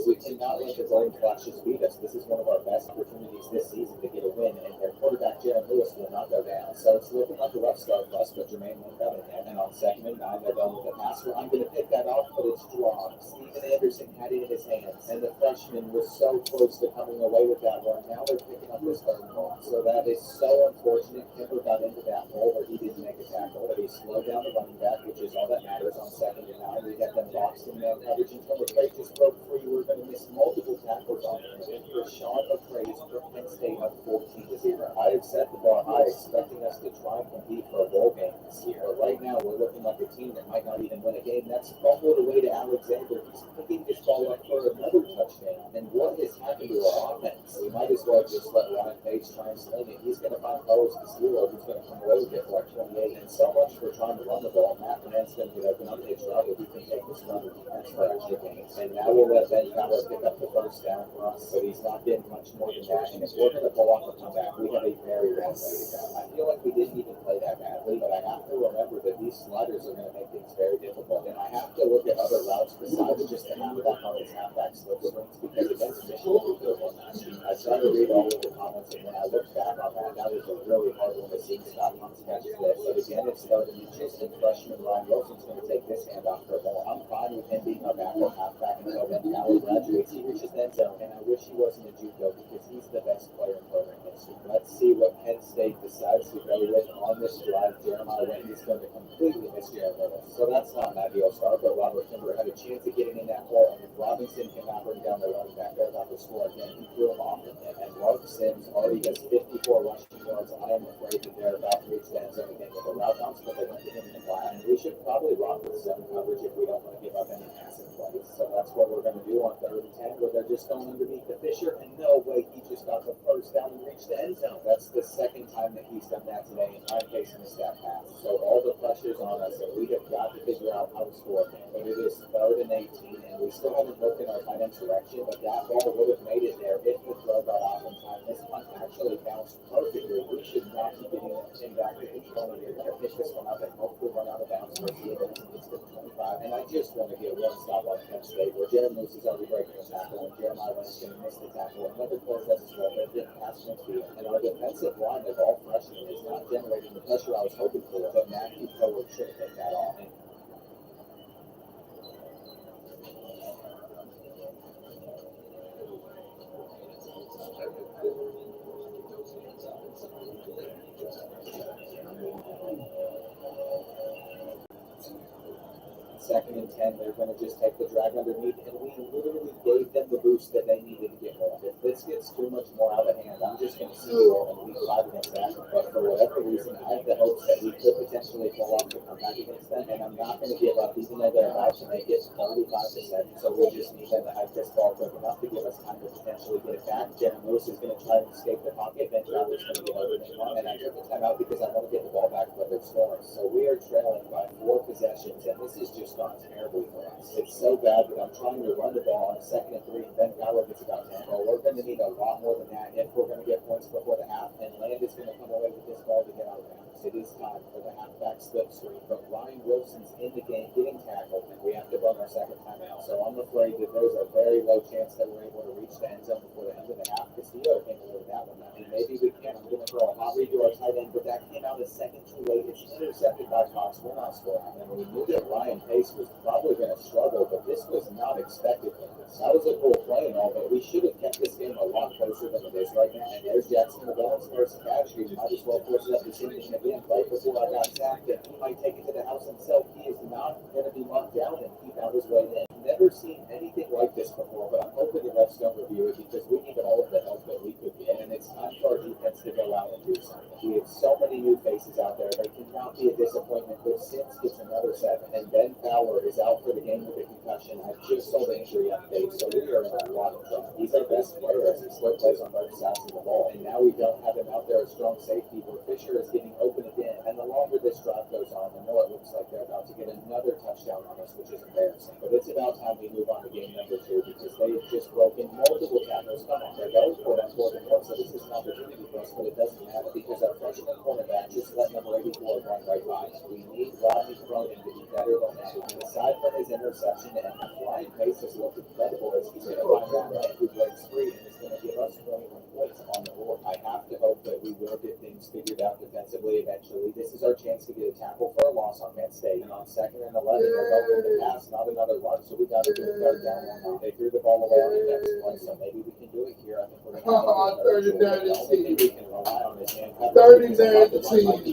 we cannot let the golden flashes beat us. This is one of our best opportunities this season to get a win, and their quarterback Jaron Lewis will not go down. So it's looking like a rough start for us, but Jermaine won't go in. And on 2nd and 9, they're going with the passer. I'm going to pick that off, but it's dropped. Steven Anderson had it in his hands, and the freshman was so close to coming away with that one. Now they're picking up this 3rd ball. So that is so unfortunate. Kemper got into that hole where he didn't make a tackle, but he slowed down the running back, which is all that matters on 2nd and 9. We got them boxed in man coverage until McCray just broke free. We're going to miss multiple tackles on him. And Rashawn McCray is for Penn State up 14-0. I have set the bar high, expecting us to try and compete for a bowl game this year. But right now, we're looking like a team that might not even win a game. That's fumbled away to Alexander. He's picking this ball up for another touchdown. And what has happened to our offense? We might as well just let Ryan Pace try and sling it. He's going to find Carlos Castillo, who's going to come away with it for like 28. And so much for trying to run the ball. Matt Man's going to get open up to Trouble. He can take this run defense for extra gains. And now we'll let Ben Fowler pick up the 1st down for us. So he's not getting much more than that. And if we're going to pull off a comeback, we have a very long way to go. I feel like we didn't even play that badly, but I have to remember that these sliders are going to make things very difficult. And I have to look at other routes besides just the halfback on his halfback slip swings, because against Michigan, we could have won that. I tried to read all of the comments, and when I looked back on that, that was a really hard one to see. Scott Hunt's catches this. But again, it's starting to just in freshman Ryan Wilson's going to take this handoff for more. I'm fine with him being our backup halfback until Ben Fowler graduates. He reaches that zone, and I wish he wasn't a JUCO because he's the best player in program history. Let's see what Penn State decides to go with on this drive. Jeremiah Wendy is going to completely miss Jaron Lewis. So that's not an ideal start, but Robert Kimber had a chance of getting in that hole, and if Robinson cannot bring down the running back, they're about to score again. He threw him off of him, and Mark Sims already has 54 rushing yards. I am afraid that they're about to reach that zone again with a route bounce, but they went to him in the flat, and we should probably rock with zone coverage if we don't want to give up any massive plays. So that's what we're going to do on 3rd and 10, where they're just going underneath the Fisher, and no way he just got the 1st down and reached the end zone. That's the 2nd time that he's done that today, and I'm facing a step pass. So all the pressure's on us, and we have got to figure out how to score again. But it is 3rd and 18, and we still haven't looked in our tight end's direction, but that ball would have made it there if the throw got off in time. time. This punt actually bounced perfectly. We should not be getting him back to the 20. They're going to pick this one up and hopefully run out of bounds for the event. It's to the 25. And I just want to get one stop on Penn State where Jeremy is already breaking the tackle and Jeremiah Lynn's going to miss the tackle. Another player does as well. They're getting past midfield. And our defensive line, they're all freshmen, is not generating the pressure I was hoping for. But Matthew Coward should have taken that off. Second and 10, they're going to just take the drag underneath, and we literally gave them the boost that they needed to get more. If this gets too much more out of hand, I'm just going to see you all in week 5 against that. But for whatever reason, I have the hopes that we could potentially pull off the comeback against them, and I'm not going to give up, even though they're about to make it 45%. So we just need them to have this ball quick enough to give us time to potentially get it back. Jeremy Lewis is going to try to escape the pocket, then Travis is going to get over the one, and I took the time out because I want to get the ball back for their scoring. So we are trailing by 4 possessions, and this is just gone terribly for us. It's so bad that I'm trying to run the ball on 2nd and 3, and Ben Fowler gets about 10. Well, we're going to need a lot more than that if we're going to get points before the half, and Land is going to come away with this ball to get out of bounds. It is time for the halfback slip screen, but Ryan Wilson's in the game getting tackled, and we have to run our second timeout. So I'm afraid that there's a very low chance that we're able to reach the end zone before the end of the half. Castillo came away with that one, and maybe we can. I'm going to throw a hot read to our tight end, but that came out a second too late. It's intercepted by Cox. We're not scoring, and we knew that Ryan Pace was probably going to struggle, but this was not expected from us. That was a cool play and all, but we should have kept this game a lot closer than it is right now. And there's Jackson McGowan's first catch. He might as well force it up the same thing again. Right before I got sacked, and he might take it to the house himself. He is not going to be marked down and keep out his way in. Never seen anything like this before, but I'm hoping the refs don't review it because we need all of the help that we could get. And it's time for our defense to go out and do something. We have so many new faces out there. They cannot be a disappointment. But Sims gets another 7, and Ben Fowler is out for the game with a concussion. I just saw the injury update, so we are in a lot of trouble. He's our best player as he split plays on both sides of the ball, and now we don't have him out there as strong safety where Fisher is getting open again. And the longer this drive goes on, the more it looks like they're about to get another touchdown on us, which is embarrassing. But it's about time we move on to game number 2 because they have just broken multiple tackles. Come on, they're going for it on 4th and 1, so this is an opportunity for us, but it doesn't matter because our freshman cornerback just let number 84 run right by us. We need Rodney Cronin to be better than that. And aside from his interception, and Ryan Pace has looked incredible as he's going to find that man who breaks free and is going to give us 21 points on the board. I have to hope that we will get things figured out defensively eventually. This is our chance to get a tackle for a loss on Penn State. And on 2nd and 11, they're going for the pass, not another run. So we got to do a 3rd down one now. They threw the ball away on the next play, so maybe we can do it here. I think we're going to have a 39 we can rely on this hand. 39 to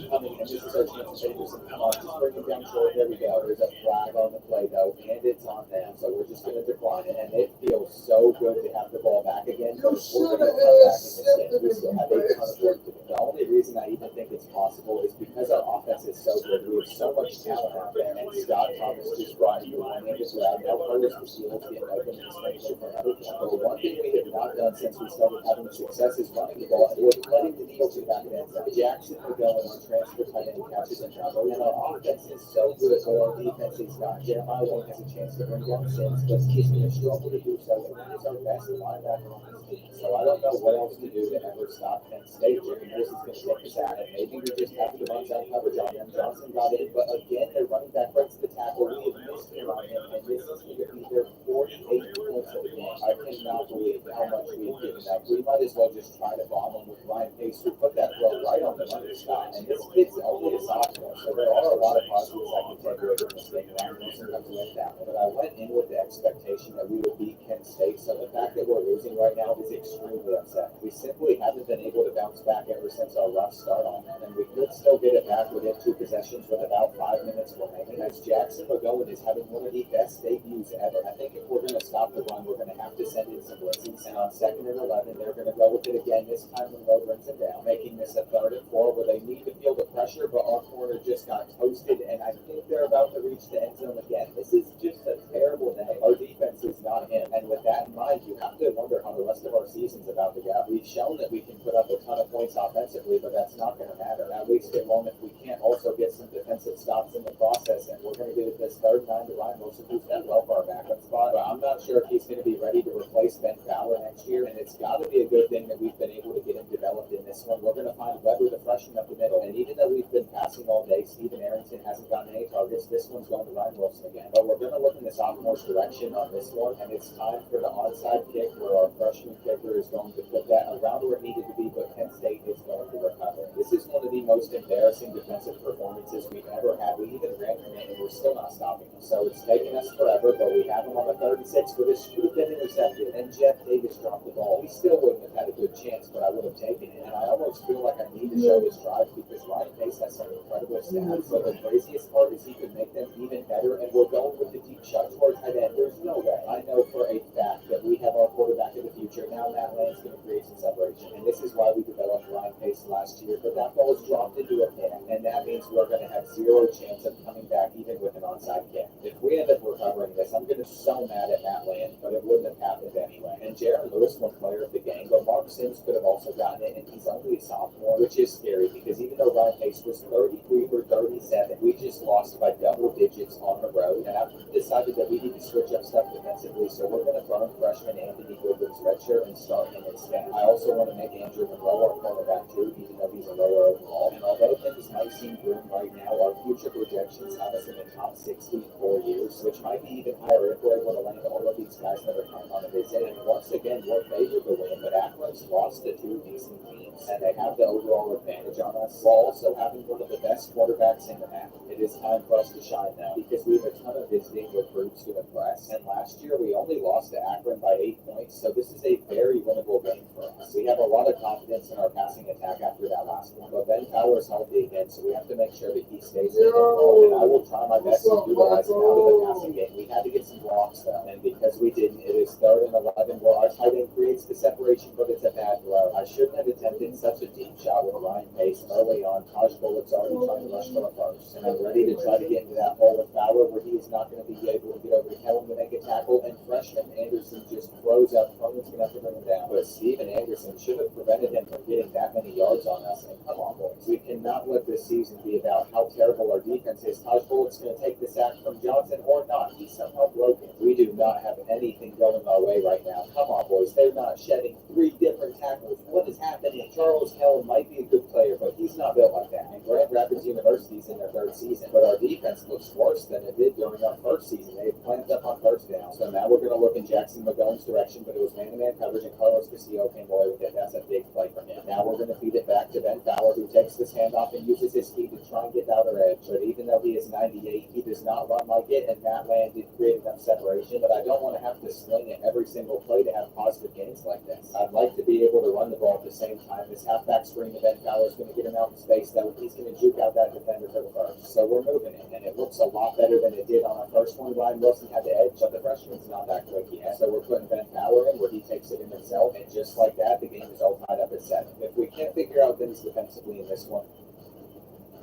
coming, and this is our chance to take some. Come on, just bring him down short. There we go. There's a flag on the play, though, and it's on them. So we're just going to decline it, and it feels so good to have the ball back again. But if we're going to come back in this game, we still have a ton of work to do. The only reason I even think it's possible is because our offense is so good. We have so much talent out there, and Scott Thomas just brought you on in this round. Now Curtis Castillo's getting open and spaceship for another one. But one thing we have not done since we started having success is running the ball, and we're letting the deal to back in. Jackson McGowan on transfer tight end catches and trouble, and our offense is so good, but our defense is not. Jeremiah Lynn has a chance to bring down Sims, but he's going to struggle to do so, and that is our best linebacker on this team. So I don't know what else to do to ever stop Penn State. Jeremy Lewis is going to take us out, and maybe we just have to run down coverage on him. Johnson got in, but again, their running back breaks the tackle. We have missed him on him, and this is going to be their 48 points of the game. I cannot believe how much we have given up. We might as well just try to bomb him with Ryan Pace, who put that throw right on the money spot. And this kid's only a sophomore, so there are a lot of positives I can take away from this game. Ryan Wilson comes in that one, but I went in with the expectation that we would beat Penn State. So the fact that we're losing right now is extremely upsetting. We simply haven't been able to bounce back ever since our rough start on them, and we could still get it back within 2 possessions with about 5 minutes remaining. As Jackson McGowan is having one of the best debuts ever. I think if we're going to stop the run, we're going to have to send in some blitzes. And on 2nd and 11, they're going to go with it again. This time Monroe brings it down, making this a 3rd and 4 where they need to feel the pressure, but our corner just got toasted, and I think they're about to reach the end zone again. This is just a terrible day. Our defense is not him, and with that in mind, you have to wonder how the rest of our season's about to go. We've shown that we can put up a ton of points points offensively, but that's not going to matter. At least it won't if we can't also get some defensive stops in the process, and we're going to get this third and 9 to Ryan Wilson, who's done well for our backup spot. But I'm not sure if he's going to be ready to replace Ben Fowler next year, and it's got to be a good thing that we've been able to get him developed in this one. We're going to find Weber, the freshman, up the middle, and even though we've been passing all day, Steven Arrington hasn't gotten any targets. This one's going to Ryan Wilson again. But we're going to look in the sophomore's direction on this one, and it's time for the onside kick where our freshman kicker is going to put that around where it needed to be, but Penn State is going to recover. This is one of the most embarrassing defensive performances we've ever had. We even ran from it, and we're still not stopping them. So it's taken us forever, but we have them on the 36, but this should have been intercepted, and Jeff Davis dropped the ball. We still wouldn't have had a good chance, but I would have taken it, and I almost feel like I need to show this drive because Ryan Pace has some incredible stats. So the craziest part is he could make them even better, and we're going with the deep shot towards tight end. There's no way. I know for a fact that we have our quarterback of the future. Now Matt Lane's going to create some separation, and this is why we developed Ryan Pace last year, but that ball was dropped into a pin, and that means we're going to have zero chance of coming back even with an onside kick. If we end up recovering this, I'm going to be so mad at Matt Lane, but it wouldn't have happened anyway. And Jaron Lewis won player of the game, but Mark Sims could have also gotten it, and he's only a sophomore, which is scary because even though Ryan Pace was 33 for 37, we just lost by double digits on the road, and I've decided that we need to switch up stuff defensively, so we're going to burn freshman Anthony Woodward's redshirt and start him instead. I also want to make Andrew Monroe our cornerback too, even though he's a lower overall. And although things might seem grim right now, our future projections have us in the top 60 in 4 years, which might be even higher if we're able to land all of these guys that are coming on a visit. And once again, we're favored to win, but Akron's lost to 2 decent teams, and they have the overall advantage on us, while also having one of the best quarterbacks in the map. It is time for us to shine now, because we have a ton of visiting recruits to impress, and last year we only lost to Akron by 8 points, so this is a very winnable game for us. We have a lot of confidence in our passing attack after that last one, but Ben Fowler's healthy again, so we have to make sure that he stays in control, and I will try my best to utilize him out of the passing game. We had to get some blocks though, and because we didn't, it is 3rd and 11 where our tight end creates the separation, but it's a bad throw. I shouldn't have attempted such a deep shot with Ryan Pace early on. Taj Bullock's already trying to rush for the first, and I'm ready to try to get into that hole with Fowler where he is not going to be able to get over to Kellen to make a tackle, and freshman Anderson just throws up. Cronin's going to have to bring him down, but Steven Anderson should have prevented him from getting that many yards on us, and come on, boys. We cannot let this season be about how terrible our defense is. Taj Bullock's going to take the sack from Johnson or not. He's somehow broken. We do not have anything going our way right now. Come on, boys. They're not shedding 3 different tackles. What is happening? Charles Helen might be a good player, but he's not built like that. And Grand Rapids University's in their 3rd season, but our defense looks worse than it did during our 1st season. They clamped up on 1st down. So now we're going to look in Jackson McGowan's direction, but it was man-to-man coverage, and Carlos Castillo came away with it. That's a big play for him. Now we're going to feed it back to Ben Fowler, who takes this handoff and uses his speed to try and get the outer edge. But even though he is 98, he does not run like it, and Matt Land did create enough separation, but I don't want to have to sling it every single play to have positive gains like this. I'd like to be able to run the ball at the same time. This halfback screen of Ben Fowler is going to get him out in space, though. He's going to juke out that defender for the first. So we're moving it, and it looks a lot better than it did on our first one. Ryan Wilson had the edge, but the freshman's not that quick yet. So we're putting Ben Fowler in where he takes it in himself, and just like that, the game is all tied up at 7. If we can't figure out things defensively in this one,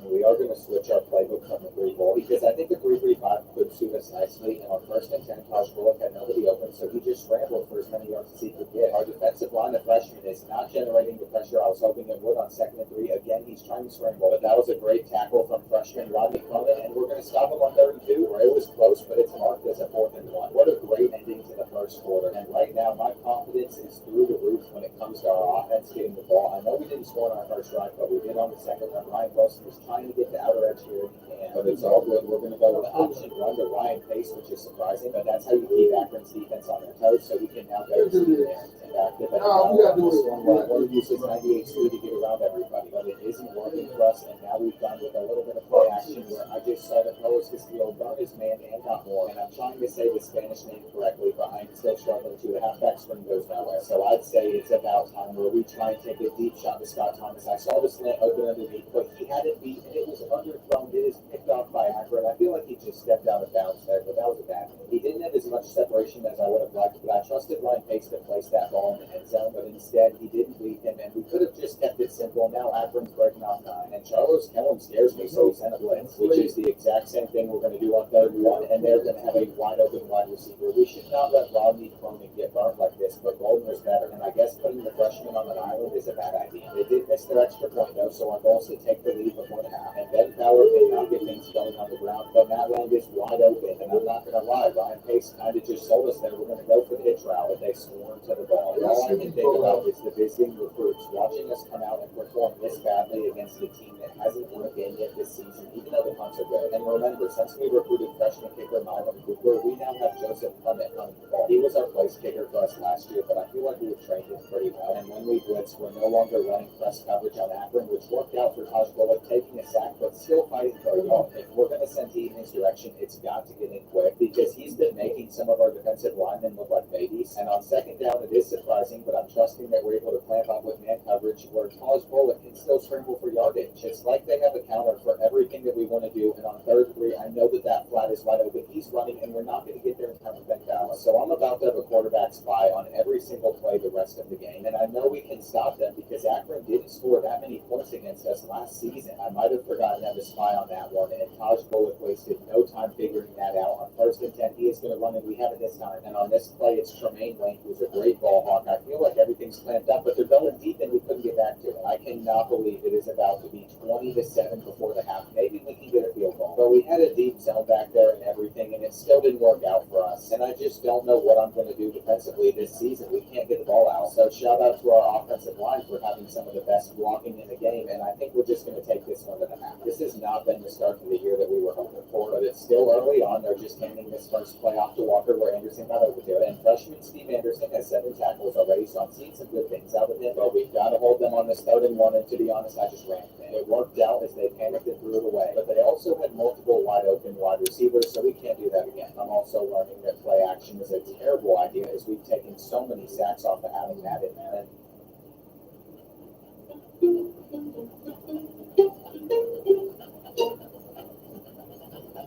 we are going to switch our playbook from the 3-4 because I think the 3-3-5 could suit us nicely. And on 1st and 10, Taj Bullock had nobody open, so he just scrambled for as many yards as he could get. Our defensive line of freshman is not generating the pressure I was hoping it would on 2nd and 3. Again, he's trying to scramble, but that was a great tackle from freshman Rodney Cronin, and we're going to stop him on 3rd and 2, where it was close, but it's marked as a 4th and 1. What a great ending to the 1st quarter. And right now, my confidence is through the roof when it comes to our offense getting the ball. I know we didn't score on our 1st drive, but we did on the 2nd one. Ryan Wilson was trying to get the outer edge here if he can, but it's all good. We're going to go with the option run to Ryan Pace, which is surprising, but that's how you keep Akron's defense on their toes, so we can now go to the end. Active and this one where I want to use his 98 speed to get around everybody, but it isn't working for us, and now we've gone with a little bit of play action where I just saw that Carlos Castillo burn his man and got more, and I'm trying to say the Spanish name correctly, but I'm still struggling to. The halfback screen goes nowhere, so I'd say it's about time where we try and take a deep shot to Scott Thomas. I saw the slant open underneath, but he had it beat, and it was underthrown. It is picked off by Akron. I feel like he just stepped out of bounds there, but that was a bad one. He didn't have as much separation as I would have liked, but I trusted Ryan Pace to place that ball ball in the end zone, but instead he didn't lead him, and we could have just kept it simple. Now Akron's breaking off 9, and Charles Kellen scares me, so he sent a blitz, which is the exact same thing we're going to do on 3rd and 1, and they're going to have a wide open wide receiver. We should not let Rodney Cronin get burned like this, but Golden was better, and I guess putting the freshman on an island is a bad idea. They did miss their extra point though, so our goal is to take the lead before the half, and Ben Fowler cannot get things going on the ground, but Matt Land is wide open, and I'm not going to lie, Ryan Pace kind of just sold us there. We're going to go for the hitch route, and they swarm to the ball. And all I can think about is the visiting recruits watching us come out and perform this badly against a team that hasn't won a game yet this season, even though the punts are good. And remember, since we recruited freshman kicker Milam Cooper, we now have Joseph Clement running the ball. He was our place kicker for us last year, but I feel like we've trained him pretty well. And when we blitz, we're no longer running press coverage on Akron, which worked out for Taj Bullock taking a sack, but still fighting for a yard. If we're going to send heat in his direction, it's got to get in quick, because he's been making some of our defensive linemen look like babies. And on 2nd down, it is surprising, but I'm trusting that we're able to clamp up with man coverage where Taj Bullock can still scramble for yardage. It's like they have a counter for everything that we want to do, and on 3rd and 3, I know that that flat is wide open. He's running, and we're not going to get there in time to Ben Fowler. So I'm about to have a quarterback spy on every single play the rest of the game, and I know we can stop them because Akron didn't score that many points against us last season. I might have forgotten to have a spy on that one, and Taj Bullock wasted no time figuring that out. On 1st and 10, he is going to run, and we have it this time. And on this play, it's Tremaine Wayne, who's a great ball hawk. I feel like everything's clamped up, but they're going deep, and we couldn't get back to it. I cannot believe it is about to be 20-7 before the half. Maybe we can get a field goal. But we had a deep zone back there and everything, and it still didn't work out for us. And I just don't know what I'm going to do defensively this season. We can't get the ball out. So shout out to our offensive line for having some of the best blocking in the game, and I think we're just going to take this one to the half. This has not been the start of the year that we were hoping for, but it's still early on. They're just handing this first play off to Walker where Anderson got over to it, and freshman Steve Anderson has 7 tackles already, so I'm seeing some good things out of him, but we've got to hold them on this 3rd and 1, and to be honest, I just ran it. It worked out as they panicked and threw it away, but they also had multiple wide open wide receivers, so we can't do that again. I'm also learning that play action is a terrible idea as we've taken so many sacks off of having that in there.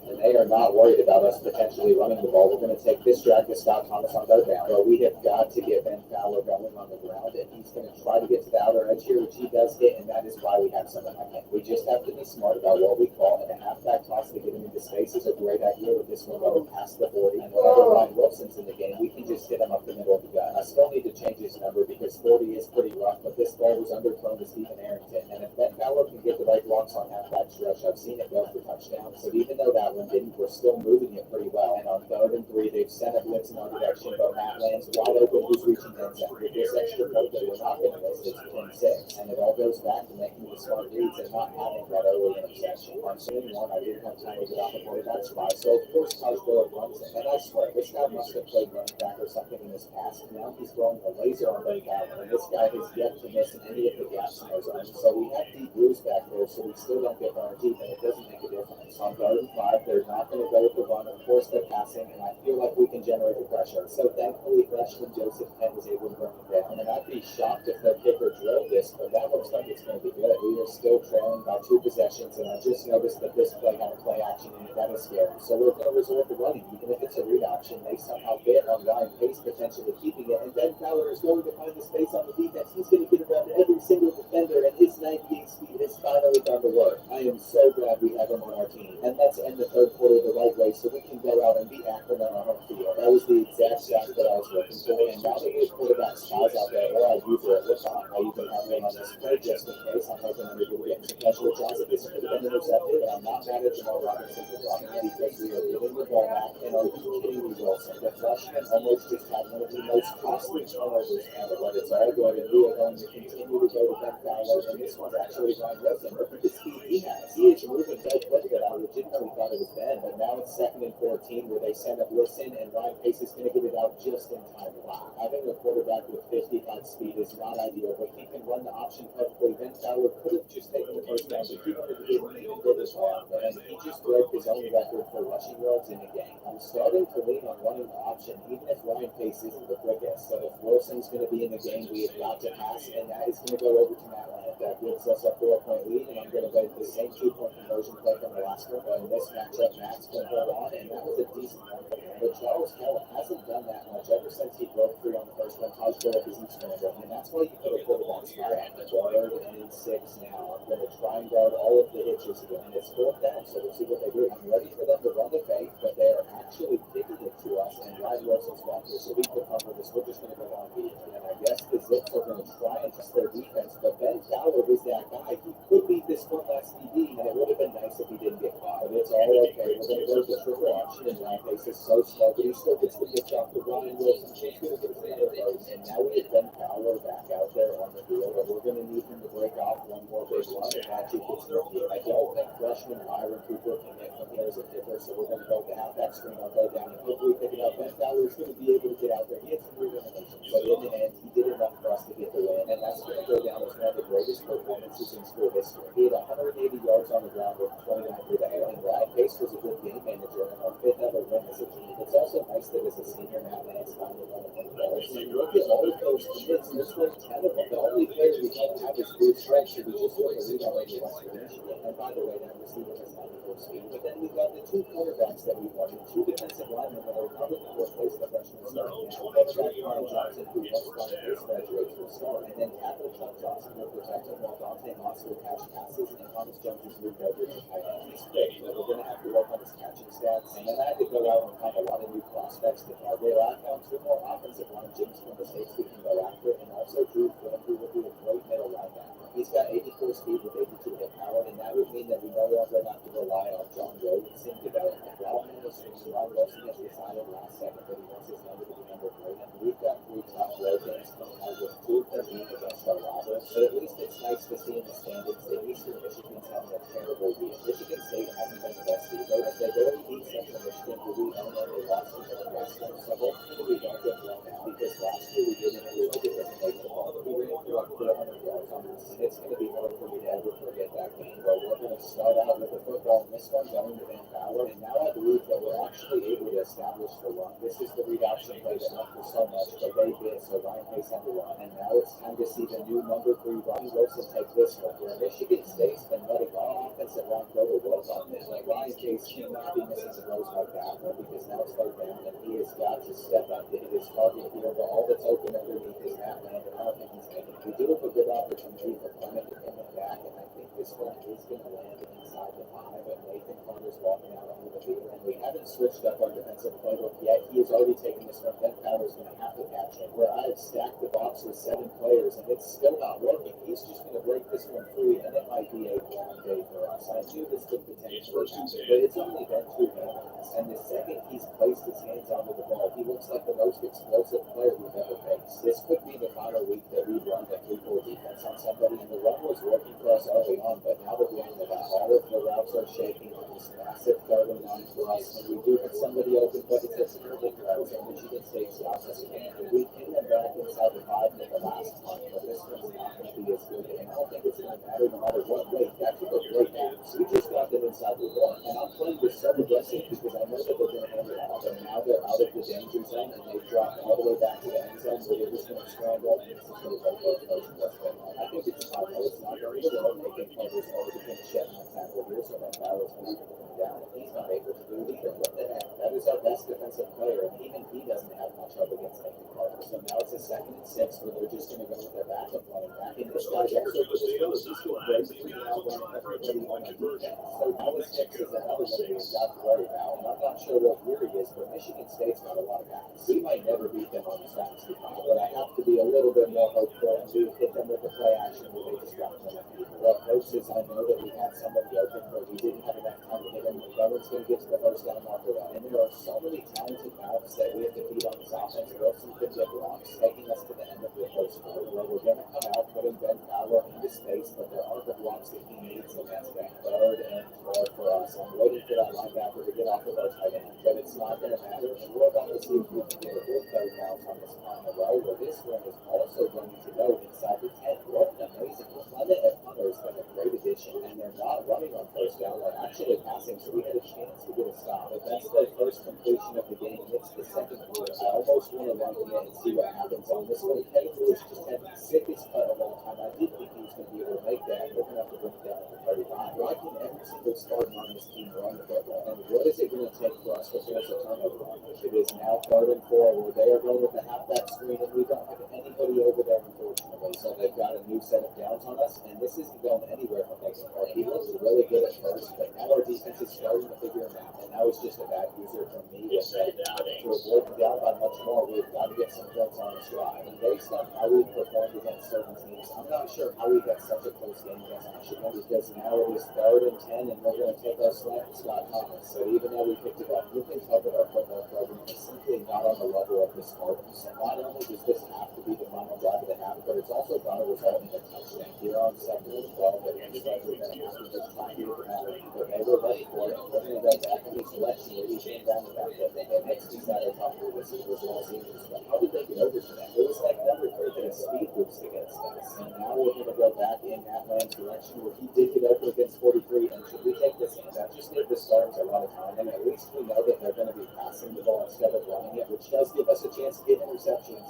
And they are not worried about us potentially running the ball. We're going to take this drag to Scott Thomas on 3rd down, but we have got to get Ben Fowler going on the ground, and he's going to try to get to the outer edge here, which he does get, and that is why we have someone like him. We just have to be smart about what we call, and a halfback toss to get him into space is a great idea with this one going past the 40. And whenever Ryan Wilson's in the game, we can just hit him up the middle of the gut. I still need to change his number because 40 is pretty rough, but this ball was underthrown to Stephen Arrington, and if Ben Fowler can get the right blocks on halfback stretch, I've seen it go for touchdowns. So even though that one didn't, we're still moving it pretty well. And on 3rd and 3, they've sent a blitz in our direction, but Matt Land's wide open, who's reaching end zone. With this extra point that we're not going to miss, it's 10-6. And it all goes back to making the smart reads and not having that early interception. On 2nd and 1, I didn't have time to get off the quarterback spot, so of course Taj Bullock runs it. And I swear, this guy must have played running back or something in his past. Now he's throwing a laser on Ben Fowler, and this guy has yet to miss any of the gaps in those zones. So we have deep roofs back there, so we still don't get burned deep, and it doesn't make a difference. On 3rd and 5, they're not going to go with the run. Of course, they're passing, and I feel like we can generate the pressure. So thankfully, freshman Joseph Penn was able to bring it down. And I'd be shocked if their kicker drilled this, but that looks like it's going to be good. We are still trailing by 2 possessions, and I just noticed that this play had a play action in it. That is scary. So we're going to resort to running, even if it's a read option. They somehow get on Ryan Pace, potentially keeping it, and Ben Fowler is going to find the space on the defense. He's going to get around every single defender, and his 98 speed has finally done the work. I am so glad we have him on our team. And let's end the 3rd quarter the right way so we can go out and beat Akron on our home field. That was the exact shot that I was looking for, and now that we have quarterback spies out there, or I use it at the time, I even have him on this play just in case. I'm hoping I'm able to get some special shots at this could have been intercepted, and I'm not mad at Jamal Robinson for dropping it because we are getting the ball back, and are you kidding me, Wilson? The freshman almost just had one of the most costly turnovers ever, but it's all good, and we are going to continue to go to Ben Fowler, and this one's actually Ryan Wilson. Look at the speed he has. He is moving so quick that I legitimately thought it was Ben, but now it's 2nd and 14 where they send a blitz in, and Ryan Pace is going to get it out just in time. Wow. Having a quarterback with 55 speed is not ideal, but he can run the option perfectly. Ben Fowler could have just taken the first round, but he wanted to get even for this round, and he just broke his own record for rushing yards in a game. I'm starting to lean on running the option, even if Ryan Pace isn't the quickest. So if Wilson's going to be in the game, we have got to pass, and that is going to go over to Matt Land. That gives us a 4-point lead, and I'm going to bet the same 2-point conversion play from the last one. But in this matchup, Matt's going to hold on, and that was a decent one. But Charles Howell hasn't done that much ever since he broke free on the first one. Taj Bullock isn't scrambling, and that's why you put a quarterback spot on the guard and 6 now. I'm going to try and guard all of the hitches again. It's 4th down, so we'll see what they do. I'm ready for them to run the fake, but they are actually kicking it to us, and Ryan Wilson's back here, so we can cover this. We're just going to go on beat. And I guess the Zips are going to try and test their defense, but Ben Fowler is that guy. He could beat this one last TD, and it would have been nice if he didn't get caught. But it's all okay. We're going to go to the triple option, and Ryan Pace is so slow, but he still gets the pitch off to Ryan Wilson. He's going to get his and now we have Ben Fowler back out there on the field, and we're going to need him to break off one more big run, and actually gets no deal. I don't think freshman Byron Cooper can get from here as a kicker, so we're going to go to halfback screen. I'll go down and hopefully pick it up. Ben Fowler is going to be able to get out there. He had some rehabilitation, but in the end, he did enough for us to get the win, and that's going to go down as one of the greatest performances in school history. He had 180 yards on the ground with 29 through the air, and Ryan Pace was a good game manager and our 5th ever win as a team. It's also nice that as a senior, Matt Lance finally won $1 million. So you look at all of those kids, there's like 10 of them. The only player we don't have is Bruce Stretch, who we just want to read already Western Michigan. And by the way, that receiver has 94 speed. But then we've got the 2 quarterbacks that we wanted, 2 defensive linemen that are probably going to replace the freshman starting now. Quarterback Ryan Johnson, who once won his graduate to a star, and then tackle Chuck Johnson will protect him while Dante Moss will catch passes, and Thomas Jones is moved over to tight end. He's quick, but we're going to have to work on his catching stats. And then I had to go out and find a lot of new prospects to target. I found 2 more offensive line gyms from the states we can go after, and also Drew Flynn, who will be a great middle linebacker. He's got 84 speed with 82 hip power, and that would mean that we no longer have to rely on John Robinson development. Ron Wilson has decided last second that he wants his number to be number 3, and we've got 3 tough road games coming out with 2 of them being against our rivals. So at least it's nice to see in the standings that Eastern Michigan's having a terrible week. Michigan State hasn't been the best either. If they go to beat Central Michigan, who we know that they lost to the Western, so hopefully we don't get blown out, because last year we didn't really get this make the ball. We ran for like 400 yards on this. It's going to be hard for me to ever forget that game, but we're going to start out with the football in this one going to Ben Fowler, and now I believe that we're actually able to establish the run. This is the read option play that helped us so much, but they did, so Ryan Pace had to run, and now it's time to see the new number 3 Ryan Wilson take this one, where Michigan State's been letting our offensive line go to work on this. Like Ryan Pace cannot be missing the throws like that one, because now it's 3rd down, and he has got to step up to hit his target here, but all that's open underneath is Matt Land, and I don't think he's making it. We do have a good opportunity for Clement to come back, and I think this one is going to land inside the 5, and Nathan Carter's walking out over the field, and we haven't switched up our defensive playbook yet. He has already taken this one. Ben Fowler's going to have to catch him, where I have stacked the box with 7 players, and it's still not working. He's just going to break this one free, and it might be a long day for us. I knew this could potentially happen, but it's only been 2 minutes, and the second he's placed his hands onto the ball, he looks like the most explosive player we've ever faced. This could be the final week that we run the 3-4 defense on somebody, and the run was working for us early on, but now that we're on the back, all of the routes are shaking on this massive 3rd and 9 for us, and we do have somebody open, but it's a terrible throw, and Michigan State stops us again, and we pin them back inside the 5 in the last one, but this one's not going to be as good, and I don't think it's going to matter no matter what. Wait, that took a great pass. We just got them inside the 1, and I'm playing this so aggressive because I know that they're going to hand it off, and now they're out of the danger zone, and they drop all the way back to the end zone, where they're just going to scramble, and this is going to go for a motion. I think it's not, it's not going to go. They can cover all the things shut on tackle here, so that Fowler's going to put him down, and he's not able to do it either. What the heck? That is our best defensive player, and even he doesn't have much help against Nathan Carter. So now it's a 2nd and 6, where they're just going to go with their backup running back, and this guy's also for this goal. He's going to break 3 now, running everybody on the defense. So now the 6 is another one we've got to worry about, and I'm not sure what year he is, but Michigan State's got a lot of guys. We might never beat them on this dynasty, but I have to be a little bit more hopeful, and we hit them with the play action where they just got them. What hurts is I know that we had somebody open, but we didn't have enough time to hit him. No one's going to get to the 1st down marker, and there are so many talented mouths that we have to beat on this offense. Wilson could get blocks, taking us to the end of the 1st quarter, where we're going to come out, putting Ben Fowler into space, but there are the blocks that he needs, and that's that 3rd and 4 for us. I'm waiting for that linebacker to get off of our tight end, but it's not going to matter, and we're about to see if we can get a good 3rd down on this final row, where this one is also going to go inside the 10. What an amazing one. Hunter has been a great addition. they're not running on first down, they're actually passing, so we had a chance to get a stop. But that's the first completion of the game. It's the second quarter. I almost want to run in and see what happens on this one. Kevin Lewis just had the sickest cut of all time. I didn't think he was going to be able to make that. We're going to have to bring it down to 35. Why can every single starter on this team run the football? And what is it going to take for us to force a turnover on? It is now 3rd and 4, where they are going with the halfback screen, and we don't have anybody over there, unfortunately. So they've got a new set of downs on us, and this isn't going anywhere for Mason Park. He looked really good at first, but now our defense is starting to figure him out. And that was just a bad user from me. To avoid the down by much more, we've got to get some points on this drive. And based on how we performed against certain teams, I'm not sure how we got such a close game against Michigan, because now it is 3rd and 10, and we're going to take our slant to Scott Thomas. So even though we picked it up, you can tell that our football program is simply not on the level of the Spartans. And not only does this have to be the final drive of the half, but it's also going to result in a touchdown. Here on 2nd and 12, that looks like we're going to have to just try and get it out. But they were ready for it. We're going to go back to this election where he came down the back foot. They had XT's out of top of the receivers all seasons. But how did they get over to that? It was like number 3 that a speed boost against us. And now we're going to go back in Matt Land's direction where he did get open against 43. And should we take this in? That just gave the Stars a lot of time. And at least we know that they're going to be passing the ball instead of running it, which does give us a chance to get interceptions.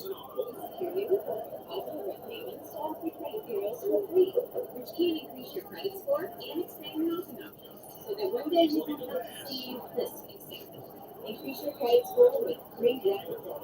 Security report also payments to all free credit bureaus for free, which can increase your credit score and expand your housing options, so that one day you can look to see this example. Increase your credit score with free debt report.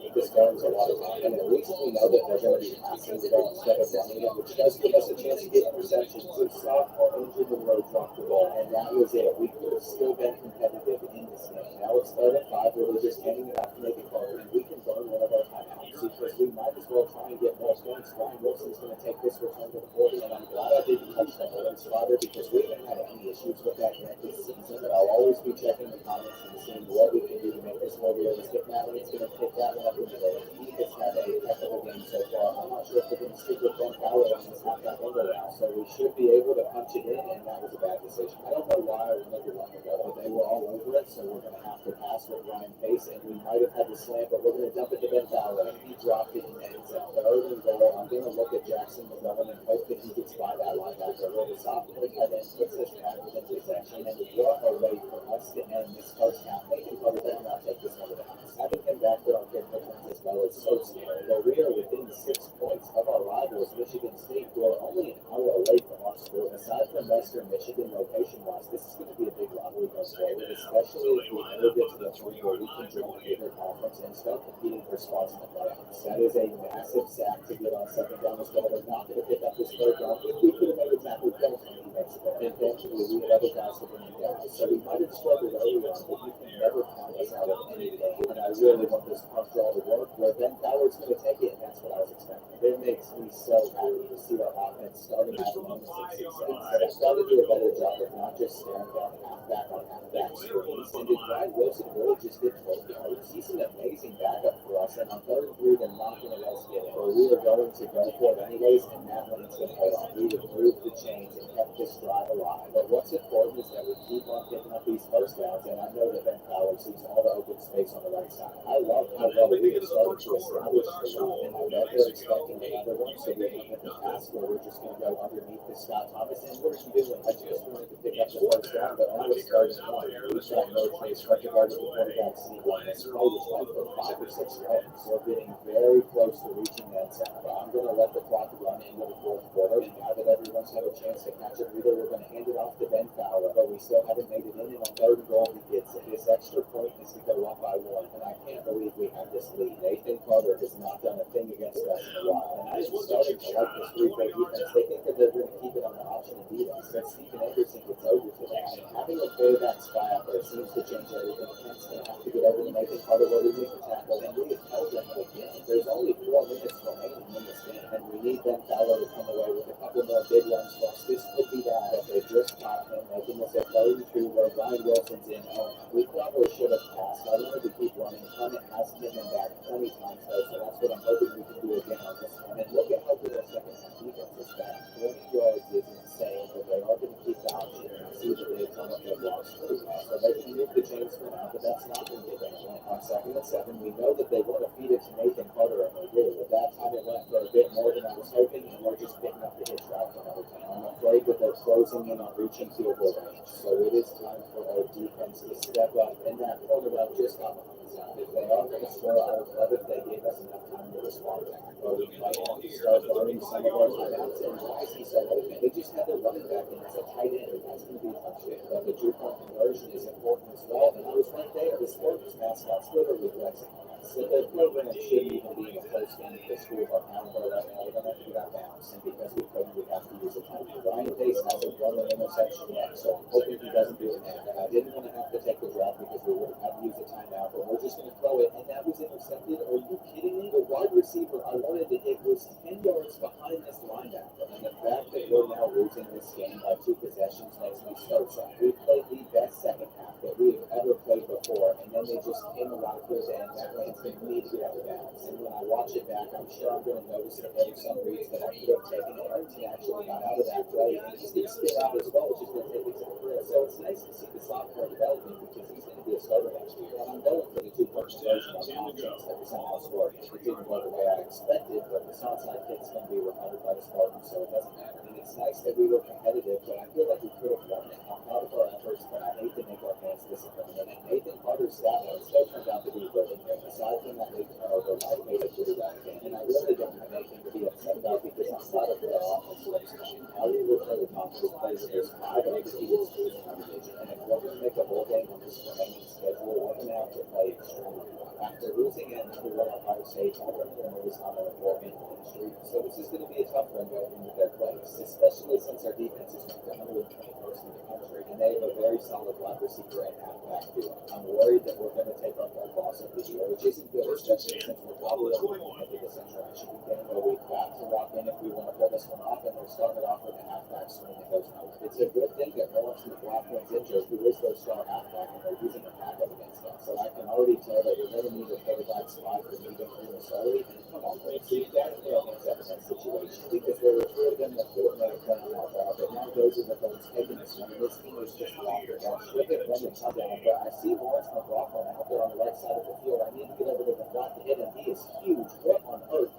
This game's a lot of time, and at least we know that they're going to be passing the ball instead of running it, which does give us a chance to get interceptions. So sophomore injured and road dropped the ball, and that was it. We could have still been competitive in this game. Now it's 3rd and 5, where we're just handing it off to make it hard, and we can burn one of our timeouts because we might as well try and get more points. Ryan Wilson's going to take this return to the 40, and I'm glad I didn't touch that Owen spotter because we haven't had any issues with that yet this season. But I'll always be checking the comments and seeing what we can do to make this more realistic. Now it's going to pick that one up. He has had a heck of a game so far. I'm not sure if we're going to stick with Ben Fowler on this half that window now, so we should be able to punch it in, and that was a bad decision. I don't know why I wanted to run the ball, but they were all over it, so we're going to have to pass with Ryan Pace, and we might have had the slam, but we're going to dump it to Ben Fowler, and he dropped it, and it's a 3rd and goal. I'm going to look at Jackson McGovern and hope that he gets by that linebacker, where the sophomore tight end puts this back with interception, and what a way for us to end this first half. They can probably not take this one to the house. Having him back there on kick returns as well is so scary. But we are within 6 points of our rivals, Michigan State, who are only an hour away from our school. Aside from Western Michigan location-wise, this is going to be a big rivalry going forward, especially if we ever get to the point where we can join a bigger conference and start competing for spots in the playoffs. That is a massive sack to get on 2nd down as well. They're not going to pick up this 3rd down. If we could have made a tackle, we don't think and eventually we had other guys to bring it down. So we might have struggled early on, but you can never count us out of anything. And I really want this punt draw to work where Ben Fowler's going to take it, and that's what I was expecting. It makes me so happy to see our offense starting at moments of success. But I started to do a better job of not just staring down halfback on halfback screens. And did Ryan Wilson really just get 12 yards? He's an amazing backup for us, and on 3rd and 3, they're not going to let us get it. But we are going to go for it anyways, and that one's going to hold on. We have moved the chains and kept this drive alive. But what's important is that we keep on picking up these first downs, and I know that Ben Fowler sees all the open space on the right side. I love how well we have started to establish the run, and I know they're expecting another one, so we're going to hit the pass where we're just going to go underneath the Scott Thomas. And what are you doing? I just wanted to pick up the first down, but almost started on. We've got no chase, but the guard with the quarterback C1 and throw which went for 5 or 6 yards. We're getting very close to reaching that sound. But I'm going to let the clock run into the 4th quarter, and now that everyone's had a chance to catch it, either we're going to hand it off to Ben Fowler, but we still haven't made it in, and on 3rd and goal, he gets it. This extra point is to go up by 1, and I can't believe we have this lead. Nathan Carter has not done a thing against us in a while, and I was starting to like this 3-4 defense. They think that they're going to keep it on the option and beat us. But Stephen Anderson gets over to that, and having a quarterback spy out there seems to change everything. Kent's going to have to get over to Nathan Carter where we make the tackle, and we have held them again. There's only 4 minutes remaining in this game, and we need Ben Fowler to come away with a couple more big runs for us. This could be that if they just caught him, making this a 3rd and 2 where Ryan Wilson's in. We probably should have passed. I wanted to keep running. Clement has given back 20 times though, so that's what I'm hoping we can do again on this one. And look at how good our second half defense is back. 20 yards is insane, but they are going to keep the option. And I see that they've come up with blocks pretty well. So they can move the chains for now, but that's not going to get them on 2nd and 7. We know that they want to feed it to Nathan Carter, and they do. But that time it went for a bit more than I was just hoping and we're just picking up the hitch route from another team. I'm afraid that they're closing in on reaching field goal range. So it is time for our defense to step up, and that quarterback just got behind us. If they are going to score, I would love if they gave us enough time to respond back. But we might have to start learning some of our timeouts. And why is he so open? They just had their running back in as a tight end. That's going to be touchdown. But the 2-point conversion is important as well. And I was right there. The Spartans mascot Twitter with Lexington. So the program shouldn't even be in a close game if the schools are pound for right now. We're going to have to get out of bounds. And because we couldn't, we have to use a timeout. Ryan Pace hasn't run an interception yet, so I'm hoping he doesn't do it now. And I didn't want to have to take the drop because we would have had to use a timeout, but we're just going to throw it. And that was intercepted. Are you kidding me? The wide receiver I wanted to hit was 10 yards behind this linebacker. And the fact that we're now losing this game by 2 possessions makes me so sad. We played the best second half that we have ever played before, and then they just came around here and that man's going to need to get out of bounds. And when I watch it back, I'm sure I'm going to notice that there are some reads that I could have taken it and actually got out of that play. And he's going to spit out as well, which is going to take it to the career. So it's nice to see the sophomore development because he's going to be a starter next year. And I'm going for the 2-point conversion on offense that we somehow scored. It didn't go the way I expected, but the Southside kick's going to be recovered by the Spartans, so it doesn't matter. And it's nice that we were competitive, but I feel like we could have won it. I'm proud of our efforts, but I hate to make our fans disappointed. And Nathan Carter's stat line still turned out to be good. And aside from that big turnover, Mike made it through that game. And I really don't have anything to be upset about because I'm proud of their offense. How we were for the conference plays there's 5 undefeated schools in our division. And if we're going to make a bowl game on this remaining schedule, we're going to have to play extremely well. After losing at number 1 Ohio State, our record is not on a 4-game win streak. So this is going to be a tough one going into their place, especially since our defense is ranked 121st in the country, and they have a very solid wide receiver and halfback duo. I'm worried that we're going to take our third loss of the year, which isn't good, especially since we're probably going to head to the Central Michigan game where we've got to lock in if we want to pull this one off, and we're starting off with a halfback swing that goes out. It's a good thing that Lawrence McLaughlin's injured, who is their star halfback, and they're using a backup against us. So I can already tell that we're going to need a quarterback spot for Negan Primo Sully. And come on, please, see, that's throw hands up in that situation because there were 3 of them that could have made a play off out, but now those are the ones taking this one. And this team is just locked it down. Should have run the touchdown, but I see Lawrence McLaughlin out there on the right side of the field. I need to get over to the flat to hit him. He is huge. What on earth?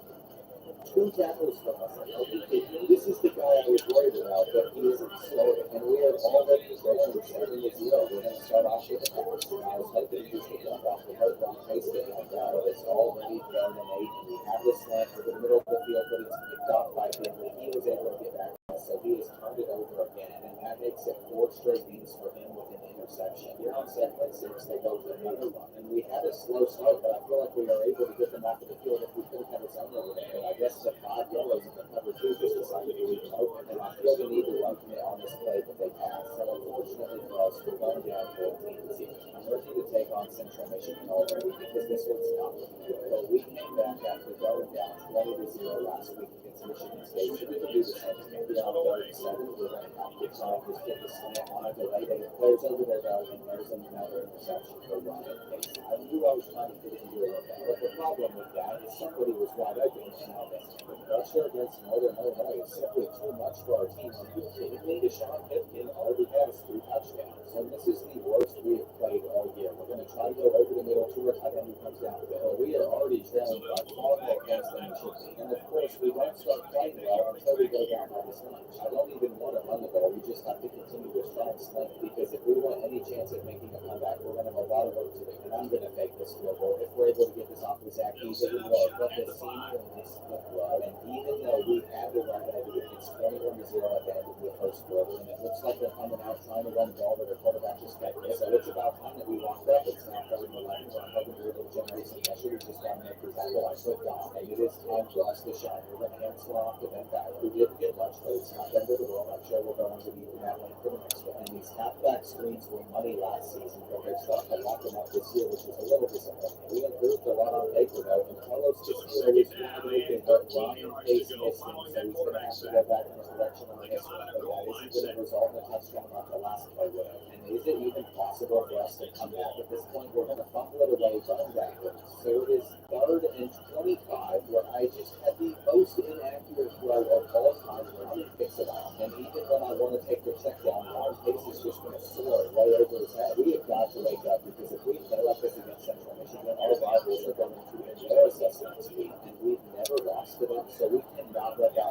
2 tackles from us. This is the guy I was worried about, but he isn't slow. And we are already approaching 7-0. We're going to start off with a pass. And I was hoping he was going to jump off the hook on pace to him. But it's already thrown an 8. And we have this slant for the middle of the field, but it's picked off by Finley. He was able to get back. So he has turned it over again. And that makes it 4 straight games for him with an interception. Here on 2nd and 6, they go for another one. And we had a slow start, but I feel like we are able to get them off of the field if we could have had a zone over there. And I guess the 5 yellows in the cover 2 just decided to leave it open. And I feel the need to run commit on this play, but they passed. So unfortunately for us, we're going down 14-0. I'm looking to take on Central Michigan already because this one's not looking good. But we came back after going down 20-0 last week against Michigan State. So we can do the same thing. We're on 37. We're going to have to try and just get the slant on a delay. They have players over there though, and there's another interception for Ryan Pace. I knew I was trying to fit into it with that. But the problem with that is somebody was wide open and now missed. The pressure against Northern Illinois is simply too much for our team. Are you kidding me? Deshaun Pipkin already has 3 touchdowns. So this is the worst we have played all year. We're going to try to go over the middle to a tight end who comes down the middle. We are already trailing by far more points than we should be. And of course, we don't start playing well until we go down by this much. I don't even want to run the ball. We just have to continue to try and sling because if we want any chance at making a comeback, we're going to have a lot of work to do. And I'm going to fake this field goal. If we're able to get this off with Zach, he's able to but the senior in this club. And even though we had the run ahead, it's 21-0 at the end of the first quarter. And it looks like they're coming out trying to run the ball, but their quarterback just got this. So it's about time that we walked up. It's now 3rd and 11. So I'm hoping we're able to generate some pressure. We just got to make this tackle. I put down. And it is time for us to shine. We're going to hand one off to Ben back. We didn't get much, but it's not the end of the world. I'm sure we're going to be in that lane for the next one. And these halfback screens were money last season, but they're starting to lock them up this year, which is a little disappointing. We improved a lot on paper, though, and Carlos Castillo was dominated, but Ryan Pace missed him, so he's going to have to go back in his direction on this one. But that isn't going to result in a touchdown like the last play would have. And is it even possible for us to come back at this point? We're going to fumble it away going backwards. So it is 3rd and 25, where I just had the most inaccurate throw of all time. Ryan picks it out. And even when I want to take the check down, Ryan Pace is just going to soar way over his head. We have got to wake up because if we play like this against Central Michigan, our rivals are going to embarrass us next week. And we've never lost to them, so we cannot let that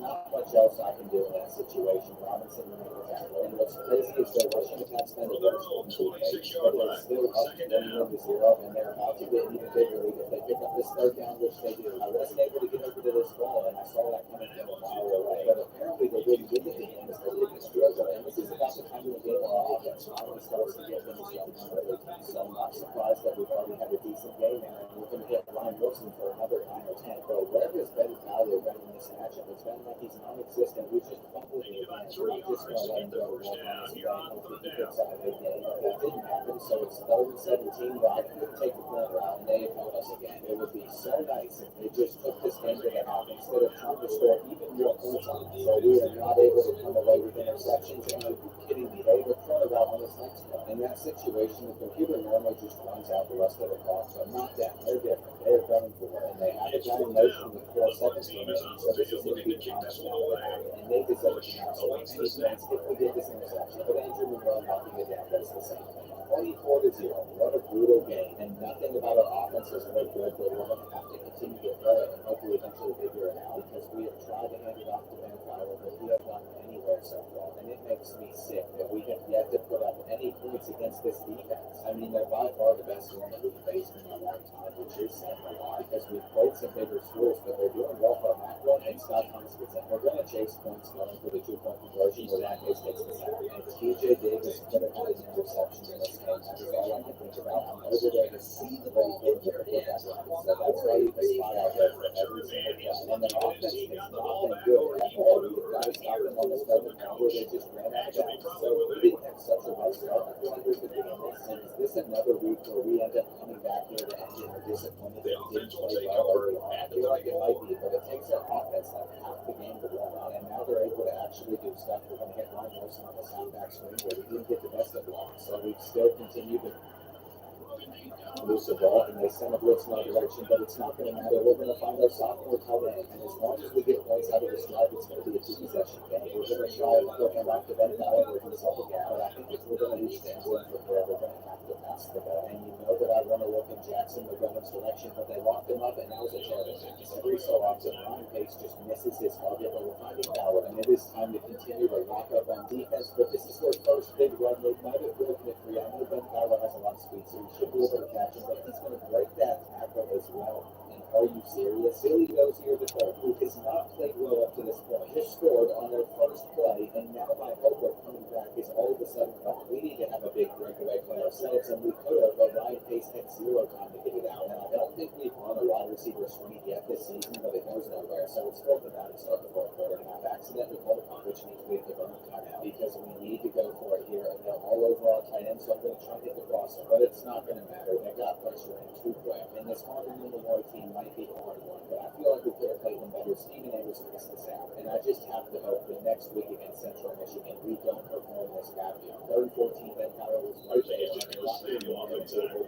not much else I can do in that situation. Robinson remained the tackle. And what's crazy is they're rushing attacks spend the first 26-yard but line. it's still up 21-0, and they're about to get an even bigger lead if they pick up this third down, which they do. I wasn't able to get over to this ball, and I saw that coming from a mile away. But apparently they didn't get it again as they did this field goal. And this is about the time of the game where our offense finally starts to get things going on early. So I'm not surprised that we've already had a decent game there, and we're going to hit Ryan Wilson for another 9 or 10. But where has Ben Fowler been in this matchup? It's been like he's non-existent. We just fumbled it again. We're not just going to let him go one last game. Hopefully he gets out of the game. But that didn't happen, so it's 3rd and 17. But I couldn't take the corner out, and they have held us again. It would be so nice if they just took this game to the half instead of trying to score even more points on it. So we are not able to come away with interceptions. And are you kidding me? They were corner out on this next one. In that situation, the computer normally just runs out the rest of the clock. So not them. They're different. They're going for it. And they have a guy in motion with 4 seconds remaining. So this is going to be counted now. And they deserve to now. So any chance if we get this interception, but Andrew Monroe knocking it down, that's the same thing. 24-0. What a brutal game. And nothing about our offense is very good, but we're going to have to continue to throw it and hopefully eventually figure it out because we have tried to hand it off to Ben Fowler, but he has not gone anywhere so far. And it makes me sick that we have yet to put up any points against this defense. I mean, they're by far the best one that we've faced in a long time, which is saying a lot because we've played some bigger schools, but they're doing well for a macro and Scott Thomas gets in. We're going to chase points going for the 2-point conversion where that case gets the sack. And TJ Davis could have had an interception in this game. That is all I can think about. I'm over there to see the ball get here with that run. So that's why you can spy out there for every single play. And their offense has not been good. At all. The guys stopped them on the second down where they just ran out of bounds. So we didn't have such a rough start. I feel like we could be in this. And is this another week where we end up coming back here to end in a disappointed that we didn't play well early on? I feel like it might be, but it takes our offense like half the game to run on. And now they're able to actually do stuff. We're going to hit Ryan Wilson on the soundback swing where we didn't get the best of long. So we still continue to lose the ball and they send a blitz in our direction, but it's not going to matter. We're going to find our sophomore tight end, and as long as we get points out of this drive, it's going to be a 2-possession game. We're going to try to look him off the Ben Fowler with himself again, but I think if we're going to reach the end zone for prayer, we're going to have to pass the ball. And you know that I want to look in Jackson McGovern's direction, but they locked him up, and that was a terrible pass. Every so often, Ryan Pace just misses his target, but we're finding Fowler, and it is time to continue to lock up on defense. But this is their first big run. They might have broken it free. I know Ben Fowler has a lot of speed, so he should be able to catch him, but he's going to break that tackle as well. And are you serious? Billy Dozier the third, who has not played well up to this point, just scored on their first play, and now my hope of coming back is all of a sudden gone. We need to have a big breakaway play ourselves, and we could have, but Ryan Pace had 0 time to get it out. And I don't think we've run a wide receiver swing yet this season, but it goes nowhere. So it's 4th and 9 to start the 4th quarter, and I've accidentally called a punt, which means we have to run a timeout because we need to go for it here. And they're all over our tight end, so I'm going to try to get the crosser, but it's not going to matter. They got pressure in too quick, and this Martin Illinois team might be a hard one, but I feel like we could have played them better. Stephen Anderson missed this out, and I just have to hope the next week against Central Michigan we don't perform this badly. 3rd and 14, Ben Fowler was right there, and they're not going to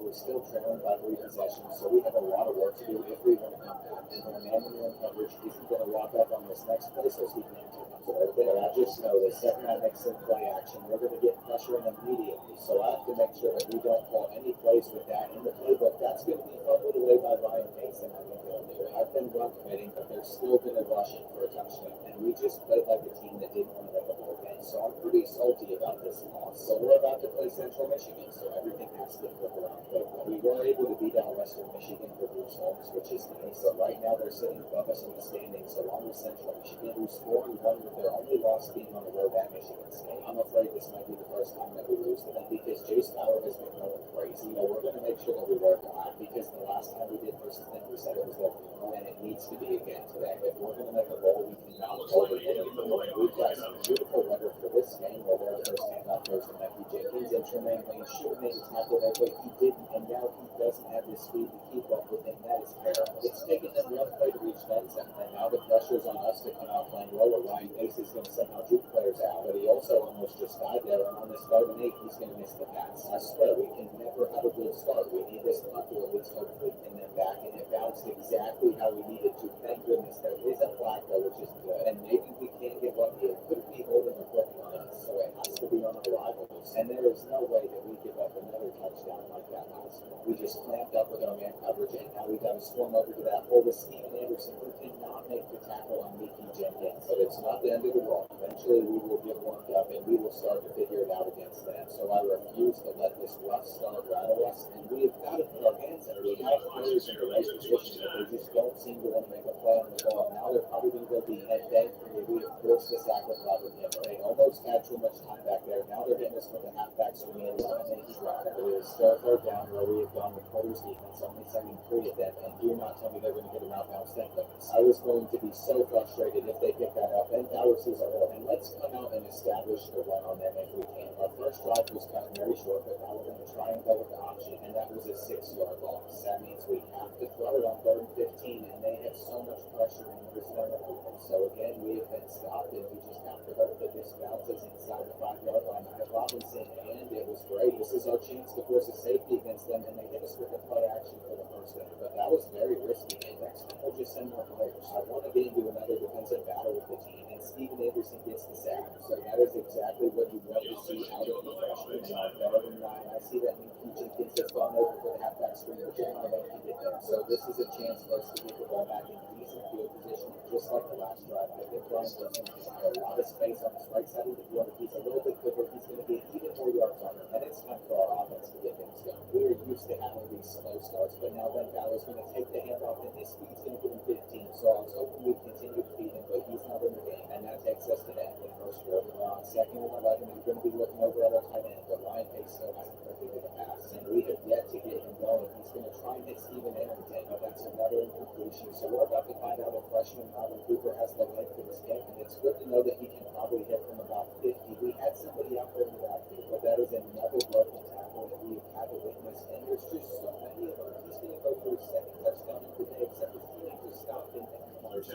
we're still trailing by 3 possessions, so we have a lot of work to do if we want to come back. And their man-to-man coverage isn't going to lock up on this next play, so Stephen Anderson comes over there. I just know the second I mix in play action, we're going to get pressure in immediately, so I have to make sure that we don't call any plays with that in the playbook. That's going to be fumbled away by Ryan Pace, and I think they'll do it. I've been run committing, but they're still going to rush it for a touchdown, and we just played like a team that didn't want to make a ball game, so I'm pretty salty about this loss. So we're about to play Central Michigan, so everything has to flip around quickly. We were able to beat out Western Michigan for Bruce Holmes, which is nice. So right now they're sitting above us in the standings, along with Central Michigan, who's 4-1 with their only loss being on the road at Michigan State. I'm afraid this might be the first time that we lose to them because Jace Fowler has been going crazy. You know, we're going to make sure that we work hard because the last time we did versus them, we said it was their funeral, and it needs to be again today. If we're going to make a goal, we cannot hold it in. We've got some beautiful weather for this game where we're first hand out first to Matthew Jenkins, and Tremaine Wayne should have made a tackle there, but he didn't, and now he doesn't have the speed to keep up with him. That is terrible. It's taken them one play to reach the end zone, and now the pressure's on us to come out playing lower. Ryan Pace is going to somehow juke players out, but he also almost just died there, and on this 3rd and 8, he's going to miss the pass. I swear, we can never have a good start. We need this punt to at least hopefully pin them back, and it bounced exactly how we needed to. Thank goodness there is a flag though, which is good, and maybe we can't get lucky. It could be holding a quick on us, so it has to be on arrival. close. And there is no way that we give up another touchdown like that last one. We just clamped up with our man coverage, and now we got to swarm over to that hole with Steven Anderson, who cannot make the tackle on Mickey Jenkins. But it's not the end of the world. Eventually, we will get warmed up, and we will start to figure it out against them. So I refuse to let this rough start rattle us, and we have got to put our hands in it. We have players in the right position, but they just don't seem to want to make a play on the ball. Now they're probably going to go be head bang free. We have forced this act with Robert Him. They almost had too much time back there. Now they're hitting us with the halfback swing and trying to make it drop. It is still third down where we have gone with Porter's defense, only sending three at them, and do not tell me they're going to get an outbound stand. I was going to be so frustrated if they pick that up. And Tower sees our hole, and let's come out and establish the run on them if we can. Our first drive was cut very short, but now we're going to try and go with the option, and that was a 6-yard loss. That means we have to throw it on 3rd and 15, and they have so much pressure in the center open. So again, we have been stopped, and we just have to hope that this bounces inside the 5-yard line. I have Robinson, and it was great. This is our chance to force a safety against them, and they hit us with a play action for the first down. But that was very risky. And next time we'll just send more players. I want to get into another defensive battle with the team, and Steven Anderson gets the sack. So that is exactly what you want to see out of the freshman. Better than 9. I see that Mickey Jenkins has gone over for the halfback screen, which is not able to get there. So this is a chance for us to get the ball back in decent field position, just like the last drive. I think Brian Wilson has got a lot of space on his right side of the field. If he's a little bit quicker, he's going to get even more yards on him. And it's time for our offense to get things going. We're used to having these slow starts, but now Ben Fowler's going to take the handoff, and his speed's going to give him 15. So I was hoping we'd continue to feed him, but he's not in the game. And that takes us to the end of the first quarter. We're on 2nd and 11. We're going to be looking over at our tight end, but Ryan Pace still hasn't completed the pass. And we have yet to get him going. He's going to try and hit Steven Anderson, but that's another incompletion. So we're about to find out if freshman Robin Cooper has the leg for this game. And it's good to know that he can probably hit from about 50. We had somebody out there in the backfield, but that is another broken tackle that we have had to witness. And there's just so many of them. He's going to go for his 2nd touchdown of the day, except his team just stopped him. I always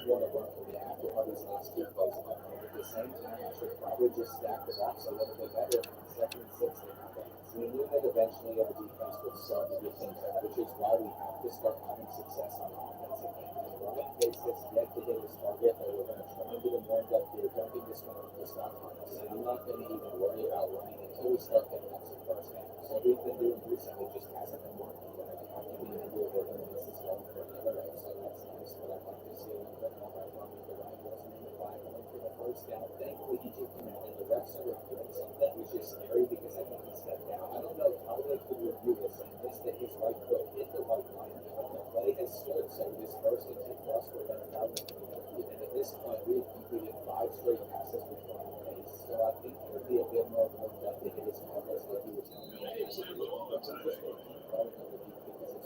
want to run for the after all these last 2 plays. But at the same time, I should probably just stack the box a little bit better on 2nd and 6. So we knew that eventually our defense would start to get things out, which is why we have to start having success on offense again. And Ryan Pace has yet to hit his target, but we're going to try and get him warmed up here. Don't think this one over to Scott Thomas. And I'm not going to even worry about running until we start picking up some first down. So we've been doing recently just hasn't been working. But I have to be in the deal with him, and this is going for another round, so that's nice. But I'd like to see a little bit more by running the right wasn't in the 5 going for the first down. Thankfully, he took him out, and the refs are doing something that was just scary because I think he stepped down. I don't know how they could review this and miss that his right foot hit the right line. But the play has stood, so this first and 10 for us would have been 1,000. And at this point, we have completed 5 straight passes with Ryan Pace. So I think it would be a bit more warmed up to hit his progress like he was telling me. Because it's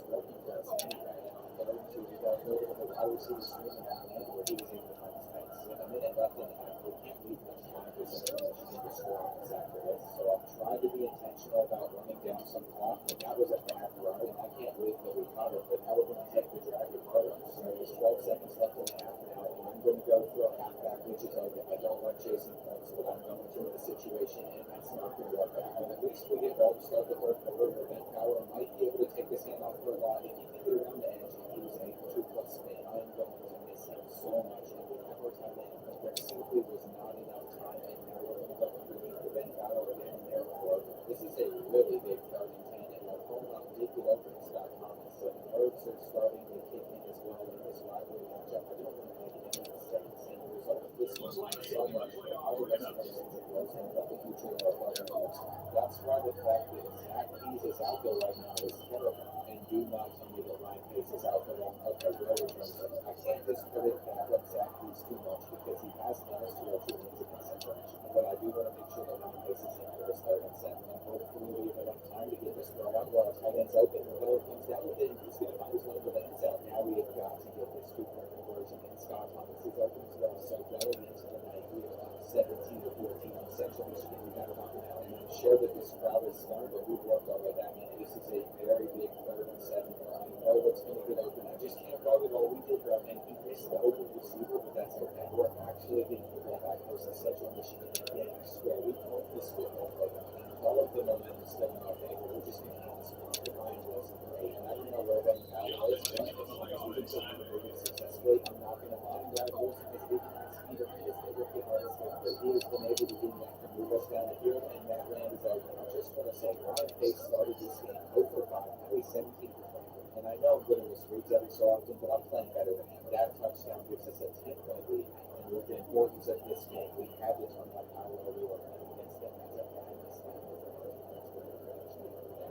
working for us anyway. We got a little bit of a wide receiver swing down there where he was able to find space. With a minute left in the half, we can't leave much time for some to score on this after this. So I've tried to be intentional about running down some clock, but that was a bad run, and I can't believe that we caught it. But now we're going to take the drag and run. So there's 12 seconds left in the half now, and I'm going to go for a halfback, which is open. I don't like chasing points, but I'm going to the situation, and that's not going to work out. And at least we get ball to start the 3rd quarter, but Ben Fowler might be able to take this hand off for a lot. If he can get around the edge, he was able to plus spin. I am going to miss him so much, and we have our time in, but there simply was not enough time, and now we're going to go underneath the Ben Fowler again, and therefore, this is a really big 3rd and 10, and our home run did get open to Scott Thomas, so the nerves are starting to kick in as well in this rivalry matchup. I don't want to make any mistakes, and the result of this was so much for all the rest of our season goes and what the future of our program is. That's why the fact that Zach Keys is out there right now is terrible, and do not tell me that Ryan Pace is out there on okay, real returns. I can't discredit that of Zach Keys too much because he has done us to our 2 wins against separation. But I do want to make sure that Ryan Pace is in for this 3rd and 7, and hopefully we have enough time to get this thrown out while our tight end's open. Whoever comes down with it, he's going to might as well go the ends out. Now we have got to get this 2-point conversion, and Scott Thomas is open as well. So going into the night, we are up 17-14 on Central Michigan. We got to knock it out, and I'm sure that this crowd is stunned, but we've worked our way back in. This is a very big 3rd and 7. I know what's going to get open. I just can't run it all. We did run, and he missed the open receiver, but that's okay. We're actually getting the ball back close to Central Michigan. Again, I swear, we called this football program, and all of the momentum is still in our favor. We're just going to have this one. Ryan wasn't great, and I don't know where Ben Fowler is, but as long as we continue to move it successfully, I'm not going to lie. Brad Wilson has given that speed of his, they look at his, but he is been able to do that to move us down the field, and that land is open. I just want to say, Ryan Pace started this game 0 for 5, now he's 17 for 20. And I know I'm good in this reads every so often, but I'm playing better than him. That touchdown gives us a 10-point lead, and with the importance of this game, we had to turn that power over. We were playing against them as a dynasty.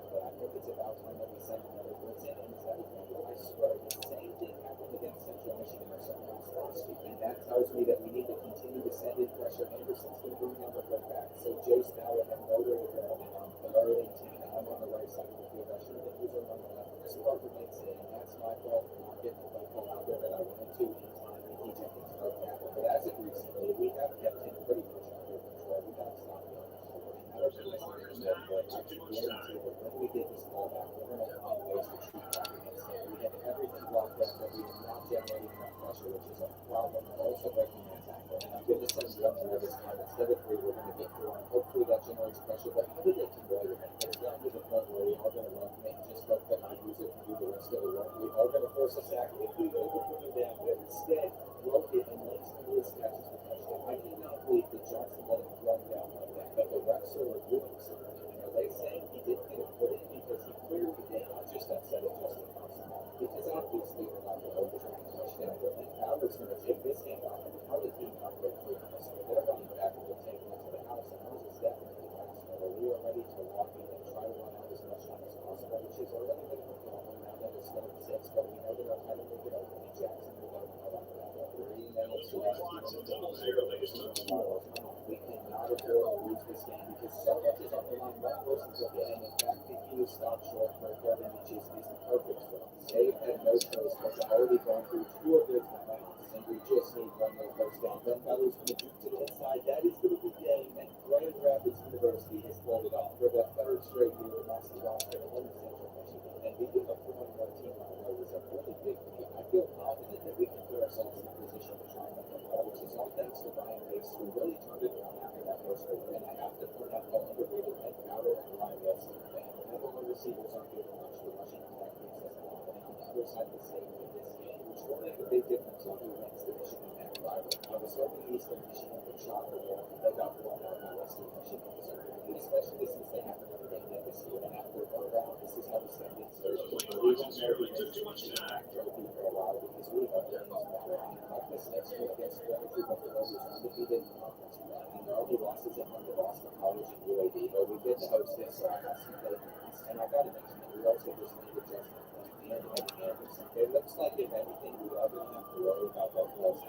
But I think it's about time that we send another blitz in, and I swear, the same thing happened against Central Michigan or something else last week, and that tells me that we need to continue to send in pressure. Anderson's going to bring down the back, so Jace now will have nowhere to go, and I'm third and 10, and I'm on the right side of the field. I should have been using on the left. Chris Parker makes it, and that's my fault for not getting the play call out there that I wanted to in time. And he Jenkins broke that. But as of recently, we have kept him pretty much under control. We got to stop him. And I don't know if I can guarantee that when we get this ball back, we're going to find ways to shoot back against him. We have everything locked up, but we are not generating enough pressure, which is a problem. We're also breaking that tackle. And I'm going to send one more this time. Instead of 3, we're going to get 4. And hopefully that generates pressure. But how did they convert it? It's down to the point where we are going to run and just hope that my user can do the rest of the work. We are going to force a sack if we go to put it down. But instead, Rocket and Langston Lewis catches the touchdown. I cannot believe that Johnson let him run down like that. But the refs are reviewing something. And are they saying he didn't get it put in because he cleared the game? I'm just upset at Justin Johnson. Because obviously we're not going to overturn the touchdown. But then Howard's going to take this game off. And how did he not break free on this one? They're running back and they're taking it to the house. And Moses definitely passed. But we are ready to lock in and try to run out as much time as possible, which is already been working on. We're now going to start at 6, but we know that our time to make it open. And Jackson will go to the 3 minutes left. We cannot afford to lose this game because so much is on the line. One person's okay, and the fact that he was stopped short for 30 inches is perfect for us. They had no choice but to already gone through 2 of their timeouts, and we just need one more first down. Ben Butler's going to juke to the inside. That is going to be game, and Grand Rapids University has pulled it off for the 3rd straight year in basketball and home Central Michigan. And beating a 4-1 team on the road is a really big deal. I feel confident that we can put ourselves in a position to try and make a ball, which is all thanks to Ryan Pace, who really turned it around after that first quarter. And I have to point out how underrated Ed Powder and Ryan Wilson have been. Whenever our receivers aren't giving much, the rushing attack makes us ball. And on the other side of the stadium in this game, which will make a big difference on who wins the Michigan Mac rivalry. I was hoping Eastern Michigan would shot the ball, and they got blown out by Western Michigan, especially since they have another game yet this year. And after a round, this is how we stand in Thursday. We won't never be took too much Mac trophy for a while because we have games better. Like this next year against Strategy Buffalo was undefeated in conference play. And the only losses at home to Boston College and UAB, but we did host this, so I have some faith in this. And I got to mention that we also just needed Justin and Anderson. It looks like if anything, we are going to have to worry about both of us.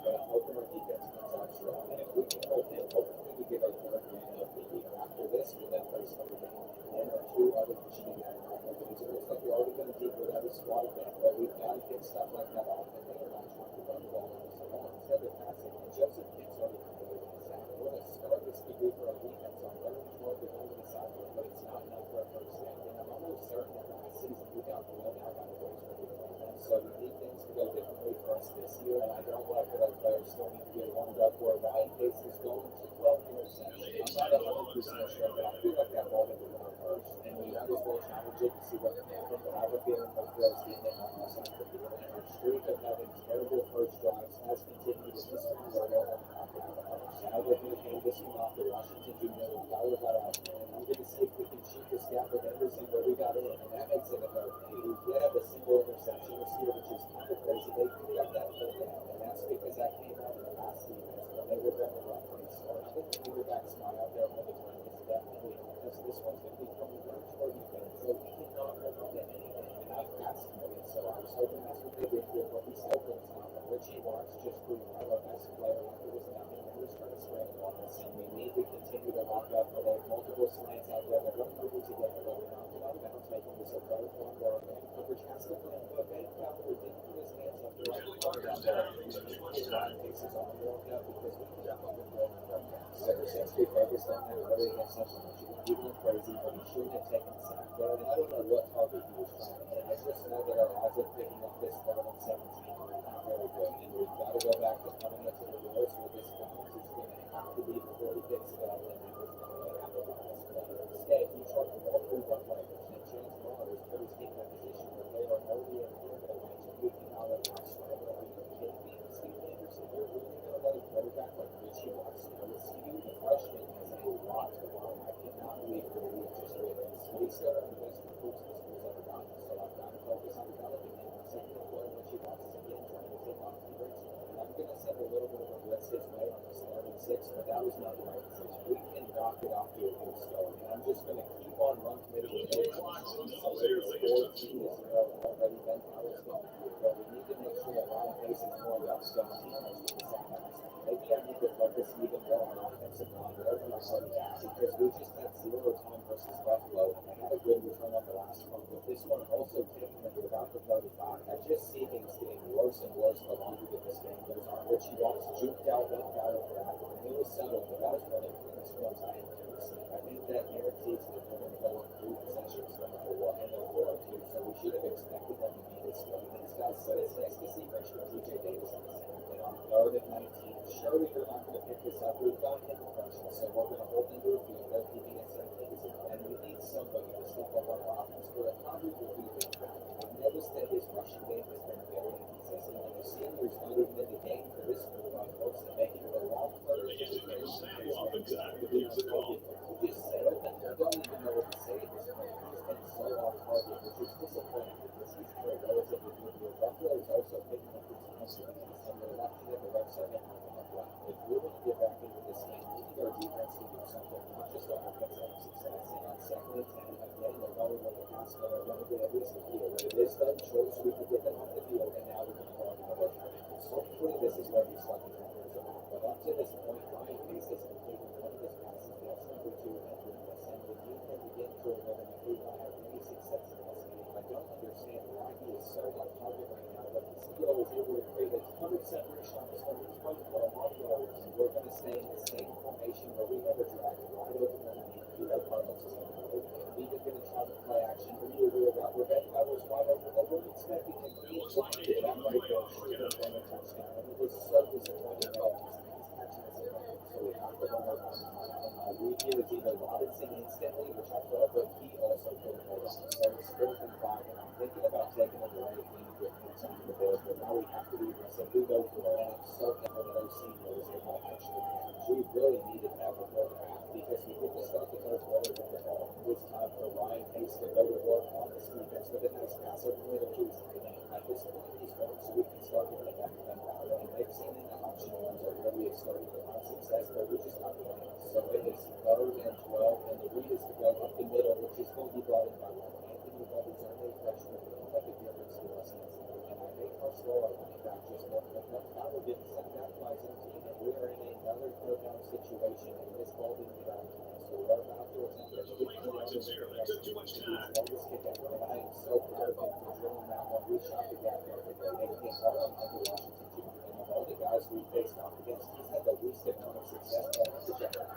But I'm hoping our defense comes out strong. And if we can hold him, hopefully we get our 3rd win of the year. After this, we'll then face Notre Dame and our 2 other Michigan rivalries. It looks like we're already going to keep with every squad event, but we've got to get stuff like that off. And they are not trying to run the ball on us at all. Instead of passing, and Joseph Kent's already kind of moving us out. We're going to start this could be for our defense on 3rd and 12 to go to the sideline, but it's not enough for a first down. And I'm almost certain that last season we got blown out by the boys when we played them. So we need things to go differently for us this year. And I don't like that our players still need to get warmed up where Ryan Pace is going to 12 interceptions. I'm not 100% sure, but I feel like that ball had to go first. And we might as well challenge it to see what can happen. But I have a feeling that Bill's getting it on us on the field. And our streak of having terrible first drives has continued in this one where we're going to have to have a first. Now we're going to hand this one off to Washington Junior and Tyler got out. And I'm going to see if we can shoot this gap with Anderson where we got in. And that makes it a vote. We did have a single interception this year, which is kind of crazy. They got that pulled down. And that's because that came out of the past defense. But they were going to run pretty smart. I think the quarterback's not out there all the time is definitely because this one's going to be coming down toward defense. So we cannot hold on to anything. And I've passed committed. So I was hoping that's what they did here, but we still couldn't stop them. Richie Watts just proved our best player like it was nothing. They were trying to scramble on us. And we need to continue to lock up where they have multiple slants out there. They're going to move it together. But we're not out of bounds making this a third one where our man coverage has to play. But Ben Fowler didn't put his hands up there. Ryan takes his arm warmed up because we can definitely go ever since we focused on that early against Central Michigan. He went crazy, but he shouldn't have taken the sack there. And I don't know what target he was trying to hit. I just know that our odds of picking up this 3rd and 17 are not very good. And we've got to go back to coming up to the Royals with this balance. It's going to have to be before he picks it up. And that was not going to happen on us. But instead, he tried to ball through one players. And James Miller put his team in a position where they are already in the range of we can now let him struggle. Are you kidding me? Steve Anderson, you're really going to let a quarterback like Richie Watts steal top to the line. I cannot believe that we just did this. We still have the best recruits the school's ever gotten, so I've got to focus on developing him. My second employer, when she wants is again trying to take off the bricks. And I'm going to send a little bit of a blitz his way on this 11-6, but that was not the right decision. We can knock it off to a good start. And I'm just going to keep on run committing. So the team is already been Powell's going to do, but we need to make sure that Ryan Pace is more about stone defense with the second. Maybe I need to focus even more on offensive line, wherever I'm starting at, because we just had 0 time versus Buffalo, and I had a good return on the last one, but this one also taking into about the 35. I just see things getting worse and worse the longer that this game goes on. Richie Watts juked out that battle for that, and it was settled, but that was one of the cleanest ones I had ever seen. I think that guarantees that they're going to go on 3 possessions no matter what, and they'll 4-2, so we should have expected them to be this way against us. So it's nice to see freshman TJ Davis on the same thing on 3rd and 19. Surely they're not going to pick this up. We've got him pressure, so we're going to hold them to a field goal, keeping it 17-0, and we need somebody to step up on our offense for a probably will be big back. I've noticed that his rushing game has been very inconsistent, and the seniors not even in the game for this group on folks that make it a long play. You just say it, I don't even know what to say at this point. He's been so off target, which is disappointing because he's had a relatively good year. Buffalo is also picking up his muscle, and they're lucky that the left side and if we want to get back into this game, we need our defense to do something, not just our offense have success. And on 2nd and 10, again, they're going to the pass, but they're going to get at least a field. But it is done choice, we can get them off the field, and now we're going to go on another try. So hopefully this is where we start to turn things around. But up to this point, Ryan Pace has completed one of his passes, that's number 2, and the team can begin to remember if we want to have any success in this game. I don't understand why he is so on target right now, but he still is able to create a ton of separation on this one. We're going to stay in the same formation where we never dragged wide open underneath. You know Carlos is going to do it. Even going to try to play action. We're betting that was wide open. They weren't expecting him to be able to get that right there. Should have been a touchdown. And it was so disappointing that he's catching us in there. So we have to run our read here is either Robinson instantly, which I thought, but he also could have made us. So it's 4th and 5. And I'm thinking about taking it away if we get points on the board. But now we have to be aggressive. We go for it. And I'm so thankful that our seniors are not actually managed. We really needed to have a quarterback because we did the start the 3rd quarter with the ball. It was time for Ryan Pace to go to work on this defense with a nice pass over the middle to his tight end. At this point, he's going so we can start to get back to them out. And they've seen in the optional ones are where we have started to find success, but we're just not doing it. So it is 3rd and 12, and the read is to go up the middle, which is going to be brought in by Anthony Webbers, only freshman. He'll make a difference to us in this game. And I think our slow our running back just won't pick up. Now we're getting sent back by 17, and we are in another 3rd down situation, and this ball didn't get out of time. So we're about to attempt to get the longest kick ever. And I am so proud of him for drilling that one. We shot the gap perfectly. They can't watch him under Washington too. And of all the guys we faced off against, he's had the least amount of success.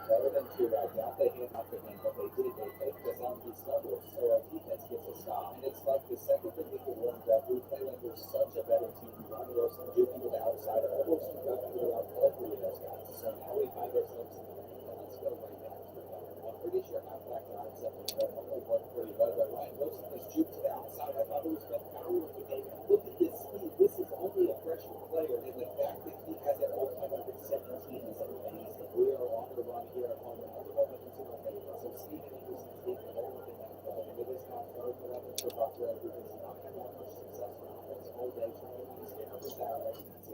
Better than 2, I doubt they hit up at him, but they did. They faked us out and he stumbled. So our defense gets a stop. And it's like the second that we get warmed up, we play like we're such a better team. Ronnie Wilson juking to the outside. Almost we got to go out all 3 of those guys. So now we find ourselves in the game. And let's go right back to it. I'm pretty sure halfback lines up and only worked pretty well. But Ryan Wilson was juked to the outside. I thought it was Ben Powell. Look at this speed. This is only a freshman player. And the fact that he has it all time up at 17 is amazing. We are on the run here at home. And all the momentum's in our favor. So Stephen Anderson's taking all within that play. And it is now 3rd and 11 for Buffalo because he's not had that much success on offense all day trying to get numbers out.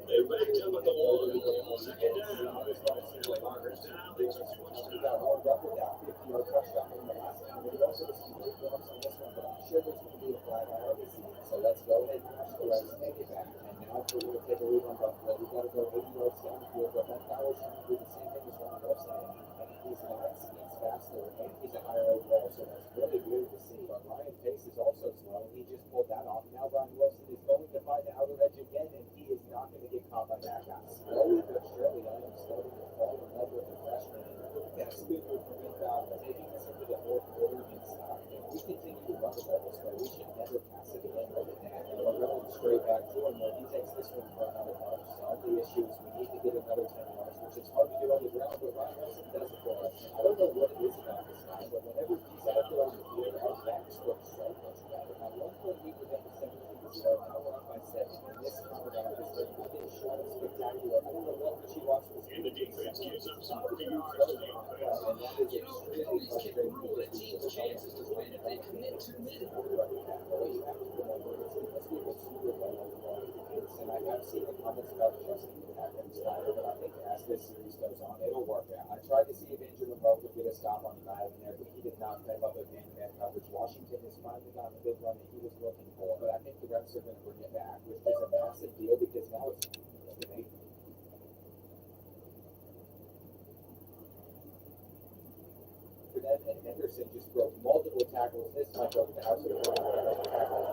They backed up at the wall. 2nd down. Markers down. They just switched We got warmed up with that 50-yard touchdown in the last time. We also see good forms on this one, but I'm sure there's going to be a flag I already see. So let's go ahead and catch the rest and take it back. And now if we're going to take a lead on Buffalo, we've got to go 80 yards down the field. But Ben Powell's trying to do the same thing as Ron Wilson. And he's not. He's faster. And he's a higher overall. So that's really weird to see. But Ryan Pace is also slow. He just pulled that off. Now Ron Wilson is going to find the outer edge again, and he is not going to get caught by that guy. Slowly but surely, I am starting to fall in love with the freshman. That's good for me, taking us into the 4th quarter and stop. If we continue to run the ball this way, we should never pass it again like that. And we're going straight back to him where he takes this one for another yard. So the issue is we need to get another 10 yards, which is hard to do on the ground, but Ryan Wilson does it for us. I don't know what it is about this guy, but whenever he's out there on the field, our backs look so much better. At one point, we were down to 17 to 0, now we're up by 7. And this time around is that he didn't show us spectacular. I don't know what she wants to And the defense gives up some 40 yards to the offense. and that is extremely frustrating Rule because the team's chances to win if they commit too many. what you have to remember is because we were super low overall defense, and I have seen the comments about adjusting the backend style, but I think as this series goes on, it'll work out. I tried to see if Andrew LeBeau could get a stop on the island there, but he did not step up with man-to-man coverage. Washington has finally gotten the big run that he was looking for, but I think the refs are going to bring it back, which is a massive deal because now it's Burnett and Henderson just broke multiple tackles. This time broke the house of the tackle.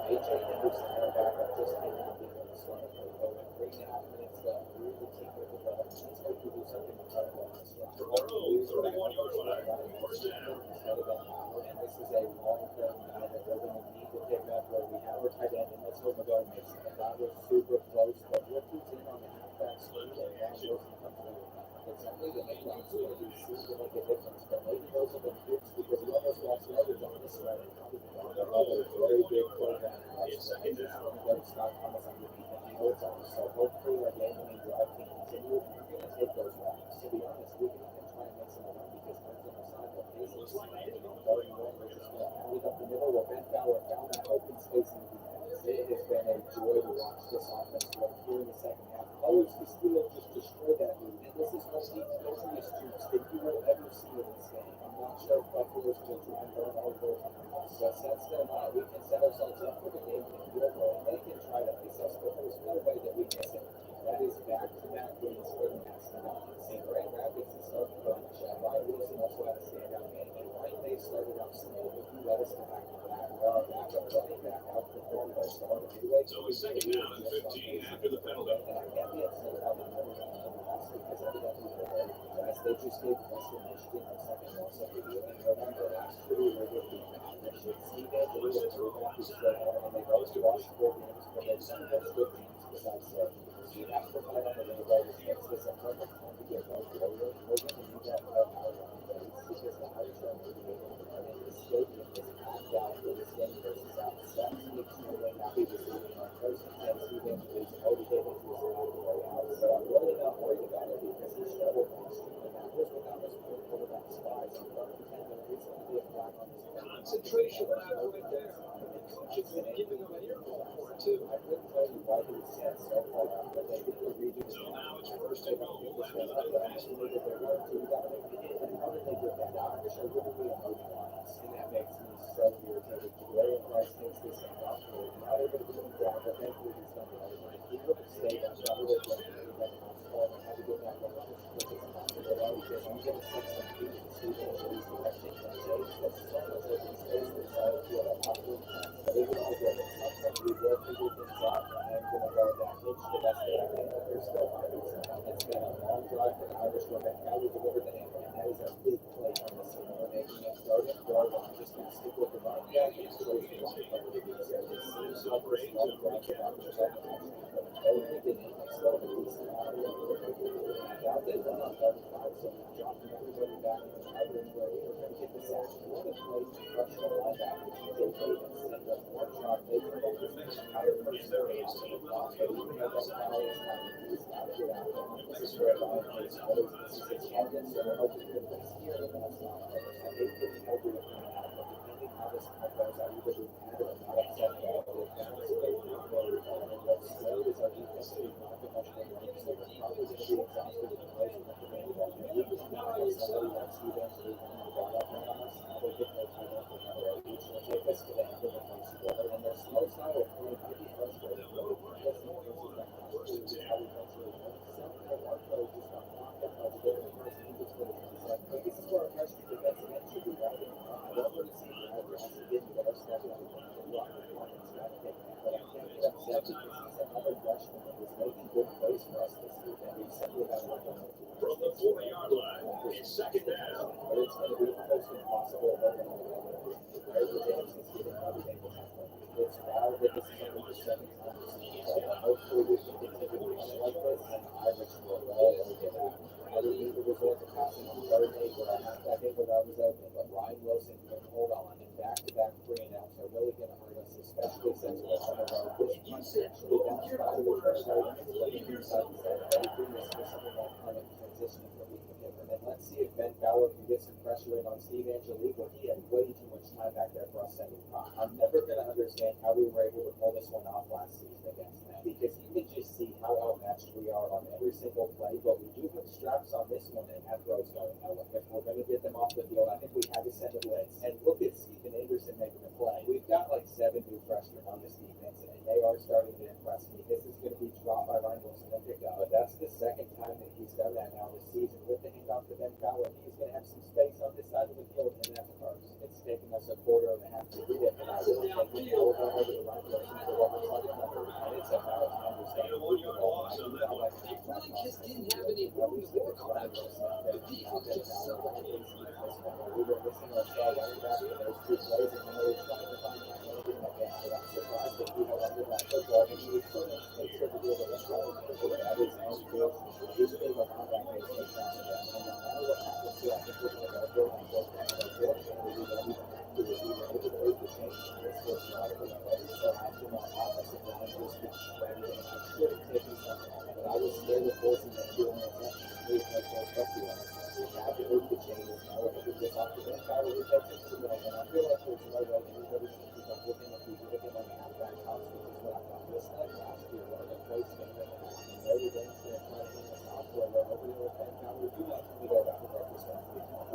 AJ Henderson, their backup, just came out being able to start with 3.5 minutes left. Through the team with the ball. Let's hope we do something incredible on this round. From their own 31-yard line, first down. And this is a long-term guy that we're going to need to pick up where we have our tight end, and let's hope McGovern makes it. That was super close, but what keeps in on the halfback screen and that Wilson comes over. It's only the niggaz where he seems to make a difference, but maybe those have been fixed because he almost lost leverage on this side. Another very big program. It's second down. Scott Thomas underneath the handles on. So hopefully our game-winning drive can continue. We're going to take those rounds. To be honest, we can even try and make some run because Burns on our side, but pace is going on. We're just going to pound it up the middle. Well, Ben Fowler found that open space in the defense. It has been a joy to watch this offense run through in the second half. Always the Steelers just destroyed that lead. And this is one of the easiest jukes that you will ever see in this game. I'm not sure if Buffalo's going to try and burn all over. So sets them up. We can set ourselves up for the game in field goal, and they can try to face us, but there's no way that we miss it. That is back-to-back wins for the Mastodons. And Grand Rapids is starting to bunch. Ryan Wilson also had a standout game, and Ryan May started out slow, but he led us to back-to-back. Our backup running back outperformed our starter anyway. So it's second down and 15 after the penalty. And I can't be upset about the number one on the last week because evidently as they just gave Western Michigan their second loss of the year in November last year. We were with the should see that they were the quarterback who's so hard, and they both watched 4 games, but they've some of those good teams besides so you have to fight on the road, which makes this a perfect time to get both over. We're going to need that power on the base because the Irish are motivated, and the stadium is packed out for this game versus out. So that's extremely happy to see our first and Stephen is motivated to his own way out. So I'm really not worried about it because he struggled last year, and that was without his quarterback spies. So I'm pretend that he's going to be a flag on his Concentration lab right there. Coaches are giving them an earful or two. I couldn't tell you why he was set so far out, but they did the redo. So now it's first and goal after the pass. And how did they get that out? I wish I wouldn't be emoji lines, and that makes me so irritated. Jerry Price takes this thing off for not able to move down, but thankfully he's not the other way. He would have stayed up, that would have been a better spot. I had to go back on the quick as possible because I'm going to set some people to see what it is that I think that saves. That's so much open space for solid field. I'm not doing that. But even though we're we will figure things out. I'm going to guard that pitch the best that I can, but there's still Irish. It's been a long drive for the Irish. We're back out. We delivered the hand, and that is a big play on this one. We're making it started. I'm just going to stick with the run. Yeah, it's close to one part of the game. So this seems like this long drive for the Irish. They didn't slow the piece out. Now they run on 35, so dropping everybody back in the Irish way. We're going to get the sack. We're going to play to rush the ball back. They played and send us one shot. They come up with the entire first area out of the block. But even though that foul is coming, he's got to get out. This is where Ryan plays close. This is his target, so we're hoping for this here, and that's not close. I hate that he held it coming out, but depending how this one goes, I either be mad or not upset about it. If that's the way we go, and what's slow is our defense is not the much more running, so we're probably going to be exhausted in the place with the game. But we can now have somebody like Stephen who got up on us, now they get their time off another age, and take us to the end of the place together. And their slow style of play might be frustrating, but it doesn't versus that last year, just how we eventually won. Some of our play just got knocked out by the different person who gets what it is. But this is where our freshman defensive end should be riding. I don't really see Bradley as a getting better step out of the block. It's got to take that. But I can't get upset because he's another freshman that was making good plays for us this week, and we simply have to work on it. From the 40-yard line, it's second down. But it's going to be almost impossible to work on it. Larry James is getting everything to happen. It's wild that this is only the second time this season. Hopefully we can continue to run it like this, and Irish will all over get out. I didn't need the result of passing on third and 8 where I had that hit where I was open, but Ryan Wilson couldn't hold on, and back-to-back 3-and-outs are really going to hurt us especially since we're some of our fish punts actually bounced out of the first round. It's playing inside the center. Everything is for something like kind of transitioning that we can give him. And let's see if Ben Fowler can get some pressure in on Steve Angelique, where he had way too much time back there for us sending pop. I'm never going to understand how we were able to pull this one off last season against them, because you can just see how outmatched we are on every single play, but we do have straps on this one and have throws going. Now, look, if we're going to get them off the field, I think we had to send a blitz. And look at Stephen Anderson making the play. We've got like 7 new freshmen on this defense, and they are starting to impress me. This is going to be dropped by Ryan Wilson and picked up, but that's the second time that he's done that now this season. With the handoff to Ben Fowler, he's going to have some space on this side of the field, and that's first. It's taking us a quarter and a half to beat it, and I really think that we're going over to Ryan Wilson for what looks like another, and it's about time to start moving the ball. I think that like They really just didn't have any moves with the quarterbacks. The defense just sucked. We were missing our star running back in those 2 plays, and now we're trying to find that one again. But I'm surprised that we held under that football, and we sort of make sure to do it against our that is own field. He's a big linebacker, he's no problem with that. And no matter what happens here, I think we're going to go forward on both ends. Unfortunately, we don't even have to. We were able to make the change in this first drive for the play. So after my offensive line just gets shredded, and I should have taken something, but I was scared of forcing that 2 interception. We had no trust in us. We had to move the changes. Now we're going to get off the bench. How do we take this to the and I feel like there's no way anybody's going to keep up with him if we do it on the halfback tops, which is what I thought. Just like last year, one of the close games that happened. Notre Dame's going to try to bring us off where we're over here with Ben Fowler. We like to go back to breakfast one.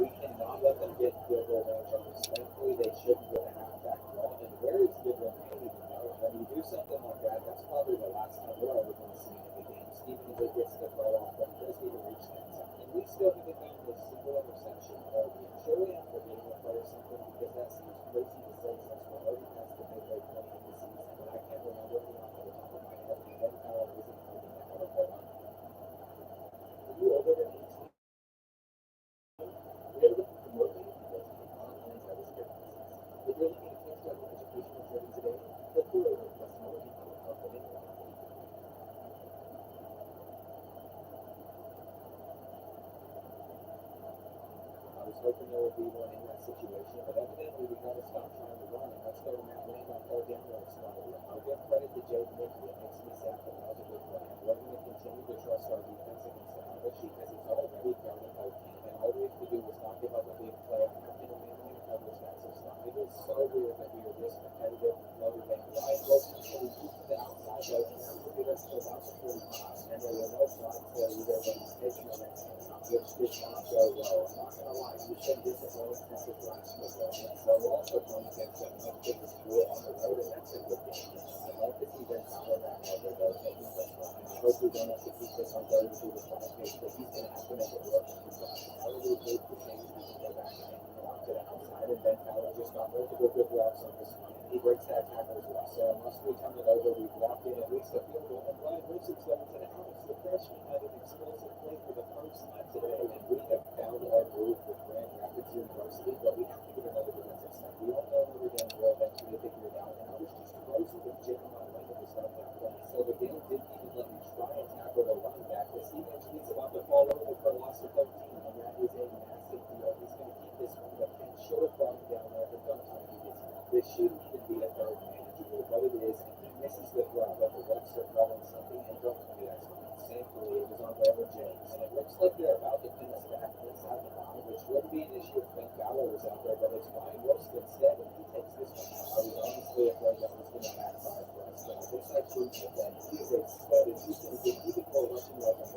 We cannot let them get field goal range on us. Thankfully, they shouldn't go to halfback run. And where is Goodwin? I don't even know. When you do something like that, that's probably the last time we're ever going to see him in the game. Even if it gets the throw off, but he doesn't even reach that time. And we still haven't gotten a single interception all year. Surely I'm forgetting a play or something, because that seems crazy to say since we're already past the midway point of the season, but I can't remember anything off the top of my head. And Ben Fowler isn't holding that out of the line. Are you over there? We have a promote me because online that was a good process. If you're looking at things like educational training today, the cool testimony of the name. I was hoping there would be one in that situation, but evidently we got to stop trying to run, and let's go to Matt Lane on third down where it's started. I'll give credit to Jay Mickey. It makes me sad that that was a good play. And we're going to continue to trust our defense against the Irish because it's already third and 13, and all we have to do is not give up a big play. I'm not going to man coverage that system. It is so weird that we are this competitive with Notre Dame. Ryan Wilson really moved to the outside, though, and that will get us to about the 45, and there were no shots there either, but he's taking the next one, which did not go well. I'm not going to lie, you said this is only since his last football, and so we're also going against a much bigger school on the road, and that's a good game. I'd like to see Ben Fowler back out there, though, taking the best one. I hope we don't have to keep this on going through the final page, but he's going to have to make it work. Now that we made the change, we can go back and hand it off to the outside, and Ben Fowler just got multiple good routes on this one, and he breaks that tackle as well. So unless we turn it over, we've locked in at least a field goal, and Ryan Wilson's going to the house. The freshman had an explosive play for the first time today, and we have found our groove with Grand Rapids University, but we have to give another good attempt. We all know Notre Dame will eventually figure it out, and I was just frozen with Jeremiah Lane to start that play. So the game didn't even let me try and tackle the running back. The Steve Angelique's about to fall over for a loss of 13, and that is a massive deal. He's going to keep this one, but Ken should have gone down there, but don't tell me he gets it. This shouldn't even be a third manageable, but it is, and he misses the throw, but the refs are calling something, and don't tell me that's wrong. Thankfully, it was on Reverend James, and it looks like they're about to pin us back inside the line, which wouldn't be an issue if Ben Fowler was out there, but it's Ryan Wilson instead, and he takes this one out. I was honestly afraid that was going to backfire for us, but it looks like Crucial that he's a stud, and he's going to get even more rushing weapons.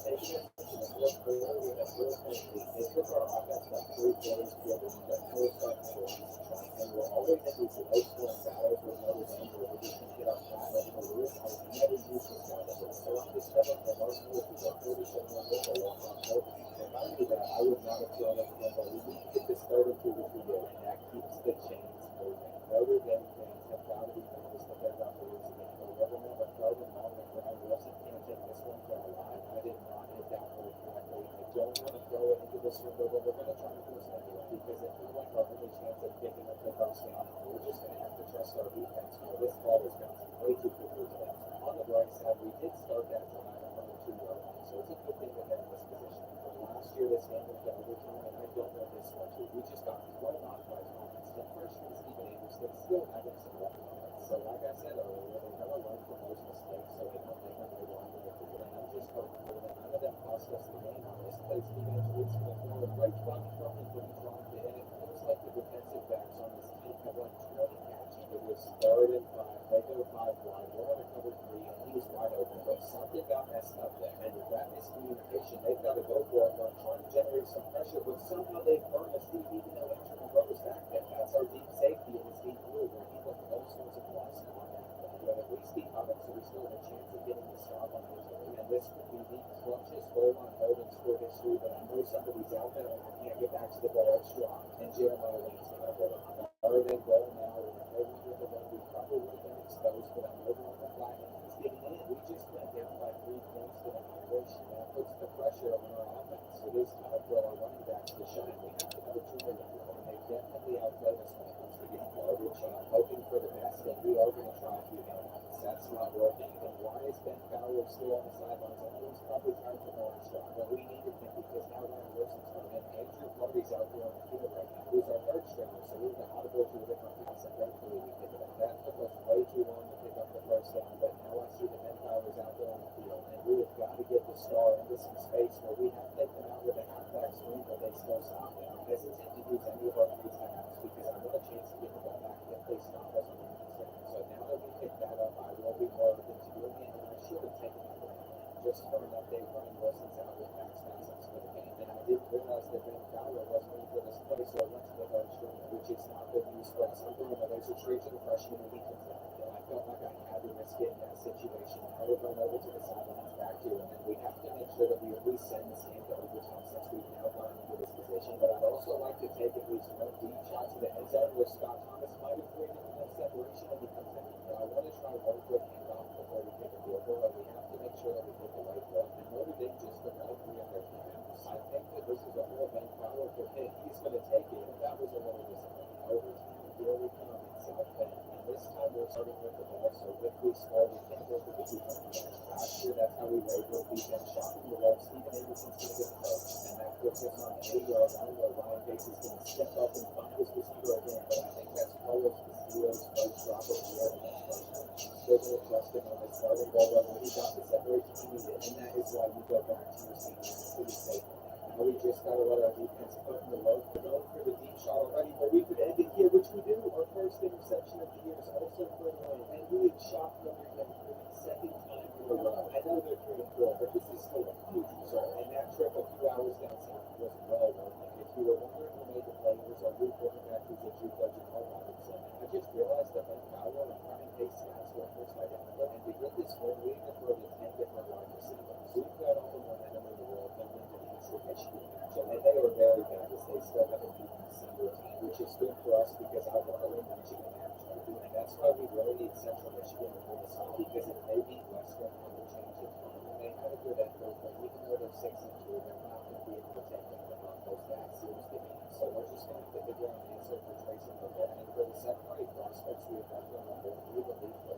Taking us to the fourth quarter with a 4-point lead. It took our offense like 3 quarters to get it, but now we're starting to try, and we're always in these low-scoring battles with Notre Dame where we just can get our flat over the Lewis. I was never used this guy before, so I'm discovering that Martin Lewis is a 47-year-old walk-on coach. If I knew that, I would not have thrown it to him, but we need to get this third and 2, which we did, and that keeps the chains moving. Notre Dame fans have got to be nervous that they're about to lose again. We're going to have a third and long, and Ryan Wilson can't take this one for a line. I did not hit that hole correctly. I don't want to throw it into this window, but we're going to try to force it anyway, because it feels like our only chance of picking up the first down. We're just going to have to trust our defense. This ball is bouncing way too quickly today. On the right side, we did start that drive on the 2-yard line, so it's a good thing that they're in this position. From last year, this game went to overtime, and I don't know this one too. We just got blown off by Thomas. The freshman Stephen Anderson still having some rough moments. So like I said earlier, they're gonna learn from those mistakes so they don't make them later on in their career. And I'm just hopeful that none of them cost us the game on this place. Teenage weeks before a great run from him, but he dropped it, and it feels like the defensive backs on this team have like 20 catches. It was 3rd and 5. They go 5 wide. We're on a cover 3, and he was wide open. But something got messed up there, and with that miscommunication, they've got to go for it. We're trying to generate some pressure, but somehow they burn us deep, even though Andrew goes back there. That's our deep safety in this deep blue, where he looked all sorts of lost on that. But at least he caught it, so we still have a chance of getting the stop on this. And this could be the clutchest goal on Hogan's score history, but I know somebody's out there and I can't get back to the ball extra. And Jeremiah Lane's going to go on. Third and goal now. We're maybe with the one we probably would have been exposed, but I'm over on the flat and he's getting in. We just went down by 3 points to the migration. That puts the pressure on our offense. It is time for our running backs to shine. We have to have a two-way run, and they definitely outplay us when it comes to getting garbage. And I'm hoping for the best, and we are going to try a few games. That's not working. And why is Ben Fowler still on the sidelines? I know he's probably trying to more strong, but we needed him because now Ryan Wilson's coming in. Andrew Flurry's out there on the field right now. Who's our third stringer? So we're the audible to a different pass, and thankfully we picked it up. That took us way too long to pick up the first down, but now I see that Ben Fowler's out there on the field, and we have got to get the star into some space where we have to take them out with a halfback screen, but they still stop it. I'm hesitant to use any of our 3 timeouts because I want a chance to get the ball back if they stop us on the next down. So now that we picked that up, I will be more open to doing it, and I should have taken that away. Just for an update, Ryan Wilson's out with back spasms for the game, and I didn't realize that Ben Fowler wasn't in for this play, so I went to the third string, which is not good news for us. I'm throwing a laser straight to the freshman, and he comes down. And I felt like I had to risk it in that situation. Now we're going over to the sidelines back to him, and we have to make sure that we at least send this game to overtime since we've now gone into this position. But I'd also like to take at least one deep shot to the end zone where Scott Thomas might have created enough separation and he comes in. But I want to try one quick handoff before we kick a field goal, and we have to make sure that we get the right ball. And Notre Dame just took all 3 of their timeouts. I think that this is a whole Ben Fowler could hit. He's going to take it, and that was a little disappointing. Overtime, here we come in South Bend. And this time we're starting with the ball, so if we score, we can't go for the 2 point match. Last year, that's how we raised our defense, shocking the left. Stephen Anderson's going to get the coach, and that puts us on the 80-yard line where Ryan Pace is going to step up and find his receiver again. But I think that's Carlos Castillo's first drop of the year, and that's first time. He's still going to trust him on his starting ball, but when he got the separation he needed, and that is why you go back to your senior. It's pretty safe. Now we just got to let our defense put in the load. We're going for the deep shot already, but we could end it here, which we do. Our first interception of the year is also for a win, and we had shot Notre Dame for the second time in a row. I know they're 3-4, but this is still a huge result, and that trip a few hours down south was well worth it. If you were wondering who made the play, it was our new quarterback who's a true coach in Paul Robinson. I just realized that Ben Fowler and Ryan Pace stats were first identical, and to get this win, we even throw to 10 different wide receivers. We've got all the momentum in the world going into the Eastern Michigan matchup, and they are very bad as they still haven't beaten a single team, which is good for us because I want to win the Michigan matchup, and that's why we really need Central Michigan to win this one, because if they beat Western, it will change it for them. They have a good effort, but even though they're 6-2, they're not going to be able to take them to those bad series games. So we're just going to have to figure out an answer for Tracy Miller. And for the secondary prospects, we have left them on board. We believe for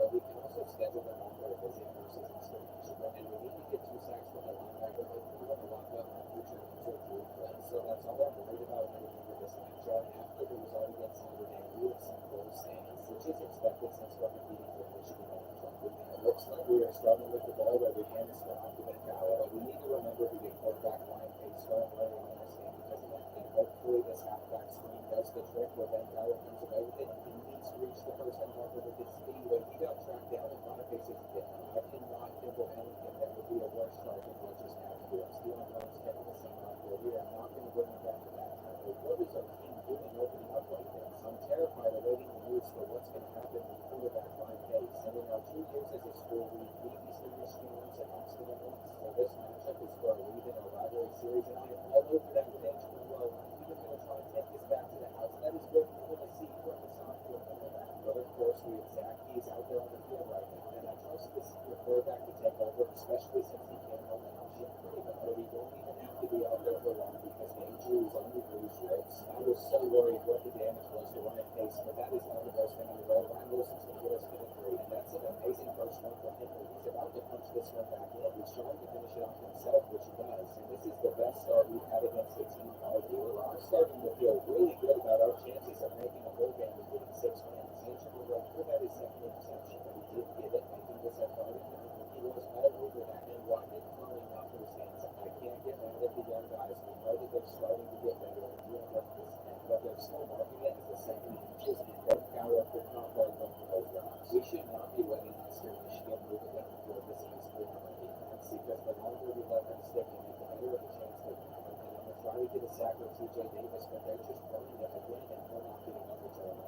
but we can also schedule them on for a visit versus Eastern Michigan. And we need to get 2 sacks from the linebacker. Hopefully, we're going to lock up our future into a blue play. So that's all I'm worried about heading into this matchup. After the result against Notre Dame, we have some goal standings, which is expected since we're competing for Michigan matchup. It looks like we are struggling with the ball where we hand this one off to Ben Fowler, but we need to remember to get quarterback Ryan Pace going early on our stand because of that. And hopefully this halfback screen does the trick where Ben Fowler comes away with it, and he needs to reach the first time marker with his speed. When he got tracked down and Ryan Pace is hit, I cannot think of anything that would be a worse start than what just happened to us. Stealing runs, getting the same out there. We are not going to bring him back to that time. But what is our team doing opening up like this? I'm terrified of waiting the news for what's going to happen with quarterback Ryan Pace. And in our 2 years as a school, we beat Eastern Michigan once and Oxford once. So this matchup is for a lead in our rivalry series, and I am all over that with Andrew Lowe. I'm even going to try and take this back to the house. That is what we want to see from the sophomore quarterback. But of course, we have Zach. He's out there on the field right now, and I trust this quarterback to take over, especially since he can't hold the option pretty well. But he won't even have to be out there for long because Andrew is on the bruised ribs. I was so worried what the damage was to Ryan Pace, but that is not the best thing in the world. Ryan Wilson's going to get us to the 3, and that's an amazing first one for him. He's about to punch this one back in. He's trying to finish it off himself, which he does. And this is the best start we've had against a team all year. I'm starting to feel really good about our chances of making a bowl game and getting 6 wins. Andrew, like, that is interception, but he did get it, making this a third and 9. He was all over that and wanted Curry not to his hands. I can't get mad at the young guys. We know that they're starting to get better and doing what this, but they're still marking it as a second inches and both power could not play both of those guys. We should not be letting Eastern Michigan move it down the field this easily on our defense because the longer we let them stick in it, the better of a chance they have. And I'm going to try to get a sack with TJ Davis, but they're just running it again and we're not getting over to them.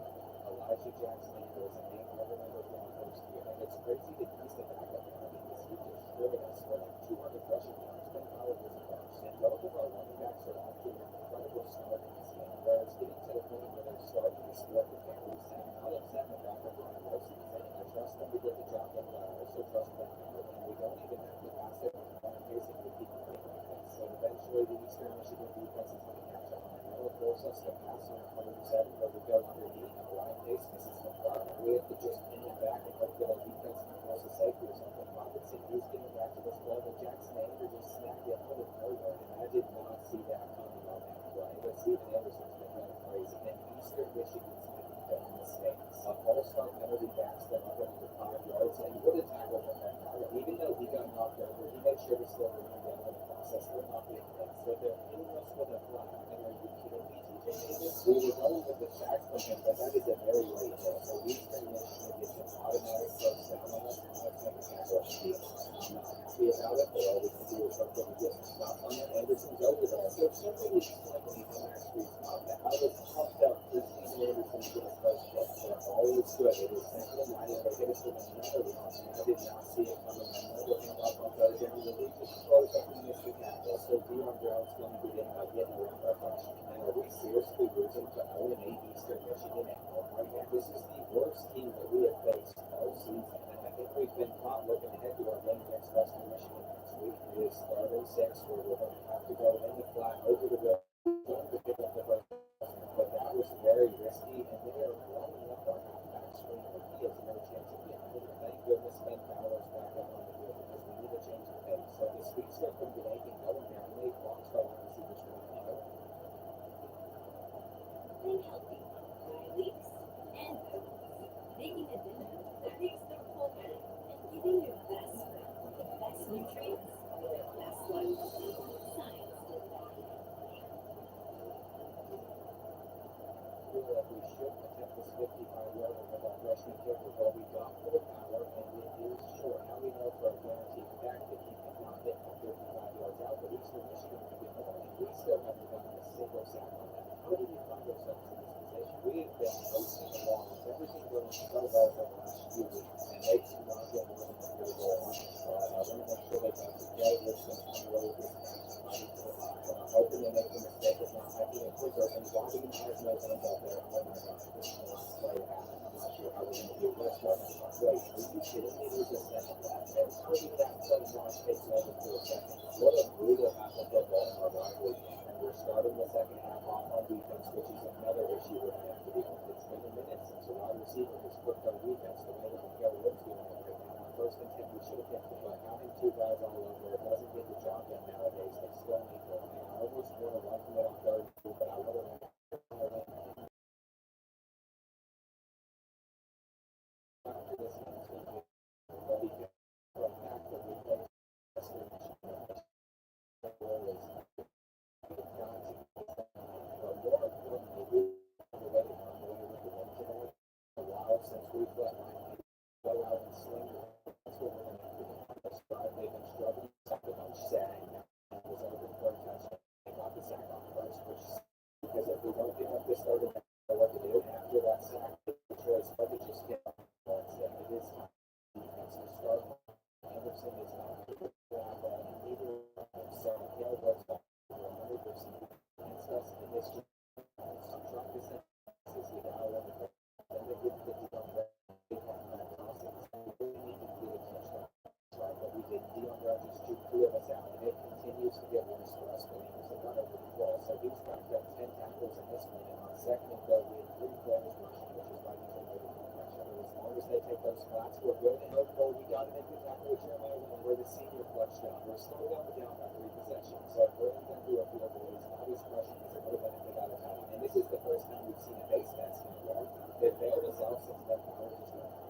Elijah Jackson Andrews and Dan Carter numbers one first year. And it's crazy that he's the backup now because he destroyed us for like 200 rushing yards. Ben Powell was a first. And both of our running backs are off to an incredible start in this game where it's getting to the point where they're starting to split the carries. And I'm not upset with backup running most of the season. I trust them to get the job done, but I also trust Ben Powell. And we don't even have to pass it when we're facing with people playing like this. So eventually the Eastern Michigan defense is going to catch on. And that will force us to pass on 107 where we go underneath. Pace misses the far. We have to just pin it back and hope that our defense can force a safety or something. Robinson is getting back to this ball, but Jackson Andrews just snagged it out of nowhere, and I did not see that coming on that play. But Steven Anderson's been going crazy, and Eastern Michigan's making dumb mistakes. A all-star penalty backs them up over 5 yards, and what a tackle from that guy. Even though he got knocked over, he made sure to still bring him down in the process. They're not being fixed. So they're hitting us with a flag, and are you kidding me, TJ Davis? We were going with the sack from him, but that is a very late hit. So Eastern Michigan gets an automatic first down on us, and let's make a tackle on the field. I'm not happy about it, but all we can do is hope that we get some stop on it. Anderson's over there. So if somebody explain to me how Max Reed's not that. I was pumped up for Steven Anderson to get his first hit. They're always good. It was second and 9, and they hit us with another one, and I did not see it coming. Another handoff on third down, and we just close up and miss the tackle. So Dion Brown's going to get in by getting around our freshman. And are we seriously losing to 0-8 Eastern Michigan at home right now? This is the worst team that we have faced all season, and I think we've been caught looking ahead to our game against Western Michigan next week. It is 3rd and 6 where we're going to have to go in the flat over the middle to pick up the first. But that was very risky, and they are blowing up our halfback screen, and he has no chance of getting over. Thank goodness Ben Fowler's back up on the field because we need to change the pace. So the speed stuff from the Aiken going down, and they blocks our wide receivers from the field. Stay healthy by leaps and bounds. Making a dinner that makes them whole better and giving your best friend the best nutrients for their best life. Science did that. Feel like we should attempt this 55-yarder with our freshman kicker, but we got full power, and it is short. Now we know for a guaranteed back that he cannot hit from 55 yards out, but Eastern Michigan can get more, and we still haven't gotten a single sack on that. How did we find ourselves in this position? We have been coasting along with everything going so well for the last few weeks, and they cannot get more than a field goal on us. I want to make sure they got the play with some unload this match, but I'm hoping they make the mistake of not making it quicker, and Bobby has no hands out there. Oh my gosh, this is the last play to happen. I'm not sure how we're going to do this, but wait, are you kidding me? There's a second left, and how did that play not take over for a second? What a brutal half of football in our rivalry game, and we're starting the second half off on defense, which is another issue we're going to have to deal with. It's been a minute since a wide receiver has cooked our defense the way that Miguel Wood's doing it right now. On first and 10, we should have kept it, but having 2 guys all over it doesn't get the job done nowadays. They still need more, and I almost want to run from it on 3rd, but I would have this one's going to be ready to go back to the place. But more importantly, we have a way to come away with the win today. A while since we've let Ryan go out and sling it. That's what we're going to have to do. This drive, they've been struggling to sack a bunch sack, and was open for a touchdown. They got the sack on first, which because if we don't get up this third, we know what to do. After that sack, the choice, but we just get up instead. It is time defense to start. Anderson is not good at that, and neither of them. So Miguel Wood's back to 100% against us in this game. So trying to send messages we got on the then they get the Dion Brown. They have that crossing. So we really need to do a touchdown. Right, but we did. Dion Brown just juked 2 of us out, and it continues to get worse for us. But Anderson got over the wall, so he's backed up 10 tackles in this one. And on second and goal, we had 3 players rushing, which is why he's able to pressure. But as long as they take those flats, we're good. And overall, we got to make the tackle with Jeremiah Lynn. We're the senior touchdown. We're still down by 3 possessions. So if we're going to do a field goal, it's not as crushing as it would have been if they got a tie. And this is the first time we've seen a base mask in a row. They've bailed us out since Ben Powell just left.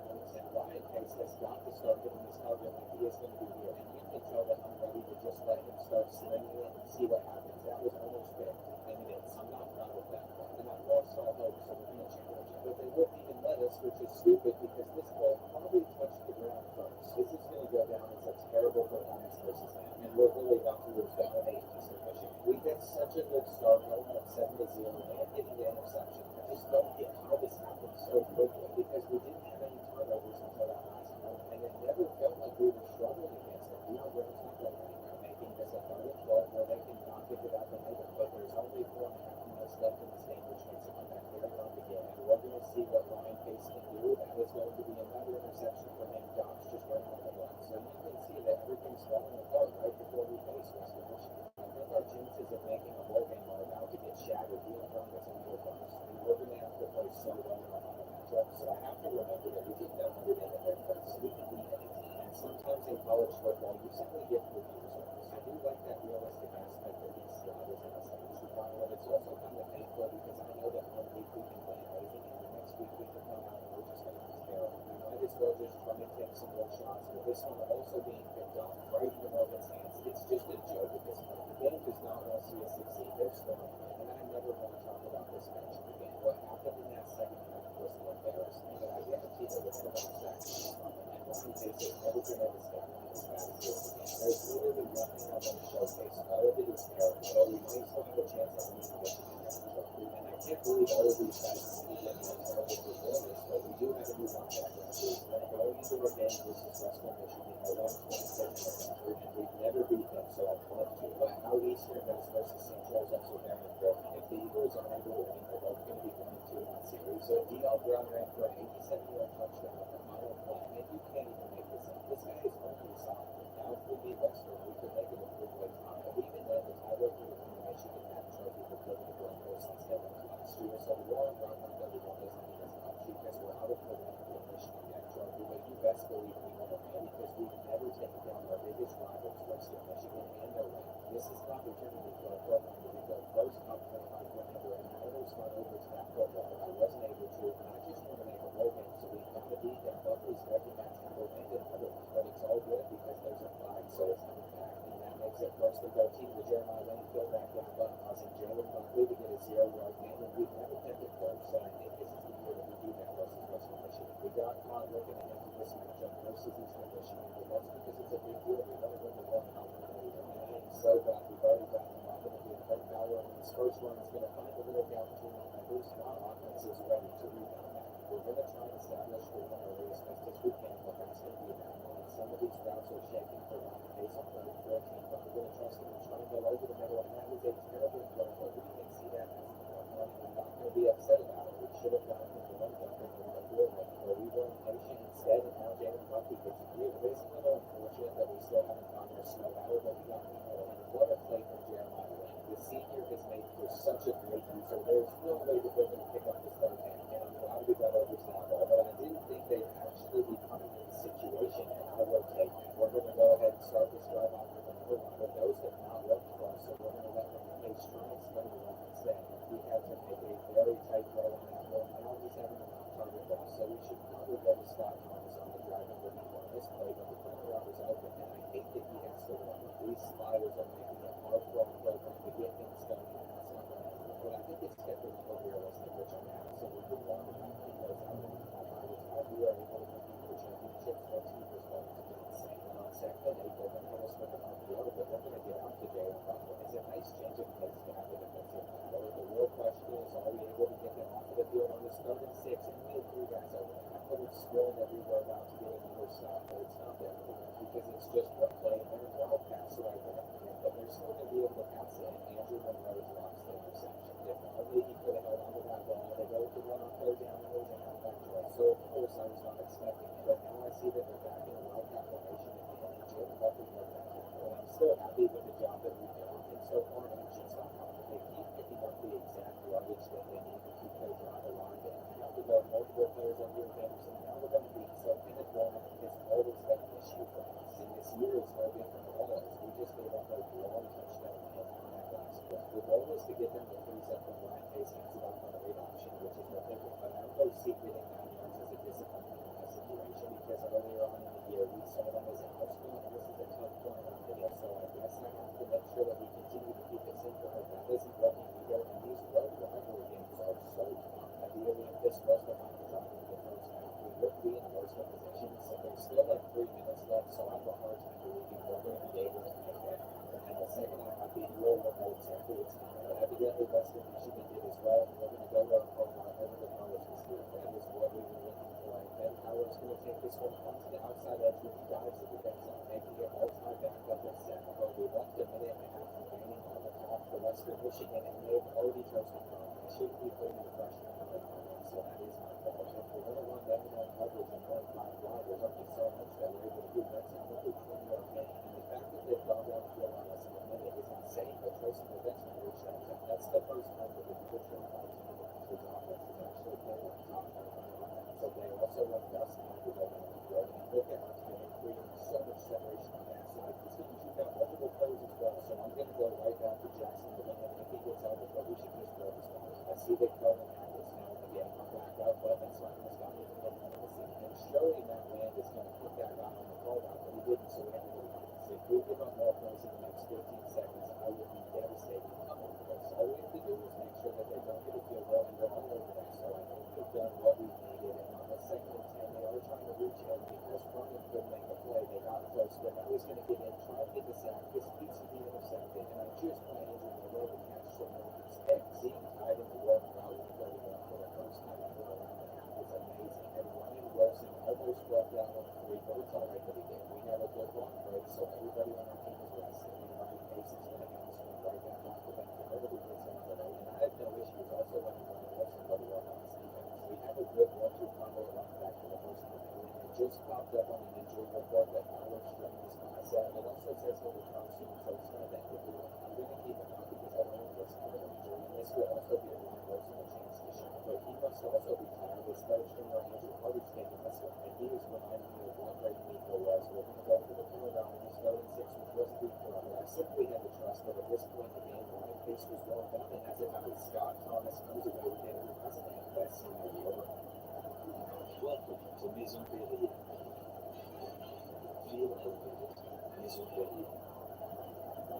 Pace has got to start hitting his target like he is going to be here. And you can tell that I'm ready to just let him start swinging it and see what happens. That was almost picked, and it is. I'm not proud of that. And I've lost all hope, so we're going to challenge it. But they wouldn't even let us, which is stupid because this ball probably touched the ground first. This is going to go down as a terrible performance versus them. And we're really about to lose dominate Eastern Michigan. We get such a good start, going up 7-0, and getting the interception. I just don't get how this happened so quickly because we didn't have any turnovers until that last moment. And it never felt like we were struggling against them. Deion Brown's not going anywhere, making this a 3rd and 12 where they can knock it without the middle. But there's only 4.5 minutes left in this game, which makes it come back very hard to get. And we're going to see what Ryan Pace can do. That is going to be another interception for him. Doc's just running on the block. So you can see that everything's falling apart right before we face Western Michigan. I think our chances of making a bowl game are about to get shattered. Deion Brown gets a middle first. And we're going to have to play so well in our matchup. So I have to remember that we did not put in the head first. We can beat anything. And sometimes in college football, you simply get proven results. I do like that realistic aspect of these sliders and s16 final, but it's also kind of painful because I know that 1 week we can play amazing and the next week we can come out and we're just going to be terrible. We might as well just try to take some more shots. With this one also being picked off right in Morgan's hands, it's just a joke at this point. The game does not want to see us succeed. They're scoring, and I never want to talk about this match again. What happened in that second half was an embarrassment, but I guarantee that we're going to have sacks. And Ryan Pace is never going to have a stat line as bad as this again. There's literally nothing I want to showcase. All of it is terrible. So we may still have a chance at winning this game. And I can't believe all of these guys are going to get more terrible performance, but we do have a new runback last week. We're going into a game versus Western Michigan. They're 127 and we've never beat them, so I'd love to. But how Eastern does versus Central is also very important. If the Eagles are able to win, they're both going to be going to in that series. So Deion Brown ran for an 87-yard touchdown on the final play, and you can't even make this up. This guy is only solid. Now, if we beat Western, we could make it a 3-way tie. But even then, the tiebreaker would come to Michigan that trophy for putting the Broncos since they won last year. So the war on Brown 131 doesn't mean as much because we're out of the run for Michigan that trophy. But you best believe we want to win because we've never taken down our biggest rivals, Western Michigan, and their win. This is an opportunity for our program to become first top 25 win ever, and I always went over to that football, but I wasn't able to. And I just want to make a bowl game, so we've got to beat them. Buckley's record that Temple and another one, but it's all good because there's a flag, so it's coming back, and that makes it first and 13 with Jeremiah Lane field back down button, causing Jalen Buckley to get a 0-yard gain, and we've never kept it close. So I think this is the year that we do that versus Western Michigan. We got caught looking ahead to this matchup versus Eastern Michigan, but that's because it's a big deal. We want to win the one out. And I am so glad we've already got them up. It'll be a quick power, and this first one is going to find a little gap between our numbers, and our offense is ready to rebound that. We're going to try and establish the run early as best as we can, but that's going to be a battle. And some of these routes are shaking for Ryan Pace on 3rd and 14, but we're going to trust him and try and go over the middle, and that was a terrible throw, but we can see that as a run, and I'm not going to be upset about it. We should have gone with the run dunker and run through it, but we were impatient instead, and now Jalen Buckley gets it through. It is a little unfortunate that we still haven't found our snow battle, but we got the middle, and what a play from Jeremiah Lane. The senior has made for such a great user. There's no way that they're going to pick up this third down, and I'm glad we got over to that ball, but I didn't think they'd actually be coming in this situation, and I will take it. We're going to go ahead and start this drive off with another one, but those have not worked for us, so we're going to let them Pace try and slow the run instead. We had to make a very tight throw on that one. Now he's having a non-target loss, so we should probably go to Scott Thomas on the drive number 4 on this play, but the corner route was open, and I hate that he has to run. These sliders are making it hard for our program to get things going, and that's not going to happen. But I think it's kept it a little realistic, which I'm absolutely wrong about because I think we are able to compete for championships. Our team is going to be insane. And on second and 8, they're going to hit us with an RPO, but they're going to get out to Jalen Buckley. It's a nice change of pace to have the defensive battle. The real question is, are we able to get them off of the field on this 3rd and 6? And we had 3 guys over there. I could have sworn that we were about to get another stop, but it's not there because it's just one play and then a wild pass right there. But they're still going to be able to pass it, and Andrew Monroe drops the interception. If only he could have held onto that ball. They go to run on 3rd down, and there's a halfback draw. So, of course, I was not expecting it, but now I see that they're back in a wildcat formation again, and Jalen Buckley's right back in. And I'm still happy with the job that we've done, and so far, I'm just not confident. They keep picking up the exact yardage that they need to keep their drive alive, and I have to go multiple players on your Henderson. Now we're going to beat, so Kenneth Warren has always been an issue for us, and this year is no different at all. We just gave up a long touchdown on that last play. The goal was to get them to freeze up when Ryan Pace hands it off on a read option, which is what they did. But I don't see getting 9 yards as a disappointment in that situation because earlier on year, we saw them as a house one, and this is a tough point on video, so I guess I have to make sure that we continue to keep it simple, but that isn't working either, and these road rivalry games are so tough. Ideally, if this was the final drive of the first half, we would be in worse position, so there's still like 3 minutes left, so I have a hard time believing we're going to be able to make that happen, and the second half, I'd be real remote exactly what's coming, but evidently Western Michigan did as well, and we're going to go to over the college this year. That is what we were looking for. And Ben Howard's going to take this one onto the outside edge with dives at the red zone, making it all tied back up at 7. But we left a minute and a half remaining on the clock for Western Michigan, and they've already chosen to run. I shouldn't be putting the pressure on the comments, so that is my fault. If we're going to run them in coverage and run 5 wide, there's only so much that we're able to do. That's not a good 20-yard gain. And the fact that they've gone down the field on us in a minute is insane, but Tracy Levin's going to reach that. That's the first time that the picture of our team his offense is actually playing on top of the so they also want Dustin to go down the field. And look at our tight end creating so much separation on that side. It's because you've got multiple players as well. So I'm going to go right back to Jackson Levin. And if he gets out of but we should just throw this one. I see that Kelvin Atlas now again come back out, but that's not going to stop me from getting on the scene. And surely Matt Land is going to put that guy on the call out, but he didn't, so we have to go back. If we give up more points in the next 15 seconds, I will be devastated. All we have to do is make sure that they don't get a field goal and go all over that. So I think we've done what we needed. And on the 2nd and 10, they are trying to reach in because Vernon couldn't make a play. They got close, but now he's going to get in, try to get the sack. This beats to be intercepted, and I just went into the middle of the catch so no one can stay. Seeing tied in the world route with 31 for the first time ever around the half is amazing. And Ryan Wilson almost broke down on 3, but it's all right that he did. We have a good block break, so everybody on our team is rested. And Ryan Pace is going to hand this one right back off the bench. Nobody gets in for that. And I have no issues also letting Ryan Wilson go to work on his defense. We have a good 1-2 combo at running back for the first time. And it just popped up on an injury report that Howard strained his bicep. It also says he'll return soon, so it's not that big deal. I'm going to keep him out because I don't want to risk another injury. And this will also give Ryan Wilson a chance to shine. But he must also be tired. His third stringer Andrew Hardy's taking this one. And he is reminding me of what great Nico was. We're going to go for the corner down and he's 3-6, which wasn't good for him. But I simply had to trust that at this point in the game, Ryan Pace was well done. And as it happens, Scott Thomas comes away with it. Who hasn't had the best senior year. Welcome to Maison Perrier. Feel elevated. Maison Perrier.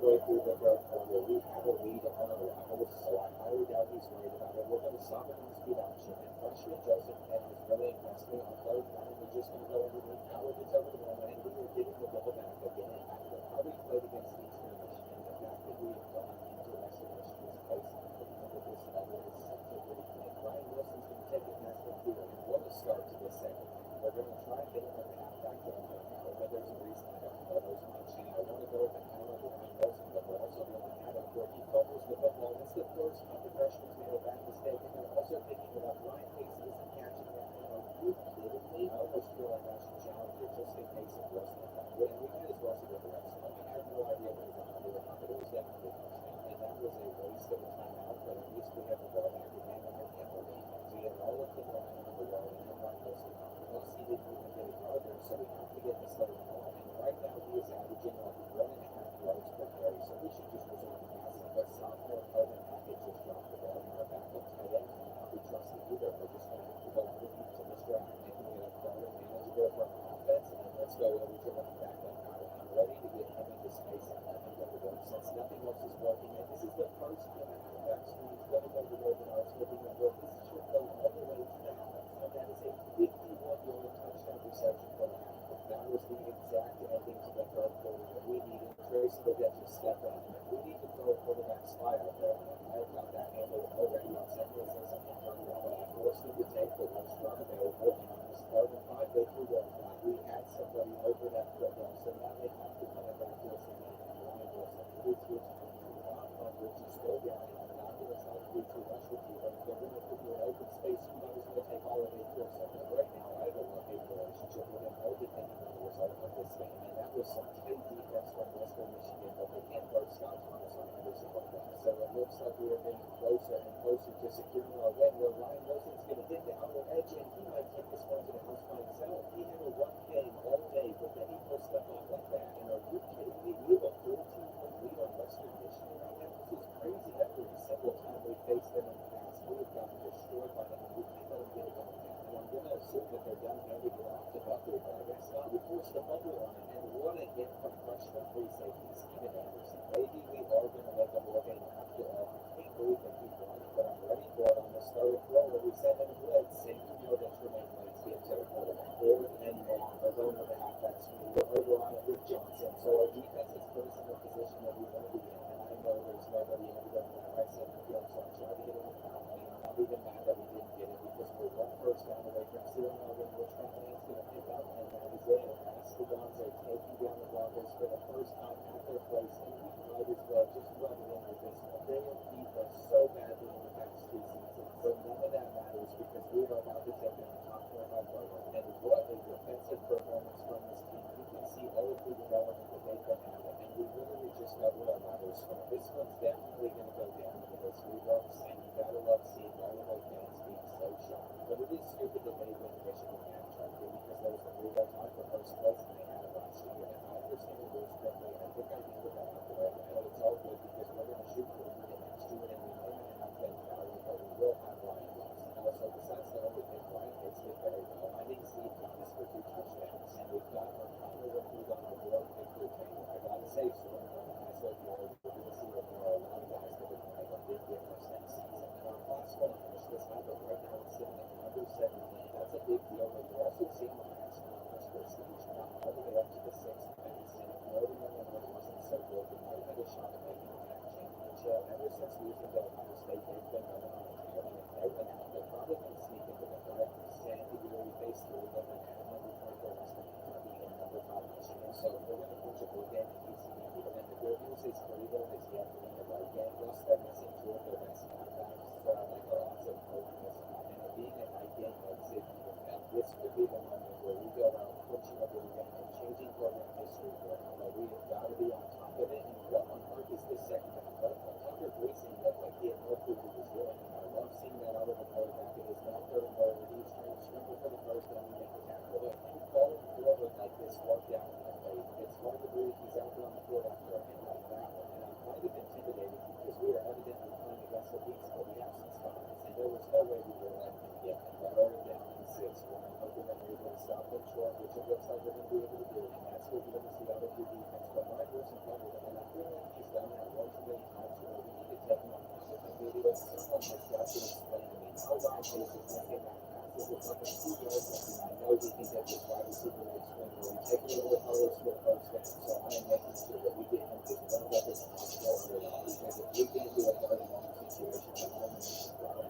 Way through the third quarter, we have a lead on the Rivals, so I highly doubt he's worried about it. We're going to stop it in the speed option, and freshman Joseph Penn has really impressed me on third down. We're just going to go underneath. Howard gets over the moment, and we were getting the double back again. After how we played against Eastern Michigan, the fact that we have gone into Western Michigan's place and putting up with this level is such a great thing. Ryan Wilson's going to take it past the field, and what a start to the second half. We're going to try and get him at the halfback to run the counter, but there's a reason I don't know those much. And I want to go with the counter with Ryan Wilson, but we're also going to add up where he fumbles the football. It's the first time the freshman's made a bad mistake, and they're also picking it up. Ryan Pace isn't catching that. And are you kidding me? I almost feel like I should challenge it just in case it wasn't that. And we might as well see what the rest of it. I have no idea what he's going to do with it, but it was definitely a touchdown. And that was a waste of a timeout, but at least we have the ball back again, and I can't believe it. We had all of the line on the wall, and then Ryan Wilson once he didn't even get a yard there, so we have to get this third and long. And right now he is averaging like 1.5 yards per carry, so we should just resort to passing. But sophomore Kelvin Hackett just dropped the ball, and our backup tight end cannot be trusted either. We're just going to have to go underneath to Mr. Act, making it a third and manageable for our offense, and then let's go over to running back on Howard. I'm ready to get him into space and let him go to work since nothing else is working. And this is the first time a halfback screen is going to go to work in our flipping the work. This should go all the way to the half, and that is a 51-yard touchdown reception for the half. That was the exact ending to the third quarter that we needed. Tracy Leggett just stepped on it. We need to throw a quarterback spy out there. I have got that handled already on 2nd and 6 and running out, but I forced them to take the one strong available. And on this 3rd and 5, they threw one flat. We had somebody over that football, so now they have to come back to us again. And Ryan Wilson, it's your time to not cover, just go down. And I'm not going to try to do too much with you, but if they're going to put you in open space, you know who's going to take all of it for a second. Right now, I have a love-hate relationship with him, all depending on the result of this game. And that was some tight defense from Western Michigan, but they can't guard Scott Thomas on every single play. So it looks like we are getting closer and closer to securing our win, where Ryan Wilson's going to hit the outer edge, and he might take this one to the house by himself. He had a rough game all day, but then he puts stuff off like that. And are you kidding me? We have a 14-point lead on Western Michigan right now. This is crazy. Every single time we face them in the past, we have gotten destroyed by them, and we can't let them get it going. And I'm going to assume that they're done handing it off to Buckley, but I guess not. We forced them freshman free safety, Steven Anderson. Maybe we are going to make a ball game after all. I can't believe they keep running, but I'm ready for it on the starting floor where we send in a blitz. Safety know that Tremaine Waits gets to the quarterback. Forward and long. We're going with the halfback screen. We're over on it with Johnson. So our defense is first in the position that we want to be in. And I know there's nobody ever going to right side the field, so I tried to get it on foul lane. I'm not even mad that we didn't get it because we're one first down away from 0-0, which Tremaine is going to pick up, and that is it. Mastodons are taking down the Broncos for the first time at their place, and we might as well just rub it in with this one. They have beat us so badly in the past 2 seasons, but none of that matters because we are about to take them to top 25 level. And what a defensive performance from this team. You can see all of the development that they've been having, and we literally just got what our matters from. This one's definitely going to go down in the history books, and you gotta love seeing all of our fans being so shocked. But it is stupid that they win the Michigan matchup because that was the real time for first place and they had it last year. And I understand the rules correctly, and I think I handled that out there. And it's all good because we're going to shoot for it next year, and we may not have Ben Fowler, but we will have Ryan Lewis. And also, besides the only thing, Ryan Hicks did very well. I think Steve Thomas for 2 touchdowns, and we've got our final rookies on our board, Victor Taylor. I gotta say, so when I said we're going to see that there are a lot of guys that are going to make a big difference next season. And our class will finish this high, but right now it's sitting at number 17. That's a big deal, but you're also seeing the max numbers for stage now all the way up to the 6th place. And if Northern Illinois wasn't so good, we might have had a shot at making the MAC championship. Ever since losing to Ohio State, they've been running on a tear, and if they win out, they're probably going to sneak into the playoffs. And the year we face through them and have number 24 Western Kentucky and number 5 Michigan. So we're going to punch a big game in PCU. And the good news is Toledo has yet to win the right game. Plus, they're missing 2 of their best halfbacks, so I like our odds of holding this one. And it being a night game makes it even better. This could be the moment where we go out punching a big game and changing program history for now. But we have got to be on top of it. And what on earth is this second half? But Tucker Gleason looked like he had no clue what he was doing. And I love seeing that out of the quarterback. It is not third and goal. He's trying to scramble for the first down and make the tackle. But him falling forward like this worked out in the play. It's hard to believe he's out there on the field after a hit like that one. And I'm kind of intimidated because we are evidently playing against a beast, but we have some spies. And there was no way we were letting him get them. But we're down in 6. I'm hoping that we're able to stop them short, which it looks like we're going to be able to do. And that's what we're going to see out of your defense. But Mike Wilson covered it. And I feel like he's done that one too many times where we need to take him on accountability. But someone has got to explain to me how Ryan Pace is making that pass. It was like a 2 yard line. I know he can get this wide receiver right swing where we take it over the Carlos for the first down. So I am making sure that we get him as one weapon possible early on. Because if we can do a 30-1 situation, then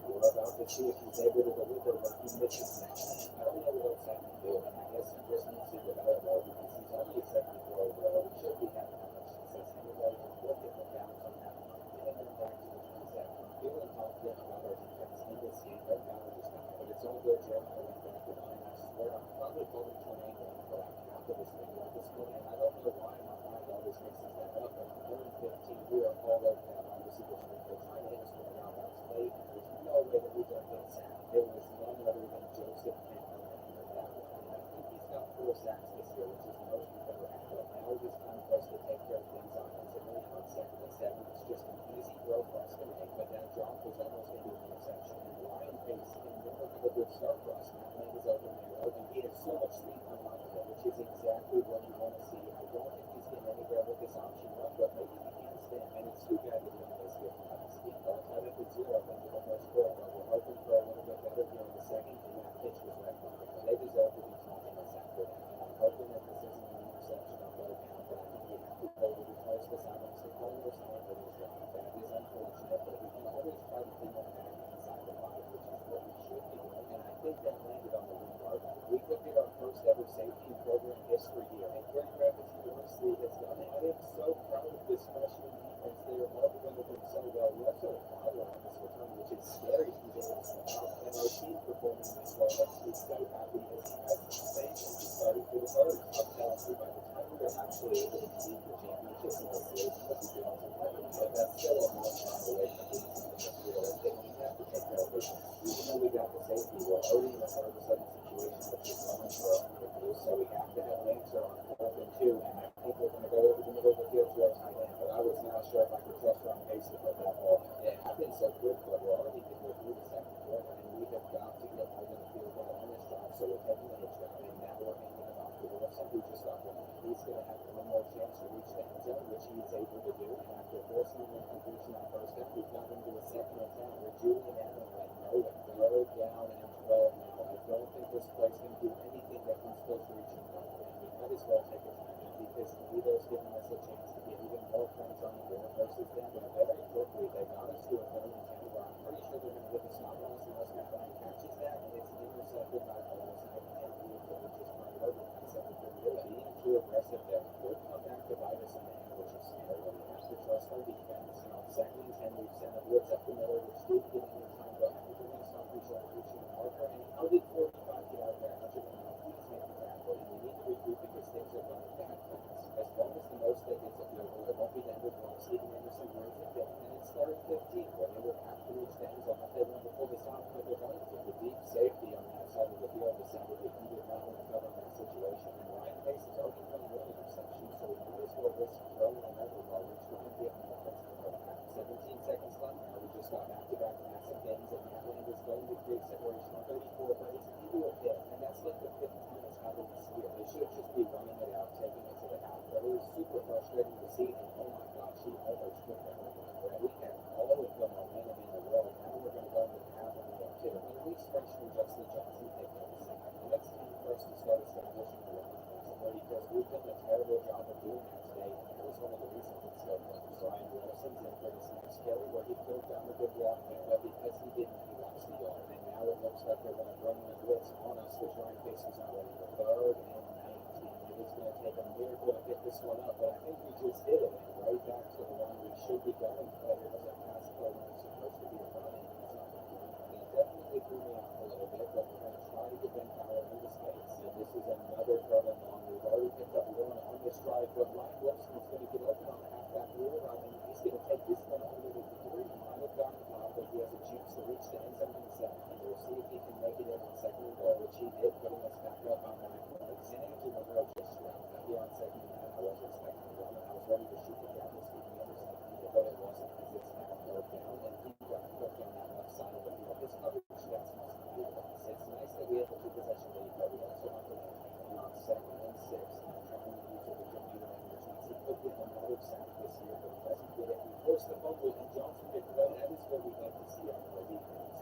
we're about to see if he's able to deliver what he misses now. I don't know what else I can do, and I guess he just needs to develop more because he's only a 74 overall. We should be having that much success anyway. Just look at the down from that one. Getting them back to the 27. I'm feeling confident about our defense in this game right now. We're just not, but it's all good. Jeremiah went back to mine. I swear I'm probably holding Tremaine down for like half of this video at this point, and I don't know why my mind always mixes that up, but on 3rd and 15, we are all over that wide receiver screen. They're trying to hit us with an outbound play, and there's no way that we don't get sacked. There was none other than Joseph Campbell that ended that one. And I think he's got 4 sacks this year, which is the most we've ever had. But now it is time for us to take care of things offensively. And on 2nd and 7, it's just an easy throw for us to make. But that drop was almost into an interception. And Ryan Pace can never have a good start for us. Matt Lang is open there, and he has so much speed coming off of it, which is exactly what you want to see. I don't think he's getting anywhere with this option run, but maybe he can stand. And it's too bad that he only has 55 speed. I'll tie it with 0 up into the first quarter, but we're hoping for a little bit better here in the second, and that pitch was right by them. They deserve to be taunting us after that, and I'm hoping that this isn't an interception on their down, but I think we have to go to replace this out on the corners and over this drive. That is unfortunate, but we can always try to pin them back inside the 5, which is what we should be doing, and I think that landed on the wing guard. We could get our first ever safety in program history here, and Grand Rapids University has done it. I am so proud of this freshman defense. They are all developing so well. We also have Fowler on this return, which is scary to be able to step out, and our team performing this well makes me so happy as he has the stage and he's starting for the first. I'm telling you, by the time we're actually able to compete for championships in this league, we'll be doing some better. But that's still a long time away from being something that's realistic. We have to take care of it. Even though we got the safety, we're already in a hard to sudden situation, which is going for us to do. So we have to have an answer on 4th and 2, and I think we're going to go over the middle of the field to our tight end. But I was not sure if I could trust Ryan Pace to put that ball. It happened so quick, but we're already midway through the second quarter, and we have got to get more than a field goal on this drive. So we're taking the hitch down, and now we're handing it off to Wilson, who just got one. he's going to have one more chance to reach the end zone, which he is able to do. And after forcing an incompletion on first down, we've got him to a second and 10, where Julian Allen went nowhere. Third down and 12 now. I don't think this play's going to do anything that he's supposed to reach in front of. And we might as well take a timeout because Toledo's giving us a chance to get even more points on the board versus them. But very quickly, they got us to a third and 10, where I'm pretty sure they're going to get the stop on us unless McBride catches that, and it's intercepted by Balls. And I can't believe that we just turned it over. I said that they're really being too aggressive there. Could come back to bite us in the end, which is scary. We have to trust our defense. You know, second and 10, we've sent a blitz up the middle, which did get any time, but I think we're going to stop reaching the marker. And how did 45 get out there? How should we know? Please make the tackle. And we need to regroup because things are going bad for us. As long as the most that gets a field goal, it won't be the end of the world. Stephen Anderson brings it down, and it's third and 15, where they will have to reach the end zone if they want to pull this off. But they're going to. The deep safety on that side of the field decided that he did not want to cover that situation. And Ryan Pace has already thrown one interception, so we might as well risk throwing another ball, which we're going to get an offensive quarterback. 17 seconds left now. We just got back-to-back massive gains, and Maryland is going to create separation on 34, but it's into a hit, and that's like the fifth time it's happened this year. They should just be running it out, taking it to the half. But it was super frustrating to see, and oh my gosh, he almost took that one. We had all of the momentum in the world. Now we're going to go into the half and go to it. At least freshman Justin Johnson taking up the sack. And that's time for us to start establishing the run offensively because we've done a terrible job of doing that today. And that was one of the reasons it's so close. Ryan Wilson's in for this next carry where he could have gotten a good block there, but because he didn't, he lost the yard. And now it looks like they're going to bring in a blitz on us, which Ryan Pace was not ready for. Third and 19. It is going to take a miracle to pick this one up, but I think we just did it. And right back to the one we should be going. But it was a pass play when it's supposed to be a run, and it's not going to be. And it definitely threw me off a little bit, but we're going to try to get Ben Power into space. And this is another third and long. We've already picked up one on this drive, but Ryan Wilson is going to get open on the halfback wheel route, and he's going to take this one all the way to 3. He might have gotten off, but he has a chance to reach the end zone himself. And we'll see if he can make it in on second and goal, which he did, putting us back up on 9 points. And Andrew Monroe just dropped that here on second and 9. I wasn't expecting to run it. I was ready to shoot the down and Stephen Anderson, but it wasn't because it's now third down, and he got hooked on that left side of the field. His coverage got some speed on us. It's nice that we have a 2-possession lead, but we also have to win. We're on second and 6, and trying to use it with Jim Newman, which means he could get another sack this year, but he doesn't get it. He forced the fumble, and Johnson picked it up. That is what we like to see out of our defense.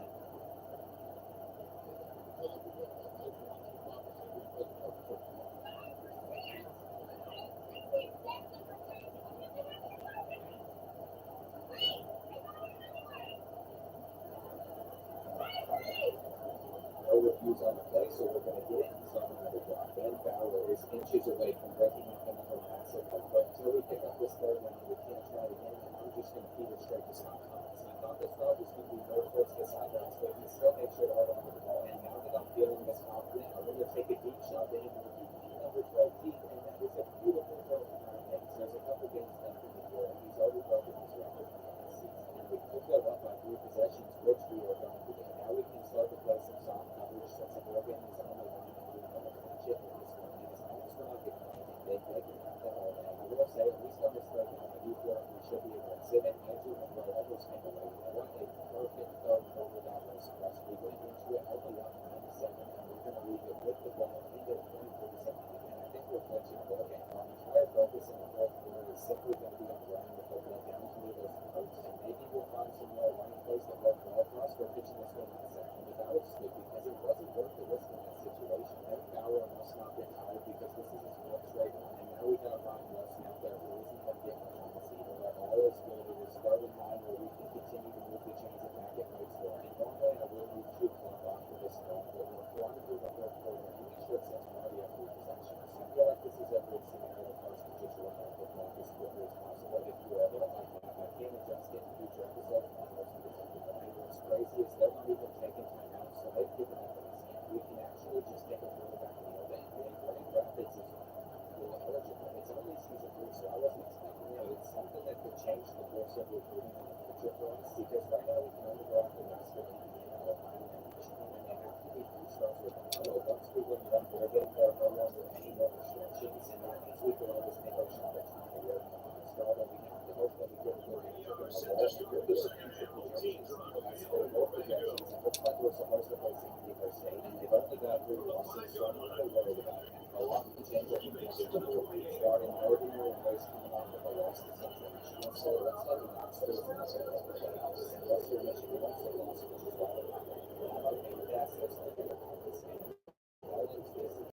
No reviews on the play, so we're going to get it inside another block. Ben Fowler is inches away from breaking up another massive one, but until we pick up this third down, we can't try it again, and I'm just going to feed it straight to Scott Thomas. And I thought this route was going to be more towards the sidelines, but he still makes sure to hold on to the ball. And now that I'm feeling this confident, I'm going to take a deep shot to him with number 12 deep, and that is a beautiful throw from Ryan Pace. There's a couple games left in the year, and he's already broken his record for last season. And we could go up by 3 possessions, which we are going to do. Now we can start to play some soft coverage since Morgan is on the line, and we're going to catch it in this one. And as long as we're not getting anything big, they can have that all day. I will say, at least on this third down, I do feel like we should be aggressive, and Andrew Monroe almost came away with it. What a perfect throw over that most of us. We went into it only up 97, and we're going to leave it with the ball into 2047. And I think we're clutching it. Okay, our entire focus in the fourth quarter is simply going to be on running the football down to those coats, and maybe we'll find some more running plays that work well for us. We're pitching this one last second without a split because it wasn't worth the risk in that situation. Ben Fowler must not get tired because this is his fourth straight one, and now we got Ryan Wilson out there who isn't going to get much on this either. But all is good. It is third and 9 where we can continue to move the chains attack at right score. And normally I will move to clock off for this one, but we're 400 through the third quarter, and we should since we're already up 3 possessions. I feel like this is a good scenario for us to just run off the clock as quickly as possible. If you're a little like that, I can adjust it in future episodes. What's crazy is they're not even taking time out, so they've given up on us. And we can actually just take a quarterback and the NBA. Grand Rapids is eligible. It's only season 3, so I wasn't expecting it. It's something that could change the course of recruiting in the future for us because right now we can only go after Western Indiana, Ohio, and Michigan, and they have to be 3 stars with them. So once we win one Oregon, there are no longer any more restrictions, and that means we can always make our shot at trying to work on the star, but we have to hope that we go to Oregon. That's the good teams are on the field. Both projections. It looks like we're supposed to play San Diego State, and they've only got 3 losses, so I'm not really worried about that. A lot can change over the next regarding ordinary waste coming off of the lost central Michigan. So let's head to Knoxville, Tennessee, and Western Michigan also lost, which is why they're not going to be allocated assets that they have this game. All of this is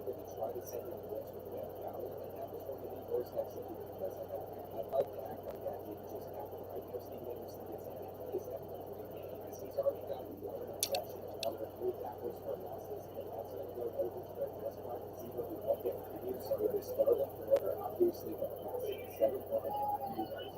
going to try to send him a blitz with Ben Fowler, and that was one of the worst executed because I'd like to act like that didn't just happen, right? If Steve Anderson gets in and he's having a great game, because he's already got one interception and another 3 tackles for losses, and that's going to go over to their best wide receiver who won't get previews, so it is start him forever. Obviously, the passing is 7 1 and 90 yards.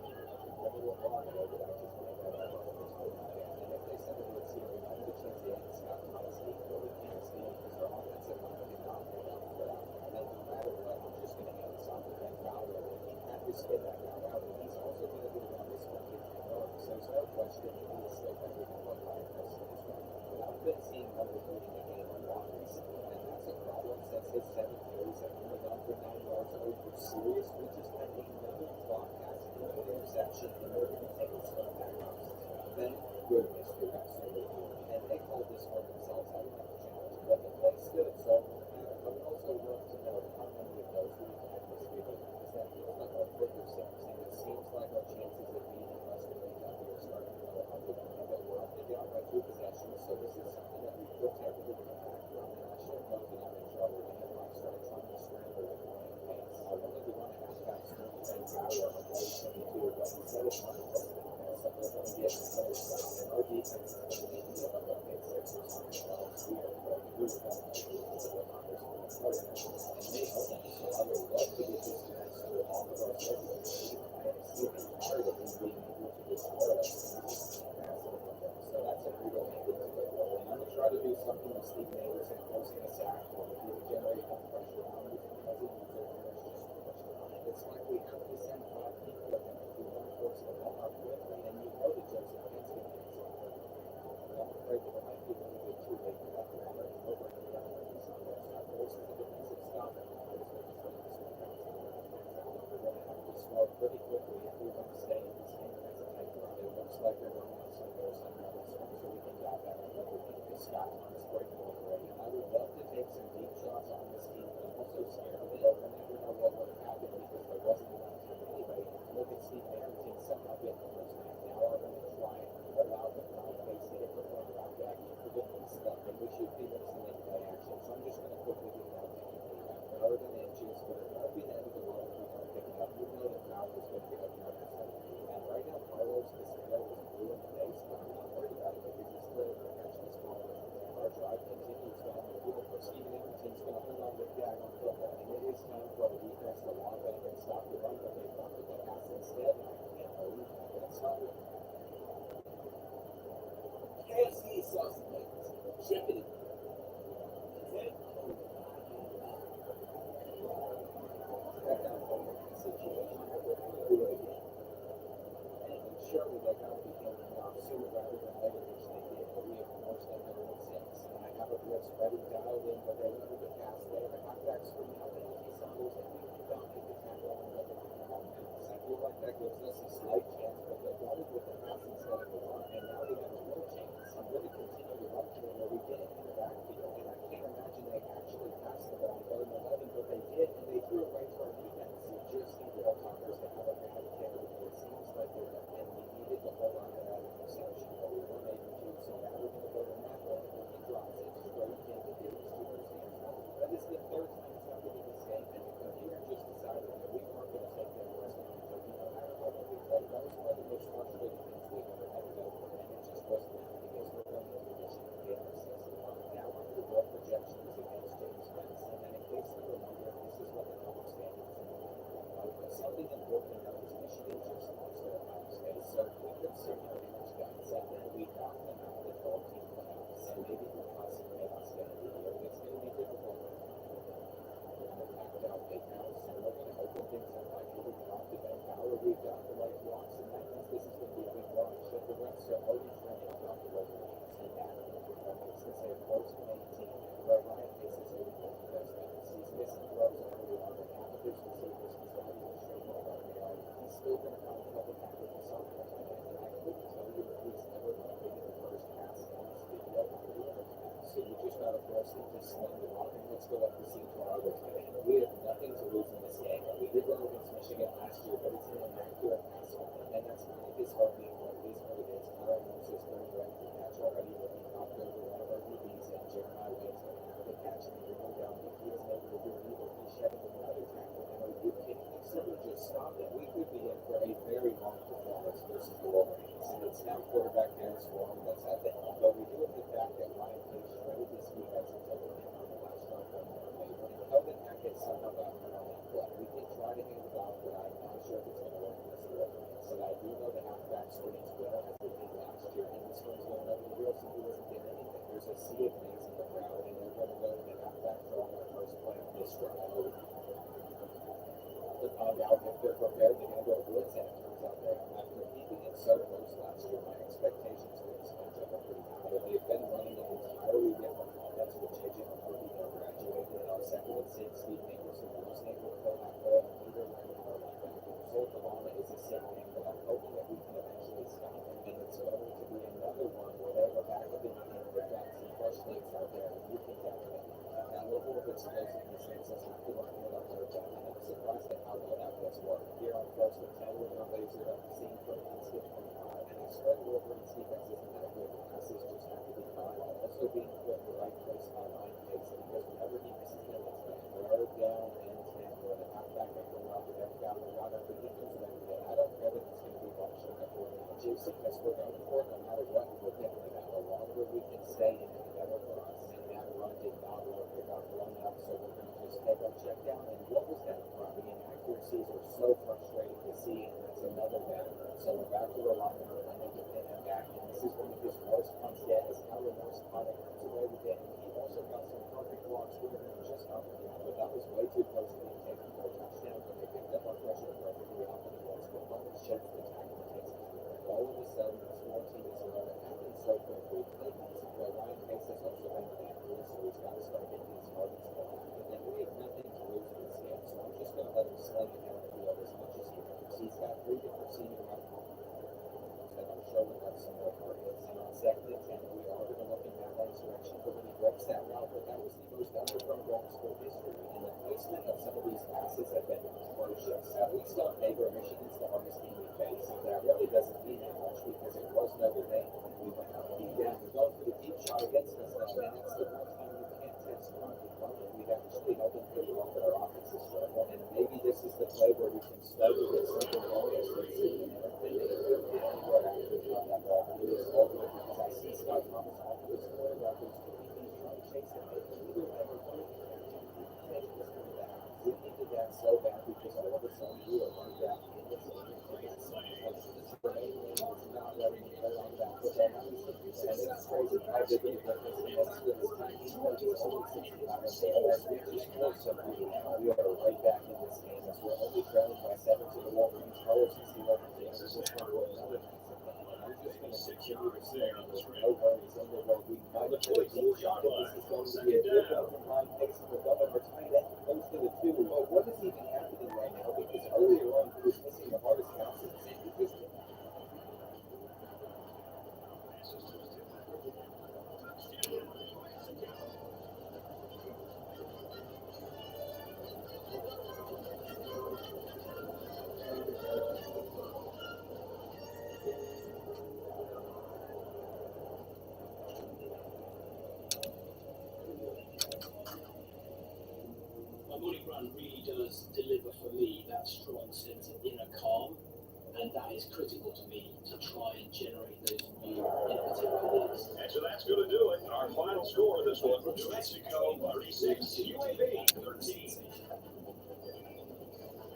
Never will wrong there, but I just made that up. And if they send a blitz here, we might have a chance to hit Scott Thomas. He really can't stand because their offensive line did not hold up for that. And then no matter what, I'm just going to hand this off to Ben Fowler. He had to spin that guy out, and he's also going to do it on this one to Cameron. So there's no question he is still better than what Ryan Preston is right now. But I've been seeing numbers leading the game a lot recently, and that's a problem since his 7 carries have only gone for 9 yards. Are you serious? We just had another clock pass, another interception, and we're going to take this one back off. Thank goodness we got somebody here. And they called this one themselves. I don't have a challenge, but the play stood. So I would also love to know how many of those we've had this week is that feels like our quicker six. And it seems like our chances of beating Western Kentucky are starting to go up again. But we're up to down by 2 possessions, so this is something that we could technically get back from. And I should know that I'm in trouble whenever I start trying to scramble with my own pace. I wanted to run a halfback screen with Ben Fowler on play 22, but instead of trying to test it, so they're going to get another stop. And our defense is going to need to give up a pick 6 or something else. We are going to lose that to the Rockers for the quarter. And they own it. So I would love to get this guy started off of our schedule. I am sick and tired of him being able to destroy us. So that's a real negative to go for. And I'm going to try to do something with Steve Anderson closing a sack or if you generate enough pressure on him because he needs it. There's just so much time. It's like we have to send 5 people with him if we want to force the ball out quickly. And you know that Joseph Pence can get something. I'm afraid that it might be a little bit too late for that to happen. Over and over and over. That forces a defensive stop. And I was going to say this one down to we're going to have to score pretty quickly if we want to stay in this game as a tight run. It looks like they're going to somewhere so we can get that another week because Scott Thomas breaking over already. And I would love to take some deep shots on this team, but I'm also scared that we'll never know what would have happened because there wasn't enough time anyway. Look at Steve Harrington somehow getting the first back. Now I'm going to try and allow the crowd face to hit the point back back for the stuff, and we should be listening to play action. So I'm just going to quickly get it out to you. Rather than inches, but it won't be the end of the world if we don't pick it up. You know that Fowler is going to get up nervous. And right now, Carlos Castillo is blue in the face, but I'm not worried about it because he's still going to catch this ball. Our drive continues down the field. For Stephen Anderson's going to hold on to the gag on football. And it is time for our defense to lock up and stop the run, but they've gone with the pass instead. I can't believe that. That's not good. KFC sauce chicken. Surely they got to be coming off sooner rather than later, which they did. But we have forced them to win 6. And I have a blitz ready, dialed in, but they wanted to pass there. The halfback screen out to Anthony Saunders, and we don't make the tackle on the offense. I feel like that gives us a slight chance, but they got it with the pass instead of the run. And now we have a real chance. I'm going to continue to run to it where we get it in the backfield. And I can't imagine they actually passed the ball to 11, but they did, and they threw it right to our defense. You just need the Tuckers to have a bad carry. It seems like they're and we needed to hold on to that interception, but we weren't able to. So now we're going to go to Matt Webb, and he drops it straight into Davis Stewart's hands. That is the 3rd time it's happened in this game, and the computer just decided that we weren't going to take that Western Kentucky no matter what we played. That was one of the most frustrating things we've ever had to go through, and it just wasn't happening because we're going to the division and get our 6-1. Now we're the goal projections against James Pence, and then in case you were wondering, this is what the double standards are. But something important to note is Michigan just lost their Ohio State, so we could certainly manage guys and then we knock them out of the 12-team playoffs, and maybe we'll possibly make us get into the year. It's going to be difficult. We're going to packed out big house, and we're going to open things up by giving it off to Ben Fowler. We've got the right blocks, and that means this is going to be a big launch. If the refs are already trending about the reservations, and that makes this a first and 18, where Ryan faces a weak because he's missing throws early on, and half of his receivers he's not even sure what they are. He's still going to find a couple tackles for some of them, and I couldn't tell you if he's ever completed the first pass in this video. So you just got to force him to sling the rock, and let's go up to see Colorado today. We have nothing to lose in this game. We did well against Michigan last year, but it's an inaccurate pass one, and that's kind of disheartening, but it is what it is. Kyle Moses going ready to catch already, but he knocked over one of our DBs, and Jeremiah Wade's going to have the catch, and we're going down if he isn't able to do it either, he's shedding another tackle. And are you kidding me? Someone just stopped it. We could be in for a very long performance versus the Wolverines. And it's now quarterback Darius Warren that's at the helm. But we do have the fact that Ryan Pace shredded this defense until the end on the last drive by Notre Dame. And Kelvin Hackett somehow got hurt on that play. We can try to hand it off, but I'm not sure if it's going to work against the Wolverines. So I do know the halfback swings well as they did last year. And this one's going over the wheels and he doesn't get anything. There's a sea of names in the crowd, and they're going to go to the halfback draw on their first play of this drive. To find out if they're prepared, they're going to go blitz, and it turns out they're not. After keeping it so close last year, my expectations for this matchup are pretty high. They've been running an entirely different offense with JJ McCarthy now graduated, and on 2nd and 6, Steve Nicholson was able to fill that hole, and neither ran the linebacker. The result of all it is a sick game, but I'm hoping that we can eventually stop it, and it's going to be another one where they go back up in the game, they've got some fresh legs out there, and you can definitely that level of explosiveness makes us have to run it up there, and I'm surprised at how well that does work. Here on 1st and 10, we're going to laser up the scene from skip 25, and I swear the Wolverines defense isn't that good. The passes just have to be caught. Also being put in the right place by Ryan Pace, because whenever he misses them, it's been third down and 10, where the halfback can go out with that guy right underneath him and everything. I don't know that it's going to be much of a juice because we're going for it no matter what. We're thinking about the longer we can stay in it, the better for us. And that run did not work. It got blown up, so we're going to just take our check down. And what was that from? The inaccuracies are so frustrating to see, and that's another bad run. So we're back to relying on our running to pin him back. And this is one of his worst punts yet, as Howard Morris caught it runs away with it. And he also got some perfect blocks with it, and just up with it. But that was way too close to being taken for a touchdown. But they picked up our pressure perfectly off of the ball. So Muhammad sheds the tackle and takes us through it. All of a sudden, it's 14-0. It happened so quickly. Ryan Pace has also been inaccurate, so he's got to start getting these targets back. But then we have nothing to lose in this game, so I'm just going to let him sling it down the field as much as he can. He's got 3 different senior outcomes, and I'm sure we'll have some more targets. And on 2nd and 10, we are going to look in that right direction for when he breaks that route, but that was the most underthrown ball in school history. And the placement of some of these passes have been atrocious. At least on paper, Michigan's the hardest team we face. And that really doesn't mean that much because it was Notre Dame. We went out and beat them. We're going for the deep shot against us now, and that's the one time you can't test run. We've actually held them pretty well, but our offense is struggling. And maybe this is the play where we can start to get something going as we're seeing and everything. And if they're getting anywhere after on that ball, it is over because I see Scott Thomas off of his quarterback who's trying to chase him. Either way, we're going to take this one back. We needed that so bad because all of a sudden we were right back in this game. Not letting me play on that, which I understand. And it's crazy how big the difference is with this time. He's only 65 and saying that we just scored something. We are right back in this game as we're only trailing by 7 to the Wolverines. Carlos is the Wolverines. This is one of another nice and we're just going to continue to stay on this no worries in the road. We might have put a deep shot, but this is going to be a good one from Ryan Pace and the governor. We're tight end goes to the 2. Well, what is even happening right now? Because earlier on, he was missing the hardest passes. Because morning run really does deliver for me that strong sense of inner calm, and that is critical to me to try and generate those new innovative ideas. And so that's going to do it. Our final score of this one, New Mexico 36, UAB 13.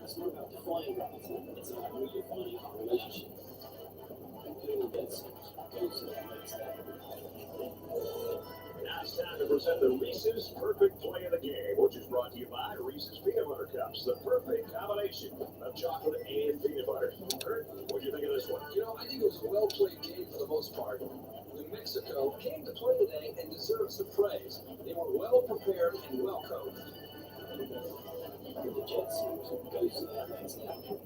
It's not about defining gravity, it's about redefining our relationship. And doing against it goes to that next level. Now it's time to present the Reese's Perfect Play of the Game, which is brought to you by Reese's Peanut Butter Cups, the perfect combination of chocolate and peanut butter. Kurt, what do you think of this one? You know, I think it was a well-played game for the most part. New Mexico came to play today and deserves the praise. They were well prepared and well coached. The Jets seem to go to that next level.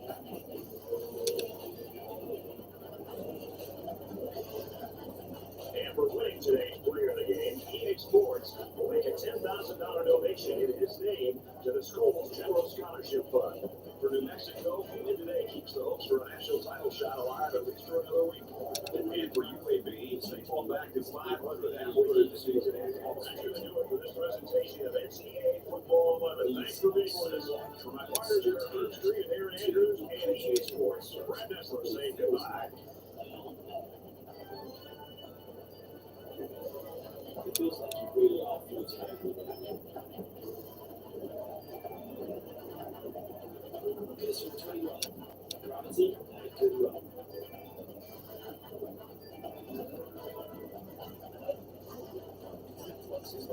And for winning today's Player of the Game, EA Sports will make a $10,000 donation in his name to the school's General Scholarship Fund. For New Mexico, winning today keeps the hopes for a national title shot alive at least for another week. And for UAB, they fall back to 500 halfway through the season. That should do it for this presentation of ncaa Football 11. Thanks for being with us. For my partners here at Herb Street and Aaron Andrews and EA Sports, Brad Nessler saying goodbye. It feels like you really are floating over the This from 21. Gravity and a good run. This is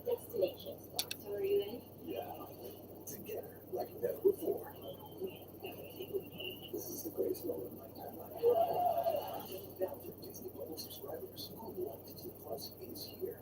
Destination Spots. Are you in? Yeah, together like never before. This is the greatest moment of my time. Now for Disney Global subscribers who want Disney Plus is here.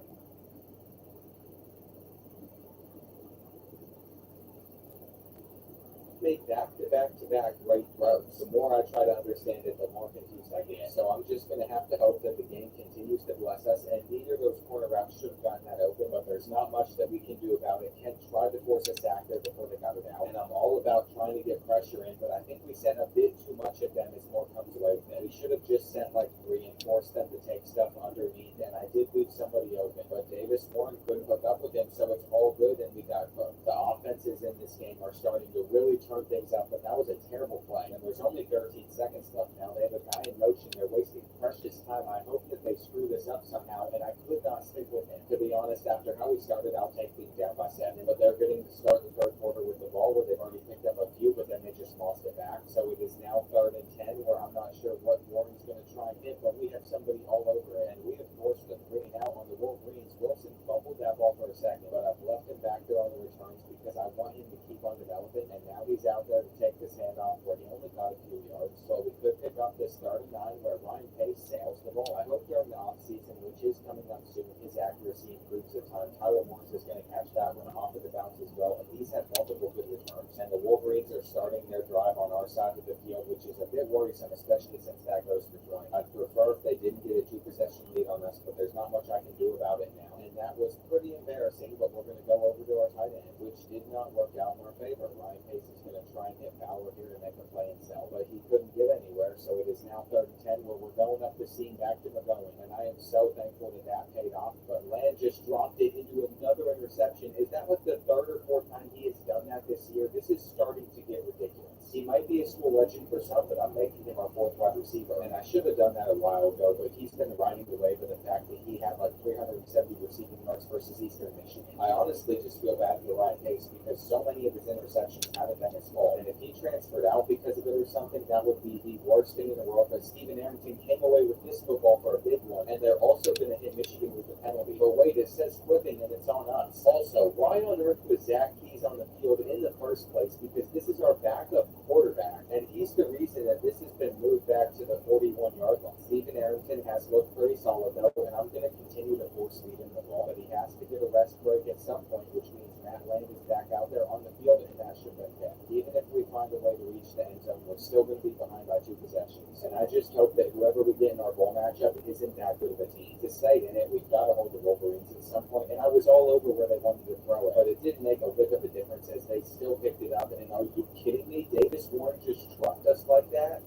Make back-to-back great throws. The more I try to understand it, the more confused I get. So I'm just going to have to hope that the game continues to bless us, and neither of those corner routes should have gotten that open, but there's not much that we can do about it. Kent tried to force a sack there before they got it out, and I'm all about trying to get pressure in, but I think we sent a bit too much of them as more comes away with it. We should have just sent like 3 and forced them to take stuff underneath, and I did leave somebody open, but Davis Warren couldn't hook up with him, so it's all good, and we got hooked. The offenses in this game are starting to really turn things up, but that was a terrible play, and there's only 13 seconds left now. They have a guy in motion. They're wasting precious time. I hope that they screw this up somehow, and I could not stick with him. To be honest, after how we started, I'll take things down by 7, but they're getting to start the third quarter with the ball where they've already picked up a few, but then they just lost it back. So it is now 3rd and 10, where I'm not sure what Warren's going to try and hit, but we have somebody all over it, and we have forced the 3 and out on the Wolverines. Wilson fumbled that ball for a second, but I've left him back there on the returns because I want him to keep on developing, and now he's out there to take this handoff where he only got a few yards. So we could pick up this 3rd and 9 where Ryan Pace sails the ball. I hope during the offseason, which is coming up soon, his accuracy improves a ton. Tyler Morris is going to catch that one off of the bounce as well, and he's had multiple good returns. And the Wolverines are starting their drive on our side of the field, which is a bit worrisome, especially since that goes for joint. I'd prefer if they didn't get a 2-possession lead on us, but there's not much I can do about it now. And that was pretty embarrassing, but we're going to go over to our tight end, which did not work out in our favor. Ryan Pace is going to try and hit Fowler here to make a play and sell, but he couldn't get anywhere, so it is now 3rd and 10 where we're going up the seam back to McGowan, and I am so thankful that that paid off, but Land just dropped it into another interception. Is that like the 3rd or 4th time he has done that this year? This is starting to get ridiculous. He might be a school legend for some, but I'm making him our 4th wide receiver, and I should have done that a while ago, but he's been riding the wave of the fact that he had like 370 receiving yards versus Eastern Michigan. I honestly just feel bad for Ryan Pace because so many of his interceptions haven't been his fault, and if he transferred out because of it or something, that would be the worst thing in the world. But Stephen Arrington came away with this football for a big one, and they're also going to hit Michigan with the penalty. But wait, it says clipping, and it's on us. Also, why on earth was Zach Keys on the field in the first place? Because this is our backup quarterback, and he's the reason that this has been moved back to the 41-yard line. Stephen Arrington has looked pretty solid, though, and I'm going to continue to force feed him the ball, but he has to get a rest break at some point, which means Matt Lane is back out there on the field, and that should be okay. Even if we find a way to reach the end zone, we're still going to be behind by 2 possessions, and I just hope that whoever we get in our bowl matchup isn't that good of a team. To stay in it, we've got to hold the Wolverines at some point, and I was all over where they wanted to throw it, but it didn't make a whit of a difference as they still picked it up, and are you kidding me? Davis Warren just trucked us like that?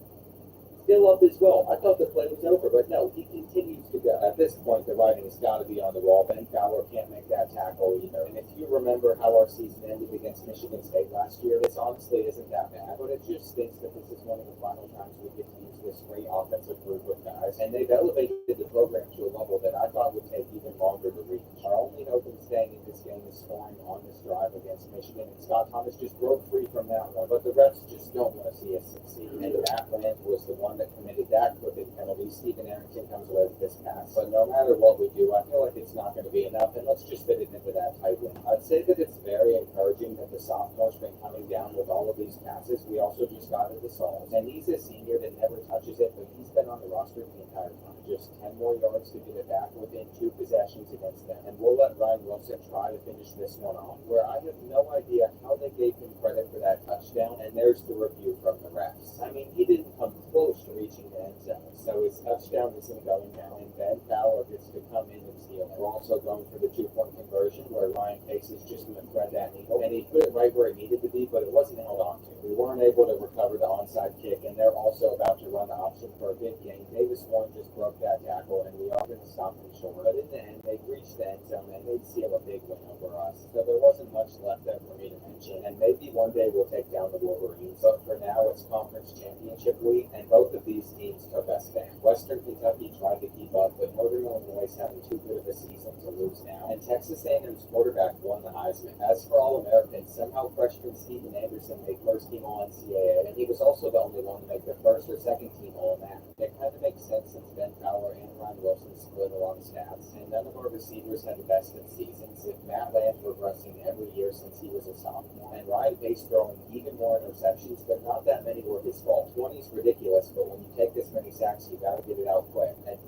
Still up as well. I thought the play was over, but no, he continues to go. At this point, the writing has got to be on the wall. Ben Fowler can't make that tackle either. And if you remember how our season ended against Michigan State last year, this honestly isn't that bad, but it just stinks that this is one of the final times we get to use this great offensive group of guys. And they've elevated the program to a level that I thought would take even longer to reach. Our only hope in staying in this game is scoring on this drive against Michigan, and Scott Thomas just broke free from that one. But the refs just don't want to see us succeed. And Matt Land was the one that committed that clipping penalty. Stephen Arrington comes away with this pass. But no matter what we do, I feel like it's not going to be enough, and let's just fit it into that tight end. I'd say that it's very encouraging that the sophomore's been coming down with all of these passes. We also just got into Sauls, and he's a senior that never touched touches it, but he's been on the roster the entire time. Just 10 more yards to get it back within 2 possessions against them. And we'll let Ryan Wilson try to finish this one off, where I have no idea how they gave him credit for that touchdown. And there's the review from the refs. I mean, he didn't come close to reaching the end zone, so his touchdown isn't going now. And Ben Fowler gets to come in and steal. We're also going for the 2-point conversion, where Ryan Pace is just going to thread that needle. And he put it right where it needed to be, but it wasn't held on to. We weren't able to recover the onside kick, and they're also about to run the option for a big gain. Davis Warren just broke that tackle, and we are going to stop them short. But in the end, they reached the end zone, and they'd seal a big win over us. So there wasn't much left there for me to mention, and maybe one day we'll take down the Wolverines. But for now, it's conference championship week, and both of these teams took us down. Western Kentucky tried to keep up, but Northern Illinois is having too good of a season to lose now. And Texas A&M's quarterback won the Heisman. As for All-Americans, somehow freshman Steven Anderson made first team All-NCAA, and he was also the only one to make the first or second team All-MAC. It kind of makes sense since Ben Fowler and Ryan Wilson split along stats, and none of our receivers had the best of seasons. If Matt Land regressing every year since he was a sophomore, and Ryan Pace throwing even more interceptions, but not that many were his fault. 20 is ridiculous, but when you take this many sacks, you gotta get it out quick. And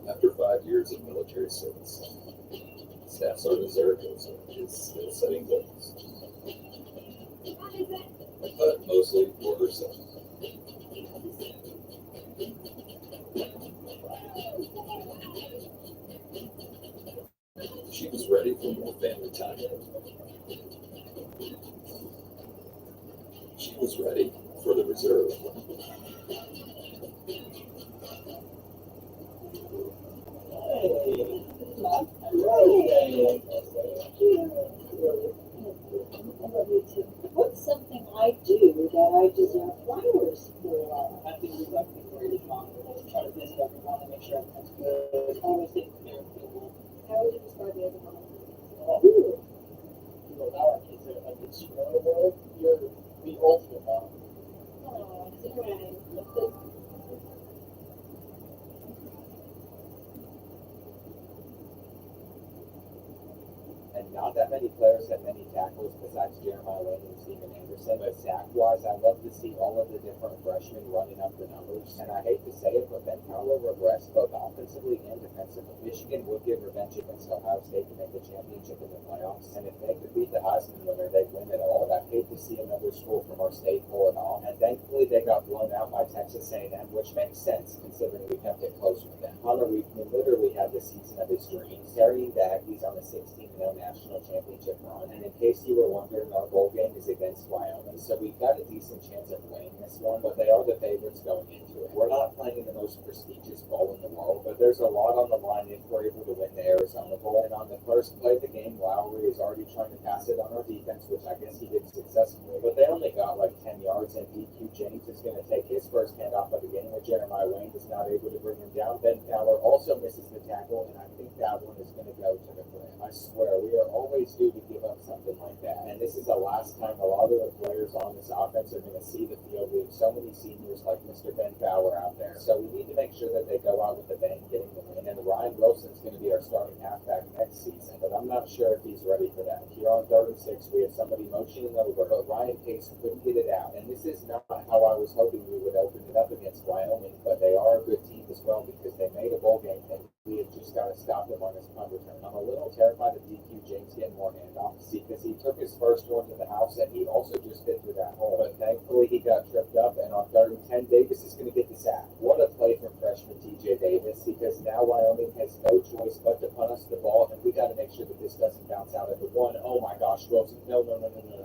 after 5 years of military service, Staff Sergeant Zaragoza is still setting goals, but mostly for herself. She was ready for more family time. She was ready for the reserve. What's something I do that I deserve flowers for? I think we'd like to create a conflict, try to visit everyone and make sure everyone's good. Always taking care of people. How would you describe me as a mom? You allow our kids a good school in the world, you're the ultimate mom. Oh, it's right. And not that many players had many tackles besides Jeremiah Lane and Steven Anderson, but sack-wise, I love to see all of the different freshmen running up the numbers. And I hate to say it, but Ben Fowler regressed both offensively and defensively. Michigan would get revenge against Ohio State to make the championship in the playoffs, and if they could beat the Heisman winner, they'd win it all. But I hate to see another school from our state pull it off. And thankfully, they got blown out by Texas A&M, which makes sense considering we kept it close with them. Hunter Weekman literally had the season of his dreams, carrying the Aggies on a 16-0 national championship run. And in case you were wondering, our bowl game is against Wyoming, so we've got a decent chance of winning this one, but they are the favorites going into it. We're not playing in the most prestigious bowl in the world, but there's a lot on the line if we're able to win the Arizona Bowl. And on the first play of the game, Lowry is already trying to pass it on our defense, which I guess he did successfully, but they only got like 10 yards, and DQ James is going to take his first handoff of the game, where Jeremiah Wayne is not able to bring him down. Ben Fowler also misses the tackle, and I think that one is going to go to the brim. I swear, we are always due to give up something like that, and this is the last time a lot of the players on this offense are going to see the field. We have so many seniors like Mr. Ben Fowler out there, so we need to make sure that they go out with a bang, getting the win. And Ryan Wilson's going to be our starting halfback next season, but I'm not sure if he's ready for that. Here on 3rd and 6, we have somebody motioning over, but Ryan Pace couldn't get it out, and this is not how I was hoping we would open it up against Wyoming, but they are a good team as well because they made a bowl game, and we have just got to stop them on his punt return. I'm a little terrified of DQ James getting more handoffs because he took his first one to the house, and he also just fit through that hole, but thankfully he got tripped up, and on 3rd and 10, Davis is going to get the sack. What a play from freshman TJ Davis, because now Wyoming has no choice but to punt us the ball, and we got to make sure that this doesn't bounce out at the one. Oh my gosh, Wilson, no.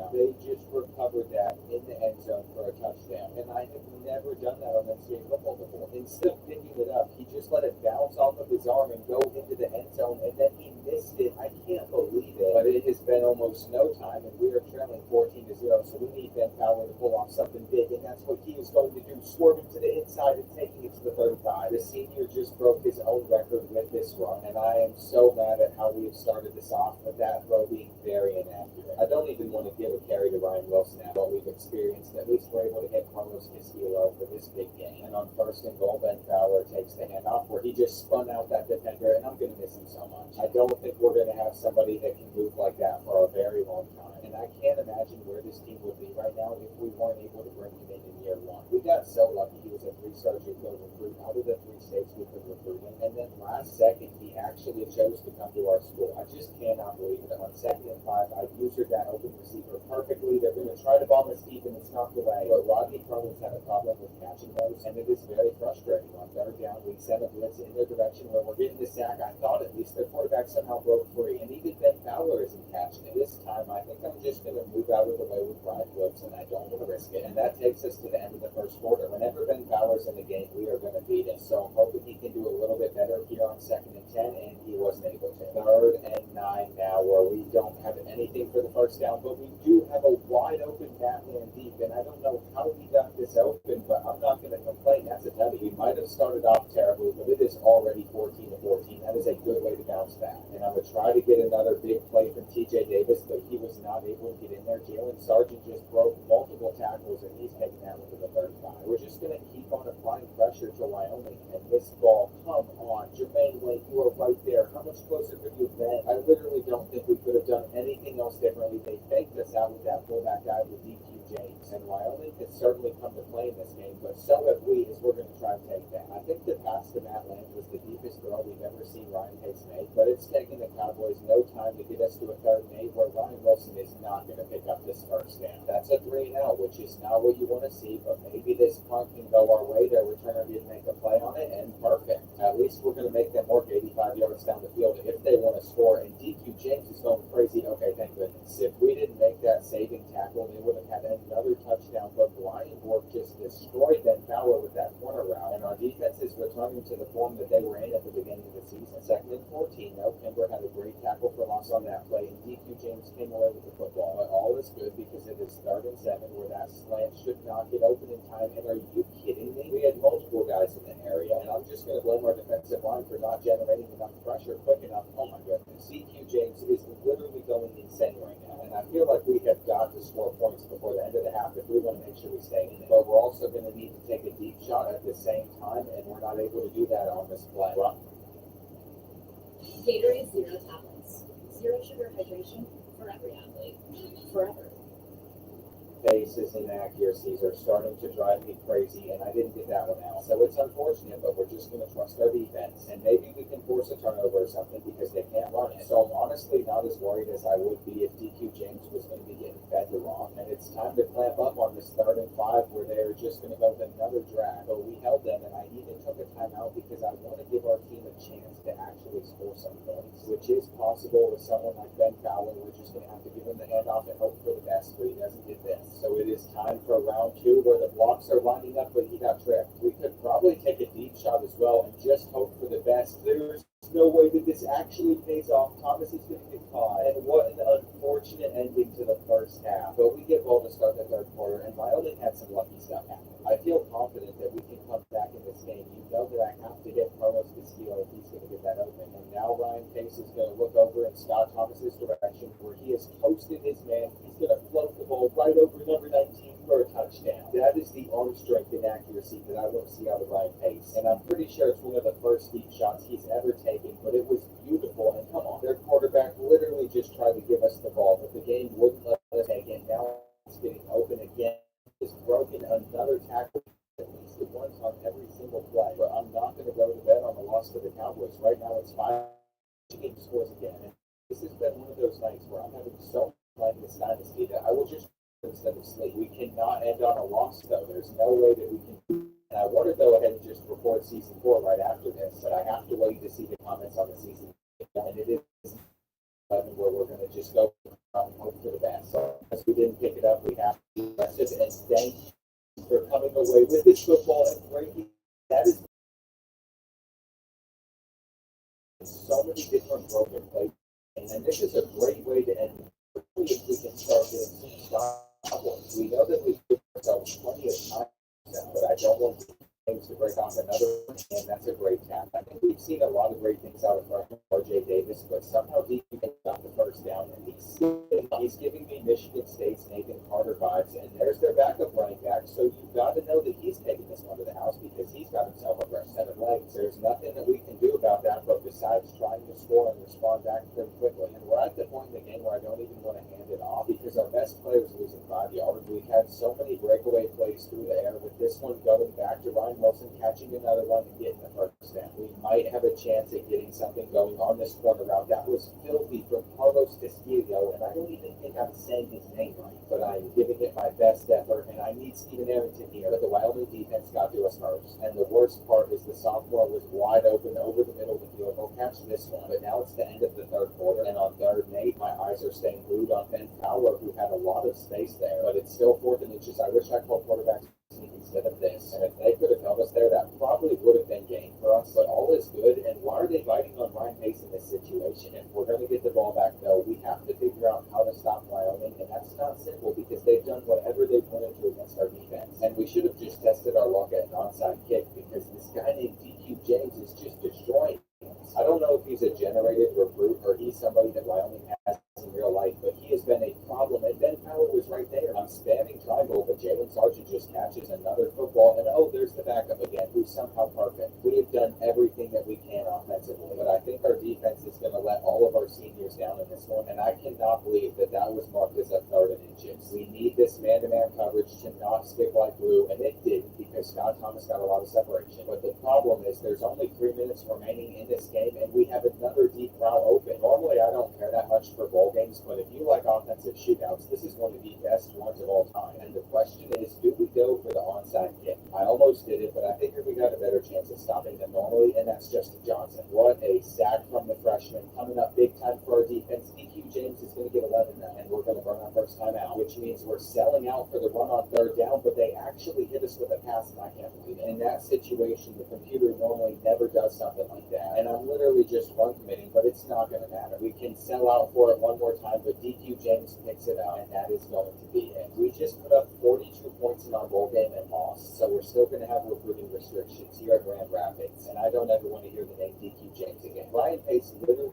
They just recovered that in the end zone for a touchdown, and I have never done that on NCAA football before. Instead of picking it up, he just let it bounce off of his arm and go into the end zone, and then he missed it. I can't believe it, but it has been almost no time, and we are trailing 14-0, so we need Ben Fowler to pull off something big, and that's what he is going to do, swerving to the inside and taking it to the 35. The senior just broke his own record with this run, and I am so mad at how we have started this off, but that throw being very inaccurate. I don't even want to give a carry to Ryan Wilson at what we've experienced. At least we're able to hit Carlos Castillo for this big game. And on 1st and goal, Ben Fowler takes the handoff where he just spun out that defender, and I'm going to miss him so much. I don't think we're going to have somebody that can move like that for a very long time. And I can't imagine where this team would be right now if we weren't able to bring him in year one. We got so lucky he was a 3-star JUCO recruit out of the 3 states we could recruit him, and then last second he actually chose to come to our school. I just cannot believe it. On 2nd and 5, I used that open receiver perfectly. They're going to try to bomb us deep and it's knocked away, but Rodney Cronin's had a problem with catching those, and it is very frustrating. On 3rd down, we sent a blitz in their direction where we're getting the sack. I thought at least their quarterback somehow broke free, and even Ben Fowler isn't catching it. This time, I think I'm just going to move out of the way with Brian Woods, and I don't want to risk it. And that takes us to the end of the first quarter. Whenever Ben Fowler's in the game, we are going to beat him. So I'm hoping he can do a little bit better here on 2nd and 10, and he wasn't able to. 3rd and 9 now, where we don't have anything for the first down, but we do have a wide open Batman deep, and I don't know how he got this open, but I'm not going to complain. That's a W. We might have started off terribly, but it is already 14-14. That is a good way to bounce back. And I'm going to try to get another big play from TJ Davis, but he was not able to get in there. Jalen Sargent just broke multiple tackles, and he's taking that one to the 35. We're just going to keep on applying pressure to Wyoming, and this ball, come on. Jermaine Wade, you are right there. How much closer could you have been? I literally don't think we could have done anything else differently. They faked us out with that fullback guy with DQ James, and Wyoming has certainly come to play in this game, but so have we, as we're going to try to take that. I think the pass to Matt Land was the deepest throw we've ever seen Ryan Pace make, but it's taking the Cowboys no time to get us to a 3rd and 8 where Ryan Wilson is not going to pick up this first down. That's a 3-and-out, which is not what you want to see, but maybe this punt can go our way. Their returner didn't make a play on it, and perfect. At least we're going to make them work 85 yards down the field if they want to score, and DQ James is going crazy. Okay, thank goodness. If we didn't make that saving tackle, they would have had another touchdown, but Brian Bork just destroyed Ben Fowler with that corner route, and our defense is returning to the form that they were in at the beginning of the season. 2nd and 14, now Kimber had a great tackle for loss on that play, and DQ James came away with the football, but all is good because it is 3rd and 7 where that slant should not get open in time, and are you kidding me? We had multiple guys in the area, and I'm just going to blame our defensive line for not generating enough pressure quick enough. Oh my goodness. DQ James is literally going insane right now, and I feel like we have got to score points before the end of the half if we want to make sure we stay in it. But we're also going to need to take a deep shot at the same time, and we're not able to do that on this play. Gatorade Zero tablets. Zero sugar hydration for every athlete. Forever. Paces and inaccuracies are starting to drive me crazy, and I didn't get that one out. So it's unfortunate, but we're just going to trust our defense, and maybe we can force a turnover or something because they can't run it. So I'm honestly not as worried as I would be if DQ James was going to be getting fed the rock, and it's time to clamp up on this 3rd and 5 where they're just going to go with another drag. But we held them, and I even took a timeout because I want to give our team a chance to actually score some points, which is possible with someone like Ben Fowler. We're just going to have to give him the handoff and hope for the best, but he doesn't get this. So it is time for round 2 where the blocks are lining up, but he got tripped. We could probably take a deep shot as well and just hope for the best. There's no way that this actually pays off. Thomas is going to get caught, and what an unfortunate ending to the first half. But we get ball to start the 3rd quarter, and Wyoming had some lucky stuff happen. I feel confident that we can come back in this game. You know that I have to get Carlos Castillo if he's going to get that open. And now Ryan Pace is going to look over in Scott Thomas's direction where he has toasted his man. He's going to float the ball right over number 19 for a touchdown. That is the arm strength and accuracy that I want to see out of Ryan Pace. And I'm pretty sure it's one of the first deep shots he's ever taken, but it was beautiful. And come on, their quarterback literally just tried to give us the ball, but the game wouldn't let us take it. Now it's getting open again. Is broken, another tackle, at least once on every single play. But I'm not going to go to bed on the loss to the Cowboys. Right now it's 5. Michigan scores again. And this has been one of those nights where I'm having so much fun in this dynasty that I will just instead of sleep. We cannot end on a loss though. There's no way that we can. And I want to go ahead and just record season 4 right after this, but I have to wait to see the comments on the season. And it is 11 where we're going to just go and hope for the best. So as we didn't pick it up, we have to rest it, and thank you for coming away with this football and breaking. That is so many different broken plays, and this is a great way to end. If we can start getting some stop points, we know that we give ourselves plenty of time, but I don't want to to break off another one, and that's a great tap. I think we've seen a lot of great things out of RJ Davis, but somehow DQ got the first down, and he's giving me Michigan State's Nathan Carter vibes, and there's their backup running back, so you've got to know that he's taking this one to the house because he's got himself a fresh set of legs. There's nothing that we can do about that, but besides trying to score and respond back pretty quickly. And we're at the point in the game where I don't even want to hand it off because our best player is losing 5 yards. We've had so many breakaway plays through the air, with this one going back to Ryan Wilson catching another one and getting the first down. We might have a chance at getting something going on this corner route. That was filthy from Carlos Castillo, and I don't even think I'm saying his name right, but I'm giving it my best effort, and I need Steven Arrington here. But the Wyoming defense got to us first, and the worst part is the sophomore was wide open over the middle of the field. He'll catch this one, but now it's the end of the third quarter, and on 3rd and 8, my eyes are staying glued on Ben Fowler, who had a lot of space there, but it's still 4th and inches. I wish I called quarterback sneak instead of this, and if they could have held us there, that probably would have been game for us, but all is good. And why are they biting on Ryan Pace in this situation? If we're going to get the ball back, though, we have to figure out how to stop Wyoming, and that's not simple because they've done whatever they've wanted to against our defense, and we should have just tested our luck at an onside kick because this guy named DQ James is just destroying us. I don't know if he's a generated recruit or he's somebody that Wyoming has in real life, but he has been a problem, and Ben Fowler was right there. I'm spamming triangle, but Jalen Sargent just catches another football, and oh, there's the backup again, who's somehow perfect. We have done everything that we can offensively, but I think our defense is going to let all of our seniors down in this one, and I cannot believe that that was marked as a 3rd and inches. We need this man-to-man coverage to not stick like glue, and it didn't because Scott Thomas got a lot of separation. But the problem is there's only 3 minutes remaining in this game, and we have another deep route open. Normally, I don't care that much for bowl games, but if you like offensive shootouts, this is one of the best ones of all time. And the question is, do we go for the onside kick? I almost did it, but I figured we got a better chance of stopping them normally, and that's Justin Johnson. What a sack from the freshman, coming up big time for our defense. DQ James is going to get 11 now, and we're going to burn our first time out, which means we're selling out for the run on 3rd down, but they actually hit us with a pass, and I can't believe it. In that situation, the computer normally never does something like that, and I'm literally just run committing, but it's not going to matter. We can sell out for it one more time, but DQ James picks it out, and that is going to be it. We just put up 42 points in our bowl game and lost, so we're still going to have recruiting restrictions here at Grand Rapids, and I don't ever want to hear the name DQ James again. Ryan Pace literally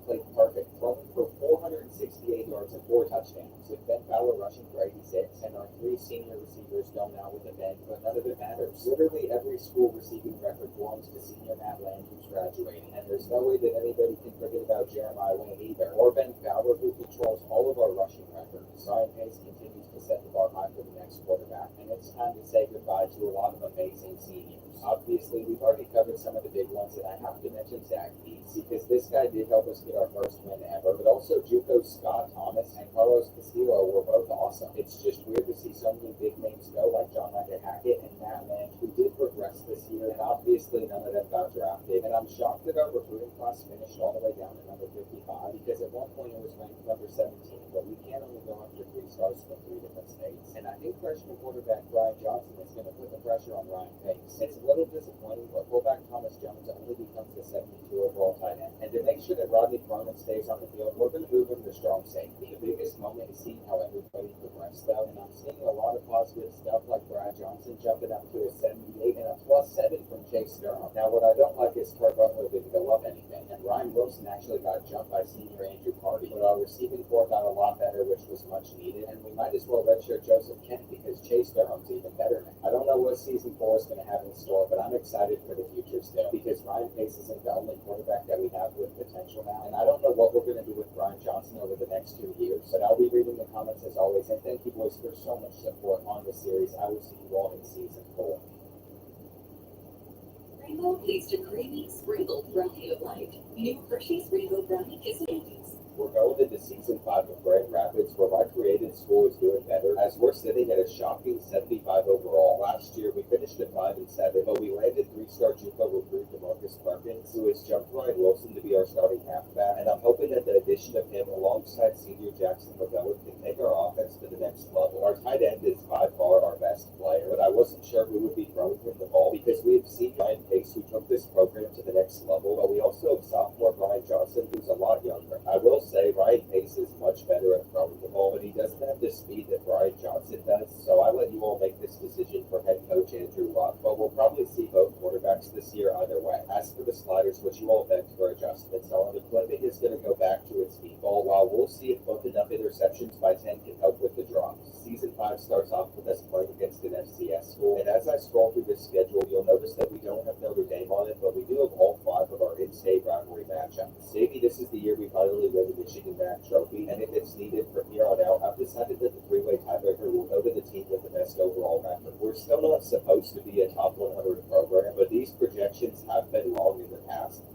played perfect, throwing for 468 yards and 4 touchdowns, with Ben Fowler rushing for 86, and our 3 senior receivers going out with a bang, but none of it matters. Literally every school receiving record belongs to senior Matt Land, who's graduating, and there's no way that anybody can forget about Jeremiah Wayne either, or Ben Fowler, who controls all of our rushing records. Ryan Pace continues to set the bar high for the next quarterback, and it's time to say goodbye to a lot of amazing seniors. Obviously, we've already covered some of the big ones, and I have to mention Zach Keats, because this guy did help us get our first win ever, but also JUCO Scott Thomas and Carlos Castillo were both awesome. It's just weird to see so many big names go, like John Michael Hackett and Matt Land, who did progress this year, and obviously none of them got drafted. And I'm shocked that our recruiting class finished all the way down to number 55, because at one point it was ranked number 17, but we can't only go after 3 stars from 3 different states. And I think freshman quarterback Brian Johnson is going to put the pressure on Ryan Pace. It's a little disappointing, but fullback Thomas Jones only becomes the 72 overall tight end. And to make sure that Rodney Cronin stays on the field, we're going to move him to strong safety. The biggest moment is seeing how everybody progressed, though, and I'm seeing a lot of positive stuff like Brad Johnson jumping up to a 78 and a +7 from Chase Durham. Now, what I don't like is Kurt Butler didn't go up anything, and Ryan Wilson actually got jumped by senior Andrew Carty, but our receiving core got a lot better, which was much needed, and we might as well redshirt Joseph Kent because Chase Durham's even better now. I don't know what season 4 is going to have in store, but I'm excited for the future still, because Ryan Pace isn't the only quarterback that we have with potential now, and I don't know what we're going to do with Brian Johnson over the next 2 years, but I'll be reading the comments as always, and thank you boys for so much support on the series. I will see you all in season 4. Rainbow Easter Creamy Sprinkled Brownie of Light. New Hershey's Rainbow Brownie Kiss Candies. We're going into season 5 of Grand Rapids, where my created school is doing better, as we're sitting at a shocking 75 overall. Last year, we finished at 5-7, but we landed 3-star JUCO recruit DeMarcus Perkins, who has jumped Ryan Wilson to be our starting halfback, and I'm hoping that the addition of him alongside senior Jackson McGowan can take our offense to the next level. Our tight end is by far our best player, but I wasn't sure who would be throwing him the ball, because we have seen Ryan Pace ace who took this program to the next level, but we also have sophomore Brian Johnson, who's a lot younger. I will say Ryan Pace is much better at throwing the ball, but he doesn't have the speed that Brian Johnson does, so I let you all make this decision for head coach Andrew Luck, but we'll probably see both quarterbacks this year either way. As for the sliders, which you all begged for adjustments on, the clipping is going to go back to its default, while we'll see if bumping up interceptions by 10 can help with the drops. Season 5 starts off with us playing against an FCS school, and as I scroll through this schedule, you'll notice that we don't have Notre Dame on it, but we do have all 5 of our in-state rivalry matchups. Maybe this is the year we finally win the Michigan MAC trophy, and if it's needed from here on out, I've decided that the three-way tiebreaker will go to the team with the best overall record. We're still not supposed to be a top 100 program, but these projections have been wrong in the past.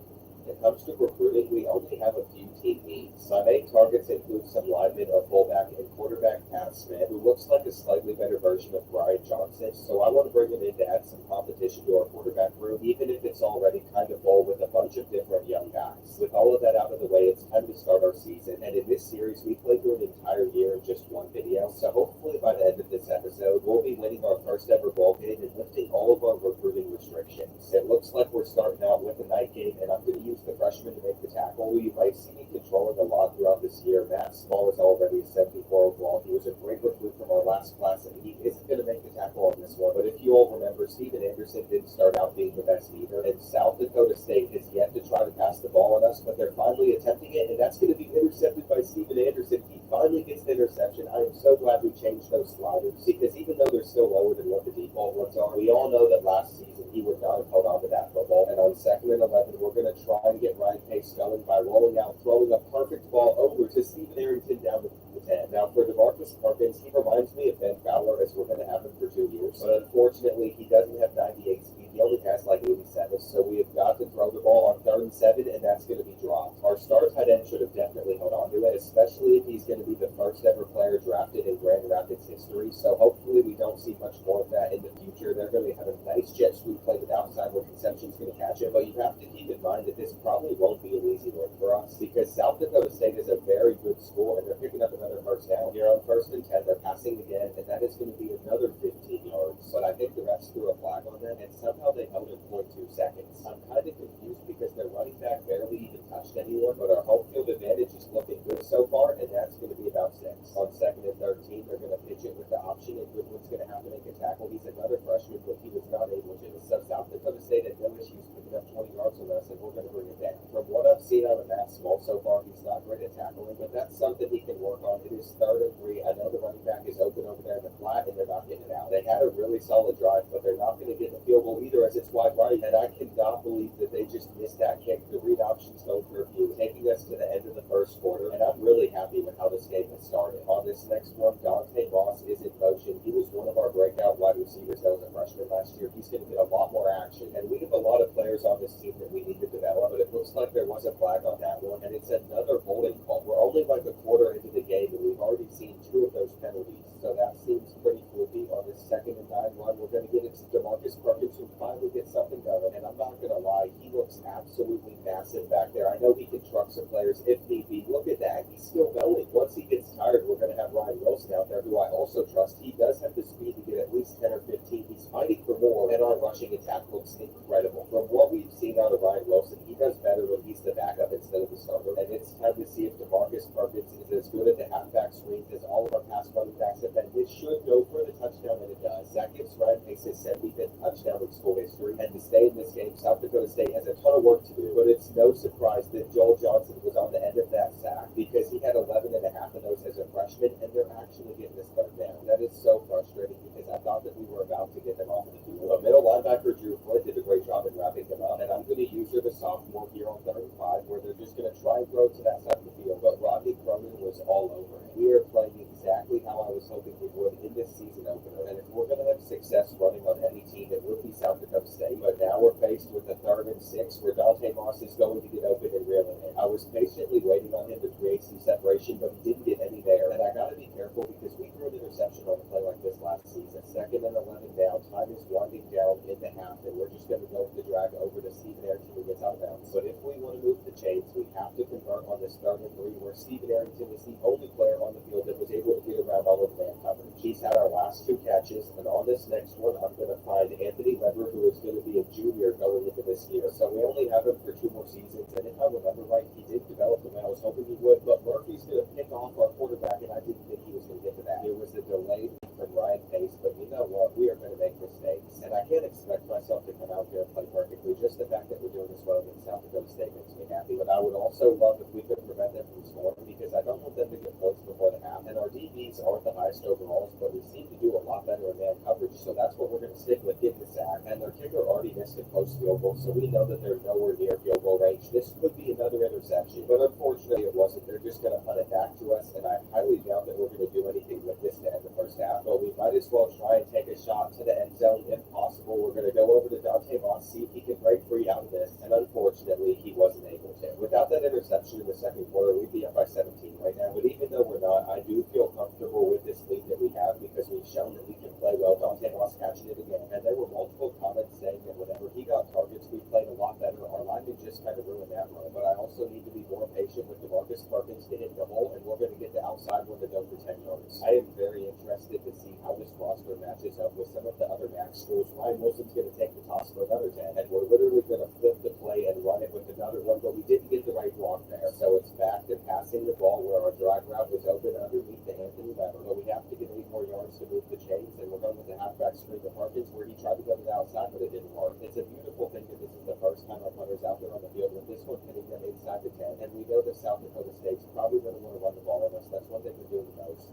When it comes to recruiting, we only have a few team needs. My main targets include some linemen, a fullback, and quarterback Pat Smith, who looks like a slightly better version of Brian Johnson, so I want to bring him in to add some competition to our quarterback room, even if it's already kind of full with a bunch of different young guys. With all of that out of the way, it's time to start our season, and in this series, we played through an entire year in just one video, so hopefully by the end of this episode, we'll be winning our first ever bowl game and lifting all of our recruiting restrictions. It looks like we're starting out with a night game, and I'm going to use the freshman to make the tackle. You might see me controlling a lot throughout this year. Matt Small is already a 74 overall. He was a great recruit from our last class, and he isn't going to make the tackle on this one. But if you all remember, Steven Anderson didn't start out being the best either, and South Dakota State has yet to try to pass the ball on us, but they're finally attempting it, and that's going to be intercepted by Steven Anderson. He finally gets the interception. I am so glad we changed those sliders, because even though they're still lower than what the default ones are, we all know that last season he would not have held on to that football. And on 2nd and 11, we're going to try and get Ryan Pace going by rolling out, throwing a perfect ball over to Stephen Arrington down to the 10. Now for DeMarcus Perkins, he reminds me of Ben Fowler, as we're going to have him for 2 years, but unfortunately he doesn't have 98 speed. He only has like 87, so we have got to throw the ball on 3rd and 7, and that's going to be dropped. Our star tight end should have definitely held on to it, especially if he's going to be the first ever player drafted in Grand Rapids history, so hopefully we don't see much more of that in the future. They're going to have a nice jet sweep play to the outside where Conception's going to catch it, but you have to keep in mind that this probably won't be an easy one for us, because South Dakota State is a very good school, and they're picking up another first down. Here on 1st and 10, they're passing again, and that is going to be another 15 yards, but I think the refs threw a flag on them, and somehow they held it 0.2 seconds. I'm kind of confused because their running back barely even touched anyone, but our home field advantage is looking good so far, and that's going to be about 6. On 2nd and 13, they're going to pitch it with the option, and Goodwin's going to have to make a tackle. He's another freshman, but he was not able to. So South Dakota State had no issues picking up 20 yards on us, and we're going to bring it down. From what I've seen out of Matt Small so far, he's not great at tackling, but that's something he can work on. It is 3rd and 3. I know the running back is open over there in the flat, and they're not getting it out. They had a really solid drive, but they're not going to get the field goal either, as it's wide right, and I cannot believe that they just missed that kick. The read options don't curfew, taking us to the end of the first quarter, and I'm really happy with how this game has started. On this next one, Dante Moss is in motion. He was one of our breakout wide receivers that was a freshman last year. He's going to get a lot more action, and we have a lot of players on this team that we need to develop, but it looks like there was a flag on that one, and it's another holding call. We're only like a quarter into the game, and we've already seen 2 of those penalties, so that seems pretty fluky. On this 2nd and 9 run, we're going to get it to DeMarcus Perkins, who finally gets something going, and I'm not going to lie, he looks absolutely massive back there. I know he can truck some players if need be. Look at that, he's still going. Once he gets tired, we're going to have Ryan Wilson out there, who I also trust. He does have the speed to get at least 10 or 15. He's fighting for more, and our rushing attack looks incredible. From what we've seen out of Ryan Wilson, he does better when he's the backup instead of the starter, and it's time to see if DeMarcus Perkins is as good at the halfback screens as all of our pass running backs have been. This should go for the touchdown, and it does. That gives Ryan Pace his 75th touchdown in school history, and to stay in this game, South Dakota State has a ton of work to do, but it's no surprise that Joel Johnson was on the end of that sack, because he had 11 and a half of those as a freshman, and they're actually getting this third down. That is so frustrating, because I thought that we were about to get them off the field. But middle linebacker Drew Flint did a great job in wrapping them up, and I'm going to use her the sophomore here on 3rd and 5, where they're just going to try and throw to that side of the field, but Rodney Cronin was all over it. We are playing exactly how I was hoping we would in this season opener, and if we're going to have success running on any team, it would be South Dakota State. But now we're faced with a 3rd and 6, where Dante Moss is going to get open and reel it in. I was patiently waiting on him to create some separation, but he didn't get any there, and I got to be careful, because we threw an interception on a play like this last season. 2nd and 11 down, time is winding down in the half, and we're just going to go with the drag over to Stephen Arrington, who gets out of bounds. But if we want to move the chains, we have to convert on this 3rd and 3, where Stephen Arrington is the only player on the field that was able to get around all of the man coverage. He's had our last 2 catches, and on this next one, I'm going to find Anthony Weber, who is going to be a junior going into this year. So we only have him for 2 more seasons, and if I remember right, he did develop the way I was hoping he would, but Murphy's going to pick off our quarterback, and I didn't think he was going to get to that. There was a delay from Ryan Pace, but you know what? We are going to make mistakes, and I can't expect myself to come out here and play perfectly. Just the fact that we're doing this well against South Dakota State makes me happy, but I would also love if we could prevent them from scoring, because I don't want them to get points before the half, and our DBs aren't the highest overalls, but we seem to do a lot better in man coverage, so that's what we're going to stick with, getting the sack. And their kicker already missed a close field goal, so we know that they're nowhere near field goal range. This could be another interception, but unfortunately it wasn't. They're just going to punt it back to us, and I highly doubt that we're going to do anything with this to end the first half, but we might as well try and take a shot to the end zone if possible. We're going to go over to Dante Moss, see if he can break free out of this, and unfortunately he wasn't able to. Without that interception in the second quarter, we'd be up by 17 right now, but even though we're not, I do feel comfortable with this lead that we have, because we've shown that we can play well. Dante Moss catching it again, and there were multiple comments saying that whenever he got targets, we played a lot better. Our linemen just kind of ruined that run, but I also need to be more patient with DeMarcus Perkins to hit the hole, and we're going to get the outside one to go for 10 yards. I am very interested to see how this roster matches up with some of the other MAC schools. Ryan Wilson's going to take the toss for another 10, and we're literally going to flip the play and run it with another one, but we didn't get the right block there, so it's back to passing the ball where our drag route was open underneath the Anthony Weber, but we have to get 8 more yards to move the chains, and we're going with the halfback screen to Perkins, where he tried to go to the outside, but it didn't work. It's a beautiful thing that this is the first time our punter's out there on the field with this one hitting them inside the 10, and we know that South Dakota State's probably going to want to run the ball on us. That's what they've been doing the most.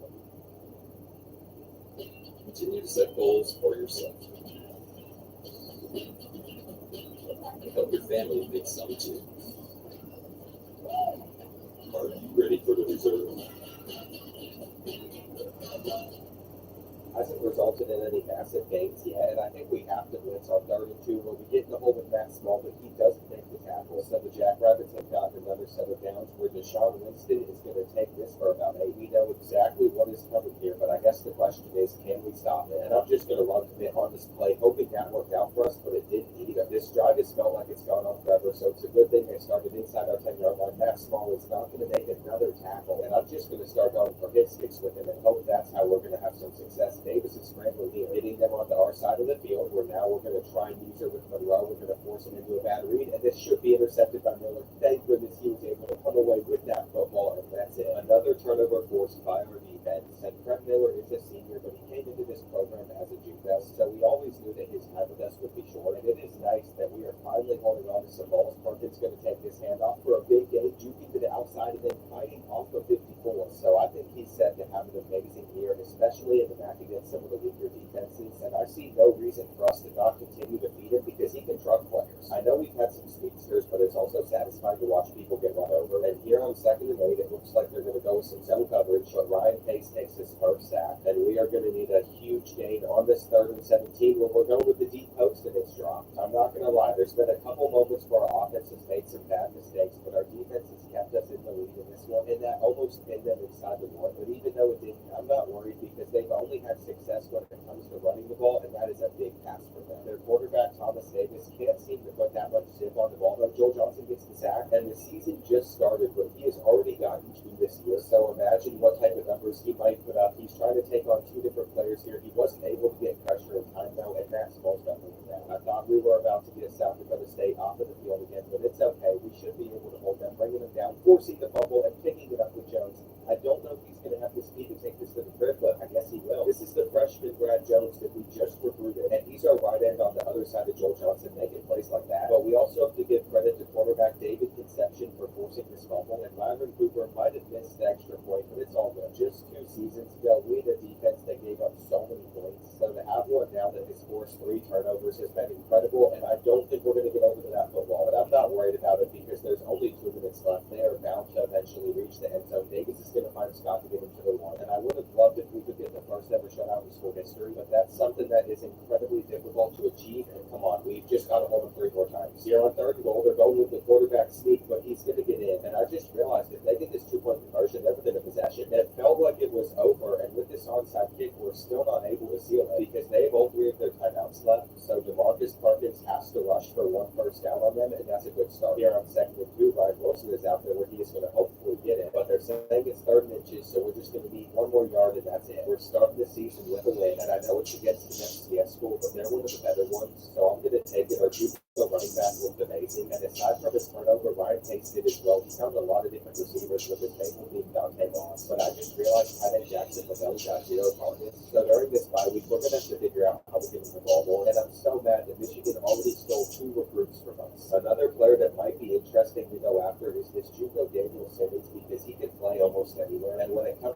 Continue to set goals for yourself. And help your family make some too. Are you ready for the reserve? Hasn't resulted in any massive gains yet, and I think we have to blitz on 3rd and 2 where we get in the hole with Matt Small, but he doesn't make the tackle. So the Jackrabbits have gotten another set of downs where Deshaun Winston is going to take this for about 8. We know exactly what is coming here, but I guess the question is, can we stop it? And I'm just going to run commit on this play, hoping that worked out for us, but it didn't either. This drive has felt like it's gone on forever, so it's a good thing they started inside our 10-yard line. Matt Small is not going to make another tackle, and I'm just going to start going for hit sticks with him and hope that's how we're going to have some success. Davis is scrambling here, hitting them onto our side of the field, where now we're going to try and use her with Monroe. We're going to force him into a bad read, and this should be intercepted by Miller. Thank goodness he was able to come away with that football, and that's it. Another turnover forced by our defense, and Fred Miller is a senior, but he came into this program as a junior, so we always knew that his time with us would be short, and it is nice that we are finally holding on to some balls. Perkins going to take this handoff for a big gain, juking to the outside, and then fighting off of 54, so I think he's set to have an amazing year, especially in the MAC against some of the weaker defenses, and I see no reason for us to not continue to feed him, because he can truck players. I know we've had some speedsters, but it's also satisfying to watch people get run over, and here on 2nd and 8, it looks like they're going to go with some zone coverage, but Ryan Pace takes his first sack, and we are going to need a huge gain on this 3rd and 17 when we're going with the deep post and it's dropped. I'm not going to lie, there's been a couple moments where our offense has made some bad mistakes, but our defense has kept us in the lead in this one, and that almost pinned them inside the one, but even though it didn't, I'm not worried, because they've only had success when it comes to running the ball, and that is a big pass for them. Their quarterback, Thomas Davis, can't seem to put that much zip on the ball, though. Joel Johnson gets the sack, and the season just started, but he has already gotten 2 this year, so imagine what type of numbers he might put up. He's trying to take on 2 different players here. He wasn't able to get pressure in time, though, and Matt Small's got moving down. I thought we were about to get South Dakota State off of the field again, but it's okay. We should be able to hold them, bringing them down, forcing the fumble, and picking it up with Jones. I don't know if he's going to have the speed to take this to the crib, but I guess he will. This is the freshman Brad Jones that we just recruited, and he's our right end on the other side of Joel Johnson, making plays like that. But we also have to give credit to quarterback David Conception for forcing this fumble, and Myron Cooper might have missed the extra point, but it's all good. Just 2 seasons ago, we had a defense that gave up so many points, so to have one now that has forced 3 turnovers has been incredible, and I don't think we're going to get over to that football, but I'm not worried about it, because there's only 2 minutes left. They are bound to eventually reach the end zone. Davis is going to find Scott to get him to the 1, and I would have loved if we could get the first ever shutout in school history, but that's something that is incredibly difficult to achieve, and come on, we've just got to hold him 3 more times. Here on 3rd and goal, they're going with the quarterback sneak, but he's going to get in, and I just realized if they get this 2-point conversion, they're within a possession, and it felt like it was over, and with this onside kick, we're still not able to seal it, because they have all 3 of their timeouts left, so DeMarcus Perkins has to rush rush for 1 first down on them, and that's a good start. Here on 2nd and 2, Ryan Wilson is out there where he is going to hopefully get it, but they're saying it's 3rd and inches, so we're just going to need 1 more yard, and that's it. We're starting the season with a win, and I know it's against an FCS school, but they're one of the better ones, so I'm going to take it. Our the running back looked amazing, and aside from his turnover, Ryan Pace did as well. He found a lot of different receivers with his main being Dante Moss, but I just realized Tyler Jackson Lavelle got 0 targets. So during this bye week, we're going to have to figure out how we get him the ball more, and I'm so mad that Michigan already stole 2 recruits from us. Another player that might be interesting to go after is this Juco Daniel Simmons, because he can play almost anywhere, and when it comes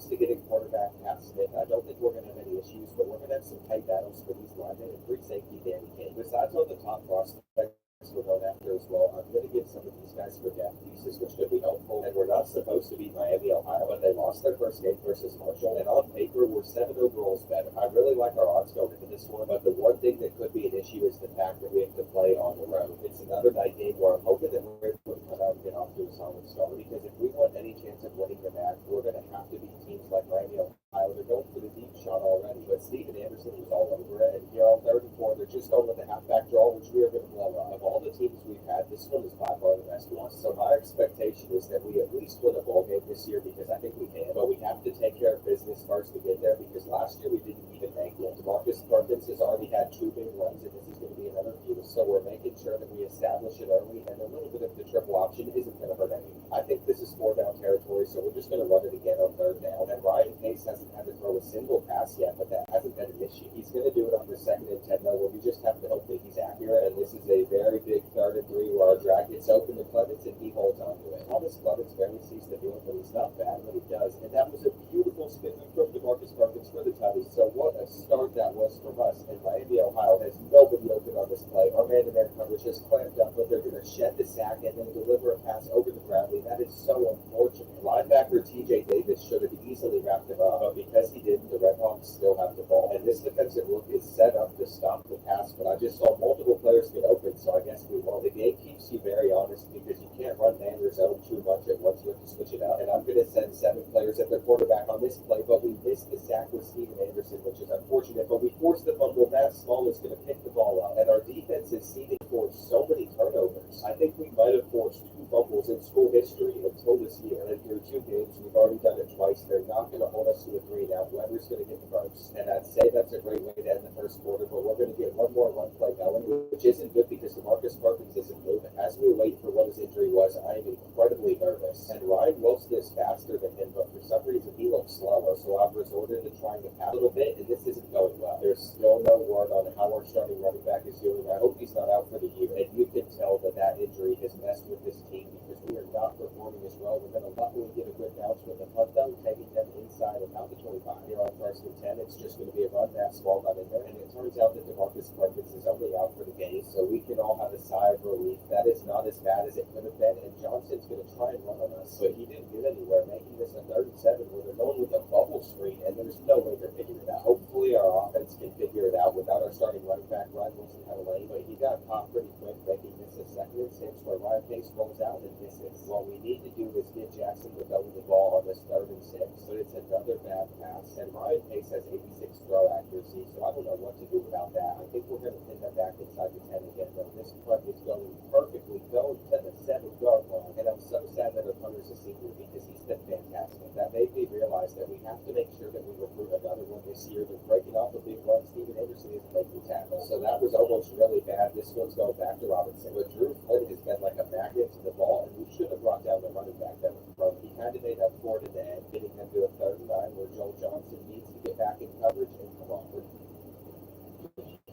to getting quarterback past Smith, I don't think we're going to have any issues, but we're going to have some tight battles for these linemen and free safety Danny King. Besides all the top prospects we're going after as well, I'm going to give some of these guys for depth pieces, which could be helpful. And we're not supposed to beat Miami, Ohio, but they lost their first game versus Marshall, and on paper, we're 7 overalls better. I really like our odds going into this one, but the one thing that could be an issue is the fact that we have to play on the road. It's another night game where I'm hoping that we're able to come out and get off to a solid start, because if we want any chance of winning the match, we're going to have to beat teams like Miami, Ohio. They're going for the deep shot already, but Steven Anderson was all over it, and here on 3rd and 4, they're just going with the halfback draw, which we are going to blow up. Of all the teams we've had, this one is by far the best one. So my expectation is that we at least win a bowl game this year, because I think we can, but we have to take care of business first to get there, because last year we didn't even make it. DeMarcus Perkins has already had 2 big runs, and this is going to be another few, so we're making sure that we establish it early, and a little bit of the triple option isn't going to hurt anyone. I think this is 4 down territory, so we're just going to run it again on 3rd down, and Ryan Pace hasn't had to throw a single pass yet, but that hasn't been an issue. He's going to do it on the 2nd and 10, though, where we just have to hope that he's accurate, and this is a very big 3rd and 3 where our drag gets open to Clemens, and he holds onto it. Thomas Clemens barely sees the field, but he's not bad when he does, and that was a beautiful spin from DeMarcus Perkins for the tutty. So what a start that was from us, and Miami, Ohio has nobody open on this play. Our man-to-man coverage has clamped up, but they're going to shed the sack and then deliver a pass over to Bradley. That is so unfortunate. Linebacker TJ Davis should have easily wrapped him up, but because he didn't, the Red Hawks still have the ball, and this defensive look is set up to stop the pass, but I just saw multiple players get open, so I guess we won. The game keeps you very honest, because you can't run man or zone too much at once. You have to switch it out, and I'm going to send 7 players at their quarterback on this play, but we missed the sack with Steven Anderson, which is unfortunate, but we forced the fumble. Matt Small is going to pick the ball up, and our defense is seeming for so many turnovers. I think we might have forced 2 fumbles in school history until this year, and through 2 games, we've already done it twice. They're not going to hold us to a 3 now. Whoever's going to get the first, and I'd say that's a great way to end the first quarter, but we're going to get 1 more run play going, which isn't good because DeMarcus Perkins isn't moving. As we wait for what his injury was, I am incredibly nervous, and Ryan Wilson is faster than him, but for some reason he looks slower, so I've resorted to trying to pass a little bit, and this isn't going well. There's still no word on how our starting running back is doing. I hope he's not out for the year, and you can tell that that injury has messed with this team, because we are not performing as well. We're going to luckily get a good bounce with the punt down, taking them inside about the 25. Here on 1st and 10, it's just going to be a run. That Small got in there, and it turns out that DeMarcus Perkins is only out for the game, so we can all have a sigh of relief. That is not as bad as it could have been, and Johnson's going to try and run on us, but he didn't get anywhere, making this a 3rd and 7 where they're going with a bubble screen, and there's no way they're figuring it out. Hopefully our offense can figure it out without our starting running back. Ryan Wilson had a lane, but he got caught pretty quick, making this a 2nd and 6 where Ryan Pace rolls out and misses. What we need to do is get Jackson to go with the ball on this 3rd and 6, but it's another bad pass, and Ryan Pace has 86 throw accuracy, so I don't know what to do about that. I think we're going to pin that back inside the 10 again, though. This punt is going perfectly, going to the 7-yard line, and I'm so sad that our punter's a senior, because he's been fantastic. That made me realize that we have to make sure that we recruit another one this year. They're breaking off a big run. Steven Anderson isn't making tackles, so that was almost really bad. This one's going back to Robinson, but Drew Flynn has been like a magnet to the ball, and we should have brought down the running back that was from. He kind of made up for it in the end, getting them to a 3rd and 9 where Joel Johnson needs to get back in coverage and come on.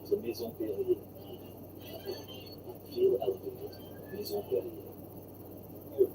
To Maison Perrier. Feel elevated. Maison Perrier.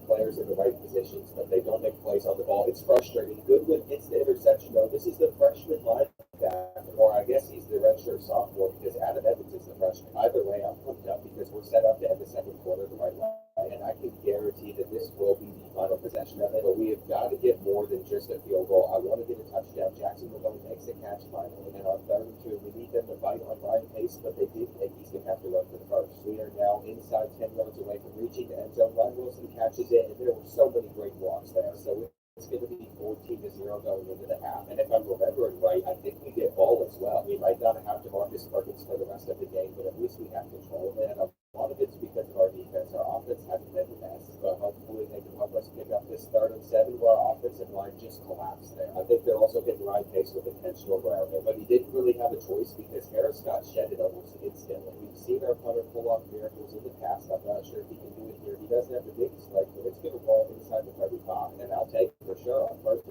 Players in the right positions, but they don't make plays on the ball. It's frustrating. Goodwin gets the interception, though. This is the freshman linebacker, or I guess he's the redshirt sophomore, because Adam Evans is the freshman. Either way, I'm pumped up because we're set up to end the 2nd quarter the right way, and I can guarantee that this will be the final possession of it, but we have got to get more than just a field goal. I want to get a touchdown. Jacksonville only makes a catch finally, and on 3rd and 2, we need them to bite on Ryan Pace, but they did, and he's going to have to run for the first. We are now inside 10 yards away from reaching the end zone. Ryan Wilson catches it, and there were so many great blocks there, so it's going to be 14-0 going into the half, and if I'm remembering right, I think we get ball as well. We might not have to mark Marcus Perkins for the rest of the game, but at least we have control of it. A lot of it's because of our defense. Our offense hasn't been the best, but hopefully they can help us pick up this 3rd and 7 where our offensive line just collapsed there. I think they're also hitting Ryan Pace with intentional grounding, but he didn't really have a choice because Harris got shedded almost instantly. We've seen our punter pull off miracles in the past. I'm not sure if he can do it here. He doesn't have the biggest leg, but it's going to roll inside the 35, and I'll take it for sure. On first,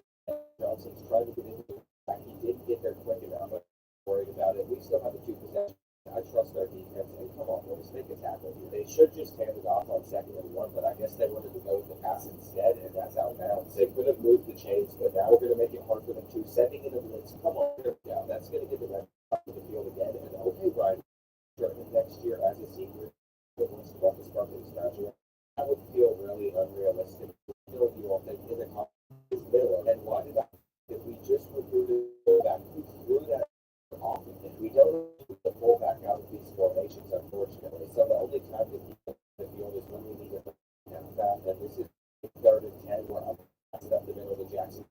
Johnson's trying to get into it. He didn't get there quick enough. I'm worried about it. We still have the 2 possessions. I trust our defense, and come on, let's make a tackle here. They should just hand it off on 2nd and 1, but I guess they wanted to go with the pass instead, and that's out of bounds. They could have moved the chains, but now we're going to make it hard for them to. Sending in a blitz, come on, here we go. That's going to get the red off the field again, and okay, Brian, next year as a senior, once Marcus Perkins graduate, that would feel really unrealistic. Still, you all think in the conference is middle, and why did I? If we just recruited that, we threw that off, and we don't the fullback out of these formations, unfortunately. So the only time that he gets the field is when we need a halfback, and this is 3rd and 10 where I'm passing up the middle of the Jackson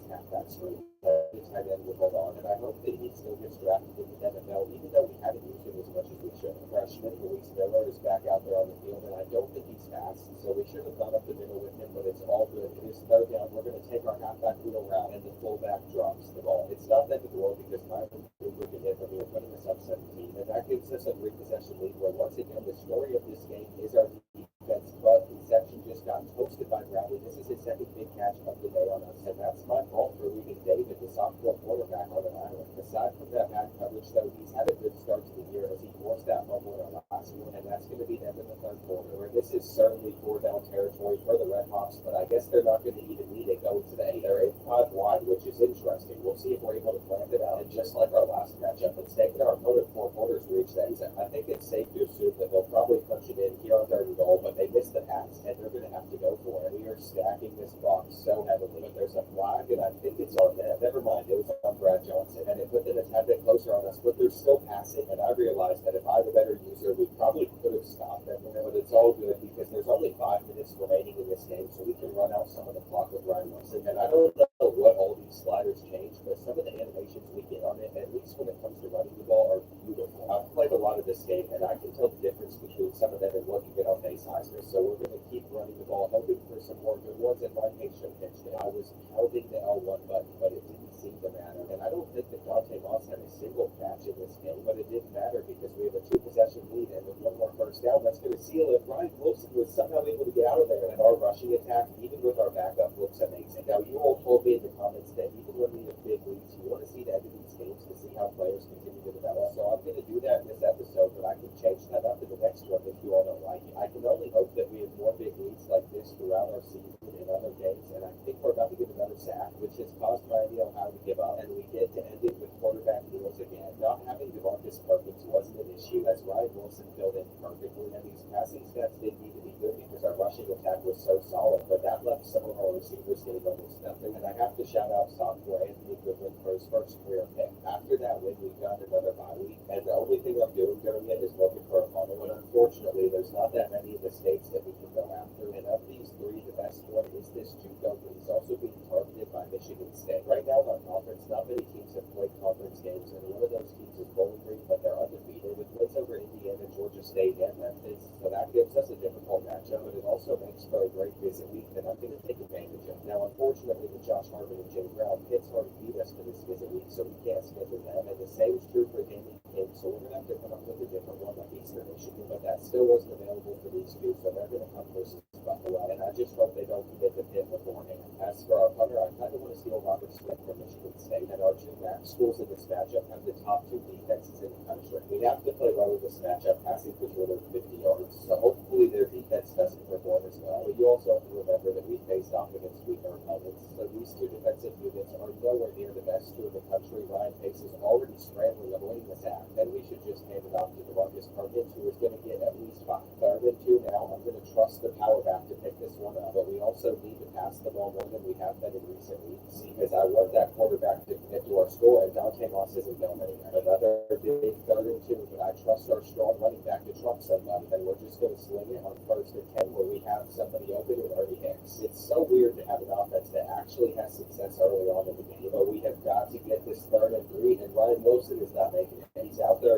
halfback screen. The tight end will hold on, and I hope that he still gets drafted into the NFL, even though we haven't used him as much as we should. Freshman Luis Miller is back out there on the field, and I don't think he's fast, so we should have gone up the middle with him, but it's all good. It is 3rd down. We're going to take our halfback wheel route, and the fullback drops the ball. It's not that the door because my we can hit from here, putting us up 17, and that gives us a 3-possession lead where once again the story of this game is our defense, but Conception just got toasted by Bradley. This is his 2nd big catch of the day on us, and that's my fault for leaving David, the sophomore quarterback, on an island. Aside from that bad coverage, though, he's had a good start to the year as he forced that fumble in our last one, and that's going to be them in the 3rd quarter. Where this is certainly 4-down territory for the Red Hawks, but I guess they're not going to even need it going today. They're 8-5 wide, which is interesting. We'll see if we're able to plant it out, and just like our last matchup, it's taken our opponent 4 quarters to reach that. I think it's safe to assume that they'll probably punch it in here on 3rd and goal, but they missed the pass, and they're going to have to go for it. We are stacking this box so heavily, but there's a flag, and I think it's on them. Never mind, it was on Brad Johnson, and it put them a tad bit closer on us, but they're still passing, and I realized that if I were a better user, we probably could have stopped them, but it's all good because there's only 5 minutes remaining in this game, so we can run out some of the clock with Ryan Wilson, and I don't know what all these sliders change, but some of the animations we get on it, at least when it comes to running the ball, are beautiful. I've played a lot of this game, and I can tell the difference between some of them and what you get on base Heisner, so we're going to keep running the ball, hoping for some more good ones, and Ryan Hayes should pitch it. I was holding the L1 button, but it didn't seem to matter, and I don't think that Dante Moss had a single catch in this game, but it didn't matter because we have a 2-possession lead, and with 1 more first down, that's going to seal it. Ryan Wilson was somehow able to get out of there, and our rushing attack, even with our backup, looks amazing. Now, you all told me in the comments that even when we have big leads, you want to see the end of these games to see how players continue to develop, so I'm going to do that in this episode, but I can change that up in the next one if you all don't like it. I can only hope that we have more big leads like this throughout our season in other games, and I think we're about to get another sack, which has caused Miami Ohio to give up, and we get to end it with quarterback deals again. Not having DeMarcus Perkins wasn't an issue, as Ryan Wilson filled in perfectly, and these passing stats didn't need to be good because our rushing attack was so solid, but that left some of our receivers getting almost nothing, and I have to shout out sophomore Anthony Goodwin for his first career pick. After that win, we got another bye week, and the only thing I'm doing during it is looking for a funnel, and unfortunately, there's not that many of the states that we can go after, and of these 3, the best one is this JUCO, but he's also being targeted by Michigan State. Right now in our conference, not many teams have played conference games, and one of those teams is Bowling Green, but they're undefeated with wins over Indiana, Georgia State, and Memphis, so that gives us a difficult matchup, but it also makes for a great visit week that I'm going to take advantage of. Now, unfortunately, with Josh Harvin and Jay Brown, Pitt's already beat us for this visit week, so we can't schedule them, and the same is true for Damon King, so we're going to have to come up with a different one like Eastern Michigan, but that still wasn't available for these 2, so they're going to come versus Buffalo, and I just hope they don't commit the Pitt beforehand. As for our punter, I kind of want to steal Robert Smith from Michigan State, and our 2 MAC schools in this matchup have the top 2 defenses in the country. We have to play well in this matchup, passing for 250 yards, so hopefully their defense doesn't perform as well. But you also have to remember that we faced off against weaker opponents, so these 2 defensive units are nowhere near the best 2 in the country. Ryan Pace is already scrambling, avoiding the sack, then we should just hand it off to DeMarcus Perkins, who is going to get at least 5. 3rd and 2 now, I'm going to trust the power back to pick this one up, but we also need to pass the ball more than we have been in recent weeks, because I want that quarterback to commit to our score, and Dante Moss isn't going anywhere. Another big 3rd and 2, but I trust our strong running back to trump somebody, and we're just going to sling it on 1st and 10 where we have somebody open and Ernie Hicks. It's so weird to have an offense that actually has success early on in the game, but we have got to get this 3rd and 3, and Ryan Wilson is not making it. He's out there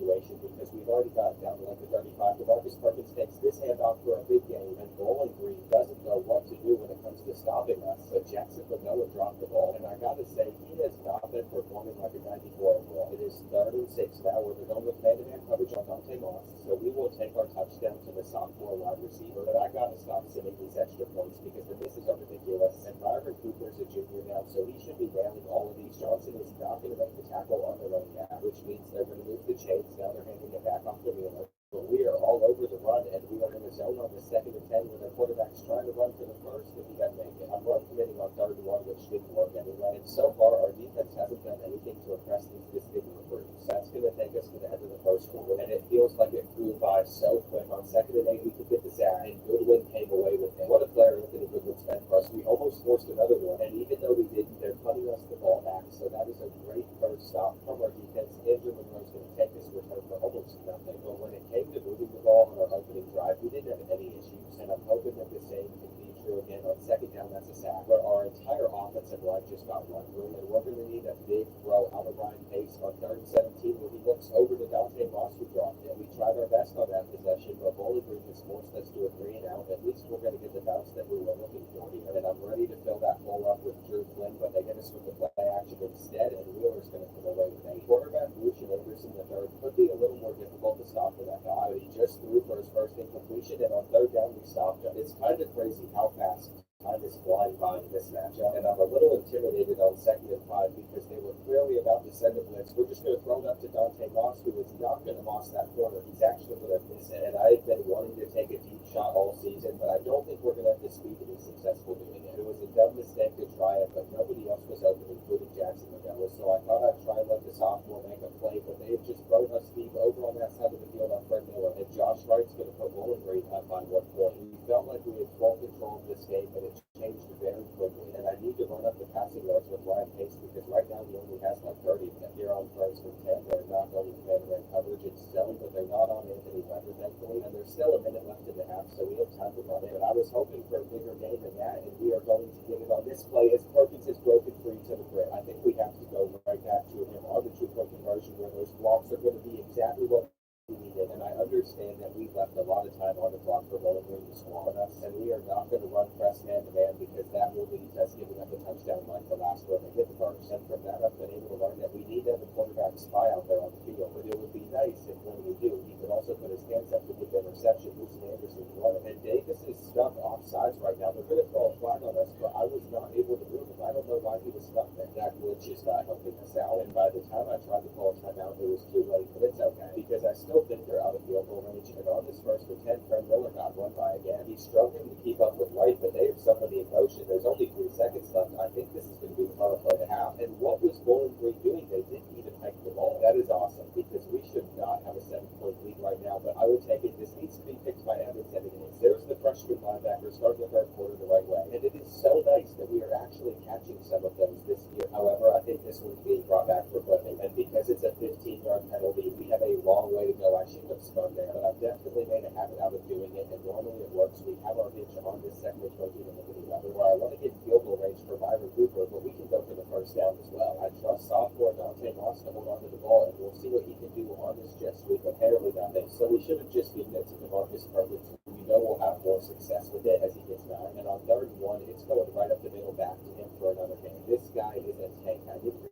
situation because we've already got it down to like the 35. DeMarcus Perkins takes this handoff for a big game, and Bowling Green doesn't know what to do when it comes to stopping us. But Jackson Manoa dropped the ball, and I gotta say, he has not been performing like a 94 overall. It is 3rd and 6 now, where they're going with man-to-man coverage on Dante Moss, so we will take our touchdown to the sophomore wide receiver. But I gotta stop sending these extra points because the misses are ridiculous, and Byron Cooper's a junior now, so he should be nailing all of these. Johnson is not going to make the tackle on their own gap, which means they're going to move the chains. Now they're handing it back off to Wheeler. But we are all over the run, and we are in the zone on the 2nd and 10 where their quarterback's trying to run for the first, if he doesn't make it. I'm run committing on 3rd and 1, which didn't work anyway. And so far, our defense hasn't done anything to impress these distinct recruits. That's going to take us to the end of the first quarter, and it feels like it flew by so quick. On 2nd and 8, we could get the sack, and Goodwin came away with it. What a player Anthony Goodwin's been for us. We almost forced another one, and even though we didn't, they're punting us the ball back. So that is a great first stop from our defense. Andrew Monroe's going to take this return for almost nothing. But when it came to moving the ball on our opening drive, we didn't have any issues, and I'm hoping that the same can be true again on 2nd down. That's a sack, where our entire offensive line just got run through, and we're going to need a big throw out of Ryan Pace on 3rd and 17, where he looks over to Dante Moss, who dropped it. We tried our best on that possession, but Bowling Green has forced us to a 3 and out. At least we're going to get the bounce that we were looking for here, and I'm ready to fill that hole up with Drew Flynn, but they get us with the play action instead, and Wheeler's going to come away with a quarterback. Lucian Anderson III could be a little more difficult to stop for that guy, but he just threw for his first incompletion, and on 3rd down we stopped him. It's kind of crazy how fast time is flying by in this matchup, and I'm a little intimidated on 2nd and 5 because they were clearly about to send a blitz. We're just going to throw it up to Dante Moss, who is not going to moss that corner. He's actually going to miss it, and I've been wanting to take a deep shot all season, but I don't think we're going to have the speed to be successful doing it. It was a dumb mistake to try it, but nobody else was open, including Jackson Manoa, so I thought I'd try and let the sophomore make a play, but they have just thrown us deep over on that side of the field on Fred Miller, and Josh Wright's going to put Bowling Green up by 1 point. We felt like we had full control of this game, but it changed very quickly, and I need to run up the passing yards with Ryan Pace because right now he only has like 30 of them. Here on 1st and 10, they're not going to man-to-man coverage. It's zone, but they're not on Anthony Weber, thankfully, and there's still a minute left in the half, so we have time to run it. But I was hoping for a bigger game than that, and we are going to get it on this play as Perkins is broken free to the grid. I think we have to go right back to him on the 2-point conversion where those blocks are going to be exactly what we needed, and I understand that we left a lot of time on the clock for Bowling Green to score on us, and we are not going to run press man-to-man because that will lead to us giving up a touchdown like the last one they hit the first. And from that, I've been able to learn that we need to have a quarterback spy out there on the field, but it would be nice if when we do, he could also put his hands up to get the interception. Lucian Anderson won it, and Davis is stuck offsides right now. They're going to throw a flag on us, but I was not able to move him. I don't know why he was stuck there. That glitch is not helping us out, and by the time I tried to call a timeout, it was too late, but it's okay because I still think they're out of field goal range, and on this 1st and 10, Fred Miller got run by again. He's struggling to keep up with Wright, but they have some of the emotion. There's only 3 seconds left. I think this is going to be the final play to have. And what was Bowling Green doing? They didn't even hike the ball. That is awesome because we should not have a 7-point lead right now, but I would take it. This needs to be picked by Evans, and it is. There's the freshman linebacker starting the 3rd quarter the right way, and it is so nice that we are actually catching some of those this year. However, I think this one's being brought back for flipping, and because it's a 15-yard penalty, we have a long way to go. I should have spun there, but I've definitely made a habit out of doing it, and normally it works. We have our hitch on this 2nd and 20 and the other, where I want to get field goal range for Byron Cooper, but we can go for the first down as well. I trust sophomore Dante Moss to hold on to the ball, and we'll see what he can do on this jet sweep. Apparently nothing, so we should have just given it to DeMarcus Perkins. We know we'll have more success with it as he gets back, and on 3rd and 1, it's going right up the middle back to him for another game. This guy is a tank. I didn't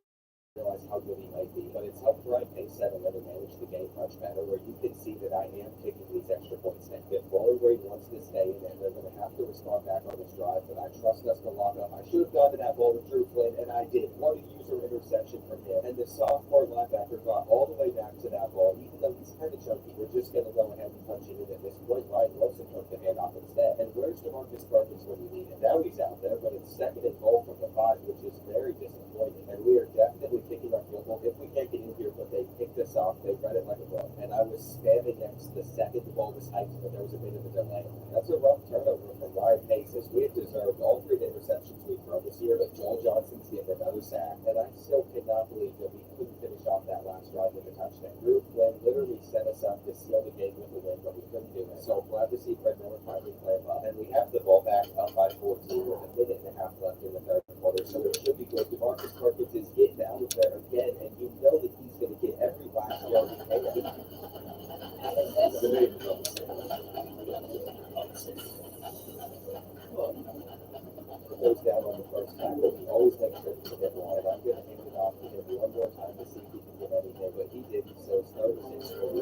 realize how good he might be, but it's helped Ryan Pace settle in and manage the game much better, where you can see that I am kicking these extra points. And if Bowling Green wants to stay in there, they're going to have to respond back on this drive, but I trust us to lock up. I should have gotten that ball to Drew Flynn, and I did. What a user interception from him. And the sophomore linebacker got all the way back to that ball, even though he's kind of chunky. We're just going to go ahead and punch it in at this point. Ryan Wilson took the handoff instead. And where's DeMarcus Perkins when you need him? Now he's out there, but it's 2nd and goal from the 5, which is very disappointing. And we are definitely kicking our field goal. If we can't get in here, but they picked us off, they read it like a book. And I was spamming next the second the ball was hiked, but there was a bit of a delay. That's a rough turnover from Ryan Pace, as we have deserved all 3 interceptions we've thrown this year, but Joel Johnson's getting another sack. And I still cannot believe that we couldn't finish off that last drive with a touchdown. Drew Flynn literally set us up to seal the game with a win, but we couldn't do it. So glad to see Fred Miller finally play up. And we have the ball back up by 14 with a minute and a half left in the 3rd quarter, so it should be good. DeMarcus Perkins is getting out of there again, and you know that he's going to get every last yard he can.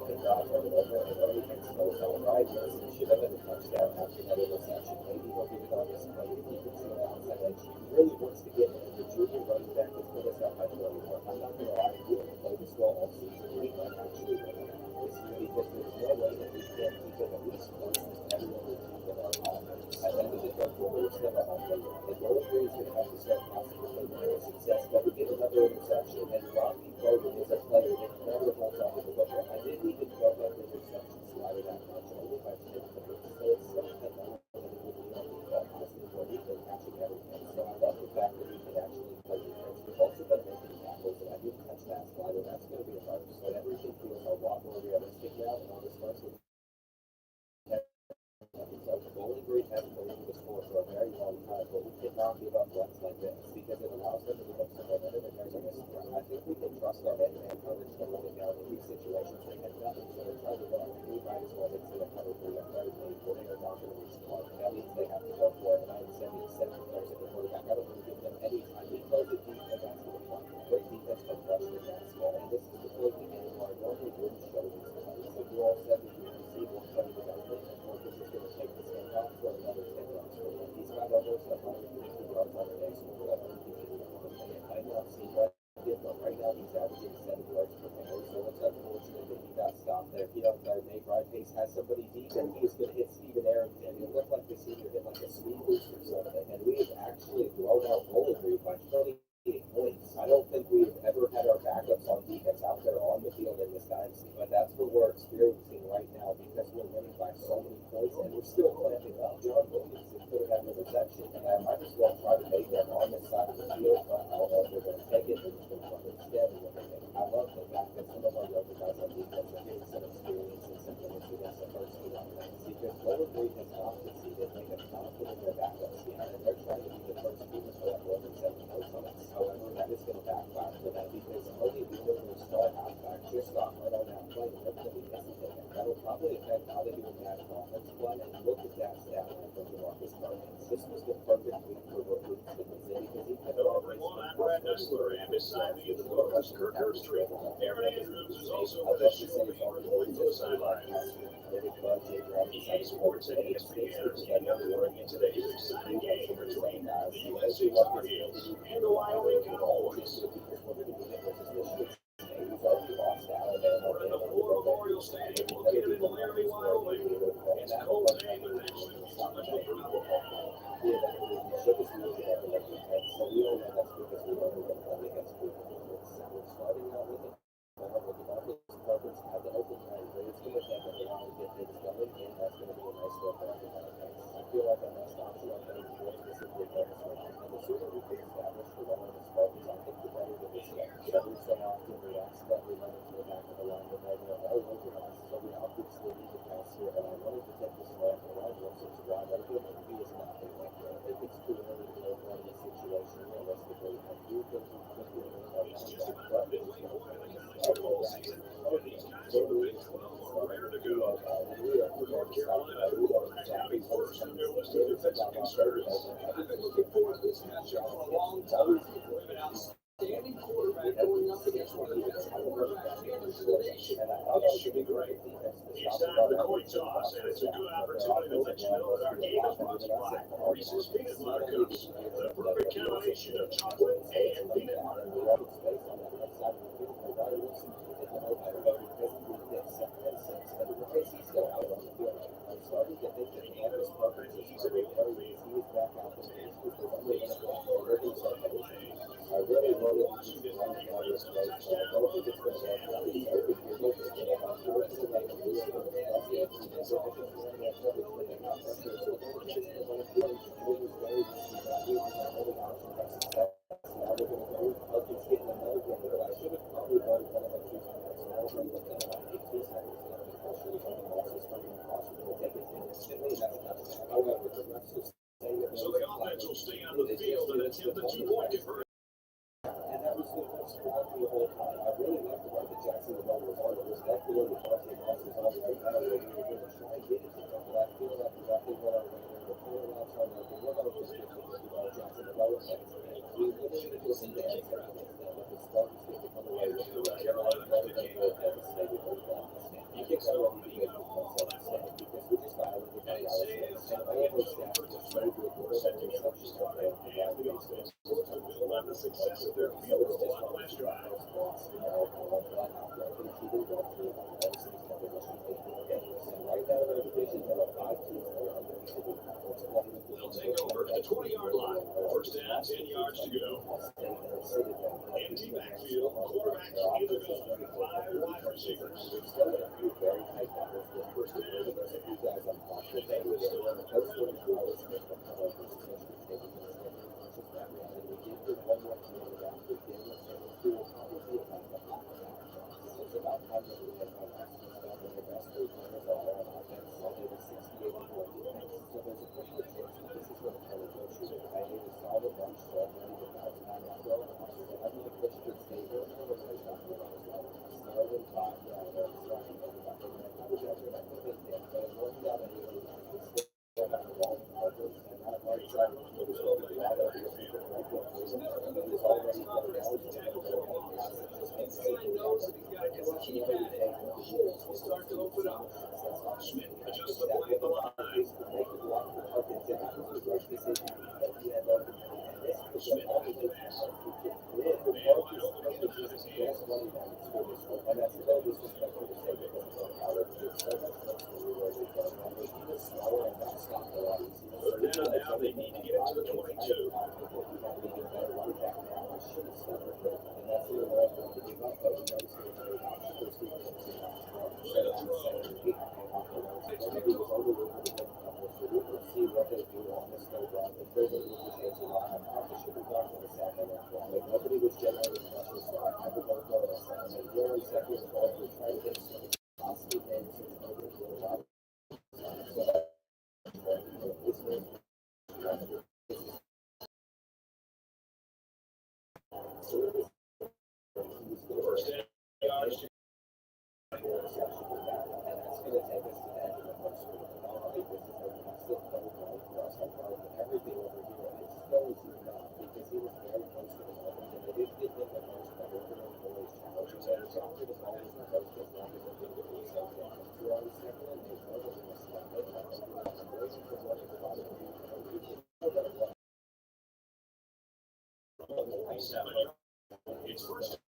and God turned it over, and Early makes no solid right. It should have been a touchdown after that interception. Maybe he'll give it on this play if he can see it outside edge. He really wants to get in. The junior running back has put us up by 21. I'm not going to lie, if we haven't played this well all season, we might actually win it. This year, because there's no way that we can't keep it at least close to every other team in our offense. At the end of the day, we're still a home game. The goal here is going to have to start possibly with success, but we get another interception, and Rocky Bowden is a player that never holds on to the football. I didn't even throw that interception slider that much, only by 10 points. So it's something that I don't think we can positive where we can catching everything. So I love the fact that we can actually play defense. We've also been making tackles, and I didn't touch that slider. That's going to be a first. So everything feels a lot more realistic now, and on this first one, so the Bowling Green hasn't been able to score for a very long time, but we cannot give up runs like this because it allows them to give up some momentum and there's a misstep. I think we can trust our head-to-head coverage to run it down in these situations. They had nothing, so they're trying to run. We might as well into a cover 3 on third and 8 when they're not going to respond. That means they have to go for it, and I'm sending 7 players at the quarterback. I don't want to give them any time. We close it deep, and that's what we want. Great defense, but rushing that small, and this is the point the game where I normally wouldn't show these plays. So you all said that you receive one play development, and Marcus is going to take this game off for another 10 yards for him. He's got almost 150 yards on the next one, but I'm continue to want to play it. Might not seem like it, but right now he's averaging 7 yards per carry, so it's unfortunate that he got stopped there. He don't know Nate Pace has somebody deep, and he was going to hit Steven Arrington. It looked like the senior hit like a speed boost or something, and we have actually blown out Bowling Green by 28 points. I don't think we've ever had our backups on defense out there on the field in this dynasty, but that's what we're experiencing right now because we're winning by so many points, and we're still clamping up. John Williamson could have had an interception, and I might as well try to make them on this side of the field, but I don't know if they're going to take it and just run instead. I love the fact that some of our younger guys on defense are getting some experience and some minutes against the first team offense because Bowling Green has not conceded. They have confidence in their backups here, and they're trying to be the first team to score more than 7 points on us. However, that is going to backfire for them because only the other star halfback just got right on that play, and they're going to be hesitant. That'll probably affect how they do in that offense play, and look at that stat line from DeMarcus Cousins. This was the perfect week for what Winston was in because he had Hello, everyone. I'm Brad Nessler, and beside me in the booth is Kirk Herbstreit. Aaron Andrews is also with us, shooting going to the sidelines. EA Sports and ESPN are together bringing today's exciting game between USC Tar Heels and the Wyoming Cowboys. We're in the Florida Memorial Stadium located in Laramie, Wyoming. It's a cold day, but actually it's not much of a problem. It's just about the midway point of the football season, and these guys from the Big 12 are raring to go. For North Carolina, who are having first on their list of defensive concerns. I've been looking forward to this matchup for a long time. We have an outstanding quarterback going up against one of the best quarterbacks in the nation. It should be great. It's time for the coin toss, and it's a good opportunity to let you know that our game is brought to you by Reese's Peanut Butter Cups, the perfect combination of chocolate and peanut butter. So the offense will stay on the field and attempt the 2-point conversion. And that was the best spot the whole time. I really liked the way that Jacksonville was on. It was that the way the Boston losses all the way out of the way. We were going to try and get it to them, but I feel like we got the one on the way. The corner outs on the way. We're going to just get to Jacksonville. We literally just dance but the Spartans get to come away with the right. Carolina devastated with the takes off and you get all that money. And say it's for just 24% to get restarted, and the offense will have the success of their field goal on the last drive. They'll take over at the 20-yard line. First down, 10 yards to go. Empty backfield, quarterback in the gun, 5 wide receivers. Schmidt adjusts the play at the line. Schmidt on the pass. Man wide open, gets it out of his hands. Third down now, they need to get it to the 22. First down, yards to it's first down.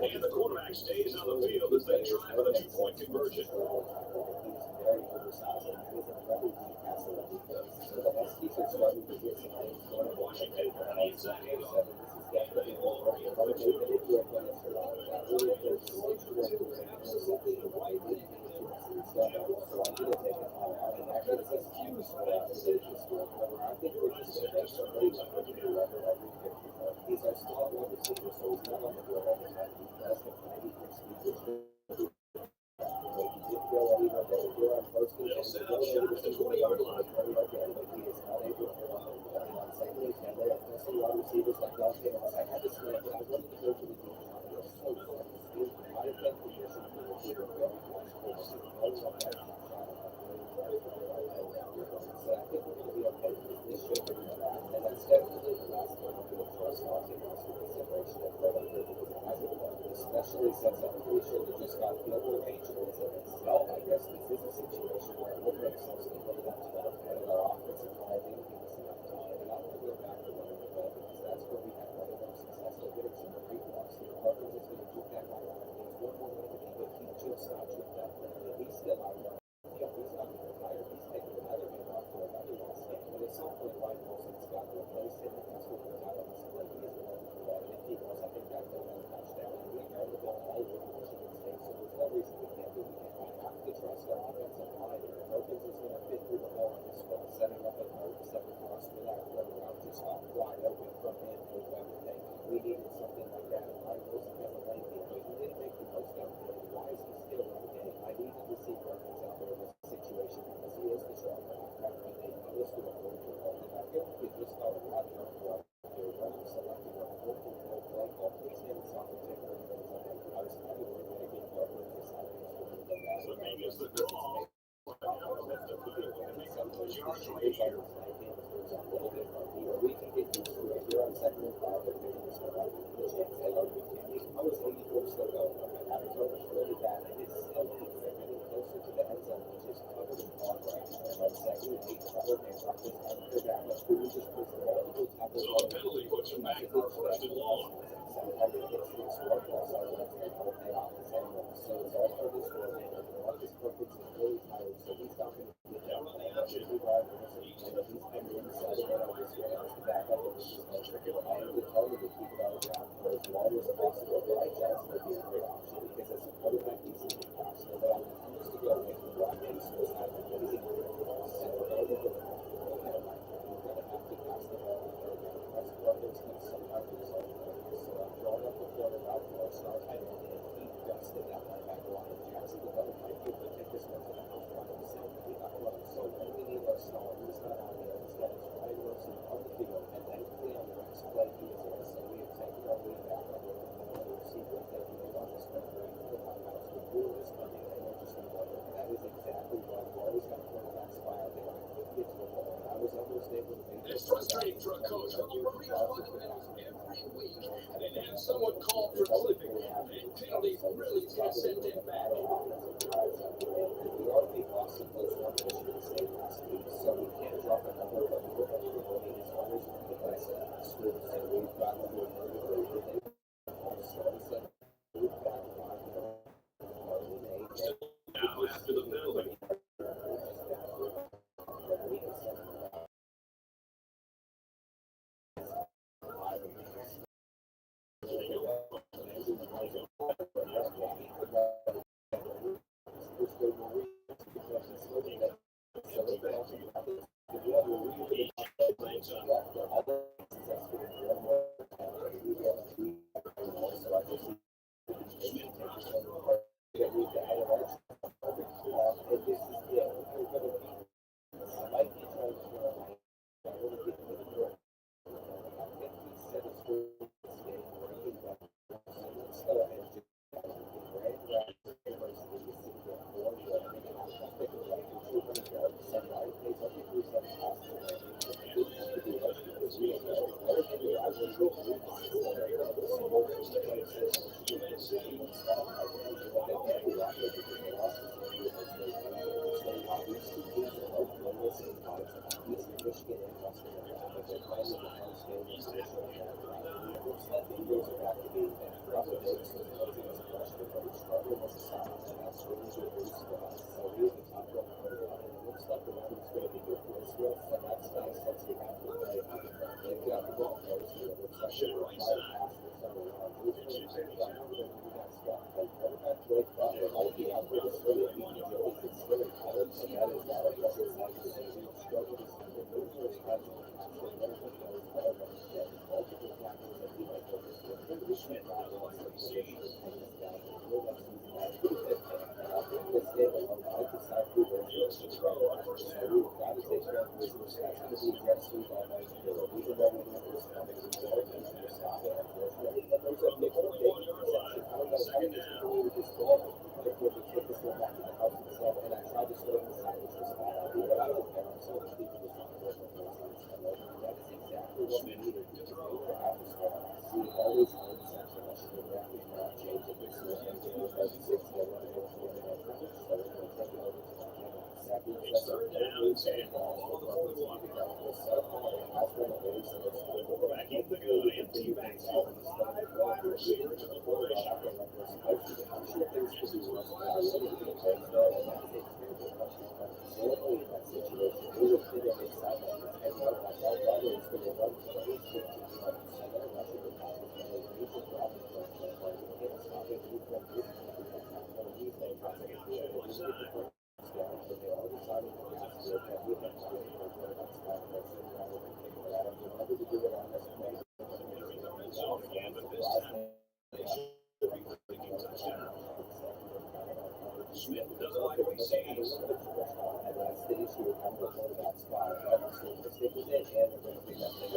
And the quarterback stays on the field as they try for the 2-point conversion. Washington on the inside handoff. They'll set up shop at the 20-yard line. Especially since I'm pretty sure they just got field goal range itself. I guess this is a situation where it would make sense to put it up to that point of our offensive line. They give us enough time. And I'm going to go back to one of the ball because that's where we had one of our successful getting some great blocks here. Parker's is going to juke that guy out. There's one more minute, but he just got juked out there. And he's still out there. Yeah, he's not going to point light bulbs that's got replaced in it. That's what we're talking about. So like these are like if he was, I think that goal got a touchdown. And we know the ball all over Michigan State, so there's no reason we can't do it. We have to trust our offensive line. Perkins is going to fit through the hole in this one, setting up a seven for us with that quarter route just got wide open from him with everything. We needed something like that. And Mike Wilson has a lengthy, but he didn't make the most out of it. Why is he still running it? I needed to see Perkins out there in this situation because he is the stronger halfback, and they know this to a full football. And I feel like we just got a lot of work here when we selected a full football play call. Please give us off the ticker. I was kind of worried that it gave Barber for Saturday. So maybe it's the draw. We can get used to it. You're on second and 5, but maybe this one might be the chance. I was 84 still going. Arizona was really bad. I did still think they're getting closer to the end zone, which is covered in fog right now. And like second and 8, covered and dropped this out of their back. That's who just puts the ball. So a penalty puts him back for first and long. So it's all for this one. Marcus Perkins is really tired, so he's not going to get down. He's coming inside of it on this way. It's back up and he's going to trick it. I am determined to keep it on the ground for as long as possible. But I just would be a great option because as a quarterback, he's in the pass. So that I refuse to go away from Brock Mason. It's not going to be easy. So we're going to have to pass the ball. As Perkins can somehow result. So I'm drawing up the quarterback for a start tight end. He dusted that linebacker line. Jackson Develop might be able to take this one to the house front of the center. He got one. So when we need our star, he's not on there. Instead, it's Ryan Wilson on the field. And thankfully, on the next play, he is there. So we have taken our lead back on the receiver that we made on this one. The linehouse. The rule is coming, and we're just going to work it. That is exactly what we always got a quarterback spy out there. It gets the ball. And I was almost able to make It's frustrating for a coach when you worry about fundamentals every week and then have someone called for clipping and penalty really takes it back. We already lost some close one to Michigan State last week, so we can't drop another one. Everybody is always one of the best schools, and we've got to do everything. So we've got to find Now after the penalty. situation. Smith doesn't like what he sees. And that's the issue of having a quarterback spot. Obviously, the stick with it, and they're going to pick up the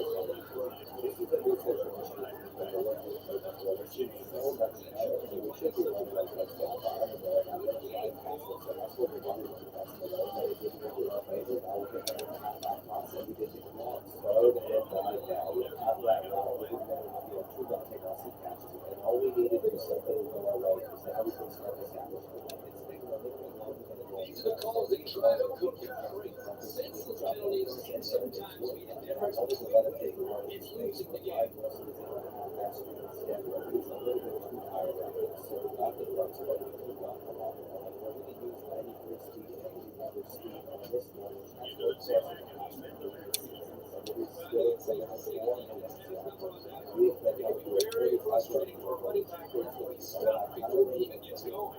This is a new situation. But they're working with coaches where they're shooting so much better. So we should be running like let's go bottom and they're not going to try and pass it. So that's what we're doing. That's the way they did it in our favor. Now we get better than that pass. And we did it wrong. Slow the head down and down. We have that now. We didn't know how to two guys take off some catches. And all we needed was something to go our way because now we can start establishing. It's taking a little bit longer than it was. These are the calls they try to cook your drink. Senseless penalties can sometimes be the difference between it's losing the game. Very frustrating for a running back when he's stopped before he even gets going.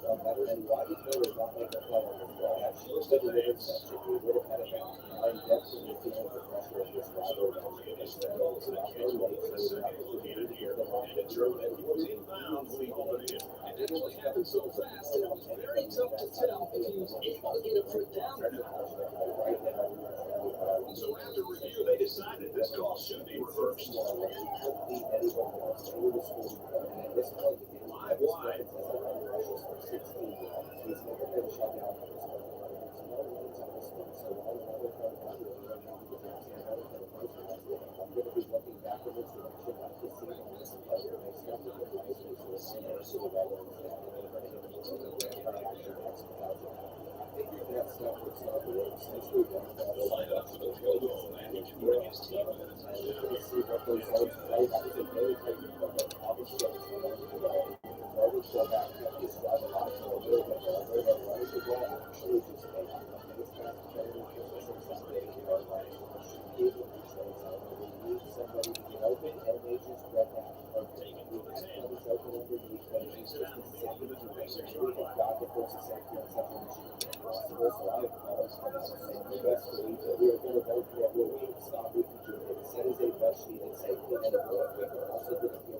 And why did they not make a play on this ball? She was still the interception. We would have had a back. I definitely feel the pressure of this guy. And it was happened so fast that it was very tough to tell if he was able to get a foot down or not. So after review, they decided this call should be reversed. Live wide. Line up for the field goal, and he can bring his team within a touchdown.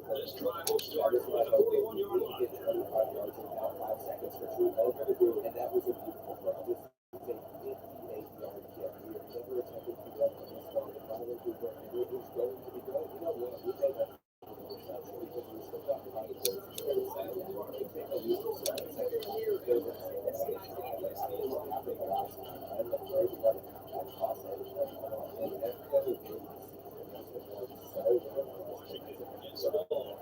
This drive will start from the 41-yard line. And that was a beautiful throw. This is a 58-yard kick. We have never attempted to run on this one. The final two were and it was going to be good. You know what? We made that because we still got behind the goals. It's very sad. We want to take a lead. Second year, good. It's not what happened last time. I'm afraid we're going to have that cost and every other game. It's a ball.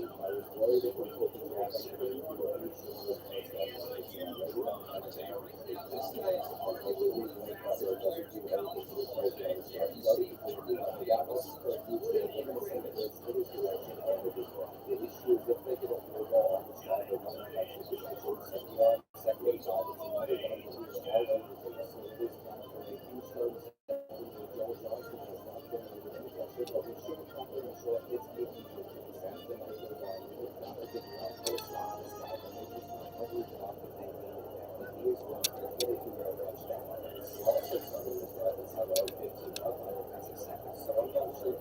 I was worried if we took the draft.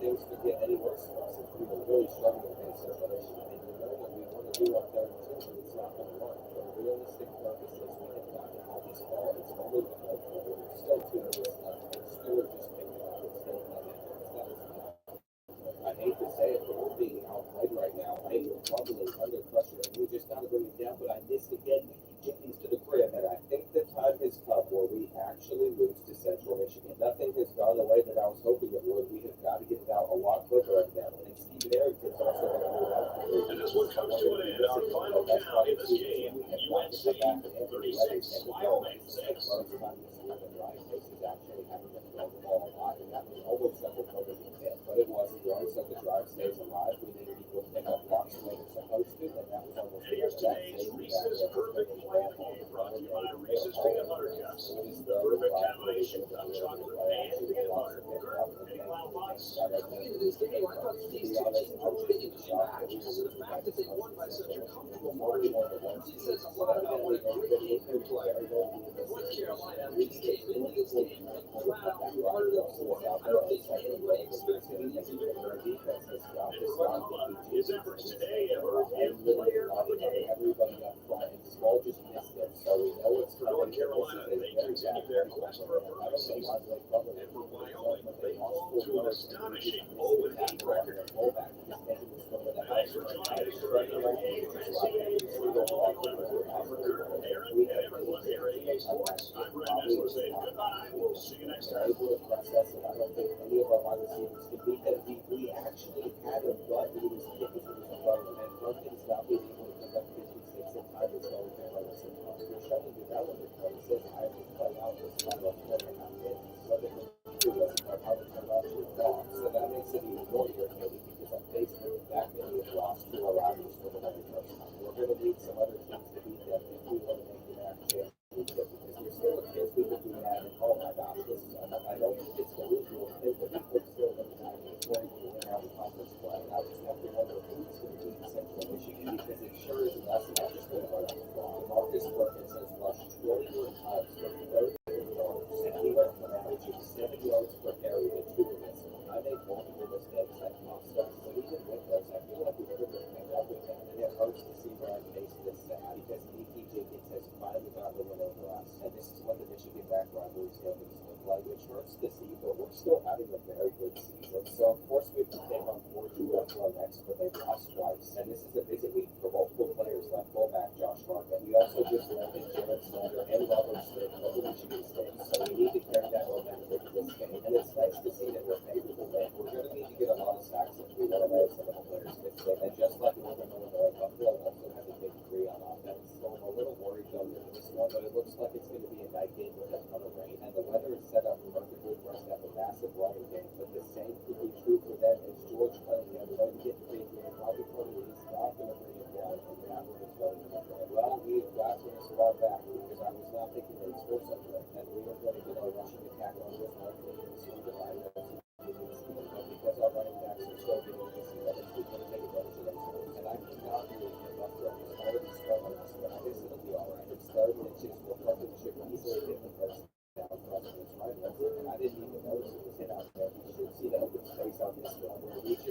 Things could get any worse for us if we were really struggling with this situation. And we know what we want to do up there too, but it's not going to work. For realistic purposes, we have got to have this ball. It's only been like we're still 2 minutes left. And Stewart just picked it up. It's still nothing. I hate to say it, but we're being outplayed right now. We're probably under pressure. We just got to bring it down. But I missed again. Get these to the crib, and I think the time has come where we actually lose to Central Michigan. Nothing has gone the way that I was hoping it would. We have got to get it out a lot quicker right now. And Stephen Arrington's also going to move out. And as one comes to an end, our final count in this game, UNC 36, Wyoming 6. This is actually having to throw the ball a lot, and that was almost something over the hit, but it wasn't wrong, so the drive stays alive. We needed people to pick up blocks the way they're supposed to, and that was almost Here's today's Reese's Perfect Play of Game, brought to you by Reese's Peanut Butter cups. Perfect combination of chocolate and peanut butter. Any wild thoughts? Into this game, I thought these two teams were winning this match. So the fact that they won by such a comfortable margin, it says a lot about what a great game they're playing. North Carolina at least came into this game flat out wanted up for. I don't think anybody expected an easy victory. And Russell Lund, his efforts today have earned him player of the game. Everybody up front, and Small just missed it, so we know it's For North Carolina, they continue their quest for a perfect season. And for Wyoming, they fall to an astonishing 0-8 record. Thanks for joining us for another ncaa football clinic. For Kurt, Aaron, and everyone here at EA Sports, I'm Brad Nessler saying goodbye. We'll see you next time. Able to process it. I don't think any of our wide receivers could beat that. We actually had him, but he was kicking to his phone, and Perkins not being able to pick up 56 in time is going to play us. You're showing development, but he says, I just play out this time of quarter not in. So they can do this, but how to turn out your dog. So that makes it even more irritating because on Facebook, back then we have lost 2 Irish for the every touchdown. We're going to need some other teams to beat them if we want to make the national championship because we're still a kids. We could do that, and oh my gosh, this is, I don't think it's the usual thing, but we could still win the 90 to win out of conference play. And I just have to wonder who's going to beat Central Michigan because it sure is less than just going to run out the ball. Marcus Perkins has rushed 21 times for 30 yards, and he went from averaging 7 yards per carry to 2 of this. I made multiple mistakes like mock stuff, but even with those, I feel like we could have picked up with him, and it hurts to see Ryan Pace this sad because Nikki Jenkins has finally got the win over us, and this is what the Michigan back rivalry is going to look like, which hurts to see, but we're still having a very good season. So, of course, we have to take on 4-2 Buffalo next, but they've lost twice, and this is a busy week for multiple players like fullback Josh Martin. We also just landed Jared Slater and Robert Smith over Michigan State, so we need to carry that momentum into this game, and it's nice to see that we're favorable. We're going to need to get a lot of sacks if we want to make some of the players this game, and just like Northern Illinois, Buffalo also has a big 3 on offense, so I'm a little worried going into this one, but it looks like it's going to be a night game with a ton of rain, and the weather is set up perfectly for us to have a massive running game, but the same could be true for them as George Cunningham is going to get the big game. Robbie Cody is not going to bring it down, and that one is going to be going. Well, we've got to us far back because I was not thinking they'd score something like that. We were going to get our rushing attack on with one thing and swing the line up. But because our running backs are so good at this, we're going to take advantage of those. And I cannot believe that Buffalo is already struggling us, but I guess it'll be all right. It's 3rd and inches. We're probably should easily get the first down for us, and it's right over. And I didn't even notice it was hit out there. You should see the open space on this one where we just